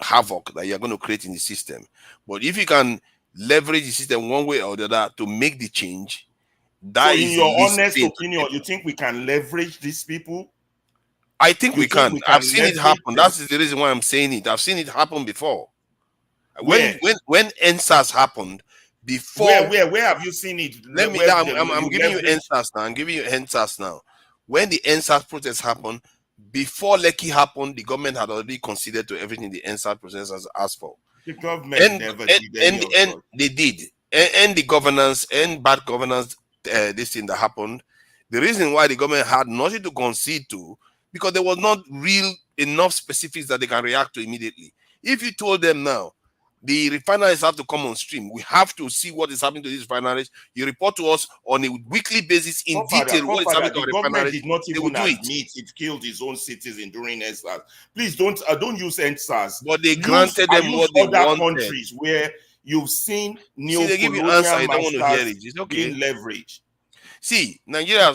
havoc that you're going to create in the system. But if you can leverage the system one way or the other to make the change, that so in is your honest opinion, you think we can leverage these people? I think we can. I've seen it happen. That's the reason why I'm saying it. I've seen it happen before. When NSAS happened, before where have you seen it? I'm giving you NSAS now. I'm giving you NSAS now. When the NSAS protest happened, before Lekki happened, the government had already considered to everything the NSAS process has asked for. The government never did any of that. They did. And the governance and bad governance, this thing that happened. The reason why the government had nothing to concede to, because there was not real enough specifics that they can react to immediately. If you told them now, the refineries have to come on stream, we have to see what is happening to these refineries. You report to us on a weekly basis in detail what is happening to the the government refineries. did not even admit it killed its own citizens during NSAS. Please don't use NSAS. But they granted them what they other wanted. Countries where you've seen they give you answer, you don't want to hear it. It's okay. Being leveraged. See, Nigerian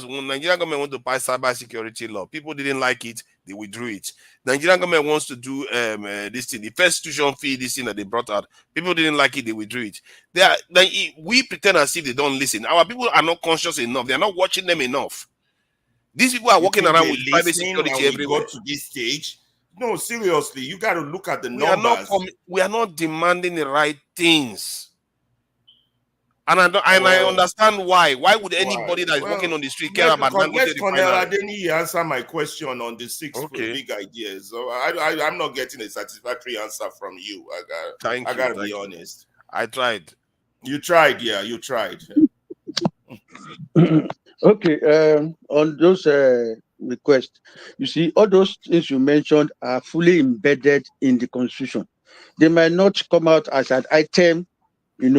government want to pass cyber security law. People didn't like it, they withdrew it. Nigerian government wants to do this thing, the first tuition fee, this thing that they brought out. People didn't like it, they withdrew it. We pretend as if they don't listen. Our people are not conscious enough. They are not watching them enough. These people are walking around with private security everywhere. Got to this stage. No, seriously, you got to look at the numbers. We are not demanding the right things. And I understand why. Why would anybody that is walking on the street care about Dangote Colonel Adeni answer my question on the six big ideas? So I'm not getting a satisfactory answer from you. I gotta be honest. I tried. You tried, yeah. You tried. Okay. On those requests, you see, all those things you mentioned are fully embedded in the Constitution. They might not come out as an item. They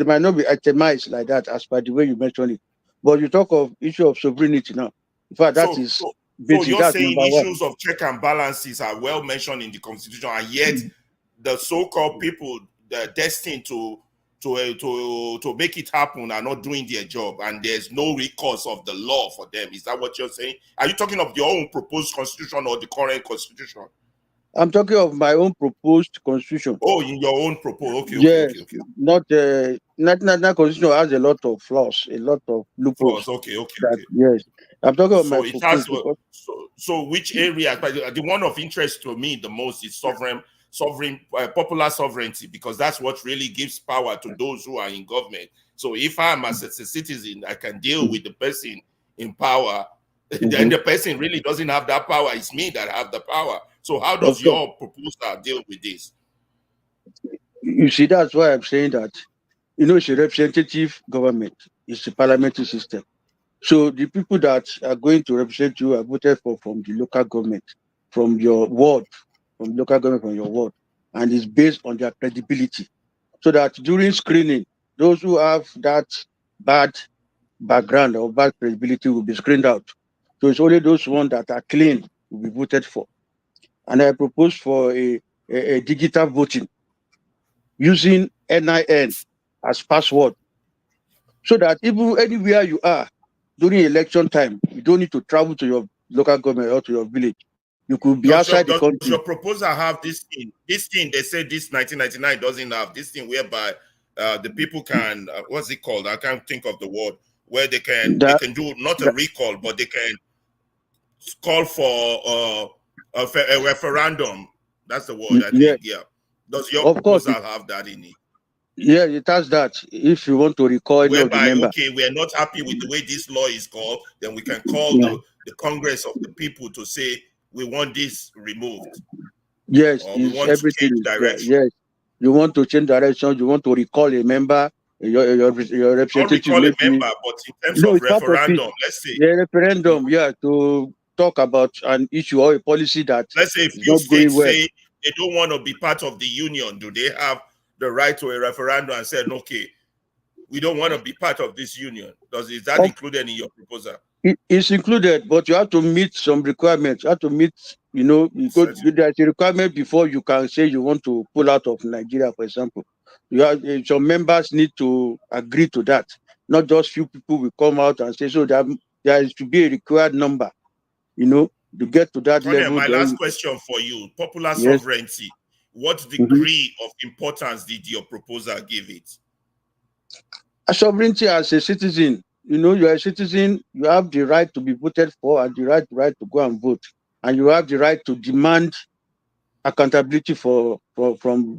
might not be itemized like that as per the way you mentioned it. But you talk of issue of sovereignty now. In fact, that is basic. So you're saying issues of check and balances are well mentioned in the Constitution, and yet the so-called people that are destined to make it happen are not doing their job, and there's no recourse of the law for them. Is that what you're saying? Are you talking of your own proposed constitution or the current constitution? I'm talking of my own proposed constitution. Oh, in your own proposal. Okay. Not constitution has a lot of flaws, a lot of loopholes. Okay. Yes. I'm talking of my it has so which area? The one of interest to me the most is popular sovereignty, because that's what really gives power to those who are in government. So if I'm as a citizen, I can deal with the person in power. Then the person really doesn't have that power. It's me that have the power. So how does your proposal deal with this? You see, that's why I'm saying that, it's a representative government. It's a parliamentary system. So the people that are going to represent you are voted for from the local government, from your ward, from local government, from your ward. And it's based on their credibility. So that during screening, those who have that bad background or bad credibility will be screened out. So it's only those ones that are clean will be voted for. And I propose for a digital voting using NIN as password, so that even anywhere you are during election time, you don't need to travel to your local government or to your village. You could be outside the Does country. your proposal have this thing? This thing they say this 1999 doesn't have this thing whereby the people can what's it called? I can't think of the word, where they can do not a recall, but they can call for a referendum. That's the word, I think. Yeah. Does your Of course, proposal have that in it? yeah, it has that. If you want to recall any of the Whereby, member, okay, we are not happy with the way this law is called, then we can call yeah. the Congress of the people to say we want this removed, Yes, or we is want to everything change is there. direction. Yes, you want to change direction. You want to recall a member. Your Not representative recall a maybe. member, but in terms No, of it's part of it. referendum, let's say. The referendum, yeah, to talk about an issue or a policy that Let's say a is few not going states well. say they don't want to be part of the union. Do they have the right to a referendum and say, okay, we don't want to be part of this union? Is that included in your proposal? It's included, but you have to meet some requirements. You have to meet, there's a requirement before you can say you want to pull out of Nigeria, for example. Some members need to agree to that. Not just few people will come out and say, so there is to be a required number, to get to that Colonel, level. my Then, last question for you, popular yes. sovereignty. What degree of importance did your proposal give it? A sovereignty as a citizen, you're a citizen, you have the right to be voted for and the right to go and vote. And you have the right to demand accountability from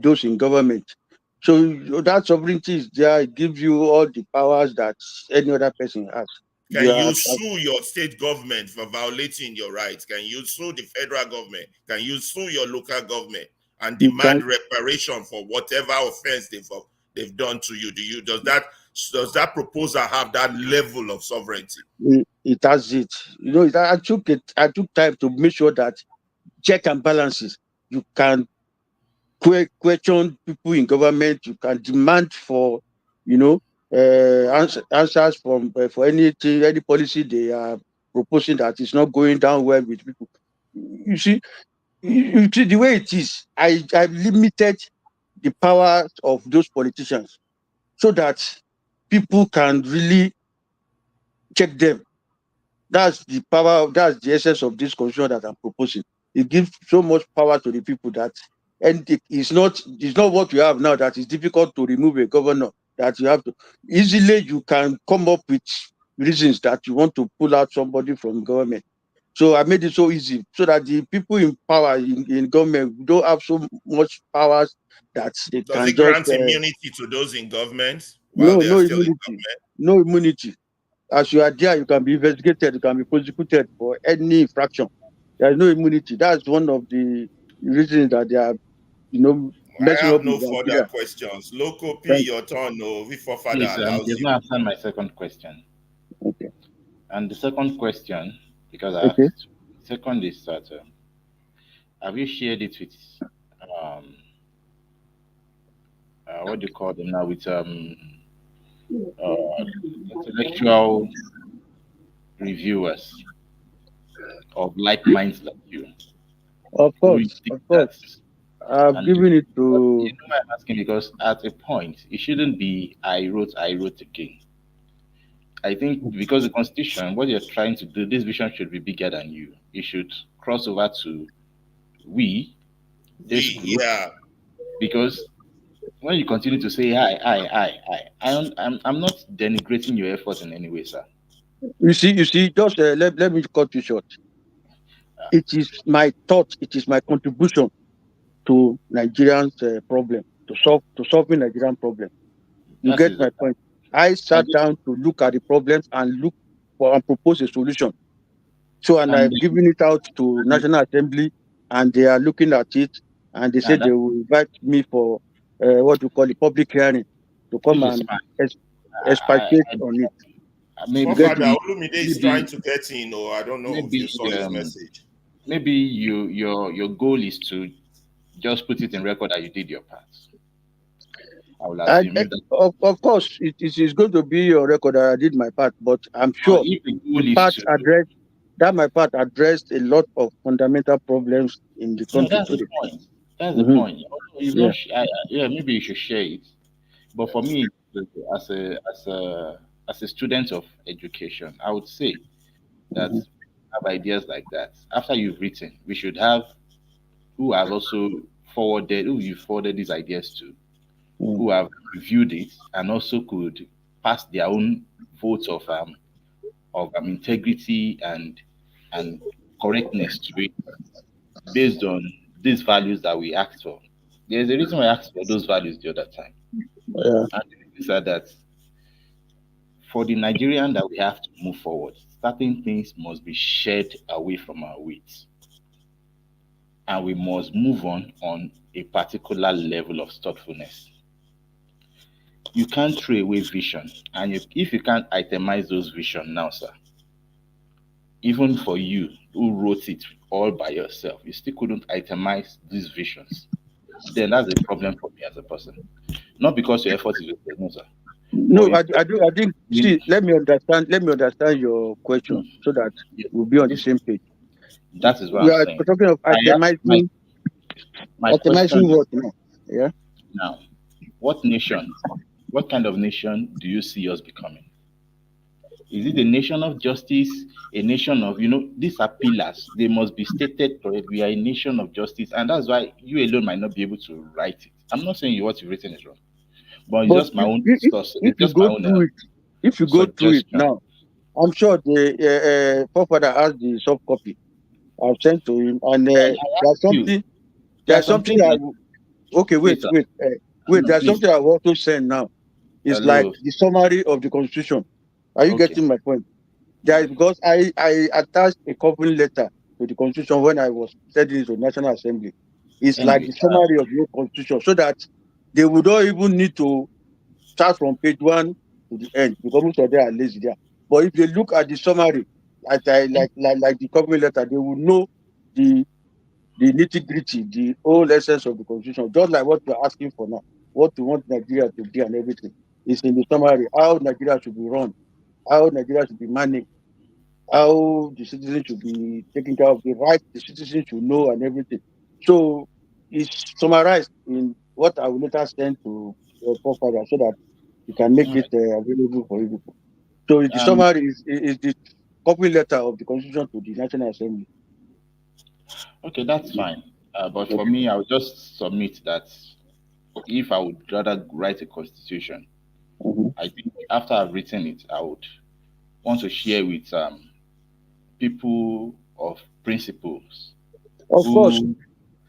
those in government. So that sovereignty is there. It gives you all the powers that any other person has. Can you sue your state government for violating your rights? Can you sue the federal government? Can you sue your local government and demand reparation for whatever offense they've done to you? Does that proposal have that level of sovereignty? It has it. I took time to make sure that check and balances. You can question people in government. You can demand for, answers from for anything, any policy they are proposing that is not going down well with people. You see the way it is. I've limited the powers of those politicians so that people can really check them. That's the power. That's the essence of this constitution that I'm proposing. It gives so much power to the people that, and it's not what we have now that is difficult to remove a governor. That you have to easily you can come up with reasons that you want to pull out somebody from government. So I made it so easy so that the people in power in government don't have so much powers that they Does can it just grant immunity to those in government while no they are still in immunity, government? no immunity. As you are there, you can be investigated, you can be prosecuted for any infraction. There is no immunity. That's one of the reasons that they are, I messing have up no with further Nigeria. questions. Local P, your turn. No, before father Please, allows you've you. not answered my second question. Okay. And the second question, because I Okay. asked, second is that have you shared it with what do you call them now, with intellectual reviewers of like minds like you? Of Who you course, think of that, course. I've and given it to. you know why I'm asking, because at a point it shouldn't be I wrote again. I think because the constitution, what you're trying to do, this vision should be bigger than you. You should cross over to this group, Yeah. because when you continue to say I'm not denigrating your effort in any way, sir. You see, just let me cut you short. It is my thought, it is my contribution to Nigerians' problem, to solving Nigerian problem. You That get is my it. point. I And, sat down to look at the problems and look for and propose a solution. So, and and, I've given it out to National Assembly, and they are looking at it, and they said they will invite me for what we call a public hearing to come which is and fine. expatiate on it. You get Father, it? Olumide is trying to get in, or I don't know if you saw his message. Maybe your goal is to just put it in record that you did your part. I will assume. Of course, it is going to be your record that I did my part, but I'm sure If the the goal is part to, addressed. that my part addressed a lot of fundamental problems in the No, country that's the today. point. That's the point. Although you've Yeah. not, yeah, maybe you should share it. But for me, as a student of education, I would say that have ideas like that. After you've written, we should have who have also who you forwarded these ideas to, who have reviewed it and also could pass their own votes of integrity and correctness to it based on these values that we asked for. There's a reason why I asked for those values the other time. Yeah. And the reasons are that for the Nigerian that we have to move forward, certain things must be shed away from our weight. And we must move on a particular level of thoughtfulness. You can't throw away vision. And if you can't itemize those vision now, sir, even for you who wrote it all by yourself, you still couldn't itemize these visions. Then that's a problem for me as a person. Not because your effort is wasted, no, sir. No, I think. See, let me understand your question so that we'll be on the same page. That is what We I'm are saying. talking of itemizing. My question Itemizing what now? Yeah. now, what nation, what kind of nation do you see us becoming? Is it a nation of justice, a nation of, these are pillars. They must be stated correct. We are a nation of justice. And that's why you alone might not be able to write it. I'm not saying what you've written is wrong, but it's But just my own discuss. if It's you just my go own through it, suggestion. now, I'm sure the forefather has the soft copy. I've sent to him, and I there's ask you, something. there are There's some something things I. that, Okay, wait, wait, sir. wait. No, There's please. something I've also sent now. It's like Hello. the summary of the constitution. Are you Okay. getting my point? There is, because I attached a covering letter to the constitution when I was sending it to National Assembly. It's like Anyway, the summary of the constitution, so that they would not even need to start from page 1 to the end, because most of them are lazy there. But if they look at the summary, like the covering letter, they will know the nitty-gritty, the whole essence of the constitution, just like what you're asking for now, what you want Nigeria to be and everything. Is in the summary, how Nigeria should be run, how Nigeria should be managed, how the citizens should be taken care of, the rights the citizens should know and everything. So it's summarized in what I will later send to your forefather so that you can make it available for you people. So the summary is the copy letter of the constitution to the National Assembly. Okay, that's fine. But for me, I would just submit that if I would rather write a constitution, I think after I've written it, I would want to share with people of principles. Of course.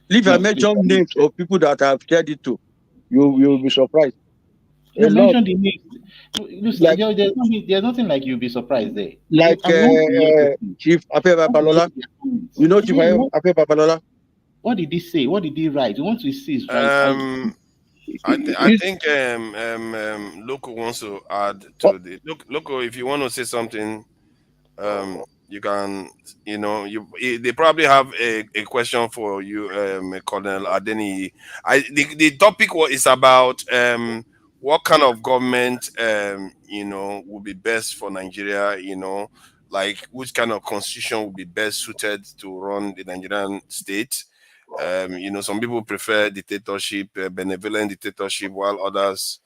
If I No, mention names of people that have shared it to, you will be surprised. No, A lot. mention the names. Like, there's nothing like you'll be surprised there. Like Chief Ape Babalola. You know Chief Ape Babalola? What did he say? What did he write? We want to see his right. I think Loco wants to add to the Loco. If you want to say something, you can. They probably have a question for you, Colonel Adeni. The topic is about what kind of government would be best for Nigeria. Like which kind of constitution would be best suited to run the Nigerian state. Some people prefer dictatorship, benevolent dictatorship, while others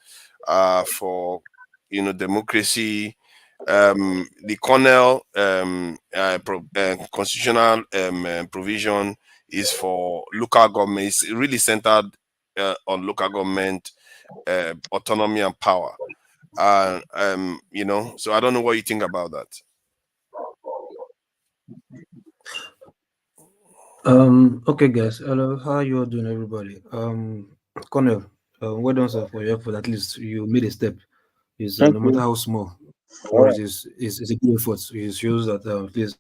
are for democracy. The Cornell constitutional provision is for local government. It's really centered on local government autonomy and power. So I don't know what you think about that. Okay, guys. Hello, how are you all doing, everybody? Cornel, well done, sir, for your effort. At least you made a step. Is no matter how small, or it is a good effort. It shows that at least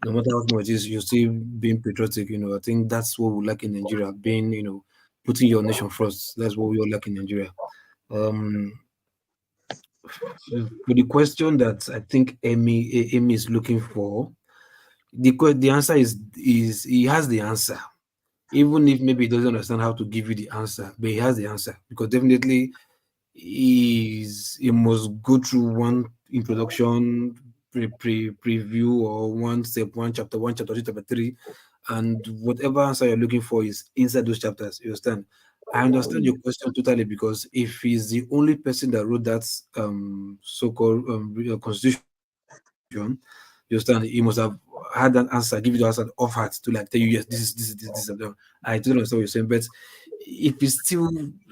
no matter how small it is, you're still being patriotic. I think that's what we like in Nigeria. Being, putting your nation first. That's what we all like in Nigeria. For the question that I think Amy is looking for, the answer is he has the answer, even if maybe he doesn't understand how to give you the answer, but he has the answer, because definitely he must go through one introduction, preview or one step, one chapter 2, chapter 3, and whatever answer you're looking for is inside those chapters. You understand? I understand your question totally, because if he's the only person that wrote that so-called constitution, you understand, he must have had an answer, give you the answer off heart to like tell you yes, this and that. I totally understand what you're saying, but if he still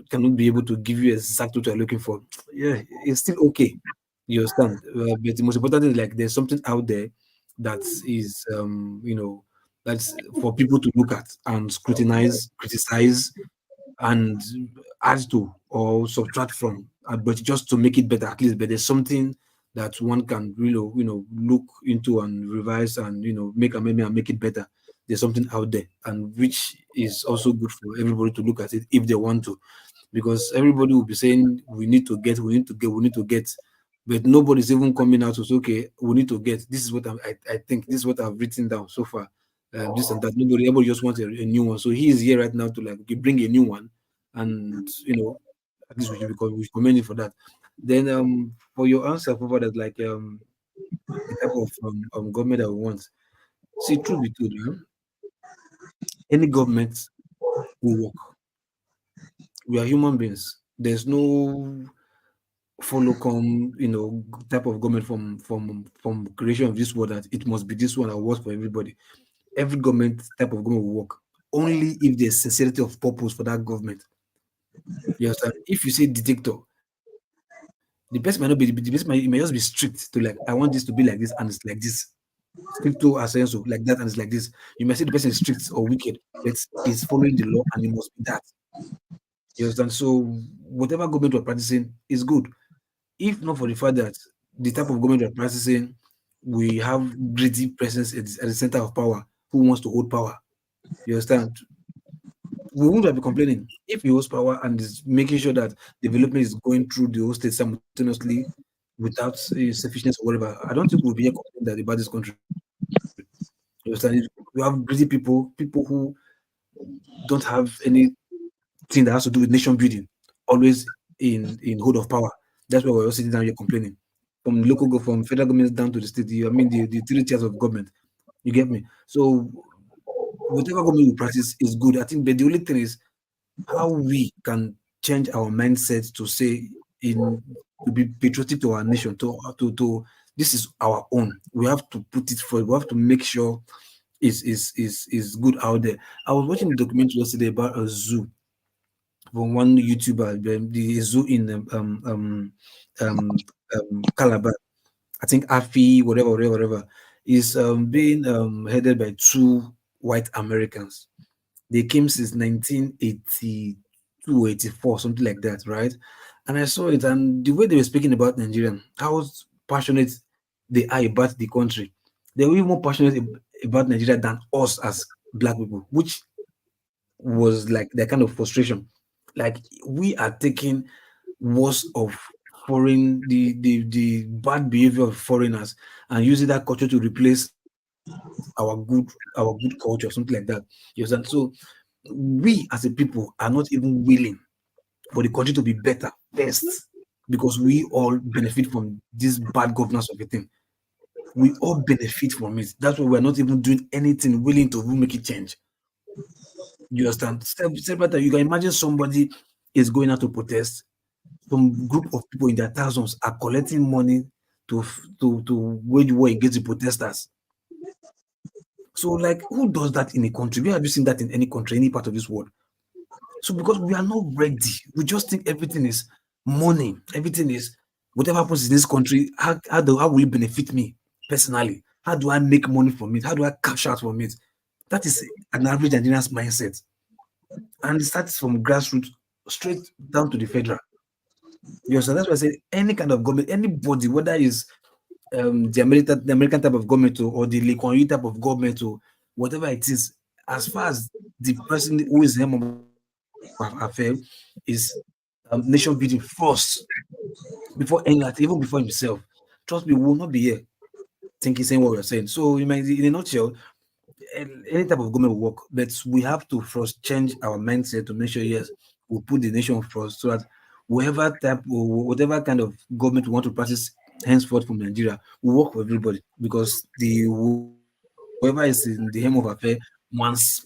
cannot be able to give you exactly what you're looking for, yeah, it's still okay. You understand? But the most important thing is like there's something out there that is that's for people to look at and scrutinize, criticize, and add to or subtract from, but just to make it better at least. But there's something that one can really look into and revise and make amendment and make it better. There's something out there, and which is also good for everybody to look at it if they want to, because everybody will be saying we need to get, we need to get, but nobody's even coming out to say, okay, we need to get. This is what I think. This is what I've written down so far. This and that. Everybody just wants a new one. So he is here right now to like bring a new one, and at least we should commend him for that. Then for your answer, for that, like the type of government that we want. See, truth be told, any government will work. We are human beings. There's no follow come type of government from creation of this world that it must be this one that works for everybody. Every government type of government will work only if there's sincerity of purpose for that government. You understand? If you say dictator, the person might not be the person might, it may just be strict to like, I want this to be like this and it's like this. Stricto ascenso, like that, and it's like this. You might say the person is strict or wicked, but he's following the law and it must be that. You understand? So whatever government we're practicing is good. If not for the fact that the type of government we're practicing, we have greedy presence at the center of power who wants to hold power. You understand? We wouldn't be complaining if he holds power and is making sure that development is going through the whole state simultaneously without sufficiency or whatever. I don't think we'll be complaining that about this country. You understand? We have greedy people who don't have anything that has to do with nation building, always in hold of power. That's why we're all sitting down here complaining. From federal government down to the state, I mean the 3 tiers of government. You get me? So whatever government we practice is good. I think, but the only thing is how we can change our mindset to say to be patriotic to our nation, to this is our own. We have to put it forward. We have to make sure is good out there. I was watching a documentary yesterday about a zoo from one YouTuber, the zoo in Calabar. I think Afi, whatever, is being headed by 2 white Americans. They came since 1982, 84, something like that, right? And I saw it, and the way they were speaking about Nigerian, how passionate they are about the country. They were even more passionate about Nigeria than us as black people, which was like their kind of frustration. Like we are taking worst of the bad behavior of foreigners and using that culture to replace our good culture, something like that. You understand? So we as a people are not even willing for the country to be better first, because we all benefit from this bad governance of a thing. We all benefit from it. That's why we're not even doing anything willing to make it change. You understand? Separate, you can imagine somebody is going out to protest. Some group of people in their thousands are collecting money to wage war against the protesters. So, like, who does that in a country? Where have you seen that in any country, any part of this world? So, because we are not ready, we just think everything is money. Everything is whatever happens in this country. How will it benefit me personally? How do I make money from it? How do I cash out from it? That is an average Nigerian's mindset, and it starts from grassroots straight down to the federal. You understand? That's why I say any kind of government, anybody, whether it's the American type of government or the Lee Kuan Yew type of government or whatever it is, as far as the person who is helm of affair is nation building first before any other, even before himself. Trust me, we will not be here thinking saying what we're saying. So in a nutshell, any type of government will work, but we have to first change our mindset to make sure yes, we put the nation first, so that whatever kind of government we want to practice henceforth from Nigeria will work for everybody, because the whoever is in the hem of affair wants,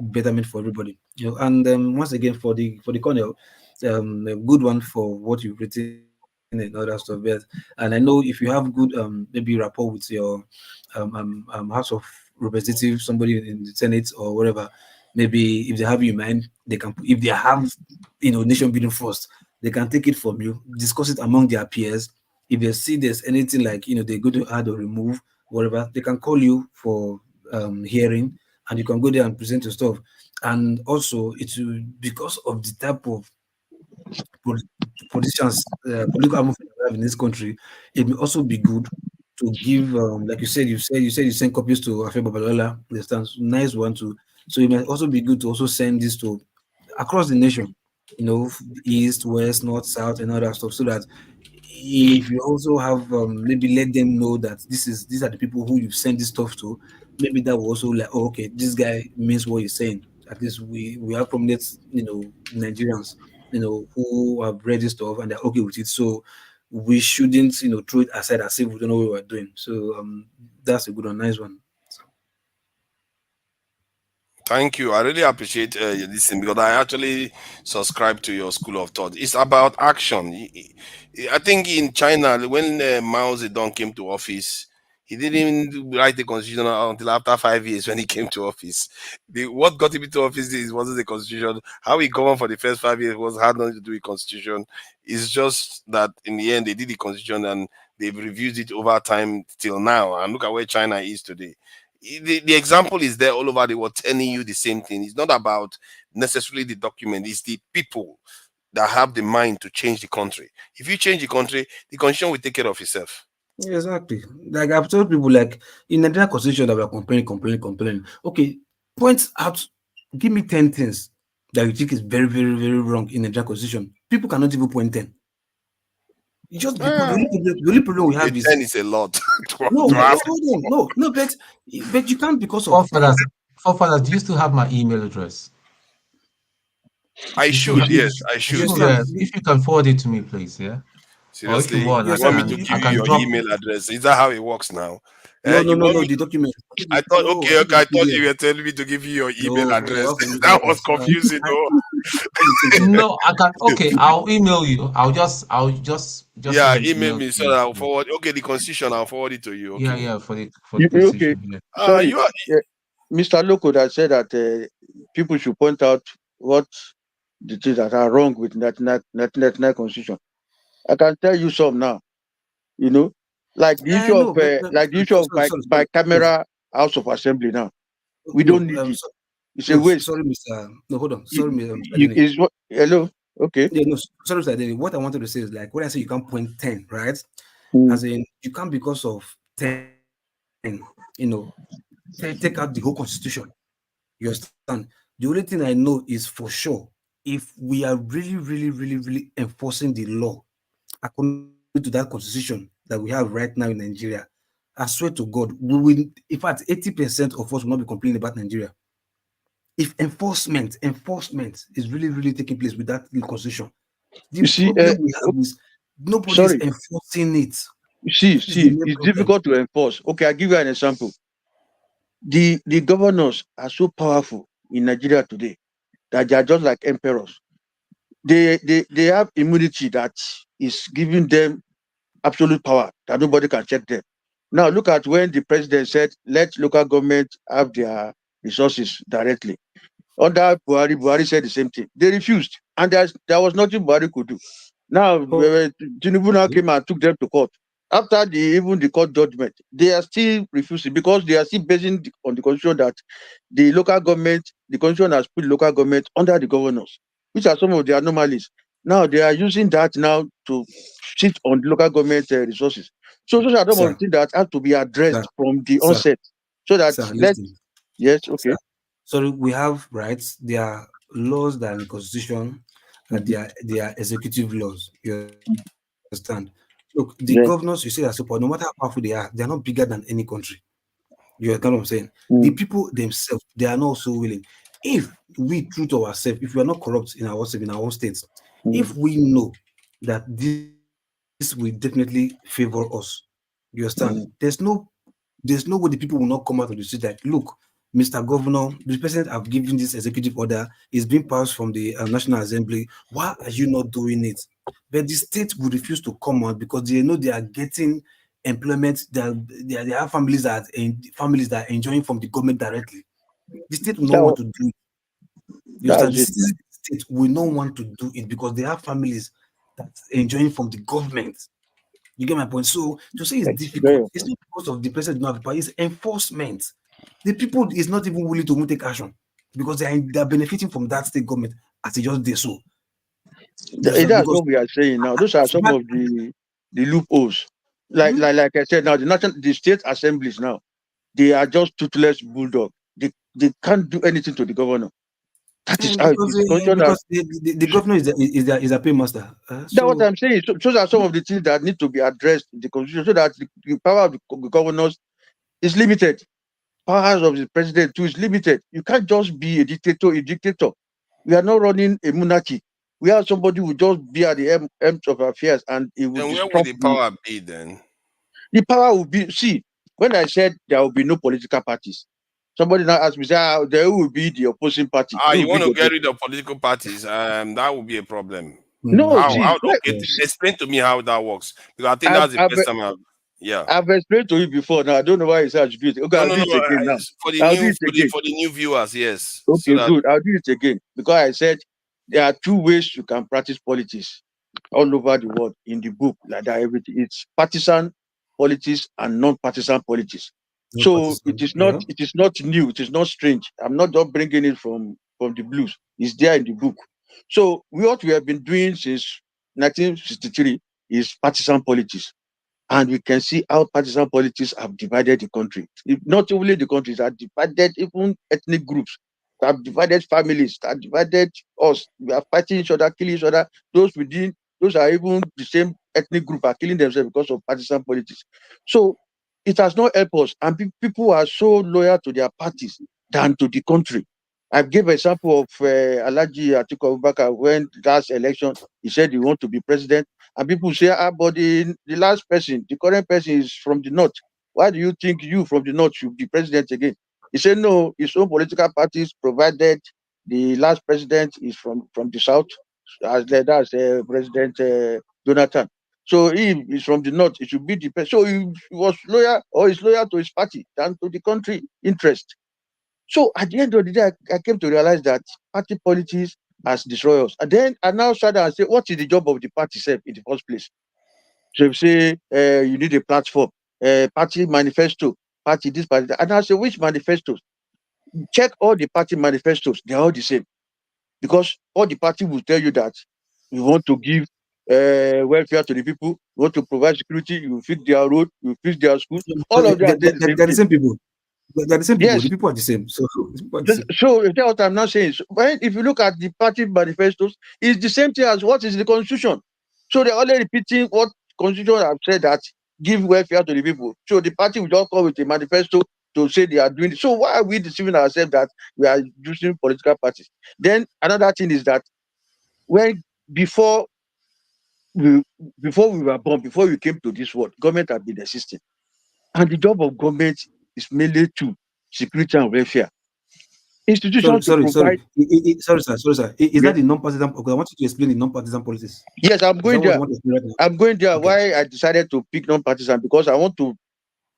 betterment for everybody. And once again, for the Colonel, a good one for what you've written and all that stuff. But, and I know if you have good maybe rapport with your House of Representatives, somebody in the Senate or whatever, maybe if they have you in mind, they can. If they have, nation building first, they can take it from you, discuss it among their peers. If they see there's anything like they're going to add or remove, whatever, they can call you for hearing, and you can go there and present your stuff. And also, it will, because of the type of pol- politicians, political movement we have in this country, it may also be good to give, like you said you send copies to Afe Babalola, understand, nice one too. So it may also be good to also send this to across the nation, east, west, north, south, and all that stuff, so that if you also have maybe let them know that these are the people who you've sent this stuff to, maybe that will also like, oh, okay, this guy means what he's saying. At least we have prominent, Nigerians, who have read this stuff and they're okay with it. So we shouldn't, throw it aside as if we don't know what we're doing. So that's a good one, nice one. Thank you. I really appreciate you listening, because I actually subscribe to your school of thought. It's about action. I think in China, when Mao Zedong came to office, he didn't write the constitution until after 5 years when he came to office. What got him into office wasn't the constitution. How he governed for the first 5 years had nothing to do with constitution. It's just that in the end they did the constitution and they've reviewed it over time till now. And look at where China is today. The example is there all over the world telling you the same thing. It's not about necessarily the document, it's the people that have the mind to change the country. If you change the country, the constitution will take care of itself. Exactly. Like I've told people, like in Nigerian constitution that we're complaining. Okay, point out, give me 10 things that you think is very, very, very wrong in Nigerian constitution. People cannot even point 10. Just because the only problem we The have is 10 is a lot no, to have. hold on, no, but you can't because of 10. Forefathers, do you still have my email address? I should, yes, I should. Yeah, if you can forward it to me, please, yeah. Or if Seriously, you want, you want me to give I you can your drop. email address? Is that how it works now? No, You want me? the document. I thought, No, okay, I okay. I think thought it's you PDF. were telling me to give you your email No, address. I have That was address. confusing, though. No, I can. Okay, I'll email you. I'll just Yeah, send an email email me to so you. that I'll Yeah, forward. Okay, the constitution, I'll forward it to you. yeah, Okay. yeah, for the Okay, constitution. Yeah. sorry, You are. Mr. Loco that said that people should point out what the things that are wrong with 1999 constitution. I can tell you some now. Like the issue of No, but sorry, bicameral House of Assembly. Now we no, don't need it. It's a no, waste. sorry, Mr. No, hold on. Sorry, Mr. Is what? Hello. Okay. Yeah, no, sorry, Mr. Adeni. What I wanted to say is like when I say you can't point 10, right? As in you can't because of 10, take out the whole constitution. You understand? The only thing I know is for sure, if we are really, really, really, really enforcing the law according to that constitution that we have right now in Nigeria, I swear to God, we will, in fact, 80% of us will not be complaining about Nigeria. If enforcement is really, really taking place with that constitution, the You see, problem we have is nobody is sorry. enforcing it. You see, That is the main it's problem. difficult to enforce. Okay, I'll give you an example. The governors are so powerful in Nigeria today that they are just like emperors. They have immunity that is giving them absolute power that nobody can check them. Now look at when the president said let local government have their resources directly. Under Buhari said the same thing. They refused, and there was nothing Buhari could do. Now Tinubu now came and took them to court. After even the court judgment, they are still refusing because they are still basing on the constitution that the constitution has put local government under the governors, which are some of the anomalies. Now they are using that now to sit on the local government resources. So those are some of the Sir, things that have to be addressed sir, from the sir, onset. So that listen. yes, Sir, okay. sorry, we have rights. There are laws that are in the constitution, and they are executive laws. You understand? Look, the governors you say are support, no matter how powerful they are not bigger than any country. You understand what I'm saying? The people themselves, they are not so willing. If we true to ourselves, if we are not corrupt in ourselves, in our own states, if we know that this law this will definitely favor us. You understand? Mm. There's no way the people will not come out of the street that, look, Mr. Governor, the president have given this executive order, it's been passed from the National Assembly. Why are you not doing it? But the state will refuse to come out because they know they are getting employment. They have families that are enjoying from the government directly. The state will not want to do it. You understand? That's The it. state will not want to do it because they have families that are enjoying from the government. You get my point? So to say it's That's difficult, very it's not because of the president not have the power, it's enforcement. The people is not even willing to take action because they are benefiting from that state government as they just did so. That's Because what we are saying now. Those are some of the loopholes. Like I said now, the state assemblies now, they are just toothless bulldog. They can't do anything to the governor. That is how it is. because the governor is a paymaster. That's what So I'm saying. So, those are some of the things that need to be addressed in the constitution so that the power of the governors is limited. Powers of the president too is limited. You can't just be a dictator. A dictator. We are not running a monarchy. We have somebody who just be at the end of affairs and he will And where would disrupt the power be then? the power will be. See, when I said there will be no political parties, somebody now asked me, say, there will be the opposing party. Who You will be want to the get rid of political parties? That would be a problem. No, How? see, How? Okay, explain to me how that works because I think I've, that's the I've, first time I've. Yeah. I've explained to you before. Now I don't know why you say I should do it. Okay, No, I'll no, do no. it again now. For the I'll do new, it again. for the new viewers, yes. So Okay, that good. I'll do it again because I said there are two ways you can practice politics all over the world in the book, like that. Everything it's partisan politics and non-partisan politics. So it is not new. It is not strange. I'm not just bringing it from the blues. It's there in the book. So what we have been doing since 1963 is partisan politics. And we can see how partisan politics have divided the country. Not only the countries have divided even ethnic groups, have divided families, have divided us. We are fighting each other, killing each other. Those are even the same ethnic group are killing themselves because of partisan politics. So it has not helped us. And people are so loyal to their parties than to the country. I gave an example of Alhaji Atiku Abubakar when last election, he said he want to be president. And people say, but the last person, the current person is from the north. Why do you think you from the north should be president again? He said, no, his own political parties provided the last president is from the south, that's President Jonathan. So he is from the north, he should be the president. So he was loyal or is loyal to his party than to the country interest. So at the end of the day, I came to realize that party politics has destroyed us. And then I now started and say, what is the job of the party self in the first place? So you say you need a platform, party manifesto, party this, party that. And I say, which manifestos? Check all the party manifestos. They're all the same. Because all the party will tell you that you want to give welfare to the people, you want to provide security, you fix their road, you fix their schools. All of them are saying the same they're the thing. same people. They're the same people. Yes. The people are the same. So the people are the same. So that's what I'm not saying. So, if you look at the party manifestos, it's the same thing as what is the constitution. So they're only repeating what constitution have said that give welfare to the people. So the party will just come with a manifesto to say they are doing it. So why are we deceiving ourselves that we are using political parties? Then another thing is that when before we were born, before we came to this world, government had been existing. And the job of government is mainly to security and welfare. Institutions to provide. Sorry, sir. Is Yeah. that the non-partisan? Okay, I want you to explain the non-partisan politics. Yes, I'm Is going that what there. you want to explain right now? I'm going there. Okay. Why I decided to pick non-partisan because I want to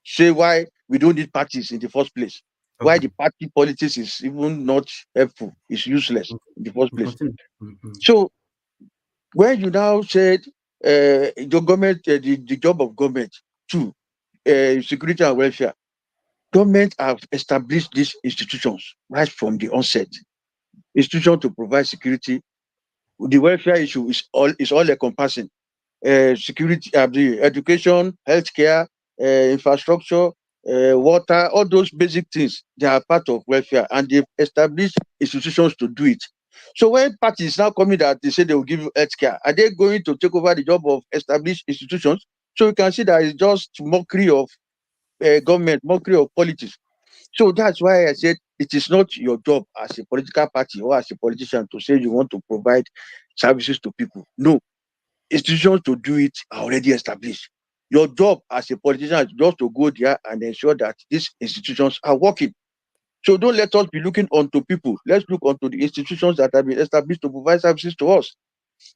say why we don't need parties in the first place. Why the party politics is even not helpful, it's useless in the first place. So when you now said the government, the job of government to security and welfare, government have established these institutions right from the onset. Institution to provide security. The welfare issue is all encompassing. Security, the education, healthcare, infrastructure, water, all those basic things, they are part of welfare and they've established institutions to do it. So when parties now coming that they say they will give you healthcare, are they going to take over the job of established institutions? So you can see that it's just mockery of government, mockery of politics. So that's why I said it is not your job as a political party or as a politician to say you want to provide services to people. No, institutions to do it are already established. Your job as a politician is just to go there and ensure that these institutions are working. So don't let us be looking onto people. Let's look onto the institutions that have been established to provide services to us.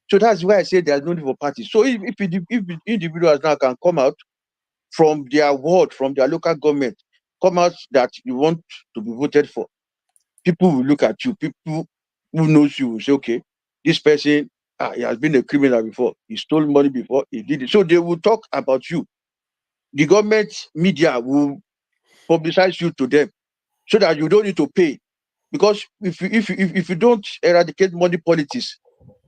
So that's why I say there's no need for parties. So if individuals now can come out from their ward, from their local government, come out that you want to be voted for, people will look at you. People who knows you will say, okay, this person, he has been a criminal before. He stole money before. He did it. So they will talk about you. The government media will publicize you to them so that you don't need to pay. Because if you don't eradicate money politics,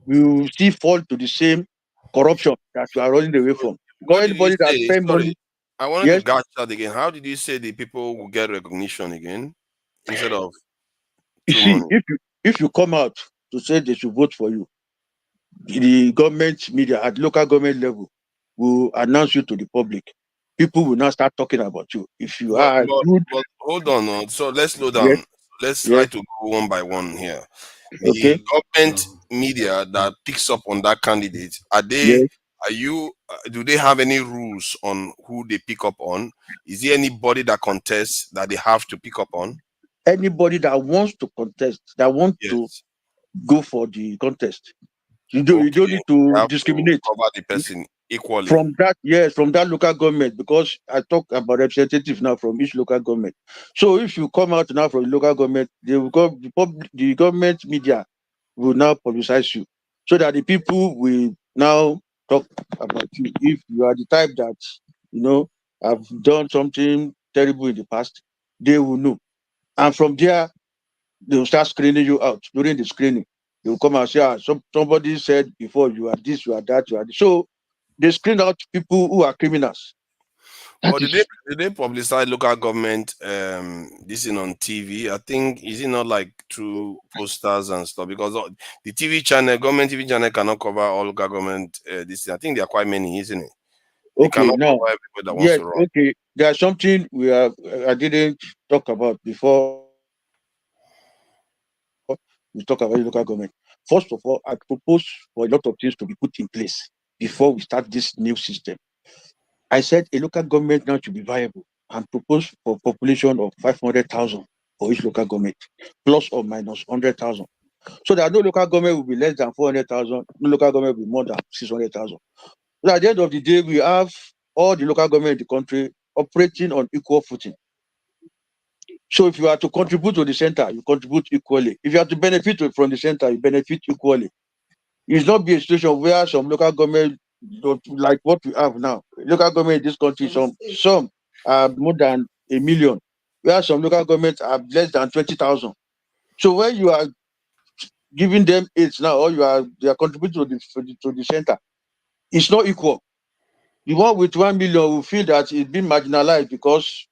you still fall to the same corruption that you are running away from. Because What did you anybody that say? spend Sorry, money, I wanted to yes, catch that again. How did you say the people will get recognition again instead of you through see, money? if you come out to say they should vote for you, the government media at local government level will announce you to the public. People will now start talking about you. If you But are but good, but hold on. So let's slow yes, down. Let's try yes, to go one by one here. okay, The government media that picks up on that candidate, are they? yes. Are you? Do they have any rules on who they pick up on? Is there anybody that contests that they have to pick up on? Anybody that wants to contest, that want to Yes. go for the contest, you don't Okay. need They to have to discriminate. cover the person equally. From that, yes, from that local government, because I talk about representatives now from each local government. So if you come out now from the local government, they will go, the government media will now publicize you so that the people will now talk about you. If you are the type that, you know, have done something terrible in the past, they will know. And from there, they will start screening you out. During the screening, they will come and say, somebody said before you are this, you are that, you are this. So they screen out people who are criminals. That But is did they publicize local government this in on TV? I think is it not like through posters and stuff because the TV channel, government TV channel cannot cover all local government this. I think there are quite many, isn't it? They okay. cannot Now, cover everybody that wants yes, to run. okay. There's something I didn't talk about before we talk about local government. First of all, I propose for a lot of things to be put in place before we start this new system. I said a local government now should be viable and propose for population of 500,000 for each local government, plus or minus 100,000. So that no local government will be less than 400,000, no local government will be more than 600,000. So at the end of the day, we have all the local government in the country operating on equal footing. So if you are to contribute to the center, you contribute equally. If you are to benefit from the center, you benefit equally. It's not be a situation where some local government, like what we have now, local government in this country, some are more than 1 million, where some local governments are less than 20,000. So when you are giving them aids now, or they are contributing to the center, it's not equal. The one with 1 million will feel that it's been marginalized because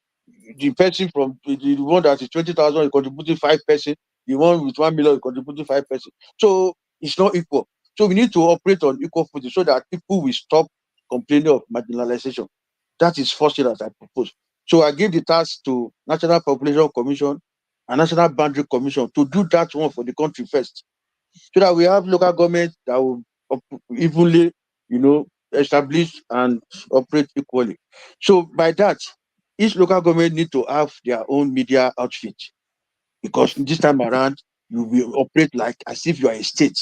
the person from the one that is 20,000 is contributing 5%, the one with 1 million is contributing 5%. So it's not equal. So we need to operate on equal footing so that people will stop complaining of marginalization. That is first thing that I propose. So I give the task to National Population Commission and National Boundary Commission to do that one for the country first, so that we have local government that will evenly, establish and operate equally. So by that, each local government need to have their own media outfit, because this time around you will operate like as if you are a state.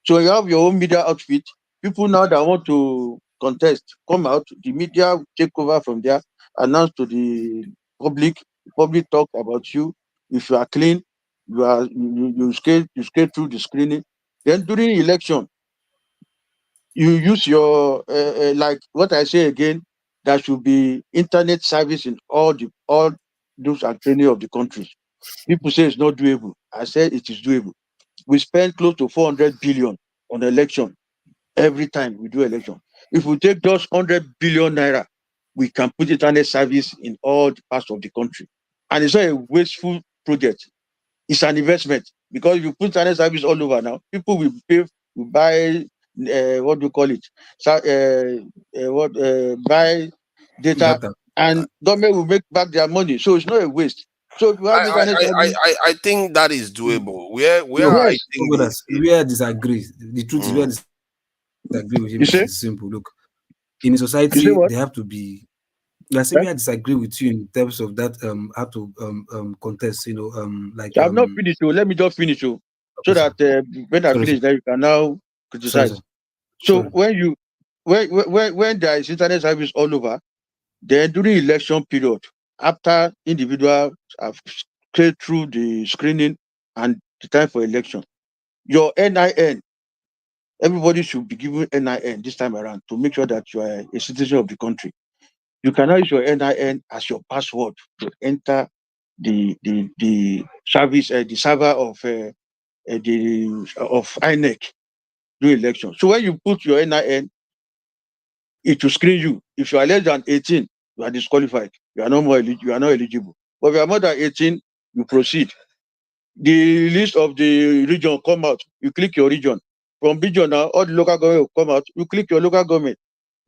So you have your own media outfit. People now that want to contest come out. The media will take over from there, announce to the public. The public talk about you. If you are clean, you skate through the screening. Then during election, you use your like what I say again. There should be internet service in all those and training of the country. People say it's not doable. I said it is doable. We spend close to 400 billion on election every time we do election. If we take just 100 billion naira, we can put internet service in all the parts of the country. And it's not a wasteful project. It's an investment, because if you put internet service all over now, people will pay, will buy, what do you call it? So, buy data, Data. and government will make back their money. So it's not a waste. So if you have internet service, I think that is doable. Where No, I yes, think brothers, we are disagree. The truth is we are mm, disagree with him You say? is simple. Look, in a society, they have to be. I say, I disagree with you in terms of that. How to contest. Like. I'm not finished. So let me just finish. So that when I finish, then you can now criticize. So when there is internet service all over, then during election period, after individuals have cleared through the screening and the time for election, your NIN, everybody should be given NIN this time around to make sure that you are a citizen of the country. You cannot use your NIN as your password to enter the service, the server of INEC during election. So when you put your NIN, it will screen you. If you are less than 18, you are disqualified. You are not eligible. But if you are more than 18, you proceed. The list of the region come out. You click your region. From region now, all the local government will come out. You click your local government.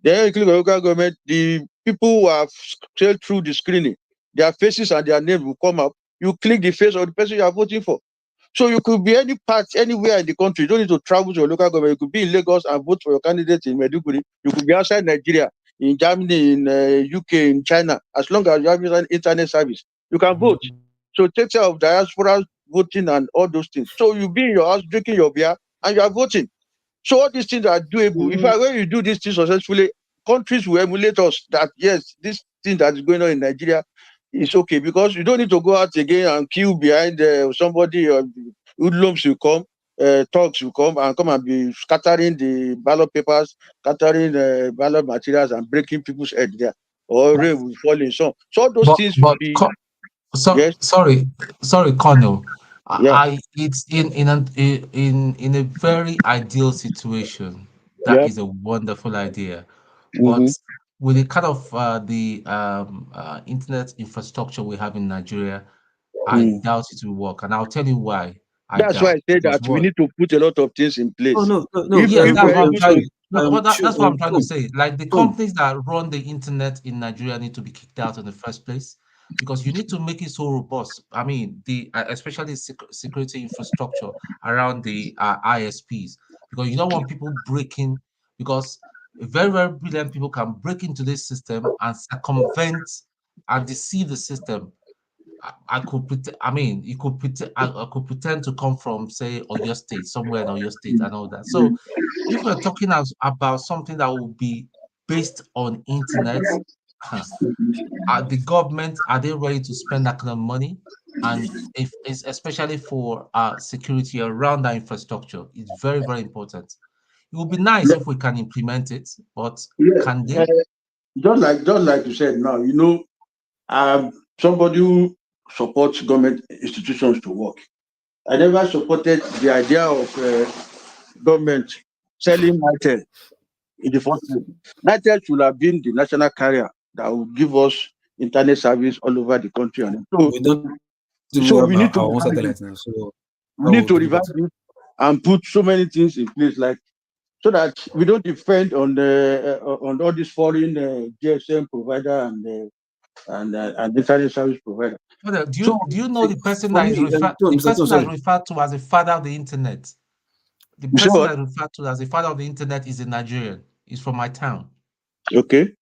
Then you click your local government. The people who have sailed through the screening, their faces and their names will come up. You click the face of the person you are voting for. So you could be any part, anywhere in the country. You don't need to travel to your local government. You could be in Lagos and vote for your candidate in Maiduguri. You could be outside Nigeria, in Germany, in UK, in China. As long as you have an internet service, you can vote. So take care of diaspora voting and all those things. So you be in your house drinking your beer and you are voting. So all these things are doable. When you do these things successfully, countries will emulate us that yes, this thing that is going on in Nigeria is okay, because you don't need to go out again and queue behind somebody or hoodlums will come, thugs will come and be scattering the ballot papers, scattering ballot materials and breaking people's head there. Or rain will fall in some. So all those things will be. Yes. Sorry, Colonel. Yeah. It's in a very ideal situation. That is a wonderful idea, but with the kind of the internet infrastructure we have in Nigeria, I doubt it will work, and I'll tell you why. That's why I say that we need to put a lot of things in place. No. Yes, that's what I'm trying. That's what I'm trying to Tom, say. Like the companies that run the internet in Nigeria need to be kicked out in the first place, because you need to make it so robust. I mean, the especially security infrastructure around the ISPs, because you don't want people breaking. Because very very brilliant people can break into this system and circumvent and deceive the system. I could pretend. I mean, you could pretend. I could pretend to come from, say, Oyo State, somewhere in Oyo State, and all that. So, if we're talking about something that will be based on internet, are the government, are they ready to spend that kind of money? And if it's especially for security around that infrastructure, it's very very important. It would be nice if we can implement it, but can they? Just like you said now, somebody who supports government institutions to work. I never supported the idea of government selling Nitel in the first place. Nitel should have been the national carrier that would give us internet service all over the country. So we need to our own satellites now. revive it and put so many things in place, like so that we don't depend on all these foreign GSM provider and internet service provider. Do you know the person that is referred to as a father of the internet? The person that is referred to as a father of the internet is a Nigerian. He's from my town. Okay.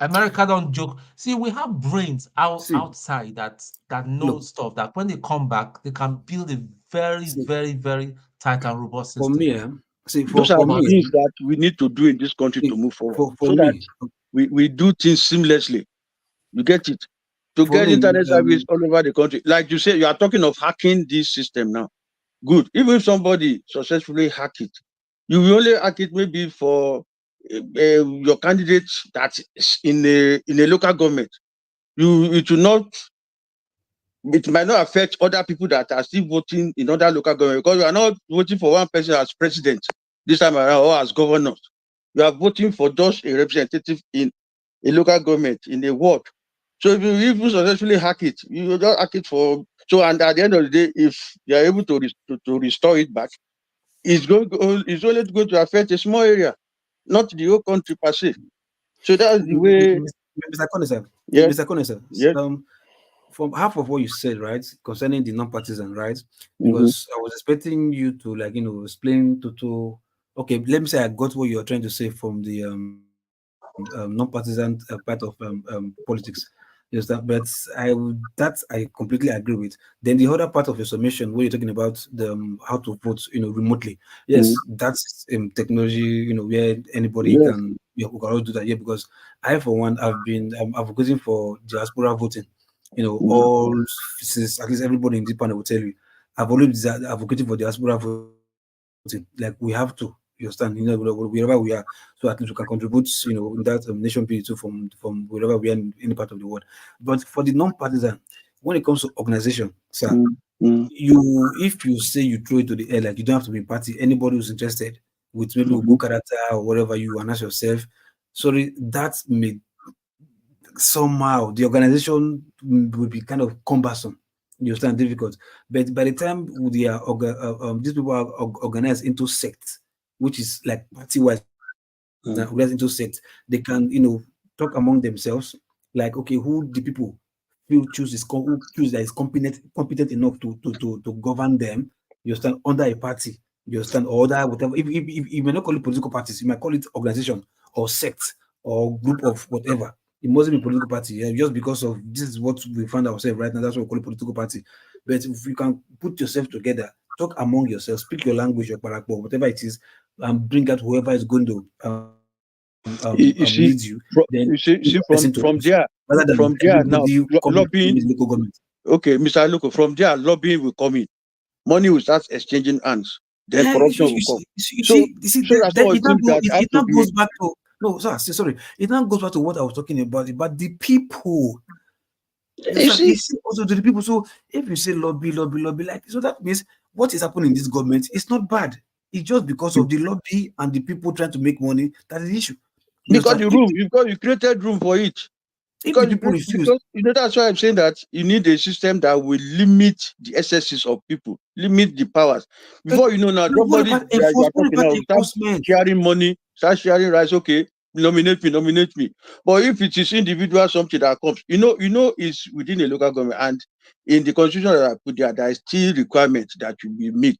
America don't joke. See, we have brains outside that know stuff that when they come back, they can build a very, very, very tight and robust system. For me, those are the things that we need to do in this country to move forward. That we do things seamlessly. You get it? To get internet service all over the country. Like you say, you are talking of hacking this system now. Good. Even if somebody successfully hack it, you will only hack it maybe for your candidate that is in a local government. It might not affect other people that are still voting in other local government, because you are not voting for one person as president this time around or as governor. You are voting for just a representative in a local government in a ward. So if you successfully hack it, you just hack it and at the end of the day, if you are able to restore it back, it's only going to affect a small area, not the whole country per se. So that's the way. Mr. Koneser, Yeah. Mr. Koneser, yeah. From half of what you said, right, concerning the non-partisan, right? Because I was expecting you to, explain to okay, let me say I got what you're trying to say from the non-partisan part of politics. Yes, that I completely agree with. Then the other part of your submission, where you're talking about the how to vote, remotely. Yes, that's technology, where anybody Yes. can, who can also do that. Yeah, because I, for one, I've voting for diaspora voting. All since at least everybody in this panel will tell you, I've always advocated for diaspora voting. Like we have to, you understand? Wherever we are, so at least we can contribute, in that nation building too from wherever we are in any part of the world. But for the non-partisan, when it comes to organization, sir, if you say you throw it to the air, like you don't have to be party. Anybody who's interested with maybe a good character or whatever, you announce yourself. Sorry, that may somehow the organization will be kind of cumbersome. You understand, difficult. But by the time they are these people are organized into sects, which is like party wise now, organized into sects, they can talk among themselves, like, okay, who the people feel who choose that is competent enough to govern them. You understand, under a party. You understand, or other whatever. If you may not call it political parties, you might call it organization or sect or group of whatever. It mustn't be political party, yeah, just because of this is what we find ourselves right now. That's what we call a political party. But if you can put yourself together, talk among yourselves, speak your language, your parakpo, whatever it is, and bring out whoever is going to lead You you, see, then you give see a person to from lose, there, rather than now, everybody coming to lobbying. the local government. Okay, Mr. Luko, from there, lobbying will come in. Money will start exchanging hands. Then Yeah, corruption will come. So that, that's some of the things that have it to now be. goes back to no, sorry. It now goes back to what I was talking about. But the people, you You understand, see, it's also to the people. So if you say lobby, like, so that means what is happening in this government is not bad. It's just because of the lobby and the people trying to make money that is the issue. You because understand? the room, because you created room for it. If the Because people refuse, because that's why I'm saying that you need a system that will limit the excesses of people, limit the powers. but Before you know now, what nobody about that you are what talking about now will start enforcement? sharing money, start sharing rights. Okay, nominate me. But if it is individual something that comes, is within a local government, and in the constitution that I put there is still requirements that you be meet,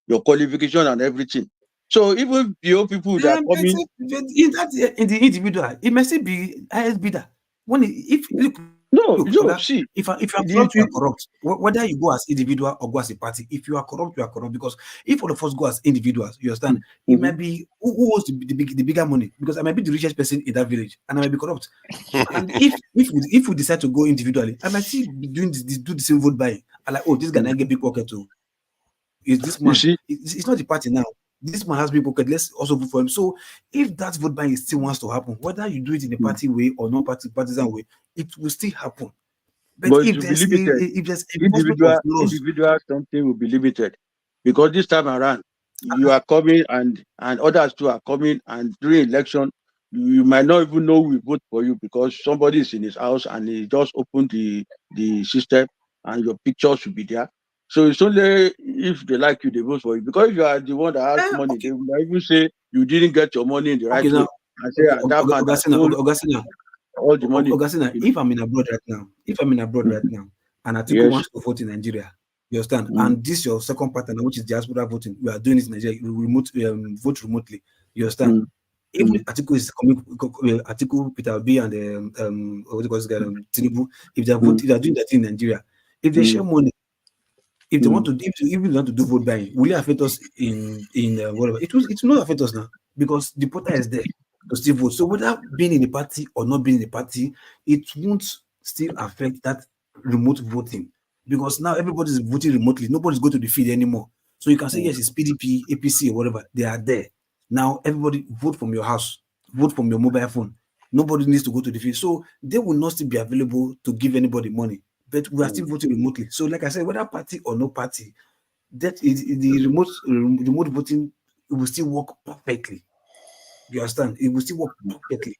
your qualification and everything. So even the old people that come in. In the individual, it may still be highest bidder. When if look, No, Oga, see, if you are if corrupt, you are corrupt. Whether you go as individual or go as a party, if you are corrupt, you are corrupt. Because if all of us go as individuals, you understand, it might be who owns the bigger money. Because I might be the richest person in that village, and I might be corrupt. And if we decide to go individually, I might still be doing do the same vote buying. I like, oh, this guy I get big pocket too. Is this man? You see, It's not the party now. This man has big pocket. Let's also vote for him. So if that vote buying still wants to happen, whether you do it in a party way or partisan way, it will still happen. But but it will be limited. if there's enforcement of laws, Individual something will be limited, because this time around you are coming and others too are coming, and during election you might not even know who will vote for you, because somebody is in his house and he just opened the system and your picture should be there. So it's only if they like you they vote for you, because if you are the one that has money, okay, they will even say you didn't get your money in the right okay way, now, and say, okay, "Ah, that man that stole Augustina, all the money." Augustina, You if I'm in abroad right now, and Atiku Yes. wants to vote in Nigeria, you understand? Mm, And this your second partner, which is diaspora voting, we are doing this in Nigeria, you vote remotely. You understand? mm, Even mm, if Atiku is coming, Atiku, Peter Obi, and what do you call this guy, Tinubu, if mm, they are doing that in Nigeria, if they share mm, money, if they want mm, to, if they want to do vote buying, will it affect us in whatever? It will not affect us now because the portal is there to still vote. So whether being in the party or not being in the party, it won't still affect that remote voting because now everybody's voting remotely. Nobody's going to the field anymore. So you can say yes, it's PDP, APC, or whatever. They are there now. Everybody vote from your house, vote from your mobile phone. Nobody needs to go to the field, so they will not still be available to give anybody money, but we are still voting remotely. So, like I said, whether party or no party, that is the remote voting, it will still work perfectly. You understand? It will still work perfectly.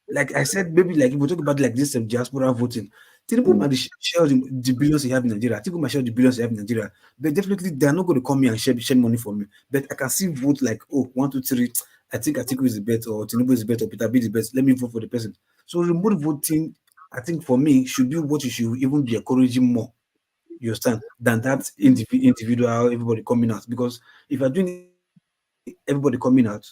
Like I said, maybe like if we talk about like this diaspora voting, Tinubu mm, might share the billions he have in Nigeria. Tinubu might share the billions he have in Nigeria, but definitely they are not going to come here and share money for me. But I can still vote like, oh, 1, 2, 3. I think Atiku is the best, or Tinubu is the best, or Peter B is the best. Let me vote for the person. So remote voting, I think for me, should be what you should even be encouraging more. You understand? Than that individual, everybody coming out. Because if you're doing it individually, everybody coming out,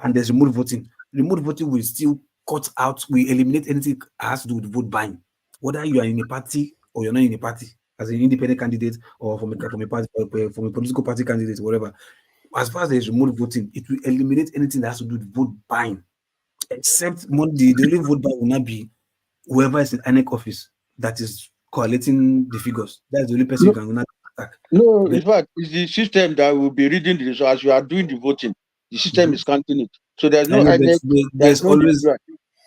and there's remote voting. Remote voting will still cut out, will eliminate anything that has to do with vote buying, whether you are in a party or you're not in a party, as an independent candidate or from a party, from a political party candidate, whatever. As far as there's remote voting, it will eliminate anything that has to do with vote buying, except the only vote buying will not be whoever is in INEC office that is collating the figures. That's the only person you can not attack. No, But in fact, it's the system that will be reading the result as you are doing the voting. The system is counting it. So there's I no know, but INEC, there's there's no always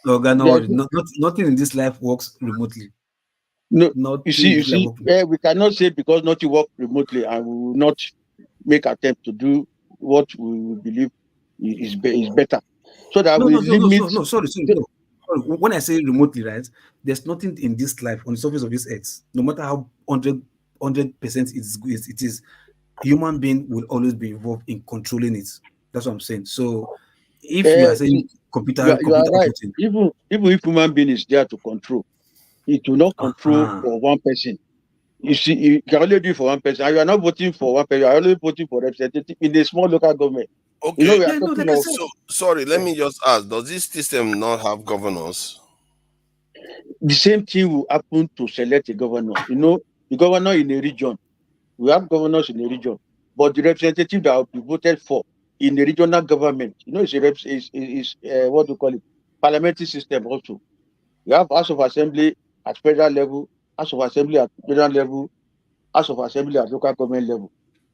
individual. There's nothing in this life works remotely. no, Nothing you in this life see, works remotely. we cannot say because nothing work remotely and we will not make attempt to do what we believe is better. So that we limit. Sorry, no. When I say remotely, right, there's nothing in this life on the surface of this earth, no matter how 100% it is, human being will always be involved in controlling it. That's what I'm saying. So if you are saying computer You are right. voting, Even if human being is there to control, it will not control for one person. You see, you can only do it for one person, and you are not voting for one person. You are only voting for representative in a small local government. Okay. You know, we are talking of. So sorry, let me just ask: does this system not have governors? The same thing will happen to select a governor. You know, the governor in a region, we have governors in a region, but the representative that will be voted for in the regional government, you know, what do you call it? Parliamentary system also. We have House of Assembly at federal level, House of Assembly at federal level, House of Assembly at local government level.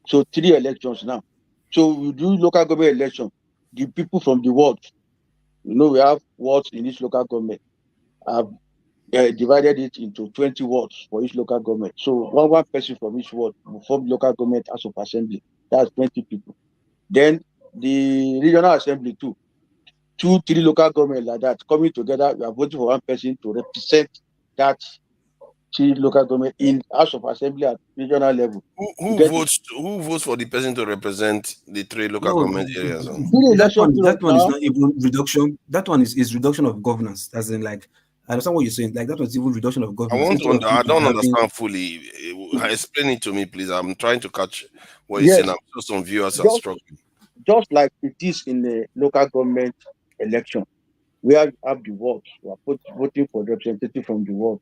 So 3 elections now. So we do local government election. The people from the ward, you know, we have wards in each local government. Have divided it into 20 wards for each local government. So one person from each ward will form local government House of Assembly. That's 20 people. Then the regional assembly too. 2, 3 local government like that coming together. We are voting for one person to represent that 3 local government in House of Assembly at regional level. Who votes for the person to represent the 3 local no, government areas? that one is not even reduction. That one is reduction of governance. As in, like, I understand what you're saying. Like, that was even reduction of governance. I don't understand fully. Explain it to me, please. I'm trying to catch what you're Yes, saying. I'm sure some viewers are struggling. just like it is in the local government election, where you have the wards, you are voting for the representative from the ward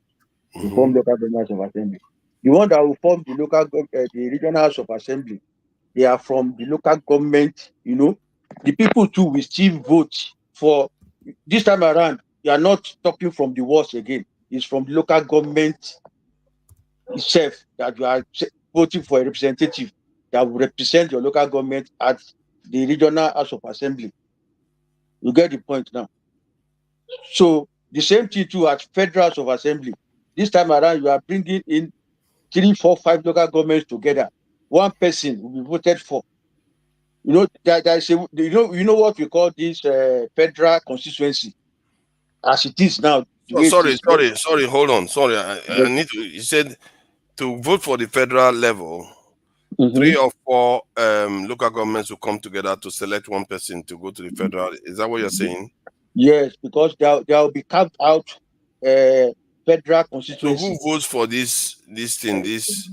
to form local government of assembly. The one that will form the the regional house of assembly, they are from the local government. You know, the people too will still vote for. This time around, you are not talking from the wards again. It's from the local government itself that you are voting for a representative that will represent your local government at the regional house of assembly. You get the point now. So the same thing too at federal house of assembly. This time around, you are bringing in 3, 4, 5 local governments together. One person will be voted for. You know, you know what we call this federal constituency, as it is now. The way it Sorry. Hold on. Sorry, I need to. You said to vote for the federal level, 3 or 4 local governments will come together to select one person to go to the federal. Is that what you're saying? Yes, because there will be carved out federal So constituency. who votes for this thing? Is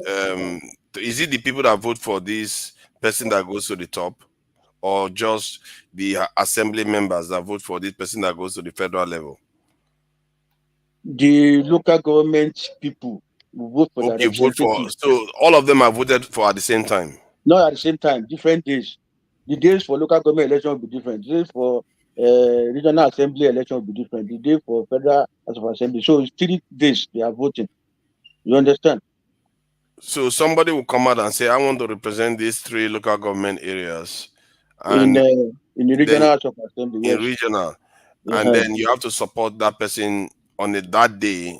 it the people that vote for this person that goes to the top, or just the assembly members that vote for this person that goes to the federal level? The local government people will vote for their representative. So all of them are voted for at the same time. Not at the same time, different days. The days for local government election will be different. The days for regional assembly election will be different. The day for federal house of assembly. So it's 3 days they are voting. You understand? So somebody will come out and say, "I want to represent these 3 local government areas," In and the regional house of assembly, in yes. regional, and then you have to support that person on that day.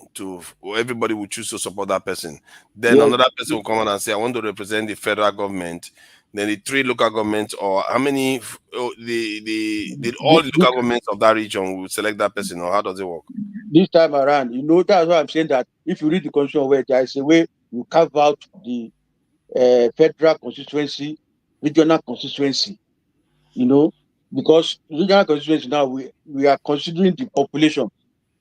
Everybody will choose to support that person. Then Yes. another person will come out and say, "I want to represent the federal government." Then the 3 local governments, or how many, all the local governments of that region will select that person, or how does it work? This time around, you know, that's why I'm saying that if you read the constitution, where there is a way you carve out the federal constituency, regional constituency, you know, because regional constituency now we are considering the population.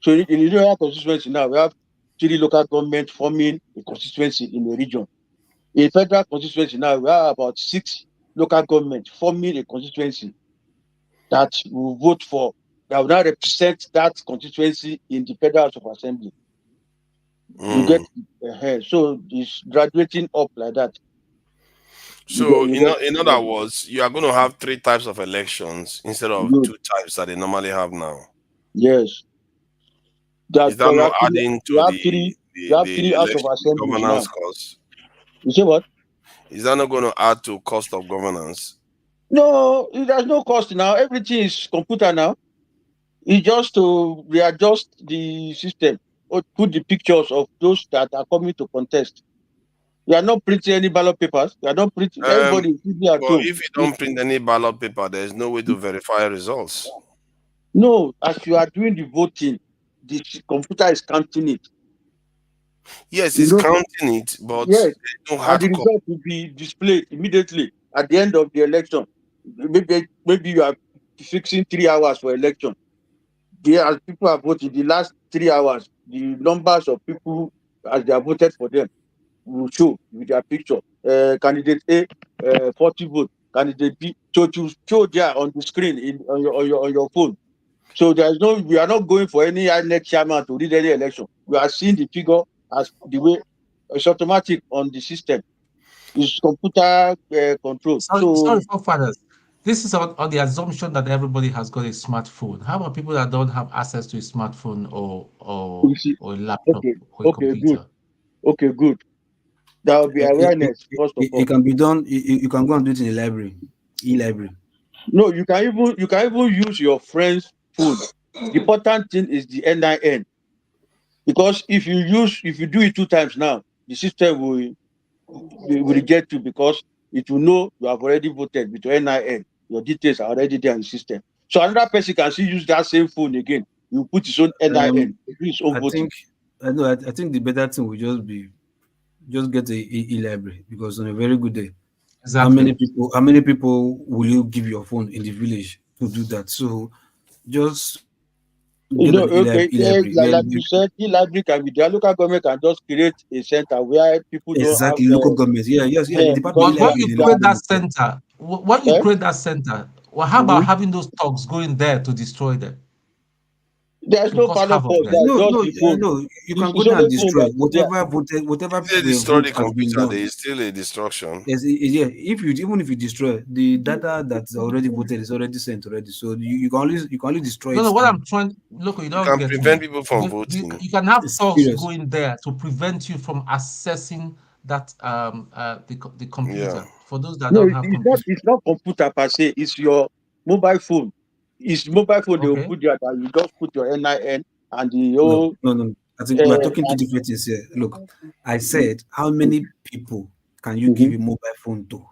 So in the regional constituency now, we have 3 local government forming a constituency in the region. In federal constituency now, we have about 6 local government forming a constituency that will vote for, that will now represent that constituency in the Federal House of Assembly. You get so it's graduating up like that. So, in other words, you are going to have 3 types of elections instead of 2 types that they normally have now. Yes. Is that not adding to the House of Assembly governance now. cost? You say what? Is that not going to add to cost of governance? No, there's no cost now. Everything is computer now. It's just to readjust the system or put the pictures of those that are coming to contest. You are not printing any ballot papers. You are not printing. Everybody is sitting at But home. if you don't print any ballot paper, there's no way to verify results. No, as you are doing the voting, the computer is counting it. Yes, it's counting it, but yes, no and hard the copy. result will be displayed immediately at the end of the election. Maybe you are fixing 3 hours for election. As people are voting, the last 3 hours, the numbers of people as they are voted for them will show with their picture. Candidate A, 40 votes. Candidate B, so to show there on the screen on your phone. So we are not going for any next chairman to read any election. We are seeing the figure as the way it's automatic on the system. It's computer control. Sorry, forefathers. This is on the assumption that everybody has got a smartphone. How about people that don't have access to a smartphone or a laptop or a computer? Okay, good. There will be awareness first of all. It can be done. You can go and do it in a library, e-library. No, you can even use your friend's phone. The important thing is the NIN, because if you do it 2 times now, the system will reject you because it will know you have already voted with your NIN. Your details are already there in the system. So another person can still use that same phone again. You put his own NIN, his own voting. I think the better thing will just get a e-library, because on a very good day, exactly. how many people will you give your phone in the village to do that? So just get an e-library. Like you said, e-library can be there. Local government can just create a center where people don't have local government. Yes. But when you create that center, well, how about having those thugs going there to destroy them? There's no ballot box. No, you can go there and destroy whatever If they destroy the has been computer, done. there is still a destruction. Yes, yeah. Even if you destroy the data that's already voted, is already sent already. So you can only destroy it. No, what I'm trying, look, you don't get prevent me. people from voting. You can have thugs going there to prevent you from accessing that the computer. For those that don't have computer. It's not computer per se. It's your mobile phone. It's mobile phone. They will put there, and you just put your NIN and the whole. No. I think we're talking two different things here. Look, I said, how many people can you give a mobile phone to?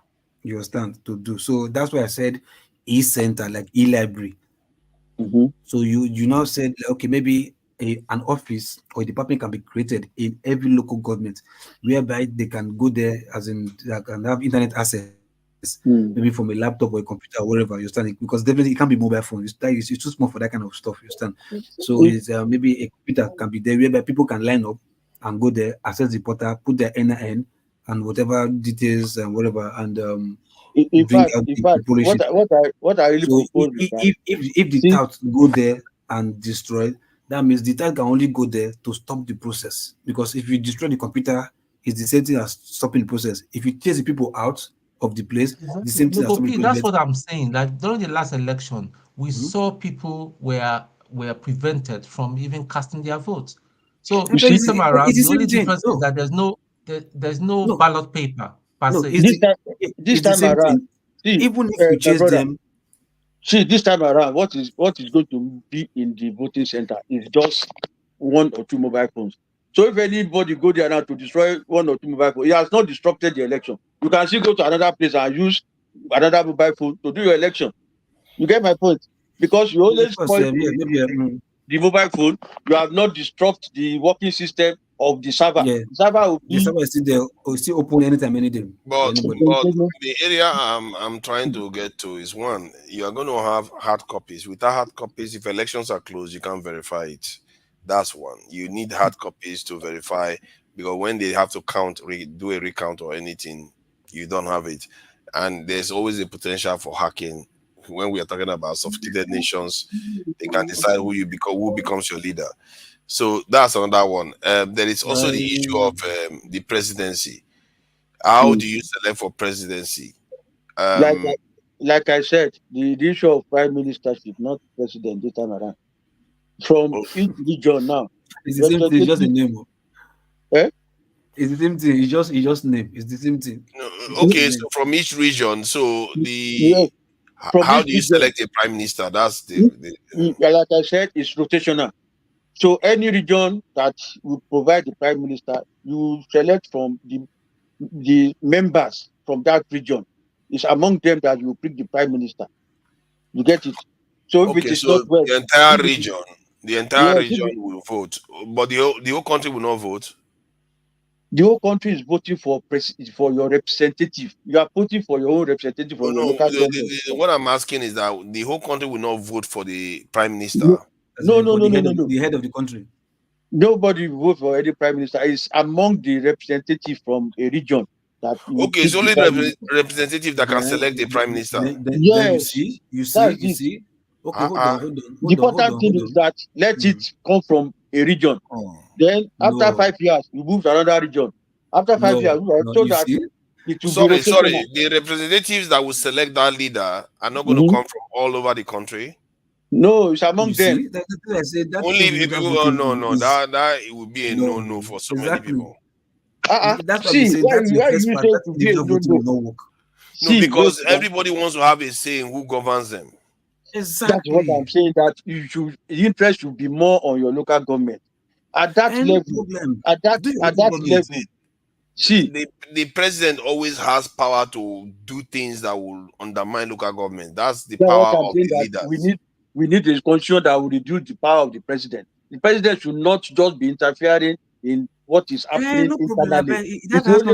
You understand, to do so? That's why I said e-center, like e-library. So you now said, okay, maybe an office or a department can be created in every local government, whereby they can go there, as in they can have internet access, maybe from a laptop or a computer or wherever, you understand? Because definitely it can't be mobile phone. It's too small for that kind of stuff, you understand? So it's maybe a computer can be there whereby people can line up and go there, access the portal, put their NIN and whatever details and whatever, and in fact, what I really propose is that if the touts go there and destroy, that means the tout can only go there to stop the process. Because if you destroy the computer, it's the same thing as stopping the process. If you chase the people out of the place, the same thing as stopping the process. That's what I'm saying. Like during the last election, we saw people were prevented from even casting their votes. So this time around, the only difference is that there's no ballot paper per se. This time around, even if you chase them. See, this time around, what is going to be in the voting center is just 1 or 2 mobile phones. So if anybody go there now to destroy 1 or 2 mobile phones, he has not disrupted the election. You can still go to another place and use another mobile phone to do your election. You get my point? Because you always spoil the mobile phone, you have not disrupted the working system of the server. Yeah. The server is still there, or still open anytime, any day. But the area I'm trying to get to is, one, you are going to have hard copies. Without hard copies, if elections are closed, you can't verify it. That's one. You need hard copies to verify, because when they have to do a recount or anything, you don't have it. and there's always a potential for hacking. When we are talking about sophisticated nations, they can decide who becomes your leader. So that's another one. There is also the issue of the presidency. How do you select for presidency? Like I said, the issue of prime ministership, not president, this time around. From each region now. It's the same thing, it's just a name. It's the same thing, it's just name. It's the same thing. Okay, so from each region, so how do you select a prime minister? That's like I said, it's rotational. So any region that will provide the prime minister, you select from the members from that region. It's among them that you pick the prime minister. You get it? So if it is not well, the entire region will vote, but the whole country will not vote. The whole country is voting for your representative. You are voting for your own representative from your local government. What I'm asking is that the whole country will not vote for the prime minister. No. The head of the country. Nobody will vote for any prime minister. It's among the representative from a region that. Okay, it's only the representative that can select the prime minister. Yes. You see. Okay, hold on. The important thing is that let it come from a region. Then after 5 years, you move to another region. After 5 years, so that it will sorry. be The representatives that will select that leader are not going to come from all over the country. No, it's among them. Only if people. No. That it would be a no for so many people. That's what we say. That's the first part. That individual voting will not work. No, because everybody wants to have a say in who governs them. Exactly. That's what I'm saying. That the interest should be more on your local government. At that level, at that level, see, the president always has power to do things that will undermine local government. That's the that's power what I'm of saying, the that leaders. we need a constitution that will reduce the power of the president. The president should not just be interfering in what is happening internally. That has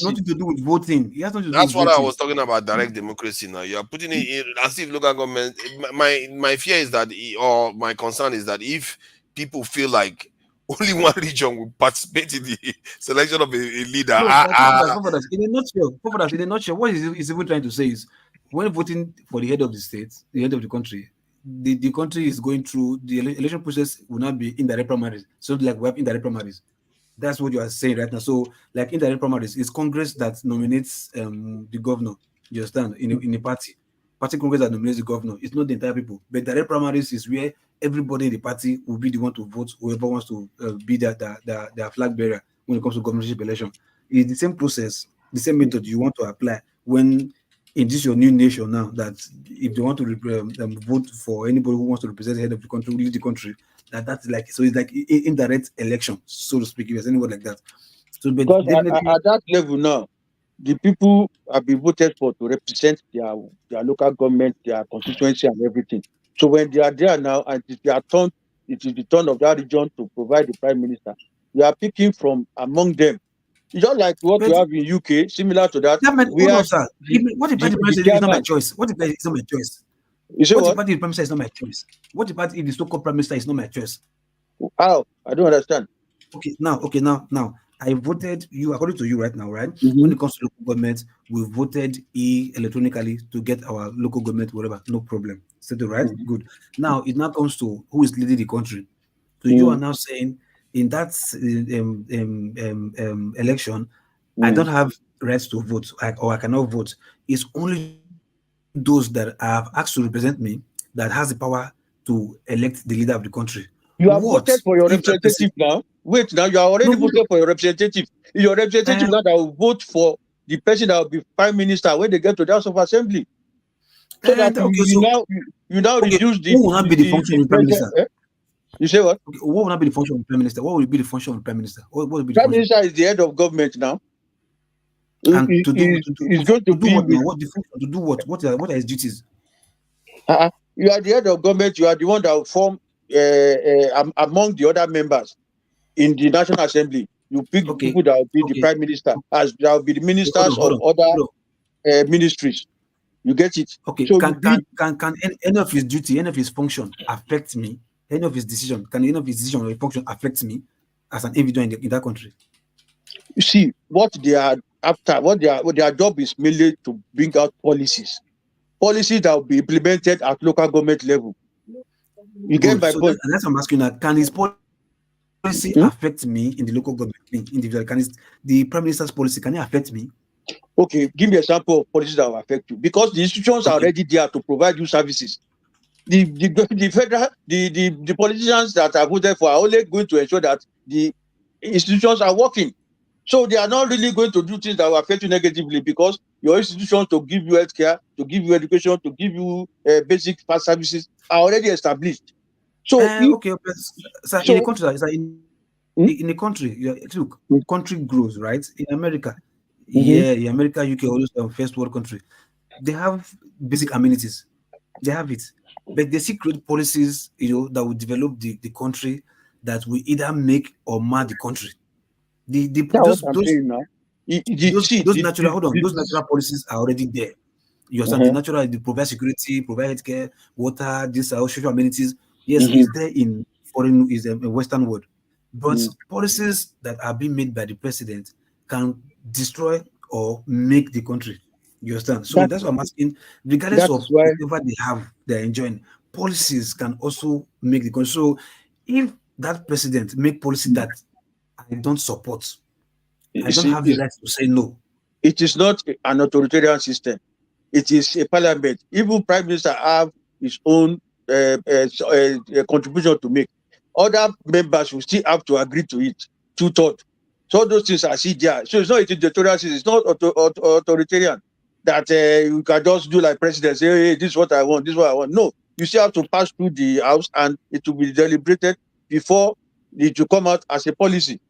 nothing to do with voting. It has nothing to do That's with what voting. I was talking about, direct democracy. Now you are putting it in as if local government. My fear is that, or my concern is that if people feel like only one region will participate in the selection of a leader. In a nutshell, what is even trying to say is, when voting for the head of the state, the head of the country, the country is going through the election process will not be indirect primaries. So like we have indirect primaries. That's what you are saying right now. So like indirect primaries, it's Congress that nominates the governor. You understand? In a party Congress that nominates the governor. It's not the entire people. But direct primaries is where everybody in the party will be the one to vote whoever wants to be their flag bearer when it comes to governorship election. It's the same process, the same method you want to apply when in this your new nation now, that if they want to vote for anybody who wants to represent the head of the country, lead the country, that's like, so it's like indirect election, so to speak, if there's anyone like that. So, but because at that level now, the people have been voted for to represent their local government, their constituency, and everything. So when they are there now, and it is the turn of that region to provide the prime minister. You are picking from among them. It's just like what you have in UK, similar to that. What if the president is not my choice? What if it's not my choice? You say what? What if the prime minister is not my choice? What if the so-called prime minister is not my choice? How? I don't understand. Now, I voted you according to you right now, right? Mm-hmm. When it comes to local government, we voted electronically to get our local government, whatever, no problem. Settled, right? Mm-hmm. Good. Now it now comes to who is leading the country. So you are now saying in that election, I don't have rights to vote, or I cannot vote. It's only those that I have asked to represent me that has the power to elect the leader of the country. You have voted for your representative now. Wait, now you are already voted for your representative. Your representative now that will vote for the person that will be prime minister when they get to the House of Assembly. So that you now reduce the. Who will not be the function of the prime minister? You say what? Okay, what will not be the function of the prime minister? What will be the function of the prime minister? What will be the prime minister is the head of government now. And to do what? What are his duties? You are the head of government. You are the one that will form among the other members in the National Assembly. You pick people that will be the prime minister, as there will be the ministers of other ministries. You get it? Okay. So can any of his duty, any of his function affect me? Any of his decision, can any of his decision or function affect me as an individual in that country? You see, what they are after what their job is mainly to bring out policies that will be implemented at local government level. You get Good. my So point? that's what I'm asking now. Can his policy affect me in the local government, individual? The Prime Minister's policy, can it affect me? Okay, give me an example of policies that will affect you, because the institutions are already there to provide you services. The federal the politicians that are voted for are only going to ensure that the institutions are working. So they are not really going to do things that will affect you negatively, because your institutions to give you healthcare, to give you education, to give you basic services are already established. So Okay, so in a country, in a country, look, country grows, right? In America, in America, UK, all those first world country, they have basic amenities. They have it, but they see create policies, that will develop the country, that will either make or mar the country. That's what I'm saying now. Those natural policies are already there. You understand? The natural, they provide security, provide healthcare, water, these are all social amenities. Yes, it's there in foreign, is a Western world, but policies that are being made by the president can destroy or make the country. You understand? So that's what I'm asking. Regardless of whatever they have, they're enjoying. Policies can also make the country. So if that president make policy that I don't support, I don't have the right to say no. It is not an authoritarian system. It is a parliament. Even prime minister have his own contribution to make. Other members will still have to agree to it. 2/3. So those things are still there. So it's not a dictatorial system. It's not authoritarian that you can just do like president, say, hey, this is what I want, this is what I want. No, you still have to pass through the house, and it will be deliberated before it will come out as a policy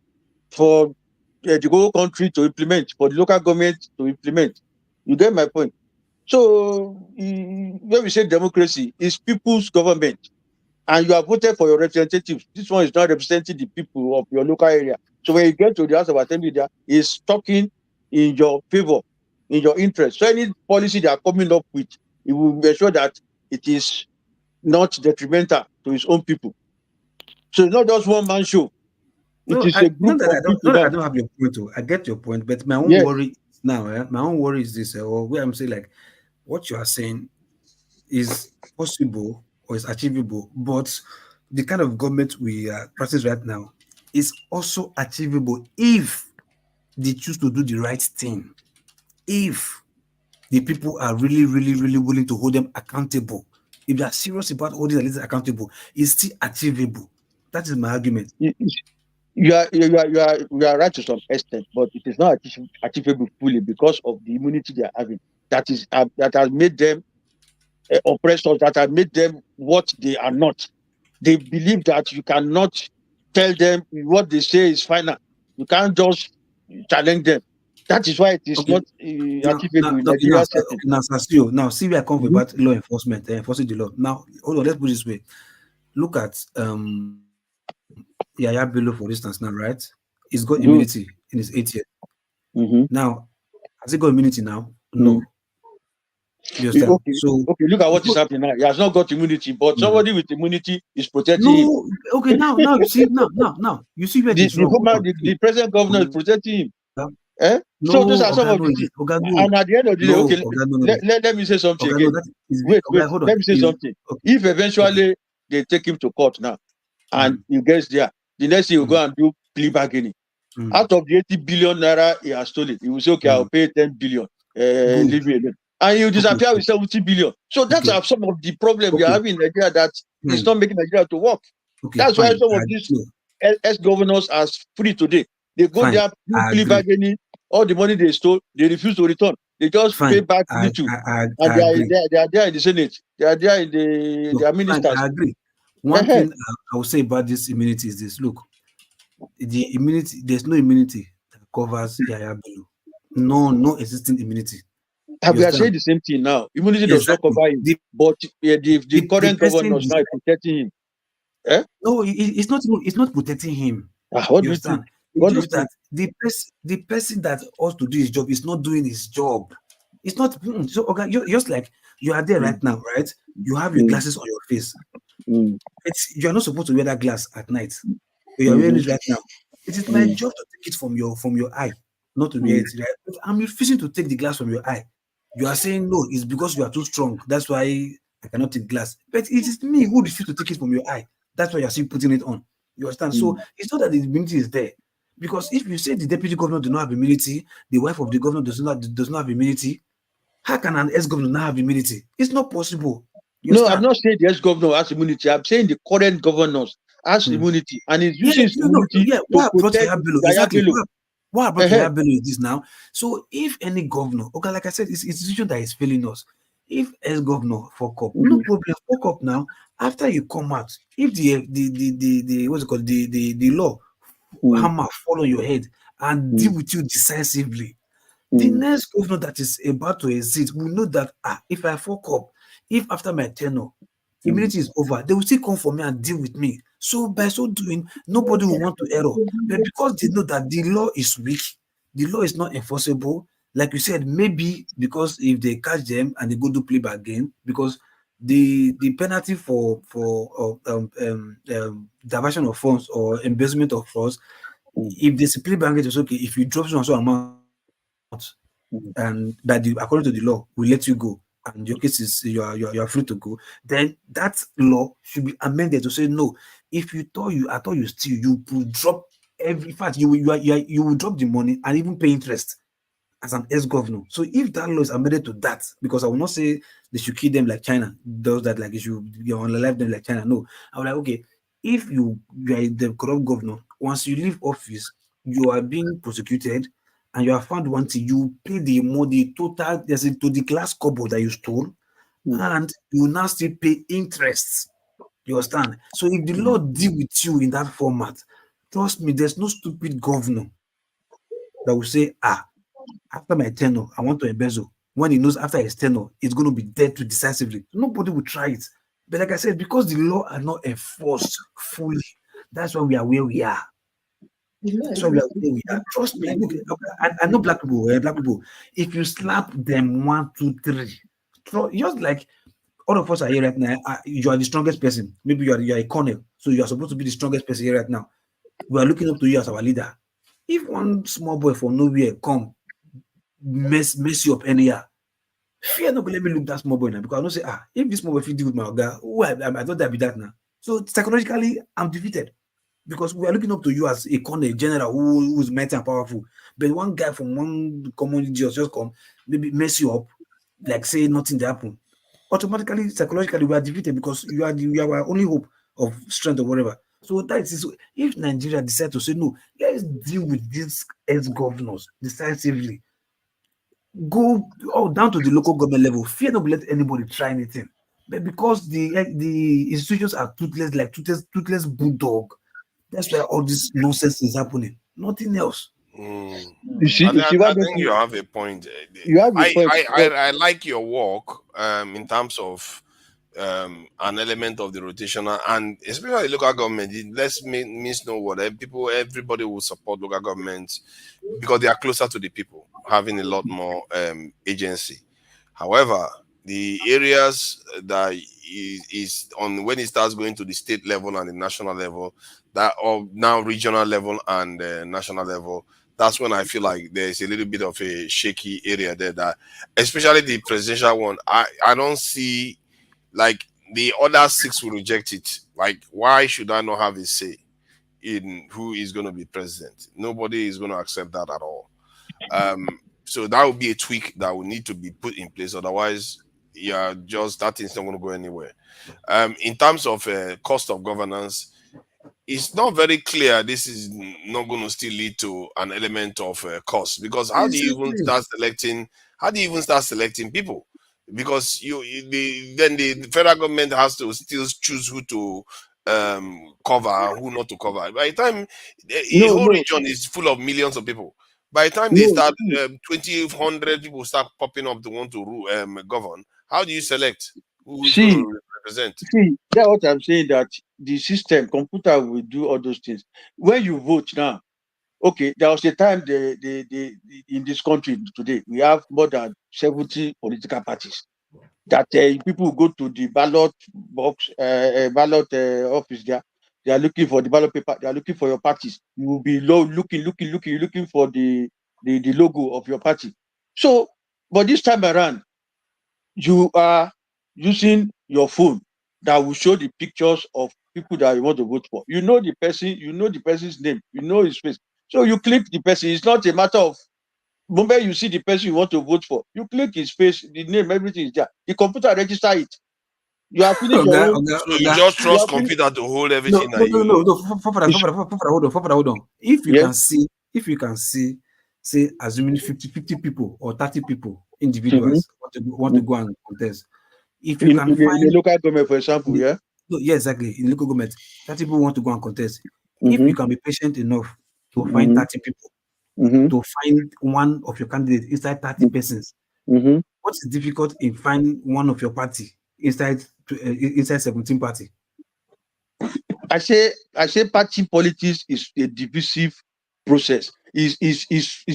for the whole country to implement, for the local government to implement. You get my point? So when we say democracy, it's people's government, and you are voted for your representatives. This one is not representing the people of your local area. So when you get to the House of Assembly, there is talking in your favor, in your interest. So any policy they are coming up with, it will ensure that it is not detrimental to his own people. So it's not just one man show. It is a group of people. Not that I don't have your point. I get your point, but my own worry now, my own worry is this, or where I'm saying, like, what you are saying is possible or is achievable, but the kind of government we are practicing right now is also achievable if they choose to do the right thing. If the people are really, really, really willing to hold them accountable, if they are serious about holding the leaders accountable, it's still achievable. That is my argument. You are right to some extent, but it is not achievable fully because of the immunity they are having. That has made them oppressors, that has made them what they are not. They believe that you cannot tell them what they say is final. You can't just challenge them. That is why it is not achievable in Nigeria setting. Now, see where I come about law enforcement, enforcing the law. Now, hold on, let's put it this way. Look at Yahaya Bello, for instance, now, right? He's got immunity in his 8 years. Now, has he got immunity now? No. You understand? Okay, look at what is happening now. He has not got immunity, but somebody with immunity is protecting him. Okay, now you see, now you see where it is wrong. The present governor is protecting him. No, so those are some of the things. And at the end of the day, okay, let me say something again. Wait, let me say something. If eventually they take him to court now, and he gets there, the next thing he will go and do plea bargaining. Out of the 80 billion naira he has stolen, he will say, okay, I'll pay 10 billion. Leave me alone. And you disappear with 70 billion. So that's some of the problem we are having in Nigeria, that is not making Nigeria to work. That's why some of these ex-governors are free today. They go there, do plea bargaining, all the money they stole, they refuse to return. They just pay back little. And they are there in the Senate. They are there in they are ministers. I agree. One thing I will say about this immunity is this. Look, the immunity, there's no immunity that covers Yahaya Bello. No existing immunity. We are saying the same thing now. Immunity does not cover him, but the current governors now are protecting him. No, it's not protecting him. What do you think? Just that the person that ought to do his job is not doing his job. It's not so. Okay, you're just like you are there right now, right? You have your glasses on your face. You are not supposed to wear that glass at night. You are wearing it right now. It is my job to take it from your eye. not to reality, right? But I'm refusing to take the glass from your eye. You are saying no, it's because you are too strong. That's why I cannot take glass. But it is me who refuse to take it from your eye. That's why you're still putting it on. You understand? So it's not that the immunity is there. Because if you say the deputy governor does not have immunity, the wife of the governor does not have immunity, how can an ex-governor not have immunity? It's not possible. No, I'm not saying the ex-governor has immunity. I'm saying the current governors has immunity, and he's using his immunity to What brought protect Yahaya Bello? Yahaya Exactly. Bello. What brought Yahaya Bello is this now. So if any governor, okay, like I said, it's institution that is failing us. If ex-governor fuck up, no problem, fuck up now. After you come out, if the what's it called, the law hammer fall on your head and deal with you decisively, the next governor that is about to exit will know that if I fuck up, if after my tenure immunity is over, they will still come for me and deal with me. So by so doing, nobody will want to error. But because they know that the law is weak, the law is not enforceable. Like you said, maybe because if they catch them and they go do play back again, because the penalty for diversion of funds or embezzlement of funds, if they play back, it's okay. If you drop so and so amount, and that according to the law, we let you go, and your case is you are free to go. Then that law should be amended to say no. If you thought you steal, you will drop every fact. You will drop the money and even pay interest as an ex-governor. So if that law is amended to that, because I will not say they should kill them like China does that, like you should unalive them like China. No, I was like, okay, if you are the corrupt governor, once you leave office, you are being prosecuted and you are found wanting, you pay the money total to the class kobo that you stole, and you now still pay interest. You understand? So if the law deal with you in that format, trust me, there's no stupid governor that will say, after my tenure, I want to embezzle. When he knows after his tenure, it's going to be dead too decisively. Nobody will try it. But like I said, because the law are not enforced fully, that's why we are where we are. That's why we are where we are. Trust me. Look, I know black people. Black people. If you slap them 1, 2, 3, just like all of us are here right now. You are the strongest person. Maybe you are a colonel, so you are supposed to be the strongest person here right now. We are looking up to you as our leader. If one small boy from nowhere come mess you up anyhow, fear not go let me look that small boy now, because I know say if this small boy fit deal with my oga, I thought that be that now. So psychologically, I'm defeated because we are looking up to you as a colonel general who's mighty and powerful. But one guy from one community just come, maybe mess you up, like say nothing dey happen. Automatically, psychologically, we are defeated because you are our only hope of strength or whatever. So that is, if Nigeria decide to say no, let's deal with these ex-governors decisively. Go down to the local government level. Fear not let anybody try anything. But because the institutions are toothless, like toothless bulldog, that's why all this nonsense is happening. Nothing else. You see, I think you have a point. You have a point. I like your work in terms of an element of the rotational, and especially local government. Let's means know what everybody will support local governments because they are closer to the people, having a lot more agency. However, the areas that is on when it starts going to the state level and the national level, that or now regional level and national level, that's when I feel like there's a little bit of a shaky area there. That especially the presidential one, I don't see like the other 6 will reject it. Like, why should I not have a say in who is going to be president? Nobody is going to accept that at all. So that would be a tweak that will need to be put in place. Otherwise, yeah, just that thing's not going to go anywhere. In terms of cost of governance, it's not very clear. This is not going to still lead to an element of cost, because how do you even start selecting? How do you even start selecting people? Because then the federal government has to still choose who to cover and who not to cover. By the time the whole region is full of millions of people, by the time they start 2,100 people start popping up to want to govern, how do you select who is going to represent? That's what I'm saying, that the system, computer will do all those things. When you vote now, okay, there was a time in this country today, we have more than 70 political parties. That people go to the ballot box, ballot office there. They are looking for the ballot paper. They are looking for your parties. You will be looking for the the logo of your party. So, but this time around, you are using your phone that will show the pictures of people that you want to vote for. You know the person, you know the person's name, you know his face. So you click the person. It's not a matter of moment you see the person you want to vote for, you click his face, the name, everything is there. The computer register it. You have finished your own. So you just trust computer to hold everything that you know. Hold on. If you Yes. can see, say, assuming 50 people or 30 people, individuals want to go and contest. If you can in find a local government, for example, yeah. No, yeah, exactly. In local government, 30 people want to go and contest. If Mhm. you can be patient enough to find Mhm. 30 people, Mhm. to find one of your candidates inside 30 persons, Mhm. what is difficult in finding one of your party inside 17 party? I say party politics is a divisive process. Is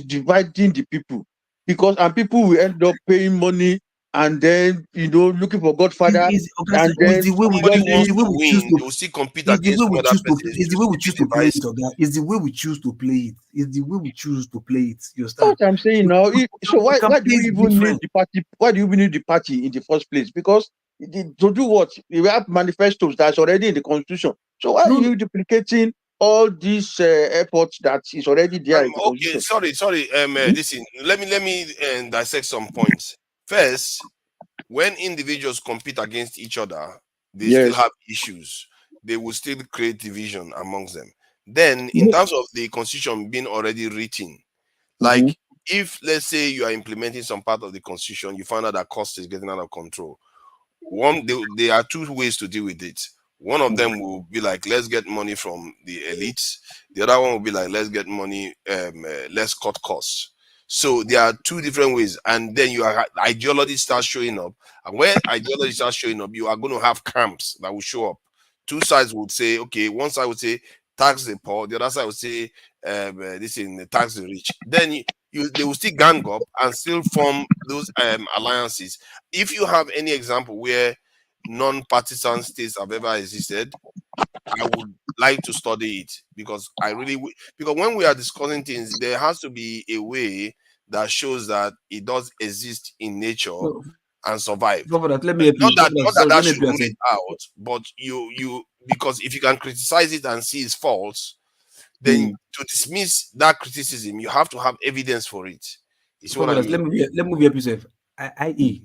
dividing the people, because and people will end up paying money and then looking for Godfather, and Is then the way we Somebody choose, is wants the to way we choose win, to they will still compete is the way against some we other choose to persons is the way we to be choose to play it, divisive. Oga. Is the way we choose to play it. Is the way we choose to play it. You understand? what I'm saying So now. So we why can do play you it even need different. the party? Why do you even need the party in the first place? Because to do what? We have manifestos that's already in the constitution. So why are No, you duplicating all these efforts that is already there in the Okay, constitution? sorry. Listen, let me dissect some points. First, when individuals compete against each other, they still Yes. have issues. They will still create division amongst them. Then, in No. terms of the constitution being already written, Mm-hmm. like if let's say you are implementing some part of the constitution, you find out that cost is getting out of control. There are two ways to deal with it. One of them will be like, let's get money from the elites. The other one will be like, let's get money, let's cut costs. So there are two different ways, and then ideology starts showing up. And when ideology starts showing up, you are going to have camps that will show up. Two sides would say, okay, one side would say tax the poor, the other side would say this in the tax the rich. Then they will still gang up and still form those alliances. If you have any example where non-partisan states have ever existed, I would like to study it, because because when we are discussing things, there has to be a way that shows that it does exist in nature no, and survive. for that, let me help you. Not that Sorry, that let me help should you. I rule said, it out, but because if you can criticize it and see its faults, then to dismiss that criticism, you have to have evidence for it. You see for what I that, mean? let me help you. Sef. I.e.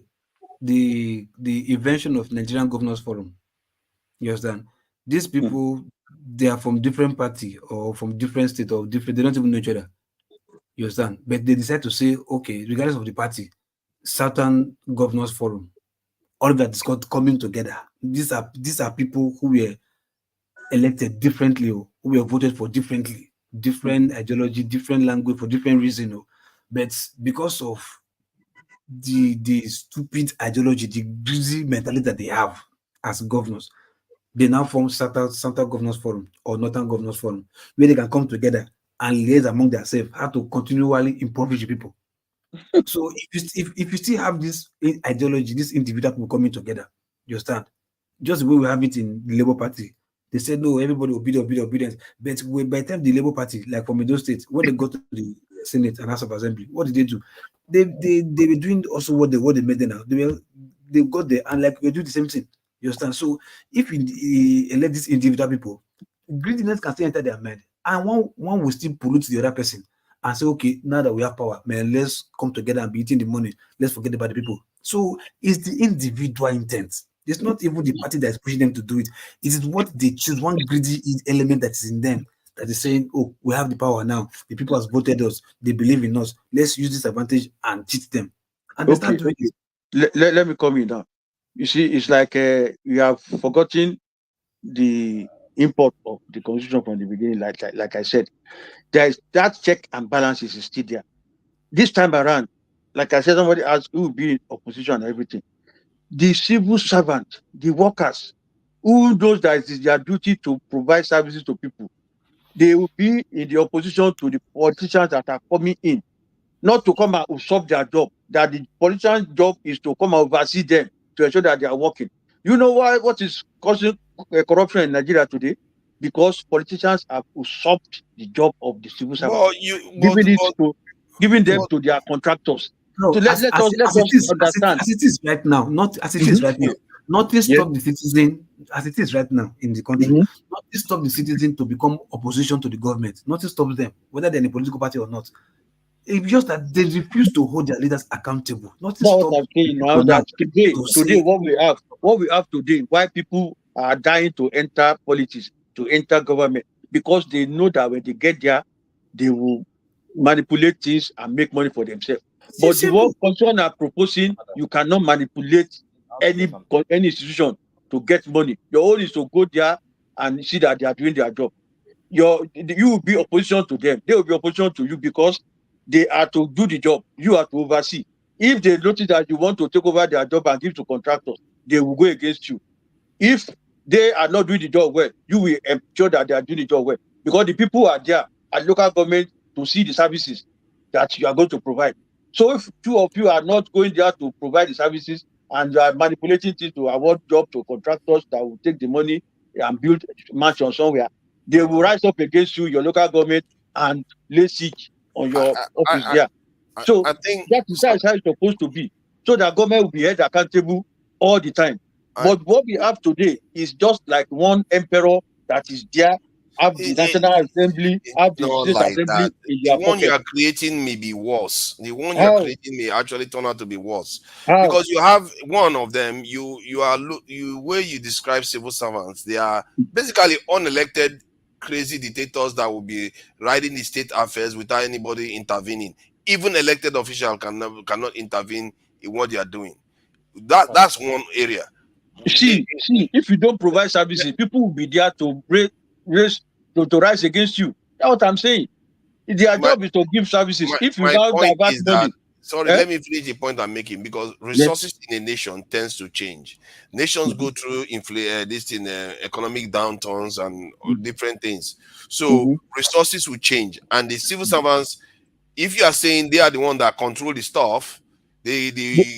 the invention of Nigerian Governors Forum. You understand? These people, they are from different party or from different state or different. They don't even know each other. You understand? But they decide to say, okay, regardless of the party, Southern Governors Forum, all of that is called coming together. These are people who were elected differently, or who were voted for differently, different ideology, different language for different reason. But because of the stupid ideology, the greasy mentality that they have as governors, they now form Central Governors Forum or Northern Governors Forum, where they can come together and liaise among themselves how to continually impoverish people. So if you still have this ideology, this individual people coming together, you understand? Just the way we have it in the Labour Party. They said no, everybody obedience. But by the time the Labour Party, like from Edo State, when they go to the Senate and House of Assembly, what did they do? They were doing also what they made them now. They got there and like we do the same thing. You understand? So if we elect these individual people, greediness can still enter their mind, and one will still pollute the other person and say, okay, now that we have power, man, let's come together and be eating the money. Let's forget about the people. So it's the individual intent. It's not even the party that is pushing them to do it. It is what they choose, one greedy element that is in them that is saying, oh, we have the power now. The people has voted us. They believe in us. Let's use this advantage and cheat them. And they start Okay. doing it. Let me come in now. You see, it's like you have forgotten the import of the constitution from the beginning. Like I said, there is that check and balances is still there. This time around, like I said, somebody asked who will be in opposition and everything. The civil servant, the workers, who knows that it is their duty to provide services to people, they will be in the opposition to the politicians that are coming in, not to come and usurp their job. That the politician's job is to come and oversee them to ensure that they are working. You know why? What is causing corruption in Nigeria today? Because politicians have usurped the job of the civil servant, But giving it to. giving them to their contractors. No, So let us understand. As it is right now, not as it is right now. Nothing stop the citizen as it is right now in the country. Nothing stop the citizen to become opposition to the government. Nothing stops them, whether they're in a political party or not. It's just that they refuse to hold their leaders accountable. Nothing That's stops what I'm saying now. That today, what we have today, why people are dying to enter politics, to enter government, because they know that when they get there, they will manipulate things and make money for themselves. But the one concern are proposing, you cannot manipulate any institution to get money. Your own is to go there and see that they are doing their job. You will be opposition to them. They will be opposition to you because they are to do the job. You are to oversee. If they notice that you want to take over their job and give to contractors, they will go against you. If they are not doing the job well, you will ensure that they are doing the job well. Because the people are there at local government to see the services that you are going to provide. So if two of you are not going there to provide the services and you are manipulating things to award job to contractors that will take the money and build mansion somewhere, they will rise up against you, your local government, and lay siege on your office there. So I think that is how it's supposed to be. So that government will be held accountable all the time. But what we have today is just like one emperor that is there, have the National Assembly, have the not State like Assembly that. in The their one you pocket. are creating may be worse. The one you are How? creating may actually turn out to be worse. How? Because you have one of them, where you describe civil servants, they are basically unelected crazy dictators that will be riding the state affairs without anybody intervening. Even elected officials cannot intervene in what they are doing. That's one area. See, if you don't provide services, people will be there to rise against you. That's what I'm saying. Their job is to give services. If you My now point divert is that, money, let me finish the point I'm making, because resources in a nation tends to change. Nations go through economic downturns and different things. So resources will change, and the civil servants, if you are saying they are the one that control the stuff, the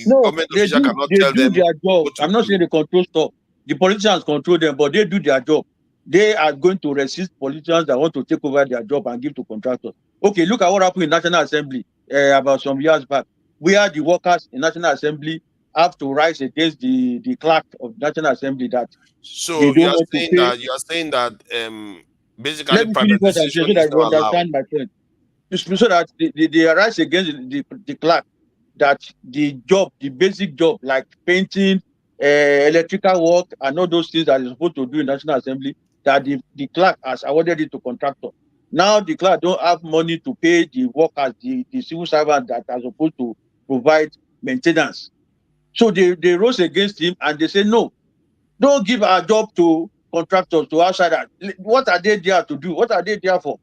no, government they official do cannot they tell do them their job. what to I'm not do. saying they control stuff. The politicians control them, but they do their job. They are going to resist politicians that want to take over their job and give to contractors. Okay, look at what happened in National Assembly about some years back, where the workers in National Assembly have to rise against the clerk of National Assembly that they So don't want to pay. you are saying that basically Let me finish what I'm saying so privatization that is you not allowed. understand my point. So that they arise against the clerk, that the job, the basic job like painting, electrical work, and all those things that is supposed to do in National Assembly, that the clerk has awarded it to contractor. Now the clerk don't have money to pay the workers, the civil servant that are supposed to provide maintenance. So they rose against him and they say, no, don't give our job to contractors, to outsiders. What are they there to do? What are they there for?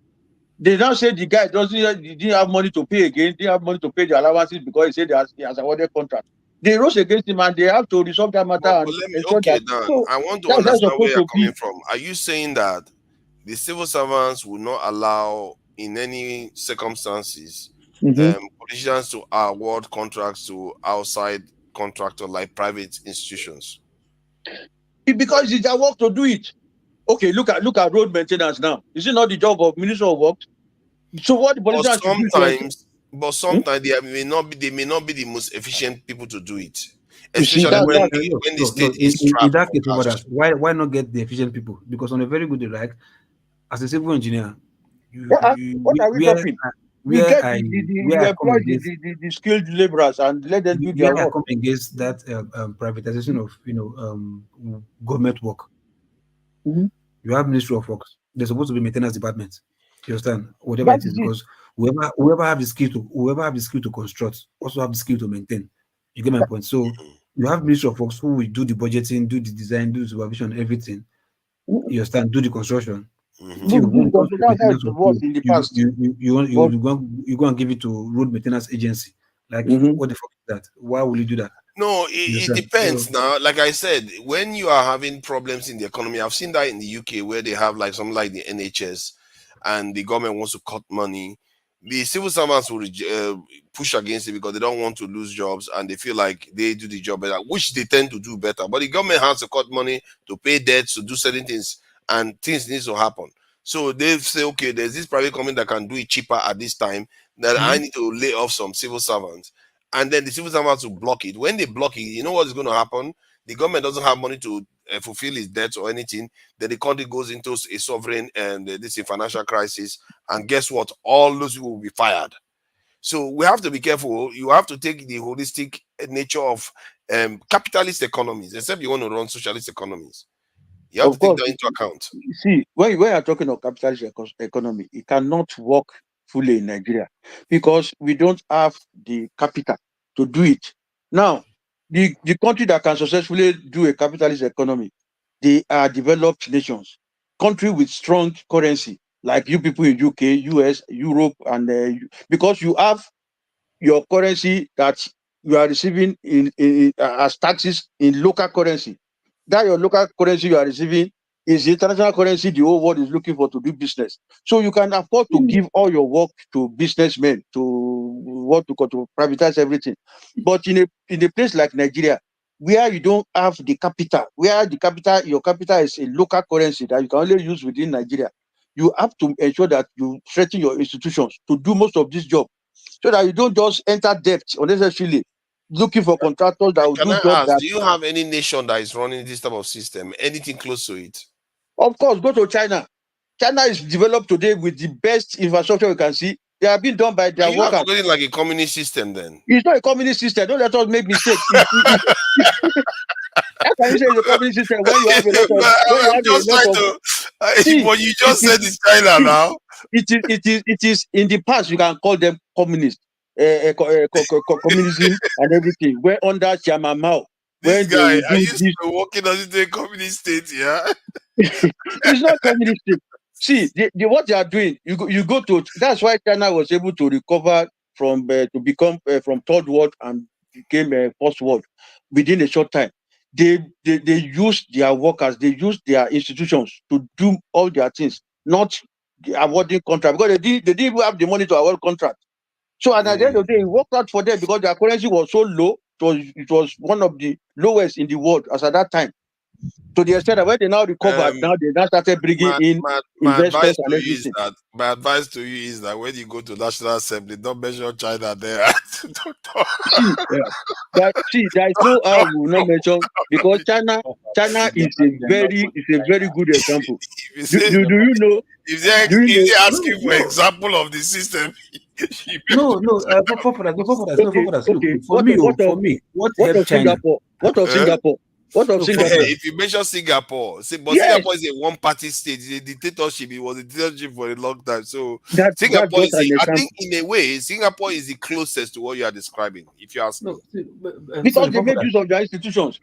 They now say the guy didn't have money to pay again, didn't have money to pay the allowances because he said he has awarded contract. They rose against him and they have to resolve that matter But and let me, ensure okay, that. Dan, So I want to that's how it's understand where supposed you're to coming be. from. Are you saying that the civil servants will not allow, in any circumstances, politicians to award contracts to outside contractors like private institutions? Because it's their work to do it. Okay, look at road maintenance now. Is it not the job of Minister of Works? So what the But politicians should do sometimes they may not be the most efficient people to do it, you see, especially when the No. state is In strapped that for case, cash. why not get the efficient people? Because on a very good day, like as a civil engineer, what are we talking? You where get I you where I come employ against the skilled laborers and let them do their where I work. come against that privatization of government work. You have Ministry of Works. There's supposed to be maintenance department. You understand? Whatever That it is, is it. because whoever have the skill to construct also have the skill to maintain. You get my point? So you have Ministry of Works who will do the budgeting, do the design, do the supervision, everything. You understand? Do the construction. That's how it was in the past. You go and give it to road maintenance agency. Like what the fuck is that? Why will you do that? No, it depends now. Like I said, when you are having problems in the economy, I've seen that in the UK where they have like something like the NHS and the government wants to cut money. The civil servants will push against it because they don't want to lose jobs and they feel like they do the job better, which they tend to do better. But the government has to cut money to pay debts, to do certain things, and things need to happen. So they say, okay, there's this private company that can do it cheaper at this time. that I need to lay off some civil servants, and then the civil servants will block it. When they block it, you know what is going to happen? The government doesn't have money to fulfill its debts or anything. Then the country goes into a sovereign and this is financial crisis. And guess what? All those people will be fired. So we have to be careful. You have to take the holistic nature of capitalist economies, except you want to run socialist economies. You have to Of take course, that into account. see, when you are talking of capitalist economy, it cannot work fully in Nigeria because we don't have the capital to do it. Now, the country that can successfully do a capitalist economy, they are developed nations, country with strong currency, like you people in UK, US, Europe, and because you have your currency that you are receiving as taxes in local currency. That your local currency you are receiving is the international currency the whole world is looking for to do business. So you can afford to give all your work to businessmen to what to call to privatize everything. But in a place like Nigeria, where you don't have the capital, where the capital your capital is a local currency that you can only use within Nigeria, you have to ensure that you strengthen your institutions to do most of this job so that you don't just enter debt unnecessarily, looking for contractors that will Can do I jobs ask, that, do you have any nation that is running this type of system? Anything close to it? of course, go to China. China is developed today with the best infrastructure you can see. They are being done by Are their you workers. advocating like a communist system then? It's not a communist system. Don't let us make mistake. How can you say it's a communist system when you have a lot of But when you I'm have a just lot trying of to. see But you it just is said it's China see now. it is in the past you can call them communist communism and everything. Where under Chairman Mao, This when they guy, will are do you this. walking us into a communist state? Yeah. It's not communistic. See, what they are doing, you go to, that's why China was able to recover from to become from third world and became first world within a short time. They use their workers, they use their institutions to do all their things, not awarding contract because they didn't even have the money to award contract. So and at the end of the day, it worked out for them because their currency was so low. It was one of the lowest in the world as at that time. To the extent that when they now recovered, Um, now they now started bringing in my advice investors to and you is everything. that when you go to National Assembly, don't mention China there. Don't talk. There is no I will not mention because China is a very good example. If you Do, say do, do you know? Do you if know? they ask No, you for no, example of the system, you no, no. Okay, Look, okay. for me, what What helped of China? Singapore? What of eh? Singapore? What of No, Singapore? If you mention Singapore, but Yes, Singapore is a one-party state, it's a dictatorship. It was a dictatorship for a long time. So that's Singapore just is, an I think, example. in a way, Singapore is the closest to what you are describing. If you ask me, no. Because Sorry, they made use of their institutions.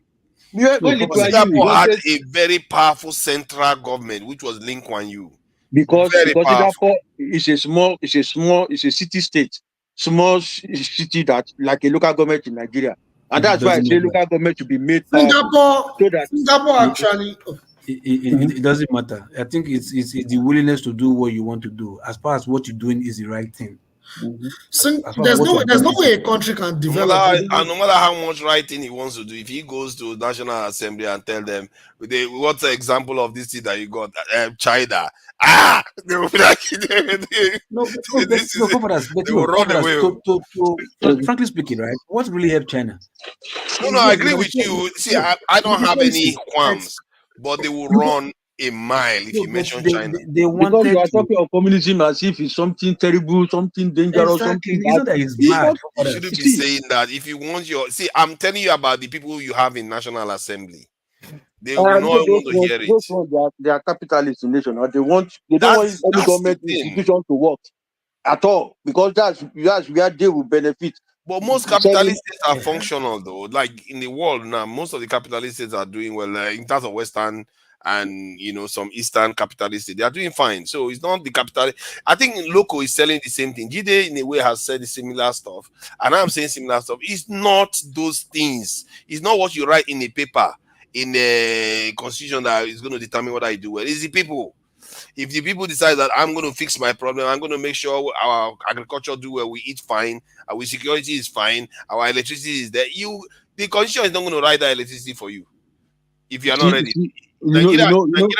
no, When it were you, you Singapore had wanted a very powerful central government, which was Lee Kuan Yew. because Very powerful. Singapore is a city state, small city that like a local government in Nigeria, and it that's why I doesn't say matter. local government should be made powerful Singapore, so that Singapore It, actually. it doesn't matter. I think it's the willingness to do what you want to do. As far as what you're doing is the right thing. As far as what you're There's no doing way is a country can No develop matter without. no matter how much writing he wants to do, if he goes to National Assembly and tell them, what's the example of this thing that you got? China. They will be like, this is it. They will run away. frankly speaking, right? What really helped China? No, I Yes, agree with you. See, I don't the have any policy, right? qualms, but they will run a mile if No, you but mention China. they because you wanted are to. talking of communism as if it's something terrible, something dangerous, Exactly. something It's bad. not that it's It's bad. not. You shouldn't be See, saying that. If you want I'm telling you about the people you have in National Assembly. They will not no, want to hear it. those ones they are capitalist in nation, or they don't want any That's the government thing. institution to work at all because that's where they will benefit. But most Selling, capitalist states are functional, though. Like in the world now, most of the capitalist states are doing well in terms of Western and some Eastern capitalist states. They are doing fine. So it's not the capital. I think Loco is selling the same thing. Jide, in a way, has said the similar stuff, and I'm saying similar stuff. It's not those things. It's not what you write in a paper in a constitution that is going to determine what I do well. It's the people. If the people decide that I'm going to fix my problem, I'm going to make sure our agriculture do well, we eat fine, our security is fine, our electricity is there. The constitution is not going to write that electricity for you if you are not ready. Nigeria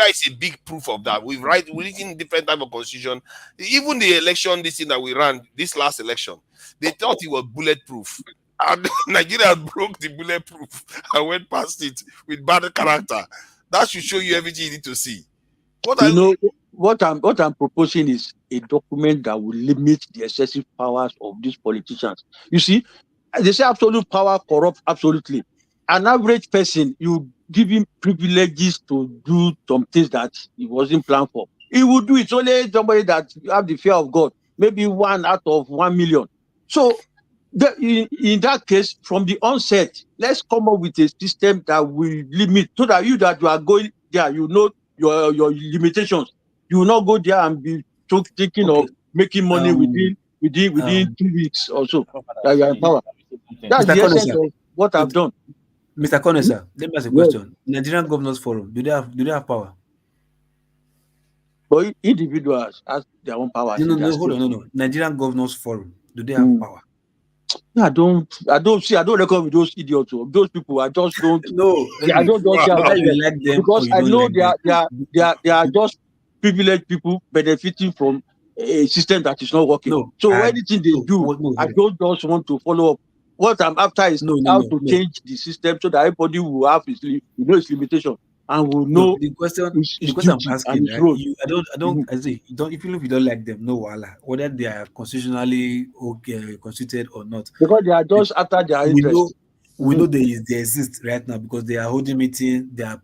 is a big proof of that. We've written different type of constitution. Even the election, this thing that we ran, this last election, they thought it was bulletproof. And Nigeria broke the bulletproof and went past it with bad character. That should show you everything you need to see. What I'm proposing is a document that will limit the excessive powers of these politicians. You see, they say absolute power corrupts absolutely. An average person, you give him privileges to do some things that he wasn't planned for. He will do it. Only somebody that have the fear of God, maybe 1 out of 1 million. So in that case, from the onset, let's come up with a system that will limit, so that you are going there, you know your limitations. You will not go there and be thinking of making money within 2 weeks or so. That you are in power. That's the essence of what I've done. Mr. Kone, sir, let me ask a question. Nigerian Governors Forum, do they have power? But individuals have their own power. No. Nigerian Governors Forum, do they have power? I don't reckon with those idiots. Those people, I just don't. No, I don't whether you like them because I know they are them. just privileged people benefiting from a system that is not working. No, so anything they do, I don't just want to follow up. What I'm after is how to change the system so that everybody will have his limitation and will know the question I'm asking. Even if you don't like them, no wala, whether they are constitutionally constituted or not, because they are just after their interest. We know they exist right now because they are holding meeting, they are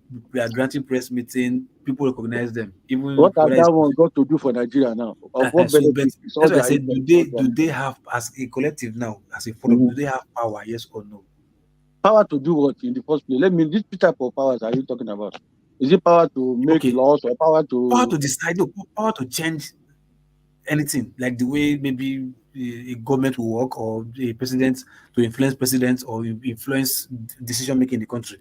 granting press meeting, people recognize them. Even what has that one got to do for Nigeria now? Of what benefit? That's why I said, do they have, as a collective now, as a forum, do they have power, yes or no? Power to do what in the first place? This type of powers are you talking about? Is it power to make laws or power to decide, power to change anything, like the way maybe a government will work, or a president to influence presidents or influence decision making in the country?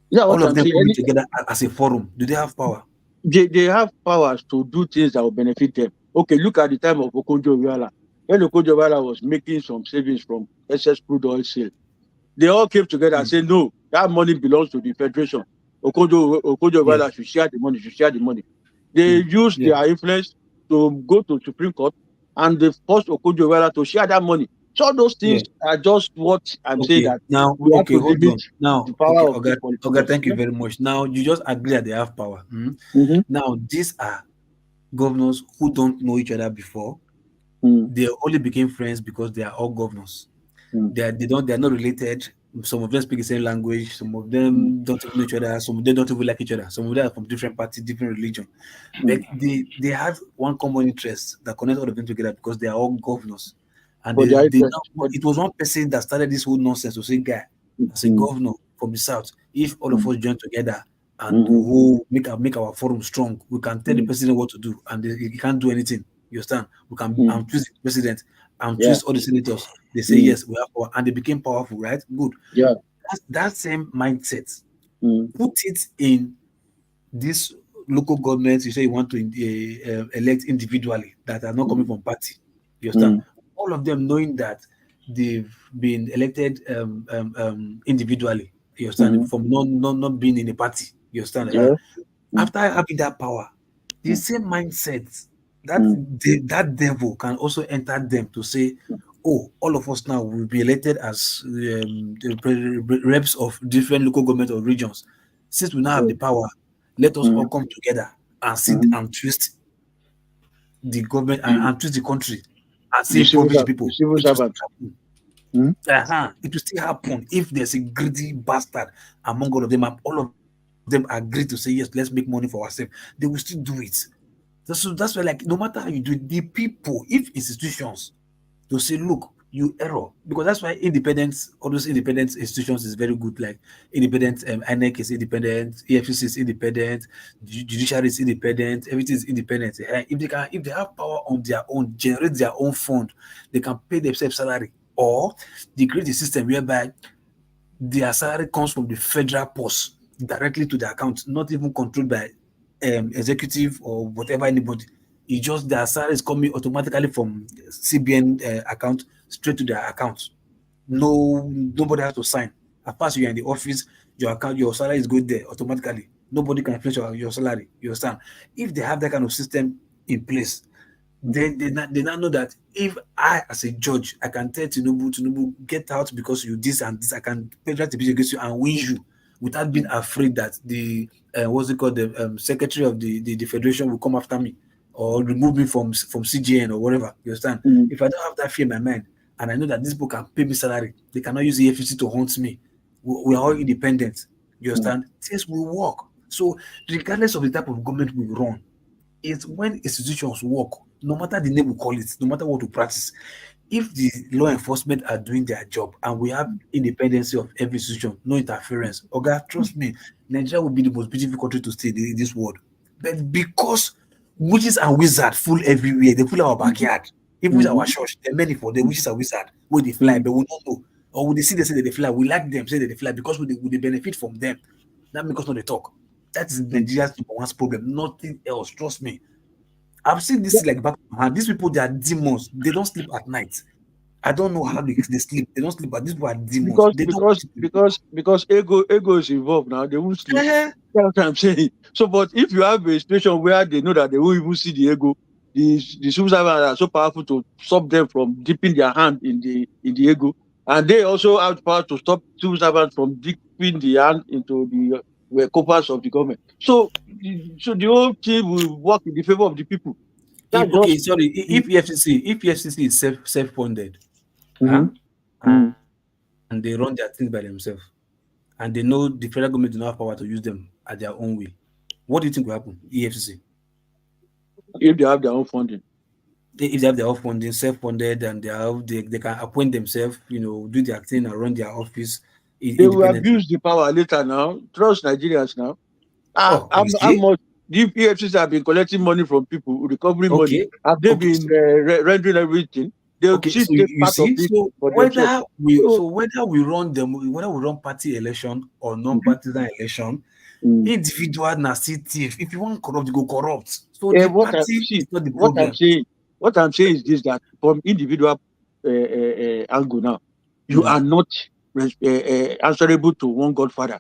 Yeah, all of them coming together as a forum. Do they have power? They have powers to do things that will benefit them. Okay, look at the time of Okonjo-Iweala. When Okonjo-Iweala was making some savings from excess crude oil sale, they all came together and said, no, that money belongs to the federation. Okonjo-Iweala should share the money. They used their influence to go to Supreme Court and they forced Okonjo-Iweala to share that money. So those things are just what I'm saying, that now we have to limit the power of the politicians. Okay, thank you very much. Now you just agree that they have power. Now these are governors who don't know each other before. They only became friends because they are all governors. They are not related. Some of them speak the same language. Some of them don't even know each other. Some of them don't even like each other. Some of them are from different parties, different religion. But they have one common interest that connects all of them together because they are all governors. And it was one person that started this whole nonsense to say, guy, as a governor from the south, if all of us join together and who make our forum strong, we can tell the president what to do, and he can't do anything. You understand? We can twist the president and twist all the senators. They say yes, we have power, and they became powerful, right? Good. Yeah. That same mindset. Put it in this local government. You say you want to elect individually that are not coming from party. You understand? All of them knowing that they've been elected individually. You understand? From not being in a party. You understand? Yeah. After having that power, the same mindset, that devil can also enter them to say, oh, all of us now will be elected as the reps of different local government or regions. Since we now have the power, let us all come together and sit and twist the government and twist the country and see impoverish people. It will still happen if there's a greedy bastard among all of them, and all of them agree to say, yes, let's make money for ourselves. They will still do it. So that's why, like, no matter how you do it, the people, if institutions, to say, look, you error, because that's why independence, all those independent institutions is very good. Like independent, INEC is independent, EFCC is independent, judiciary is independent, everything is independent. If they have power on their own, generate their own fund, they can pay themselves salary, or they create a system whereby their salary comes from the federal post directly to the account, not even controlled by executive or whatever anybody. It's just their salary is coming automatically from CBN account straight to their account. Nobody has to sign. As far as you're in the office, your salary is going there automatically. Nobody can inflate your salary. You understand? If they have that kind of system in place, then they now know that if I, as a judge, I can tell Tinubu, get out because you this and this, I can penetrate the against you and win you without being afraid that the what's it called, the secretary of the federation will come after me or remove me from CGN or whatever. You understand? If I don't have that fear in my mind and I know that this book can pay me salary, they cannot use the FCC to hunt me. We are all independent. You understand? Things will work. So regardless of the type of government we run, it's when institutions work, no matter the name we call it, no matter what we practice. If the law enforcement are doing their job and we have independency of every institution, no interference, okay, trust me, Nigeria will be the most beautiful country to stay in this world. But because witches and wizards full everywhere, they full our backyard. Even with our church, there are many for the witches and wizards where they fly, but we don't know. Or when they see they say that they fly, we like them, say that they fly because we benefit from them. That makes us not they talk. That is Nigeria's number one problem. Nothing else. Trust me. I've seen this like back of my hand. These people, they are demons. They don't sleep at night. I don't know how they sleep. They don't sleep, but these people are demons. because They don't. because because because ego is involved now. They won't sleep. Eh, That's what I'm saying. So, but if you have a situation where they know that they won't even see the ego, the civil servants are so powerful to stop them from dipping their hand in the ego, and they also have the power to stop civil servants from dipping the hand into the coffers of the government. So, so the whole thing will work in the favor of the people. if That's okay, just. sorry. If EFCC is self-funded, huh? Mhm. Mhm. And they run their things by themselves, and they know the federal government do not have power to use them at their own will, what do you think will happen? EFCC, If they have their own funding. if they have their own funding, self-funded, and they can appoint themselves, do their thing and run their office They will independently. abuse the power later now. Trust Nigerians now. Oh, you How see? much the EFCC have been collecting money from people, recovering money? Okay, Have they okay, been so rendering everything? They'll okay, still so take you part of see, it so for themselves. So, whether we run whether we run party election or mhm, non-partisan election, mm. individual na still thief. If you want corrupt, you go corrupt. So the party is not the What I'm problem. saying, is this, that from individual angle now, you Mm, are not answerable to one Godfather.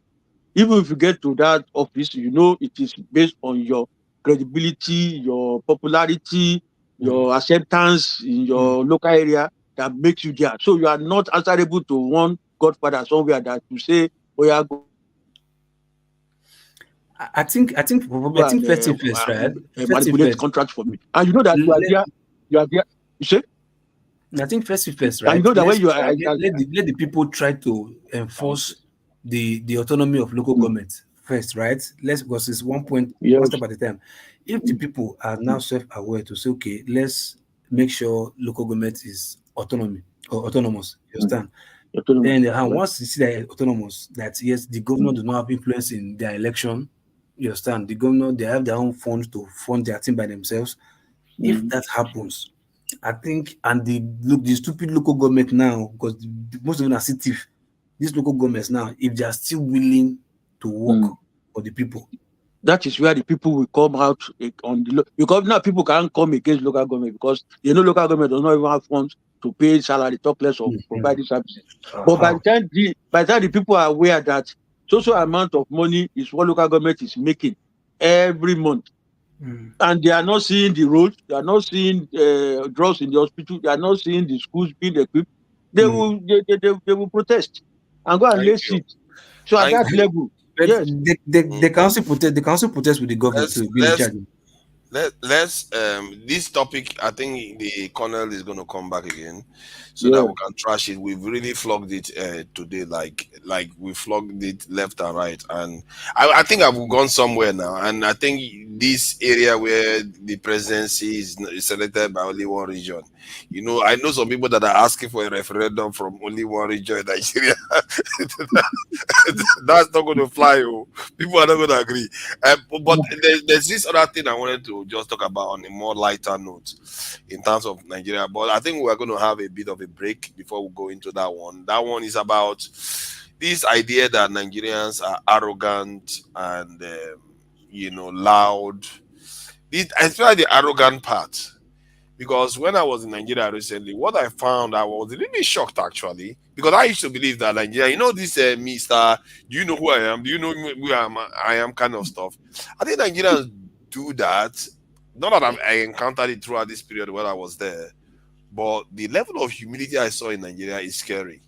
Even if you get to that office, you know it is based on your credibility, your popularity, mm, your acceptance in mm. your local area that makes you there. So you are not answerable to one Godfather somewhere that you say, oh yeah, go I think first thing first, right? First thing manipulate first. contract for me. And you know that you are Let, there, you say, I think first thing first, and you right? know that when Let's you are, try let the people try to enforce the autonomy of local government first, right? Let's, because it's one yes, step at a time. If the people are now self-aware to say, okay, let's make sure local government is autonomous, you understand? autonomous, Then right? once you see that autonomous, that yes, the governor do not have influence in their election, you understand? The governor, they have their own funds to fund their team by themselves. If Mm. that happens, I think, and the stupid local government now, because most of them are still thief. These local governments now, if they are still willing to work Mm. for the people, That is where the people will come out on the because now people can't come against local government because local government does not even have funds to pay salary, talk less of providing services. But uh-huh. by the time the people are aware that social amount of money is what local government is making every month, Mm. and they are not seeing the roads, they are not seeing drugs in the hospital, they are not seeing the schools being equipped, Mm. they will protest and go and Thank lay you. siege. So at Thank that you. level, But yes. the council protest, with the governor Let's to be in let's charge. let's this topic. I think the colonel is going to come back again, so that Yeah. we can trash it. We've really flogged it today, like we flogged it left and right, and I think I've gone somewhere now, and I think this area where the presidency is selected by only one region. I know some people that are asking for a referendum from only one region in Nigeria. That's not going to fly. Oh. People are not going to agree. But there's this other thing I wanted to just talk about on a more lighter note in terms of Nigeria. But I think we're going to have a bit of a break before we go into that one. That one is about this idea that Nigerians are arrogant and, loud. Especially the arrogant part. Because when I was in Nigeria recently, what I found, I was really shocked actually. Because I used to believe that Nigeria, this Mr. Do you know who I am? Do you know who I am kind of stuff. I think Nigerians do that. Not that I encountered it throughout this period when I was there, but the level of humility I saw in Nigeria is scary.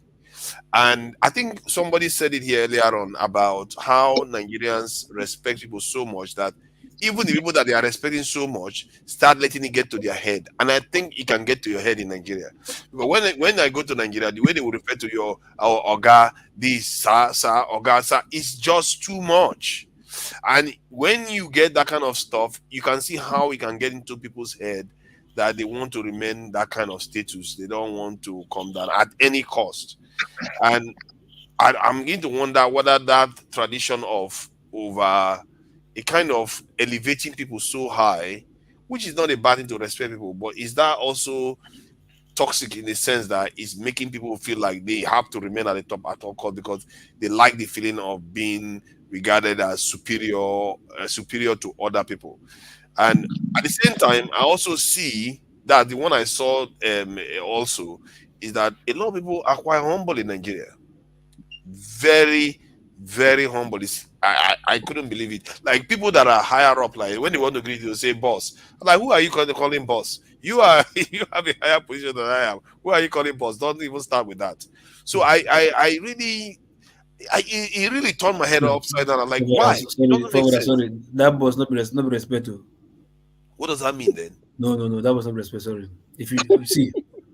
And I think somebody said it here earlier on about how Nigerians respect people so much that even the people that they are respecting so much start letting it get to their head. And I think it can get to your head in Nigeria. Because when I go to Nigeria, the way they will refer to your Oga, this, sir, Oga, sir, it's just too much. And when you get that kind of stuff, you can see how it can get into people's head that they want to remain that kind of status. They don't want to come down at any cost. And I'm beginning to wonder whether that tradition of over a kind of elevating people so high, which is not a bad thing to respect people, but is that also toxic in the sense that it's making people feel like they have to remain at the top at all costs because they like the feeling of being regarded as superior to other people. And at the same time, I also see that the one I saw also is that a lot of people are quite humble in Nigeria. Very, very humble. I couldn't believe it. Like people that are higher up, like when they want to greet you, they'll say boss. I'm like, who are you calling boss? You are you have a higher position than I am. Who are you calling boss? Don't even start with that. So I really it really turned my head No, upside down. I'm like, why? It doesn't make forward, sense. sorry. That was not respect to. What does that mean then? No, that was not respect. Sorry. If you see,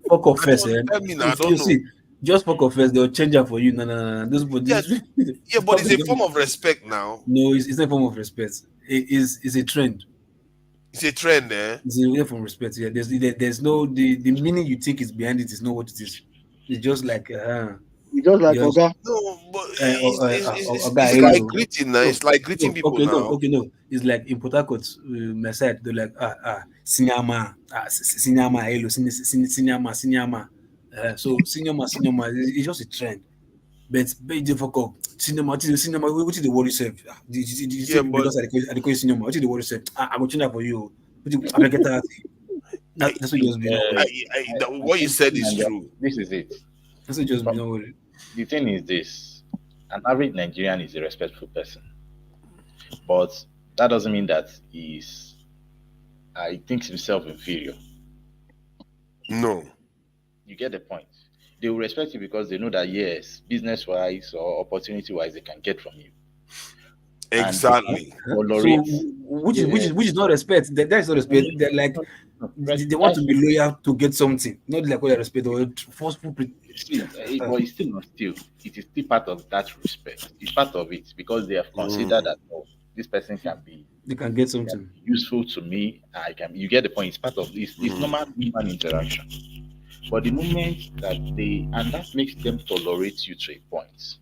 fuck off first, Tell me now, I if you don't know. see, just fuck off first, they'll change that for you. No. Yeah, but it's a form of respect now. No, it's not a form of respect. It's a trend. It's a trend, eh? It's a way from respect. Yeah, there's no the meaning you think is behind it is not what it is. It's just like It's just like just Oga. No, but guy. it's like greeting now. It's like greeting No, people okay, now. no. It's like in Port Harcourt, my side, they're like Sinyama, Sinyama, hello, Sinyama. So Sinyama, it's just a trend. But the fuck up, Sinyama, what is the word yourself? Did you say Yeah, but because I call you Sinyama? What is the word yourself? I will change that for you. I will get that. That's what just be no worry. What you said is true. This is it. That's what just be no worry. The thing is this: an average Nigerian is a respectful person, but that doesn't mean that he thinks himself inferior. No. You get the point. They will respect you because they know that yes, business wise or opportunity wise, they can get from you. Exactly. So which is not respect. That is not respect. They're like they want to be loyal to get something, not like what I respect or forceful. But it's still not still. It is still part of that respect. It's part of it because they have considered that this person can be. They can get something useful to me. I can. You get the point. It's part of this. It's normal human interaction. But the moment that and that makes them tolerate you to a point.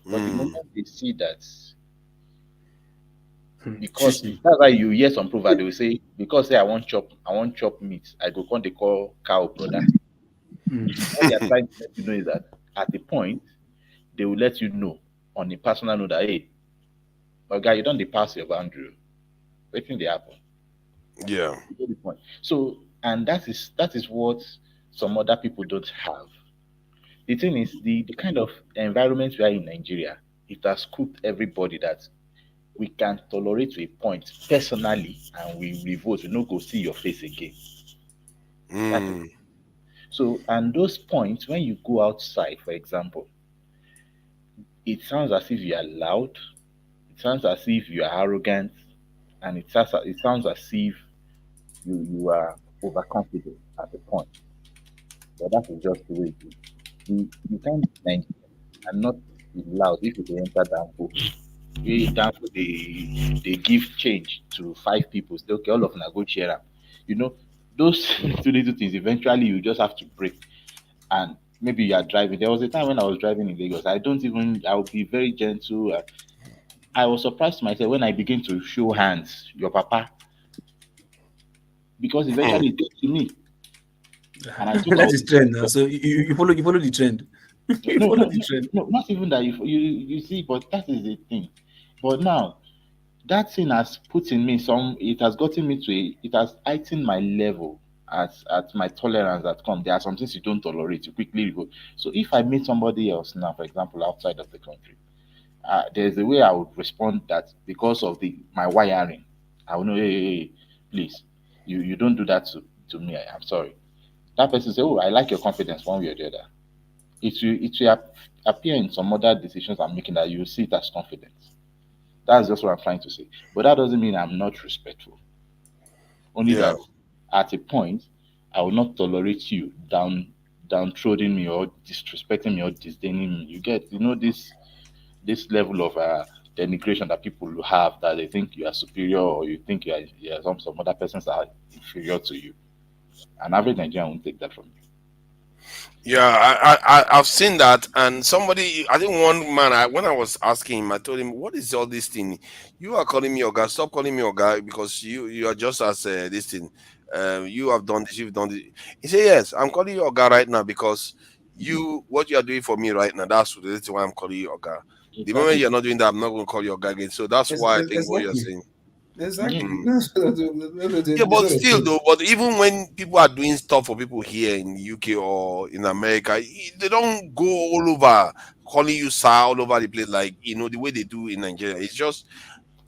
But the moment they see that, because that's why you hear some proverb, they will say, because I want chop meat, I go come they call cow brother. What they are trying to let you know is that at the point, they will let you know on a personal note that, hey, my guy, you don't pass your boundary. Waiting they happen. Yeah. You get the point. So, and that is what some other people don't have. The thing is, the kind of environment we are in Nigeria, it has cooked everybody that we can tolerate to a point personally, and we revolt. We no go see your face again. So, and those points, when you go outside, for example, it sounds as if you are loud. It sounds as if you are arrogant, and it sounds as if you are overconfident at the point. But that is just the way it is. You can't be Nigerian and not be loud if you enter Danfo. Danfo, they give change to 5 people. Say, okay, all of them go share up. Those two little things, eventually you just have to break. And maybe you are driving. There was a time when I was driving in Lagos. I'll be very gentle. I was surprised myself when I begin to show hands, your papa. Because eventually it gets to me. And I took that is trend now. So you follow the trend. No, not even that. You see, but that is the thing. But now, that thing has put in me it has gotten me it has heightened my level at my tolerance that come. There are some things you don't tolerate. You quickly go. So if I meet somebody else now, for example, outside of the country, there's a way I would respond that because of my wiring, I will know, hey, please, you don't do that to me. I'm sorry. That person say, oh, I like your confidence one way or the other. It will appear in some other decisions I'm making that you see it as confidence. That's just what I'm trying to say. But that doesn't mean I'm not respectful. Only Yeah. that at a point, I will not tolerate you downtrodden me or disrespecting me or disdaining me. You get, this level of denigration that people have, that they think you are superior or you think some other persons are inferior to you. An average Nigerian won't take that from you. Yeah, I've seen that, and somebody, I think one man, when I was asking him, I told him, "What is all this thing? You are calling me Oga. Stop calling me Oga because you are just as this thing. You have done this, you've done this." He said, "Yes, I'm calling you Oga right now because what you are doing for me right now. That's the reason why I'm calling you Oga. The moment Exactly. you're not doing that, I'm not going to call you Oga again. So that's why I think what you're Exactly. saying." Exactly. Mm. That's what Yeah, that's but what I still, feel. though, but even when people are doing stuff for people here in the UK or in America, they don't go all over calling you sir all over the place like the way they do in Nigeria. It's just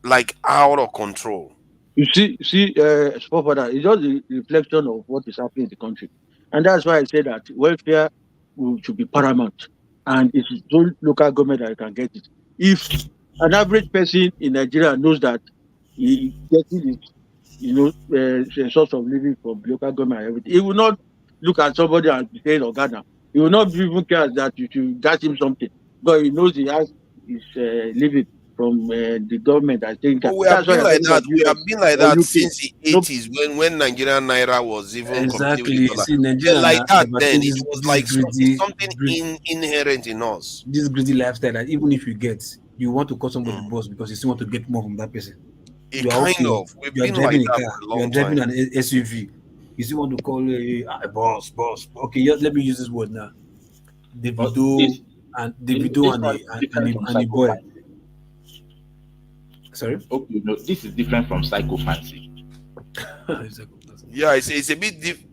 like out of control. You see, small father, it's just a reflection of what is happening in the country. And that's why I say that welfare should be paramount. And it's the local government that can get it. If an average person in Nigeria knows that he getting it, a source of living from local government and everything, he will not look at somebody and be saying, Ghana. He will not even care that you should get him something. But he knows he has his living from the government. I think But we have that's why been I like look that. at We have US been like or that UK. since the No, 80s when Nigerian naira was even competing with Exactly. the You dollar. see, We're Nigeria like now that they've then. attained It was like something inherent in us. this greedy lifestyle that even if you get, you want to call somebody Mm. boss because you still want to get more from that person. It You are kind okay. of. We've You are been like driving a that car. for a You are long driving time. an SUV. You still want to call a boss. Okay, let me use this word now. But Davido and this one is and different from the boy. psychopathy. Sorry. Okay, no, this is different from psychopathy. Yeah, it's a bit different.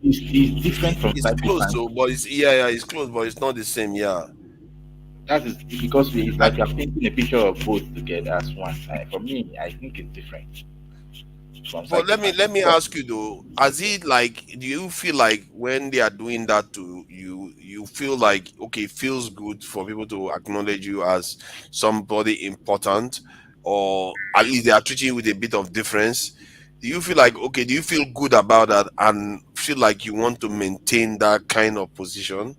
It's different from It's close, psychopathy. so but it's close, but it's not the same. Yeah. That is because it's like you're painting a picture of both together as one. For me, I think it's different from But let me psychopathy. let me ask you though, as it like, do you feel like when they are doing that to you, you feel like okay, it feels good for people to acknowledge you as somebody important, or at least they are treating you with a bit of difference? Do you feel like okay? Do you feel good about that and feel like you want to maintain that kind of position?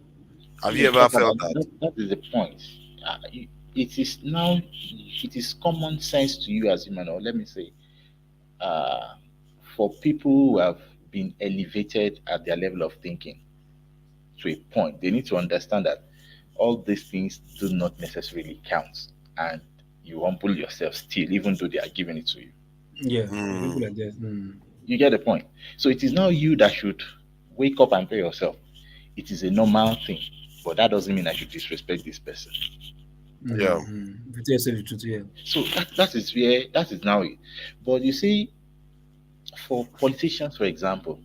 Have you Yes, ever but felt that? that is the point. It is now, it is common sense to you as human, or let me say, uh, for people who have been elevated at their level of thinking to a point, they need to understand that all these things do not necessarily count, and you humble yourself still, even though they are giving it to you. Yeah, people Mm. like that. You get the point. So it is now you that should wake up and tell yourself, it is a normal thing, but that doesn't mean I should disrespect this person. Yeah. If you tell yourself the truth, yeah. So that is where that is now it. But you see, for politicians, for example,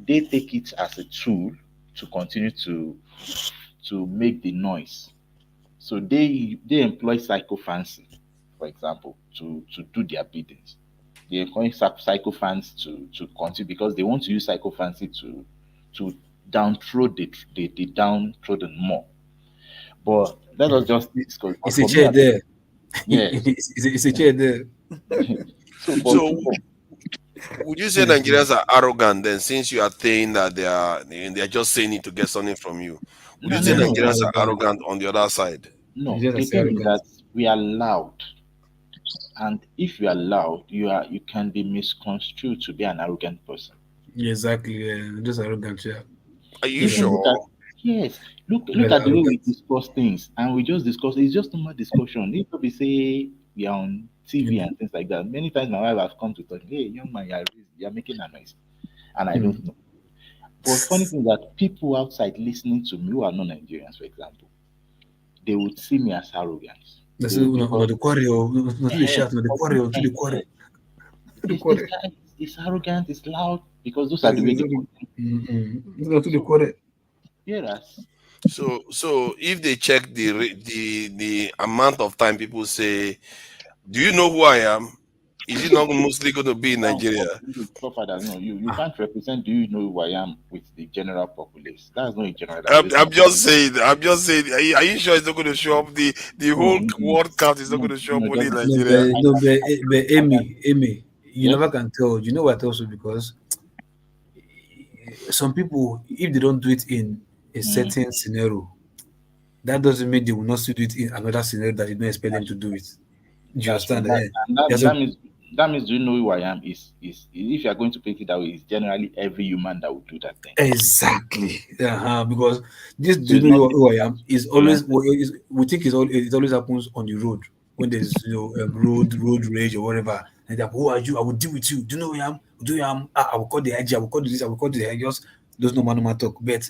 they take it as a tool to continue to make the noise. So they employ psychophancy, for example, to do their biddings. They employ psychophants to continue because they want to use psychophancy to the downtrodden more. But let us just discuss. But It's a for me, chair I think there. yes. It's a chair there. So, but So would you say Nigerians are arrogant then, since you are saying that they are just saying it to get something from you? Would you no, say no, Nigerians no, are Nigerians are arrogant. arrogant on the other side? no. Nigerians The are thing is arrogant. that we are loud, and if you are loud, you can be misconstrued to be an arrogant person. Yeah, exactly. Yeah. Just arrogant, yeah. Are you Even look at sure? yes, look Very at the way we arrogant. discuss things, and we just discuss. It's just normal discussion. If we say we are on TV and things like that, many times my wife has come to tell me, "Hey, young man, you are making a noise," and I don't know. But funny thing is that people outside listening to me who are not Nigerians, for example, they would see me as arrogant. That's They would not because the quarry or not the eh, shout, not the quarry or to the quarry. To the this quarry. guy is arrogant, is loud. because those are the way they Yes. So if they check the amount of time people say, "Do you know who I am?" Is it not mostly going to be in Nigeria? Forefathers, no, you can't represent. Do you know who I am with the general populace? That's not a generalization. I'm just saying. I'm just saying. Are you sure it's not going to show up? The whole world count is not going to show up only in Nigeria. But Amy, you never can tell. You know what also, because some people, if they don't do it in a certain scenario, that doesn't mean they will not still do it in another scenario that you don't expect them to do it. Do you understand? That means do you know who I am? Is if you are going to put it that way, it's generally every human that will do that thing. Exactly. Because this do you know who I am is always we think it always happens on the road when there's road rage or whatever. And they're like, who are you? I will deal with you. Do you know who I am? Do you am? I will call the IG. I will call this. I will call the just those normal talk. But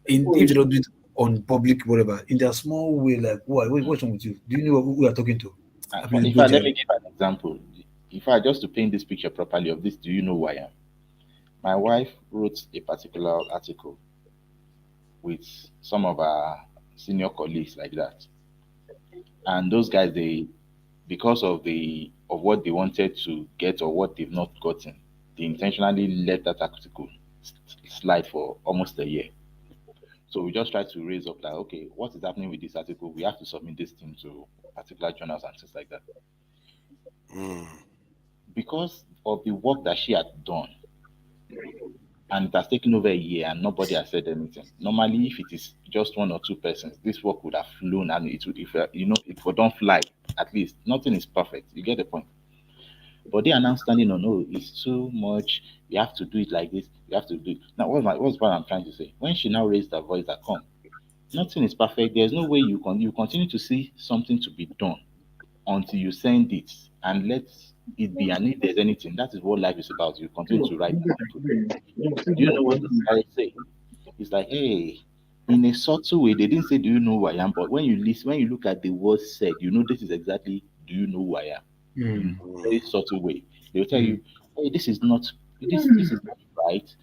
if they don't do it on public whatever, in their small way, like what's wrong with you? Do you know who you are talking to? Let me give an example. If I just to paint this picture properly of this, do you know who I am? My wife wrote a particular article with some of our senior colleagues like that, and those guys, because of what they wanted to get or what they've not gotten, they intentionally let that article slide for almost a year. So we just try to raise up that, okay, what is happening with this article? We have to submit this thing to particular journals and things like that. Because of the work that she had done, and it has taken over a year and nobody has said anything. Normally, if it is just one or two persons, this work would have flown, and it would, if it would don't fly. At least nothing is perfect. You get the point. But they are now standing on, oh, it's too much. We have to do it like this. We have to do it. Now, what's what I'm trying to say? When she now raised her voice, that come, nothing is perfect. There's no way you continue to see something to be done until you send it and let it be. And if there's anything, that is what life is about. You continue to write. Do you know what this guy say? It's like, hey, in a subtle way, they didn't say, do you know who I am? But when you listen, when you look at the words said, you know this is exactly, do you know who I am? In a very subtle way. They'll tell you, hey, this is not right.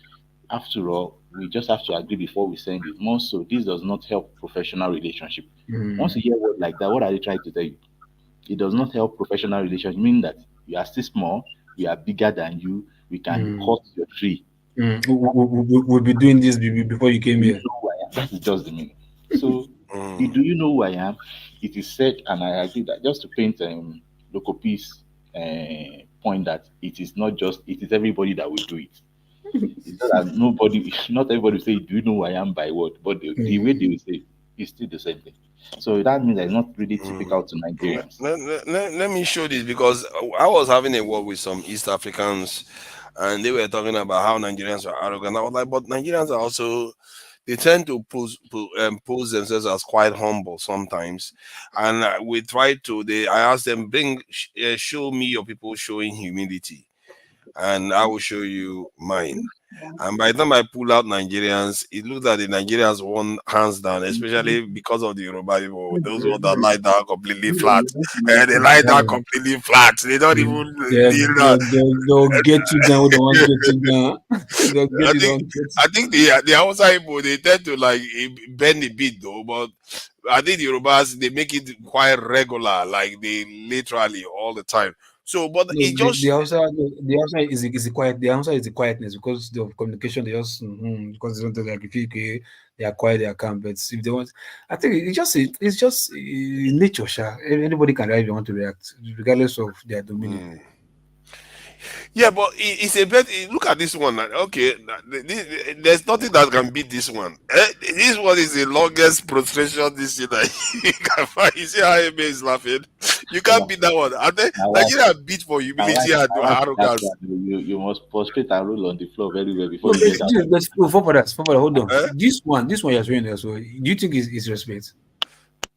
After all, we just have to agree before we send it. More so, this does not help professional relationship. Once you hear words like that, what are they trying to tell you? It does not help professional relationship, meaning that you are still small, we are bigger than you, we can cut your tree. We'll be doing this before you came here. That is just the meaning. So, do you know who I am? It is said, and I agree that just to paint local peace point that it is not just, it is everybody that will do it. It's not that not everybody will say, do you know who I am by what? But the way they will say is still the same thing. So that means that it's not really typical to Nigerians. Let me show this, because I was having a word with some East Africans, and they were talking about how Nigerians are arrogant. I was like, but Nigerians are also, they tend to pose themselves as quite humble sometimes. And we try to, I asked them, show me your people showing humility, and I will show you mine. And by the time I pull out Nigerians, it looks like the Nigerians won hands down, especially because of the Yoruba people. Those ones that lie down completely flat. And they lie down completely flat. They don't even kneel down. They'll get you down with the one getting down. I think the outside people, they tend to like bend a bit though, but I think the Yorubas, they make it quite regular, like they literally all the time. So, but it just the answer is the quiet. The answer is the quietness, because of communication. They just because they don't like, if they are quiet, they are calm. But if they want, I think it's just nature. Anybody can react if they want to react, regardless of their domain. Yeah, but it's a bit. Look at this one. Okay, there's nothing that can beat this one. This one is the longest prostration this year that you can find. You see how Eme is laughing? You can't beat that one. And then Nigeria beat for humility and arrogance. You must prostrate and roll on the floor very well before you get that. For hold on. This one you're showing us. So, do you think is respect?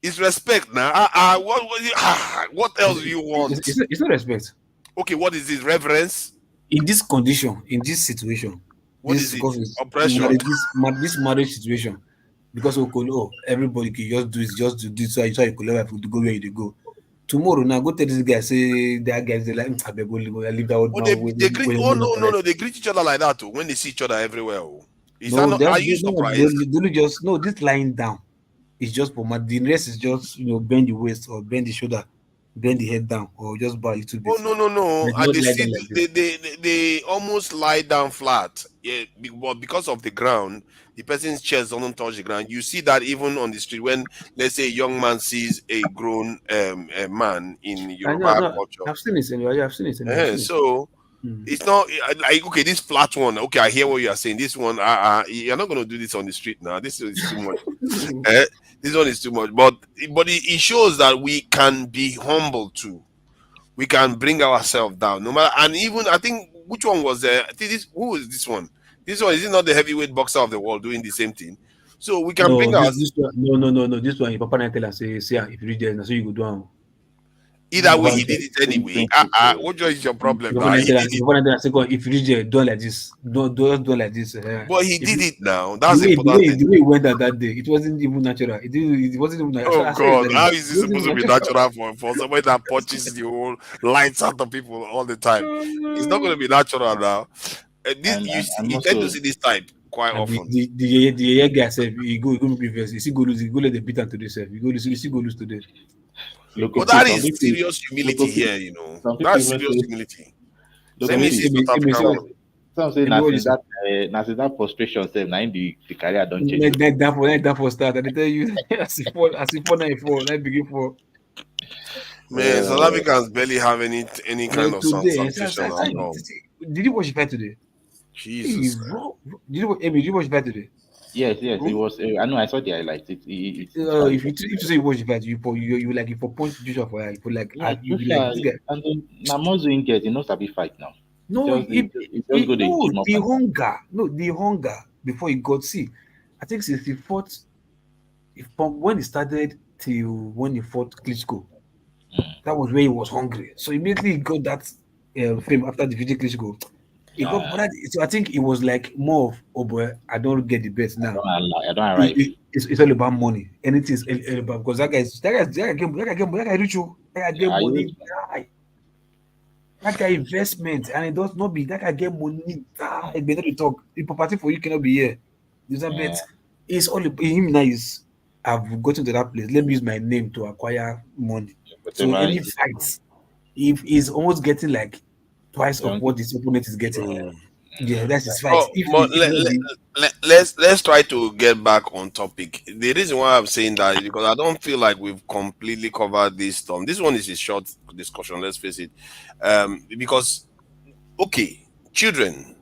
It's respect now. What else do you want? It's not respect. Okay, what is this? Reverence? In this condition, in this situation, what is it? Oppression. This marriage situation, because everybody can just do it, so you could to go where you go. tomorrow now go tell this guy say that guys they like I beg leave that old Oh, man they greet. Oh no, no, correct. no! They greet each other like that too when they see each other everywhere. Oh. Is that No, not? Are you surprised? they only just no this lying down. It's just for my the rest is just bend the waist or bend the shoulder, bend the head down, or just bow a little Oh bit. no, no, no! They And don't they lie see down like this. they almost lie down flat. Yeah, but because of the ground, the person's chest doesn't touch the ground. You see that even on the street when, let's say, a young man sees a grown a man in I know, Yoruba no, culture. I've seen it anyway. I've seen it anyway. I've seen it. So Mm. it's not like, okay, this flat one. Okay, I hear what you are saying. This one, you're not going to do this on the street now. This is too much. This one is too much. But it shows that we can be humble too. We can bring ourselves down, no matter. And even I think which one was there? I think who is this one? This one is it not the heavyweight boxer of the world doing the same thing? So we can No, bring us. this one, no. This one, your papa na tell am say, see, if you reach there, na so you go do am. Either way, Papa he na did it anyway. What is your problem Your now? papa na He tell did am, it, your papa na tell am say, God, if you reach there, do am like this. Do like this. but he If did you, it now. That's the important thing. the way he went out that day, it wasn't even natural. It wasn't even natural. Oh I say it's God, like how that. is It this wasn't supposed even to be natural. natural for somebody that punches the whole lights out of people all the time? It's not going to be natural now. You tend to also see this type quite And often. the year guy said, you go make reverse. You see go lose. You go let the beat am today, sef. You see go lose today. look, But okay, that is serious humility here, you know. some people That's even serious say, humility. look, Same maybe is South African one. some say Maybe what you say? na since that frustration sef na im the career don change. That for start. I dey tell you, as if fall, now you fall, now you begin fall. Man, South Africans barely have any kind No, of today, sensation at all. did you watch the fight today? He Jesus. raw. Did you watch the fight today? Yes, it was. I know. I saw the highlights. It's quite If you say you watch the fight, you like you for punch Joshua for eye, you for like yeah. you be like Joshua, this guy. and then na muscle him get. He no sabi fight now. No, He just go dey no, gym up and down. the hunger before he got see. I think since he fought, from when he started till when he fought Klitschko, that was where he was hungry. So immediately he got that fame after defeating Klitschko. He got Yeah, but so I think it was like more of oh boy, I don't get the best now. I don't arrive. It's all about money. Anything is all about because that guy rich, oh. That guy get Yeah, money. That guy investment and it does not be that guy get money. It better to talk. The property for you cannot be here. You know, yeah, but it's all him now is I've gotten to that place. Let me use my name to acquire money. So whatever. any fight, if he's almost getting like twice of what his opponent is getting. Yeah, that's his fight. Oh, but let's try to get back on topic. The reason why I'm saying that is because I don't feel like we've completely covered this storm. This one is a short discussion, let's face it. Because okay, children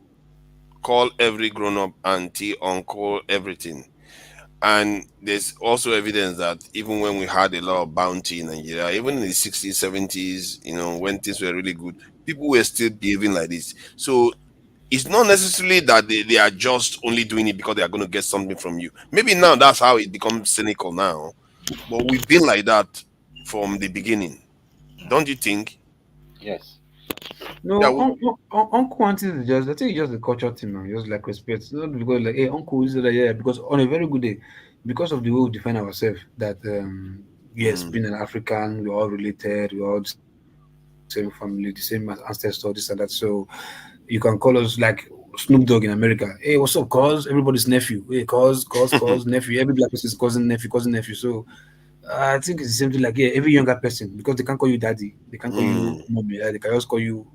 call every grown up auntie, uncle, everything. And there's also evidence that even when we had a lot of bounty in Nigeria, even in the 60s, 70s, when things were really good, people were still behaving like this. So it's not necessarily that they are just only doing it because they are going to get something from you. Maybe now that's how it becomes cynical now. But we've been like that from the beginning. Don't you think? Yes. No, Yeah, uncle auntie is just I think it's just the culture thing now, just like respect. It's not because like hey uncle is that yeah, because on a very good day, because of the way we define ourselves, that yes, being an African, we're all related, we're all the same family, the same ancestor, this and that. So you can call us like Snoop Dogg in America. Hey, what's up, cuz? Everybody's nephew. Hey, cuz, nephew. Every black person's cousin, nephew. So I think it's the same thing like yeah, every younger person, because they can't call you daddy, they can't call you mommy, they can just call you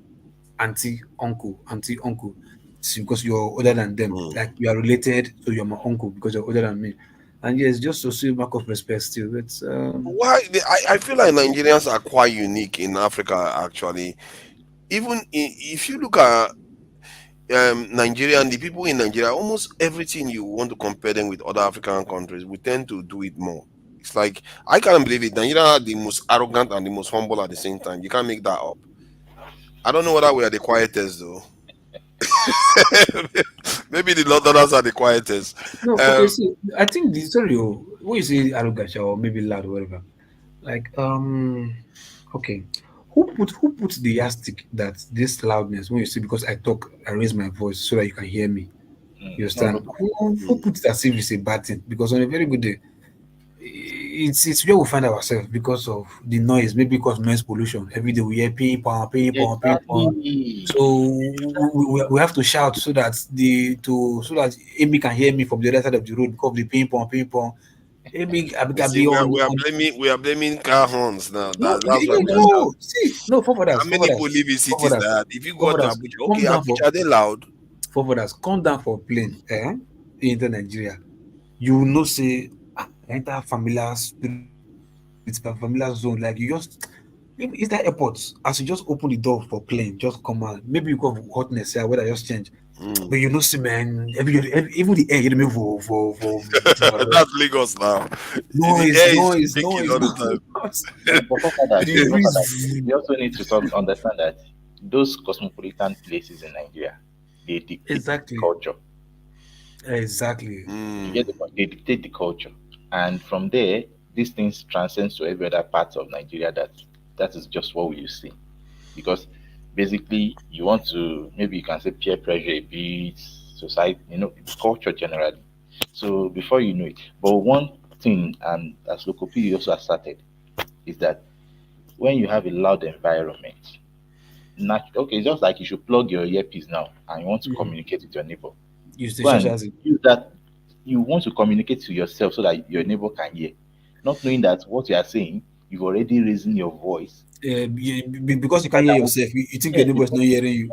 auntie, uncle. It's because you're older than them. Like you are related, so you're my uncle because you're older than me. And yes, just to see mark of respect still. It's why? I feel like Nigerians are quite unique in Africa, actually. Even if you look at Nigeria and the people in Nigeria, almost everything you want to compare them with other African countries, we tend to do it more. It's like I can't believe it. Nigeria are the most arrogant and the most humble at the same time. You can't make that up. I don't know whether we are the quietest though. Maybe the Londoners are the quietest. no okay. See, I think the sorry, when you say arrogant or maybe loud or whatever, like okay, who put the yardstick that this loudness when you say because I talk I raise my voice so that you can hear me. You No, understand? Who put it as if it's a bad thing? Because on a very good day, it's where we find ourselves because of the noise, maybe because of noise pollution. Every day we hear ping pong, ping pong, ping pong. Exactly. So we have to shout so that Amy can hear me from the other side of the road because of the ping pong, ping pong. Amy, I You can see, be on. we are blaming car horns now. No, That's why we are shouting. no, see, no, How many people live in cities forwarders, that if you go to Abuja, okay, come down Abuja, they loud. come down for plane, into Nigeria. You will know, say, enter familiar spirit, familiar zone. Like you just, it's that airport. As you just open the door for plane, just come out. Maybe you got hotness, weather just change. But you know, see, man, even the air, you know, That's Lagos now. The noise, air is noise, shaking noise, all the time. But before that, the breeze. we also need to understand that those cosmopolitan places in Nigeria, they dictate the Exactly. culture. Exactly. You get the point? They dictate the culture, and from there, these things transcend to every other part of Nigeria. That is just what we see, because basically you want to, maybe you can say, peer pressure a bit, society, culture generally. So before you know it, but one thing, and as local people also asserted, is that when you have a loud environment, okay, it's just like you should plug your earpiece now and you want to communicate with your neighbor. Use the Go and shashazi. use that. You want to communicate to yourself so that your neighbor can hear, not knowing that what you are saying, you've already raised your voice. Because you can't hear yourself, you think your Yes, neighbor is not hearing you.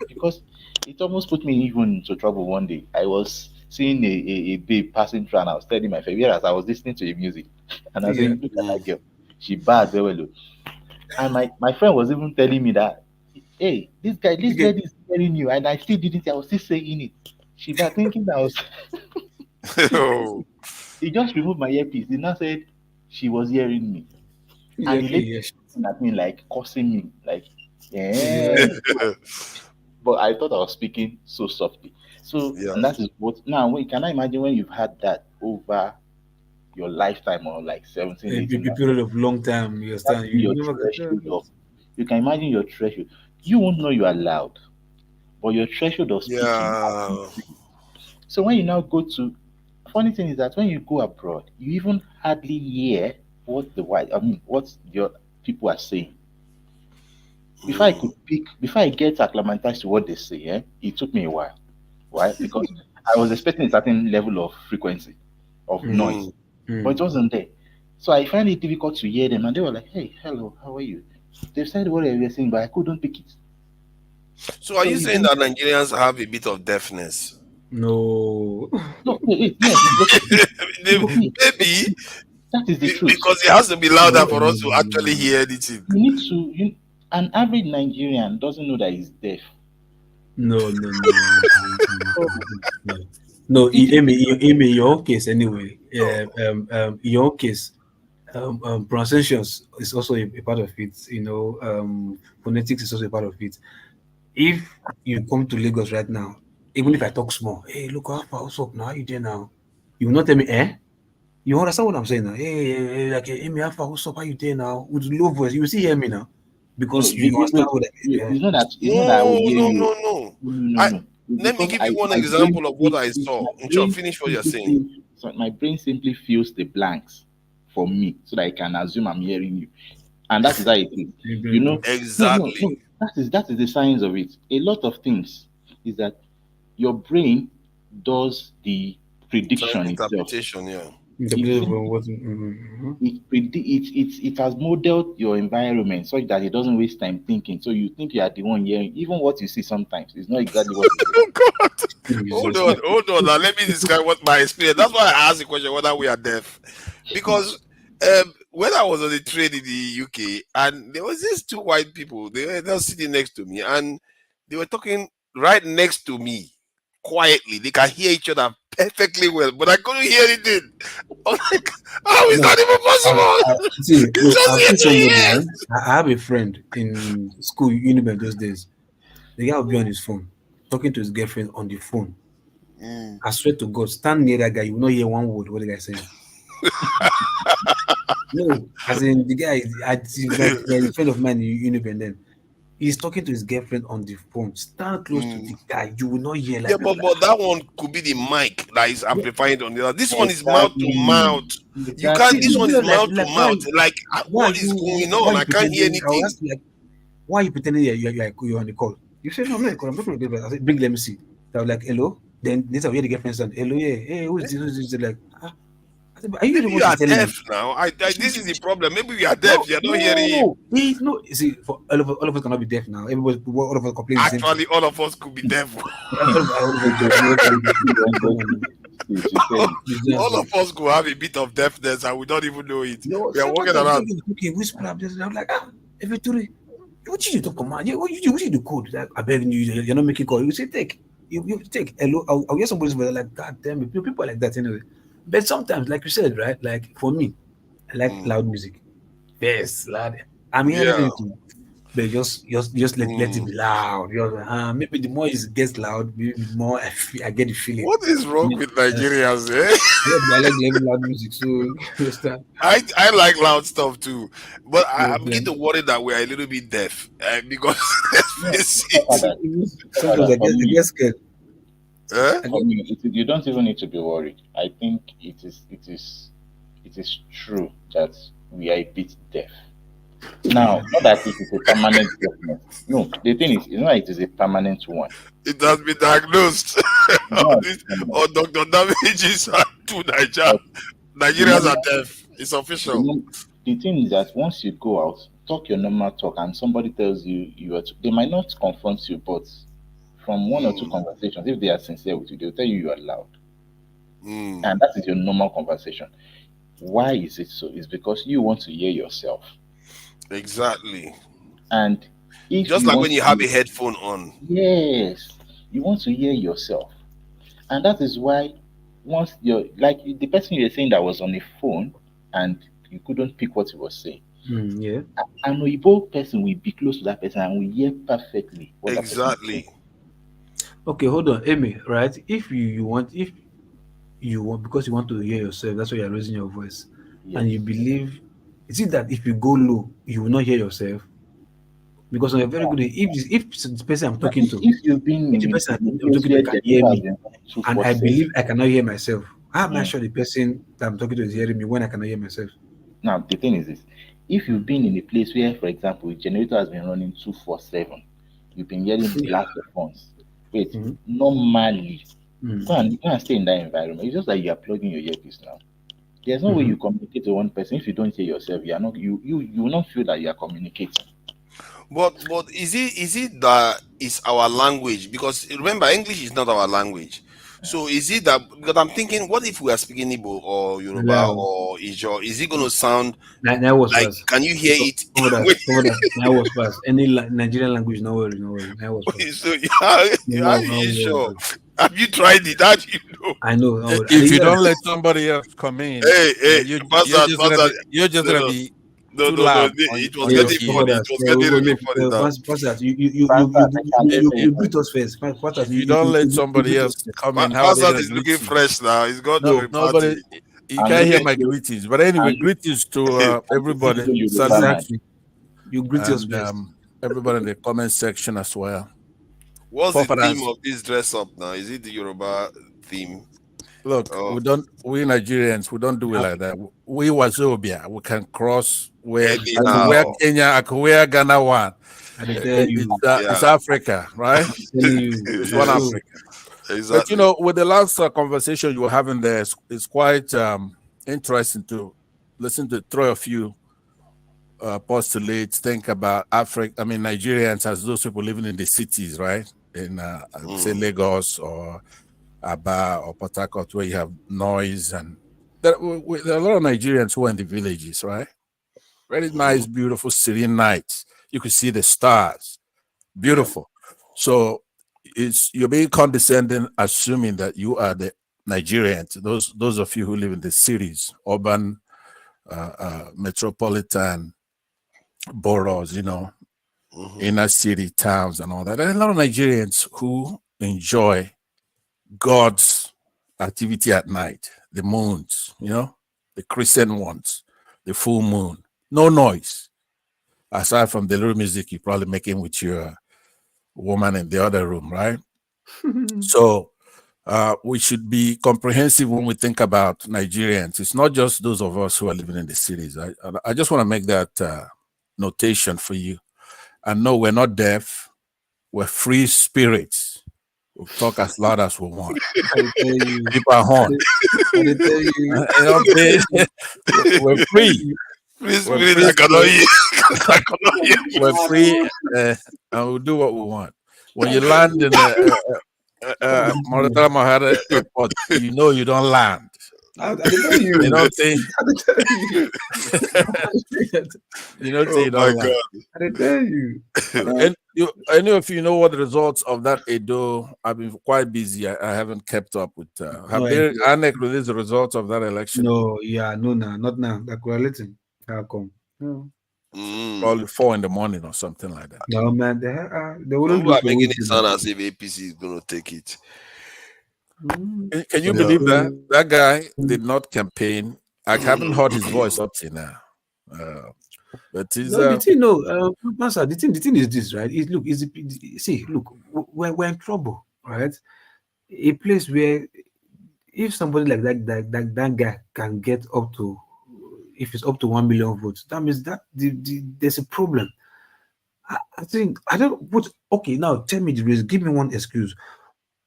because it almost put me even into trouble one day. I was seeing a babe passing through and I was telling my friend, whereas I was listening to a music, and I was Yeah. saying, look at that girl, she bad very well. And my friend was even telling me that, hey, this lady is hearing you, and I still didn't. I was still saying it. She was thinking that I was. Oh. He just removed my earpiece. He now said she was hearing me, and the Okay, lady yes. was looking at me like cursing me, like, Yeah. yeah. But I thought I was speaking so softly. So, Yeah. and that is what now. Can I imagine when you've had that over your lifetime, or like 17, A 18 months? period of long time, you That understand? will be You your never threshold of. You can imagine your threshold. You won't know you are loud, but your threshold of speaking has Yeah. increased. So when you now go to, funny thing is that when you go abroad, you even hardly hear what your people are saying. Before I get acclimatized to what they say, it took me a while. Why? Because I was expecting a certain level of frequency of noise, but it wasn't there. So I find it difficult to hear them, and they were like, "Hey, hello, how are you?" They said what they were saying, but I couldn't pick it. So are So you you saying don't. that Nigerians have a bit of deafness? No. No, wait, yes, Maybe that is the truth. because it has to be louder for us to actually No. hear anything. You need to. An average Nigerian doesn't know that he's deaf. No, no, no, So no. No, it is in your own case anyway. In your own case, pronunciation is also a part of it. Phonetics is also a part of it. If you come to Lagos right now, even if I talk small, hey, look, how far, what's up now? How you there now? You will not tell me, eh? You understand what I'm saying now? Hey, like, hey, me, how far, what's up? How you there now? With low voice, you will still hear me now no. because you understand what I mean. Yeah. It's not that I will No, hear no, you. no, no. No, I no. It's Let me because give you one my brain example of what simply I feels, saw. Finish what you're saying. my brain simply fills the blanks for me so that I can assume I'm hearing you. And that is how it is. No. Exactly. That is the science of it. A lot of things is that your brain does the prediction itself. Interpretation, yeah. It simply it has modeled your environment such that it doesn't waste time thinking. So you think you are the one hearing, even what you see sometimes is not exactly what is there. Oh God. Hold on. Now let me describe what my experience. That's why I asked the question whether we are deaf. Because when I was on the train in the UK, and there was these two white people, they were just sitting next to me, and they were talking right next to me quietly. They can hear each other perfectly well, but I couldn't hear anything. I was like, how is No, that even possible? see, It's just I've ear seen to somebody. ear. I have a friend in school, Uniben those days. The guy will be on his phone, talking to his girlfriend on the phone. I swear to God, stand near that guy, you will not hear one word what the guy is saying. No, as in the guy, he's like a friend of mine in Uniben then. He's talking to his girlfriend on the phone. Stand close to the guy. You will not hear like Yeah, but that one could be the mic that is amplifying on the other. This one is mouth to mouth. You can't. See, This one is mouth to like mouth. Like, why what is going why on? you I can't hear pretending? I will anything. ask you, like, why are you pretending you're on the call? You say no, I'm not on the call. I'm not going to get. I said, bring, let me see. I was like, hello. Then this I hear the girlfriend sound. Hello, yeah. Hey, who's this? Who's this? They're like, ah. I said, but are you the Maybe one you she's are telling deaf me? now. This is the problem. Maybe we are No, deaf. You're not hearing him. no. You see, for all of us cannot be deaf now. Everybody, all of us complain the same thing. Actually, all of us could be deaf. All of us do. Come on. All of us could have a bit of deafness and we don't even know it. No, We are walking sometimes around. okay, whisper. I'm like, every three. What you talk command? What you do code? Like, I beg you, you're not making call. You say take. You take. Hello, I'll hear somebody's voice like, God damn it, people are like that anyway. But sometimes, like you said, right? Like for me, I like loud music. Yes, loud. I'm hearing Yeah. anything, but just let it be loud. Maybe the more it gets loud, maybe the more I get the feeling. What is wrong with Nigerians? Eh? I like loud music, so you understand. I like loud stuff too, but I'm getting to worry that we're a little bit deaf because let's face it. Sometimes I get scared. For me, you don't even need to be worried. I think it is true that we are a bit deaf. Now, not that it is a permanent deafness. No, the thing is, it's not like it is a permanent one. It has been diagnosed. Or Dr. Damages are to Nigerians are deaf. It's official. The thing is that once you go out, talk your normal talk, and somebody tells you are, they might not confront you, but from one or two conversations, if they are sincere with you, they'll tell you are loud. And that is your normal conversation. Why is it so? It's because you want to hear yourself. Exactly. And if just like when you have a headphone on. Yes, you want to hear yourself. And that is why once you're like the person you're saying that was on a phone and you couldn't pick what he was saying. Yeah. An Oyibo person will be close to that person and will hear perfectly what exactly. Okay, hold on, Amy. Right? If you want, because you want to hear yourself, that's why you're raising your voice, and you believe, is it that if you go low, you will not hear yourself? Because on a very good day, if the person I'm talking to, if you've been if the person I'm talking to can hear me, and I believe I cannot hear myself, how am I sure the person that I'm talking to is hearing me when I cannot hear myself? Now the thing is this: if you've been in a place where, for example, a generator has been running 247, you've been hearing blast of phones. Wait, normally, go and stay in that environment. It's just like you are plugging your earpiece now. There's no way you communicate to one person if you don't hear yourself. You are not you will not feel that you are communicating. But is it that it's our language? Because remember, English is not our language. So is it that, because I'm thinking, what if we are speaking Igbo or Yoruba or Ijo? Is it going to sound like? Can you hear it? That was fast. Any Nigerian language, no worry. That was fast. So are you sure? Have you tried it? How do you know? I know. If you don't let somebody else come in, you're just gonna be too loud. It was getting funny. It was getting really funny now. You greet us first. If you don't let somebody else come in, how Pastor is looking fresh now. He's got to nobody. You can't hear my greetings, but anyway, greetings to everybody. You greet us first. Everybody in the comment section as well. What's the theme of this dress up now? Is it the Yoruba theme? Look, we Nigerians, we don't do it like that. We Wazobia, we can cross where Kenya, I can wear Ghana one. It's Africa, right? It's one Africa. Exactly. But you know, with the last conversation you were having there, it's quite interesting to listen to throw a few postulates, think about Africa. I mean, Nigerians as those people living in the cities, right? In say Lagos or Aba or Port Harcourt, where you have noise, and there are a lot of Nigerians who are in the villages, right? Very nice, beautiful, serene nights. You could see the stars, beautiful. So you're being condescending, assuming that you are the Nigerians. Those of you who live in the cities, urban, metropolitan boroughs, inner city towns, and all that. There are a lot of Nigerians who enjoy God's activity at night, the moons, the crescent ones, the full moon, no noise. aside from the little music you're probably making with your woman in the other room, right? So we should be comprehensive when we think about Nigerians. It's not just those of us who are living in the cities. I just want to make that notation for you. And no, we're not deaf. We're free spirits. We'll talk as loud as we want. I tell you. Keep our horn. I tell you. You know what I'm saying? We're free. Please, We're please, free I cannot hear. spirits. I cannot hear you. We're free, and we'll do what we want. When you land in Mauritania Mahara Airport, you know you don't land. I tell you. You don't think. I tell you. You don't Oh think you my don't land. I tell you. And any of you know what the results of that Edo? I've been quite busy. I haven't kept up with. Have No they idea. ANEC released the results of that election? No, yeah, no, nah, not now. They're correlating. How come? No. Probably 4 in the morning or something like that. No, man, they wouldn't People do are for making weeks. it sound as if APC is going to take it. Can you believe that that guy did not campaign? I haven't heard his voice up to now. But he's No, the thing, no, Master, the thing is this, right? Look, see, look, we're in trouble, right? A place where if somebody like that guy can get up to, if it's up to 1 million votes, that means that there's a problem. I think I don't. What? Okay, now tell me the reason. Give me one excuse.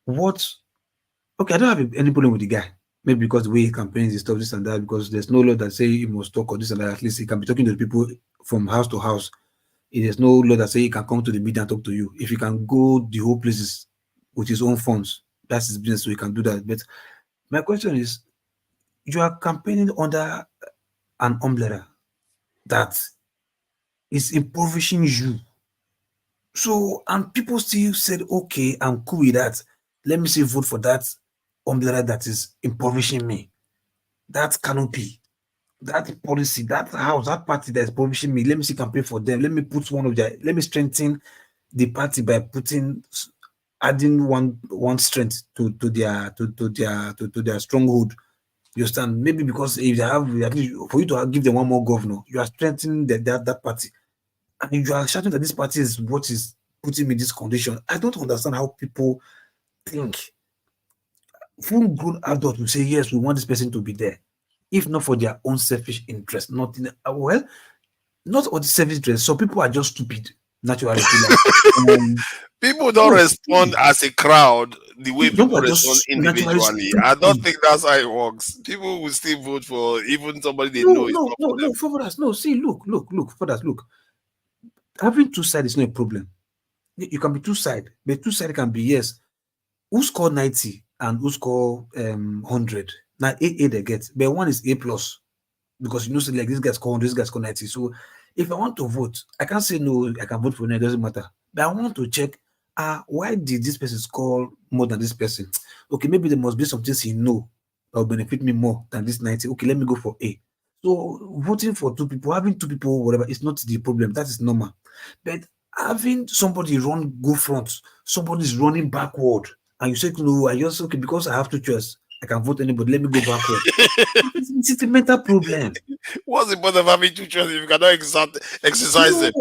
What? Okay, I don't have any problem with the guy. Maybe because the way he campaigns and stuff, this and that. Because there's no law that say he must talk or this and that. At least he can be talking to the people from house to house. There's no law that say he can come to the media and talk to you. If he can go the whole places with his own funds, that's his business, so he can do that. But my question is, you are campaigning under an umbrella that is impoverishing you. So, and people still said, okay, I'm cool with that. Let me see, vote for that umbrella that is impoverishing me. That canopy, that policy, that house, that party that is impoverishing me. Let me see, campaign for them. Let me put let me strengthen the party by adding one strength to their stronghold. You understand? Maybe because if they have, at least for you to give them one more governor, you are strengthening that party. And you are shouting that this party is what is putting me in this condition. I don't understand how people think. Full grown adults will say, yes, we want this person to be there, if not for their own selfish interest. Not in not all the selfish interest. So people are just stupid naturally. People don't respond as a crowd the way people respond just individually. I don't think that's how it works. People will still vote for even somebody they know is not for them. No, for us. No, see, look, for us, look. Having two sides is not a problem. You can be two sides, but two sides can be yes. Who score 90 and who score 100? Now A they get, but one is A plus because you know, like this guy's score 100, this guy's score 90. So if I want to vote, I can't say no. I can vote for him. It doesn't matter. But I want to check. Why did this person score more than this person? Okay, maybe there must be some things he know that will benefit me more than this 90. Okay, let me go for A. So voting for two people, having two people, whatever, is not the problem. That is normal. But having somebody go front, somebody's running backward, and you say, no, I just okay because I have to choose. I can vote anybody. Let me go backward. It's a mental problem. What's the point of having two choices if you cannot exercise them?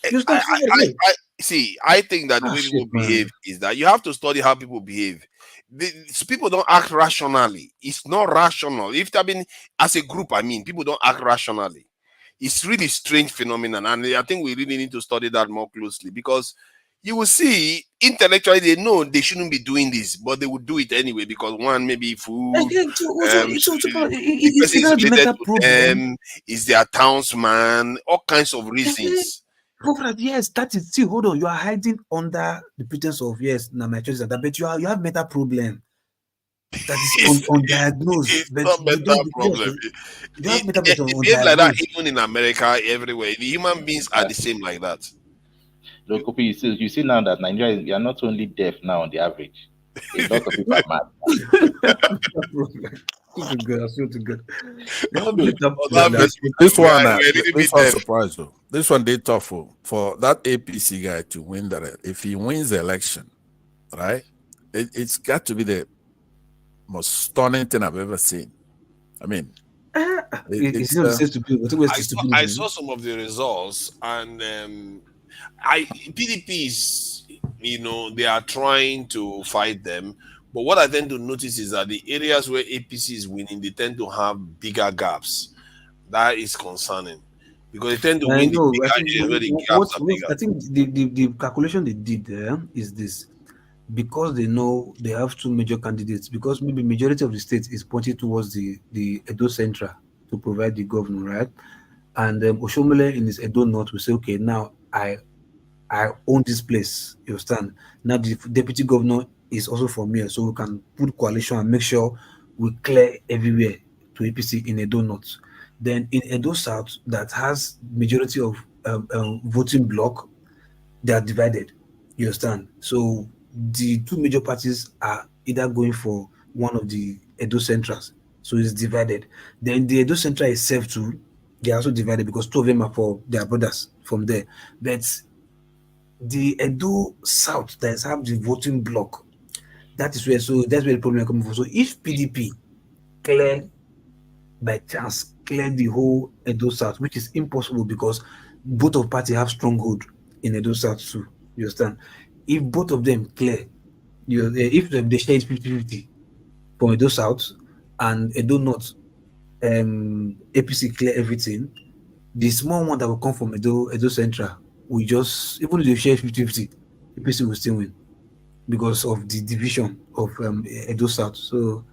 I think that the way people behave is that you have to study how people behave. People don't act rationally. It's not rational. As a group, people don't act rationally. It's really strange phenomenon, and I think we really need to study that more closely because you will see intellectually they know they shouldn't be doing this, but they would do it anyway because one maybe food, is their townsman, all kinds of reasons. Yes, that is. See, hold on. You are hiding under the pretense of yes, now my choice is that, but you have mental problem that is undiagnosed. It's not mental problem. You have mental problem. It's like that even in America, everywhere. The human beings are the same like that. Look, you see now that Nigeria, you are not only deaf now on the average. A lot of people are mad. This one surprised though. This one they tough for that APC guy to win that. If he wins the election, right, it's got to be the most stunning thing I've ever seen. I mean, It's not the same stupidity. I saw some of the results, and PDP is, they are trying to fight them. But what I tend to notice is that the areas where APC is winning, they tend to have bigger gaps. That is concerning because they tend to I win the know. I bigger think areas where the what gaps are bigger. I think the calculation they did there is this, because they know they have two major candidates, because maybe majority of the state is pointing towards the Edo Central to provide the governor, right? And Oshomole in his Edo North will say, okay, now I own this place. You understand? Now the deputy governor is also from here, so we can put coalition and make sure we clear everywhere to APC in Edo North. Then in Edo South, that has majority of voting block, they are divided. You understand? So the two major parties are either going for one of the Edo Centrals, so it's divided. Then the Edo Central itself too, they are also divided because two of them are for their brothers from there. But the Edo South that have the voting block, that's where the problem coming from. So if PDP clear by chance clear the whole Edo South, which is impossible because both of party have stronghold in Edo South too. You understand? If both of them clear, if they share it 50-50 for Edo South and Edo North, APC clear everything, the small one that will come from Edo Central will just, even if they share 50-50, APC will still win because of the division of Edo South. So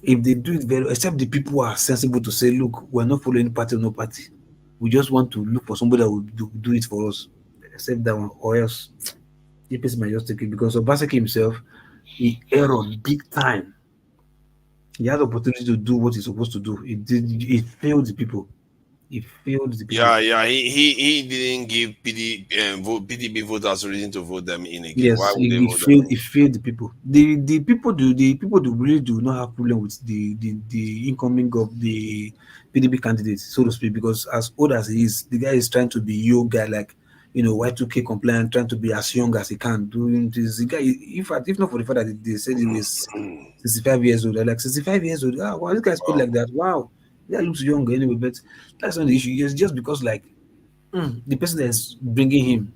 if they do it very, except the people who are sensible to say, look, we're not following party or no party. We just want to look for somebody that will do it for us. Except that one, or else APC might just take it because Obaseki himself, he erred big time. He had the opportunity to do what he's supposed to do. He failed the people. He failed the people. Yeah. He didn't give PDP voters reason to vote them in again. Why Yes, would they he vote them failed. in? He failed the people. The people do really do not have problem with the incoming of the PDP candidate, so to speak, because as old as he is, the guy is trying to be young guy, like Y2K compliant, trying to be as young as he can. Doing this, the guy, if not for the fact that they said he was 65 years old, they're like 65 years old. Ah, wow, this guy's old like that. Wow, that looks younger anyway. But that's not the issue. It's just because the person that's bringing him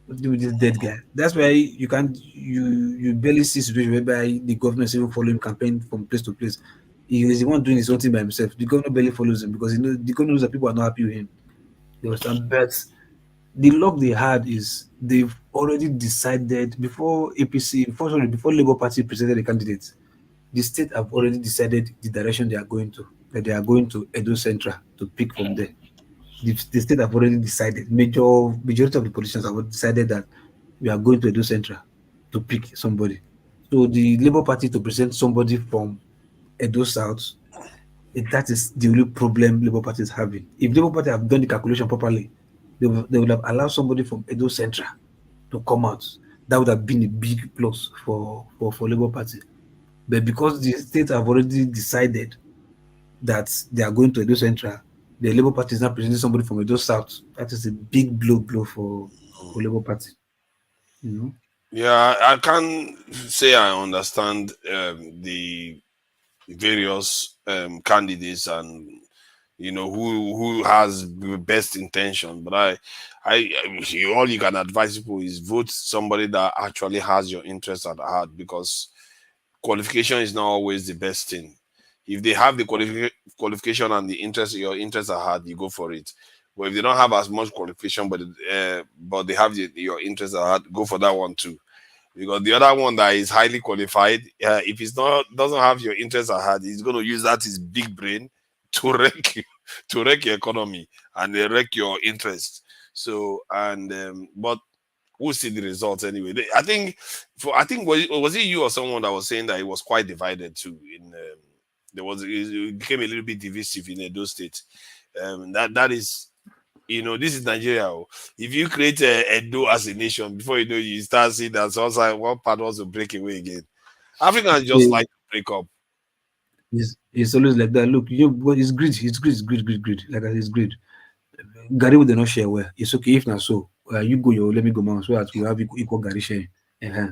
with this dead guy. That's why you barely see situation whereby the government is even following campaign from place to place. He is the one doing his own thing by himself. The governor barely follows him because the governor knows that people are not happy with him. You understand? But the luck they had is they've already decided before Labour Party presented the candidates, the state have already decided the direction they are going to. That they are going to Edo Central to pick from there. The state have already decided. Majority of the politicians have already decided that we are going to Edo Central to pick somebody. So the Labour Party to present somebody from Edo South, that is the only problem Labour Party is having. If Labour Party have done the calculation properly, they would have allowed somebody from Edo Central to come out. That would have been a big plus for Labour Party. But because the states have already decided that they are going to Edo Central, the Labour Party is now presenting somebody from Edo South. That is a big blow for Labour Party. Yeah, I can't say I understand the various candidates and who has the best intention, but all you can advise people is vote somebody that actually has your interest at heart, because qualification is not always the best thing. If they have the qualification and your interest at heart, you go for it. But if they don't have as much qualification, but they have your interest at heart, go for that one too. Because the other one that is highly qualified, if it's not doesn't have your interest at heart, he's going to use that his big brain to wreck you, to wreck your economy and wreck your interest. So but we'll see the results anyway. I think was it you or someone that was saying that it was quite divided too. It became a little bit divisive in Edo State. That is. This is Nigeria. If you create a Edo as a nation, before you know, you start seeing that one part wants to break away again. Africans just like to break up. It's always like that. Look, what is greed? It's greed. Like that, it's greed. Gary will not share well. It's okay if not so. You go, let me go, man, so that we have equal Gary sharing.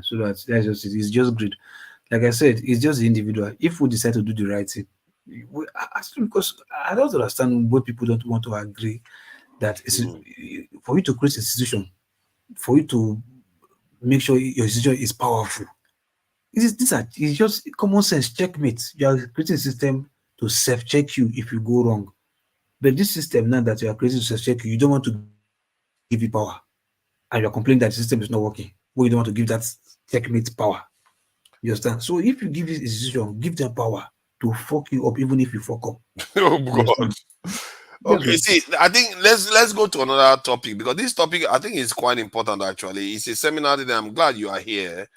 So that's just it. It's just greed. Like I said, it's just the individual. If we decide to do the right thing, Because I don't understand why people don't want to agree that for you to create a institution, for you to make sure your institution is powerful. It's just common sense. Checkmate. You are creating a system to self-check you if you go wrong. But this system now that you are creating to self-check you, you don't want to give it power, and you are complaining that the system is not working. Well, you don't want to give that checkmate power. You understand? So if you give this institution, give them power to fuck you up, even if you fuck up. Oh You God. understand? Okay, see, I think let's go to another topic, because this topic I think is quite important actually. It's a seminar that I'm glad you are here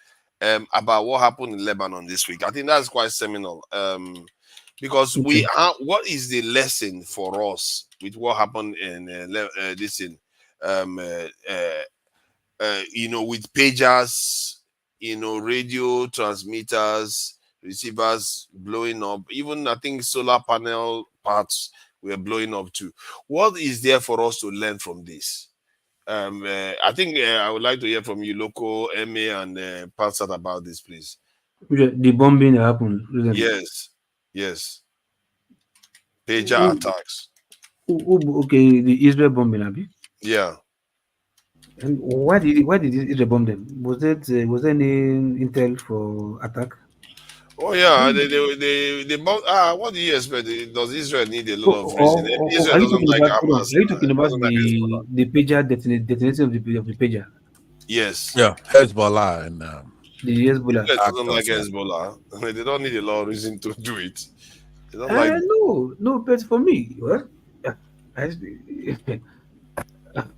about what happened in Lebanon this week. I think that's quite seminal. Because we are, what is the lesson for us with what happened in this in with pagers, radio transmitters, receivers blowing up, even I think solar panel parts were blowing up too. What is there for us to learn from this? I think I would like to hear from you, Loco, MA, and Pansat about this, please. The bombing that happened recently. Yes. Pager attacks. Okay, the Israel bombing, Abi. Yeah. And why did Israel bomb them? Was there any intel for attack? Oh yeah, they bomb. What do you expect? Does Israel need a lot of reason? Israel Are you doesn't talking like about? Hold on, Hamas. are you talking about Doesn't like Hezbollah. the pager detonation of the pager? Yes. Yeah, Hezbollah and The Hezbollah. Israel doesn't like actors. Hezbollah. They don't need a lot of reason to do it. They don't like. No, but for me, well,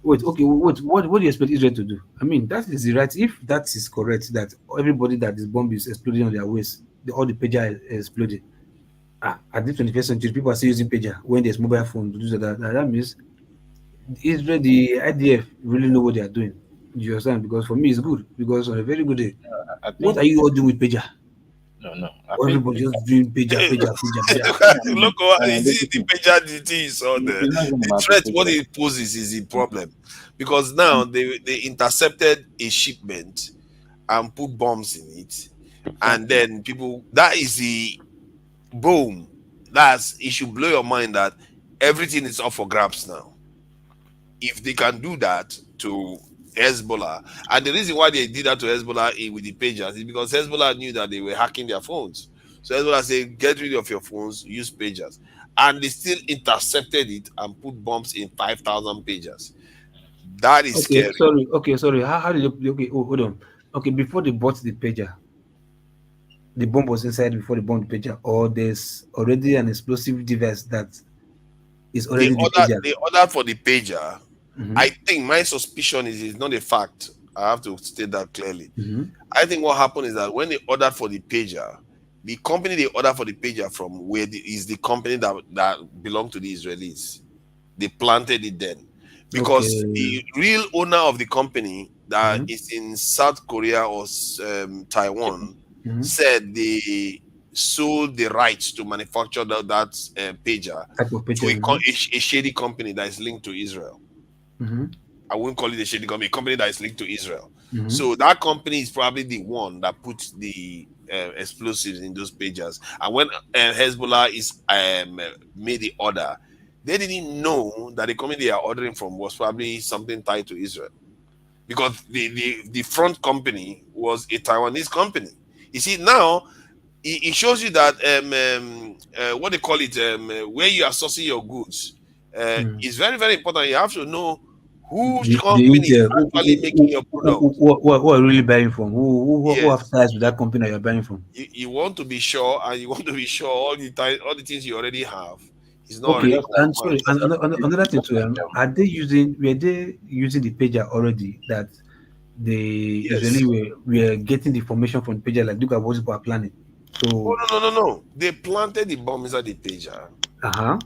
wait, okay, wait, what do you expect Israel to do? I mean, that is the right. If that is correct, that everybody that is bomb is exploding on their waist, all the pager is exploding. At the 21st century, people are still using pager when there's mobile phone to do that. That means Israel, the IDF really know what they are doing. Do you understand? Because for me, it's good. Because on a very good day, I what think are you all doing with pager? no. Everybody just doing pager. Look, you see the pager DT is on there. The threat, what it poses is the problem, because now they intercepted a shipment and put bombs in it, and then people, that is the boom. It should blow your mind that everything is up for grabs now. If they can do that to Hezbollah, and the reason why they did that to Hezbollah with the pagers is because Hezbollah knew that they were hacking their phones. So Hezbollah said, "Get rid of your phones, use pagers," and they still intercepted it and put bombs in 5,000 pagers. That is scary. Sorry. How did you? Okay, hold on. Okay, before they bought the pager, the bomb was inside before they bombed the pager, or there's already an explosive device that is already the pager. They ordered for the pager. Mm-hmm. I think my suspicion is it's not a fact. I have to state that clearly. Mm-hmm. I think what happened is that when they ordered for the pager, the company they ordered for the pager from is the company that belonged to the Israelis. They planted it then, because the real owner of the company that is in South Korea or Taiwan said they sold the rights to manufacture that pager to a shady company that is linked to Israel. I wouldn't call it a shady company, a company that is linked to Israel. So that company is probably the one that puts the explosives in those pagers. And when Hezbollah is made the order, they didn't know that the company they are ordering from was probably something tied to Israel, because the front company was a Taiwanese company. You see, now it shows you that what they call it, where you are sourcing your goods is very, very important. You have to know whose company is actually making your product. Who are really buying from? Who have ties with that company that you're buying from? You want to be sure, and you want to be sure all the things you already have is not Okay, already and sorry, another thing too. Were they using the pager already, that the Israeli were getting the information from the pager, like look at what people are planning? So no. They planted the bomb inside the pager.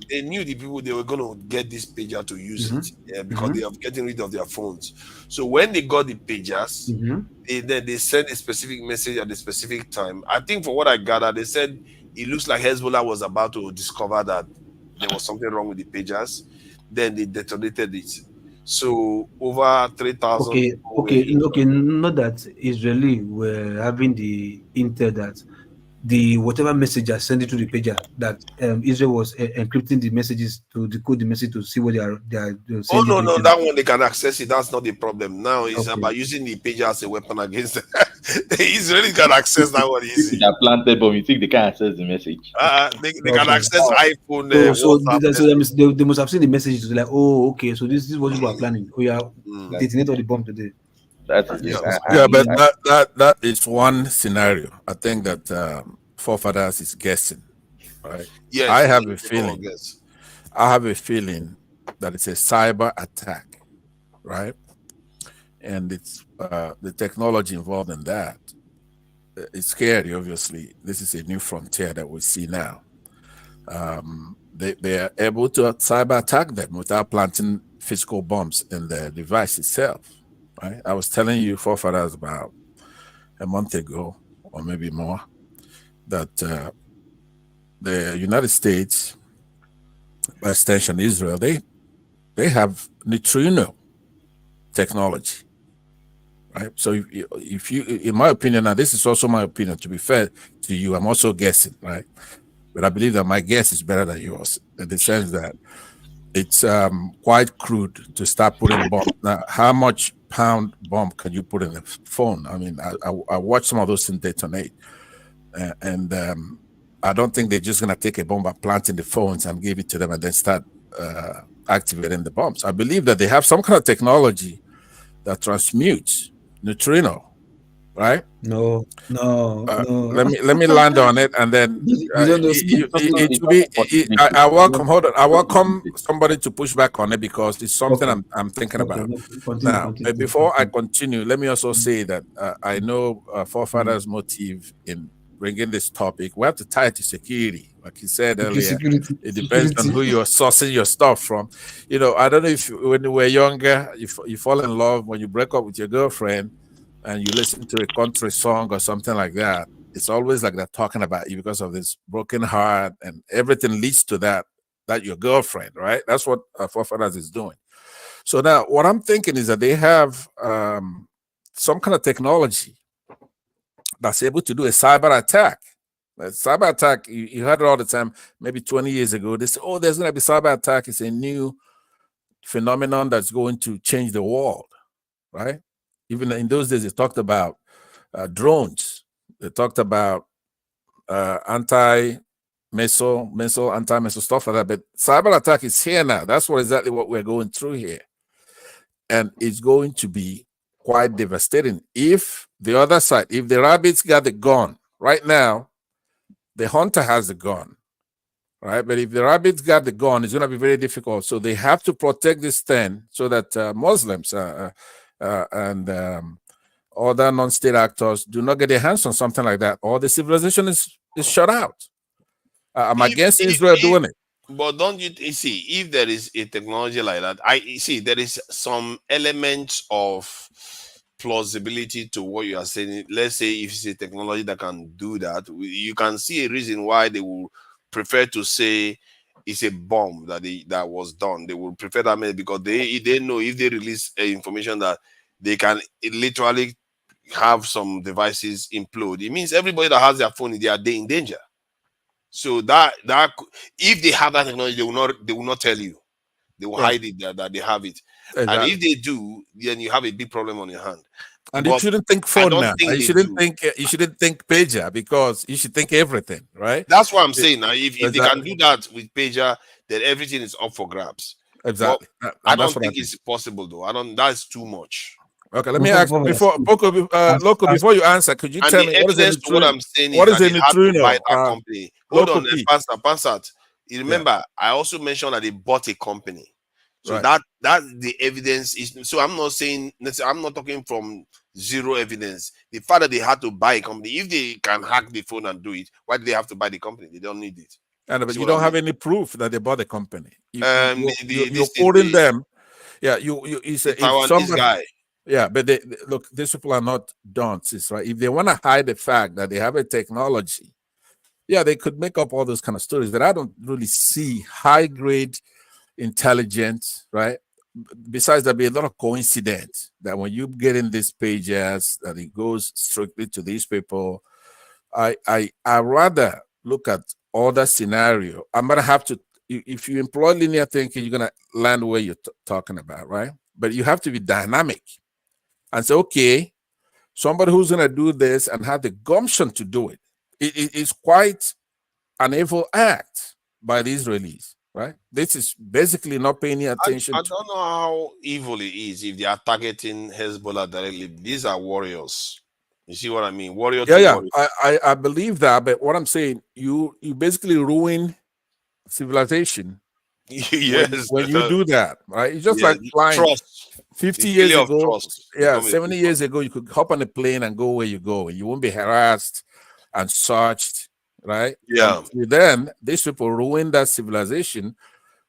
They knew the people they were going to get this pager to use it, because they are getting rid of their phones. So when they got the pagers, they sent a specific message at a specific time. I think for what I gathered, they said it looks like Hezbollah was about to discover that there was something wrong with the pagers. Then they detonated it. So over 3,000 people. Okay. Not that Israeli were having the intel that the whatever message I sent it to the pager, that Israel was encrypting the messages to decode the message to see what they are Oh sending no, to no, each other. that one they can access it. That's not the problem. Now it's Okay. about using the pager as a weapon against them. The Israelis can access that one easy. They are planted, but you think they can access the message? They can Okay. access iPhone, So WhatsApp. that means they must have seen the messages like, oh, okay, so this is what people are planning. Oh yeah, detonate all the bomb today. That is Yeah, it. yeah, but that is one scenario. I think that forefathers is guessing, right? Yes, I have a they feeling. guess. I have a feeling that it's a cyber attack, right? And it's the technology involved in that. It's scary. Obviously, this is a new frontier that we see now. They are able to cyber attack them without planting physical bombs in the device itself, right? I was telling you forefathers about a month ago, or maybe more, that the United States, by extension Israel, they have neutrino technology, right? So if you, in my opinion, now this is also my opinion, to be fair to you, I'm also guessing, right? But I believe that my guess is better than yours in the sense that it's quite crude to start putting bombs. Now, how much pound bomb can you put in a phone? I mean, I watched some of those things detonate, and I don't think they're just going to take a bomb and plant in the phones and give it to them and then start activating the bombs. I believe that they have some kind of technology that transmutes neutrino, right? No. Let me land on it, and then You don't know. I welcome. Hold on, I welcome somebody to push back on it because it's something Okay. I'm thinking Okay, about. no, Now, continue. before I continue, let me also say that I know forefathers' motive in bringing this topic. We have to tie it to security, like you said earlier. It depends on who you're sourcing your stuff from. You know, I don't know if when you were younger, you fall in love when you break up with your girlfriend and you listen to a country song or something like that, it's always like they're talking about you because of this broken heart, and everything leads to that your girlfriend, right? That's what forefathers is doing. So now what I'm thinking is that they have some kind of technology that's able to do a cyber attack. A cyber attack, you heard it all the time, maybe 20 years ago, they say, oh, there's going to be cyber attack. It's a new phenomenon that's going to change the world, right? Even in those days, they talked about drones. They talked about anti-missile, anti-missile stuff like that. But cyber attack is here now. That's exactly what we're going through here. And it's going to be quite devastating. If the other side, if the rabbits got the gun, right now, the hunter has the gun, right? But if the rabbits got the gun, it's going to be very difficult. So they have to protect this thing so that Muslims and other non-state actors do not get their hands on something like that, or the civilization is shut out. I'm against Israel doing it. But don't you see, if there is a technology like that, I see there is some elements of plausibility to what you are saying. Let's say if it's a technology that can do that, you can see a reason why they will prefer to say it's a bomb that was done. They will prefer that method because they know if they release information that they can literally have some devices implode. It means everybody that has their phone, they are in danger. So that if they have that technology, they will not tell you. They will hide it that they have it. Exactly. And if they do, then you have a big problem on your hand. And you shouldn't think phone now. You shouldn't think pager, because you should think everything, right? That's what I'm saying. Now, if they can do that with pager, then everything is up for grabs. Exactly. But I don't think it's possible though. That's too much. Okay, let me ask before Loco, before you answer, could you tell me what is a neutrino? What I'm saying what is a they have to buy neutrino? that company. Hold on, P. Pansat. You remember, I also mentioned that they bought a company. So Right. that the evidence is. So I'm not saying, I'm not talking from zero evidence. The fact that they had to buy a company, if they can hack the phone and do it, why do they have to buy the company? They don't need it. But you don't have any proof that they bought the company. You're thing, quoting them. Yeah, it's the Taiwanese guy. Yeah, but look, these people are not dunces, right? If they want to hide the fact that they have a technology, yeah, they could make up all those kind of stories. But I don't really see high grade intelligence, right? Besides, there'll be a lot of coincidence that when you get in these pages, that it goes strictly to these people. I rather look at other scenario. I'm gonna have to, if you employ linear thinking, you're gonna land where you're talking about, right? But you have to be dynamic and say, okay, somebody who's gonna do this and have the gumption to do it. It's quite an evil act by the Israelis, right? This is basically not paying any attention I to. don't know how evil it is if they are targeting Hezbollah directly. These are warriors. You see what I mean? Warrior Yeah, to yeah, warrior. I believe that, but what I'm saying, you basically ruin civilization Yes. when you do that, right? It's just Yeah, like flying. trust. 50 The years failure of ago, trust yeah, become a 70 years ago, you could hop on a plane and go where you go, and you won't be harassed and searched, right? Yeah. Until then, these people ruined that civilization,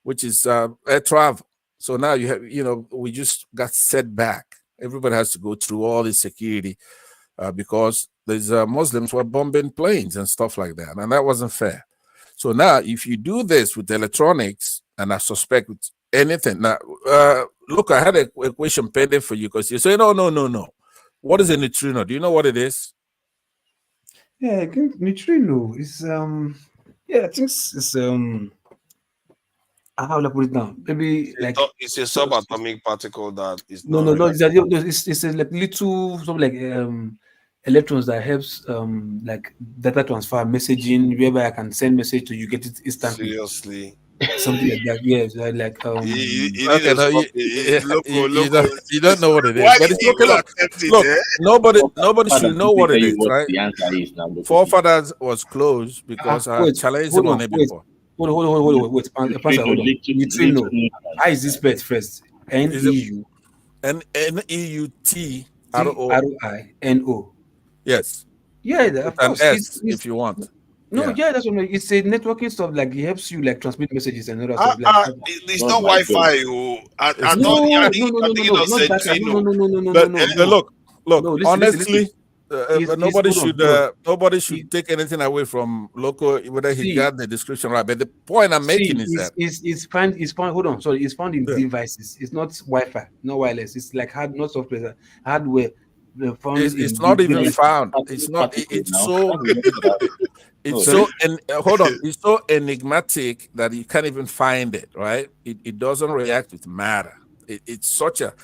which is air travel. So now you have, we just got set back. Everybody has to go through all this security because there's Muslims were bombing planes and stuff like that, and that wasn't fair. So now, if you do this with electronics, and I suspect with anything, now, look, I had a question pending for you because you say, no, no, no, no. What is a neutrino? Do you know what it is? Yeah, I think neutrino is yeah, I think it's how will I put it now? Maybe like It's a subatomic particle that is no, not no, no. really. It's a, like little something like electrons that helps like data transfer, messaging, whereby I can send message to you, get it instantly. Seriously. Something like that. Yes, like You need Okay, to no, stop it. Loco. you don't know what it is, Why but did it's you okay. even Look, attempt it? look, Eh? nobody Father, should let know me what tell it you is, what right? the answer is now. Look, Forefathers was closed because I wait, challenged hold him on on, it wait, before. wait, Pansa, hold on. Neutrino. How is this spelled first? Is it NEU Neutro? TRINO. Yes, Yeah, with of an course. S if you want. No, Yeah. yeah, that's what I mean. It's a networking stuff. Like it helps you like transmit messages and other stuff. Like It's not Wi-Fi. Oh. It's I not. thought I no, think no, you're no, no, thinking no, of not that. No, no, Centrino. no, no, no, no, no, But no, no. look, No, listen. honestly, Is hold on. nobody should take anything away from Loco, whether he See, got the description right. But the point I'm making is that it's found. Hold on, sorry, it's found in yeah, devices. It's not Wi-Fi, not wireless. It's like not software, hardware. Found it's in not even devices. found. It's not. It's so. It's Sorry? so. And hold on. It's so enigmatic that you can't even find it. Right? It doesn't react with matter. It's such a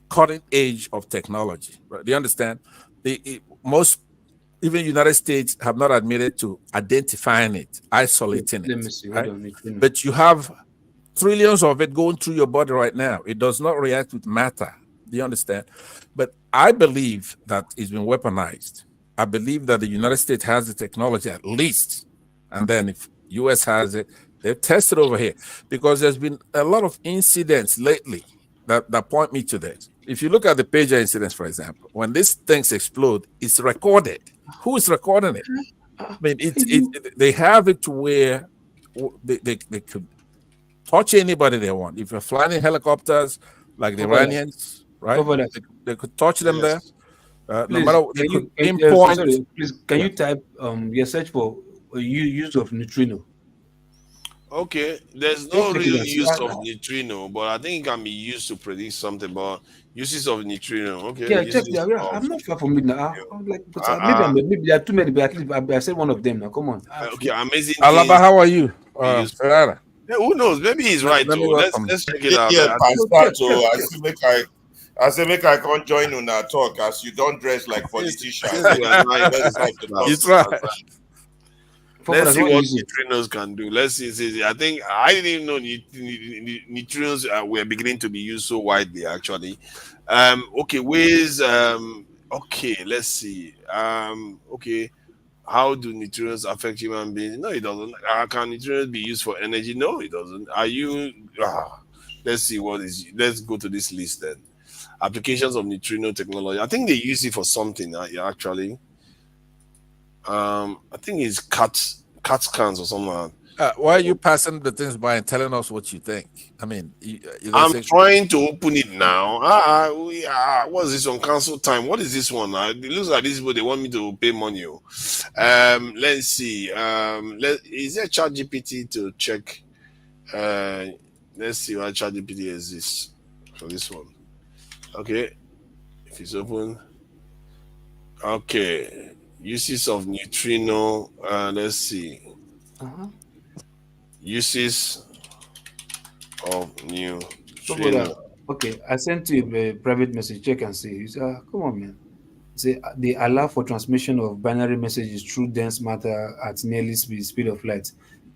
cutting edge of technology. Right? Do you understand? Most even United States have not admitted to identifying it, isolating Let it, me see. Hold right? on, neutrino. But you have trillions of it going through your body right now. It does not react with matter. Do you understand? But I believe that it's been weaponized. I believe that the United States has the technology at least, and then if US has it, they've tested over here because there's been a lot of incidents lately that point me to this. If you look at the pager incidents, for example, when these things explode, it's recorded. Who is recording it? I mean, they have it to where they could touch anybody they want. If you're flying in helicopters, like the Forefathers. Iranians, right? Forefathers. They could touch them there. No Please, matter, they can could you pinpoint. sorry, please can Yeah. you type your search for use of neutrino? Okay, there's Just no check it real and see. use of neutrino, but I think it can be used to predict something. But uses of neutrino, okay, Yeah, check. uses Yeah, of I'm not far from it now. I'm like, but uh, maybe there are too many, but at least I said one of them now. Come on. okay, amazing Alaba, things how are you? be used. Ferrara. Yeah, who knows? Maybe he's right. Let me Though. welcome. Let's check it out. Yeah, I think Pastor, so I say make I can't join on that talk as you don't dress like politicians. since we are now Let's into talk that, You try. let's see what do what you see? neutrinos can do. Let's see. I think I didn't even know neutrinos were beginning to be used so widely. Actually, okay, ways. Okay, let's see. Okay, how do neutrinos affect human beings? No, it doesn't. Can neutrinos be used for energy? No, it doesn't. Are you? Let's see what is. Let's go to this list then. Applications of neutrino technology. I think they use it for something. Actually, I think it's CAT scans or something. Why are you passing the things by and telling us what you think? I mean, I'm trying to open it now. What's this on cancel time? What is this one? It looks like these people they want me to pay money. Let's see. Is there chat GPT to check? Let's see why chat GPT exists for this one. Okay, if it's open. Okay, Uses of neutrino. Let's see. Uses of neutrino. Okay, I sent you a private message. Check and see. You say, come on, man. Say they allow for transmission of binary messages through dense matter at nearly speed of light.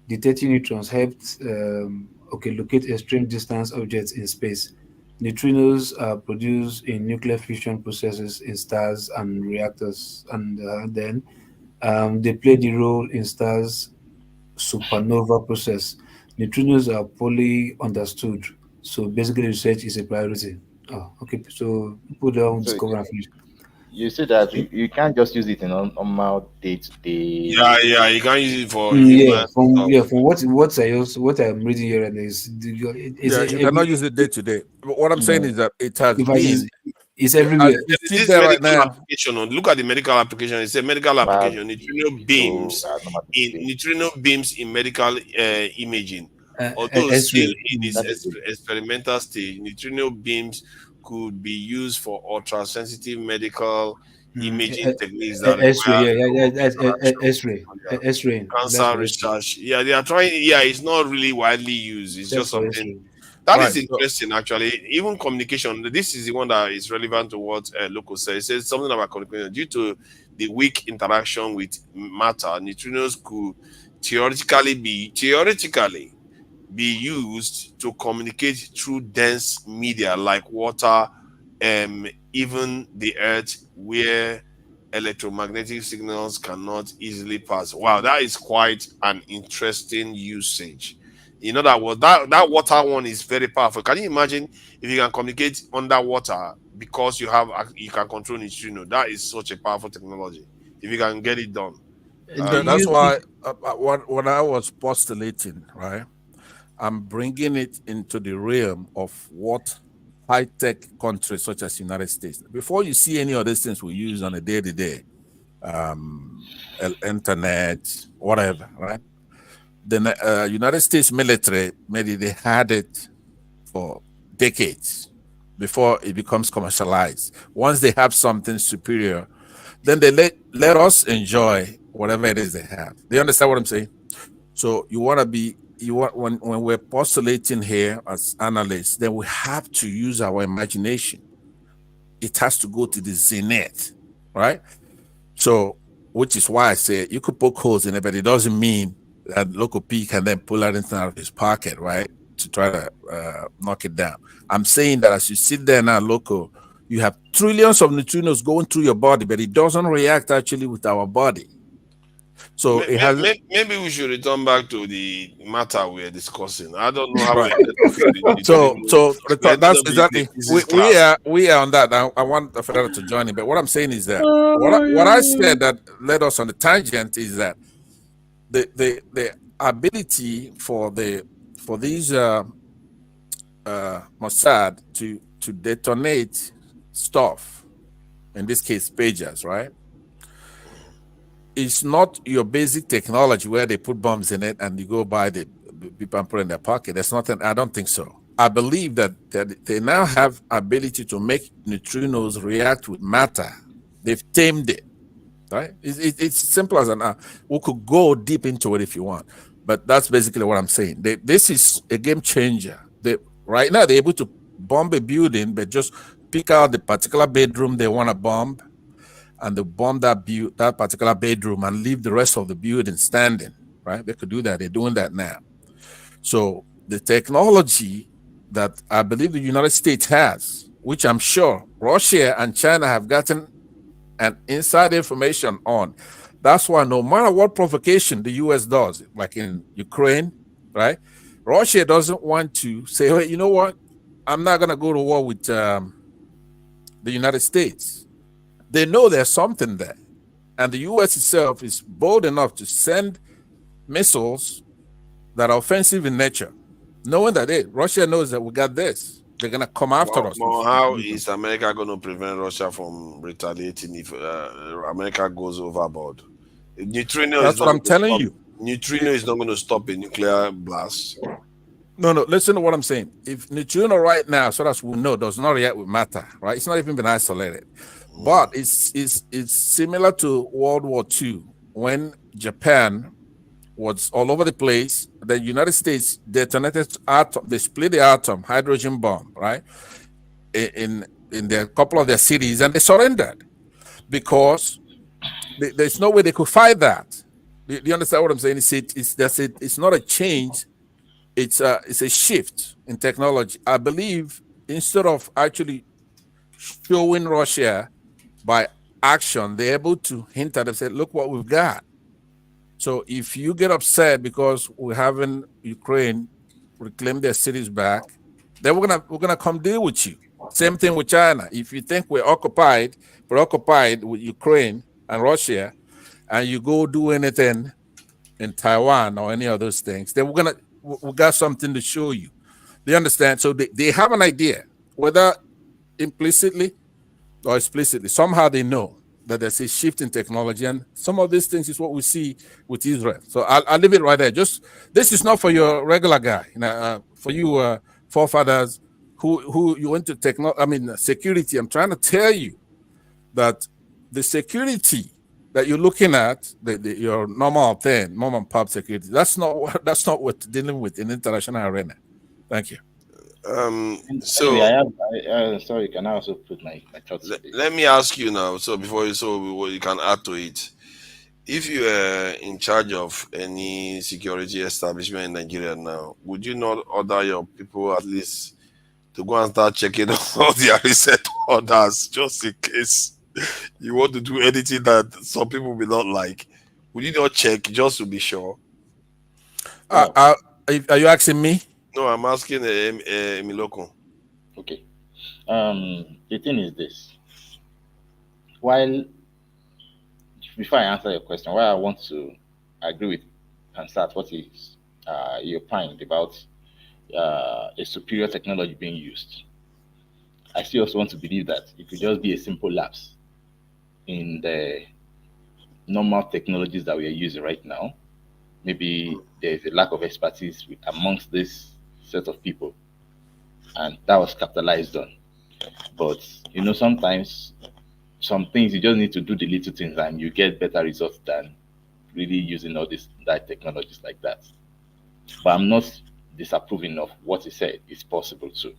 Detecting neutrons helped locate extreme distance objects in space. Neutrinos are produced in nuclear fusion processes in stars and reactors, and then they play the role in stars' supernova process. Neutrinos are poorly understood, so basically research is a priority. Oh, okay. So people don't So discover and finish. you say that you can't just use it in normal day to Yeah, day. yeah, you can use it for human stuff. From what I'm reading here and is Yeah, you cannot use it day to day. But what I'm saying is that it has in fact been it's as everywhere. you There is sit this there right medical now. application. Look at the medical application. It's a medical But application. Neutrino beams in medical imaging. Although still X-ray. in its experimental stage, neutrino beams could be used for ultra-sensitive medical imaging techniques that X-ray, require low that's interaction X-ray. with X-ray. That's cancer for X-ray. research. Yeah, they are trying. Yeah, it's not really widely used. It's That's just for something X-ray. that is Right. So interesting, actually. Even communication. This is the one that is relevant to what Loco says. It says something about communication. Due to the weak interaction with matter, neutrinos could theoretically be used to communicate through dense media like water, even the earth, where electromagnetic signals cannot easily pass. Wow, that is quite an interesting usage. You know that water one is very powerful. Can you imagine if you can communicate underwater because you can control neutrino? That is such a powerful technology. If you can get it done. that's why what I was postulating, right? I'm bringing it into the realm of what high-tech countries such as United States. Before you see any of these things we use on a day-to-day, internet, whatever, right? The United States military, maybe they had it for decades before it becomes commercialized. Once they have something superior, then they let us enjoy whatever it is they have. Do you understand what I'm saying? So you want to be when we're postulating here as analysts, then we have to use our imagination. It has to go to the zenith, right? So, which is why I say you could poke holes in it, but it doesn't mean that Local P can then pull anything out of his pocket, right, to try to knock it down. I'm saying that as you sit there now, Local, you have trillions of neutrinos going through your body, but it doesn't react actually with our body. So it has. Maybe we should return back to the matter we're discussing. I don't know how Right. we ended up with the That's exactly class. we are on that. I want the federal to join in, but what I'm saying is that what I said that led us on the tangent is that the ability for these Mossad to detonate stuff, in this case pagers, right? It's not your basic technology where they put bombs in it and you go buy the people and put it in their pocket. There's nothing. I don't think so. I believe that they now have ability to make neutrinos react with matter. They've tamed it, right? It's simple as an. We could go deep into it if you want, but that's basically what I'm saying. This is a game changer. Right now they're able to bomb a building, but just pick out the particular bedroom they want to bomb, and they bomb that particular bedroom and leave the rest of the building standing, right? They could do that. They're doing that now. So the technology that I believe the United States has, which I'm sure Russia and China have gotten an inside information on. That's why no matter what provocation the US does, like in Ukraine, right? Russia doesn't want to say, hey, you know what? I'm not going to go to war with the United States. They know there's something there. And the US itself is bold enough to send missiles that are offensive in nature, knowing that Russia knows that we got this. They're going to come after us. Well, how is America going to prevent Russia from retaliating if America goes overboard? Neutrino That's what I'm telling you. Neutrino is not going to stop a nuclear blast. No, listen to what I'm saying. If neutrino right now, so as we know, does not react with matter, right? It's not even been isolated. But it's similar to World War II when Japan was all over the place. The United States detonated atom. They split the atom, hydrogen bomb, right, in their couple of their cities, and they surrendered because there's no way they could fight that. Do you understand what I'm saying? It's not a change. It's a shift in technology. I believe instead of actually showing Russia by action, they're able to hint at and say, look what we've got. So if you get upset because we're having Ukraine reclaim their cities back, then we're gonna come deal with you. Same thing with China. If you think we're occupied with Ukraine and Russia, and you go do anything in Taiwan or any of those things, then we got something to show you. Do you understand? So they have an idea, whether implicitly or explicitly. Somehow they know that there's a shift in technology, and some of these things is what we see with Israel. So I'll leave it right there. Just this is not for your regular guy, for you forefathers who you went to security. I'm trying to tell you that the security that you're looking at, your normal thing, mom and pop security, that's not what we're dealing with in the international arena. Thank you. So anyway, sorry, can I also put my thoughts? Let me ask you now. So you can add to it. If you are in charge of any security establishment in Nigeria now, would you not order your people at least to go and start checking all their reset orders just in case you want to do anything that some people will not like? Would you not check just to be sure? Are you asking me? No, I'm asking Emiloko. Okay. The thing is this. While before I answer your question, why I want to agree with Hansat, what is your point about a superior technology being used. I still also want to believe that it could just be a simple lapse in the normal technologies that we are using right now. Maybe there's a lack of expertise amongst this set of people, and that was capitalized on. But sometimes some things you just need to do the little things and you get better results than really using all that technologies like that. But I'm not disapproving of what he said. It's possible too.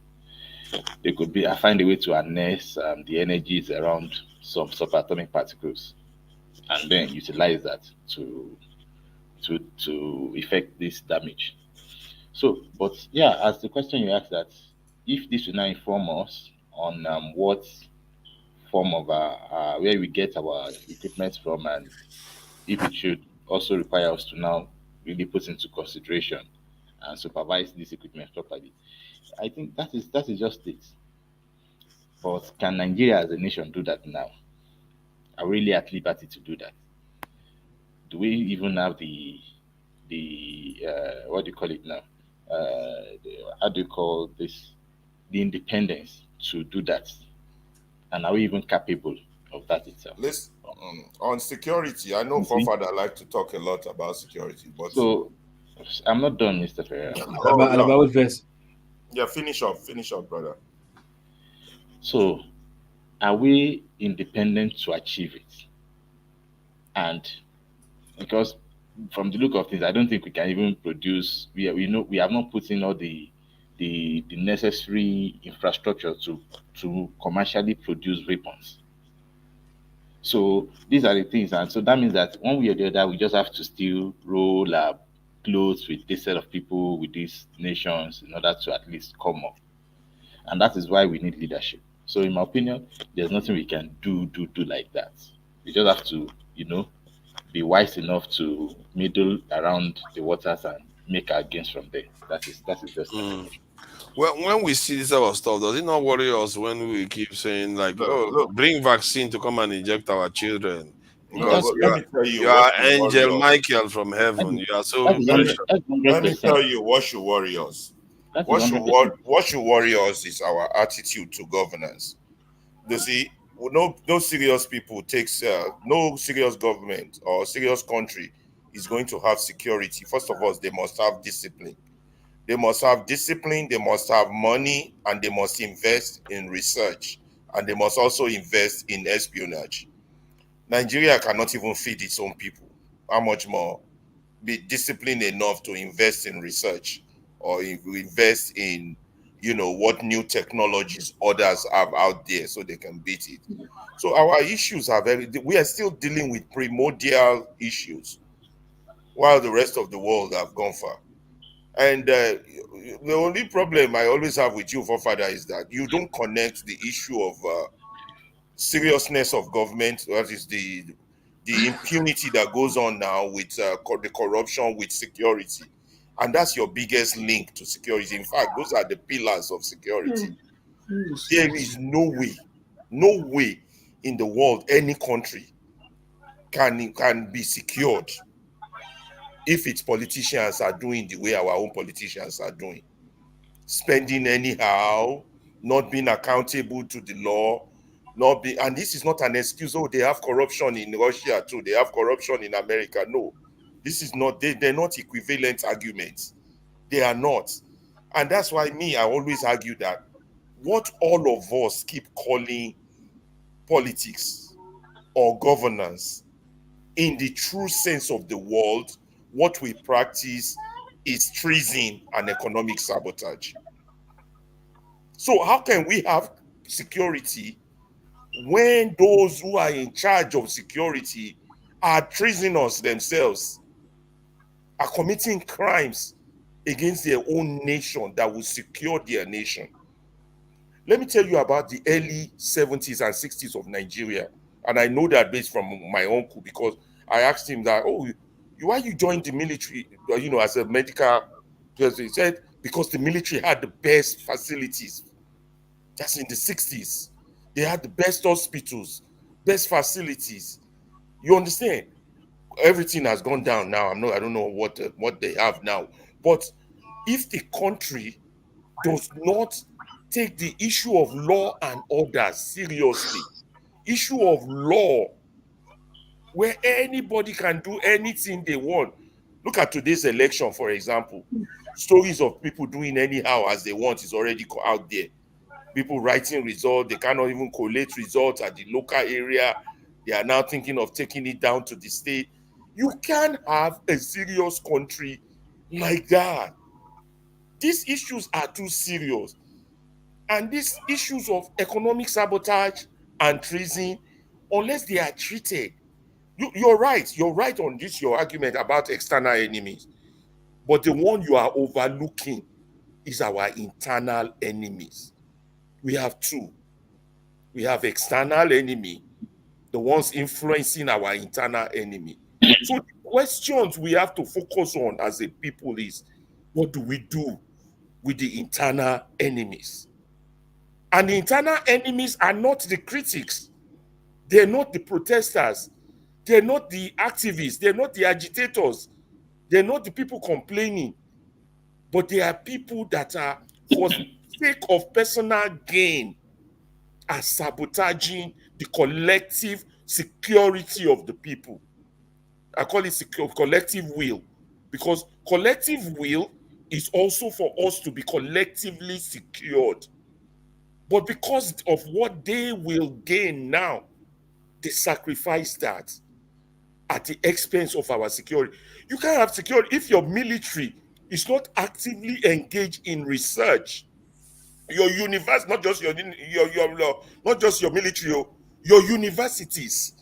There could be, I find a way to harness the energies around some subatomic particles and then utilize that to effect this damage. So, but yeah, as the question you asked, that if this will now inform us on what form of where we get our equipment from, and if it should also require us to now really put into consideration and supervise this equipment properly, I think that is just it. But can Nigeria as a nation do that now? Are we really at liberty to do that? Do we even have the what do you call it now? How do you call this? The independence to do that, and are we even capable of that itself? Listen, on security, I know forefather like to talk a lot about security, but so I'm not done, Mr. Ferreira. Yeah, finish up, brother. So, are we independent to achieve it? And because from the look of things, I don't think we can even produce. We have not put in all the necessary infrastructure to commercially produce weapons. So these are the things, and so that means that one way or the other, we just have to still roll our clothes with this set of people, with these nations, in order to at least come up. And that is why we need leadership. So in my opinion, there's nothing we can do like that. We just have to, be wise enough to middle around the waters and make our gains from there. That is just my conclusion. Well, when we see this sort of stuff, does it not worry us when we keep saying like, bring vaccine to come and inject our children? Because you are Angel Michael from heaven. You are so very. Let me tell you what should worry us. What should worry us is our attitude to governance. You see, no serious people takes no serious government or serious country is going to have security. First of all, they must have discipline. They must have discipline, they must have money, and they must invest in research and they must also invest in espionage. Nigeria cannot even feed its own people. How much more be disciplined enough to invest in research or invest in, what new technologies others have out there so they can beat it. So our issues are we are still dealing with primordial issues while the rest of the world have gone far. And the only problem I always have with you, Forefather, is that you don't connect the issue of seriousness of government, that is the impunity that goes on now with the corruption with security. And that's your biggest link to security. In fact, those are the pillars of security. There is no way in the world any country can be secured if its politicians are doing the way our own politicians are doing. Spending anyhow, not being accountable to the law, and this is not an excuse. Oh, they have corruption in Russia too. They have corruption in America. No, this is not. They're not equivalent arguments. They are not, and that's why I always argue that what all of us keep calling politics or governance, in the true sense of the word, what we practice is treason and economic sabotage. So how can we have security when those who are in charge of security are treasonous themselves, are committing crimes against their own nation that will secure their nation? Let me tell you about the early 70s and 60s of Nigeria. And I know that based from my uncle, because I asked him that, why you joined the military, as a medical person? He said, because the military had the best facilities. That's in the 60s. They had the best hospitals, best facilities. You understand? Everything has gone down now. I don't know what they have now. But if the country does not take the issue of law and order seriously, issue of law, where anybody can do anything they want. Look at today's election, for example. Stories of people doing anyhow as they want is already out there. People writing results, they cannot even collate results at the local area. They are now thinking of taking it down to the state. You can't have a serious country like that. These issues are too serious. And these issues of economic sabotage and treason, unless they are treated, you're right. You're right on this, your argument about external enemies. But the one you are overlooking is our internal enemies. We have two. We have external enemy, the ones influencing our internal enemy. So the questions we have to focus on as a people is, what do we do with the internal enemies? And the internal enemies are not the critics. They're not the protesters. They're not the activists. They're not the agitators. They're not the people complaining. But they are people that are, for sake of personal gain, are sabotaging the collective security of the people. I call it collective will, because collective will is also for us to be collectively secured. But because of what they will gain now, they sacrifice that at the expense of our security. You can't have security if your military is not actively engaged in research. Your university, not just your not just your military, your universities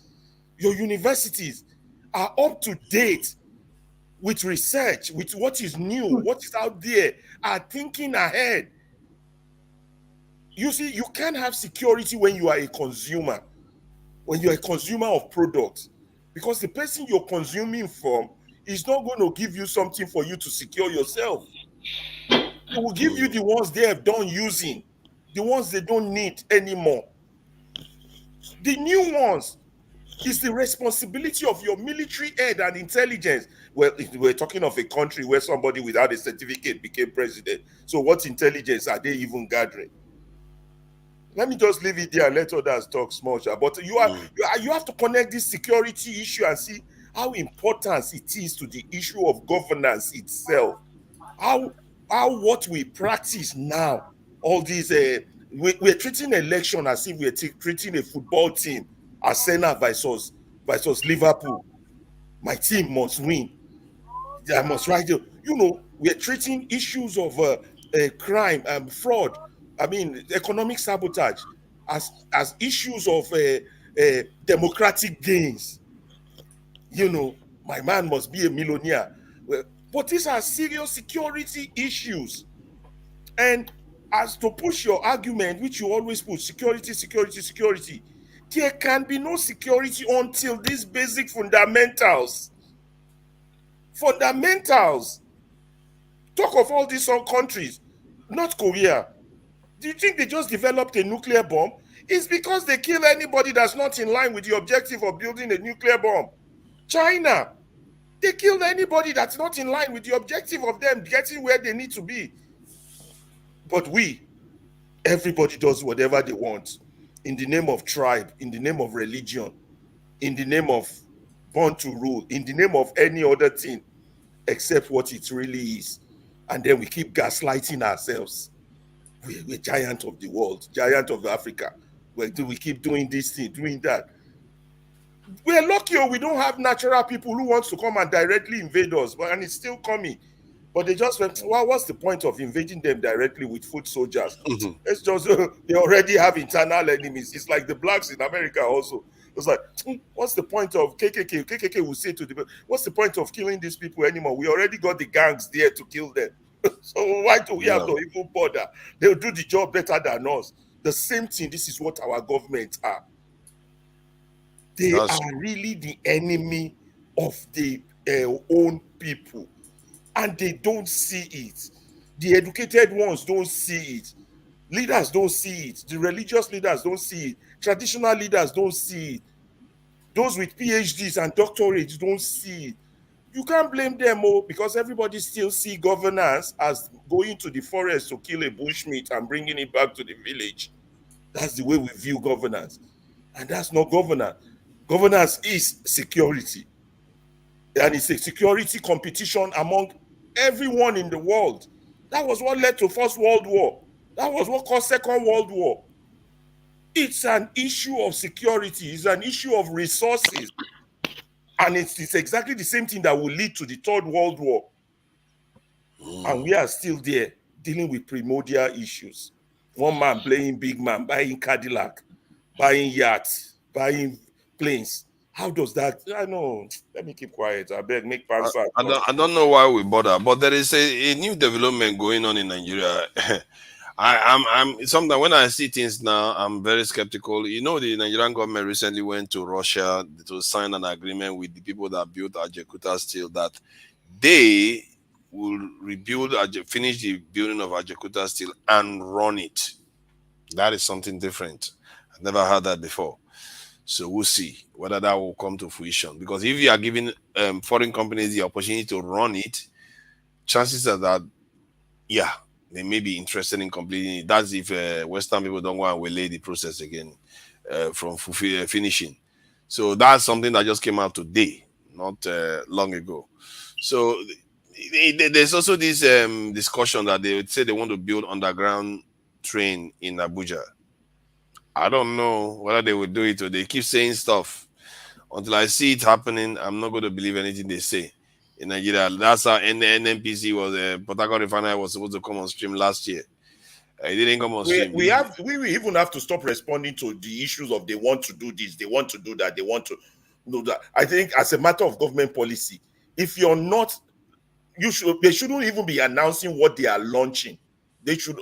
are up to date with research, with what is new, what is out there, are thinking ahead. You see, you can't have security when you are a consumer, when you're a consumer of products, because the person you're consuming from is not going to give you something for you to secure yourself. They will give you the ones they have done using, the ones they don't need anymore. The new ones is the responsibility of your military head and intelligence. Well, we're talking of a country where somebody without a certificate became president. So what intelligence are they even gathering? Let me just leave it there and let others talk small. But you have to connect this security issue and see how important it is to the issue of governance itself. How what we practice now, all these We're treating election as if we're treating a football team, Arsenal versus Liverpool. My team must win. I must write it. You know, we're treating issues of crime and fraud. I mean, economic sabotage as issues of democratic gains. You know, my man must be a millionaire. Well, but these are serious security issues. And as to push your argument, which you always push, security, security, security, there can be no security until these basic fundamentals. Talk of all these countries. North Korea, do you think they just developed a nuclear bomb? It's because they kill anybody that's not in line with the objective of building a nuclear bomb. China, they kill anybody that's not in line with the objective of them getting where they need to be. But everybody does whatever they want in the name of tribe, in the name of religion, in the name of born to rule, in the name of any other thing except what it really is. And then we keep gaslighting ourselves. We're giant of the world, giant of Africa. We keep doing this thing, doing that. We're lucky we don't have natural people who wants to come and directly invade us, and it's still coming. But they just went, well, what's the point of invading them directly with foot soldiers? It's just, they already have internal enemies. It's like the blacks in America also. It's like, what's the point of KKK? KKK will say to the, what's the point of killing these people anymore? We already got the gangs there to kill them. So why do we have to even bother? They'll do the job better than us. The same thing, this is what our governments are. They are really the enemy of the own people. And they don't see it. The educated ones don't see it. Leaders don't see it. The religious leaders don't see it. Traditional leaders don't see it. Those with PhDs and doctorates don't see it. You can't blame them because everybody still see governance as going to the forest to kill a bushmeat and bringing it back to the village. That's the way we view governance. And that's not governance. Governance is security. And it's a security competition among everyone in the world. That was what led to First World War. That was what caused Second World War. It's an issue of security. It's an issue of resources. And it's exactly the same thing that will lead to the Third World War. And we are still there dealing with primordial issues. One man playing big man, buying Cadillac, buying yachts, buying planes. How does that? I know. Let me keep quiet. I beg, make pants. I don't know why we bother, but there is a new development going on in Nigeria. I'm sometimes when I see things now, I'm very skeptical. You know, the Nigerian government recently went to Russia to sign an agreement with the people that built Ajakuta Steel that they will finish the building of Ajakuta Steel and run it. That is something different. I've never heard that before. So we'll see whether that will come to fruition. Because if you are giving foreign companies the opportunity to run it, chances are that, yeah, they may be interested in completing it. That's if Western people don't want to delay the process again from finishing. So that's something that just came out today, not long ago. So there's also this discussion that they would say they want to build underground train in Abuja. I don't know whether they will do it or they keep saying stuff. Until I see it happening, I'm not going to believe anything they say. In Nigeria, that's how NNPC was. Port Harcourt Refinery was supposed to come on stream last year. It didn't come on stream. We even have to stop responding to the issues of they want to do this, they want to do that, they want to do that. I think as a matter of government policy, if you're not, they shouldn't even be announcing what they are launching. They should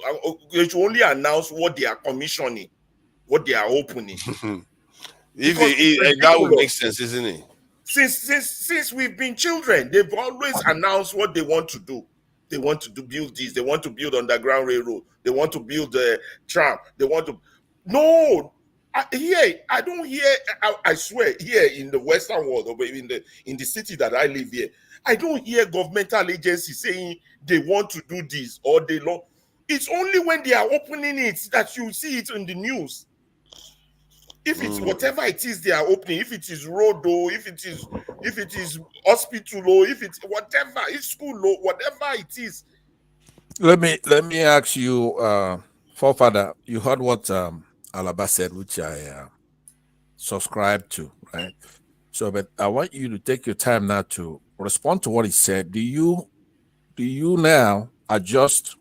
only announce what they are commissioning, what they are opening. That would make sense, isn't it? Since we've been children, they've always announced what they want to do. They want to build this. They want to build underground railroad. They want to build the tram. They want to. No, I don't hear. I swear, here in the Western world, or in the city that I live here, I don't hear governmental agencies saying they want to do this or they don't. It's only when they are opening it that you see it in the news. If it's whatever it is they are opening, if it is road or if it is hospital or if it's whatever, it's school or whatever it is. Let me ask you, forefather, you heard what Alaba said, which I subscribe to, right? So, but I want you to take your time now to respond to what he said. Do you now adjust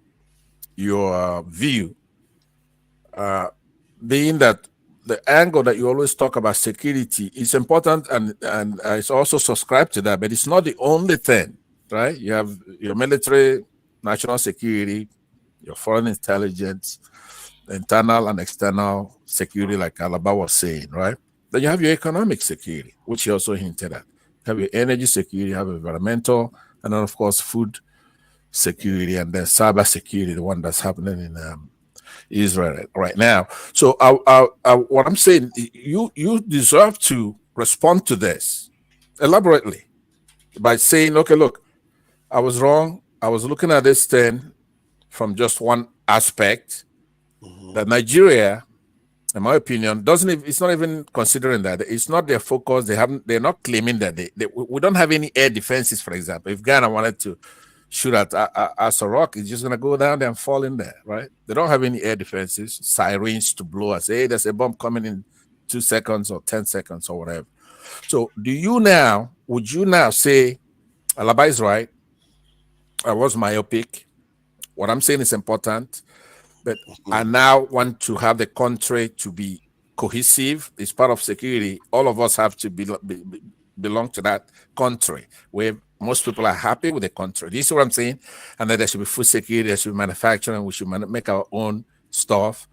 your view, being that the angle that you always talk about security is important, and I also subscribe to that, but it's not the only thing, right? You have your military, national security, your foreign intelligence, internal and external security, like Alaba was saying, right? Then you have your economic security, which he also hinted at. You have your energy security, you have environmental, and then of course food security, and then cyber security, the one that's happening in Israel right now. So what I'm saying, you deserve to respond to this elaborately by saying, okay, look, I was wrong. I was looking at this thing from just one aspect. That Nigeria, in my opinion, doesn't even, it's not even considering that. It's not their focus. They're not claiming that we don't have any air defenses, for example. If Ghana wanted to shoot at Rock, it's just gonna go down there and fall in there, right? They don't have any air defenses, sirens to blow us. Hey, there's a bomb coming in 2 seconds or 10 seconds or whatever. So would you now say Alaba is right? I was myopic. What I'm saying is important. But I now want to have the country to be cohesive. It's part of security. All of us have to belong to that country where most people are happy with the country. This is what I'm saying. And then there should be food security, there should be manufacturing, we should make our own stuff.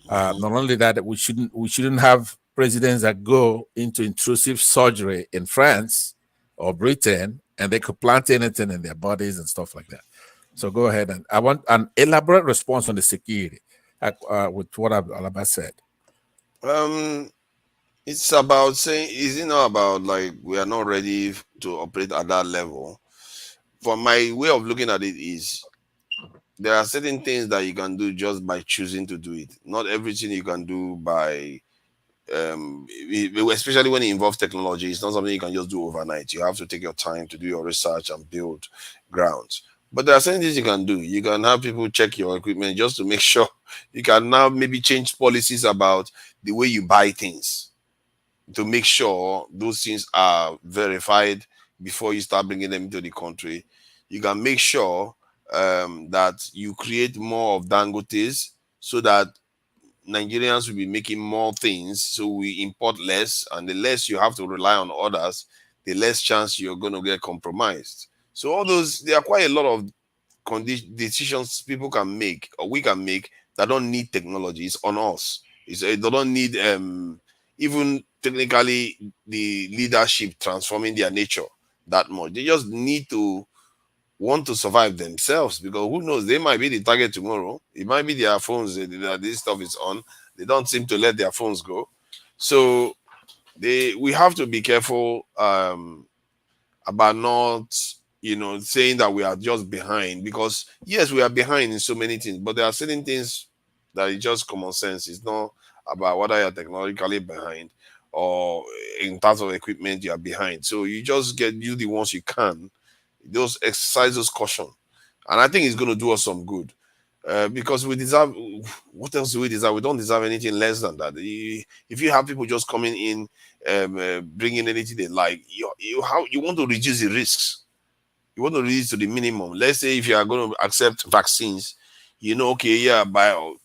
Not only that, we shouldn't have presidents that go into intrusive surgery in France or Britain and they could plant anything in their bodies and stuff like that. So go ahead, and I want an elaborate response on the security with what Alaba said. It's about saying, is it not about like we are not ready to operate at that level? For my way of looking at it is, there are certain things that you can do just by choosing to do it. Not everything you can do by especially when it involves technology. It's not something you can just do overnight. You have to take your time to do your research and build grounds. But there are certain things you can do. You can have people check your equipment just to make sure. You can now maybe change policies about the way you buy things to make sure those things are verified before you start bringing them into the country. You can make sure that you create more of Dangotes so that Nigerians will be making more things, so we import less, and the less you have to rely on others, the less chance you're going to get compromised. So all those, there are quite a lot of decisions people can make or we can make that don't need technology. It's on us. They don't need even technically the leadership transforming their nature that much. They just need to want to survive themselves, because who knows, they might be the target tomorrow. It might be their phones that this stuff is on. They don't seem to let their phones go. So we have to be careful about not saying that we are just behind, because yes, we are behind in so many things, but there are certain things that is just common sense. It's not about whether you're technologically behind or in terms of equipment you are behind. So you just do the ones you can. Those exercises caution, and I think it's going to do us some good, because we deserve. What else do we deserve? We don't deserve anything less than that. If you have people just coming in, bringing anything they like, you want to reduce the risks. You want to reduce to the minimum. Let's say if you are going to accept vaccines, okay, yeah, by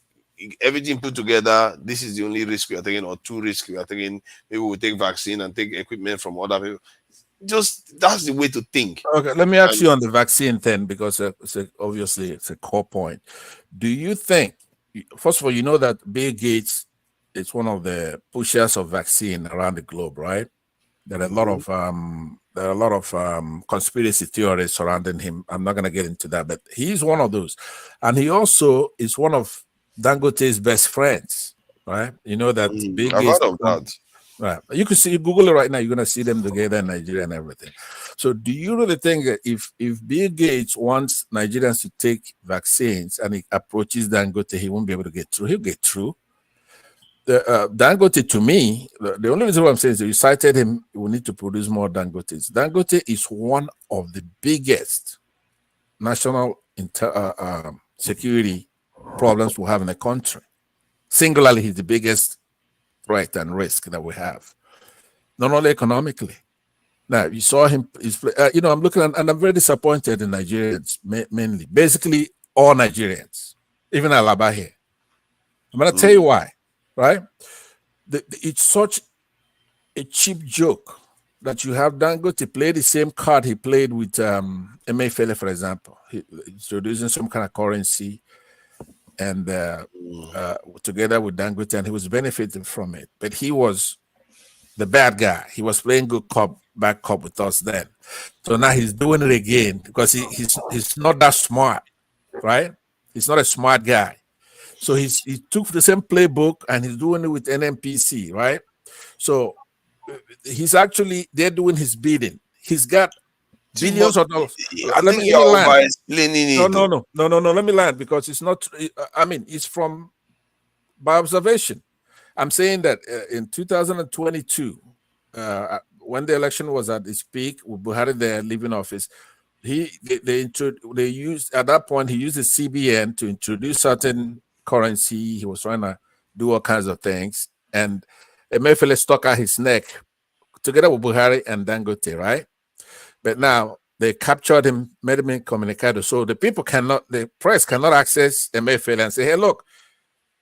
everything put together, this is the only risk we are taking, or two risks we are taking. Maybe we'll take vaccine and take equipment from other people. Just that's the way to think. Okay, let me ask you on the vaccine thing, because obviously it's a core point. Do you think, first of all, you know that Bill Gates is one of the pushers of vaccine around the globe, right? There are a lot of conspiracy theories surrounding him. I'm not going to get into that, but he's one of those, and he also is one of Dangote's best friends, right? You know that Bill I've Gates. heard of that. Right. You can see, Google it right now, you're gonna see them together in Nigeria and everything. So do you really think that if Bill Gates wants Nigerians to take vaccines and he approaches Dangote, he won't be able to get through? He'll get through. Dangote, to me, the only reason why I'm saying is that you cited him, we need to produce more Dangotes. Dangote is one of the biggest national security problems we have in the country. Singularly, he's the biggest threat and risk that we have, not only economically. Now, you saw him, I'm looking at, and I'm very disappointed in Nigerians, mainly, basically all Nigerians, even Alaba here. I'm going to tell you why, right? It's such a cheap joke that you have Dangote play the same card he played with Emefiele, for example. He's introducing some kind of currency and together with Dangote, and he was benefiting from it. But he was the bad guy. He was playing good cop, bad cop with us then. So now he's doing it again because he's not that smart, right? He's not a smart guy. So he took the same playbook and he's doing it with NNPC, right? So they're doing his bidding. He's got billions of dollars. Let me land. No. Let me land because it's not. It's from by observation. I'm saying that in 2022, when the election was at its peak, with Buhari there leaving office, they used at that point he used the CBN to introduce certain currency. He was trying to do all kinds of things, and Emefiele stuck out his neck together with Buhari and Dangote, right? But now they captured him, made him incommunicado. So the press cannot access Emefiele and say, hey, look,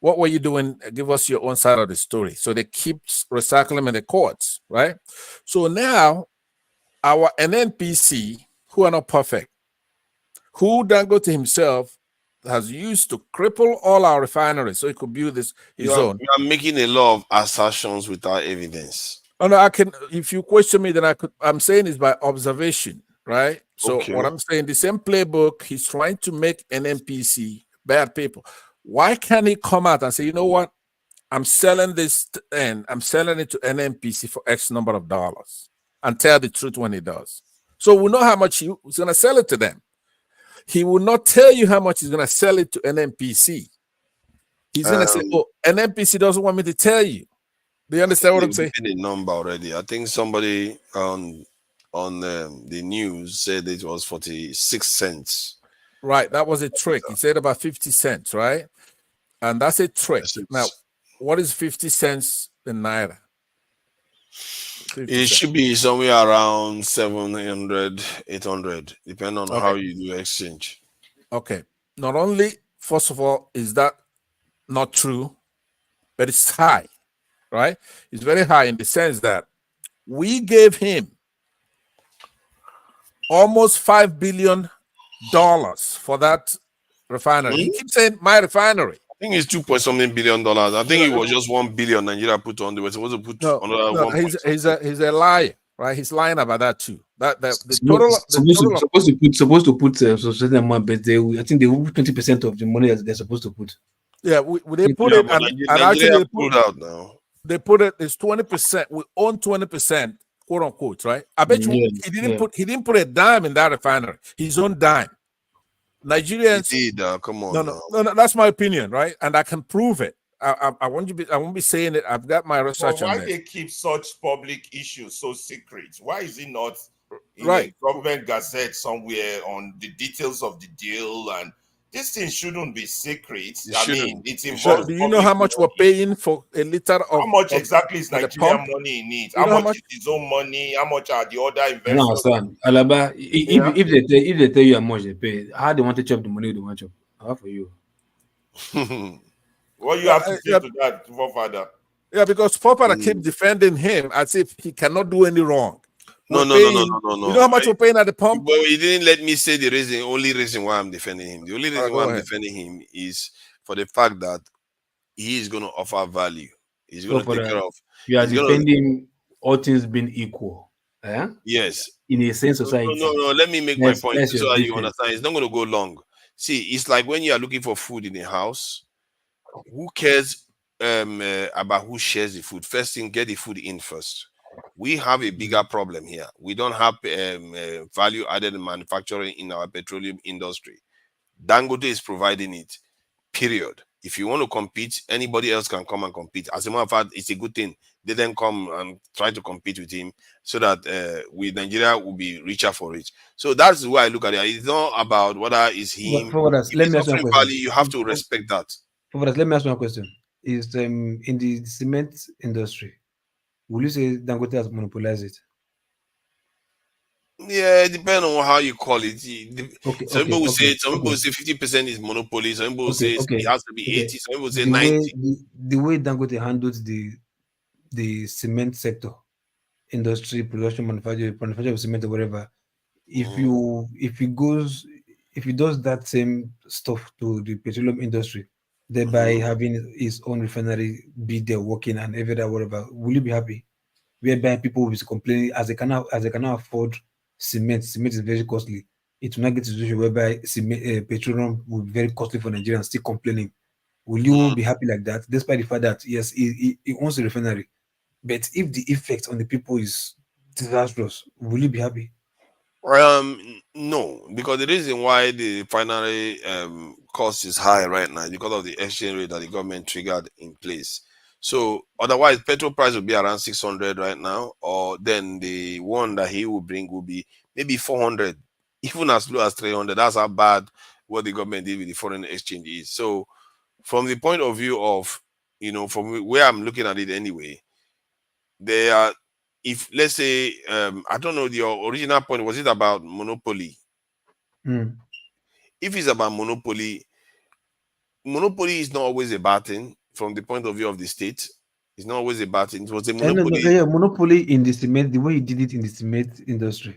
what were you doing? Give us your own side of the story. So they keep recycling him in the courts, right? So now our NNPC, who are not perfect, who Dangote himself has used to cripple all our refineries so he could build his own. You are making a lot of assertions without evidence. Oh, no, I can. If you question me, then I'm saying it's by observation, right? So what I'm saying, the same playbook, he's trying to make NNPC bad people. Why can't he come out and say, you know what? I'm selling this and I'm selling it to NNPC for X number of dollars and tell the truth when he does. So we know how much he's going to sell it to them. He will not tell you how much he's going to sell it to NNPC. He's going to say, oh, NNPC doesn't want me to tell you. Do you understand what I'm saying? The number already. I think somebody on the news said it was 46 cents. Right, that was a trick. He said about 50 cents, right? And that's a trick. Now, what is 50 cents in Naira? It should be somewhere around 700, 800, depending on how you do exchange. Okay. Not only, first of all, is that not true, but it's high, right? It's very high in the sense that we gave him almost $5 billion for that refinery. He keeps saying my refinery. I think it's $2.something billion. I think it was just 1 billion Nigeria put on. They were supposed to put another 1. He's a liar, right? He's lying about that too. Supposed to put certain amount, but I think they will put 20% of the money that they're supposed to put. Yeah, they put it, and actually they put it out now. They put it. It's 20%. We own 20%, quote unquote, right? I bet you he didn't put a dime in that refinery. His own dime. Nigerians. He did, come on. No. That's my opinion, right? And I can prove it. I won't be saying it. I've got my research on why this. they keep such public issues so secret? Why is it not in a government gazette somewhere on the details of the deal? And this thing shouldn't be secret. It's involved. Do you know how much we're paying for a liter of? How much exactly is Nigerian money in it? How much is his own money? How much are the other investors? No, understand. Alaba, if they tell you how much they pay, how they want to chop the money they want to chop? How for you? What you have to say to that, forefather? Yeah, because forefather keep defending him as if he cannot do any wrong. No. You know how much we're paying at the pump? Well, he didn't let me say the only reason why I'm defending him. The only reason why I'm defending him is for the fact that he is going to offer value. He's going to take care of. You are defending all things being equal. Yes. In a sense, society. No. Let me make my point so that you understand. It's not going to go long. See, it's like when you are looking for food in a house. Who cares about who shares the food? First thing, get the food in first. We have a bigger problem here. We don't have value-added manufacturing in our petroleum industry. Dangote is providing it, period. If you want to compete, anybody else can come and compete. As a matter of fact, it's a good thing. They then come and try to compete with him so that with Nigeria will be richer for it. So that's the way I look at it. It's not about whether it's him. Forwarders, If let he's me ask you one offering question. value, you have to respect that. Forwarders, let me ask you one question. Is in the cement industry, will you say Dangote has monopolized it? Yeah, it depends on how you call it. Some people will say 50% is monopoly. Some people will say it has to be 80. Some people will say 90. The way Dangote handles the cement sector, industry, production, manufacture of cement or whatever, if he does that same stuff to the petroleum industry, thereby having his own refinery be there working and every other whatever, will you be happy? Whereby people will be complaining as they cannot afford cement. Cement is very costly. It will not get to the situation whereby petroleum will be very costly for Nigerians, still complaining. Will you be happy like that, despite the fact that yes, he owns a refinery, but if the effect on the people is disastrous, will you be happy? No, because the reason why the refinery cost is high right now is because of the exchange rate that the government triggered in place. So otherwise, petrol price will be around 600 right now, or then the one that he will bring will be maybe 400, even as low as 300. That's how bad what the government did with the foreign exchange is. So from the point of view of, from where I'm looking at it anyway, they are, if let's say, I don't know, your original point, was it about monopoly? If it's about monopoly is not always a bad thing from the point of view of the state. It's not always a bad thing. It was a monopoly. Monopoly in the cement, the way he did it in the cement industry.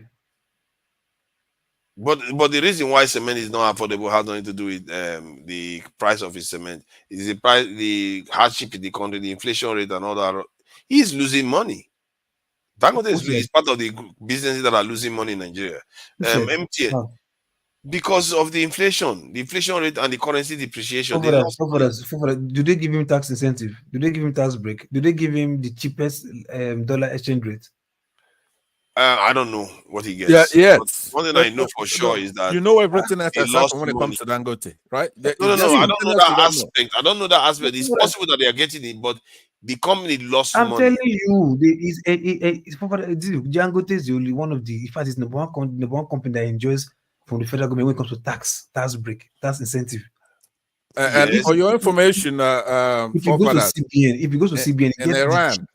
But the reason why cement is not affordable has nothing to do with the price of his cement. It's the price, the hardship in the country, the inflation rate, and all that. He's losing money. Dangote is part of the businesses that are losing money in Nigeria. MTN, because of the inflation rate and the currency depreciation. Do they give him tax incentive? Do they give him tax break? Do they give him the cheapest dollar exchange rate? I don't know what he gets. Yeah, yes. One thing I know for sure is that everything else has happened when it comes to Dangote, right? No, I don't know that aspect. I don't know that aspect. It's possible that they are getting it, but the company lost money. I'm telling you, Dangote is the only one of the, in fact, it's number one company that enjoys from the federal government when it comes to tax break, tax incentive. And for your information, if you go to CBN, in Iran,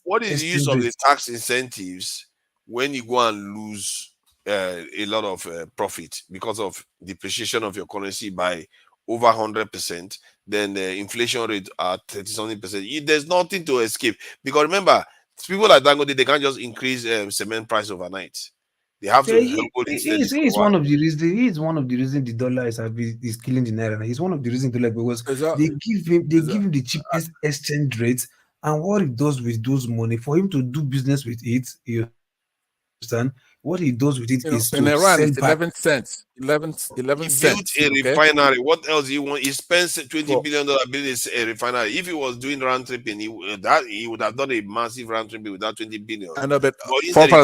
what is the use of the tax incentives when you go and lose a lot of profit because of depreciation of your currency by over 100%? Then the inflation rate at 30-something%. There's nothing to escape, because remember, people like Dangote, they can't just increase cement price overnight. They have to hold it steady. He's one of the reasons the dollar is killing the naira. He's one of the reasons because they give him the cheapest exchange rate, and what he does with those money for him to do business with it, you understand? What he does with it is in to Iran, sell it's 11 cents. 11 he cents. Built a refinery. What else do you want? He spends $20 billion building a refinery. If he was doing round tripping, he would have done a massive round tripping without $20 billion. I know, but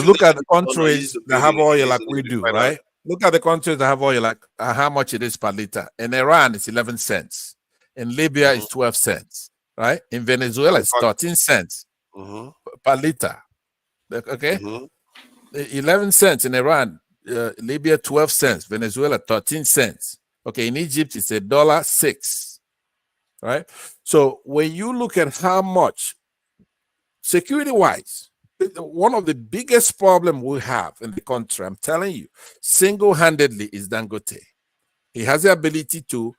look at the countries that have oil like we do, right? Look at the countries that have oil, like how much it is per liter. In Iran, it's 11 cents. In Libya, it's 12 cents, right? In Venezuela, it's 13 cents per liter. Okay? 11 cents in Iran, Libya 12 cents, Venezuela 13 cents. Okay, in Egypt it's $1.06, right? So when you look at how much, security-wise, one of the biggest problem we have in the country, I'm telling you, single-handedly is Dangote. He has the ability to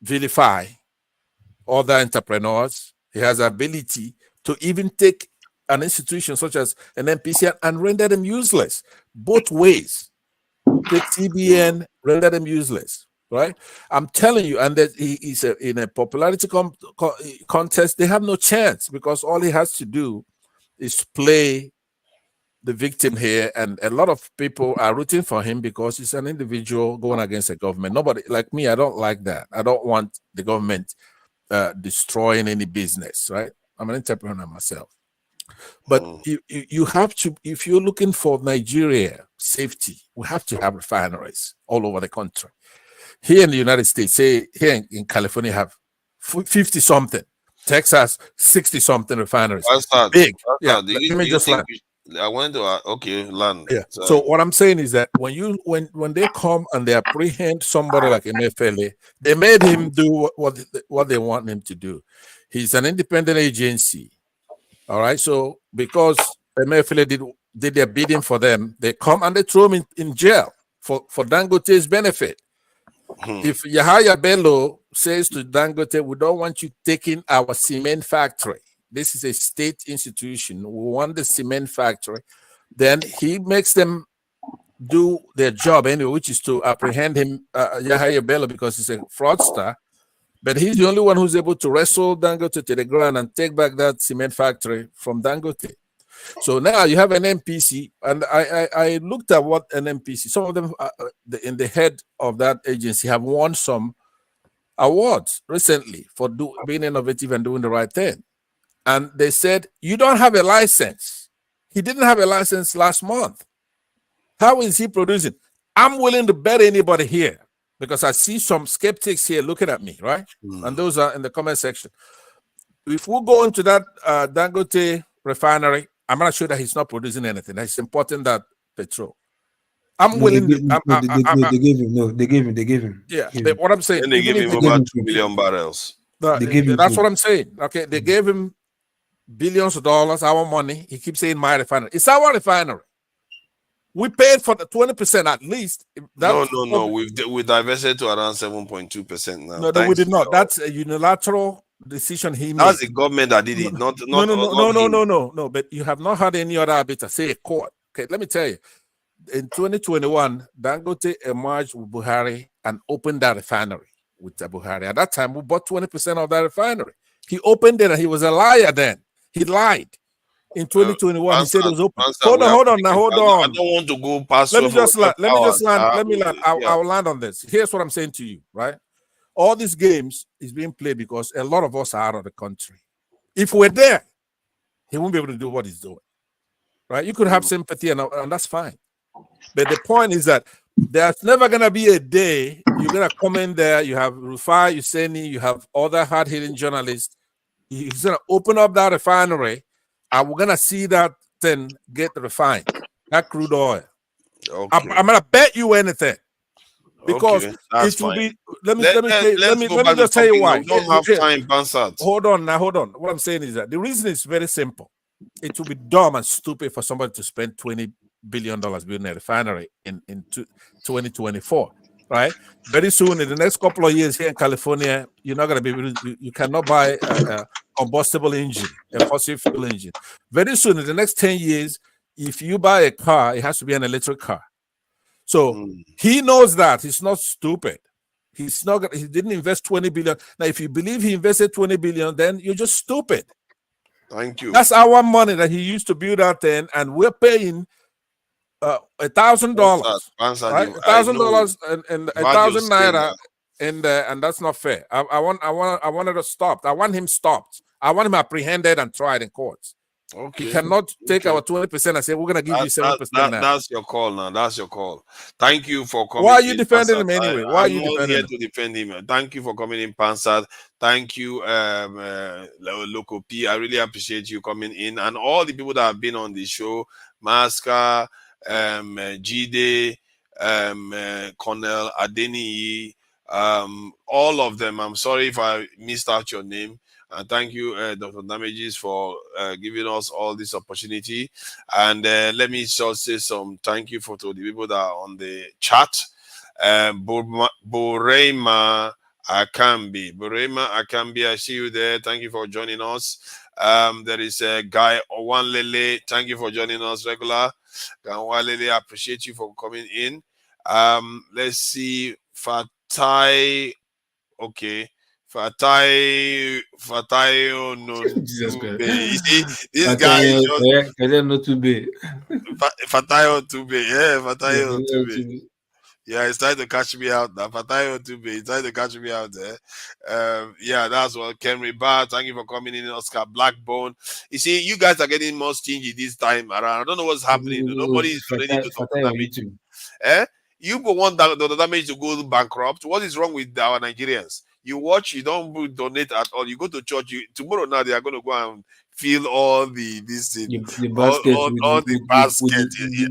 vilify other entrepreneurs. He has the ability to even take an institution such as an NPC and render them useless. Both ways. Take CBN, render them useless, right? I'm telling you, and that he's in a popularity contest, they have no chance, because all he has to do is play the victim here, and a lot of people are rooting for him because he's an individual going against a government. Nobody, like me, I don't like that. I don't want the government destroying any business, right? I'm an entrepreneur myself. But you have to, if you're looking for Nigeria safety, we have to have refineries all over the country. Here in the United States, say here in California, have 50 something. Texas, 60 something refineries. Big. Yeah. Do Let you, me do you just think land. I wanted to okay, land. Yeah. So what I'm saying is that when they come and they apprehend somebody like MFLA, they made him do what they want him to do. He's an independent agency. All right. So because MFLA did their bidding for them, they come and they throw him in jail for Dangote's benefit. If Yahaya Bello says to Dangote, we don't want you taking our cement factory. This is a state institution. We want the cement factory. Then he makes them do their job anyway, which is to apprehend him, Yahaya Bello, because he's a fraudster. But he's the only one who's able to wrestle Dangote to the ground and take back that cement factory from Dangote. So now you have an MPC, and I looked at what an MPC, some of them in the head of that agency have won some awards recently for being innovative and doing the right thing. And they said, you don't have a license. He didn't have a license last month. How is he producing? I'm willing to bet anybody here, because I see some skeptics here looking at me, right? And those are in the comment section. If we go into that Dangote refinery, I'm not sure that he's not producing anything. It's important that petrol. I'm willing. They gave him. No, they gave him. Yeah, but what I'm saying, Then they gave him over 2 million barrels. That's what I'm saying. Okay, they gave him billions of dollars, our money. He keeps saying my refinery. It's our refinery. We paid for the 20% at least. No. We divested to around 7.2% now. No, we did not. That's a unilateral decision he made. That's the government that did it, not him. No. But you have not had any other arbiter, say a court. Okay, let me tell you. In 2021, Dangote emerged with Buhari and opened that refinery with Buhari. At that time, we bought 20% of that refinery. He opened it and he was a liar then. He lied. In 2021, he said it was open. Hold on. I don't want to go past. Let me just land. I'll land on this. Here's what I'm saying to you, right? All these games is being played because a lot of us are out of the country. If we're there, he won't be able to do what he's doing, right? You could have sympathy and that's fine. But the point is that there's never going to be a day you're going to come in there, you have Rufai Yuseni, you have other hard-hitting journalists. He's going to open up that refinery, and we're going to see that thing get refined, that crude oil. Okay. I'm going to bet you anything. Because it will be. Let me just tell you why. We don't have time, Bansat. Hold on. What I'm saying is that the reason is very simple. It will be dumb and stupid for somebody to spend $20 billion building a refinery in 2024, right? Very soon, in the next couple of years here in California, you're not going to be able to, you cannot buy a combustible engine, a fossil fuel engine. Very soon, in the next 10 years, if you buy a car, it has to be an electric car. So he knows that. He's not stupid. He didn't invest 20 billion. Now, if you believe he invested 20 billion, then you're just stupid. Thank you. That's our money that he used to build that thing, and we're paying $1,000, right? $1,000 and 1,000 naira, and that's not fair. I wanted to stop. I want him stopped. I want him apprehended and tried in courts. Okay. He cannot take our 20% and say we're gonna give you 7% now. That's your call now. That's your call. Thank you for coming. Why are you defending him anyway? Why are you defending him? To defend him? Thank you for coming in, Pansat. Thank you, Loco P. I really appreciate you coming in, and all the people that have been on the show, Maska, Jide, Colonel Adeni, all of them. I'm sorry if I missed out your name. And thank you, Dr. Damages, for giving us all this opportunity. And let me just say some thank you to the people that are on the chat. Borema Akambi, I see you there. Thank you for joining us. There is a guy, Owanlele. Thank you for joining us, regular. Owanlele, I appreciate you for coming in. Let's see, Fatai. Okay. Fatayo no Jesus Christ. You see, this guy is just not too big. Fatayo Tube. Yeah, Fatayo Tube. Yeah, he's trying to catch me out now. Fatayo Tube. He's trying to catch me out there. Yeah, that's what Kenry Bar. Thank you for coming in, Oscar Blackbone. You see, you guys are getting more stingy this time around. I don't know what's happening. Nobody is ready to talk to me. Eh? You want the damage to go bankrupt. What is wrong with our Nigerians? You watch, you don't donate at all. You go to church. Tomorrow now they are going to go and fill all the this thing, the basket all the basket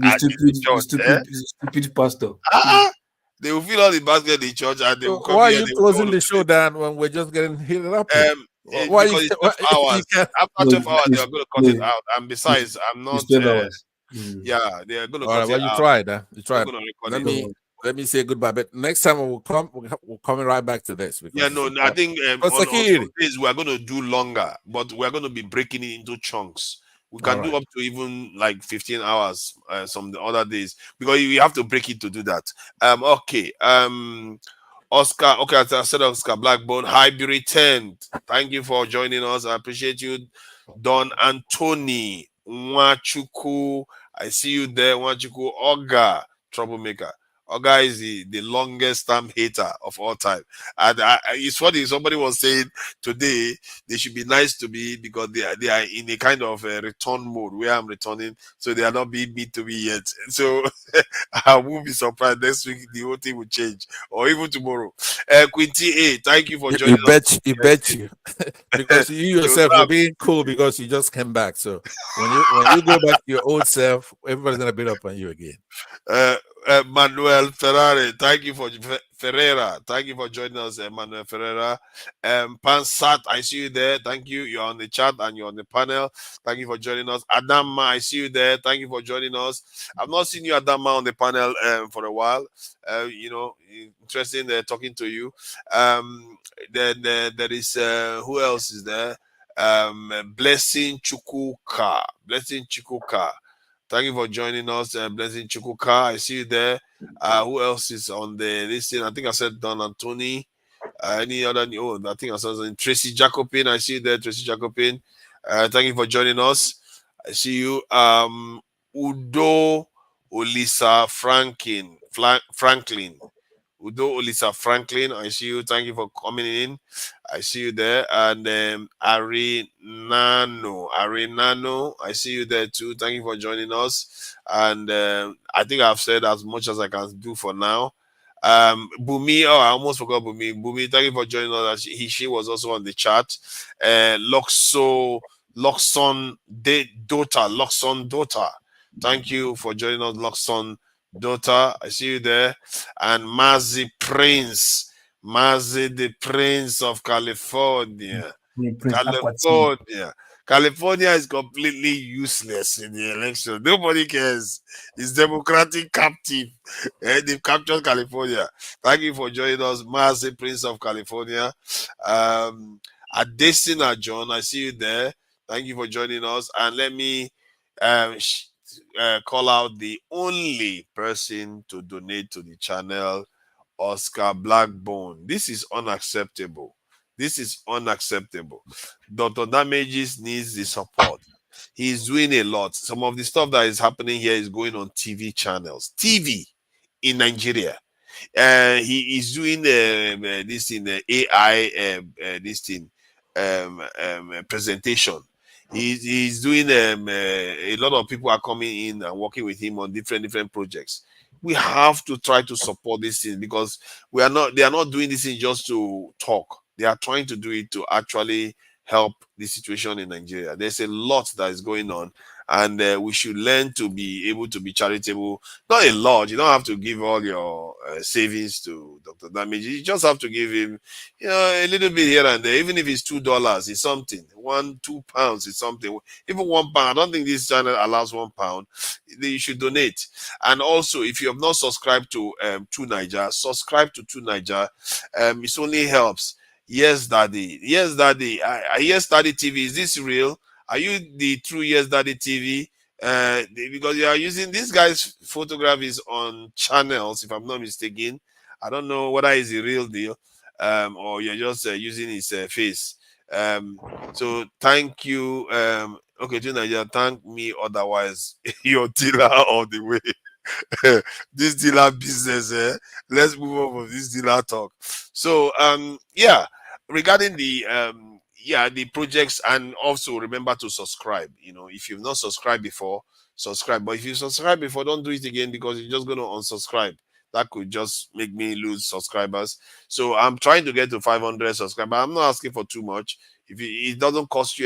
at the church. Stupid pastor. They will fill all the basket in church and they will come Why are here. you closing the show down when we're just getting heated up here? Why Because it's 12 hours. After 12 hours, they are going to cut it out. And besides, I'm not. It's 12 hours. Yeah, they are going to all cut right, well, it you out. tried. You tried. Let me say goodbye. But next time we're coming right back to this. Yeah, no, I think on some days we are going to do longer, but we are going to be breaking it into chunks. We can do up to even like 15 hours some the other days because you have to break it to do that. Okay. Oscar, okay, as I said, Oscar Blackbone, hi, be returned. Thank you for joining us. I appreciate you. Don Anthony Nwachuku, I see you there. Nwachuku Oga, troublemaker. Oga is the longest term hater of all time. And it's funny, somebody was saying today they should be nice to me because they are in a kind of a return mode where I'm returning, so they are not being mean to me yet. So I won't be surprised next week the whole thing will change, or even tomorrow. Quinty A, thank you for joining us. You bet you. Because you yourself you're being cool because you just came back. So when you go back to your old self, everybody's gonna beat up on you again. Manuel Ferrari, thank you for Ferreira. Thank you for joining us, Manuel Ferreira. Pansat, I see you there. Thank you. You're on the chat and you're on the panel. Thank you for joining us. Adama, I see you there. Thank you for joining us. I've not seen you, Adama, on the panel for a while. Interesting talking to you. Then there is who else is there? Blessing Chukuka. Blessing Chukuka. Thank you for joining us, Blessing Chukuka. I see you there. Who else is on the listing? I think I said Don Anthony. Any other? Oh, I think I saw Tracy Jacobin. I see you there, Tracy Jacobin. Thank you for joining us. I see you. Udo Olisa Franklin. Udo Olisa Franklin, I see you. Thank you for coming in. I see you there. And Arinano, I see you there too. Thank you for joining us. And I think I've said as much as I can do for now. Bumi, I almost forgot Bumi. Bumi, thank you for joining us. She was also on the chat. Loxon Dota. Thank you for joining us, Loxon Dota. I see you there. And Mazi Prince, the Prince of California. California is completely useless in the election. Nobody cares. It's democratic captive. They've captured California. Thank you for joining us, Mazi Prince of California. Adesina John, I see you there. Thank you for joining us. And let me call out the only person to donate to the channel, Oscar Blackbone. This is unacceptable. Dr. Damages needs the support. He's doing a lot. Some of the stuff that is happening here is going on TV channels. TV in Nigeria. He is doing this in the AI presentation. He's doing a lot of people are coming in and working with him on different projects. We have to try to support this thing because they are not doing this thing just to talk. They are trying to do it to actually help the situation in Nigeria. There's a lot that is going on, and we should learn to be able to be charitable. Not a lot. You don't have to give all your savings to Dr. Damage. You just have to give him, a little bit here and there. Even if it's $2, it's something. £2 is something. Even £1. I don't think this channel allows £1. You should donate. And also, if you have not subscribed to True Niger, subscribe to True Niger. It only helps. Yes, Daddy. Yes, Daddy. Yes, Daddy TV. Is this real? Are you the true Yes Daddy TV? Because you are using this guy's photograph is on channels, if I'm not mistaken. I don't know whether it's the real deal, or you're just using his face. So thank you. Okay, to Nigeria, thank me. Otherwise, your dealer all the way. This dealer business. Let's move on from this dealer talk. So regarding the projects, and also remember to subscribe. If you've not subscribed before, subscribe. But if you subscribe before, don't do it again because you're just going to unsubscribe. that could just make me lose subscribers. So I'm trying to get to 500 subscribers. I'm not asking for too much. If it doesn't cost you any